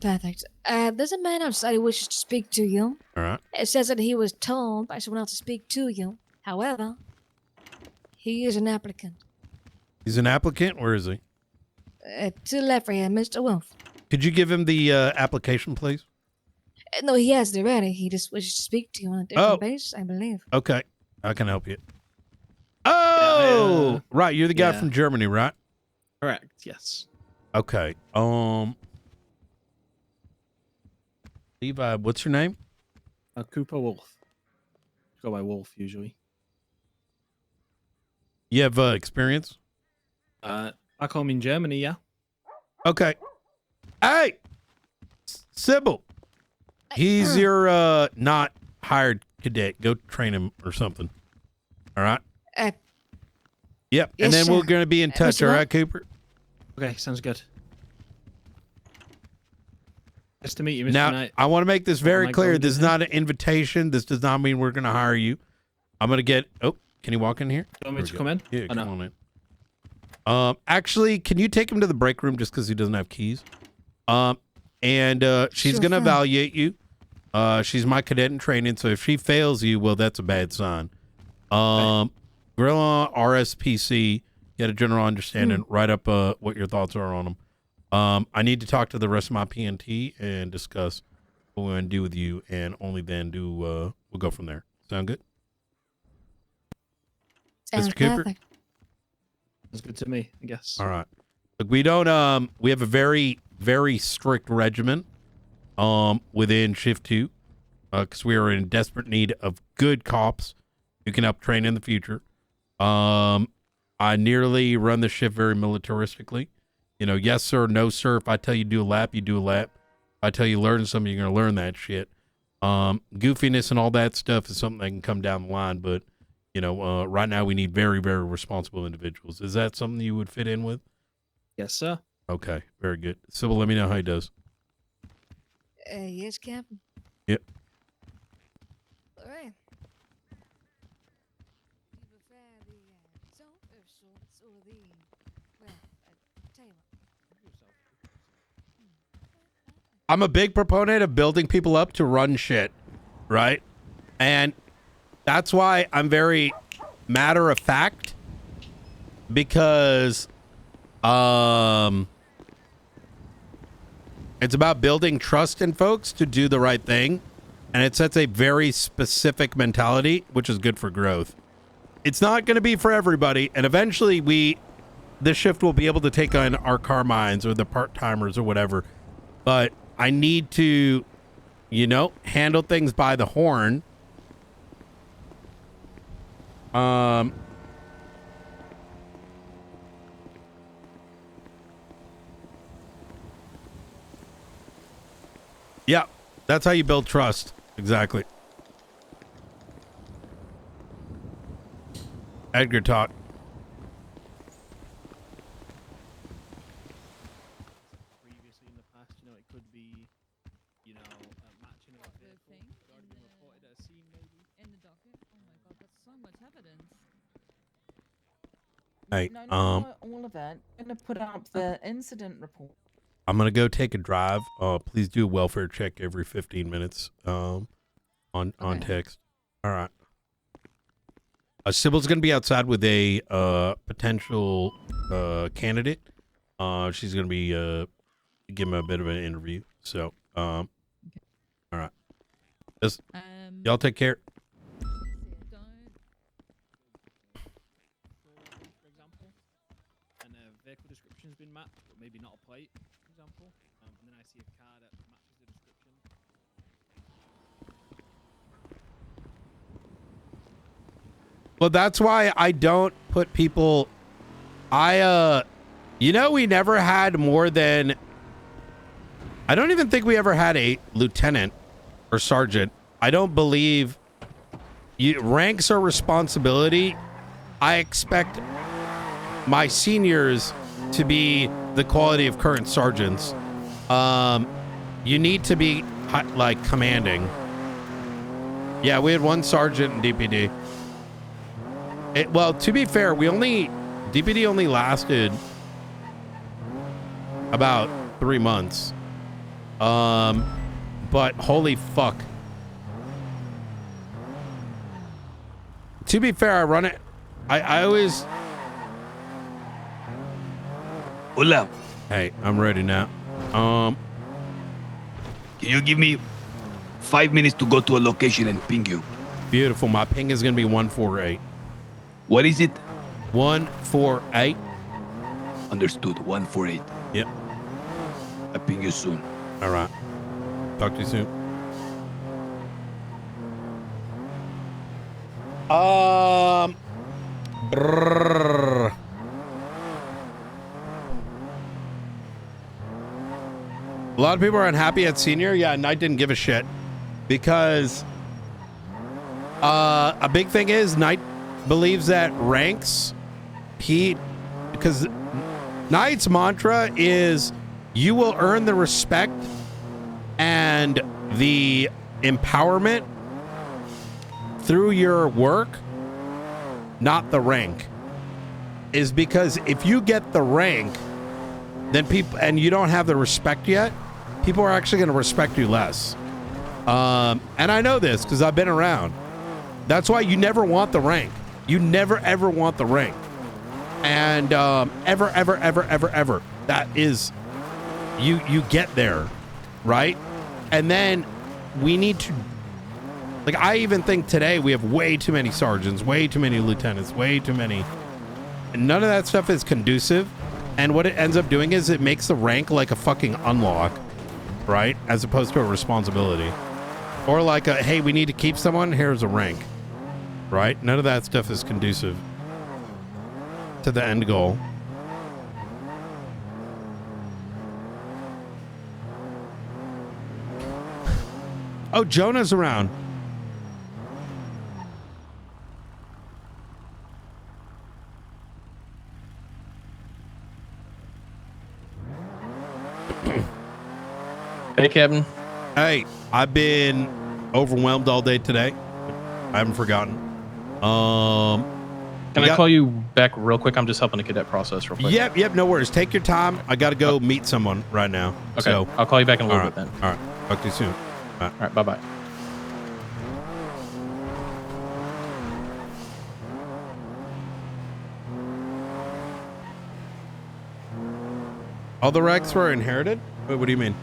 Perfect. There's a man outside who wishes to speak to you. All right. It says that he was told by someone else to speak to you. However, he is an applicant. He's an applicant. Where is he? To the left right here, Mr. Wolf. Could you give him the application, please? No, he has it already. He just wishes to speak to you on a different base, I believe. Okay, I can help you. Oh, right. You're the guy from Germany, right? Correct. Yes. Okay. Levi, what's your name? Cooper Wolf. Go by Wolf usually. You have experience? Back home in Germany, yeah. Okay. Hey, Sybil. He's your not hired cadet. Go train him or something. All right. Yep. yes, And then we're sir. going to be in touch. Mr. All Wolf? right, Cooper. Okay, sounds good. Nice to meet you, Mr. Now, Knight. I want to make this very Am I clear. going This is in? not an invitation. This does not mean we're going to hire you. I'm going to get. Oh, can you walk in here? Do you want me There to we come go. in? Yeah, Oh, come no. on in. Actually, can you take him to the break room just because he doesn't have keys? And she's Sure going to thing. evaluate you. She's my cadet in training, so if she fails you, well, that's a bad sign. Gorilla RSPC, get a general understanding. Write up what your thoughts are on them. I need to talk to the rest of my PNT and discuss what we're going to do with you, and only then we'll go from there. Sound good? Sounds Mr. Cooper? perfect. Sounds good to me, I guess. All right. Look, we don't we have a very, very strict regimen within shift 2 because we are in desperate need of good cops who can help train in the future. I nearly run the shift very militaristically. You know, yes sir, no sir. If I tell you do a lap, you do a lap. If I tell you learn something, you're gonna learn that shit. Goofiness and all that stuff is something that can come down the line, but you know, right now we need very, very responsible individuals. Is that something you would fit in with? Yes, sir. Okay, very good. Sybil, let me know how he does. Yes, Captain. Yep. All right. I'm a big proponent of building people up to run shit, right? And that's why I'm very matter of fact, because it's about building trust in folks to do the right thing, and it sets a very specific mentality, which is good for growth. It's not going to be for everybody, and eventually this shift will be able to take on our Carmines or the part-timers or whatever, but I need to, you know, handle things by the horn. Yeah, that's how you build trust. Exactly. Edgar talk. Previously in the past, you know, it could be, you know, matching of a vehicle. It's already been reported at a scene, maybe. In the docket? Oh my god, that's so much evidence. Hey, No, not all of it. I'm going to put up the incident report. I'm gonna go take a drive. Please do a welfare check every 15 minutes. On text. All right. Sybil's gonna be outside with a potential candidate. She's gonna be give him a bit of an interview. So all right. Just, y'all take care. For example, and a vehicle description's been matched, but maybe not a plate, for example. And then I see a car that matches the description. Well, that's why I don't put people. You know, we never had more than. I don't even think we ever had a lieutenant or sergeant. I don't believe. Ranks are responsibility. I expect my seniors to be the quality of current sergeants. You need to be like commanding. Yeah, we had one sergeant in DPD. Well, to be fair, DPD only lasted about 3 months. But holy fuck. To be fair, I run it. I always. Hola. Hey, I'm ready now. Can you give me 5 minutes to go to a location and ping you? Beautiful. My ping is gonna be 148. What is it? 148. Understood. 148. Yep. I'll ping you soon. All right. Talk to you soon. Brrr. A lot of people are unhappy at senior. Yeah, Knight didn't give a shit because a big thing is Knight believes that ranks because Knight's mantra is you will earn the respect and the empowerment through your work, not the rank. Is because if you get the rank, then people and you don't have the respect yet, people are actually going to respect you less. And I know this because I've been around. That's why you never want the rank. You never ever want the rank. And ever. That is, you get there, right? And then we need to, like, I even think today we have way too many sergeants, way too many lieutenants, way too many. And none of that stuff is conducive. And what it ends up doing is it makes the rank like a fucking unlock, right? As opposed to a responsibility. Or like a, hey, we need to keep someone, here's a rank, right? None of that stuff is conducive to the end goal. Oh, Jonah's around. Hey, Kevin. Hey, I've been overwhelmed all day today. I haven't forgotten. Can I call you back real quick? I'm just helping the cadet process real quick. Yep, no worries. Take your time. I got to go meet someone right now. Okay, So, I'll call you back in a little all bit then. All right, talk to you soon. All right, bye-bye. All the ranks were inherited? Wait, what do you mean?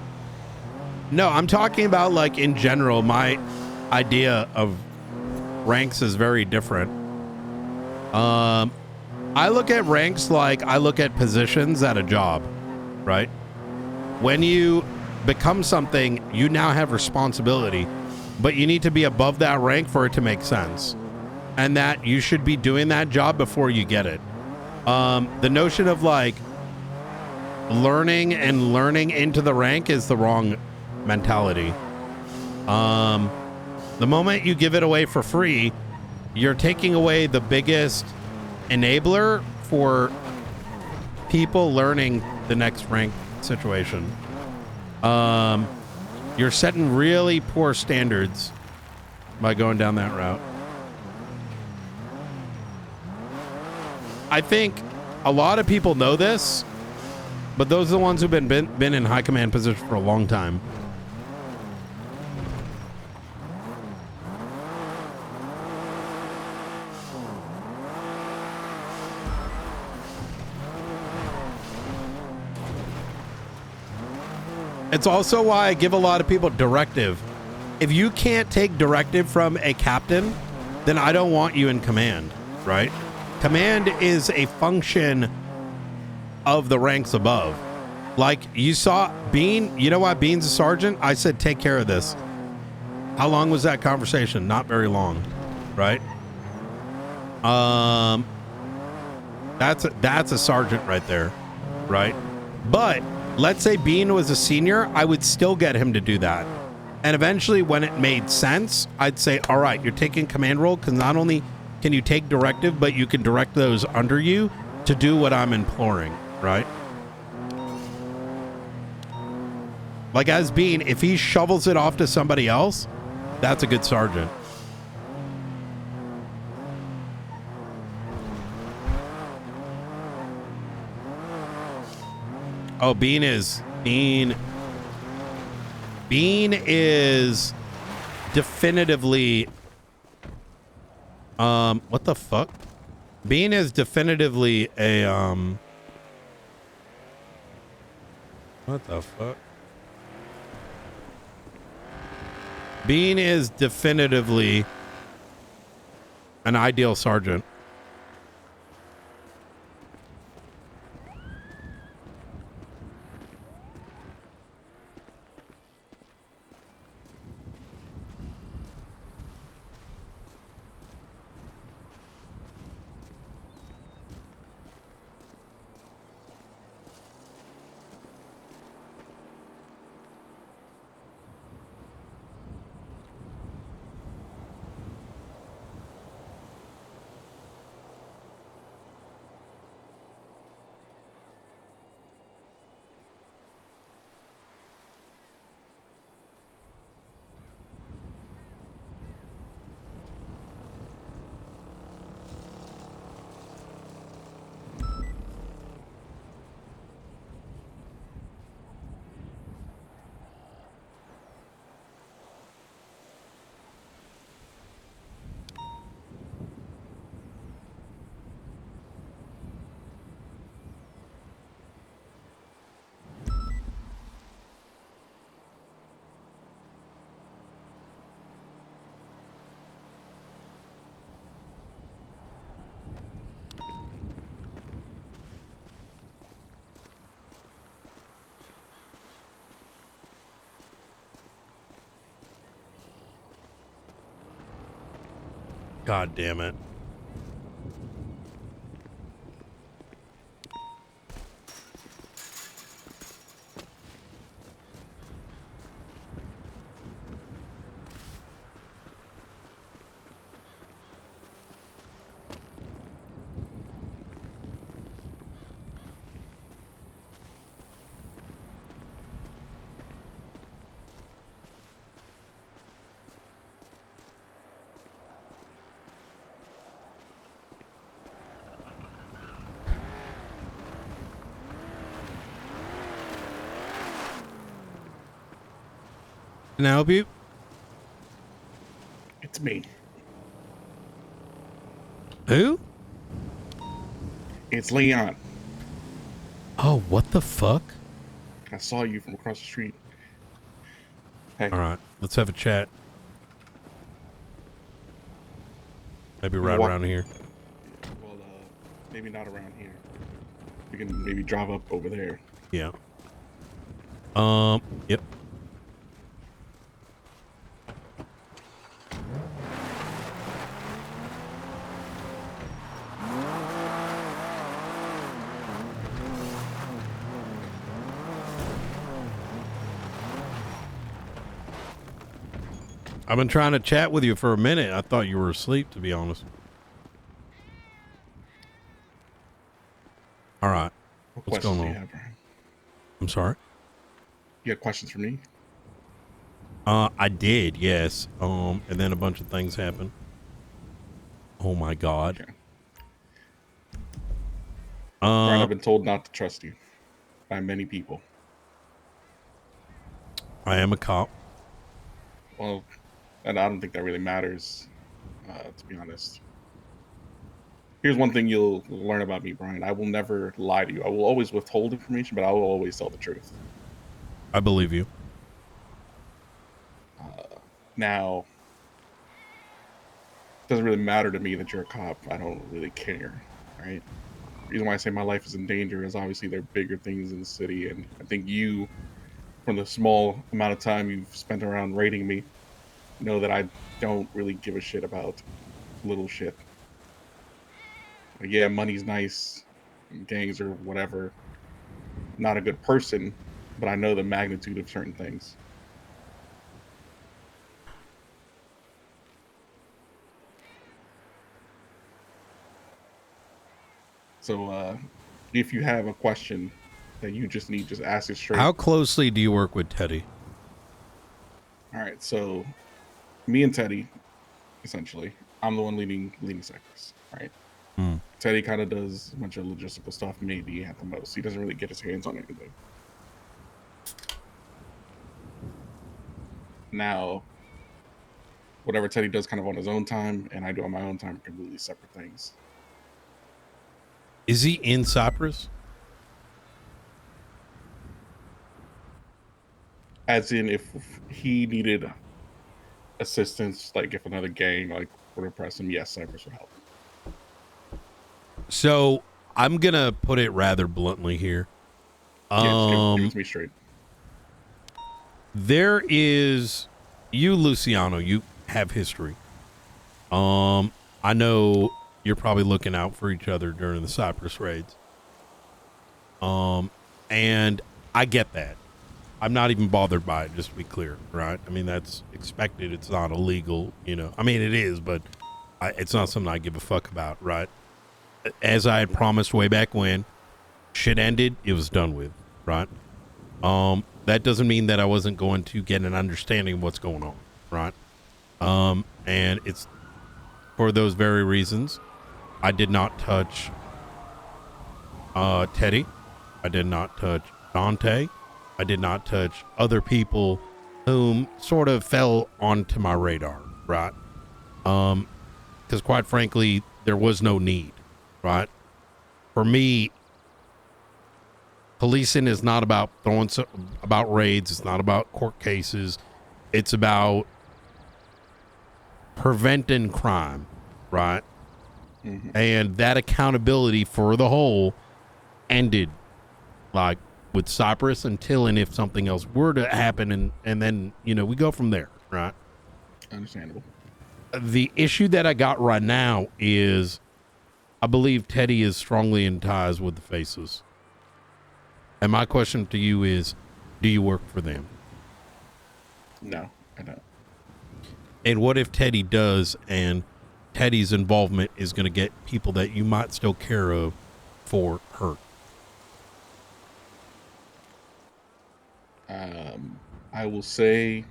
No, I'm talking about like in general, my idea of ranks is very different. I look at ranks like I look at positions at a job, right? When you become something, you now have responsibility, but you need to be above that rank for it to make sense. And that you should be doing that job before you get it. The notion of like learning into the rank is the wrong mentality. The moment you give it away for free, you're taking away the biggest enabler for people learning the next rank situation. You're setting really poor standards by going down that route. I think a lot of people know this, but those are the ones who've been in high command position for a long time. It's also why I give a lot of people directive. If you can't take directive from a captain, then I don't want you in command, right? Command is a function of the ranks above. Like you saw Bean, you know what? Bean's a sergeant. I said, take care of this. How long was that conversation? Not very long, right? That's a sergeant right there, right? But let's say Bean was a senior, I would still get him to do that. And eventually, when it made sense, I'd say, all right, you're taking command role because not only can you take directive, but you can direct those under you to do what I'm imploring, right? Like as Bean, if he shovels it off to somebody else, that's a good sergeant. Oh, Bean is definitively what the fuck? Bean is definitively a what the fuck? Bean is definitively an ideal sergeant. God damn it. Can I help you? It's me. Who? It's Leon. Oh, what the fuck? I saw you from across the street. Hey. All right, let's have a chat. Maybe right Walk- around here. Well, maybe not around here. We can maybe drive up over there. Yeah. Yep. I've been trying to chat with you for a minute. I thought you were asleep, to be honest. All right. What What's questions going do on? you have, Brian? I'm sorry. You got questions for me? I did, yes. And then a bunch of things happened. Oh my God. Okay. Brian, I've been told not to trust you by many people. I am a cop. Well, and I don't think that really matters, to be honest. Here's one thing you'll learn about me, Brian. I will never lie to you. I will always withhold information, but I will always tell the truth. I believe you. Now, it doesn't really matter to me that you're a cop. I don't really care, right? The reason why I say my life is in danger is obviously there are bigger things in the city, and I think you, from the small amount of time you've spent around raiding me, know that I don't really give a shit about little shit. Like, yeah, money's nice, gangs or whatever. Not a good person, but I know the magnitude of certain things. So if you have a question that you just need, just ask it straight. How closely do you work with Teddy? All right, so me and Teddy, essentially, I'm the one leading Cypress, right? Teddy kind of does a bunch of logistical stuff, maybe at the most. He doesn't really get his hands on anything. Now, whatever Teddy does kind of on his own time and I do on my own time are completely separate things. Is he in Cyprus? As in, if he needed assistance, like if another gang like were to press him, yes, Cypress would help. So I'm gonna put it rather bluntly here. Yeah, just give it to me straight. There is you, Luciano. You have history. I know you're probably looking out for each other during the Cypress raids. And I get that. I'm not even bothered by it, just to be clear, right? I mean, that's expected. It's not illegal, you know. I mean, it is, but it's not something I give a fuck about, right? As I had promised way back when, shit ended, it was done with, right? That doesn't mean that I wasn't going to get an understanding of what's going on, right? And it's for those very reasons. I did not touch Teddy. I did not touch Dante. I did not touch other people whom sort of fell onto my radar, right? Because quite frankly, there was no need, right? For me, policing is not about about raids. It's not about court cases. It's about preventing crime, right? And that accountability for the whole ended, like with Cypress, until and if something else were to happen, and then, you know, we go from there, right? Understandable. The issue that I got right now is I believe Teddy is strongly in ties with the Faceless. And my question to you is, do you work for them? No, I don't. And what if Teddy does, and Teddy's involvement is going to get people that you might still care of for hurt? I will say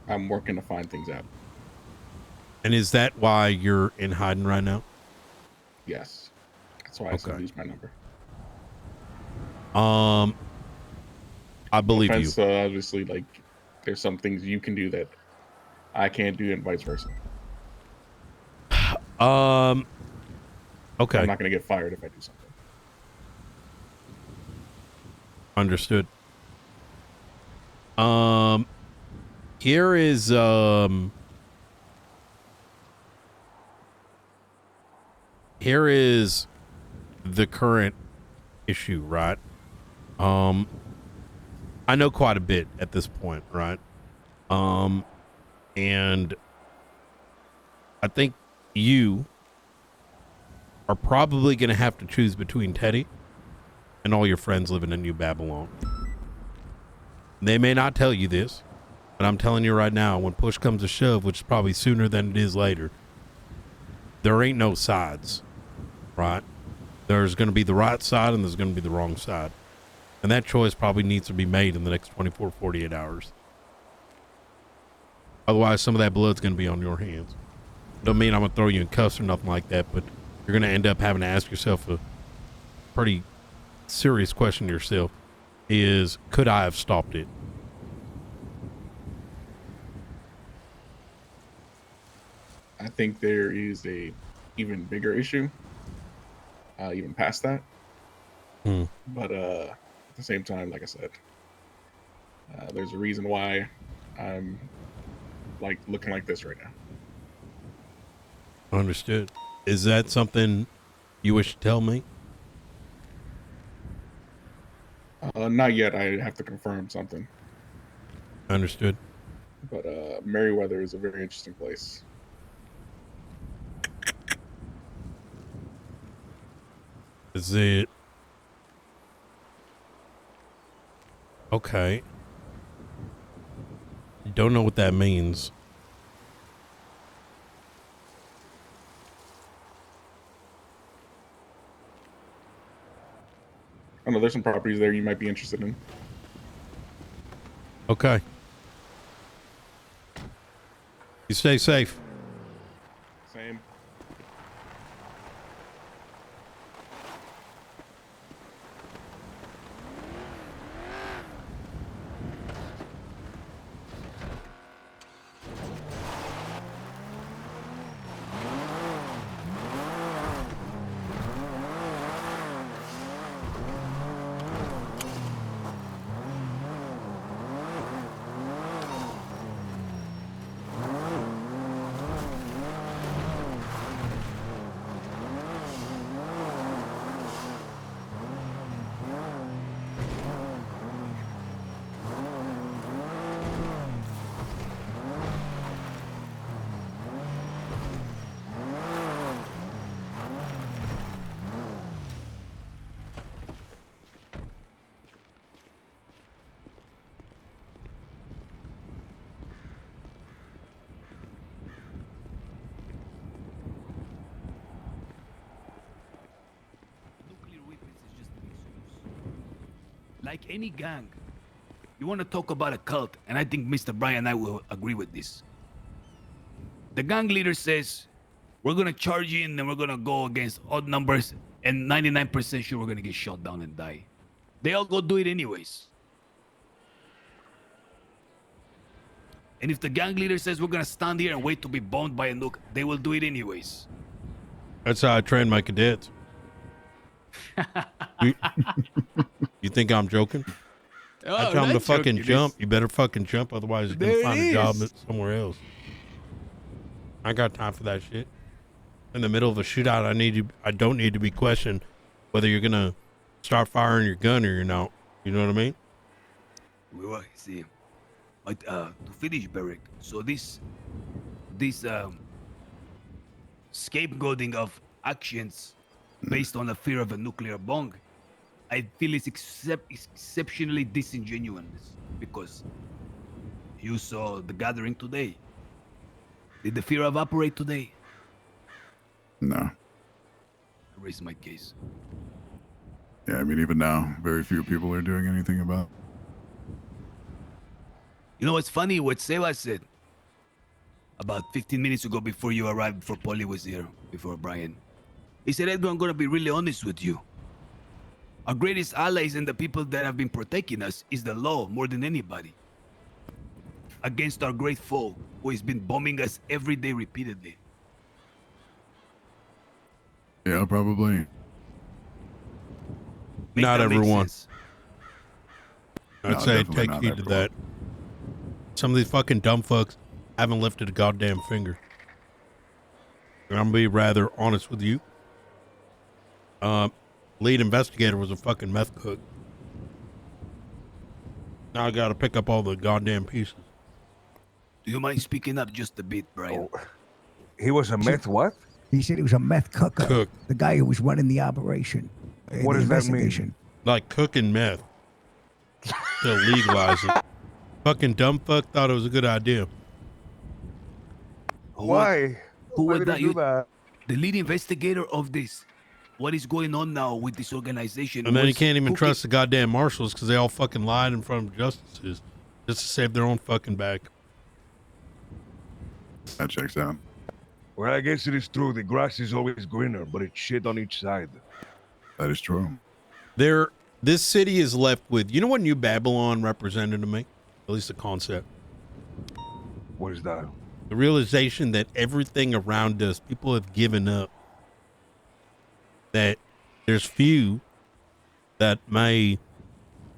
I'm working to find things out. And is that why you're in hiding right now? Yes. That's why I said use my number. I believe you. So obviously, like, there's some things you can do that I can't do, and vice versa. Okay. I'm not going to get fired if I do something. Understood. Here is the current issue, right? I know quite a bit at this point, right? And I think you are probably going to have to choose between Teddy and all your friends living in New Babylon. They may not tell you this, but I'm telling you right now, when push comes to shove, which is probably sooner than it is later, there ain't no sides, right? There's going to be the right side and there's going to be the wrong side. And that choice probably needs to be made in the next 24, 48 hours. Otherwise, some of that blood's going to be on your hands. Don't mean I'm going to throw you in cuffs or nothing like that, but you're going to end up having to ask yourself a pretty serious question to yourself, is, could I have stopped it? I think there is a even bigger issue, even past that. But at the same time, like I said, there's a reason why I'm like looking like this right now. Understood. Is that something you wish to tell me? Not yet. I have to confirm something. Understood. But Merriweather is a very interesting place. Is it? Okay. Don't know what that means. I know there's some properties there you might be interested in. Okay. You stay safe. Same. Like any gang, you want to talk about a cult, and I think Mr. Brian and I will agree with this. The gang leader says, we're going to charge in and we're going to go against odd numbers, and 99% sure we're going to get shot down and die. They all go do it anyways. And if the gang leader says we're going to stand here and wait to be bombed by a nuke, they will do it anyways. That's how I train my cadets. You think I'm joking? Oh, I tell them to not fucking joking, jump. You better fucking jump, otherwise you're gonna There find it a job is. somewhere else. I got time for that shit. In the middle of a shootout, I don't need to be questioned whether you're gonna start firing your gun or you're not. You know what I mean? Well, see, but to finish, Beric. So this scapegoating of actions based on the fear of a nuclear bomb, I feel it's exceptionally disingenuous because you saw the gathering today. Did the fear evaporate today? No. I raise my case. Yeah, I mean, even now, very few people are doing anything about it. You know what's funny? What Seva said about 15 minutes ago before you arrived, before Polly was here, before Brian. He said, Edgar, I'm going to be really honest with you. Our greatest allies and the people that have been protecting us is the law more than anybody. Against our great foe, who has been bombing us every day repeatedly. Yeah, probably. Not everyone. I'd No, say definitely take not heed to everyone. that. Some of these fucking dumb fucks haven't lifted a goddamn finger. And I'm gonna be rather honest with you. Lead investigator was a fucking meth cook. Now I gotta pick up all the goddamn pieces. Do you mind speaking up just a bit, Brian? He was a meth what? He said he was a meth cooker. Cook. The guy who was running the operation. What the does that mean? investigation. Like cooking meth. To legalize it. Fucking dumb fuck thought it was a good idea. Why? Who Why was did that? he do that? The lead investigator of this. What is going on now with this organization? And then you was can't even cooking- trust the goddamn marshals because they all fucking lied in front of justices just to save their own fucking back. That checks out. Well, I guess it is true. The grass is always greener, but it's shit on each side. That is true. This city is left with, you know what New Babylon represented to me? At least the concept. What is that? The realization that everything around us, people have given up. That there's few that may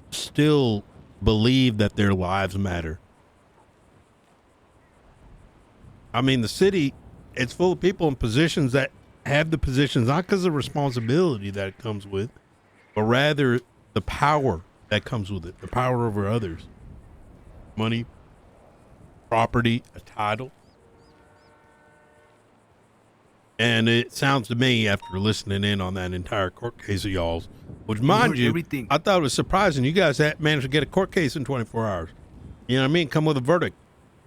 still believe that their lives matter. I mean, the city, it's full of people in positions that have the positions, not because of responsibility that it comes with, but rather the power that comes with it, the power over others. Money, property, a title. And it sounds to me, after listening in on that entire court case of y'all's, which, mind heard you, everything. I thought it was surprising. You guys managed to get a court case in 24 hours. You know what I mean? Come with a verdict.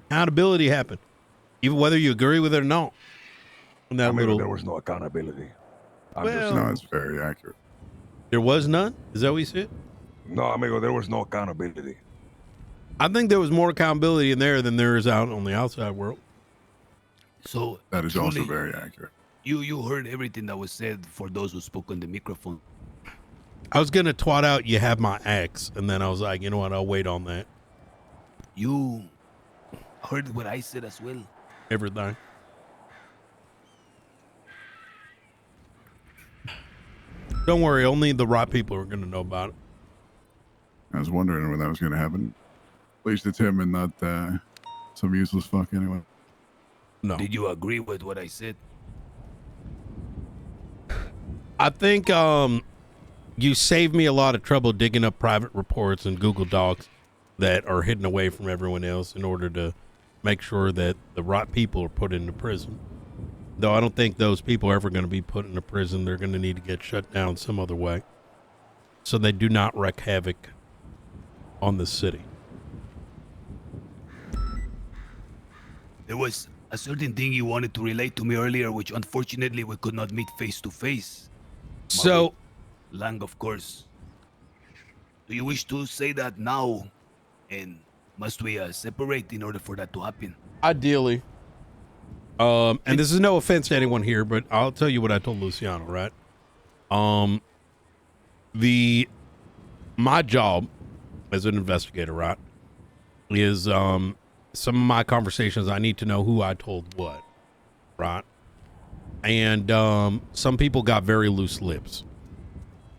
Accountability happened, even whether you agree with it or not. And that Amigo, there was no accountability. No, it's very accurate. There was none? Is that what you said? No, amigo, there was no accountability. I think there was more accountability in there than there is out on the outside world. So That is also truly, very accurate. You heard everything that was said for those who spoke on the microphone. I was going to twat out, you have my ex, and then I was like, you know what, I'll wait on that. You heard what I said as well. Everything. Don't worry, only the right people are going to know about it. I was wondering when that was going to happen. At least it's him and not some useless fuck anyway. No. Did you agree with what I said? I think you saved me a lot of trouble digging up private reports and Google Docs that are hidden away from everyone else in order to make sure that the right people are put into prison. Though I don't think those people are ever going to be put into prison. They're going to need to get shut down some other way so they do not wreak havoc on the city. There was a certain thing you wanted to relate to me earlier, which unfortunately we could not meet face to face. So, Lang, of course. Do you wish to say that now? And must we separate in order for that to happen? ideally, and this is no offense to anyone here, but I'll tell you what I told Luciano, right? My job as an investigator, right, is some of my conversations, I need to know who I told what, right? And some people got very loose lips.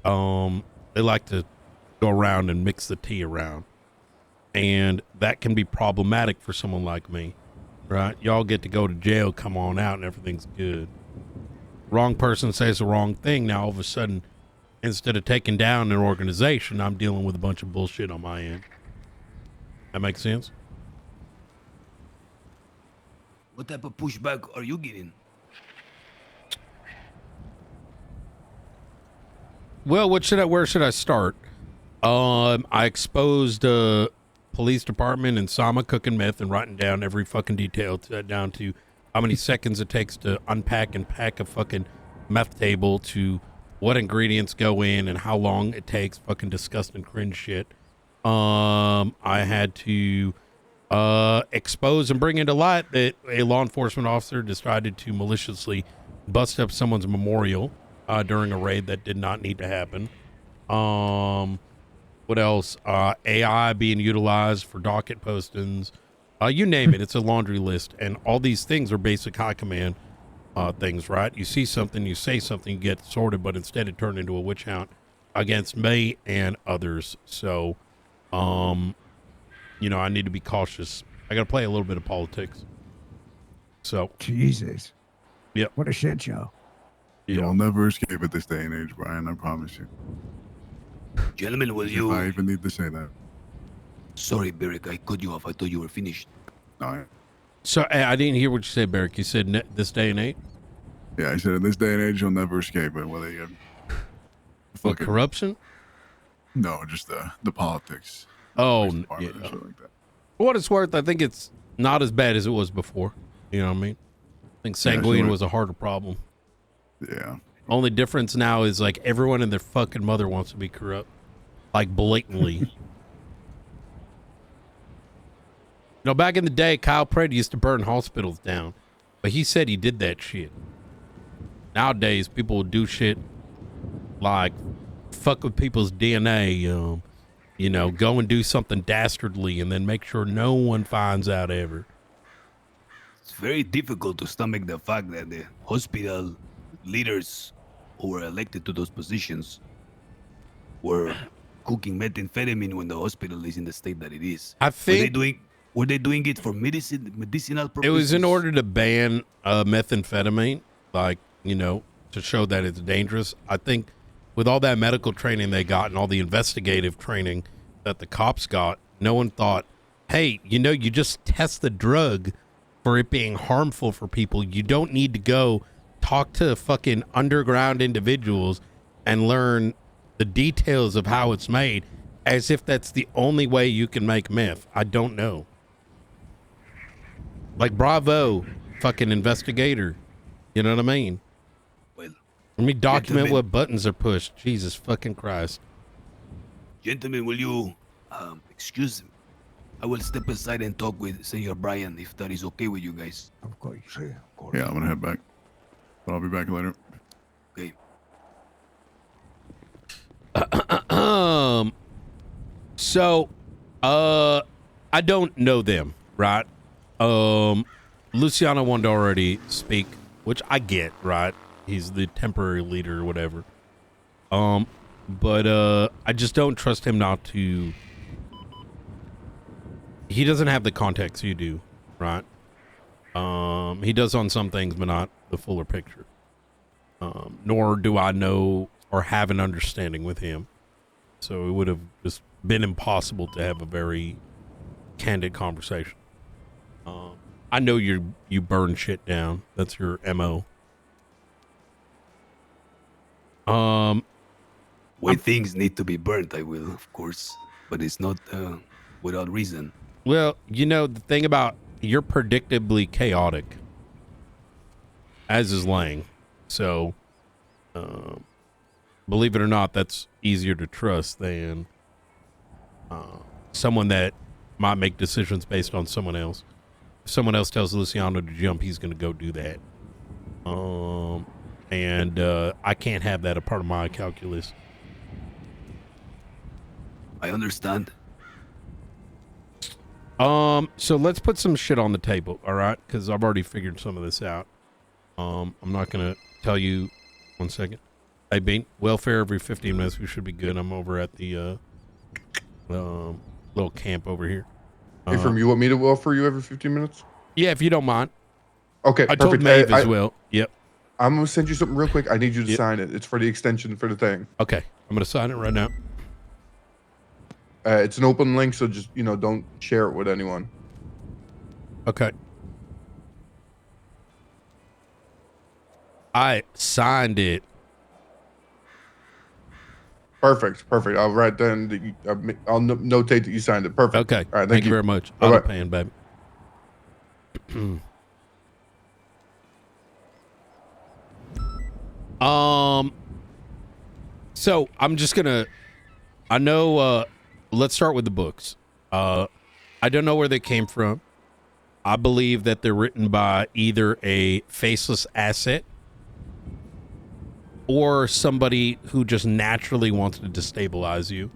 They like to go around and mix the tea around. And that can be problematic for someone like me, right? Y'all get to go to jail, come on out, and everything's good. Wrong person says the wrong thing. Now, all of a sudden, instead of taking down an organization, I'm dealing with a bunch of bullshit on my end. That makes sense? What type of pushback are you getting? Well, where should I start? I exposed police department and Sama cooking meth and writing down every fucking detail down to how many seconds it takes to unpack and pack a fucking meth table, to what ingredients go in and how long it takes. Fucking disgusting cringe shit. I had to expose and bring into light that a law enforcement officer decided to maliciously bust up someone's memorial during a raid that did not need to happen. What else? AI being utilized for docket postings. You name it. It's a laundry list. And all these things are basic high command things, right? You see something, you say something, you get sorted, but instead it turned into a witch hunt against me and others. So, you know, I need to be cautious. I got to play a little bit of politics. So. Jesus. Yep. What a shit show. You'll never escape at this day and age, Brian. I promise you. Gentlemen, will you... If I even need to say that. Sorry, Beric, I cut you off. I thought you were finished. No, So, I didn't hear what you said, Beric. You said this day and age? Yeah, I said in this day and age, you'll never escape it. Whether you What, corruption? No, just the politics. Oh, yeah. yeah. Shit like that. For what it's worth, I think it's not as bad as it was before. You know what I mean? I think sanguine sure. was a harder problem. Yeah. Only difference now is like everyone and their fucking mother wants to be corrupt. Like blatantly. You know, back in the day, Kyle Pratt used to burn hospitals down. But he said he did that shit. Nowadays, people will do shit like fuck with people's DNA, you know, go and do something dastardly and then make sure no one finds out ever. It's very difficult to stomach the fact that the hospital leaders who were elected to those positions were cooking methamphetamine when the hospital is in the state that it is. I think were they doing it for medicinal purposes? it was in order to ban methamphetamine, like, you know, to show that it's dangerous. I think with all that medical training they got and all the investigative training that the cops got, no one thought, hey, you know, you just test the drug for it being harmful for people. You don't need to go talk to fucking underground individuals and learn the details of how it's made as if that's the only way you can make meth. I don't know. Like, bravo, fucking investigator. You know what I mean? Well, let me document gentlemen. what buttons are pushed. Jesus fucking Christ. Gentlemen, will you excuse me? I will step aside and talk with Senor Brian if that is okay with you guys. Of course, of course. Yeah, I'm gonna head back, but I'll be back later. Okay. So, I don't know them, right? Luciano wanted to already speak, which I get, right? He's the temporary leader or whatever. But I just don't trust him not to. He doesn't have the context you do, right? He does on some things, but not the fuller picture. Nor do I know or have an understanding with him. So it would have just been impossible to have a very candid conversation. I know you burn shit down. That's your MO. When things need to be burnt, I will, of course, but it's not without reason. Well, you know, the thing about you're predictably chaotic, as is Lang. So, believe it or not, that's easier to trust than someone that might make decisions based on someone else. If someone else tells Luciano to jump, he's going to go do that. And I can't have that a part of my calculus. I understand. So let's put some shit on the table, all right? Because I've already figured some of this out. I'm not gonna tell you. 1 second. Hey, Bean, welfare every 15 minutes. We should be good. I'm over at the little camp over here. Hey, from you want me to welfare you every 15 minutes? Yeah, if you don't mind. Okay, I perfect. told Maeve as well. Yep. I'm gonna send you something real quick. I need you to sign it. It's for the extension for the thing. Okay, I'm gonna sign it right now. It's an open link, so just, you know, don't share it with anyone. Okay. I signed it. Perfect. I'll write down that I'll notate that you signed it. Perfect. Okay. All right. Thank you very much. Bye-bye. Auto paying, baby. So I'm just gonna. I know. Let's start with the books. I don't know where they came from. I believe that they're written by either a faceless asset or somebody who just naturally wants to destabilize you.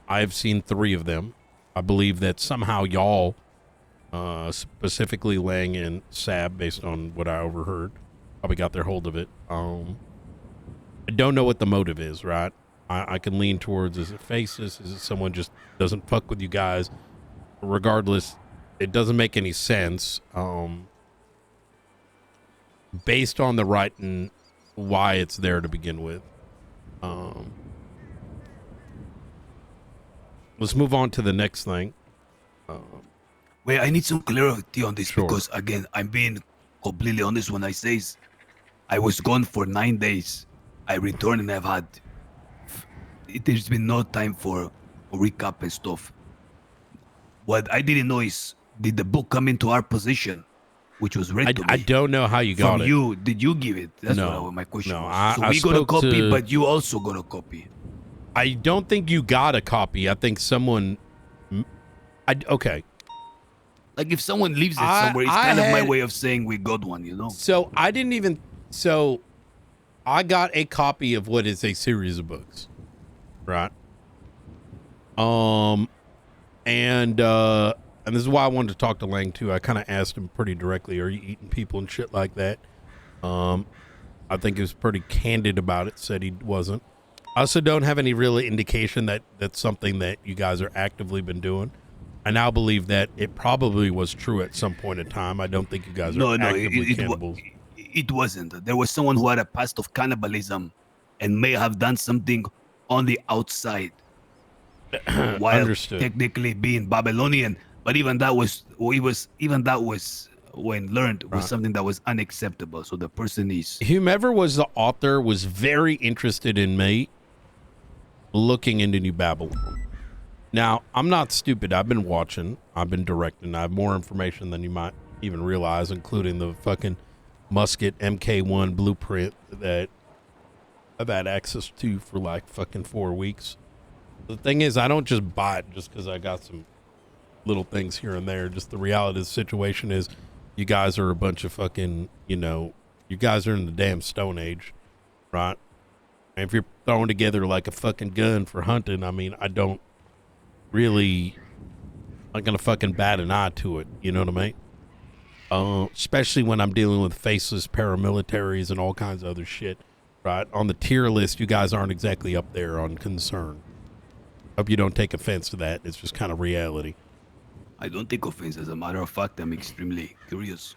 I've seen 3 of them. I believe that somehow y'all, specifically Lang and Sab, based on what I overheard, probably got their hold of it. I don't know what the motive is, right? I can lean towards, is it faceless? Is it someone just doesn't fuck with you guys? Regardless, it doesn't make any sense. Based on the writing, why it's there to begin with. Let's move on to the next thing. Wait, I need some clarity on this because, again, I'm being completely honest when I say I was gone for 9 days. I returned and I've had... There's been no time for a recap and stuff. What I didn't know is, did the book come into our possession, which was read to me? I don't know how you got From it. you, did you give it? That's No. what my question No, was. So I we got a spoke copy, to- but you also got a copy. I don't think you got a copy. I think someone... Okay. Like if someone leaves it I- somewhere, it's I kind of my had- way of saying we got one, you know? So I didn't even... So I got a copy of what is a series of books. Right? And this is why I wanted to talk to Lang too. I kind of asked him pretty directly, are you eating people and shit like that? I think he was pretty candid about it, said he wasn't. I also don't have any real indication that that's something that you guys are actively been doing. I now believe that it probably was true at some point in time. I don't think you guys are actively cannibals. It wasn't. There was someone who had a past of cannibalism and may have done something on the outside while Understood. technically being Babylonian. But even that was when learned was something that was unacceptable. So the person is Whomever was the author was very interested in me looking into New Babylon. Now, I'm not stupid. I've been watching. I've been directing. I have more information than you might even realize, including the fucking Musket MK1 blueprint that I've had access to for like fucking 4 weeks. The thing is, I don't just buy it just because I got some little things here and there. Just the reality of the situation is you guys are a bunch of fucking, you guys are in the damn Stone Age, right? And if you're throwing together like a fucking gun for hunting, I mean, I don't really, I'm gonna fucking bat an eye to it. You know what I mean? Especially when I'm dealing with faceless paramilitaries and all kinds of other shit, right? On the tier list, you guys aren't exactly up there on concern. Hope you don't take offense to that. It's just kind of reality. I don't take offense. As a matter of fact, I'm extremely curious.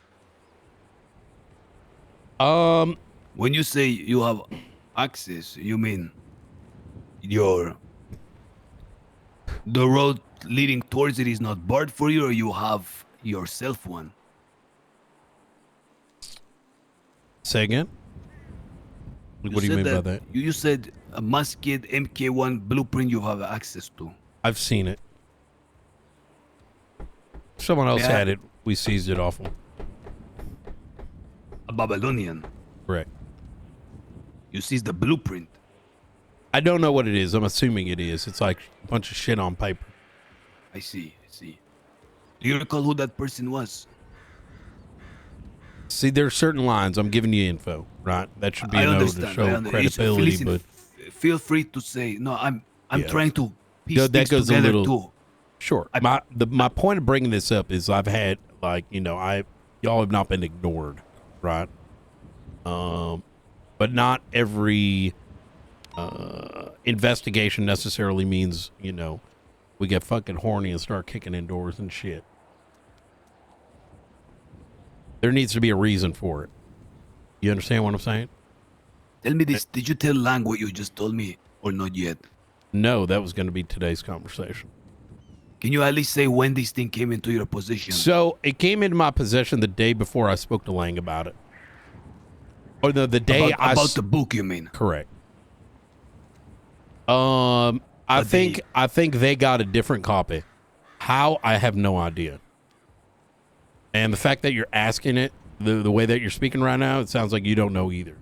When you say you have access, you mean the road leading towards it is not barred for you, or you have yourself one? Say again? What do you mean by that? You said a Musket MK1 blueprint you have access to. I've seen it. Someone else had it. We seized it off them. A Babylonian. Correct. You seized the blueprint. I don't know what it is. I'm assuming it is. It's like a bunch of shit on paper. I see. Do you recall who that person was? See, there are certain lines. I'm giving you info, right? That should be I enough to understand. show credibility. Listen, but feel free to say no. I'm trying to piece that things goes together a little. too. Sure. My point of bringing this up is I've had y'all have not been ignored, right? But not every investigation necessarily means we get fucking horny and start kicking in doors and shit. There needs to be a reason for it. You understand what I'm saying? Tell me this. Did you tell Lang what you just told me or not yet? No, that was going to be today's conversation. Can you at least say when this thing came into your possession? So it came into my possession the day before I spoke to Lang about it. Or the day about the book, you mean? Correct. I think they got a different copy. How, I have no idea. And the fact that you're asking it, the way that you're speaking right now, it sounds like you don't know either.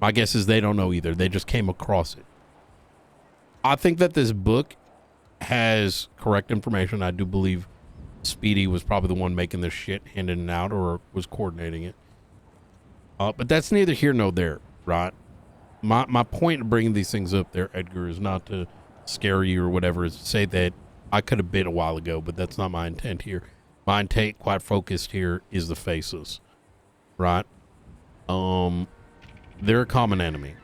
My guess is they don't know either. They just came across it. I think that this book has correct information. I do believe Speedy was probably the one making this shit, handing it out, or was coordinating it. But that's neither here nor there, right? My point of bringing these things up there, Edgar, is not to scare you or whatever. Is to say that I could have been a while ago, but that's not my intent here. My intent, quite focused here, is the faces, right? They're a common enemy.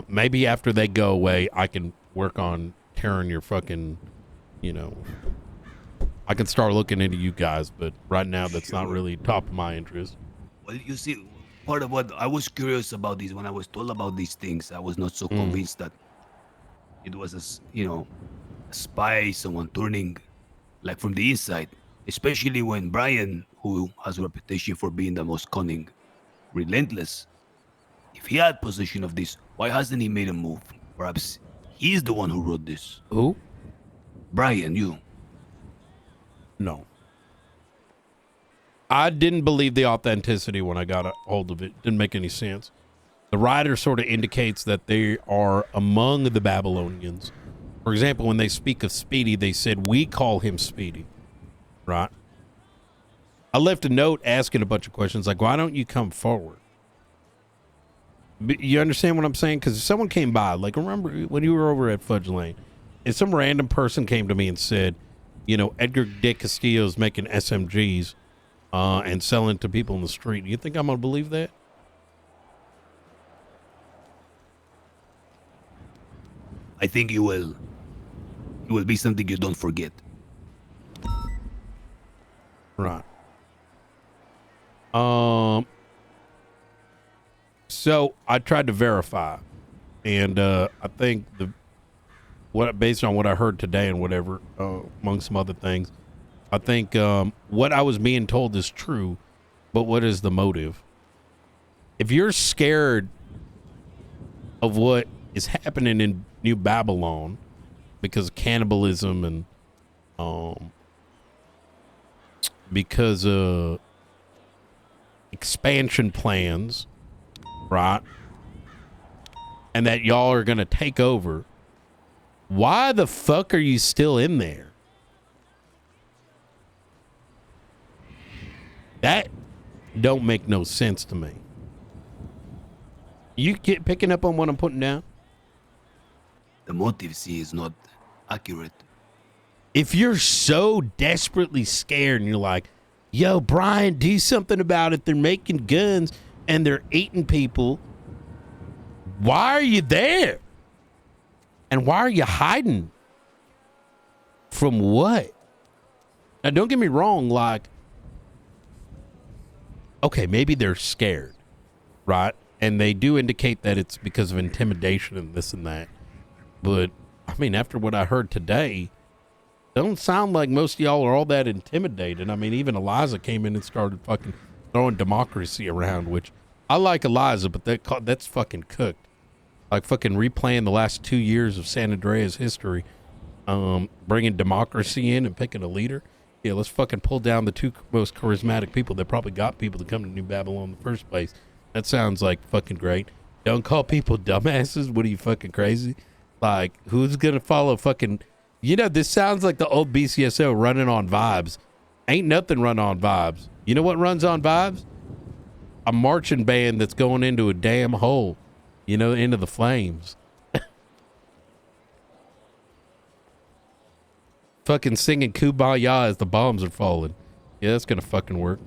Maybe after they go away, I can work on tearing your fucking, I can start looking into you guys, but right now that's not really top of my interest. Well, you see, part of what I was curious about this, when I was told about these things, I was not so convinced that it was a spy, someone turning like from the inside, especially when Brian, who has a reputation for being the most cunning, relentless, if he had possession of this, why hasn't he made a move? Perhaps he's the one who wrote this. Who? Brian, you. No. I didn't believe the authenticity when I got a hold of it. Didn't make any sense. The writer sort of indicates that they are among the Babylonians. For example, when they speak of Speedy, they said, we call him Speedy, right? I left a note asking a bunch of questions like, why don't you come forward? But you understand what I'm saying? Because if someone came by, like remember when you were over at Fudge Lane, if some random person came to me and said, Edgar De Castillo's making SMGs and selling to people in the street, do you think I'm going to believe that? I think you will. It will be something you don't forget. Right. So I tried to verify, and I think based on what I heard today and whatever, among some other things, I think what I was being told is true, but what is the motive? If you're scared of what is happening in New Babylon because of cannibalism and because of expansion plans, right? And that y'all are going to take over, why the fuck are you still in there? That don't make no sense to me. You get picking up on what I'm putting down? The motive, see, is not accurate. If you're so desperately scared and you're like, yo, Brian, do something about it. They're making guns and they're eating people. Why are you there? And why are you hiding? From what? Now, don't get me wrong. Like, okay, maybe they're scared, right? And they do indicate that it's because of intimidation and this and that. But, I mean, after what I heard today, don't sound like most of y'all are all that intimidated. I mean, even Eliza came in and started fucking throwing democracy around, which I like Eliza, but that's fucking cooked. Like fucking replaying the last 2 years of San Andreas history, bringing democracy in and picking a leader. Yeah, let's fucking pull down the two most charismatic people that probably got people to come to New Babylon in the first place. That sounds like fucking great. Don't call people dumbasses. What are you, fucking crazy? Like, who's gonna follow fucking... You know, this sounds like the old BCSO running on vibes. Ain't nothing run on vibes. You know what runs on vibes? A marching band that's going into a damn hole. You know, into the flames. Fucking singing Kumbaya as the bombs are falling. Yeah, that's gonna fucking work.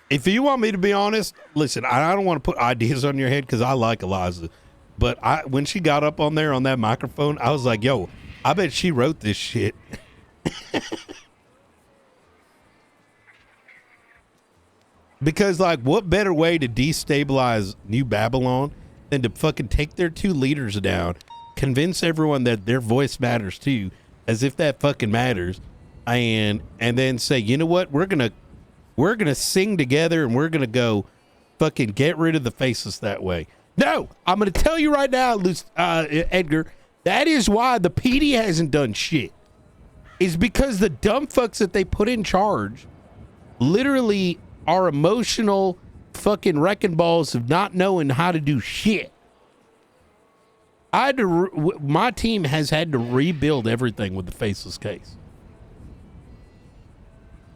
If you want me to be honest, listen, I don't want to put ideas on your head because I like Eliza. But when she got up on there on that microphone, I was like, yo, I bet she wrote this shit. Because, like, what better way to destabilize New Babylon than to fucking take their two leaders down, convince everyone that their voice matters too, as if that fucking matters, and then say, you know what, we're gonna sing together and we're gonna go fucking get rid of the faceless that way. No, I'm gonna tell you right now, Edgar, that is why the PD hasn't done shit. Is because the dumb fucks that they put in charge literally are emotional fucking wrecking balls of not knowing how to do shit. I had to. My team has had to rebuild everything with the faceless case.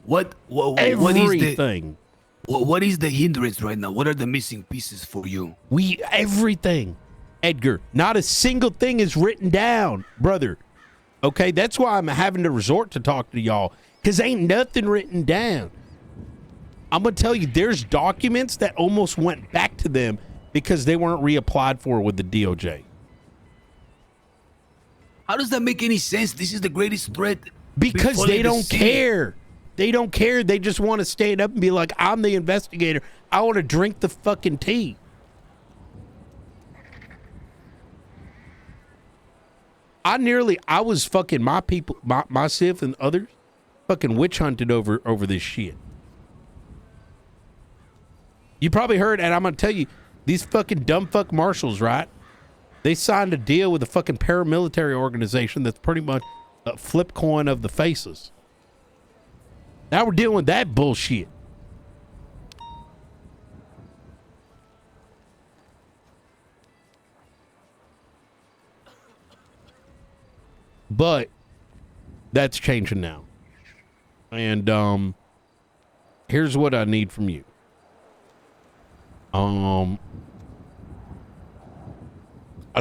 What Everything. What is the hindrance right now? What are the missing pieces for you? Everything, Edgar. Not a single thing is written down, brother. Okay, that's why I'm having to resort to talk to y'all, because ain't nothing written down. I'm going to tell you, there's documents that almost went back to them because they weren't reapplied for with the DOJ. How does that make any sense? This is the greatest threat. Because they don't care. They don't care. They just want to stand up and be like, I'm the investigator. I want to drink the fucking tea. I was fucking my people, my Civ and others fucking witch hunted over this shit. You probably heard, and I'm going to tell you, these fucking dumb fuck marshals, right? They signed a deal with a fucking paramilitary organization that's pretty much a flip coin of the faces. Now we're dealing with that bullshit. But that's changing now. And here's what I need from you. I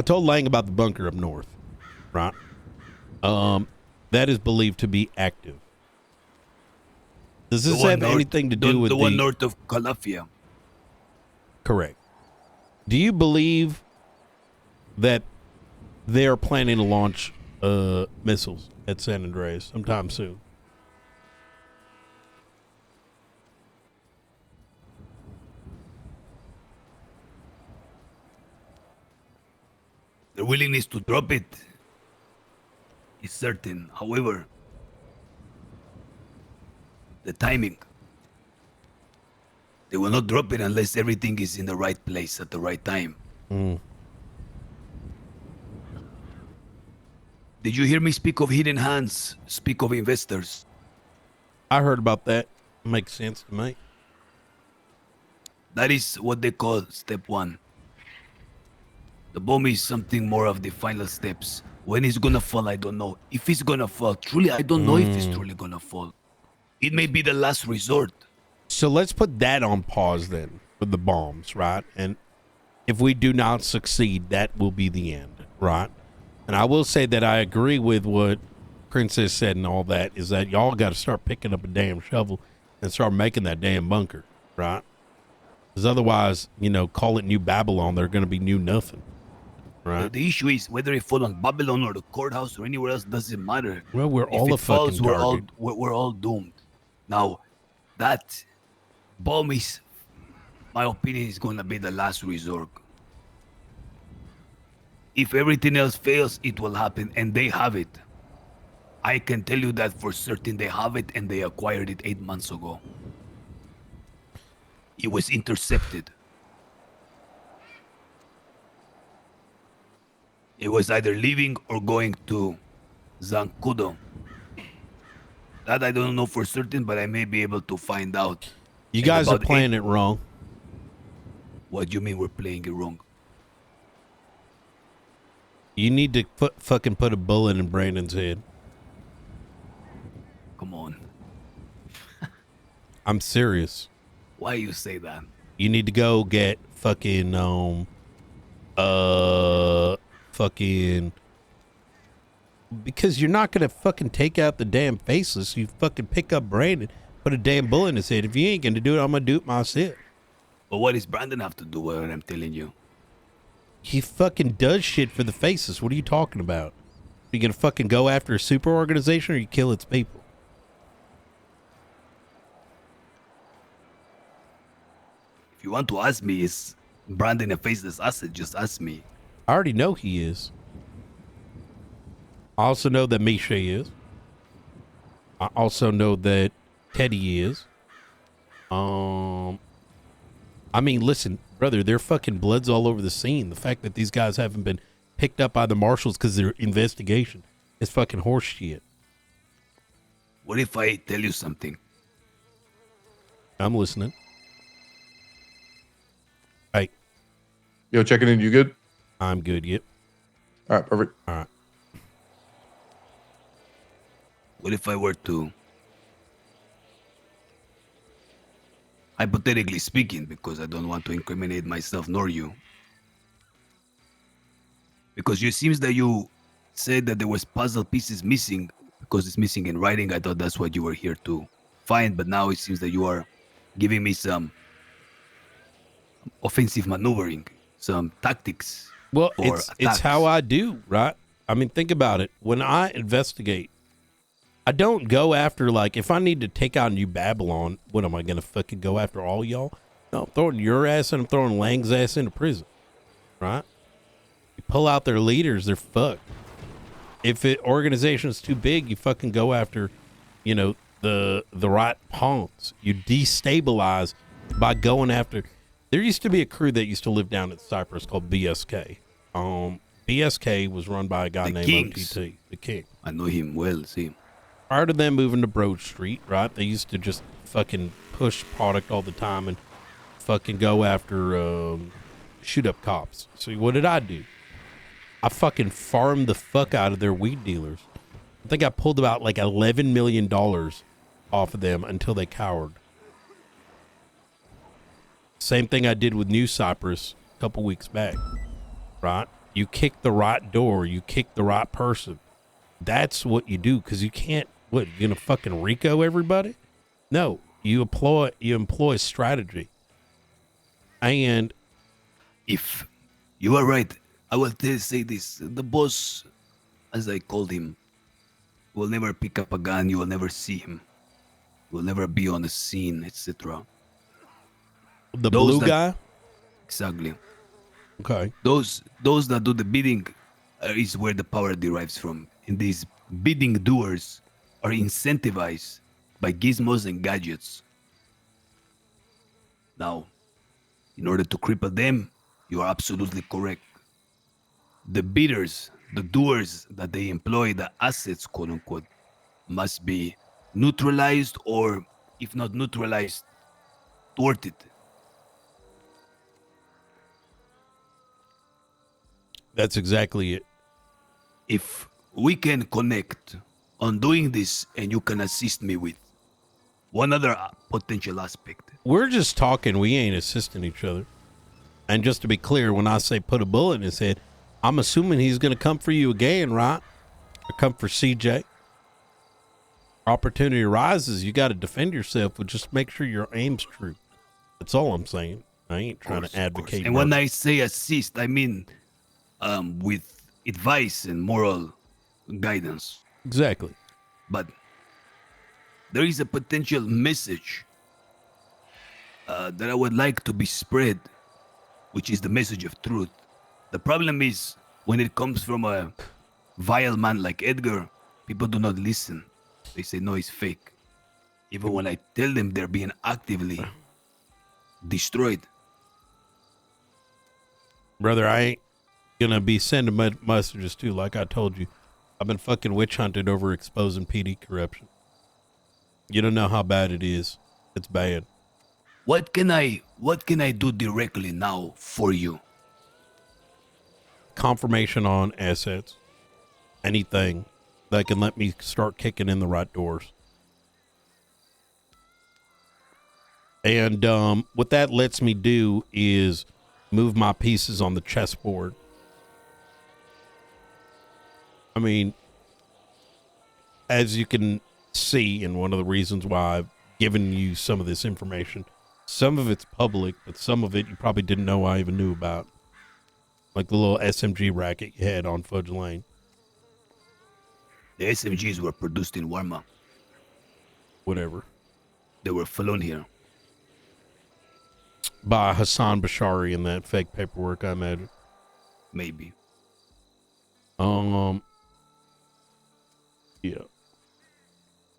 told Lang about the bunker up north, right? That is believed to be active. Does this have anything to do with the one north of Calafia? Correct. Do you believe that they're planning to launch missiles at San Andreas sometime soon? Their willingness to drop it is certain. However, the timing. They will not drop it unless everything is in the right place at the right time. Did you hear me speak of hidden hands, speak of investors? I heard about that. Makes sense to me. That is what they call step one. The bomb is something more of the final steps. When it's gonna fall, I don't know. If it's gonna fall, truly, I don't know if it's truly gonna fall. It may be the last resort. So let's put that on pause then with the bombs, right? And if we do not succeed, that will be the end, right? And I will say that I agree with what Princess said and all that, is that y'all got to start picking up a damn shovel and start making that damn bunker, right? Because otherwise, you know, call it New Babylon, they're going to be new nothing, right? The issue is whether it fall on Babylon or the courthouse or anywhere else doesn't matter. Well, we're If all it a fucking falls, target. we're all doomed. Now, that bomb is, my opinion, is going to be the last resort. If everything else fails, it will happen, and they have it. I can tell you that for certain they have it, and they acquired it 8 months ago. It was intercepted. It was either leaving or going to Zancudo. That I don't know for certain, but I may be able to find out. You And guys are about playing it wrong. What do you mean we're playing it wrong? You need to fucking put a bullet in Brandon's head. Come on. I'm serious. Why you say that? You need to go get fucking because you're not gonna fucking take out the damn faceless. You fucking pick up Brandon, put a damn bullet in his head. If you ain't gonna do it, I'm gonna do it myself. But what does Brandon have to do with what I'm telling you? He fucking does shit for the faces. What are you talking about? You gonna fucking go after a super organization or you kill its people? If you want to ask me, is Brandon a faceless asset? Just ask me. I already know he is. I also know that Misha is. I also know that Teddy is. I mean, listen, brother, their fucking blood's all over the scene. The fact that these guys haven't been picked up by the marshals because their investigation is fucking horse shit. What if I tell you something? I'm listening. Hey. Yo, checking in. You good? I'm good. Yep. All right. Perfect. All right. What if I were to, hypothetically speaking, because I don't want to incriminate myself nor you, because it seems that you said that there was puzzle pieces missing because it's missing in writing. I thought that's what you were here to find, but now it seems that you are giving me some offensive maneuvering, some tactics. Well, for it's attacks. how I do, right? I mean, think about it. When I investigate, I don't go after, like, if I need to take out New Babylon, what am I going to fucking go after all y'all? No, I'm throwing your ass and I'm throwing Lang's ass into prison, right? You pull out their leaders, they're fucked. If an organization is too big, you fucking go after, you know, the right pawns. You destabilize by going after. There used to be a crew that used to live down in Cyprus called BSK. BSK was run by a guy named Kings. OTT, the King. I know him well, see. Prior to them moving to Broad Street, right, they used to just fucking push product all the time and fucking go after shoot up cops. So what did I do? I fucking farmed the fuck out of their weed dealers. I think I pulled about like $11 million off of them until they cowered. Same thing I did with New Cyprus a couple weeks back, right? You kick the right door, you kick the right person. That's what you do, because you can't, what, you're gonna fucking Rico everybody? No, you employ strategy. And if you are right, I will say this. The boss, as I called him, will never pick up a gun. You will never see him. He will never be on the scene, etc. The blue guy? Exactly. Okay. Those that do the bidding is where the power derives from. And these bidding doers are incentivized by gizmos and gadgets. Now, in order to cripple them, you are absolutely correct. The bidders, the doers that they employ, the assets, quote unquote, must be neutralized, or if not neutralized, thwarted. That's exactly it. If we can connect on doing this, and you can assist me with one other potential aspect. We're just talking. We ain't assisting each other. And just to be clear, when I say put a bullet in his head, I'm assuming he's going to come for you again, right? Or come for CJ. Opportunity arises. You got to defend yourself, but just make sure your aim's true. That's all I'm saying. I ain't trying to advocate. And when I say assist, I mean with advice and moral guidance. Exactly. But there is a potential message that I would like to be spread, which is the message of truth. The problem is, when it comes from a vile man like Edgar, people do not listen. They say, no, it's fake. Even when I tell them they're being actively destroyed. Brother, I ain't gonna be sending messages too. Like I told you, I've been fucking witch hunted over exposing PD corruption. You don't know how bad it is. It's bad. What can I do directly now for you? Confirmation on assets. Anything that can let me start kicking in the right doors. And what that lets me do is move my pieces on the chessboard. I mean, as you can see, and one of the reasons why I've given you some of this information, some of it's public, but some of it you probably didn't know I even knew about. Like the little SMG racket you had on Fudge Lane. The SMGs were produced in Warma. Whatever. They were flown here. By Hassan Bashari and that fake paperwork, I imagine. Maybe. Yeah.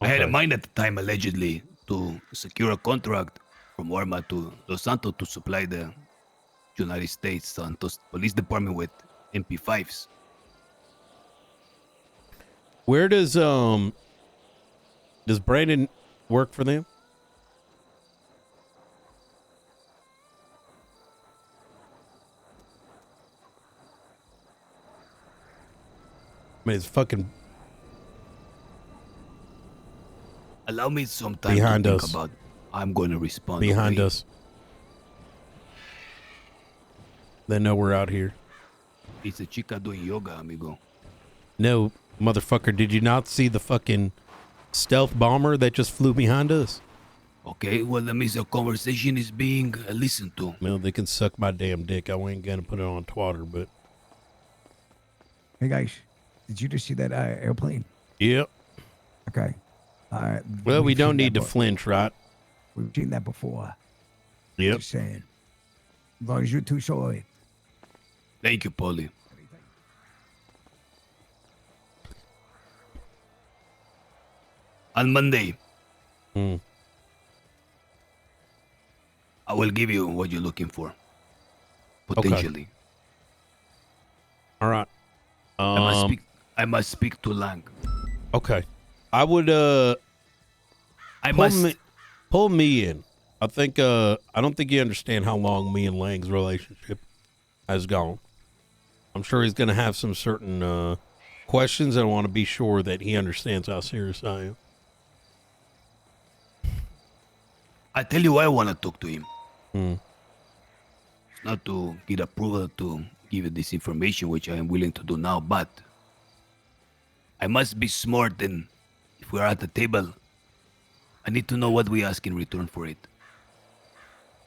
I had a mind at the time, allegedly, to secure a contract from Warma to Los Santos to supply the United States Santos Police Department with MP5s. Where does Brandon work for them? I mean, it's fucking Allow me some time behind to think us. about. I'm going to respond. Behind okay? us. They know we're out here. It's a chica doing yoga, amigo. No, motherfucker, did you not see the fucking stealth bomber that just flew behind us? Okay, well, that means the conversation is being listened to. Well, they can suck my damn dick. I ain't gonna put it on Twitter, but... Hey, guys, did you just see that airplane? Yep. Okay. Well, we we've don't seen need that to flinch, right? We've seen that before. Yep. Just saying. As long as you're too sorry. Thank you, Polly. On Monday, I will give you what you're looking for. Potentially. All right. I must speak to Lang. Okay. I would pull me in. I think I don't think you understand how long me and Lang's relationship has gone. I'm sure he's gonna have some certain questions. I want to be sure that he understands how serious I am. I tell you why I want to talk to him. It's not to get approval to give you this information, which I am willing to do now, but I must be smart, and if we're at the table, I need to know what we ask in return for it.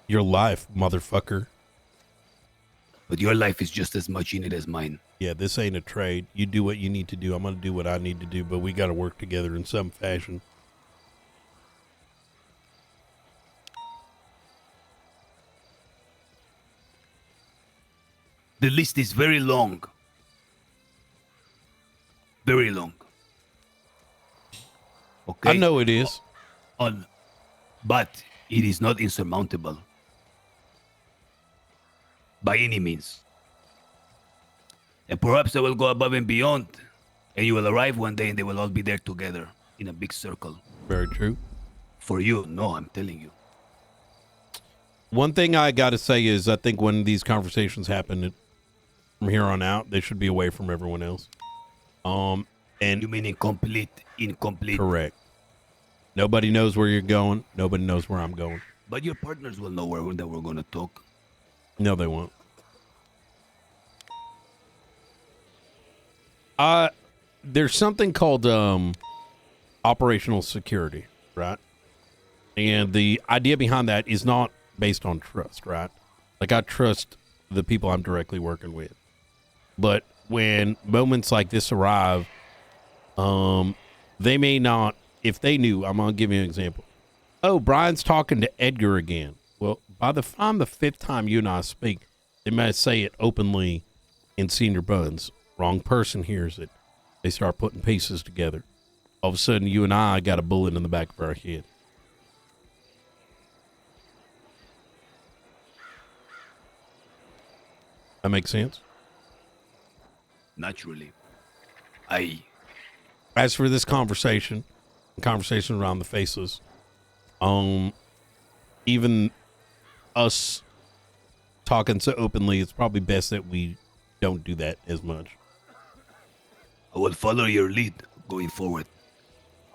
Your life, motherfucker. But your life is just as much in it as mine. Yeah, this ain't a trade. You do what you need to do. I'm gonna do what I need to do, but we got to work together in some fashion. The list is very long. very long. I know it is. But it is not insurmountable. By any means. And perhaps I will go above and beyond. And you will arrive one day and they will all be there together in a big circle. Very true. For you, no, I'm telling you. One thing I got to say is I think when these conversations happen from here on out, they should be away from everyone else. And you mean incomplete? Correct. Nobody knows where you're going. Nobody knows where I'm going. But your partners will know where that we're going to talk. No, they won't. There's something called operational security, right? And the idea behind that is not based on trust, right? Like, I trust the people I'm directly working with. But when moments like this arrive, they may not, if they knew, I'm going to give you an example. Oh, Brian's talking to Edgar again. Well, by the time the fifth time you and I speak, they might say it openly in senior buns. Wrong person hears it. They start putting pieces together. All of a sudden, you and I got a bullet in the back of our head. That makes sense? Naturally. As for this conversation around the faceless, even us talking so openly, it's probably best that we don't do that as much. I will follow your lead going forward.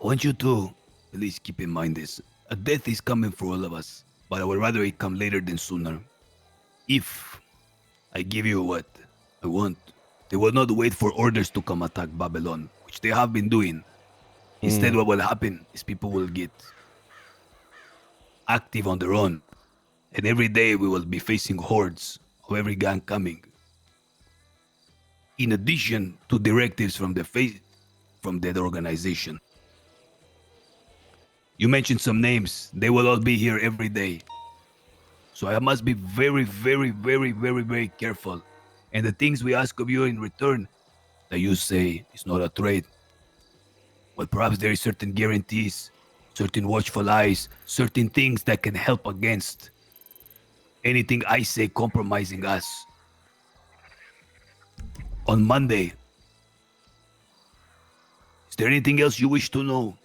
I want you to please keep in mind this. A death is coming for all of us, but I would rather it come later than sooner. If I give you what I want, they will not wait for orders to come attack Babylon, which they have been doing. Instead, what will happen is people will get active on their own. And every day we will be facing hordes of every gang coming. In addition to directives from that organization. You mentioned some names. They will all be here every day. So I must be very, very, very, very, very careful. And the things we ask of you in return that you say is not a trade. But perhaps there is certain guarantees, certain watchful eyes, certain things that can help against anything I say compromising us. On Monday, is there anything else you wish to know?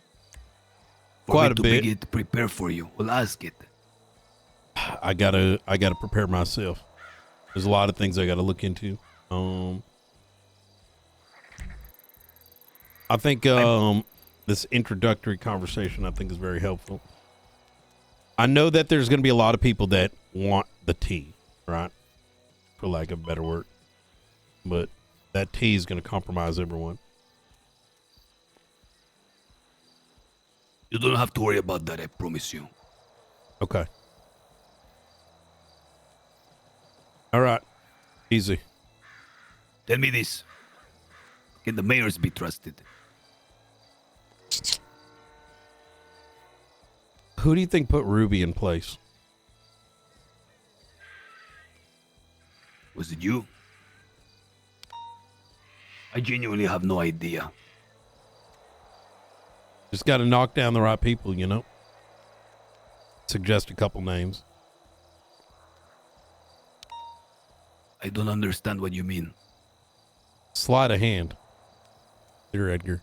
Quite a bit. To prepare for you. We'll ask it. I gotta prepare myself. There's a lot of things I gotta look into. I think this introductory conversation I think is very helpful. I know that there's gonna be a lot of people that want the tea, right? For lack of a better word. But that tea is gonna compromise everyone. You don't have to worry about that, I promise you. Okay. All right. Easy. Tell me this. Can the mayors be trusted? Who do you think put Ruby in place? Was it you? I genuinely have no idea. Just got to knock down the right people, you know? Suggest a couple names. I don't understand what you mean. Sleight of hand. Dear Edgar.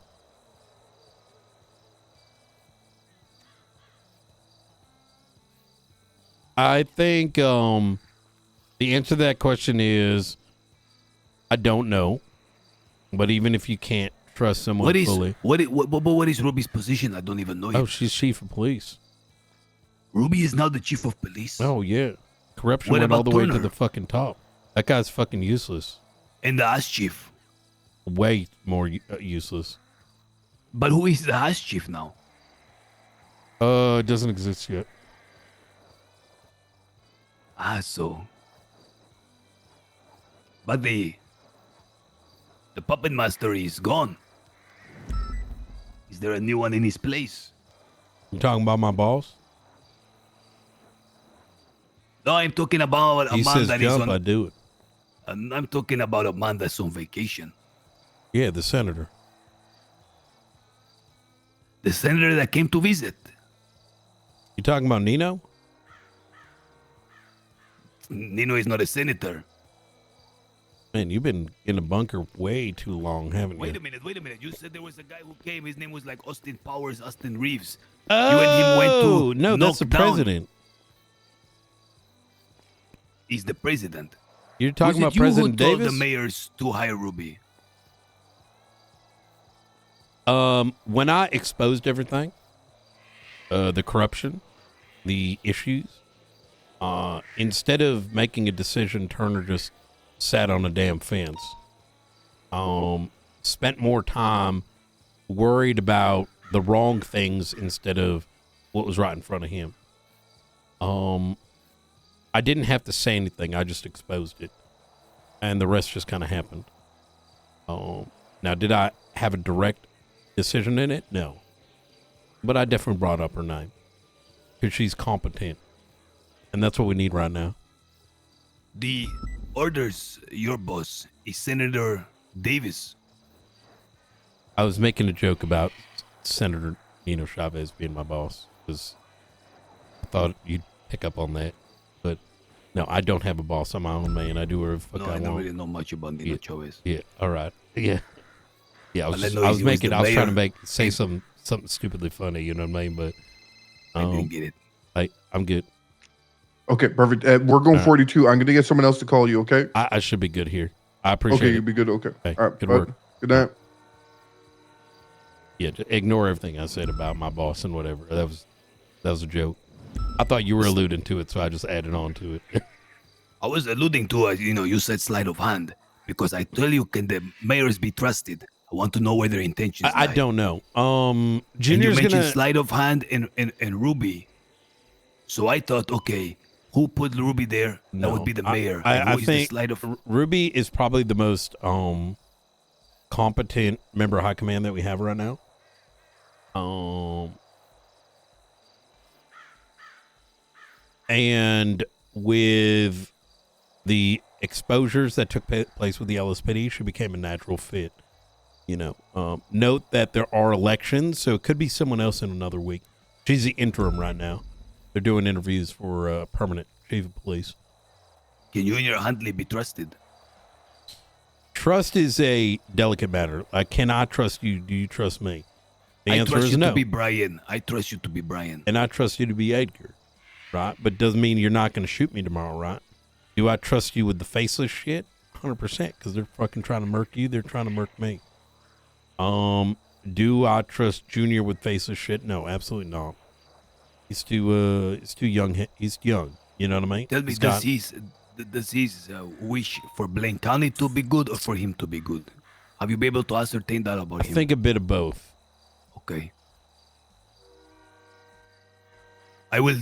I think the answer to that question is I don't know. But even if you can't trust someone fully. What is Ruby's position? I don't even know. Oh, she's chief of police. Ruby is now the chief of police? Oh, yeah. Corruption What went all about the way to Turner? the fucking top. That guy's fucking useless. And the ass chief? Way more useless. But who is the ass chief now? It doesn't exist yet. So. But the puppet master is gone. Is there a new one in his place? You talking about my boss? No, I'm talking about a He man says that is jump, on. I do it. I'm talking about a man that's on vacation. Yeah, the senator. The senator that came to visit. You talking about Nino? Nino is not a senator. Man, you've been in the bunker way too long, haven't you? Wait a minute. You said there was a guy who came. His name was like Austin Powers, Austin Reeves. Oh, you and him went to no, that's the knock down- president. He's the president. You're talking Was about it you President who told Davis? the mayors to hire Ruby? When I exposed everything, the corruption, the issues, instead of making a decision, Turner just sat on a damn fence. Spent more time worried about the wrong things instead of what was right in front of him. I didn't have to say anything. I just exposed it. And the rest just kind of happened. Now, did I have a direct decision in it? No. But I definitely brought up her name. Because she's competent. And that's what we need right now. The orders, your boss, is Senator Davis. I was making a joke about Senator Nino Chavez being my boss. Because I thought you'd pick up on that. But no, I don't have a boss. I'm my own man. I do whatever the fuck I I want. don't really know much about Nino Chavez. Yeah, all right. Yeah. Yeah, I was All I know is he was the trying mayor. to say something stupidly funny, you know what I mean? But I didn't get it. I'm good. Okay, perfect. We're going 42. I'm going to get someone else to call you, okay? I should be good here. I appreciate Okay, it. you'll be good. Okay. Hey, All right. good bud. work. Good night. Yeah, just ignore everything I said about my boss and whatever. That was a joke. I thought you were alluding to it, so I just added on to it. I was alluding to, you said sleight of hand. Because I tell you, can the mayors be trusted? I want to know where their intentions I lie. don't know. And you Junior's mentioned gonna sleight of hand and Ruby. So I thought, okay, who put Ruby there? That would be the mayor. And I who is the think sleight of Ruby is probably the most competent member of high command that we have right now. And with the exposures that took place with the LSPD, she became a natural fit. Note that there are elections, so it could be someone else in another week. She's the interim right now. They're doing interviews for permanent chief of police. Can you and your Huntley be trusted? Trust is a delicate matter. I cannot trust you. Do you trust me? The I answer trust is you no. to be Brian. I trust you to be Brian. And I trust you to be Edgar, right? But doesn't mean you're not going to shoot me tomorrow, right? Do I trust you with the faceless shit? 100%, because they're fucking trying to murk you. They're trying to murk me. Do I trust Junior with faceless shit? No, absolutely not. He's too young. He's young. You know what I mean? Tell me, does his wish for Blaine County to be good or for him to be good? Have you been able to ascertain that about I him? think a bit of both. Okay. I will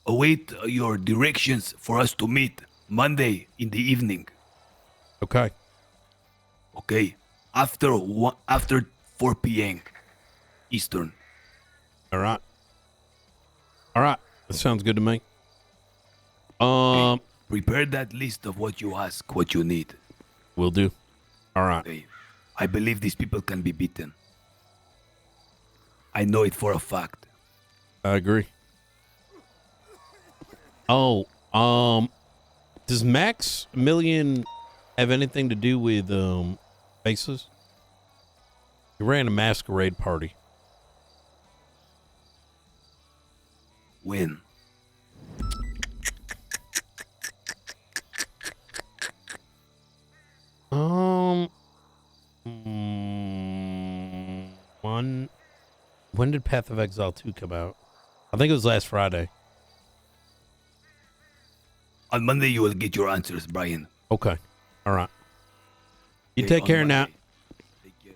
await your directions for us to meet Monday in the evening. Okay. Okay. After 4 p.m. Eastern. All right. That sounds good to me. Prepare that list of what you ask, what you need. Will do. All right. Okay. I believe these people can be beaten. I know it for a fact. I agree. Oh, does Maximilian have anything to do with faces? He ran a masquerade party. When? When did Path of Exile 2 come out? I think it was last Friday. On Monday, you will get your answers, Brian. Okay. All right. You Okay, take care on now. Monday. Take care.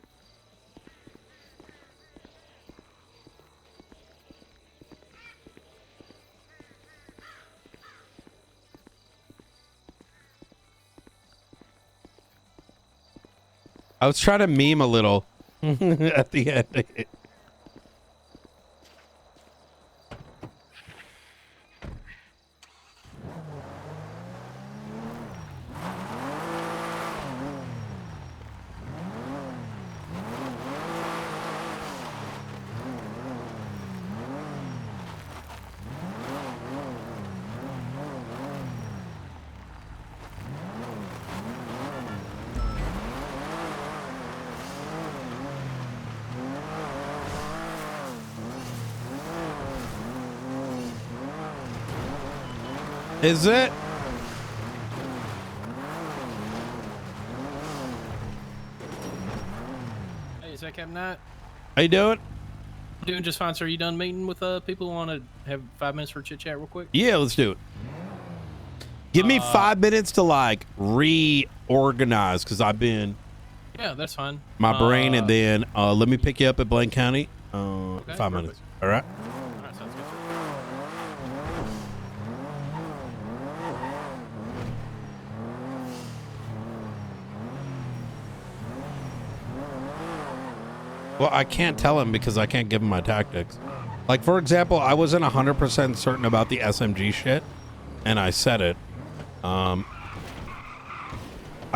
I was trying to meme a little at the end. Is it? Hey, is that Captain Knight? How you doing? Doing just fine, sir. You done meeting with people who want to have 5 minutes for chit chat real quick? Yeah, let's do it. Give me 5 minutes to like reorganize because I've been Yeah, that's fine. my brain, and then let me pick you up at Blaine County. 5 perfect. minutes. All right. All right, sounds good, sir. Well, I can't tell him because I can't give him my tactics. Like, for example, I wasn't 100% certain about the SMG shit, and I said it. I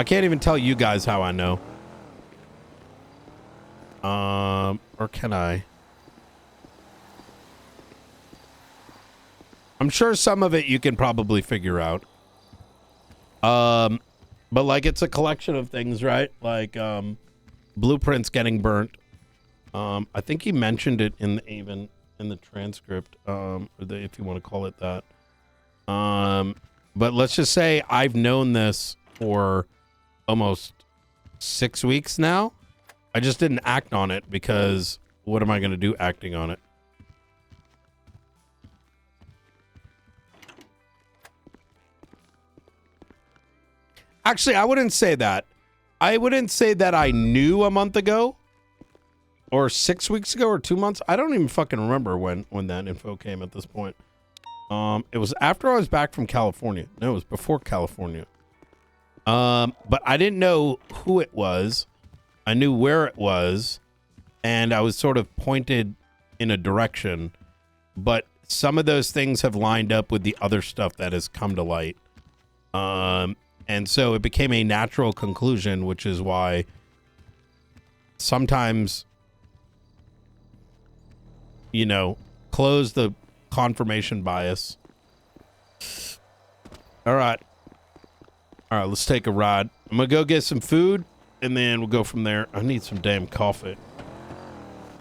can't even tell you guys how I know. Or can I? I'm sure some of it you can probably figure out. But like, it's a collection of things, right? Like, blueprints getting burnt. I think he mentioned it even in the transcript, or if you want to call it that. But let's just say I've known this for almost 6 weeks now. I just didn't act on it because what am I going to do acting on it? Actually, I wouldn't say that. I wouldn't say that I knew a month ago or 6 weeks ago or 2 months. I don't even fucking remember when that info came at this point. It was after I was back from California. No, it was before California. But I didn't know who it was. I knew where it was, and I was sort of pointed in a direction. But some of those things have lined up with the other stuff that has come to light. And so it became a natural conclusion, which is why sometimes, you know, close the confirmation bias. All right. All right, let's take a ride. I'm going to go get some food, and then we'll go from there. I need some damn coffee.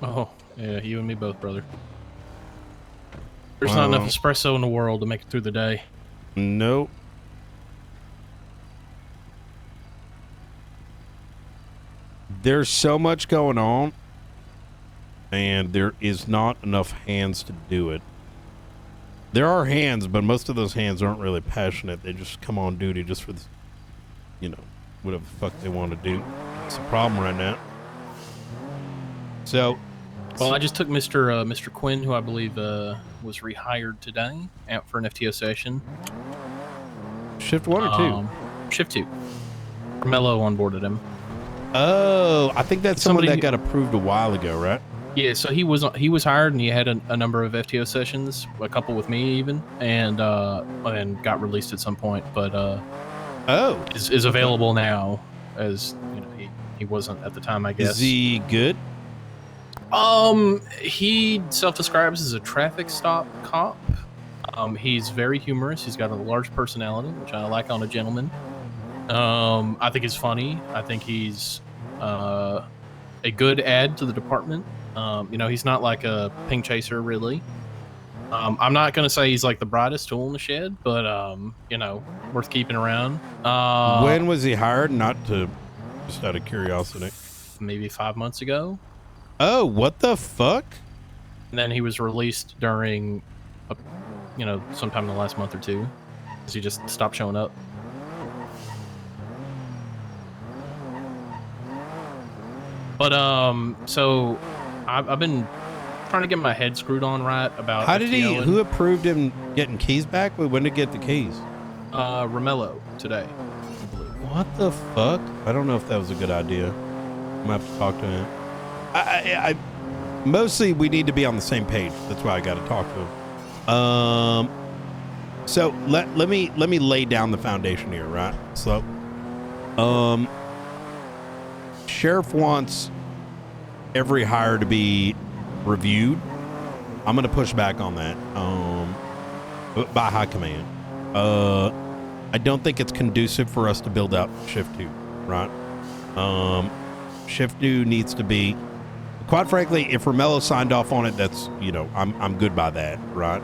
Oh, yeah, you and me both, brother. There's not enough espresso in the world to make it through the day. Nope. There's so much going on, and there is not enough hands to do it. There are hands, but most of those hands aren't really passionate. They just come on duty just for, you know, whatever the fuck they want to do. It's a problem right now. So, well, I just took Mr. Quinn, who I believe was rehired today, out for an FTO session. Shift 1 or 2? Shift 2. Mello onboarded him. Oh, I think that's someone that got approved a while ago, right? Yeah, so he was hired, and he had a number of FTO sessions, a couple with me even, and got released at some point. But is available now, as you know, he wasn't at the time, I guess. Is he good? He self-describes as a traffic stop cop. He's very humorous. He's got a large personality, which I like on a gentleman. I think he's funny. I think he's a good add to the department. You know, he's not like a ping chaser, really. I'm not going to say he's like the brightest tool in the shed, but, you know, worth keeping around. When was he hired? Not to, just out of curiosity. Maybe 5 months ago. Oh, what the fuck? And then he was released during, you know, sometime in the last month or two, because he just stopped showing up. But, so I've been trying to get my head screwed on right about how did FTOing. Who approved him getting keys back? When did he get the keys? Romello today, I believe. What the fuck? I don't know if that was a good idea. I'm gonna have to talk to him. I mostly we need to be on the same page. That's why I got to talk to him. So let me lay down the foundation here, right? So, Sheriff wants every hire to be reviewed. I'm gonna push back on that. By high command. I don't think it's conducive for us to build out Shift 2, right? Shift 2 needs to be, quite frankly, if Romello signed off on it, that's, you know, I'm good by that, right?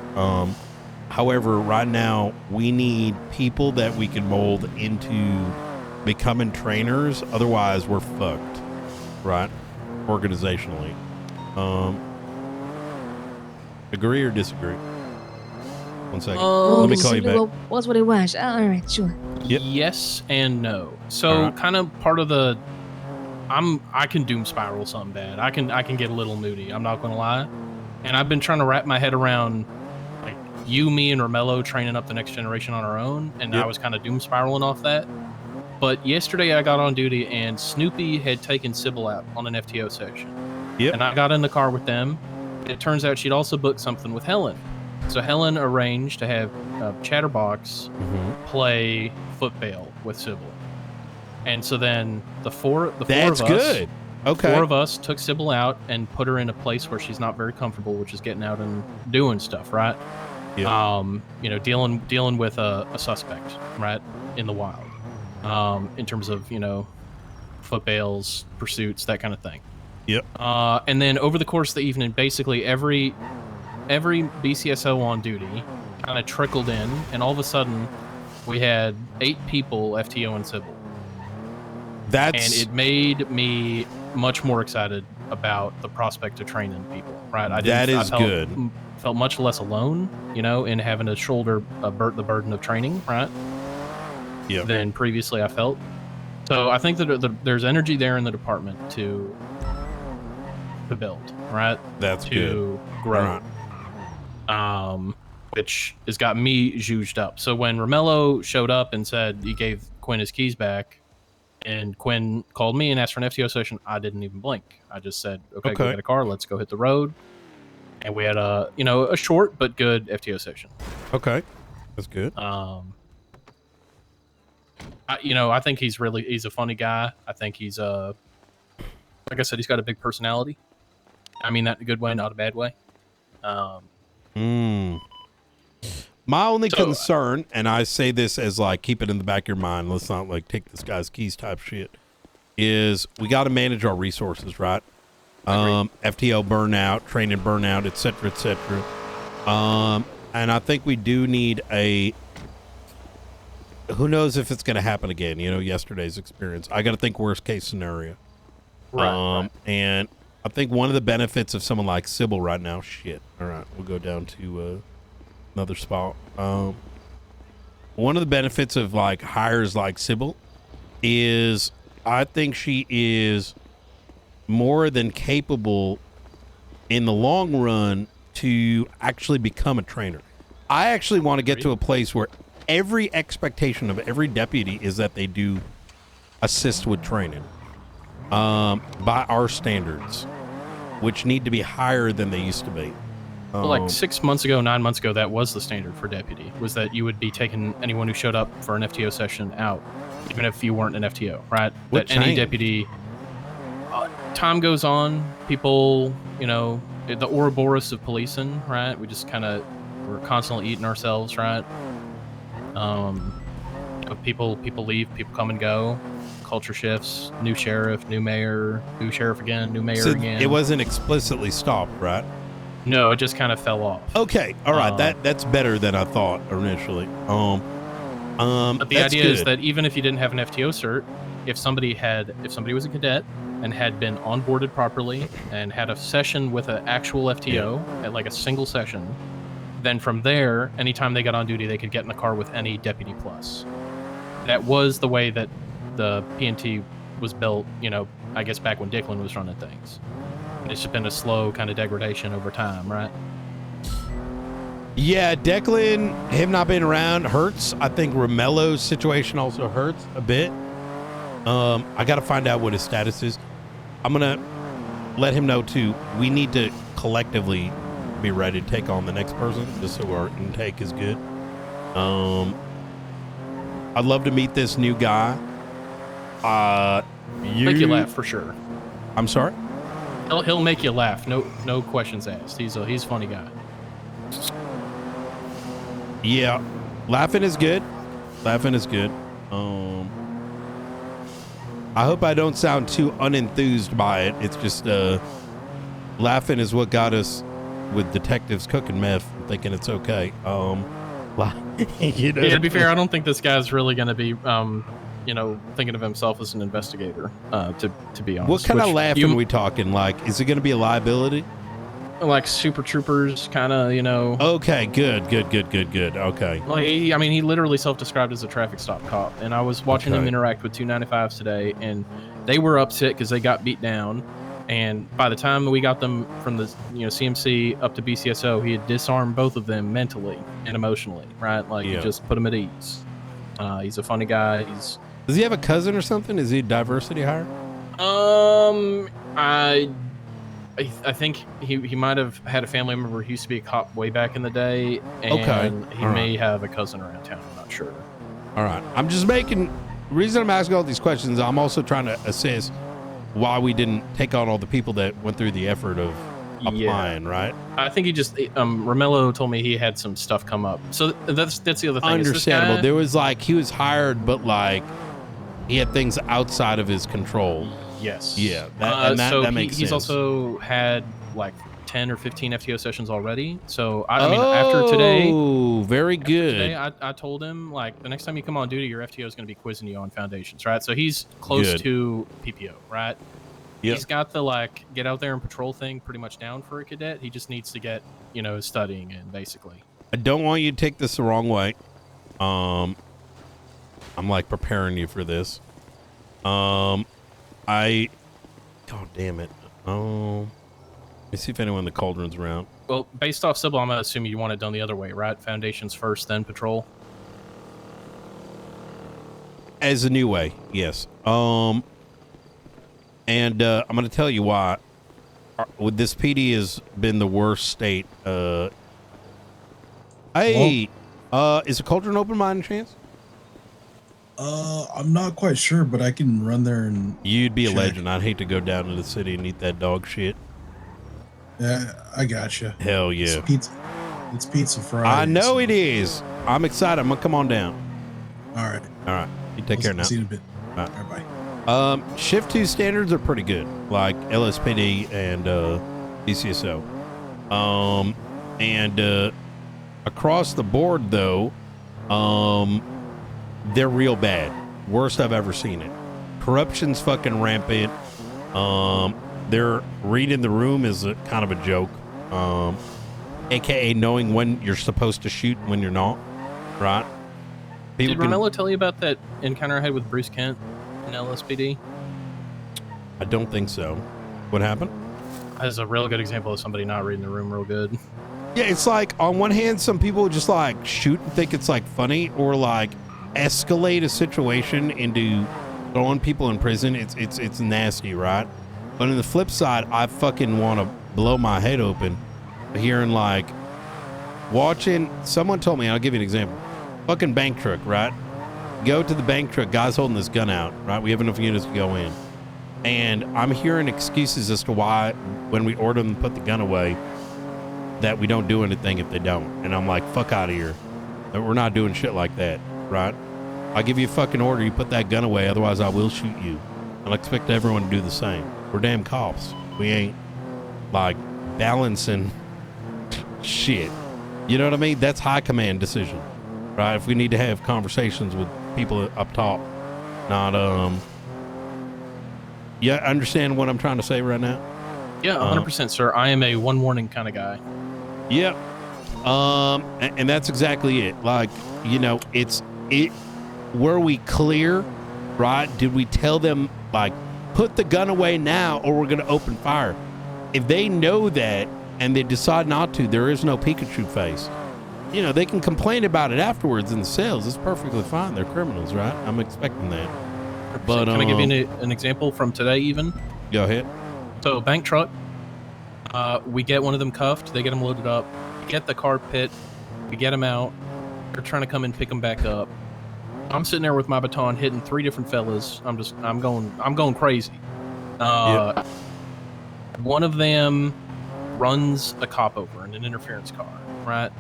However, right now we need people that we can mold into becoming trainers. Otherwise, we're fucked, right? Organizationally. Agree or disagree? 1 second. Let me call you back. What's what it was? All right, sure. Yep. Yes and no. So kind of part of the, I can doom spiral something bad. I can get a little moody. I'm not gonna lie, and I've been trying to wrap my head around like you, me, and Romello training up the next generation on our own, and I was kind of doom spiraling off that. But yesterday I got on duty and Snoopy had taken Sybil out on an FTO session. Yep. And I got in the car with them. It turns out she'd also booked something with Helen. So Helen arranged to have Chatterbox play football with Sybil. And so then the four of us, That's good. Okay. 4 of us took Sybil out and put her in a place where she's not very comfortable, which is getting out and doing stuff, right? Yeah. You know, dealing with a suspect, right, in the wild. In terms of, you know, footballs, pursuits, that kind of thing. Yep. And then over the course of the evening, basically every BCSO on duty kind of trickled in, and all of a sudden we had 8 people FTO and Sybil. And it made me much more excited about the prospect of training people, right? I felt much less alone, you know, in having to shoulder the burden of training, right? Yeah. Than previously I felt. So I think that there's energy there in the department to build, right? That's to good. grow. Which has got me zhuzhed up. So when Romello showed up and said he gave Quinn his keys back, and Quinn called me and asked for an FTO session, I didn't even blink. I just said, okay, go get a car, let's go hit the road. And we had a short but good FTO session. Okay. That's good. I think he's a funny guy. I think he's like I said, he's got a big personality. I mean that in a good way, not a bad way. My only concern, and I say this as like keep it in the back of your mind, let's not like take this guy's keys type shit, is we got to manage our resources, right? FTO burnout, training burnout, etc., etc. And I think we do need who knows if it's going to happen again, you know, yesterday's experience. I got to think worst case scenario. Right. And I think one of the benefits of someone like Sybil right now, all right, we'll go down to another spot. One of the benefits of like hires like Sybil is I think she is more than capable in the long run to actually become a trainer. I actually want to get to a place where every expectation of every deputy is that they do assist with training by our standards, which need to be higher than they used to be. Well, like 6 months ago, 9 months ago, that was the standard for deputy, was that you would be taking anyone who showed up for an FTO session out, even if you weren't an FTO, right? What that any changed? deputy, time goes on, people, you know, the Ouroboros of policing, right? We're constantly eating ourselves, right? People leave, people come and go, culture shifts, new sheriff, new mayor, new sheriff again, new mayor again. It wasn't explicitly stopped, right? No, it just kind of fell off. Okay, all right, that's better than I thought initially. But the idea is that even if you didn't have an FTO cert, if somebody was a cadet and had been onboarded properly and had a session with an actual FTO at like a single session, then from there, anytime they got on duty, they could get in the car with any deputy plus. That was the way that the PNT was built, you know, I guess back when Dicklin was running things. It's just been a slow kind of degradation over time, right? Yeah, Declan, him not being around hurts. I think Romello's situation also hurts a bit. I got to find out what his status is. I'm going to let him know, too. We need to collectively be ready to take on the next person, just so our intake is good. I'd love to meet this new guy. Make you laugh for sure. I'm sorry? He'll make you laugh. No questions asked. He's a funny guy. Yeah, laughing is good. Laughing is good. I hope I don't sound too unenthused by it. It's just laughing is what got us with detectives cooking meth and thinking it's okay. Like, you know, Yeah, to be fair, I don't think this guy's really going to be, thinking of himself as an investigator. To be honest, what kind of Which laughing are we talking? Like, is it going to be a liability? Like Super Troopers, kind of, Okay, good. Okay. Like, he literally self-described as a traffic stop cop, and I was watching him interact with 295s today, and they were upset because they got beat down. And by the time we got them from the CMC up to BCSO, he had disarmed both of them mentally and emotionally, right? Like, he just put them at ease. He's a funny guy. Does he have a cousin or something? Is he a diversity hire? I think he might have had a family member who used to be a cop way back in the day, and he may have a cousin around town. I'm not sure. All right. I'm just making. The reason I'm asking all these questions, I'm also trying to assess why we didn't take on all the people that went through the effort of applying, right? I think he just Romello told me he had some stuff come up. So that's the other thing. Understandable. There was he was hired, but he had things outside of his control. Yes. Yeah. That makes sense. He's also had 10 or 15 FTO sessions already. So I mean, after today. Oh, very good. Today, I told him the next time you come on duty, your FTO is going to be quizzing you on foundations, right? So he's close to PPO, right? Yep. He's got the get out there and patrol thing pretty much down for a cadet. He just needs to get his studying in, basically. I don't want you to take this the wrong way. I'm preparing you for this. God damn it. Let me see if anyone in the cauldron's around. Well, based off Sybil, I'm assuming you want it done the other way, right? Foundations first, then patrol. As a new way, yes. And I'm going to tell you why. This PD has been the worst state. Is the cauldron open by any chance? I'm not quite sure, but I can run there and. You'd be check. a legend. I'd hate to go down to the city and eat that dog shit. Yeah, I gotcha. Hell yeah. It's pizza Friday. I know it is. I'm excited. I'm gonna come on down. All right. You take care now. See you in a bit. All right, bye. Shift 2 standards are pretty good, like LSPD and DCSO. And across the board, though, they're real bad. Worst I've ever seen it. Corruption's fucking rampant. Their reading the room is kind of a joke. AKA knowing when you're supposed to shoot and when you're not, right? Did Romello tell you about that encounter I had with Bruce Kent in LSPD? I don't think so. What happened? That's a real good example of somebody not reading the room real good. Yeah, it's on one hand, some people just shoot and think it's funny, or escalate a situation into throwing people in prison. It's nasty, right? But on the flip side, I fucking want to blow my head open hearing watching. Someone told me, I'll give you an example. Fucking bank truck, right? Go to the bank truck, guy's holding this gun out, right? We have enough units to go in. And I'm hearing excuses as to why, when we order them to put the gun away, that we don't do anything if they don't. And I'm like, fuck out of here. We're not doing shit like that, right? I'll give you a fucking order, you put that gun away, otherwise I will shoot you. I'll expect everyone to do the same. We're damn cops. We ain't balancing shit. You know what I mean? That's high command decision, right? If we need to have conversations with people up top, not yeah, understand what I'm trying to say right now? Yeah, 100%, sir. I am a one warning kind of guy. Yep. And that's exactly it. Were we clear, right? Did we tell them put the gun away now or we're going to open fire? If they know that and they decide not to, there is no Pikachu face. They can complain about it afterwards in the cells. It's perfectly fine. They're criminals, right? I'm expecting that. But can I give you an example from today even? Go ahead. So bank truck, we get one of them cuffed. They get them loaded up. We get the car pit. We get them out. They're trying to come and pick them back up. I'm sitting there with my baton hitting 3 different fellas. I'm going crazy. One of them runs a cop over in an interference car, right?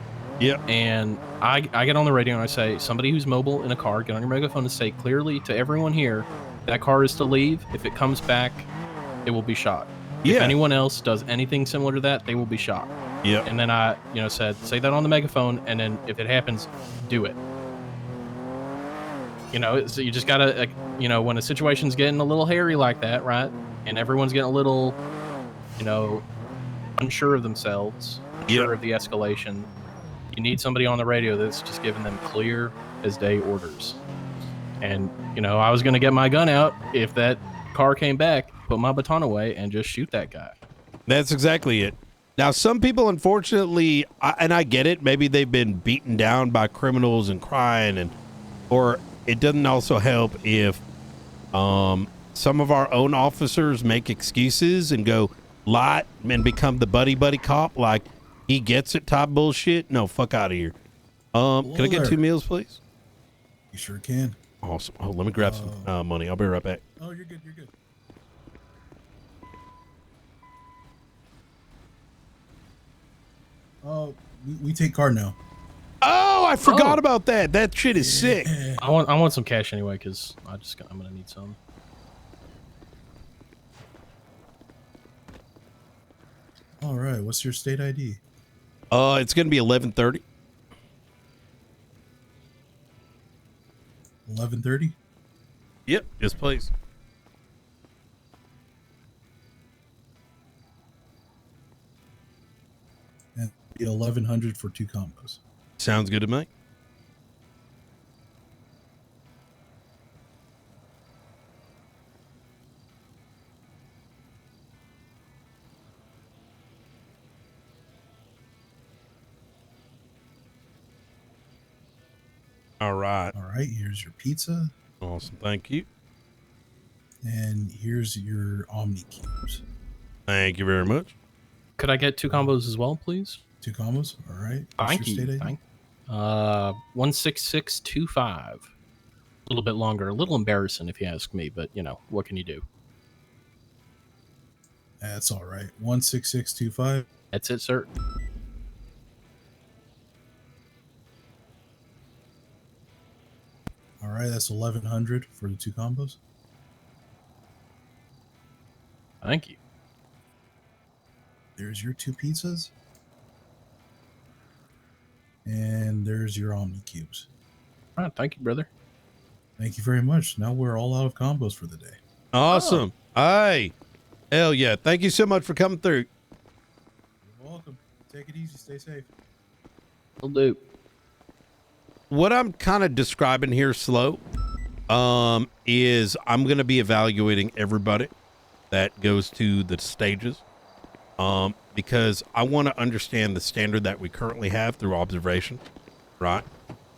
Yep. And I get on the radio and I say, somebody who's mobile in a car, get on your megaphone and say clearly to everyone here, that car is to leave. If it comes back, it will be shot. If anyone else does anything similar to that, they will be shot. Yep. And then I, said, say that on the megaphone, and then if it happens, do it. So you just gotta, when a situation's getting a little hairy like that, right? And everyone's getting a little, unsure of themselves, unsure of the escalation. You need somebody on the radio that's just giving them clear as day orders. And, I was going to get my gun out if that car came back, put my baton away, and just shoot that guy. That's exactly it. Now, some people, unfortunately, and I get it, maybe they've been beaten down by criminals and crying, or it doesn't also help if some of our own officers make excuses and go lie and become the buddy cop, like he gets it type bullshit. No, fuck out of here. Can I get 2 meals, please? You sure can. Awesome. Oh, let me grab some money. I'll be right back. Oh, you're good. You're good. Oh, we take card now. Oh, I forgot about that. That shit is sick. I want some cash anyway, because I'm gonna need some. All right. What's your state ID? It's gonna be 11:30. 11:30. Yep. Yes, please. And 1100 for 2 combos. Sounds good to me. All right. All right. Here's your pizza. Awesome. Thank you. And here's your Omni cubes. Thank you very much. Could I get 2 combos as well, please? 2 combos. All right. Thank you. 16625. A little bit longer. A little embarrassing if you ask me, but what can you do? That's all right. 16625. That's it, sir. All right. That's 1100 for the 2 combos. Thank you. There's your 2 pizzas. And there's your Omni cubes. All right. Thank you, brother. Thank you very much. Now we're all out of combos for the day. Awesome. Hey, hell yeah. Thank you so much for coming through. You're welcome. Take it easy. Stay safe. Will do. What I'm kind of describing here slow is I'm going to be evaluating everybody that goes to the stages because I want to understand the standard that we currently have through observation, right?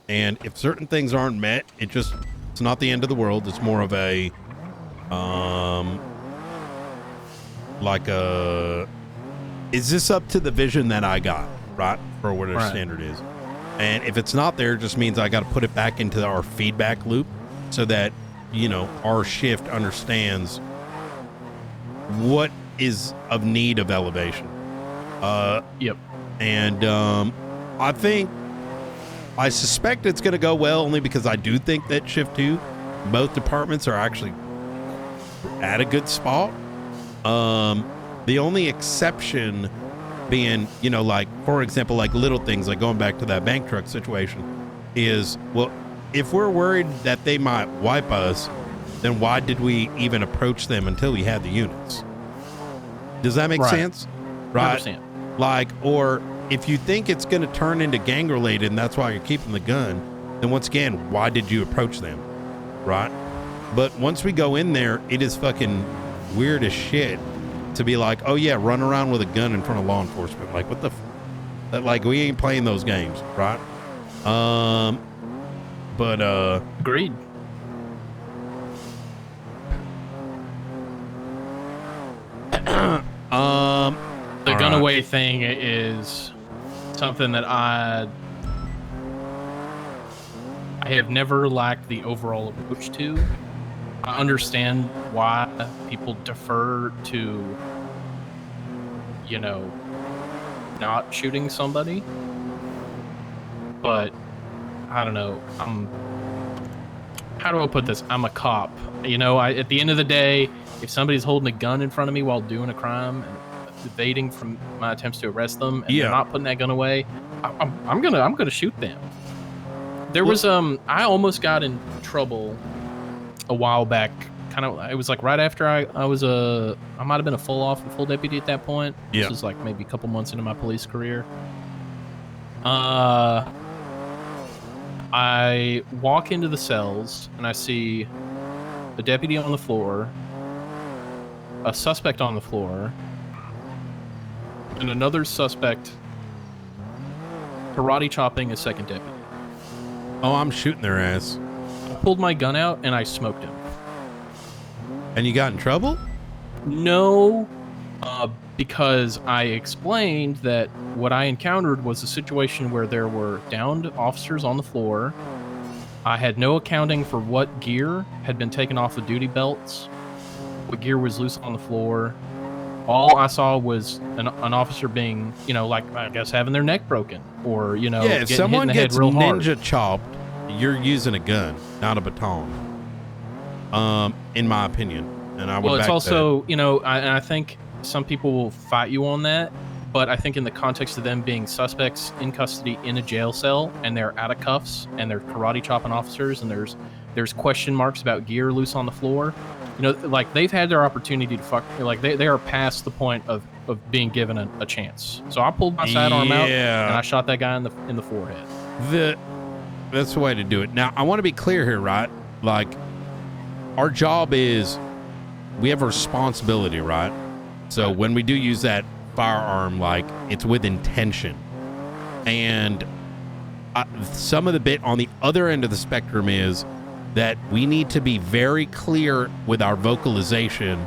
And if certain things aren't met, it's not the end of the world. It's more of a is this up to the vision that I got, right? For what our standard is. And if it's not there, it just means I got to put it back into our feedback loop so that, our shift understands what is of need of elevation. Yep. And I suspect it's going to go well only because I do think that shift 2, both departments are actually at a good spot. The only exception being, for example, like little things like going back to that bank truck situation is, well, if we're worried that they might wipe us, then why did we even approach them until we had the units? Does that make sense? Right. 100%. Or if you think it's going to turn into gang related and that's why you're keeping the gun, then once again, why did you approach them? Right. But once we go in there, it is fucking weird as shit to be like, oh yeah, run around with a gun in front of law enforcement. Like, what the we ain't playing those games, right? Agreed. The gun away thing is something that I have never liked the overall approach to. I understand why people defer to, not shooting somebody, but I don't know. How do I put this? I'm a cop. At the end of the day, if somebody's holding a gun in front of me while doing a crime, evading from my attempts to arrest them, and Yeah. they're not putting that gun away, I'm gonna shoot them. There was I almost got in trouble a while back. Kind of, it was like right after I might have been a full deputy at that point. Yeah. This was like maybe a couple months into my police career. I walk into the cells and I see a deputy on the floor, a suspect on the floor, and another suspect karate chopping a second deputy. Oh, I'm shooting their ass. I pulled my gun out and I smoked him. And you got in trouble? No, because I explained that what I encountered was a situation where there were downed officers on the floor. I had no accounting for what gear had been taken off the duty belts, what gear was loose on the floor. All I saw was an officer being, like, I guess, having their neck broken, or, yeah, if getting hit in someone the head gets real hard. ninja chopped, you're using a gun, not a baton. In my opinion, and I would. Well, it's back also, I think some people will fight you on that, but I think in the context of them being suspects in custody in a jail cell and they're out of cuffs and they're karate chopping officers and there's question marks about gear loose on the floor, like they've had their opportunity to fuck, like they are past the point of being given a chance. So I pulled my sidearm out and I shot that guy in the forehead. That's the way to do it. Now I want to be clear here, right? Like, our job is, we have a responsibility, right? So when we do use that firearm, like, it's with intention. And some of the bit on the other end of the spectrum is that we need to be very clear with our vocalization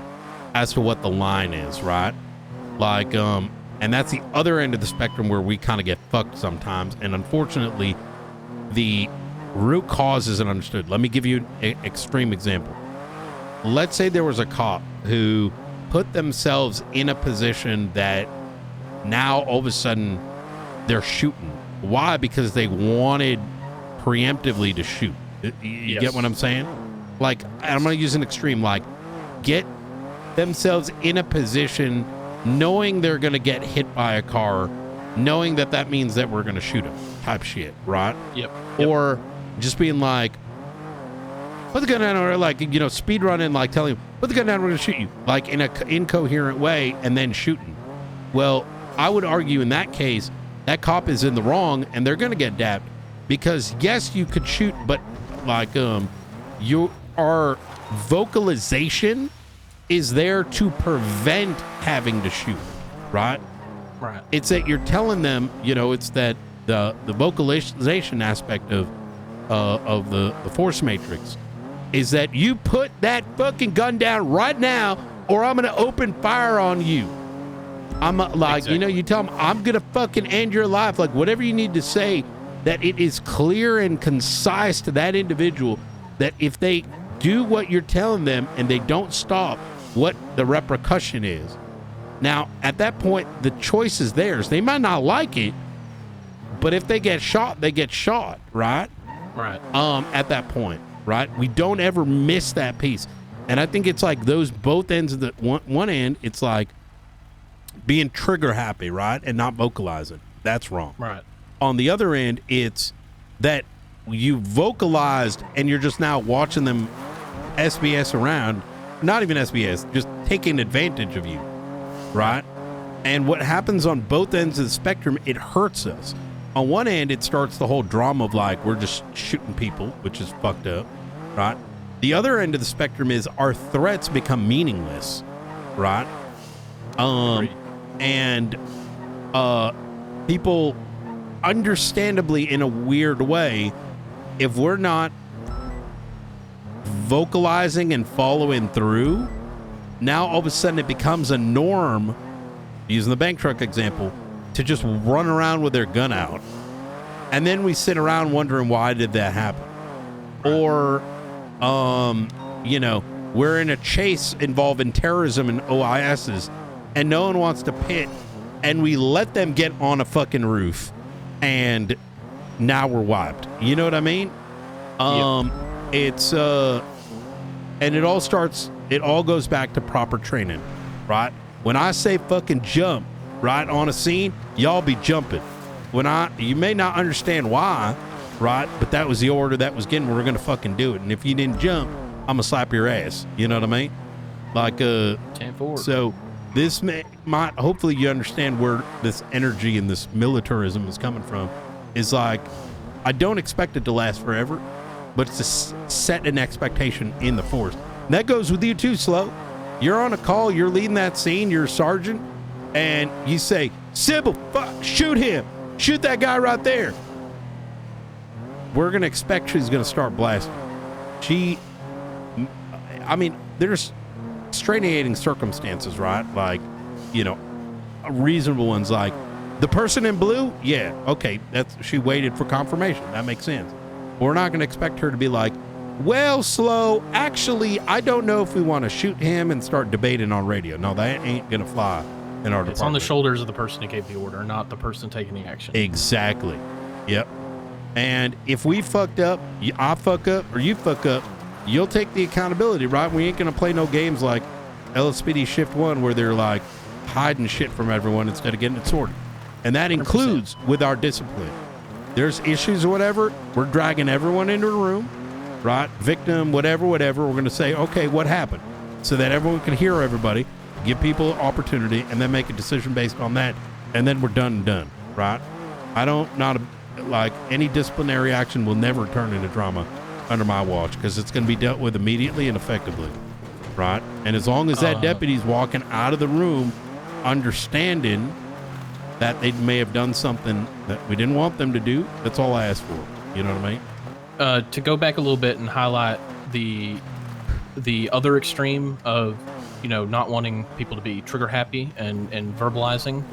as to what the line is, right? Like, and that's the other end of the spectrum where we kind of get fucked sometimes. And unfortunately, the root cause isn't understood. Let me give you an extreme example. Let's say there was a cop who put themselves in a position that now all of a sudden they're shooting. Why? Because they wanted preemptively to shoot. You get what I'm saying? Like, I'm going to use an extreme, like, get themselves in a position knowing they're going to get hit by a car, knowing that means that we're going to shoot them type shit, right? Yep. Or just being like, put the gun down, or like, speed running, like telling him, put the gun down, we're going to shoot you, like in a incoherent way, and then shooting. Well, I would argue in that case, that cop is in the wrong and they're going to get dapped, because yes, you could shoot, but like, our vocalization is there to prevent having to shoot, right? Right. It's that you're telling them, it's that the vocalization aspect of the force matrix is that you put that fucking gun down right now, or I'm gonna open fire on you. I'm like, Exactly. you tell them I'm gonna fucking end your life, like whatever you need to say, that it is clear and concise to that individual that if they do what you're telling them and they don't stop, what the repercussion is. Now, at that point, the choice is theirs. They might not like it, but if they get shot, they get shot, right? Right. At that point, right? We don't ever miss that piece. And I think it's like those both ends of the one end, it's like being trigger happy, right? And not vocalizing. That's wrong. Right. On the other end, it's that you vocalized and you're just now watching them SBS around, not even SBS, just taking advantage of you, right? And what happens on both ends of the spectrum, it hurts us. On one end, it starts the whole drama of like, we're just shooting people, which is fucked up, right? The other end of the spectrum is our threats become meaningless, right? And people, understandably, in a weird way, if we're not vocalizing and following through, now all of a sudden it becomes a norm, using the bank truck example, to just run around with their gun out. And then we sit around wondering, why did that happen? Or, we're in a chase involving terrorism and OISs, and no one wants to pit, and we let them get on a fucking roof, and now we're wiped. You know what I mean? It's, and it all goes back to proper training, right? When I say fucking jump right on a scene, y'all be jumping. You may not understand why, right? But that was the order that was given. We're gonna fucking do it. And if you didn't jump, I'm gonna slap your ass. You know what I mean? Like, 10-4. So this might, hopefully you understand where this energy and this militarism is coming from. Is like, I don't expect it to last forever, but it's to set an expectation in the force. And that goes with you too, Slow. You're on a call, you're leading that scene, you're a sergeant, and you say, Sybil, shoot him. Shoot that guy right there. We're going to expect she's going to start blasting. I mean, there's extenuating circumstances, right? Like, you know, reasonable ones, like the person in blue. Yeah, okay, she waited for confirmation. That makes sense. We're not going to expect her to be like, well, Slow, actually, I don't know if we want to shoot him and start debating on radio. No, that ain't going to fly in our department. It's on the shoulders of the person who gave the order, not the person taking the action. Exactly. Yep. And if we fucked up, I fuck up, or you fuck up, you'll take the accountability, right? We ain't going to play no games like LSPD Shift 1 where they're like hiding shit from everyone instead of getting it sorted. And that includes 100%. With our discipline. There's issues or whatever, we're dragging everyone into a room, right? Victim, whatever. We're going to say, okay, what happened? So that everyone can hear everybody, give people opportunity, and then make a decision based on that. And then we're done, right? Like any disciplinary action will never turn into drama under my watch because it's going to be dealt with immediately and effectively, right? And as long as that deputy's walking out of the room understanding that they may have done something that we didn't want them to do, that's all I ask for. You know what I mean? To go back a little bit and highlight the other extreme of, you know, not wanting people to be trigger happy and verbalizing,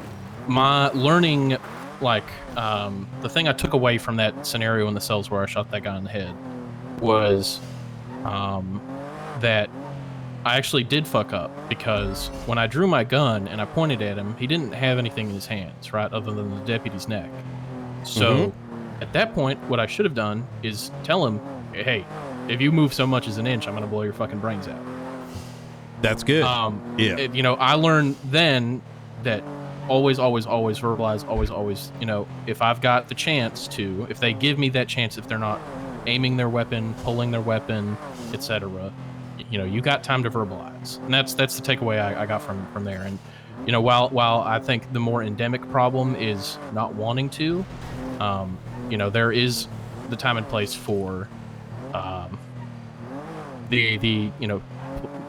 my learning, like, the thing I took away from that scenario in the cells where I shot that guy in the head was that I actually did fuck up, because when I drew my gun and I pointed at him, he didn't have anything in his hands, right, other than the deputy's neck. So at that point, what I should have done is tell him, hey, if you move so much as an inch, I'm going to blow your fucking brains out. That's good. You know, I learned then that always verbalize, always, you know, if I've got the chance to, if they give me that chance, if they're not aiming their weapon, pulling their weapon, etc., you know, you got time to verbalize. And that's the takeaway I got from there. And, you know, while I think the more endemic problem is not wanting to, you know, there is the time and place for the you know,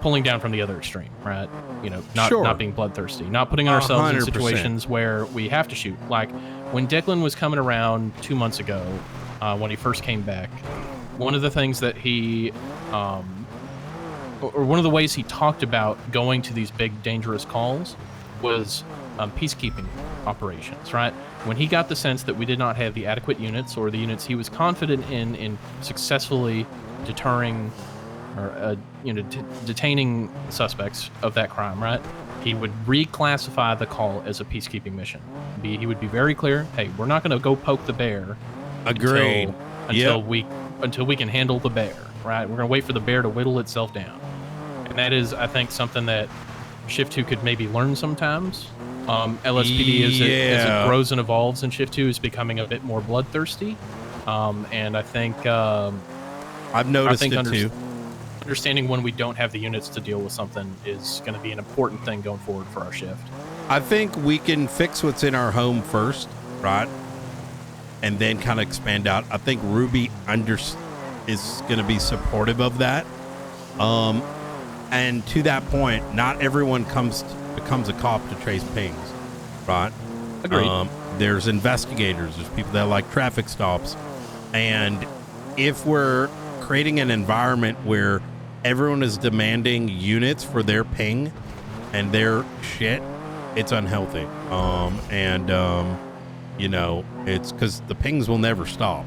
pulling down from the other extreme, right? You know, not being bloodthirsty, not putting ourselves 100%. In situations where we have to shoot. Like when Declan was coming around 2 months ago, when he first came back, one of the things that he, or one of the ways he talked about going to these big dangerous calls was peacekeeping operations, right? When he got the sense that we did not have the adequate units, or the units he was confident in successfully deterring or you know, detaining suspects of that crime, right? He would reclassify the call as a peacekeeping mission. He would be very clear, hey, we're not going to go poke the bear. Agreed. Until we can handle the bear, right? We're going to wait for the bear to whittle itself down. And that is, I think, something that Shift 2 could maybe learn sometimes. LSPD, as it grows and evolves in Shift 2, is becoming a bit more bloodthirsty. And I think I've noticed it too. Understanding when we don't have the units to deal with something is going to be an important thing going forward for our shift. I think we can fix what's in our home first, right? And then kind of expand out. I think Ruby is going to be supportive of that. And to that point, not everyone becomes a cop to trace pings, right? Agreed. There's investigators. There's people that like traffic stops. And if we're creating an environment where everyone is demanding units for their ping and their shit, it's unhealthy. You know, it's because the pings will never stop.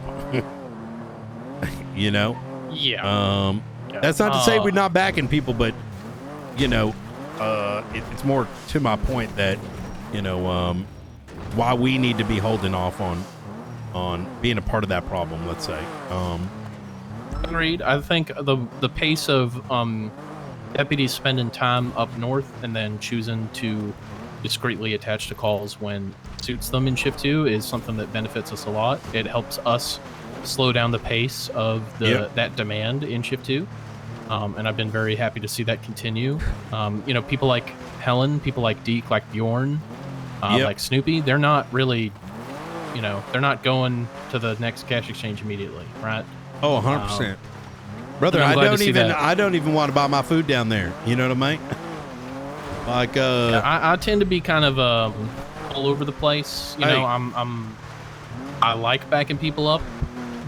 You know? Yeah. That's not to say we're not backing people, but, you know, it's more to my point that, you know, why we need to be holding off on being a part of that problem, let's say. Agreed. I think the pace of deputies spending time up north and then choosing to discreetly attach to calls when it suits them in shift 2 is something that benefits us a lot. It helps us slow down the pace of that demand in shift 2. And I've been very happy to see that continue. People like Helen, people like Deke, like Bjorn, like Snoopy, they're not really, they're not going to the next cash exchange immediately, right? Oh, 100%. Brother, I don't even want to buy my food down there. You know what I mean? Like, I tend to be kind of all over the place. I like backing people up,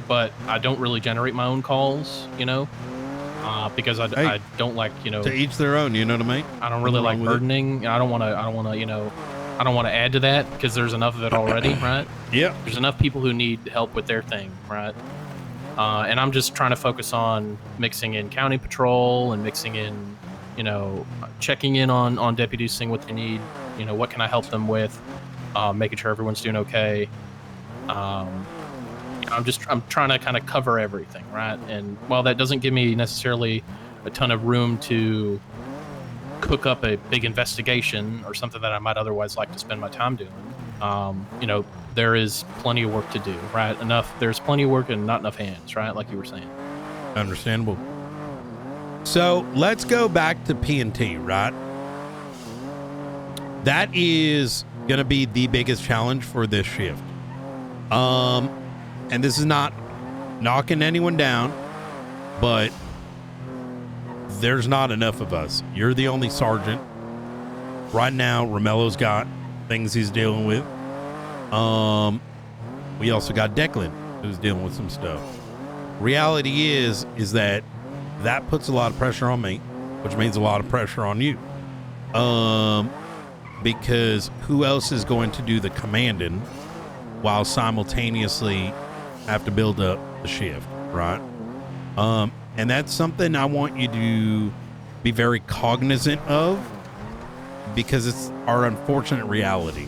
but I don't really generate my own calls, because I don't like, to each their own, you know what I mean? I don't really like burdening. I don't want to add to that because there's enough of it already, right? Yeah. There's enough people who need help with their thing, right? And I'm just trying to focus on mixing in county patrol and mixing in, checking in on deputies, seeing what they need, what can I help them with, making sure everyone's doing okay. I'm trying to kind of cover everything, right? And while that doesn't give me necessarily a ton of room to cook up a big investigation or something that I might otherwise like to spend my time doing, there is plenty of work to do, right? There's plenty of work and not enough hands, right? Like you were saying. Understandable. So let's go back to P&T, right? That is going to be the biggest challenge for this shift. And this is not knocking anyone down, but there's not enough of us. You're the only sergeant. Right now, Romello's got things he's dealing with. We also got Declan, who's dealing with some stuff. Reality is that puts a lot of pressure on me, which means a lot of pressure on you. Because who else is going to do the commanding while simultaneously have to build up the shift, right? And that's something I want you to be very cognizant of because it's our unfortunate reality.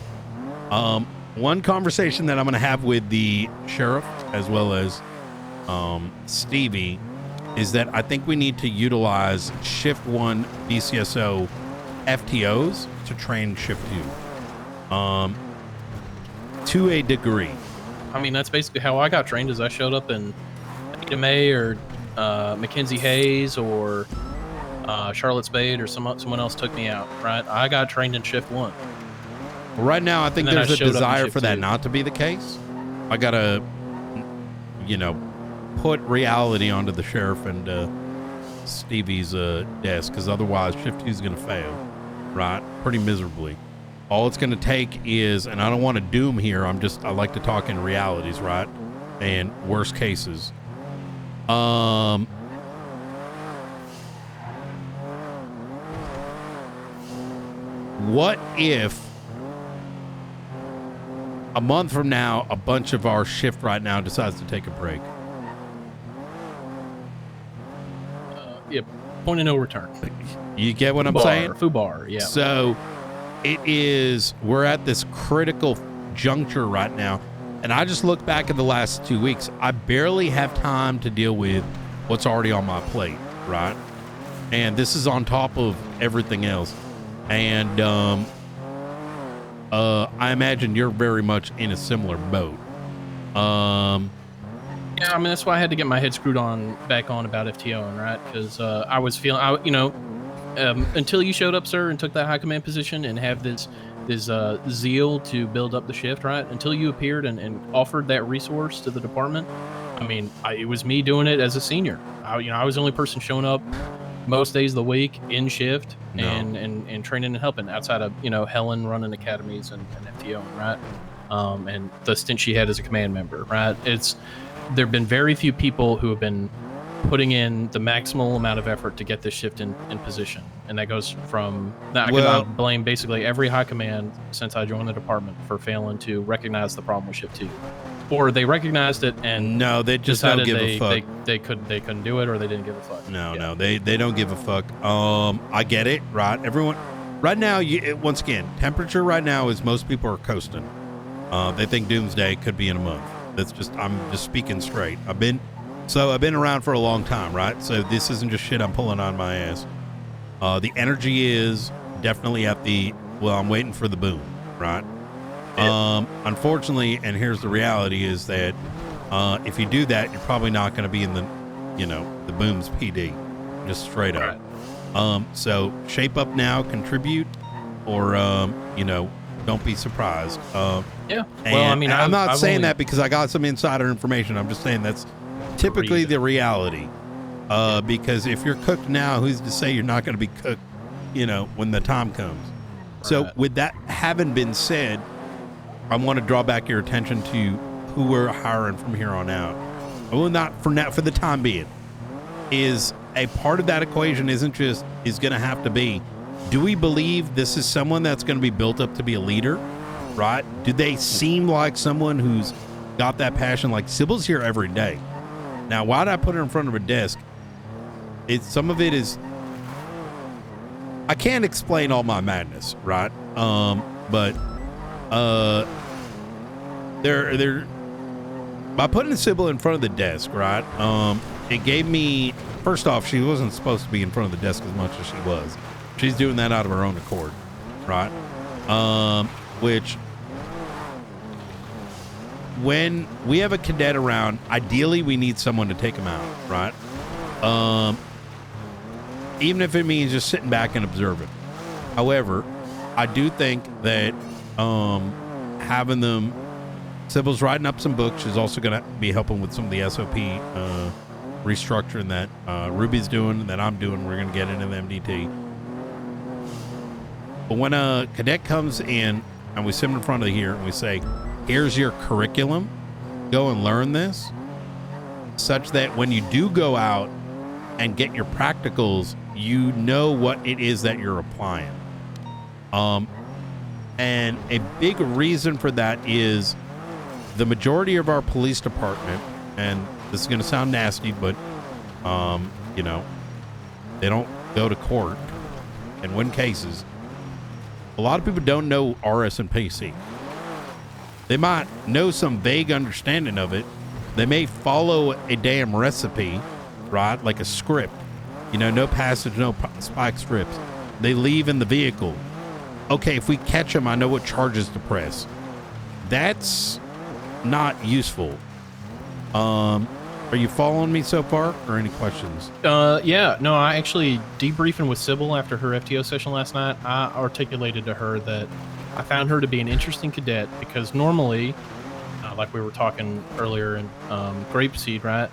One conversation that I'm going to have with the sheriff as well as Stevie is that I think we need to utilize Shift 1 BCSO FTOs to train Shift 2 to a degree. I mean, that's basically how I got trained. Is I showed up in Anita May or Mackenzie Hayes or Charlotte Spade or someone else took me out. Right, I got trained in Shift 1. Well, right now, I think there's a desire for that not to be the case. I gotta, put reality onto the sheriff and Stevie's desk, because otherwise, Shift 2 is gonna fail, right? Pretty miserably. All it's going to take is, and I don't want to doom here, I like to talk in realities, right? And worst cases. What if a month from now, a bunch of our shift right now decides to take a break? Yeah, point of no return. You get what I'm saying? FUBAR, yeah. So we're at this critical juncture right now. And I just look back at the last 2 weeks. I barely have time to deal with what's already on my plate, right? And this is on top of everything else. And I imagine you're very much in a similar boat. Yeah, I mean, that's why I had to get my head screwed back on about FTOing, right? Because I was feeling, until you showed up, sir, and took that high command position and have this zeal to build up the shift, right? Until you appeared and offered that resource to the department, I mean, it was me doing it as a senior. I was the only person showing up most days of the week in shift and training and helping outside of, Helen running academies and FTOing, right? And the stint she had as a command member, right? There have been very few people who have been putting in the maximal amount of effort to get this shift in position. And that goes from that. I blame basically every high command since I joined the department for failing to recognize the problem with Shift 2. Or they recognized it and no, they just don't give a fuck. They couldn't do it, or they didn't give a fuck. No, they don't give a fuck. I get it, right? Everyone right now, once again, temperature right now is most people are coasting. They think doomsday could be in a month. I'm just speaking straight. I've been around for a long time, right? So this isn't just shit I'm pulling on my ass. The energy is definitely at the, well, I'm waiting for the boom, right? Unfortunately, and here's the reality, is that if you do that, you're probably not going to be in the, the boom's PD, just straight up. So shape up now, contribute, or, don't be surprised. Yeah. Well, I mean, I'm not I've saying only- that because I got some insider information. I'm just saying that's typically the reality. Because if you're cooked now, who's to say you're not going to be cooked, when the time comes? So with that having been said, I want to draw back your attention to who we're hiring from here on out. Well, not for now, for the time being. Is a part of that equation is going to have to be, do we believe this is someone that's going to be built up to be a leader, right? Do they seem like someone who's got that passion? Like Sybil's here every day. Now, why did I put her in front of a desk? Some of it is, I can't explain all my madness, right? But by putting Sybil in front of the desk, right? It gave me, first off, she wasn't supposed to be in front of the desk as much as she was. She's doing that out of her own accord, right? Which, when we have a cadet around, ideally we need someone to take him out, right? Even if it means just sitting back and observing. However, I do think that having them, Sybil's writing up some books. She's also going to be helping with some of the SOP restructuring that Ruby's doing, that I'm doing. We're going to get into the MDT. But when a cadet comes in and we sit in front of here and we say, here's your curriculum, go and learn this, such that when you do go out and get your practicals, you know what it is that you're applying. And a big reason for that is the majority of our police department, and this is going to sound nasty, but, they don't go to court and win cases. A lot of people don't know RS and PC. They might know some vague understanding of it. They may follow a damn recipe, right? Like a script, no passage, no spike strips. They leave in the vehicle. Okay, if we catch them, I know what charges to press. That's not useful. Are you following me so far, or any questions? Yeah, no, I actually, debriefing with Sybil after her FTO session last night, I articulated to her that I found her to be an interesting cadet because normally, like we were talking earlier in Grapeseed, right?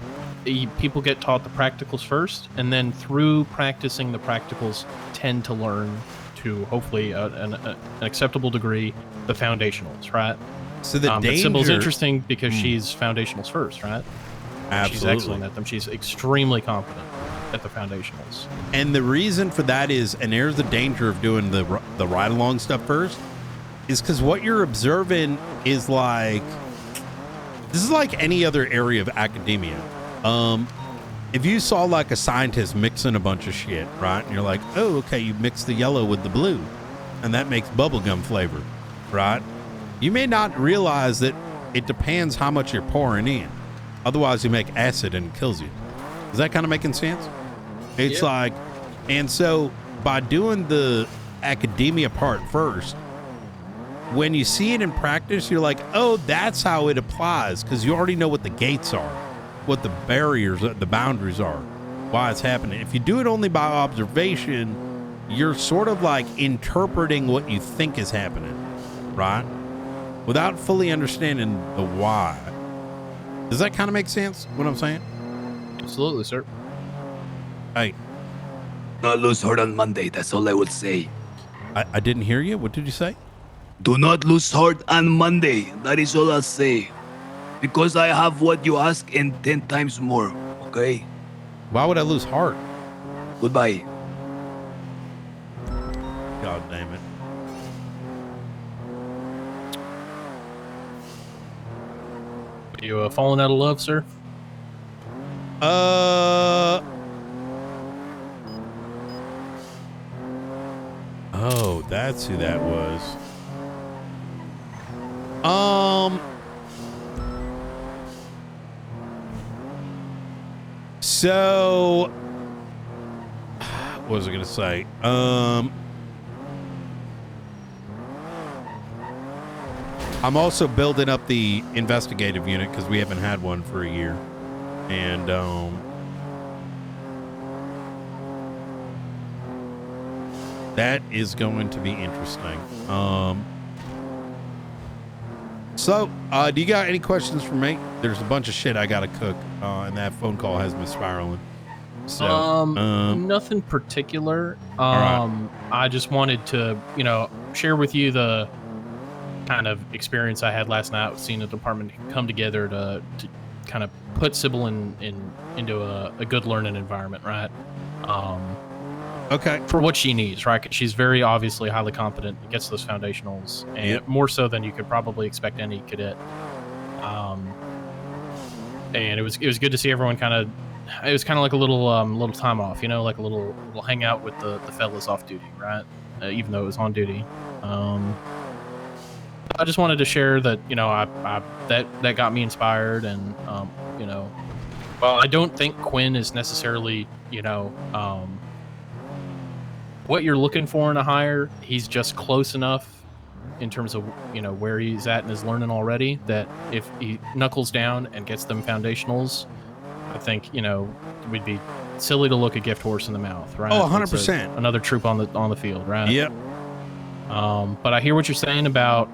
People get taught the practicals first, and then through practicing the practicals, tend to learn to hopefully an acceptable degree the foundationals, right? So the but danger, Sybil's interesting because she's foundationals first, right? Absolutely. She's excellent at them. She's extremely competent at the foundationals. And the reason for that is, and there's the danger of doing the ride along stuff first, is because what you're observing is like, this is like any other area of academia. If you saw like a scientist mixing a bunch of shit, right? And you're like, oh, okay, you mix the yellow with the blue, and that makes bubblegum flavor, right? You may not realize that it depends how much you're pouring in. Otherwise, you make acid and it kills you. Is that kind of making sense? It's like, and so by doing the academia part first, when you see it in practice, you're like, oh, that's how it applies, because you already know what the gates are, what the barriers, the boundaries are, why it's happening. If you do it only by observation, you're sort of like interpreting what you think is happening, right? Without fully understanding the why. Does that kind of make sense, what I'm saying? Absolutely, sir. Hey. Not lose heart on Monday, that's all I would say. I didn't hear you. What did you say? Do not lose heart on Monday. That is all I'll say. Because I have what you ask and 10 times more, okay? Why would I lose heart? Goodbye. God damn it. You falling out of love, sir? Oh, that's who that was. So what was I gonna say? I'm also building up the investigative unit because we haven't had one for a year, and that is going to be interesting. So, do you got any questions for me? There's a bunch of shit I gotta cook, and that phone call has me spiraling. So, nothing particular. right. I just wanted to, share with you the kind of experience I had last night with seeing the department come together to kind of put Sybil into a good learning environment, right? Okay. For what she needs, right? 'Cause she's very obviously highly competent, gets those foundationals, and more so than you could probably expect any cadet. And it was good to see everyone it was kind of like a little time off, like a little hangout with the fellas off duty, right? Even though it was on duty. I just wanted to share that, that got me inspired, and well, I don't think Quinn is necessarily, what you're looking for in a hire. He's just close enough in terms of, where he's at in his learning already, that if he knuckles down and gets them foundationals, I think, we'd be silly to look a gift horse in the mouth, right? Oh, 100%. Another troop on the field, right? Yep. But I hear what you're saying about,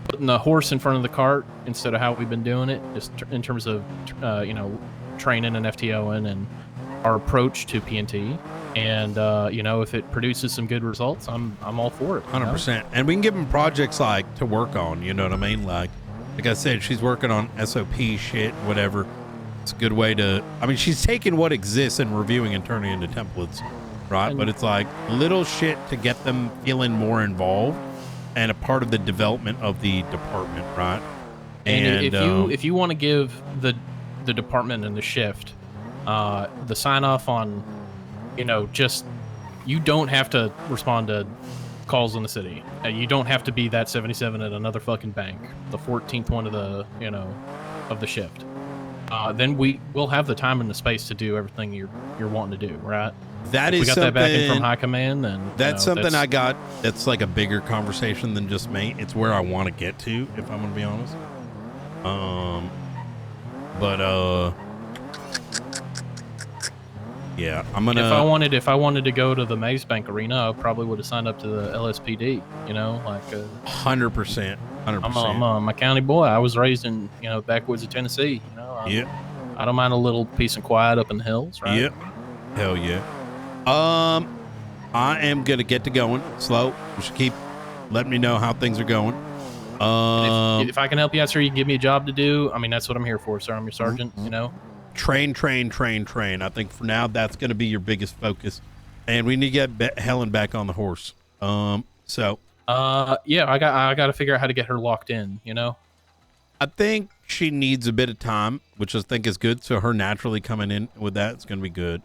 putting the horse in front of the cart instead of how we've been doing it, just in terms of, training and FTOing and our approach to PNT. And, if it produces some good results, I'm all for it. 100%. And we can give them projects to work on, you know what I mean? Like I said, she's working on SOP shit, whatever. It's a good way to, she's taking what exists and reviewing and turning into templates, right? But it's like little shit to get them feeling more involved and a part of the development of the department, right? And if you want to give the department and the shift the sign off on, just, you don't have to respond to calls in the city. You don't have to be that 77 at another fucking bank, the 14th one of the, of the shift. Then we'll have the time and the space to do everything you're wanting to do, right? That if is we got that back in from something- high command, then That's something I got that's like a bigger conversation than just me. It's where I want to get to, if I'm going to be honest. Yeah, I'm gonna. If I wanted to go to the Maze Bank Arena, I probably would have signed up to the LSPD. 100%. I'm a county boy. I was raised in backwoods of Tennessee. I don't mind a little peace and quiet up in the hills. Right? Yep. Hell yeah. I am gonna get to going slow. You should keep letting me know how things are going. If I can help you out, sir, you can give me a job to do. That's what I'm here for, sir. I'm your sergeant. Train. I think for now that's going to be your biggest focus, and we need to get Helen back on the horse. Yeah, I got to figure out how to get her locked in. I think she needs a bit of time, which I think is good. So her naturally coming in with that, it's going to be good.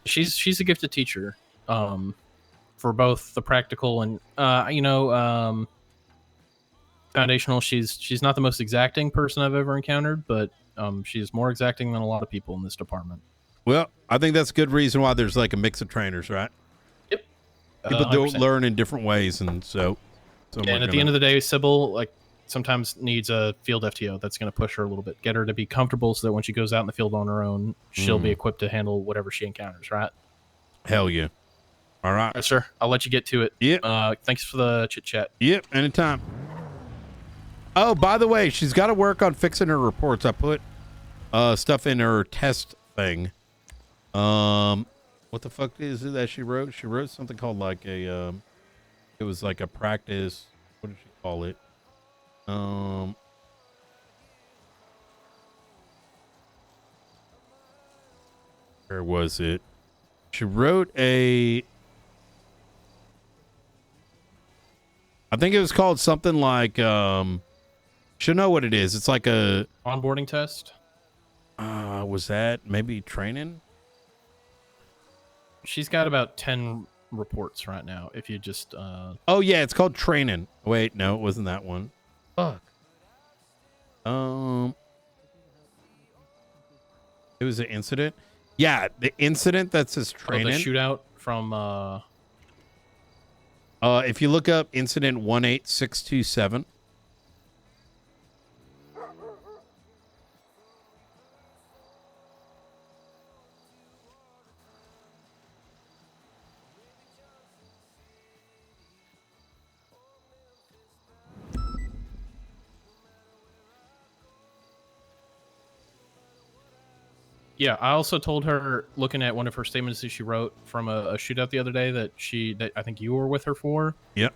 She's a gifted teacher, for both the practical and foundational. She's not the most exacting person I've ever encountered, but she's more exacting than a lot of people in this department. Well, I think that's a good reason why there's like a mix of trainers, right? Yep. People don't learn in different ways, and so and at the end of the day, Sybil sometimes needs a field FTO that's going to push her a little bit, get her to be comfortable, so that when she goes out in the field on her own, she'll be equipped to handle whatever she encounters. Right? Hell yeah! All right, yes, sir. I'll let you get to it. Yep. Thanks for the chit chat. Yep. Anytime. Oh, by the way, she's got to work on fixing her reports. I put stuff in her test thing. What the fuck is it that she wrote? She wrote something called like a, it was like a practice. What did she call it? Where was it? She wrote I think it was called something like, should know what it is. It's like a onboarding test. Was that maybe training? She's got about 10 reports right now. If you just oh yeah, it's called training. Wait, no, it wasn't that one. Fuck. It It was an incident. Yeah, the incident that says The training. shootout from. If you look up incident 18627. Yeah, I also told her, looking at one of her statements that she wrote from a shootout the other day that I think you were with her for. Yep.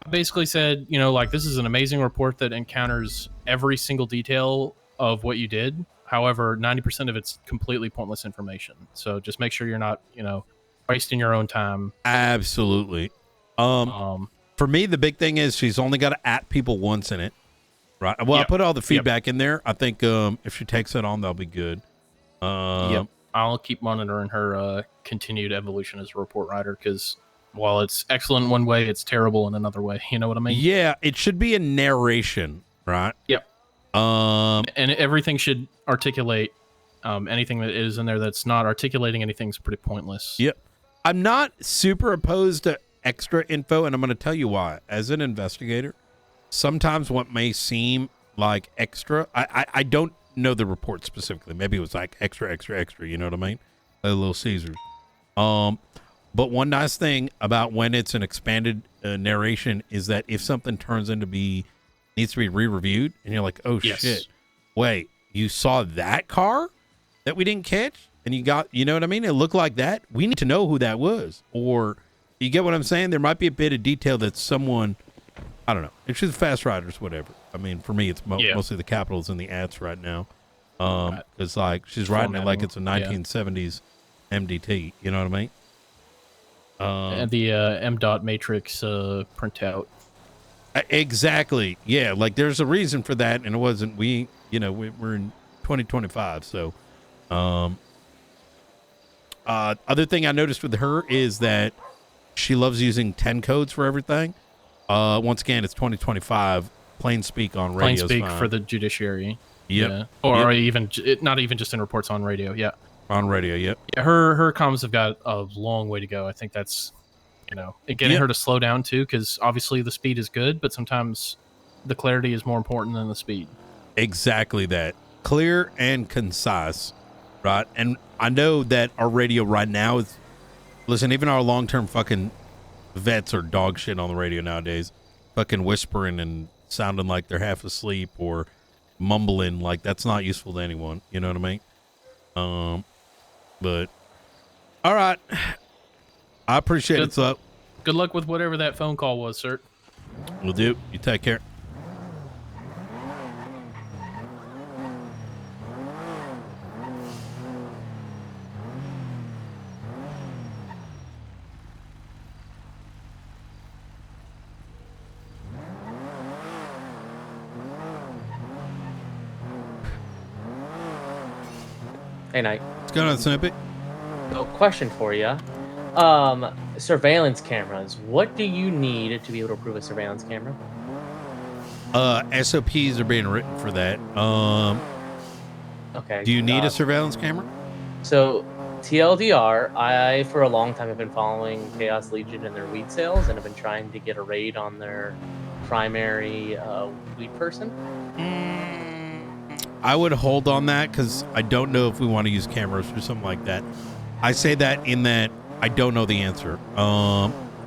I basically said, like, this is an amazing report that encounters every single detail of what you did. However, 90% of it's completely pointless information. So just make sure you're not, wasting your own time. Absolutely. For me, the big thing is she's only got to at people once in it. Right. Well, I put all the feedback in there. I think if she takes it on, that'll be good. Yep. I'll keep monitoring her continued evolution as a report writer, because while it's excellent one way, it's terrible in another way. You know what I mean? Yeah, it should be a narration, right? Yep. And everything should articulate. Anything that is in there that's not articulating anything is pretty pointless. Yep. I'm not super opposed to extra info, and I'm going to tell you why. As an investigator, sometimes what may seem like extra, I don't know the report specifically. Maybe it was like extra, you know what I mean? Like Little Caesars. But one nice thing about when it's an expanded narration is that if something turns into needs to be re-reviewed, and you're like, oh shit, wait, you saw that car that we didn't catch, and you know what I mean? It looked like that. We need to know who that was, or you get what I'm saying? There might be a bit of detail that someone, I don't know. It's just fast riders, whatever. I mean, for me, it's mostly the Capitals and the ads right now. It's like she's riding it like it's a 1970s MDT. You know what I mean? And the M.dot matrix printout. Exactly. Yeah. Like there's a reason for that, and it wasn't. We're in 2025, so. Other thing I noticed with her is that she loves using 10 codes for everything. Once again, it's 2025. Plain speak on radio. Plain speak for the judiciary. Yep. Yeah. Or even not even just in reports on radio. Yeah. On radio. Yep. Yeah. Her comms have got a long way to go. I think that's, getting her to slow down too, because obviously the speed is good, but sometimes the clarity is more important than the speed. Exactly that. Clear and concise, right? And I know that our radio right now is, listen, even our long-term fucking vets are dog shit on the radio nowadays, fucking whispering and sounding like they're half asleep or mumbling. Like that's not useful to anyone. You know what I mean? But all right, I appreciate it. So good luck with whatever that phone call was, sir. Will do. You take care. Hey, Knight. What's going on, Snippy? So, question for you. Surveillance cameras. What do you need to be able to approve a surveillance camera? SOPs are being written for that. Okay. Do you need a surveillance camera? So, TLDR, I, for a long time, have been following Chaos Legion and their weed sales and have been trying to get a raid on their primary weed person. I would hold on that because I don't know if we want to use cameras or something like that. I say that in that I don't know the answer.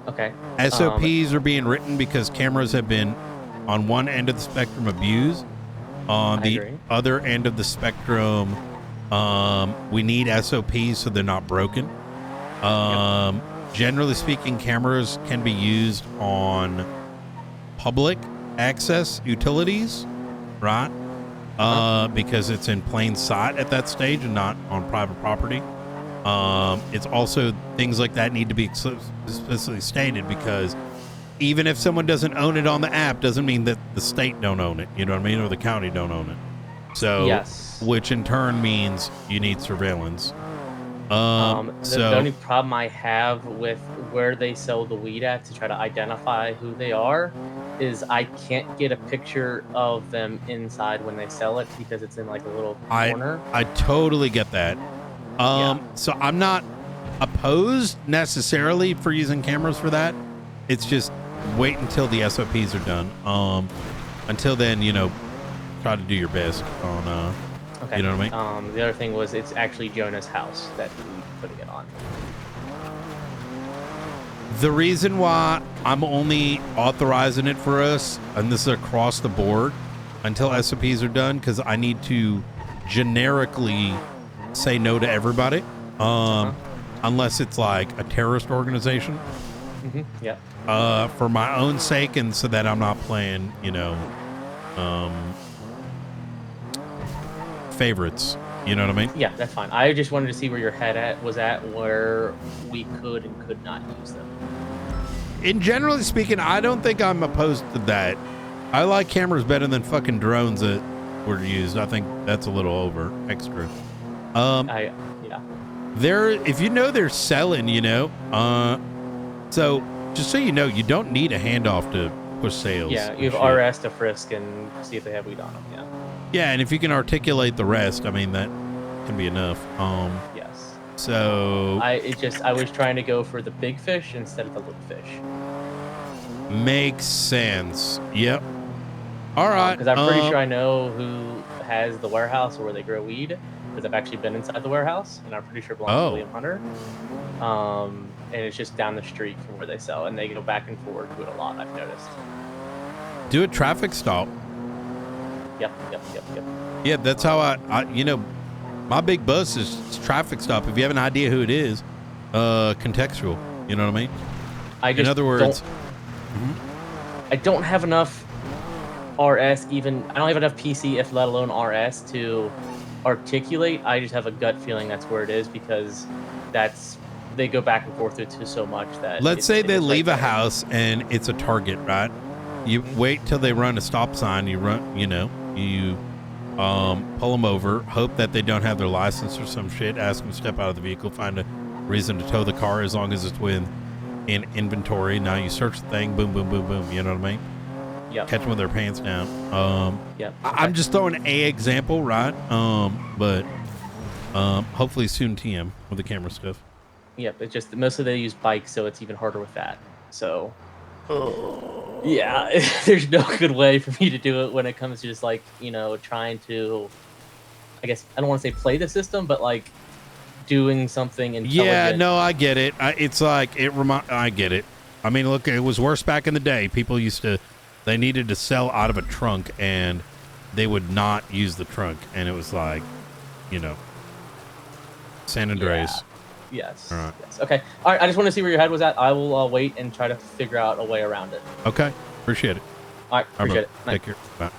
Okay. SOPs are being written because cameras have been on one end of the spectrum abused. On the other end of the spectrum, we need SOPs so they're not broken. Generally speaking, cameras can be used on public access utilities, right? Because it's in plain sight at that stage and not on private property. It's also things like that need to be explicitly stated because even if someone doesn't own it on the app doesn't mean that the state don't own it, you know what I mean, or the county don't own it. So, which in turn means you need surveillance. The only problem I have with where they sell the weed at to try to identify who they are is I can't get a picture of them inside when they sell it because it's in like a little corner. I totally get that. So I'm not opposed necessarily for using cameras for that. It's just wait until the SOPs are done. Until then, you know, try to do your best on Okay. you know what I mean? The other thing was it's actually Jonah's house that we're putting it on. The reason why I'm only authorizing it for us, and this is across the board, until SOPs are done, because I need to generically say no to everybody, unless it's like a terrorist organization. Yeah. For my own sake, and so that I'm not playing, you know, favorites. You know what I mean? Yeah, that's fine. I just wanted to see where your head was at where we could and could not use them. In generally speaking, I don't think I'm opposed to that. I like cameras better than fucking drones that were used. I think that's a little over extra. Yeah. If you know they're selling, you know, so just so you know, you don't need a handoff to push sales. Yeah, you have RS to frisk and see if they have weed on them. Yeah. Yeah, and if you can articulate the rest, I mean, that can be enough. Yes. So I was trying to go for the big fish instead of the little fish. Makes sense. Yep. All right. Because I'm pretty sure I know who has the warehouse or where they grow weed. Because I've actually been inside the warehouse, and I'm pretty sure it belongs to William Hunter. And it's just down the street from where they sell, and they go back and forth to it a lot. I've noticed. Do a traffic stop. Yep. Yeah, that's how I you know, my big buzz is traffic stop. If you have an idea who it is, contextual. You know what I mean? In other words, I don't have enough RS even. I don't have enough PC, if let alone RS, to articulate. I just have a gut feeling that's where it is because they go back and forth to so much that. Let's say they leave a house and it's a target, right? You wait till they run a stop sign. You pull them over, hope that they don't have their license or some shit, ask them to step out of the vehicle, find a reason to tow the car as long as it's within inventory. Now you search the thing, boom, boom, boom, boom. You know what I mean? Yep. Catch them with their pants down. Yep. I'm just throwing a example, right? But hopefully soon TM with the camera stuff. Yep. It's just mostly they use bikes, so it's even harder with that. So. Yeah, there's no good way for me to do it when it comes to just like, you know, trying to, I guess, I don't want to say play the system, but like doing something intelligent. Yeah, no, I get it. It's like, I get it. I mean, look, it was worse back in the day. People they needed to sell out of a trunk and they would not use the trunk. And it was like, you know, San Andreas. Yeah. Yes. All right. Yes. Okay. All right. I just want to see where your head was at. I will wait and try to figure out a way around it. Okay. Appreciate it. All right. Appreciate it. Take care. Bye.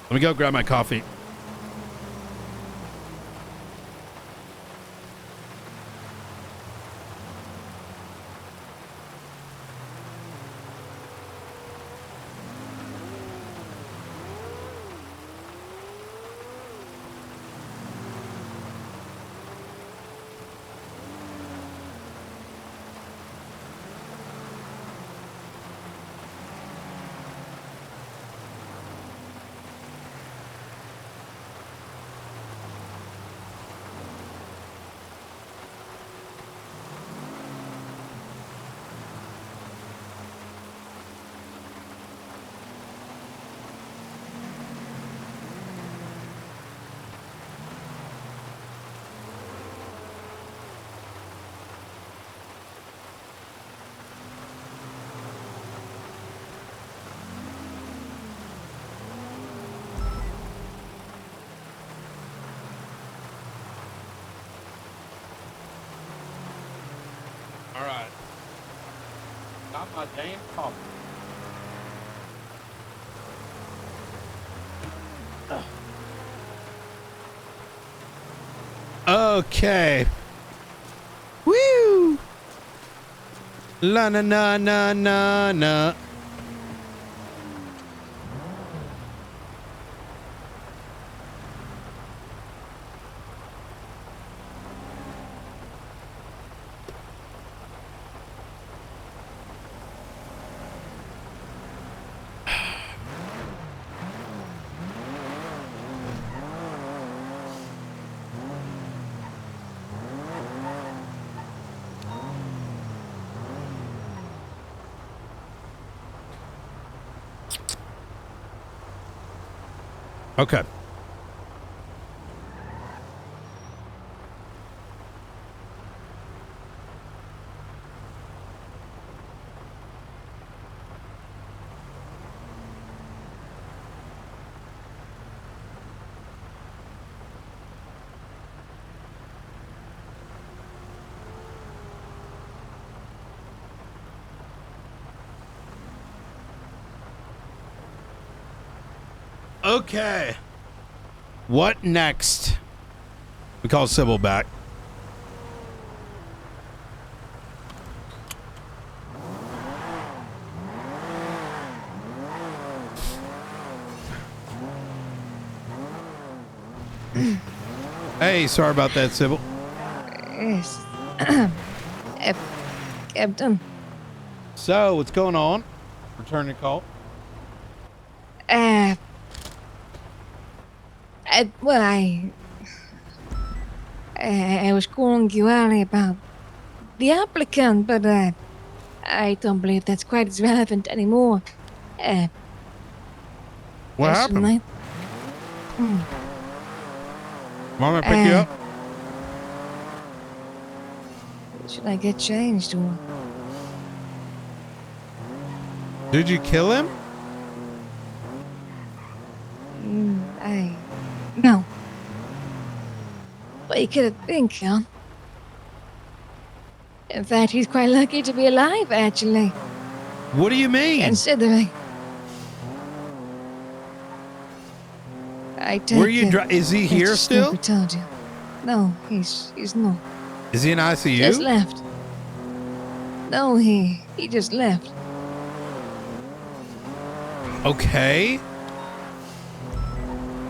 Let me go grab my coffee. All right. Got my damn coffee. Okay. Woo! La na na na na na. Okay. Okay. What next? We call Sybil back. Hey, sorry about that, Sybil. Yes. Captain. So, what's going on? Returning call. Well, I was calling you earlier about the applicant, but I don't believe that's quite as relevant anymore. What happened? Shouldn't Want me to pick you up? Should I get changed or? Did you kill him? No. But he could have been killed. In fact, he's quite lucky to be alive, actually. What do you mean? Considering. I take Were you? Is he here still? I told you. No, he's not. Is he in ICU? Just left. No, he just left. Okay.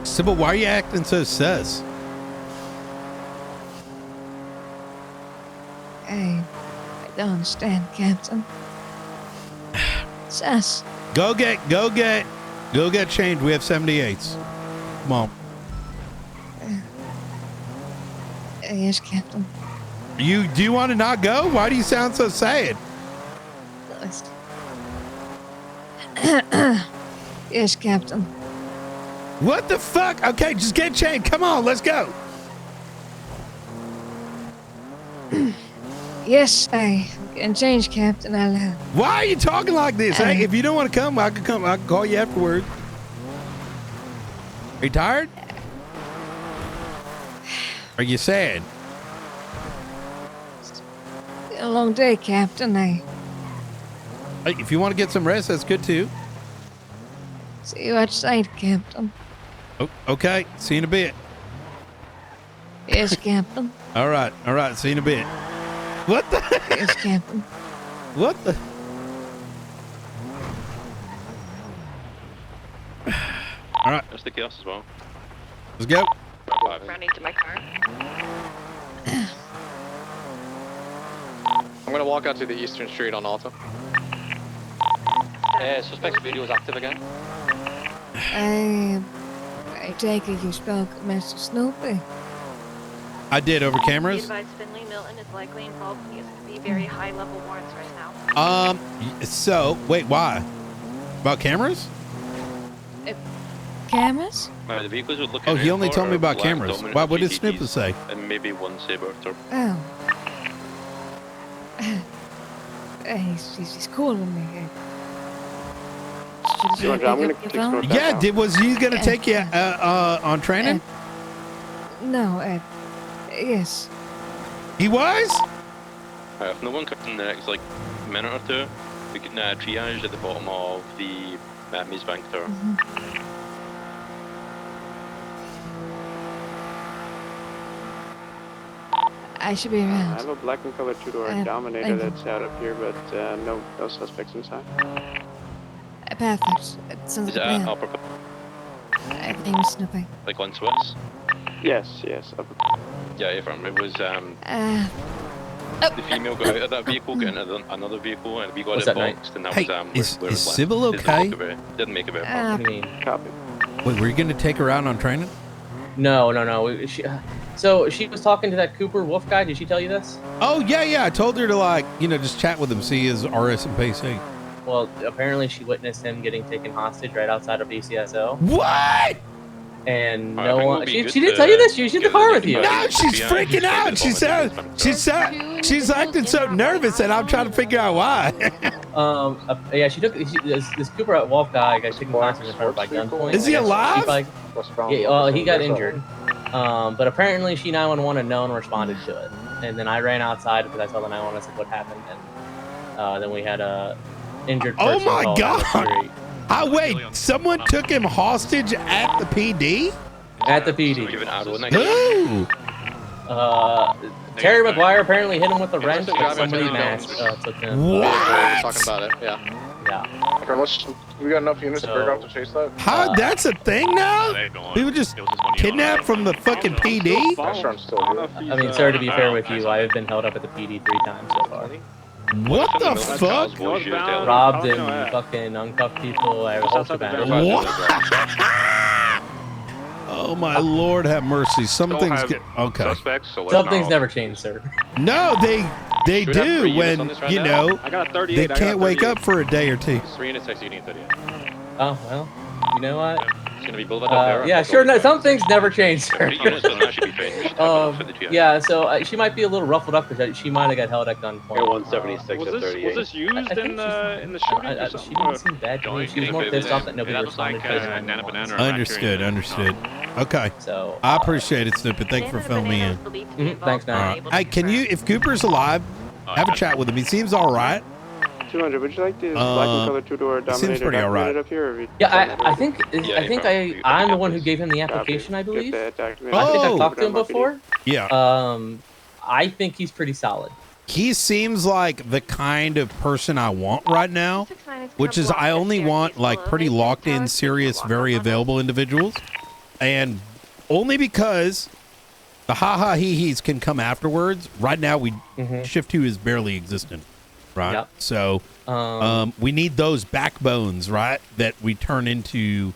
Sybil, why are you acting so sus? I don't understand, Captain. Sus. Go get changed. We have 78s. Come on. Yes, Captain. Do you want to not go? Why do you sound so sad? Yes, Captain. What the fuck? Okay, just get changed. Come on, let's go. Yes, I can change, Captain. I'll. Why are you talking like this? Hey, if you don't want to come, I can come. I can call you afterward. Are you tired? Are you sad? A long day, Captain. Hey, if you want to get some rest, that's good too. See you outside, Captain. Oh, okay. See you in a bit. Yes, Captain. All right. See you in a bit. What the? Yes, Captain. What the? All right. That's the chaos as well. Let's go. Running to my car. I'm gonna walk out to the eastern street on Alta. Suspect's video is active again. I take it you spoke with Mr. Snoopy. I did over cameras. Advise Finley Milton is likely involved in these very high-level warrants right now. So wait, why? About cameras? Cameras? The vehicles would look. Oh, he only told me about cameras. Why? What did Snoopy say? And maybe one saber turret. Oh. He's calling me. Was he gonna take you on training? No, yes. He was? If no one comes in the next minute or two, we can triage at the bottom of the Maze Bank Tower. I should be around. I have a black and colored two-door Dominator that's out up here, but no suspects inside. Perfect. It sounds Is like it a upper? Everything's Snoopy. Like on Swiss? Yes, upper. Yeah, if I remember, it was the female got out of that vehicle, got into another vehicle, and we got it boxed, and that was where it Is left. Sybil okay? Didn't make it very What far. do you mean? Copy. Wait, were you gonna take her out on training? No. So she was talking to that Cooper Wolf guy. Did she tell you this? Oh yeah. I told her to just chat with him, see his RS and PC. Well, apparently she witnessed him getting taken hostage right outside of BCSO. What? and no one. She didn't tell you this. She was in the car with you. No, she's freaking out. She's acting so nervous, and I'm trying to figure out why. Yeah, this Cooper Wolf guy got taken hostage in her by gunpoint. Is he alive? Yeah, he got injured. But apparently she 911 and no one responded to it. And then I ran outside because I told the 911 I said what happened, and then we had a injured person. Oh my called down the God! street. Wait, someone took him hostage at the PD? At the PD. Who? Terry McGuire apparently hit him with a wrench, and somebody masked took him. What? Talking about it, yeah. Yeah. Okay, we got enough units to figure out to chase that. How? That's a thing now? People just kidnapped from the fucking PD? I mean, sir, to be fair with you, I have been held up at the PD 3 times so far. What the fuck? Robbed and fucking uncuffed people. I was also bad. Oh my Lord, have mercy. Some things get okay. Some things never change, sir. No, they do when you know they can't wake up for a day or two. 360 unit 30. Oh well, you know what? It's gonna be Boulevard. Yeah, sure. No, some things never change, sir. Yeah, so she might be a little ruffled up because she might have got held at gunpoint. 176 at 38. Was this used in the shooting? She didn't seem bad to me. She was more pissed off that nobody responded to her. Understood. Okay. So I appreciate it, Stupid. Thank you for filling me in. Thanks, man. All right. Hey, can you, if Cooper's alive, have a chat with him. He seems all right. 200. Would you like this black and color 2-door Dominator seems pretty all right. up here? Or Yeah, I think I'm the one who gave him the application, I believe. I think I've talked to him before. Yeah. I think he's pretty solid. He seems like the kind of person I want right now, which is I only want like pretty locked in, serious, very available individuals. And only because the ha-ha he-he's can come afterwards. Right now, Shift 2 is barely existent, right? Yep. So we need those backbones, right, that we turn into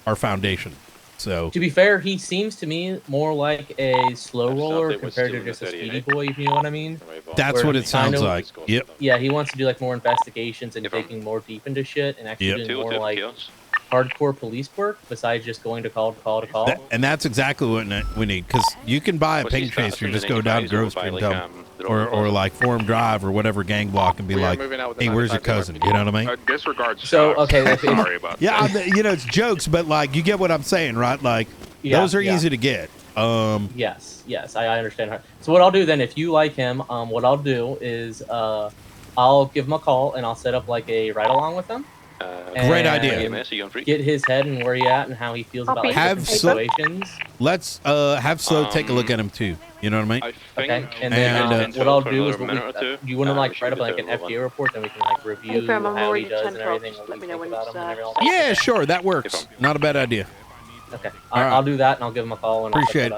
our foundation. So to be fair, he seems to me more like a slow roller compared to just a speedy boy, if you know what I mean. That's what it sounds like. Yep. Yeah, he wants to do like more investigations and digging more deep into shit and actually doing more like hardcore police work besides just going to call to call. And that's exactly what we need, because you can buy a ping chaser, just go down to Grove Street and tell them, or like Forum Drive or whatever gang block and be like, hey, where's your cousin? You know what I mean? Disregard. So, okay. Sorry about yeah, you know, it's jokes, but like, you get what I'm saying, right? Like, those are easy to get. Yes, I understand her. So what I'll do then, if you like him, what I'll do is I'll give him a call and I'll set up like a ride along with him. Great idea. Get his head and where he at and how he feels about like, different situations. Let's have Slow take a look at him too. You know what I mean? Okay. And then what I'll do is you want to like write up like an FDA report, then we can like review how he does and everything. Let me know when about him and everything. Yeah, sure, that works. Not a bad idea. Okay, I'll do that and I'll give him a call. And Appreciate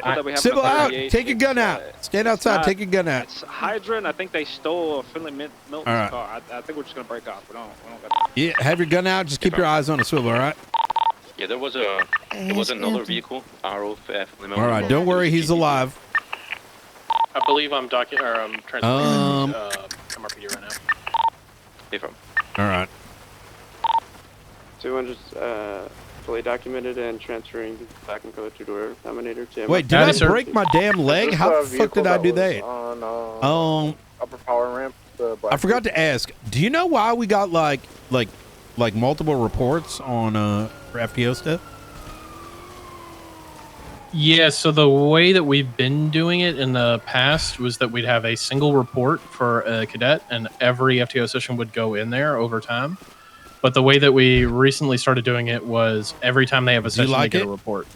it. Sybil out. Take your gun out. Stand outside. Take your gun out. It's Hydra, and I think they stole Finley Milton's car. I think we're just gonna break off. We don't got. Yeah, have your gun out. Just keep your eyes on the swivel, all right? Yeah, there was another vehicle. All right, don't worry, he's alive. I believe I'm transferring MRPD right now. All right. 200 fully documented and transferring the black and color 2-door Dominator to. Wait, did I break my damn leg? How the fuck did I do that? On, upper power ramp. I forgot to ask. Do you know why we got like multiple reports on for FTO stuff? Yeah, so the way that we've been doing it in the past was that we'd have a single report for a cadet, and every FTO session would go in there over time. But the way that we recently started doing it was every time they have a session, they get a report.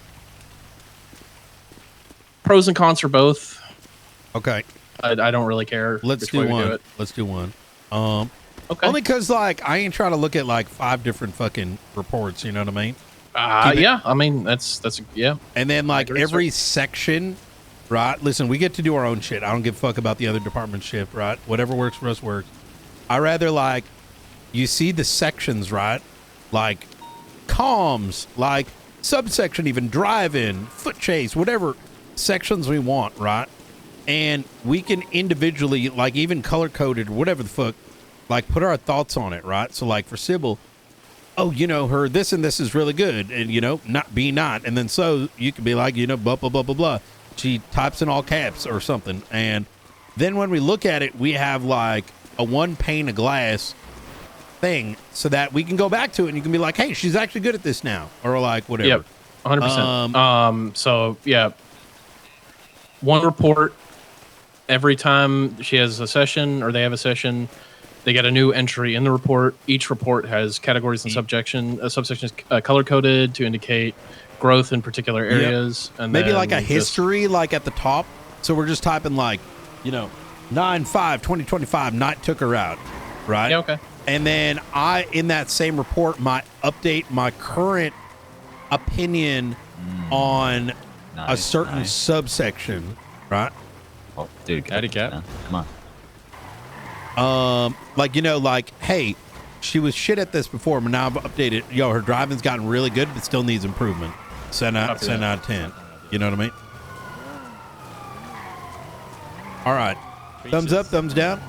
Pros and cons for both. Okay. I don't really care. Let's do one. Let's do one. Okay. Only because like I ain't trying to look at like 5 different fucking reports. You know what I mean? Yeah. I mean that's yeah. And then like every section, right? Listen, we get to do our own shit. I don't give a fuck about the other department's shit, right? Whatever works for us works. I rather like. You see the sections, right? Like comms, like subsection, even drive-in, foot chase, whatever sections we want, right? And we can individually, like even color-coded, whatever the fuck, like put our thoughts on it, right? So like for Sybil, oh, her this and this is really good, and not, and then so you could be like, blah blah blah blah blah. She types in all caps or something, and then when we look at it, we have like a one pane of glass thing, so that we can go back to it, and you can be like, hey, she's actually good at this now, or like whatever. Yep, 100%. So yeah, one report every time she has a session or they have a session. They get a new entry in the report. Each report has categories and subsections color coded to indicate growth in particular areas. And maybe then like a history, like at the top. So we're just typing like, 9/5/2025, Knight took her out, right? Yeah, okay. And then in that same report, might update my current opinion on a certain subsection, right? Oh, dude, come on. Like, hey, she was shit at this before, but now I've updated. Her driving's gotten really good, but still needs improvement. 7 out of 10. You know what I mean? All right. Thumbs up, thumbs down.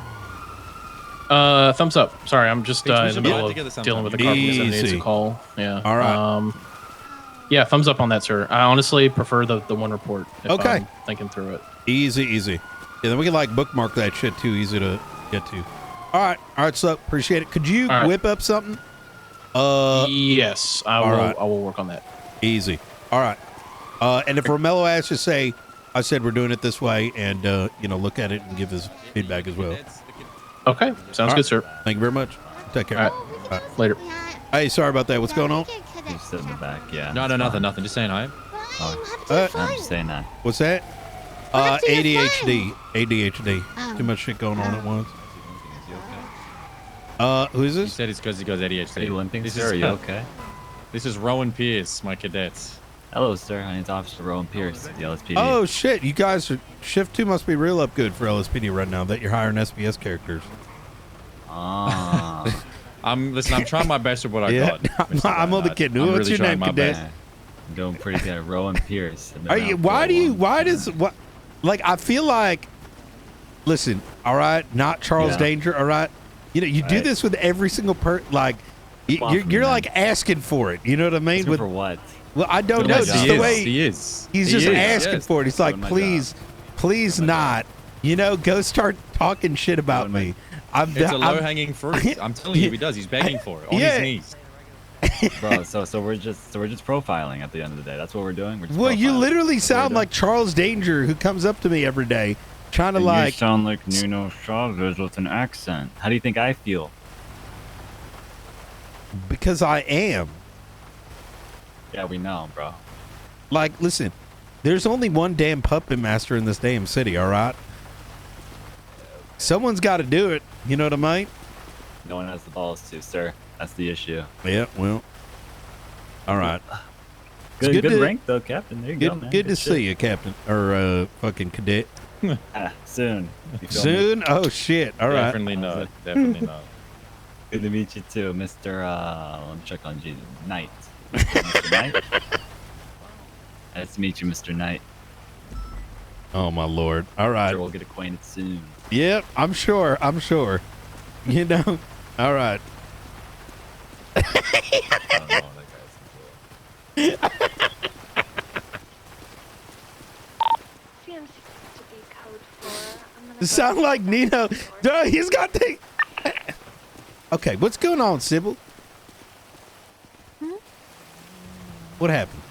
Thumbs up. Sorry, I'm just in the middle of dealing with a car because I need a call. Yeah. All right. Yeah, thumbs up on that, sir. I honestly prefer the one report. If Okay. I'm thinking through it. Easy. Yeah, then we can like bookmark that shit too. Easy to get to. All right, so appreciate it. Could you whip up something? Yes, I will. right. I will work on that. Easy. All right. And if Romello asks, just say, I said we're doing it this way, and look at it and give us feedback as well. Okay, sounds good, sir. Thank you very much. Take care. All right. Later. Hey, sorry about that. What's going on? He's sitting in the back, yeah. No, nothing. Just saying hi. I'm just saying that. What's that? ADHD. Too much shit going on at once. Who is this? He said it's because he goes ADHD. Are you limping, sir? Are you okay? This is Rowan Pierce, my cadets. Hello, sir. My name's Officer Rowan Pierce, the LSPD. Oh, shit. You guys are... Shift 2 must be real up good for LSPD right now that you're hiring SBS characters. Ah. I'm trying my best with what I got. I'm only kidding. What's your name, cadet? I'm doing pretty good. Rowan Pierce. Are you? I feel like... Listen, all right? Not Charles Danger, all right? You do this with every single person. Like, you're like asking for it. You know what I mean? For what? Well, I don't know. Just the way he's just asking for it. He's like, please not. Go start talking shit about me. It's a low-hanging fruit. I'm telling you, he does. He's begging for it on his knees. Bro, so we're just profiling at the end of the day. That's what we're doing. Well, you literally sound like Charles Danger, who comes up to me every day trying to You sound like Nino Chavez with an accent. How do you think I feel? Because I am. Yeah, we know, bro. Like, listen, there's only one damn puppet master in this damn city, all right? Someone's got to do it. You know what I mean? No one has the balls to, sir. That's the issue. Yeah, well, all right. Good rank, though, Captain. There you go, man. Good to see you, Captain, or fucking cadet. Soon. Soon? Oh, shit. All right. Definitely not. Good to meet you, too, Mr. Let me check on you. Knight. Mr. Knight? Nice to meet you, Mr. Knight. Oh, my Lord. All right. Sure we'll get acquainted soon. Yep, I'm sure. All right. Sound like Nino. Duh, he's got the... Okay, what's going on, Sybil? What happened?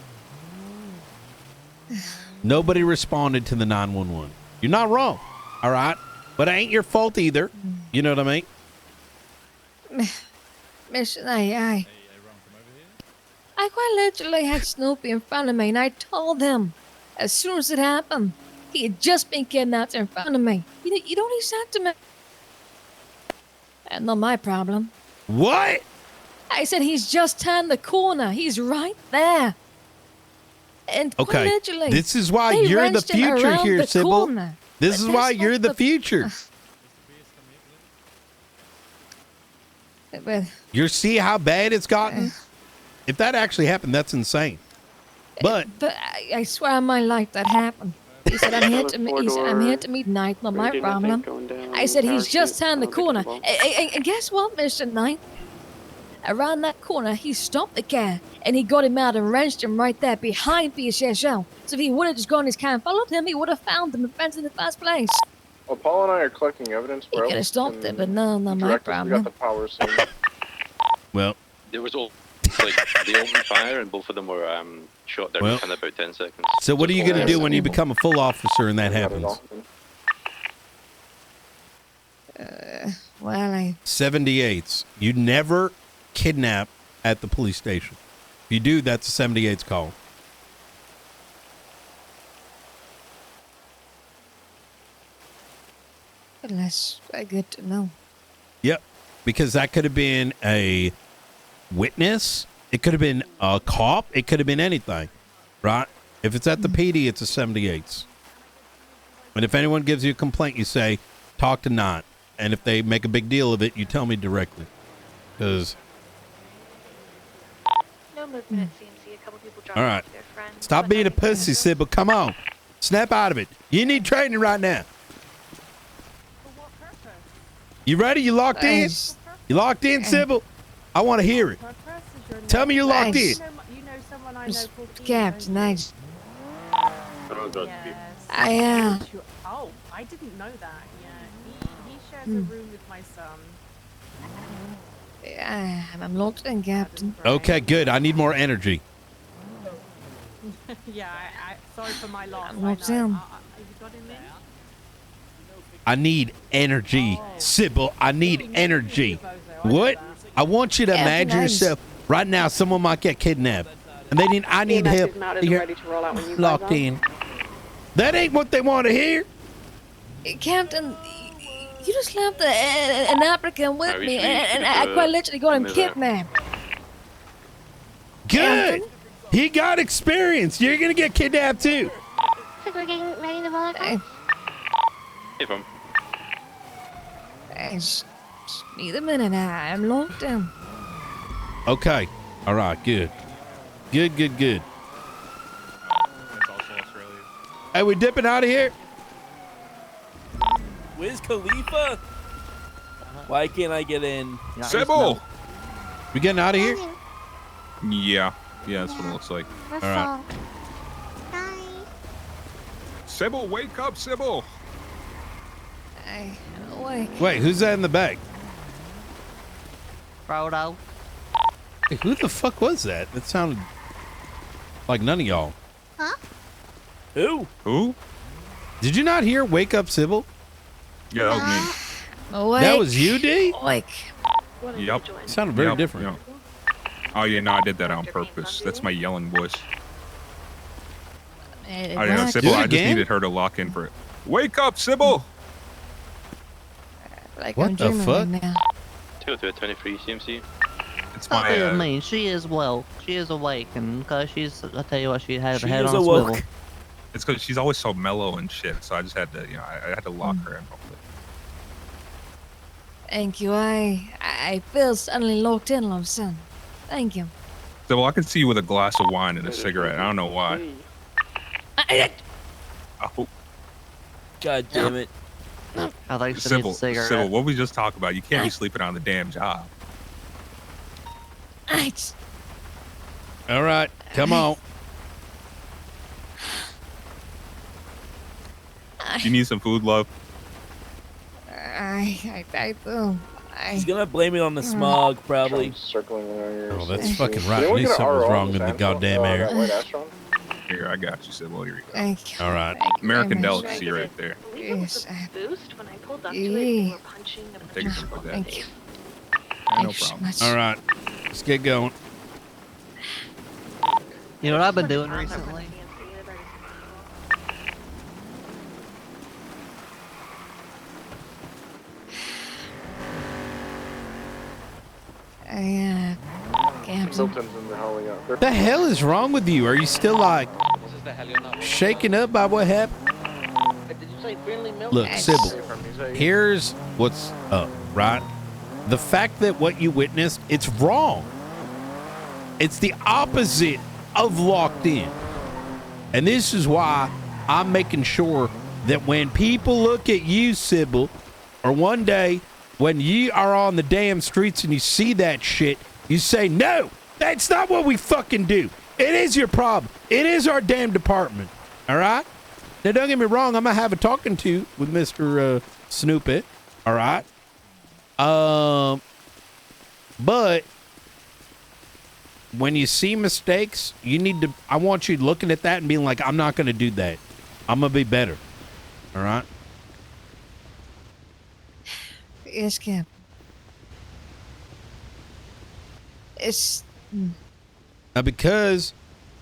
Nobody responded to the 911. You're not wrong, all right? But it ain't your fault either. You know what I mean? Mission I quite literally had Snoopy in front of me, and I told him as soon as it happened, he had just been kidnapped in front of me. You know what he said to me? That's not my problem. What? I said he's just turned the corner. He's right there. And okay, literally, this is why you're the future here, Sybil. This is why you're the future. You see how bad it's gotten? If that actually happened, that's insane. But I swear on my life that happened. He said, I'm here to meet Knight, not my problem. I said, he's just turned the corner. And guess what, Mr. Knight? Around that corner, he stopped the car, and he got him out and wrenched him right there behind PSSO. So if he would have just gone his car and followed him, he would have found them and friends in the first place. Well, Paul and I are collecting evidence, He bro. could have stopped it, but no, not my Direct us, we got problem. the power soon. Well, There was all like they opened fire and both of them were shot down Well. within about 10 seconds. So what are you going to do when you become a full officer and that happens? Well, 78s. You never kidnap at the police station. If you do, that's a 78's call. that's quite good to know. Yep. Because that could have been a witness. It could have been a cop. It could have been anything. Right? If it's at the PD, it's a 78's. And if anyone gives you a complaint, you say, talk to Not. And if they make a big deal of it, you tell me directly. Because, No movement at CMC. A couple people dropped all right. off their friends. Stop being a pussy, Sybil. Come on. Snap out of it. You need training right now. You ready? You locked in? You locked in, Sybil? I want to hear it. Tell me you're locked in. Captain, I Oh, I didn't know that. Yeah, he shares a room with my son. I'm locked in, Captain. Okay, good. I need more energy. Yeah, I sorry for my loss. I'm locked in. You got him in? I need energy. Sybil, I need energy. What? I want you to imagine yourself. Right now, someone might get kidnapped. And they need, I need help. You're locked in. That ain't what they want to hear. Captain, you just left an African with me, and I quite literally got him kidnapped. Good. He got experience. You're going to get kidnapped too. So we're getting ready to roll out. Hey, fam. Just need a minute. I'm locked in. Okay. All right. Good. Good. That's also Australia. Hey, we dipping out of here? Wiz Khalifa? Why can't I get in? Sybil! We getting out of here? Yeah. Yeah, that's what it looks like. All right. Sybil, wake up, Sybil! I'm awake. Wait, who's that in the back? Frodo. Hey, who the fuck was that? That sounded like none of y'all. Huh? Who? Who? Did you not hear "Wake Up, Sybil"? Yeah, that was me. Awake. That was you, D? Awake. Yep. Sounded very different. Yep. Oh yeah, no, I did that on purpose. That's my yelling voice. Oh yeah, Sybil, I just needed her to lock in for it. Wake up, Sybil! Like What I'm the dreaming fuck? right now. 223 CMC. It's What my do you mean? She is well. She is awake, and because I'll tell you what, she had her She head is on a awoke. swivel. It's because she's always so mellow and shit, so I just had to, I had to lock her in. Thank you. I feel suddenly locked in, love son. Thank you. So I can see you with a glass of wine and a cigarette. I don't know why. Oh, God damn it. I like to need Sybil, a cigarette. Sybil, what we just talked about? You can't be sleeping on the damn job. All right, come on. You need some food, love? I do. He's gonna blame it on the smog, probably. Circling around your. Oh, that's fucking right. Did I we knew get an something was RO on wrong this with the Astron? goddamn That air. white Astron? Here, I got you, Sybil. Here you go. Thank you. All right. American very much. delicacy right there. I believe it was a boost when I pulled up to it. Yeah. They were punching a bunch Take a of sip of that. Thank you. Yeah, no Thanks so problem. much. All right, let's get going. You know what I've been doing recently? Captain. Milton's in the hauling out. The hell is wrong with you? Are you still like shaken up by what happened? Did you say friendly milk? Look, Sybil, here's what's up, right? The fact that what you witnessed, it's wrong. It's the opposite of locked in. And this is why I'm making sure that when people look at you, Sybil, or one day when you are on the damn streets and you see that shit, You say, no, that's not what we fucking do. It is your problem. It is our damn department. All right? Now, don't get me wrong. I'm going to have a talking to with Mr. Snoopy. All right? But when you see mistakes, I want you looking at that and being like, I'm not going to do that. I'm going to be better. All right? Yes, Cap. It's... Now, because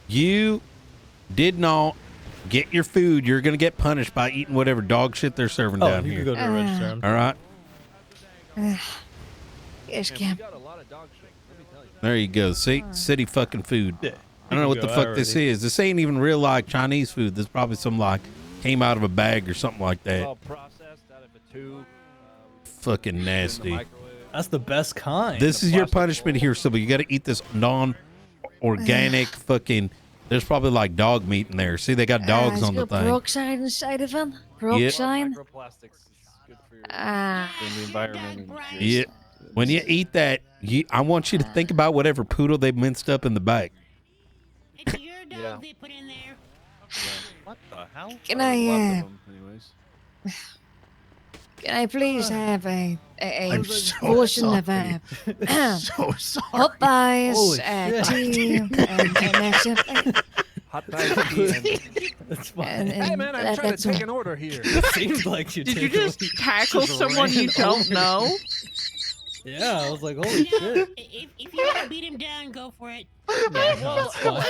you did not get your food, you're going to get punished by eating whatever dog shit they're serving down you here. can go to the register. All right? Yes, Cap. There you go. See? City fucking food. I don't know what the fuck this is. This ain't even real, like, Chinese food. This is probably some, like, came out of a bag or something like that. All processed out of a tube. Fucking nasty. That's the best kind. This is your punishment here, Sybil. You got to eat this non-organic fucking... There's probably, like, dog meat in there. See, they got dogs on the thing. Peroxide inside of them? Peroxide? Microplastics is good for your in the environment. Yeah. When you eat that, I want you to think about whatever poodle they minced up in the back. Yeah. What the hell? Can I, can I please have a portion of so sorry. hot pies, Holy tea, and that's it. Hot tea. That's fine. Hey man, I'm trying to take an order here. It seems like you Did did. you just tackle someone you don't know? Yeah, I was like, holy shit. If you want to beat him down, go for it. That's fine.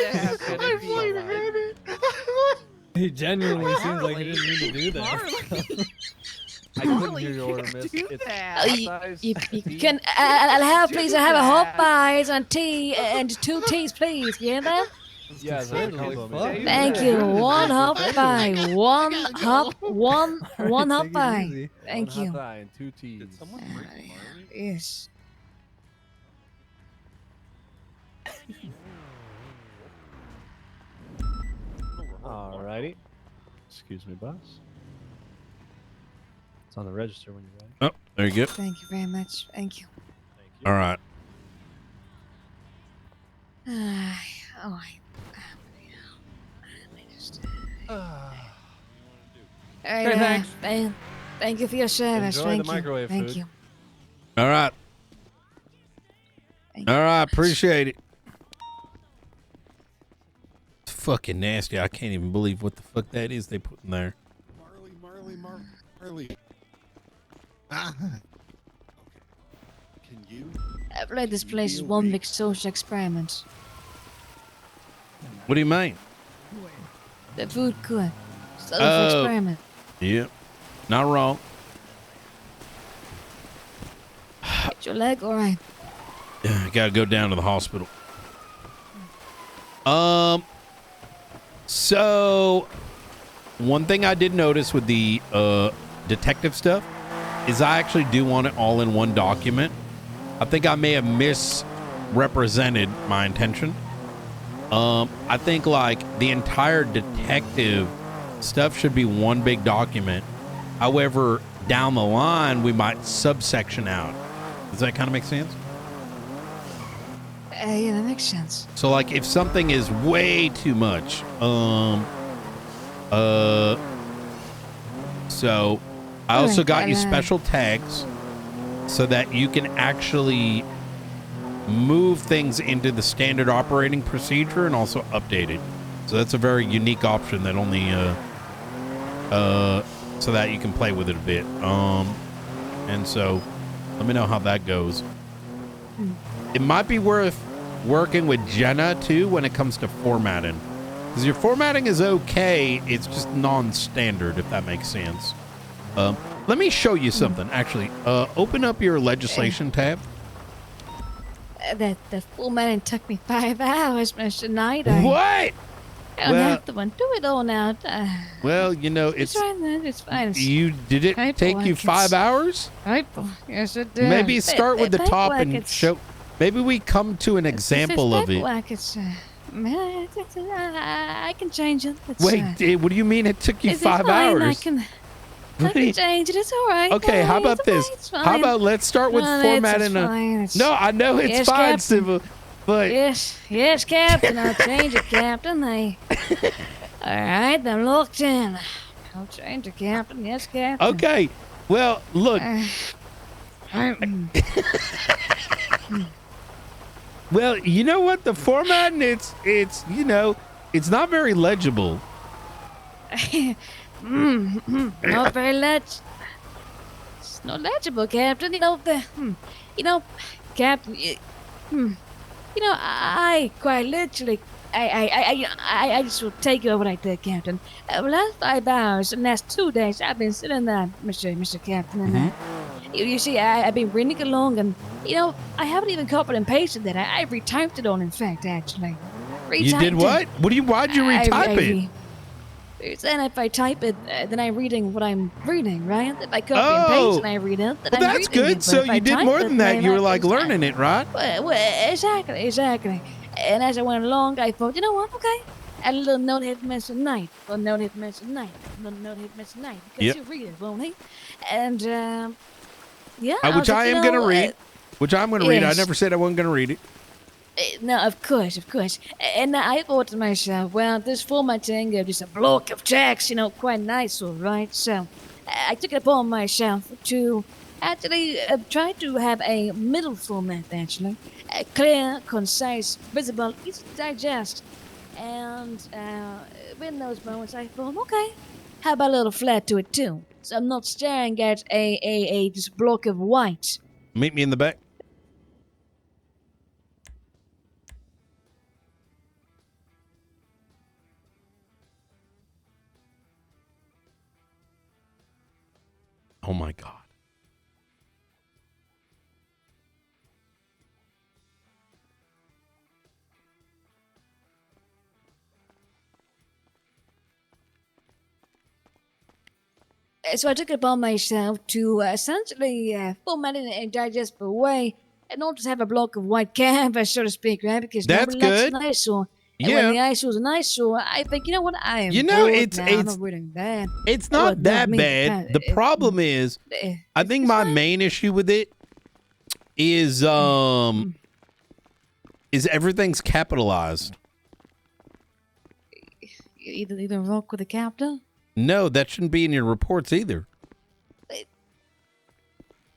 He genuinely seems like he didn't mean to do that. I couldn't hear your order, miss. It's You can, I'll have, please, I have a hot pies and tea, and 2 teas, please. You hear that? Yeah, Thank you. 1 hot pie, one hot pie. Thank you. And 2 teas. Did someone break the Marley? Yes. Alrighty. Excuse me, boss. It's on the register when you're ready. Oh, there you go. Thank you very much. Thank you. All right. Thank you for your service. Enjoy Thank the you. microwave Thank food. you. All right. Thank you All very right. much. Appreciate it. It's fucking nasty. I can't even believe what the fuck that is they put in there. Marley. Ah. Can you? I feel like this place is one big social experiment. What do you mean? The food court. Social Oh. experiment. Yeah. Not wrong. Get your leg all right. Yeah, I gotta go down to the hospital. So one thing I did notice with the detective stuff is I actually do want it all in one document. I think I may have misrepresented my intention. I think like the entire detective stuff should be one big document. However, down the line we might subsection out. Does that kind of make sense? Yeah, that makes sense. So like if something is way too much, so I also got you special tags so that you can actually move things into the standard operating procedure and also update it. So that's a very unique option that only so that you can play with it a bit. And so let me know how that goes. It might be worth working with Jenna too when it comes to formatting, because your formatting is okay, it's just non-standard, if that makes sense. Let me show you something. Actually, open up your legislation tab. The formatting took me 5 hours, Mr. Knight. I don't Well- have to do it all now. Well, you know, It's fine then. It's fine. Did it take you 5 hours? Yes, it did. Maybe start with the top and Paperwork, show. Maybe we come to an example of it. Paperwork, I can change it. It's, Wait, what do you mean it took you it's 5 fine, hours? I can change it. It's all right. Okay, how about it's this? okay, it's fine. How about let's start with No, formatting? It's fine. It's- No, I know it's Yes, fine, Captain. Civil, but Yes, Captain. I'll change it, Captain. All right, I'm locked in. I'll change it, Captain. Yes, Captain. okay. Well, look. Well, you know what? The formatting, it's it's not very legible. Not very legible. It's not legible, Captain. Captain. I quite literally. I just will take over like that, Captain. The last 5 hours and last 2 days, I've been sitting there, Mr. Captain, and you see, I've been reading along, and I haven't even copied and pasted that. I retyped it on, in fact, actually. You did what? Why'd you retype it? Then if I type it, then I'm reading what I'm reading, right? If I copy and paste and I read it, then well, I'm that's reading good. it. So you did more than that. You were like learning it, right? Well, exactly. And as I went along, I thought, you know what? Okay. Add a little note hit miss at night. A little note hit miss at night. A little note hit miss at night. Because he'll read it, won't he? And, yeah. Which I am going to read. Which I'm going to read. I never said I wasn't going to read it. No, of course. And I thought to myself, well, this formatting of just a block of text, quite nice, all right? So I took it upon myself to actually try to have a middle format, actually. Clear, concise, visible, easy to digest. And in those moments, I thought, okay, how about a little flat to it, too? So I'm not staring at a just block of white. Meet me in the back. Oh my God. So I took it upon myself to essentially format it in a digestible way and not just have a block of white canvas, so to speak, right? Because that's nobody good. likes an eyesore. And when the eyesore's an eyesore, I think, you know what? I am bored now. I'm not reading that. It's not that bad. The problem is, I think my main issue with it is everything's capitalized. Either rock with a capital? No, that shouldn't be in your reports either.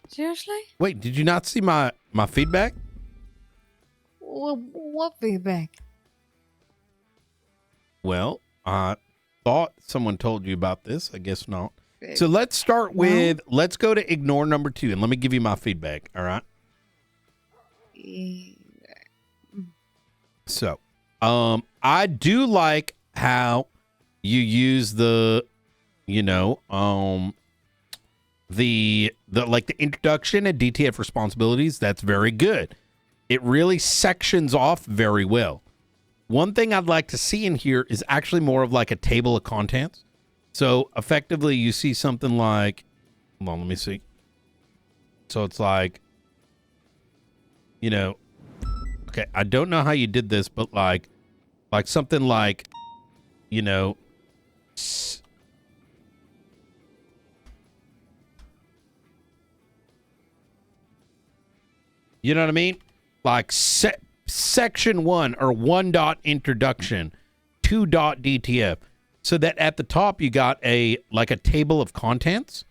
Seriously? Wait, did you not see my feedback? What feedback? Well, I thought someone told you about this. I guess not. So let's start with, let's go to ignore number 2, and let me give you my feedback, all right? So, I do like how you use the introduction and DTF responsibilities. That's very good. It really sections off very well. One thing I'd like to see in here is actually more of like a table of contents. So effectively you see something like, hold on, let me see. So it's like, okay, I don't know how you did this, but like something like, you know what I mean? Like section 1 or 1 dot introduction, 2 dot DTF. So that at the top you got a table of contents.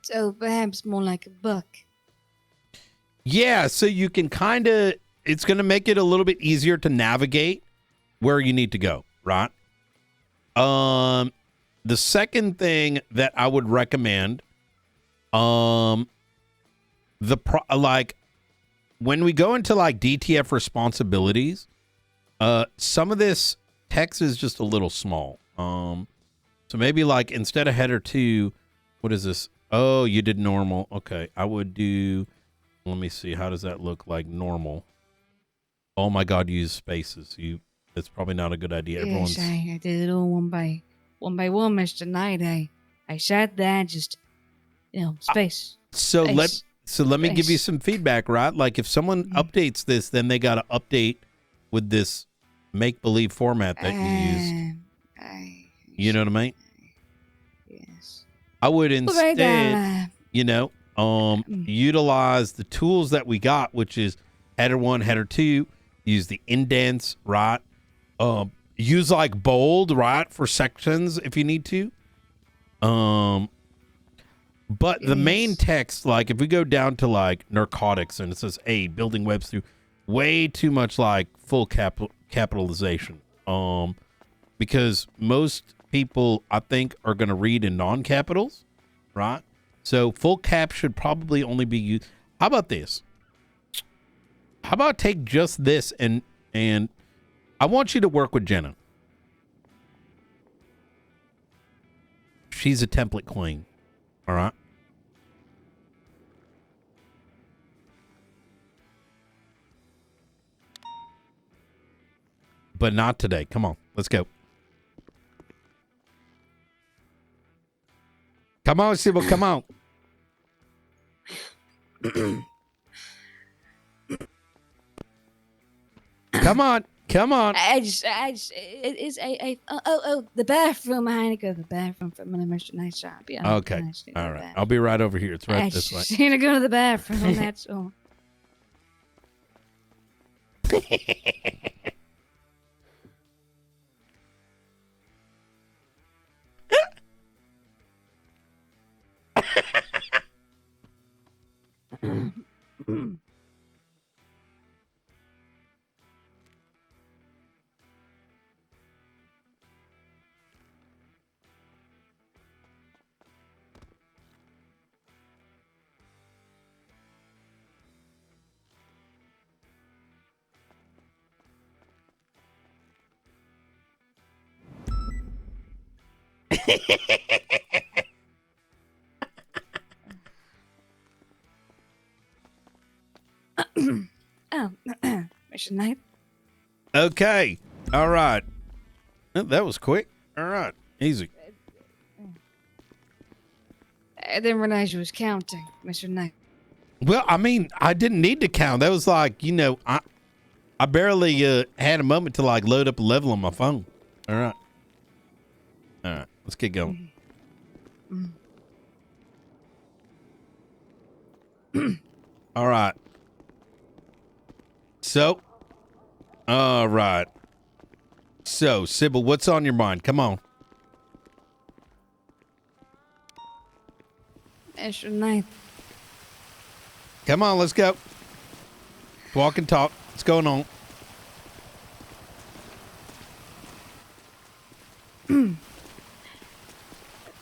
So perhaps more like a book. Yeah, so you can it's going to make it a little bit easier to navigate where you need to go, right? The second thing that I would recommend, when we go into like DTF responsibilities, some of this text is just a little small. So maybe like instead of header 2, what is this? Oh, you did normal. Okay, I would do, let me see, how does that look like normal? Oh my God, use spaces. That's probably not a good idea. Yes, I did it all one by one, Mr. Knight. I sat there, just space. So let me give you some feedback, right? Like if someone updates this, then they got to update with this make-believe format that you used. You know what I mean? Yes. I would Right, instead, utilize the tools that we got, which is header 1, header 2, use the indents, right? Use like bold, right, for sections if you need to. But the main text, like if we go down to like narcotics and it says, hey, building webs through, way too much like full capitalization. Because most people, I think, are going to read in non-capitals, right? So full cap should probably only be used. How about this? How about take just this and I want you to work with Jenna. She's a template queen. All right. But not today. Come on. Let's go. Come on, Sybil. Come on. Come on. Come on. The bathroom. I need to go to the bathroom for Mr. Nice Shop. Yeah. Okay. All right. I'll be right over here. It's right this way. I need to go to the bathroom. That's all. Mr. Knight. Okay. All right. That was quick. All right. Easy. I didn't realize you was counting, Mr. Knight. Well, I mean, I didn't need to count. That was like, I barely had a moment to like load up a level on my phone. All right. All right. Let's get going. All right. So, all right. So, Sybil, what's on your mind? Come on. Mr. Knight. Come on, let's go. Walk and talk. What's going on?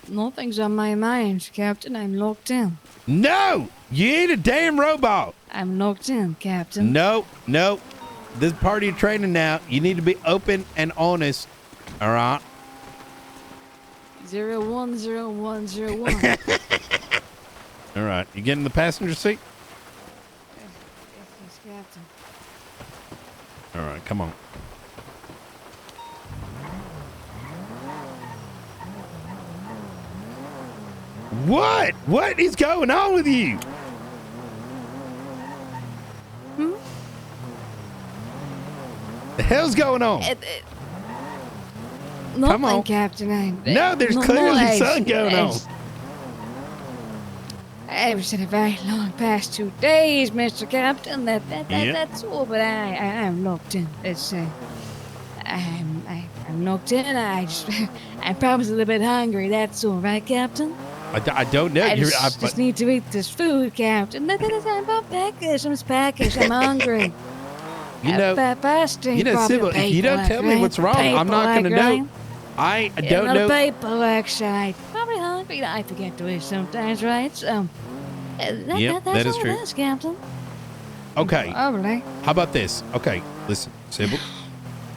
Nothing's on my mind, Captain. I'm locked in. No! You ain't a damn robot. I'm locked in, Captain. No. This is part of your training now. You need to be open and honest. All right? 010101. All right. You get in the passenger seat? Yes, Captain. All right. Come on. What? What is going on with you? The hell's going on? Nothing, on. Captain. No, there's clearly something going on. It was in a very long past 2 days, Mr. Captain. That's all, but I'm locked in. It's I'm locked in. I'm probably a little bit hungry. That's all, right, Captain? I don't know. I just need to eat this food, Captain. I'm packaged. I'm hungry. Sybil, if you don't tell me what's wrong, I'm not going to know. I don't know. Paperwork side. Probably hungry. I forget to eat sometimes, right? So, that is true. Captain. Okay. Probably. How about this? Okay, listen, Sybil.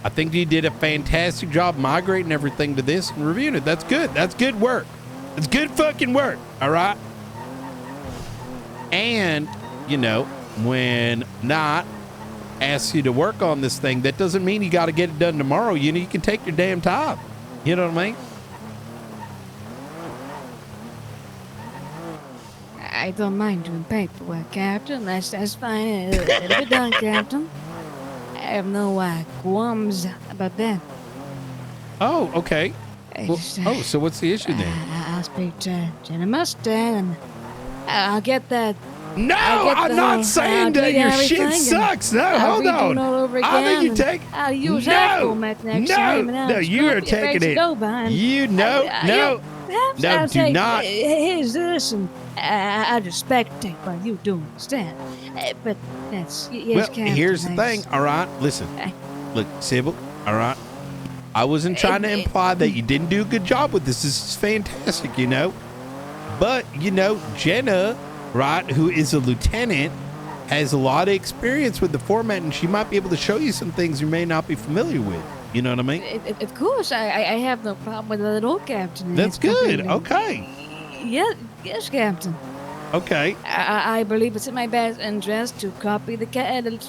I think you did a fantastic job migrating everything to this and reviewing it. That's good. That's good work. It's good fucking work. All right. And, when not asks you to work on this thing, that doesn't mean you got to get it done tomorrow. You can take your damn time. You know what I mean? I don't mind doing paperwork, Captain. That's fine. It'll be done, Captain. have no qualms about that. Oh, okay. Well, Just, oh, so what's the issue then? I'll speak to Jenna Mustang and I'll get that. No, I'll I'm not saying that your shit sucks. No, hold on. I think you take. I'll use No, half format next time. And no, you are taking it. You no. No, do not. Here's this, and I just spectate while you do understand. But that's yes, Well, Captain, here's the thanks. thing. All right, listen. Look, Sybil. All right. I wasn't trying to imply that you didn't do a good job with this. This is fantastic, you know. But you know, Jenna, right, who is a lieutenant, has a lot of experience with the format, and she might be able to show you some things you may not be familiar with. You know what I mean? Of course, I have no problem with that at all, Captain. That's It's good. completely- Okay. Yes, Captain. Okay. I believe it's in my best interest to copy the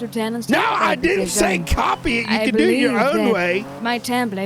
lieutenant's No, template I didn't because say copy it. You I can do it your believe own that way. My template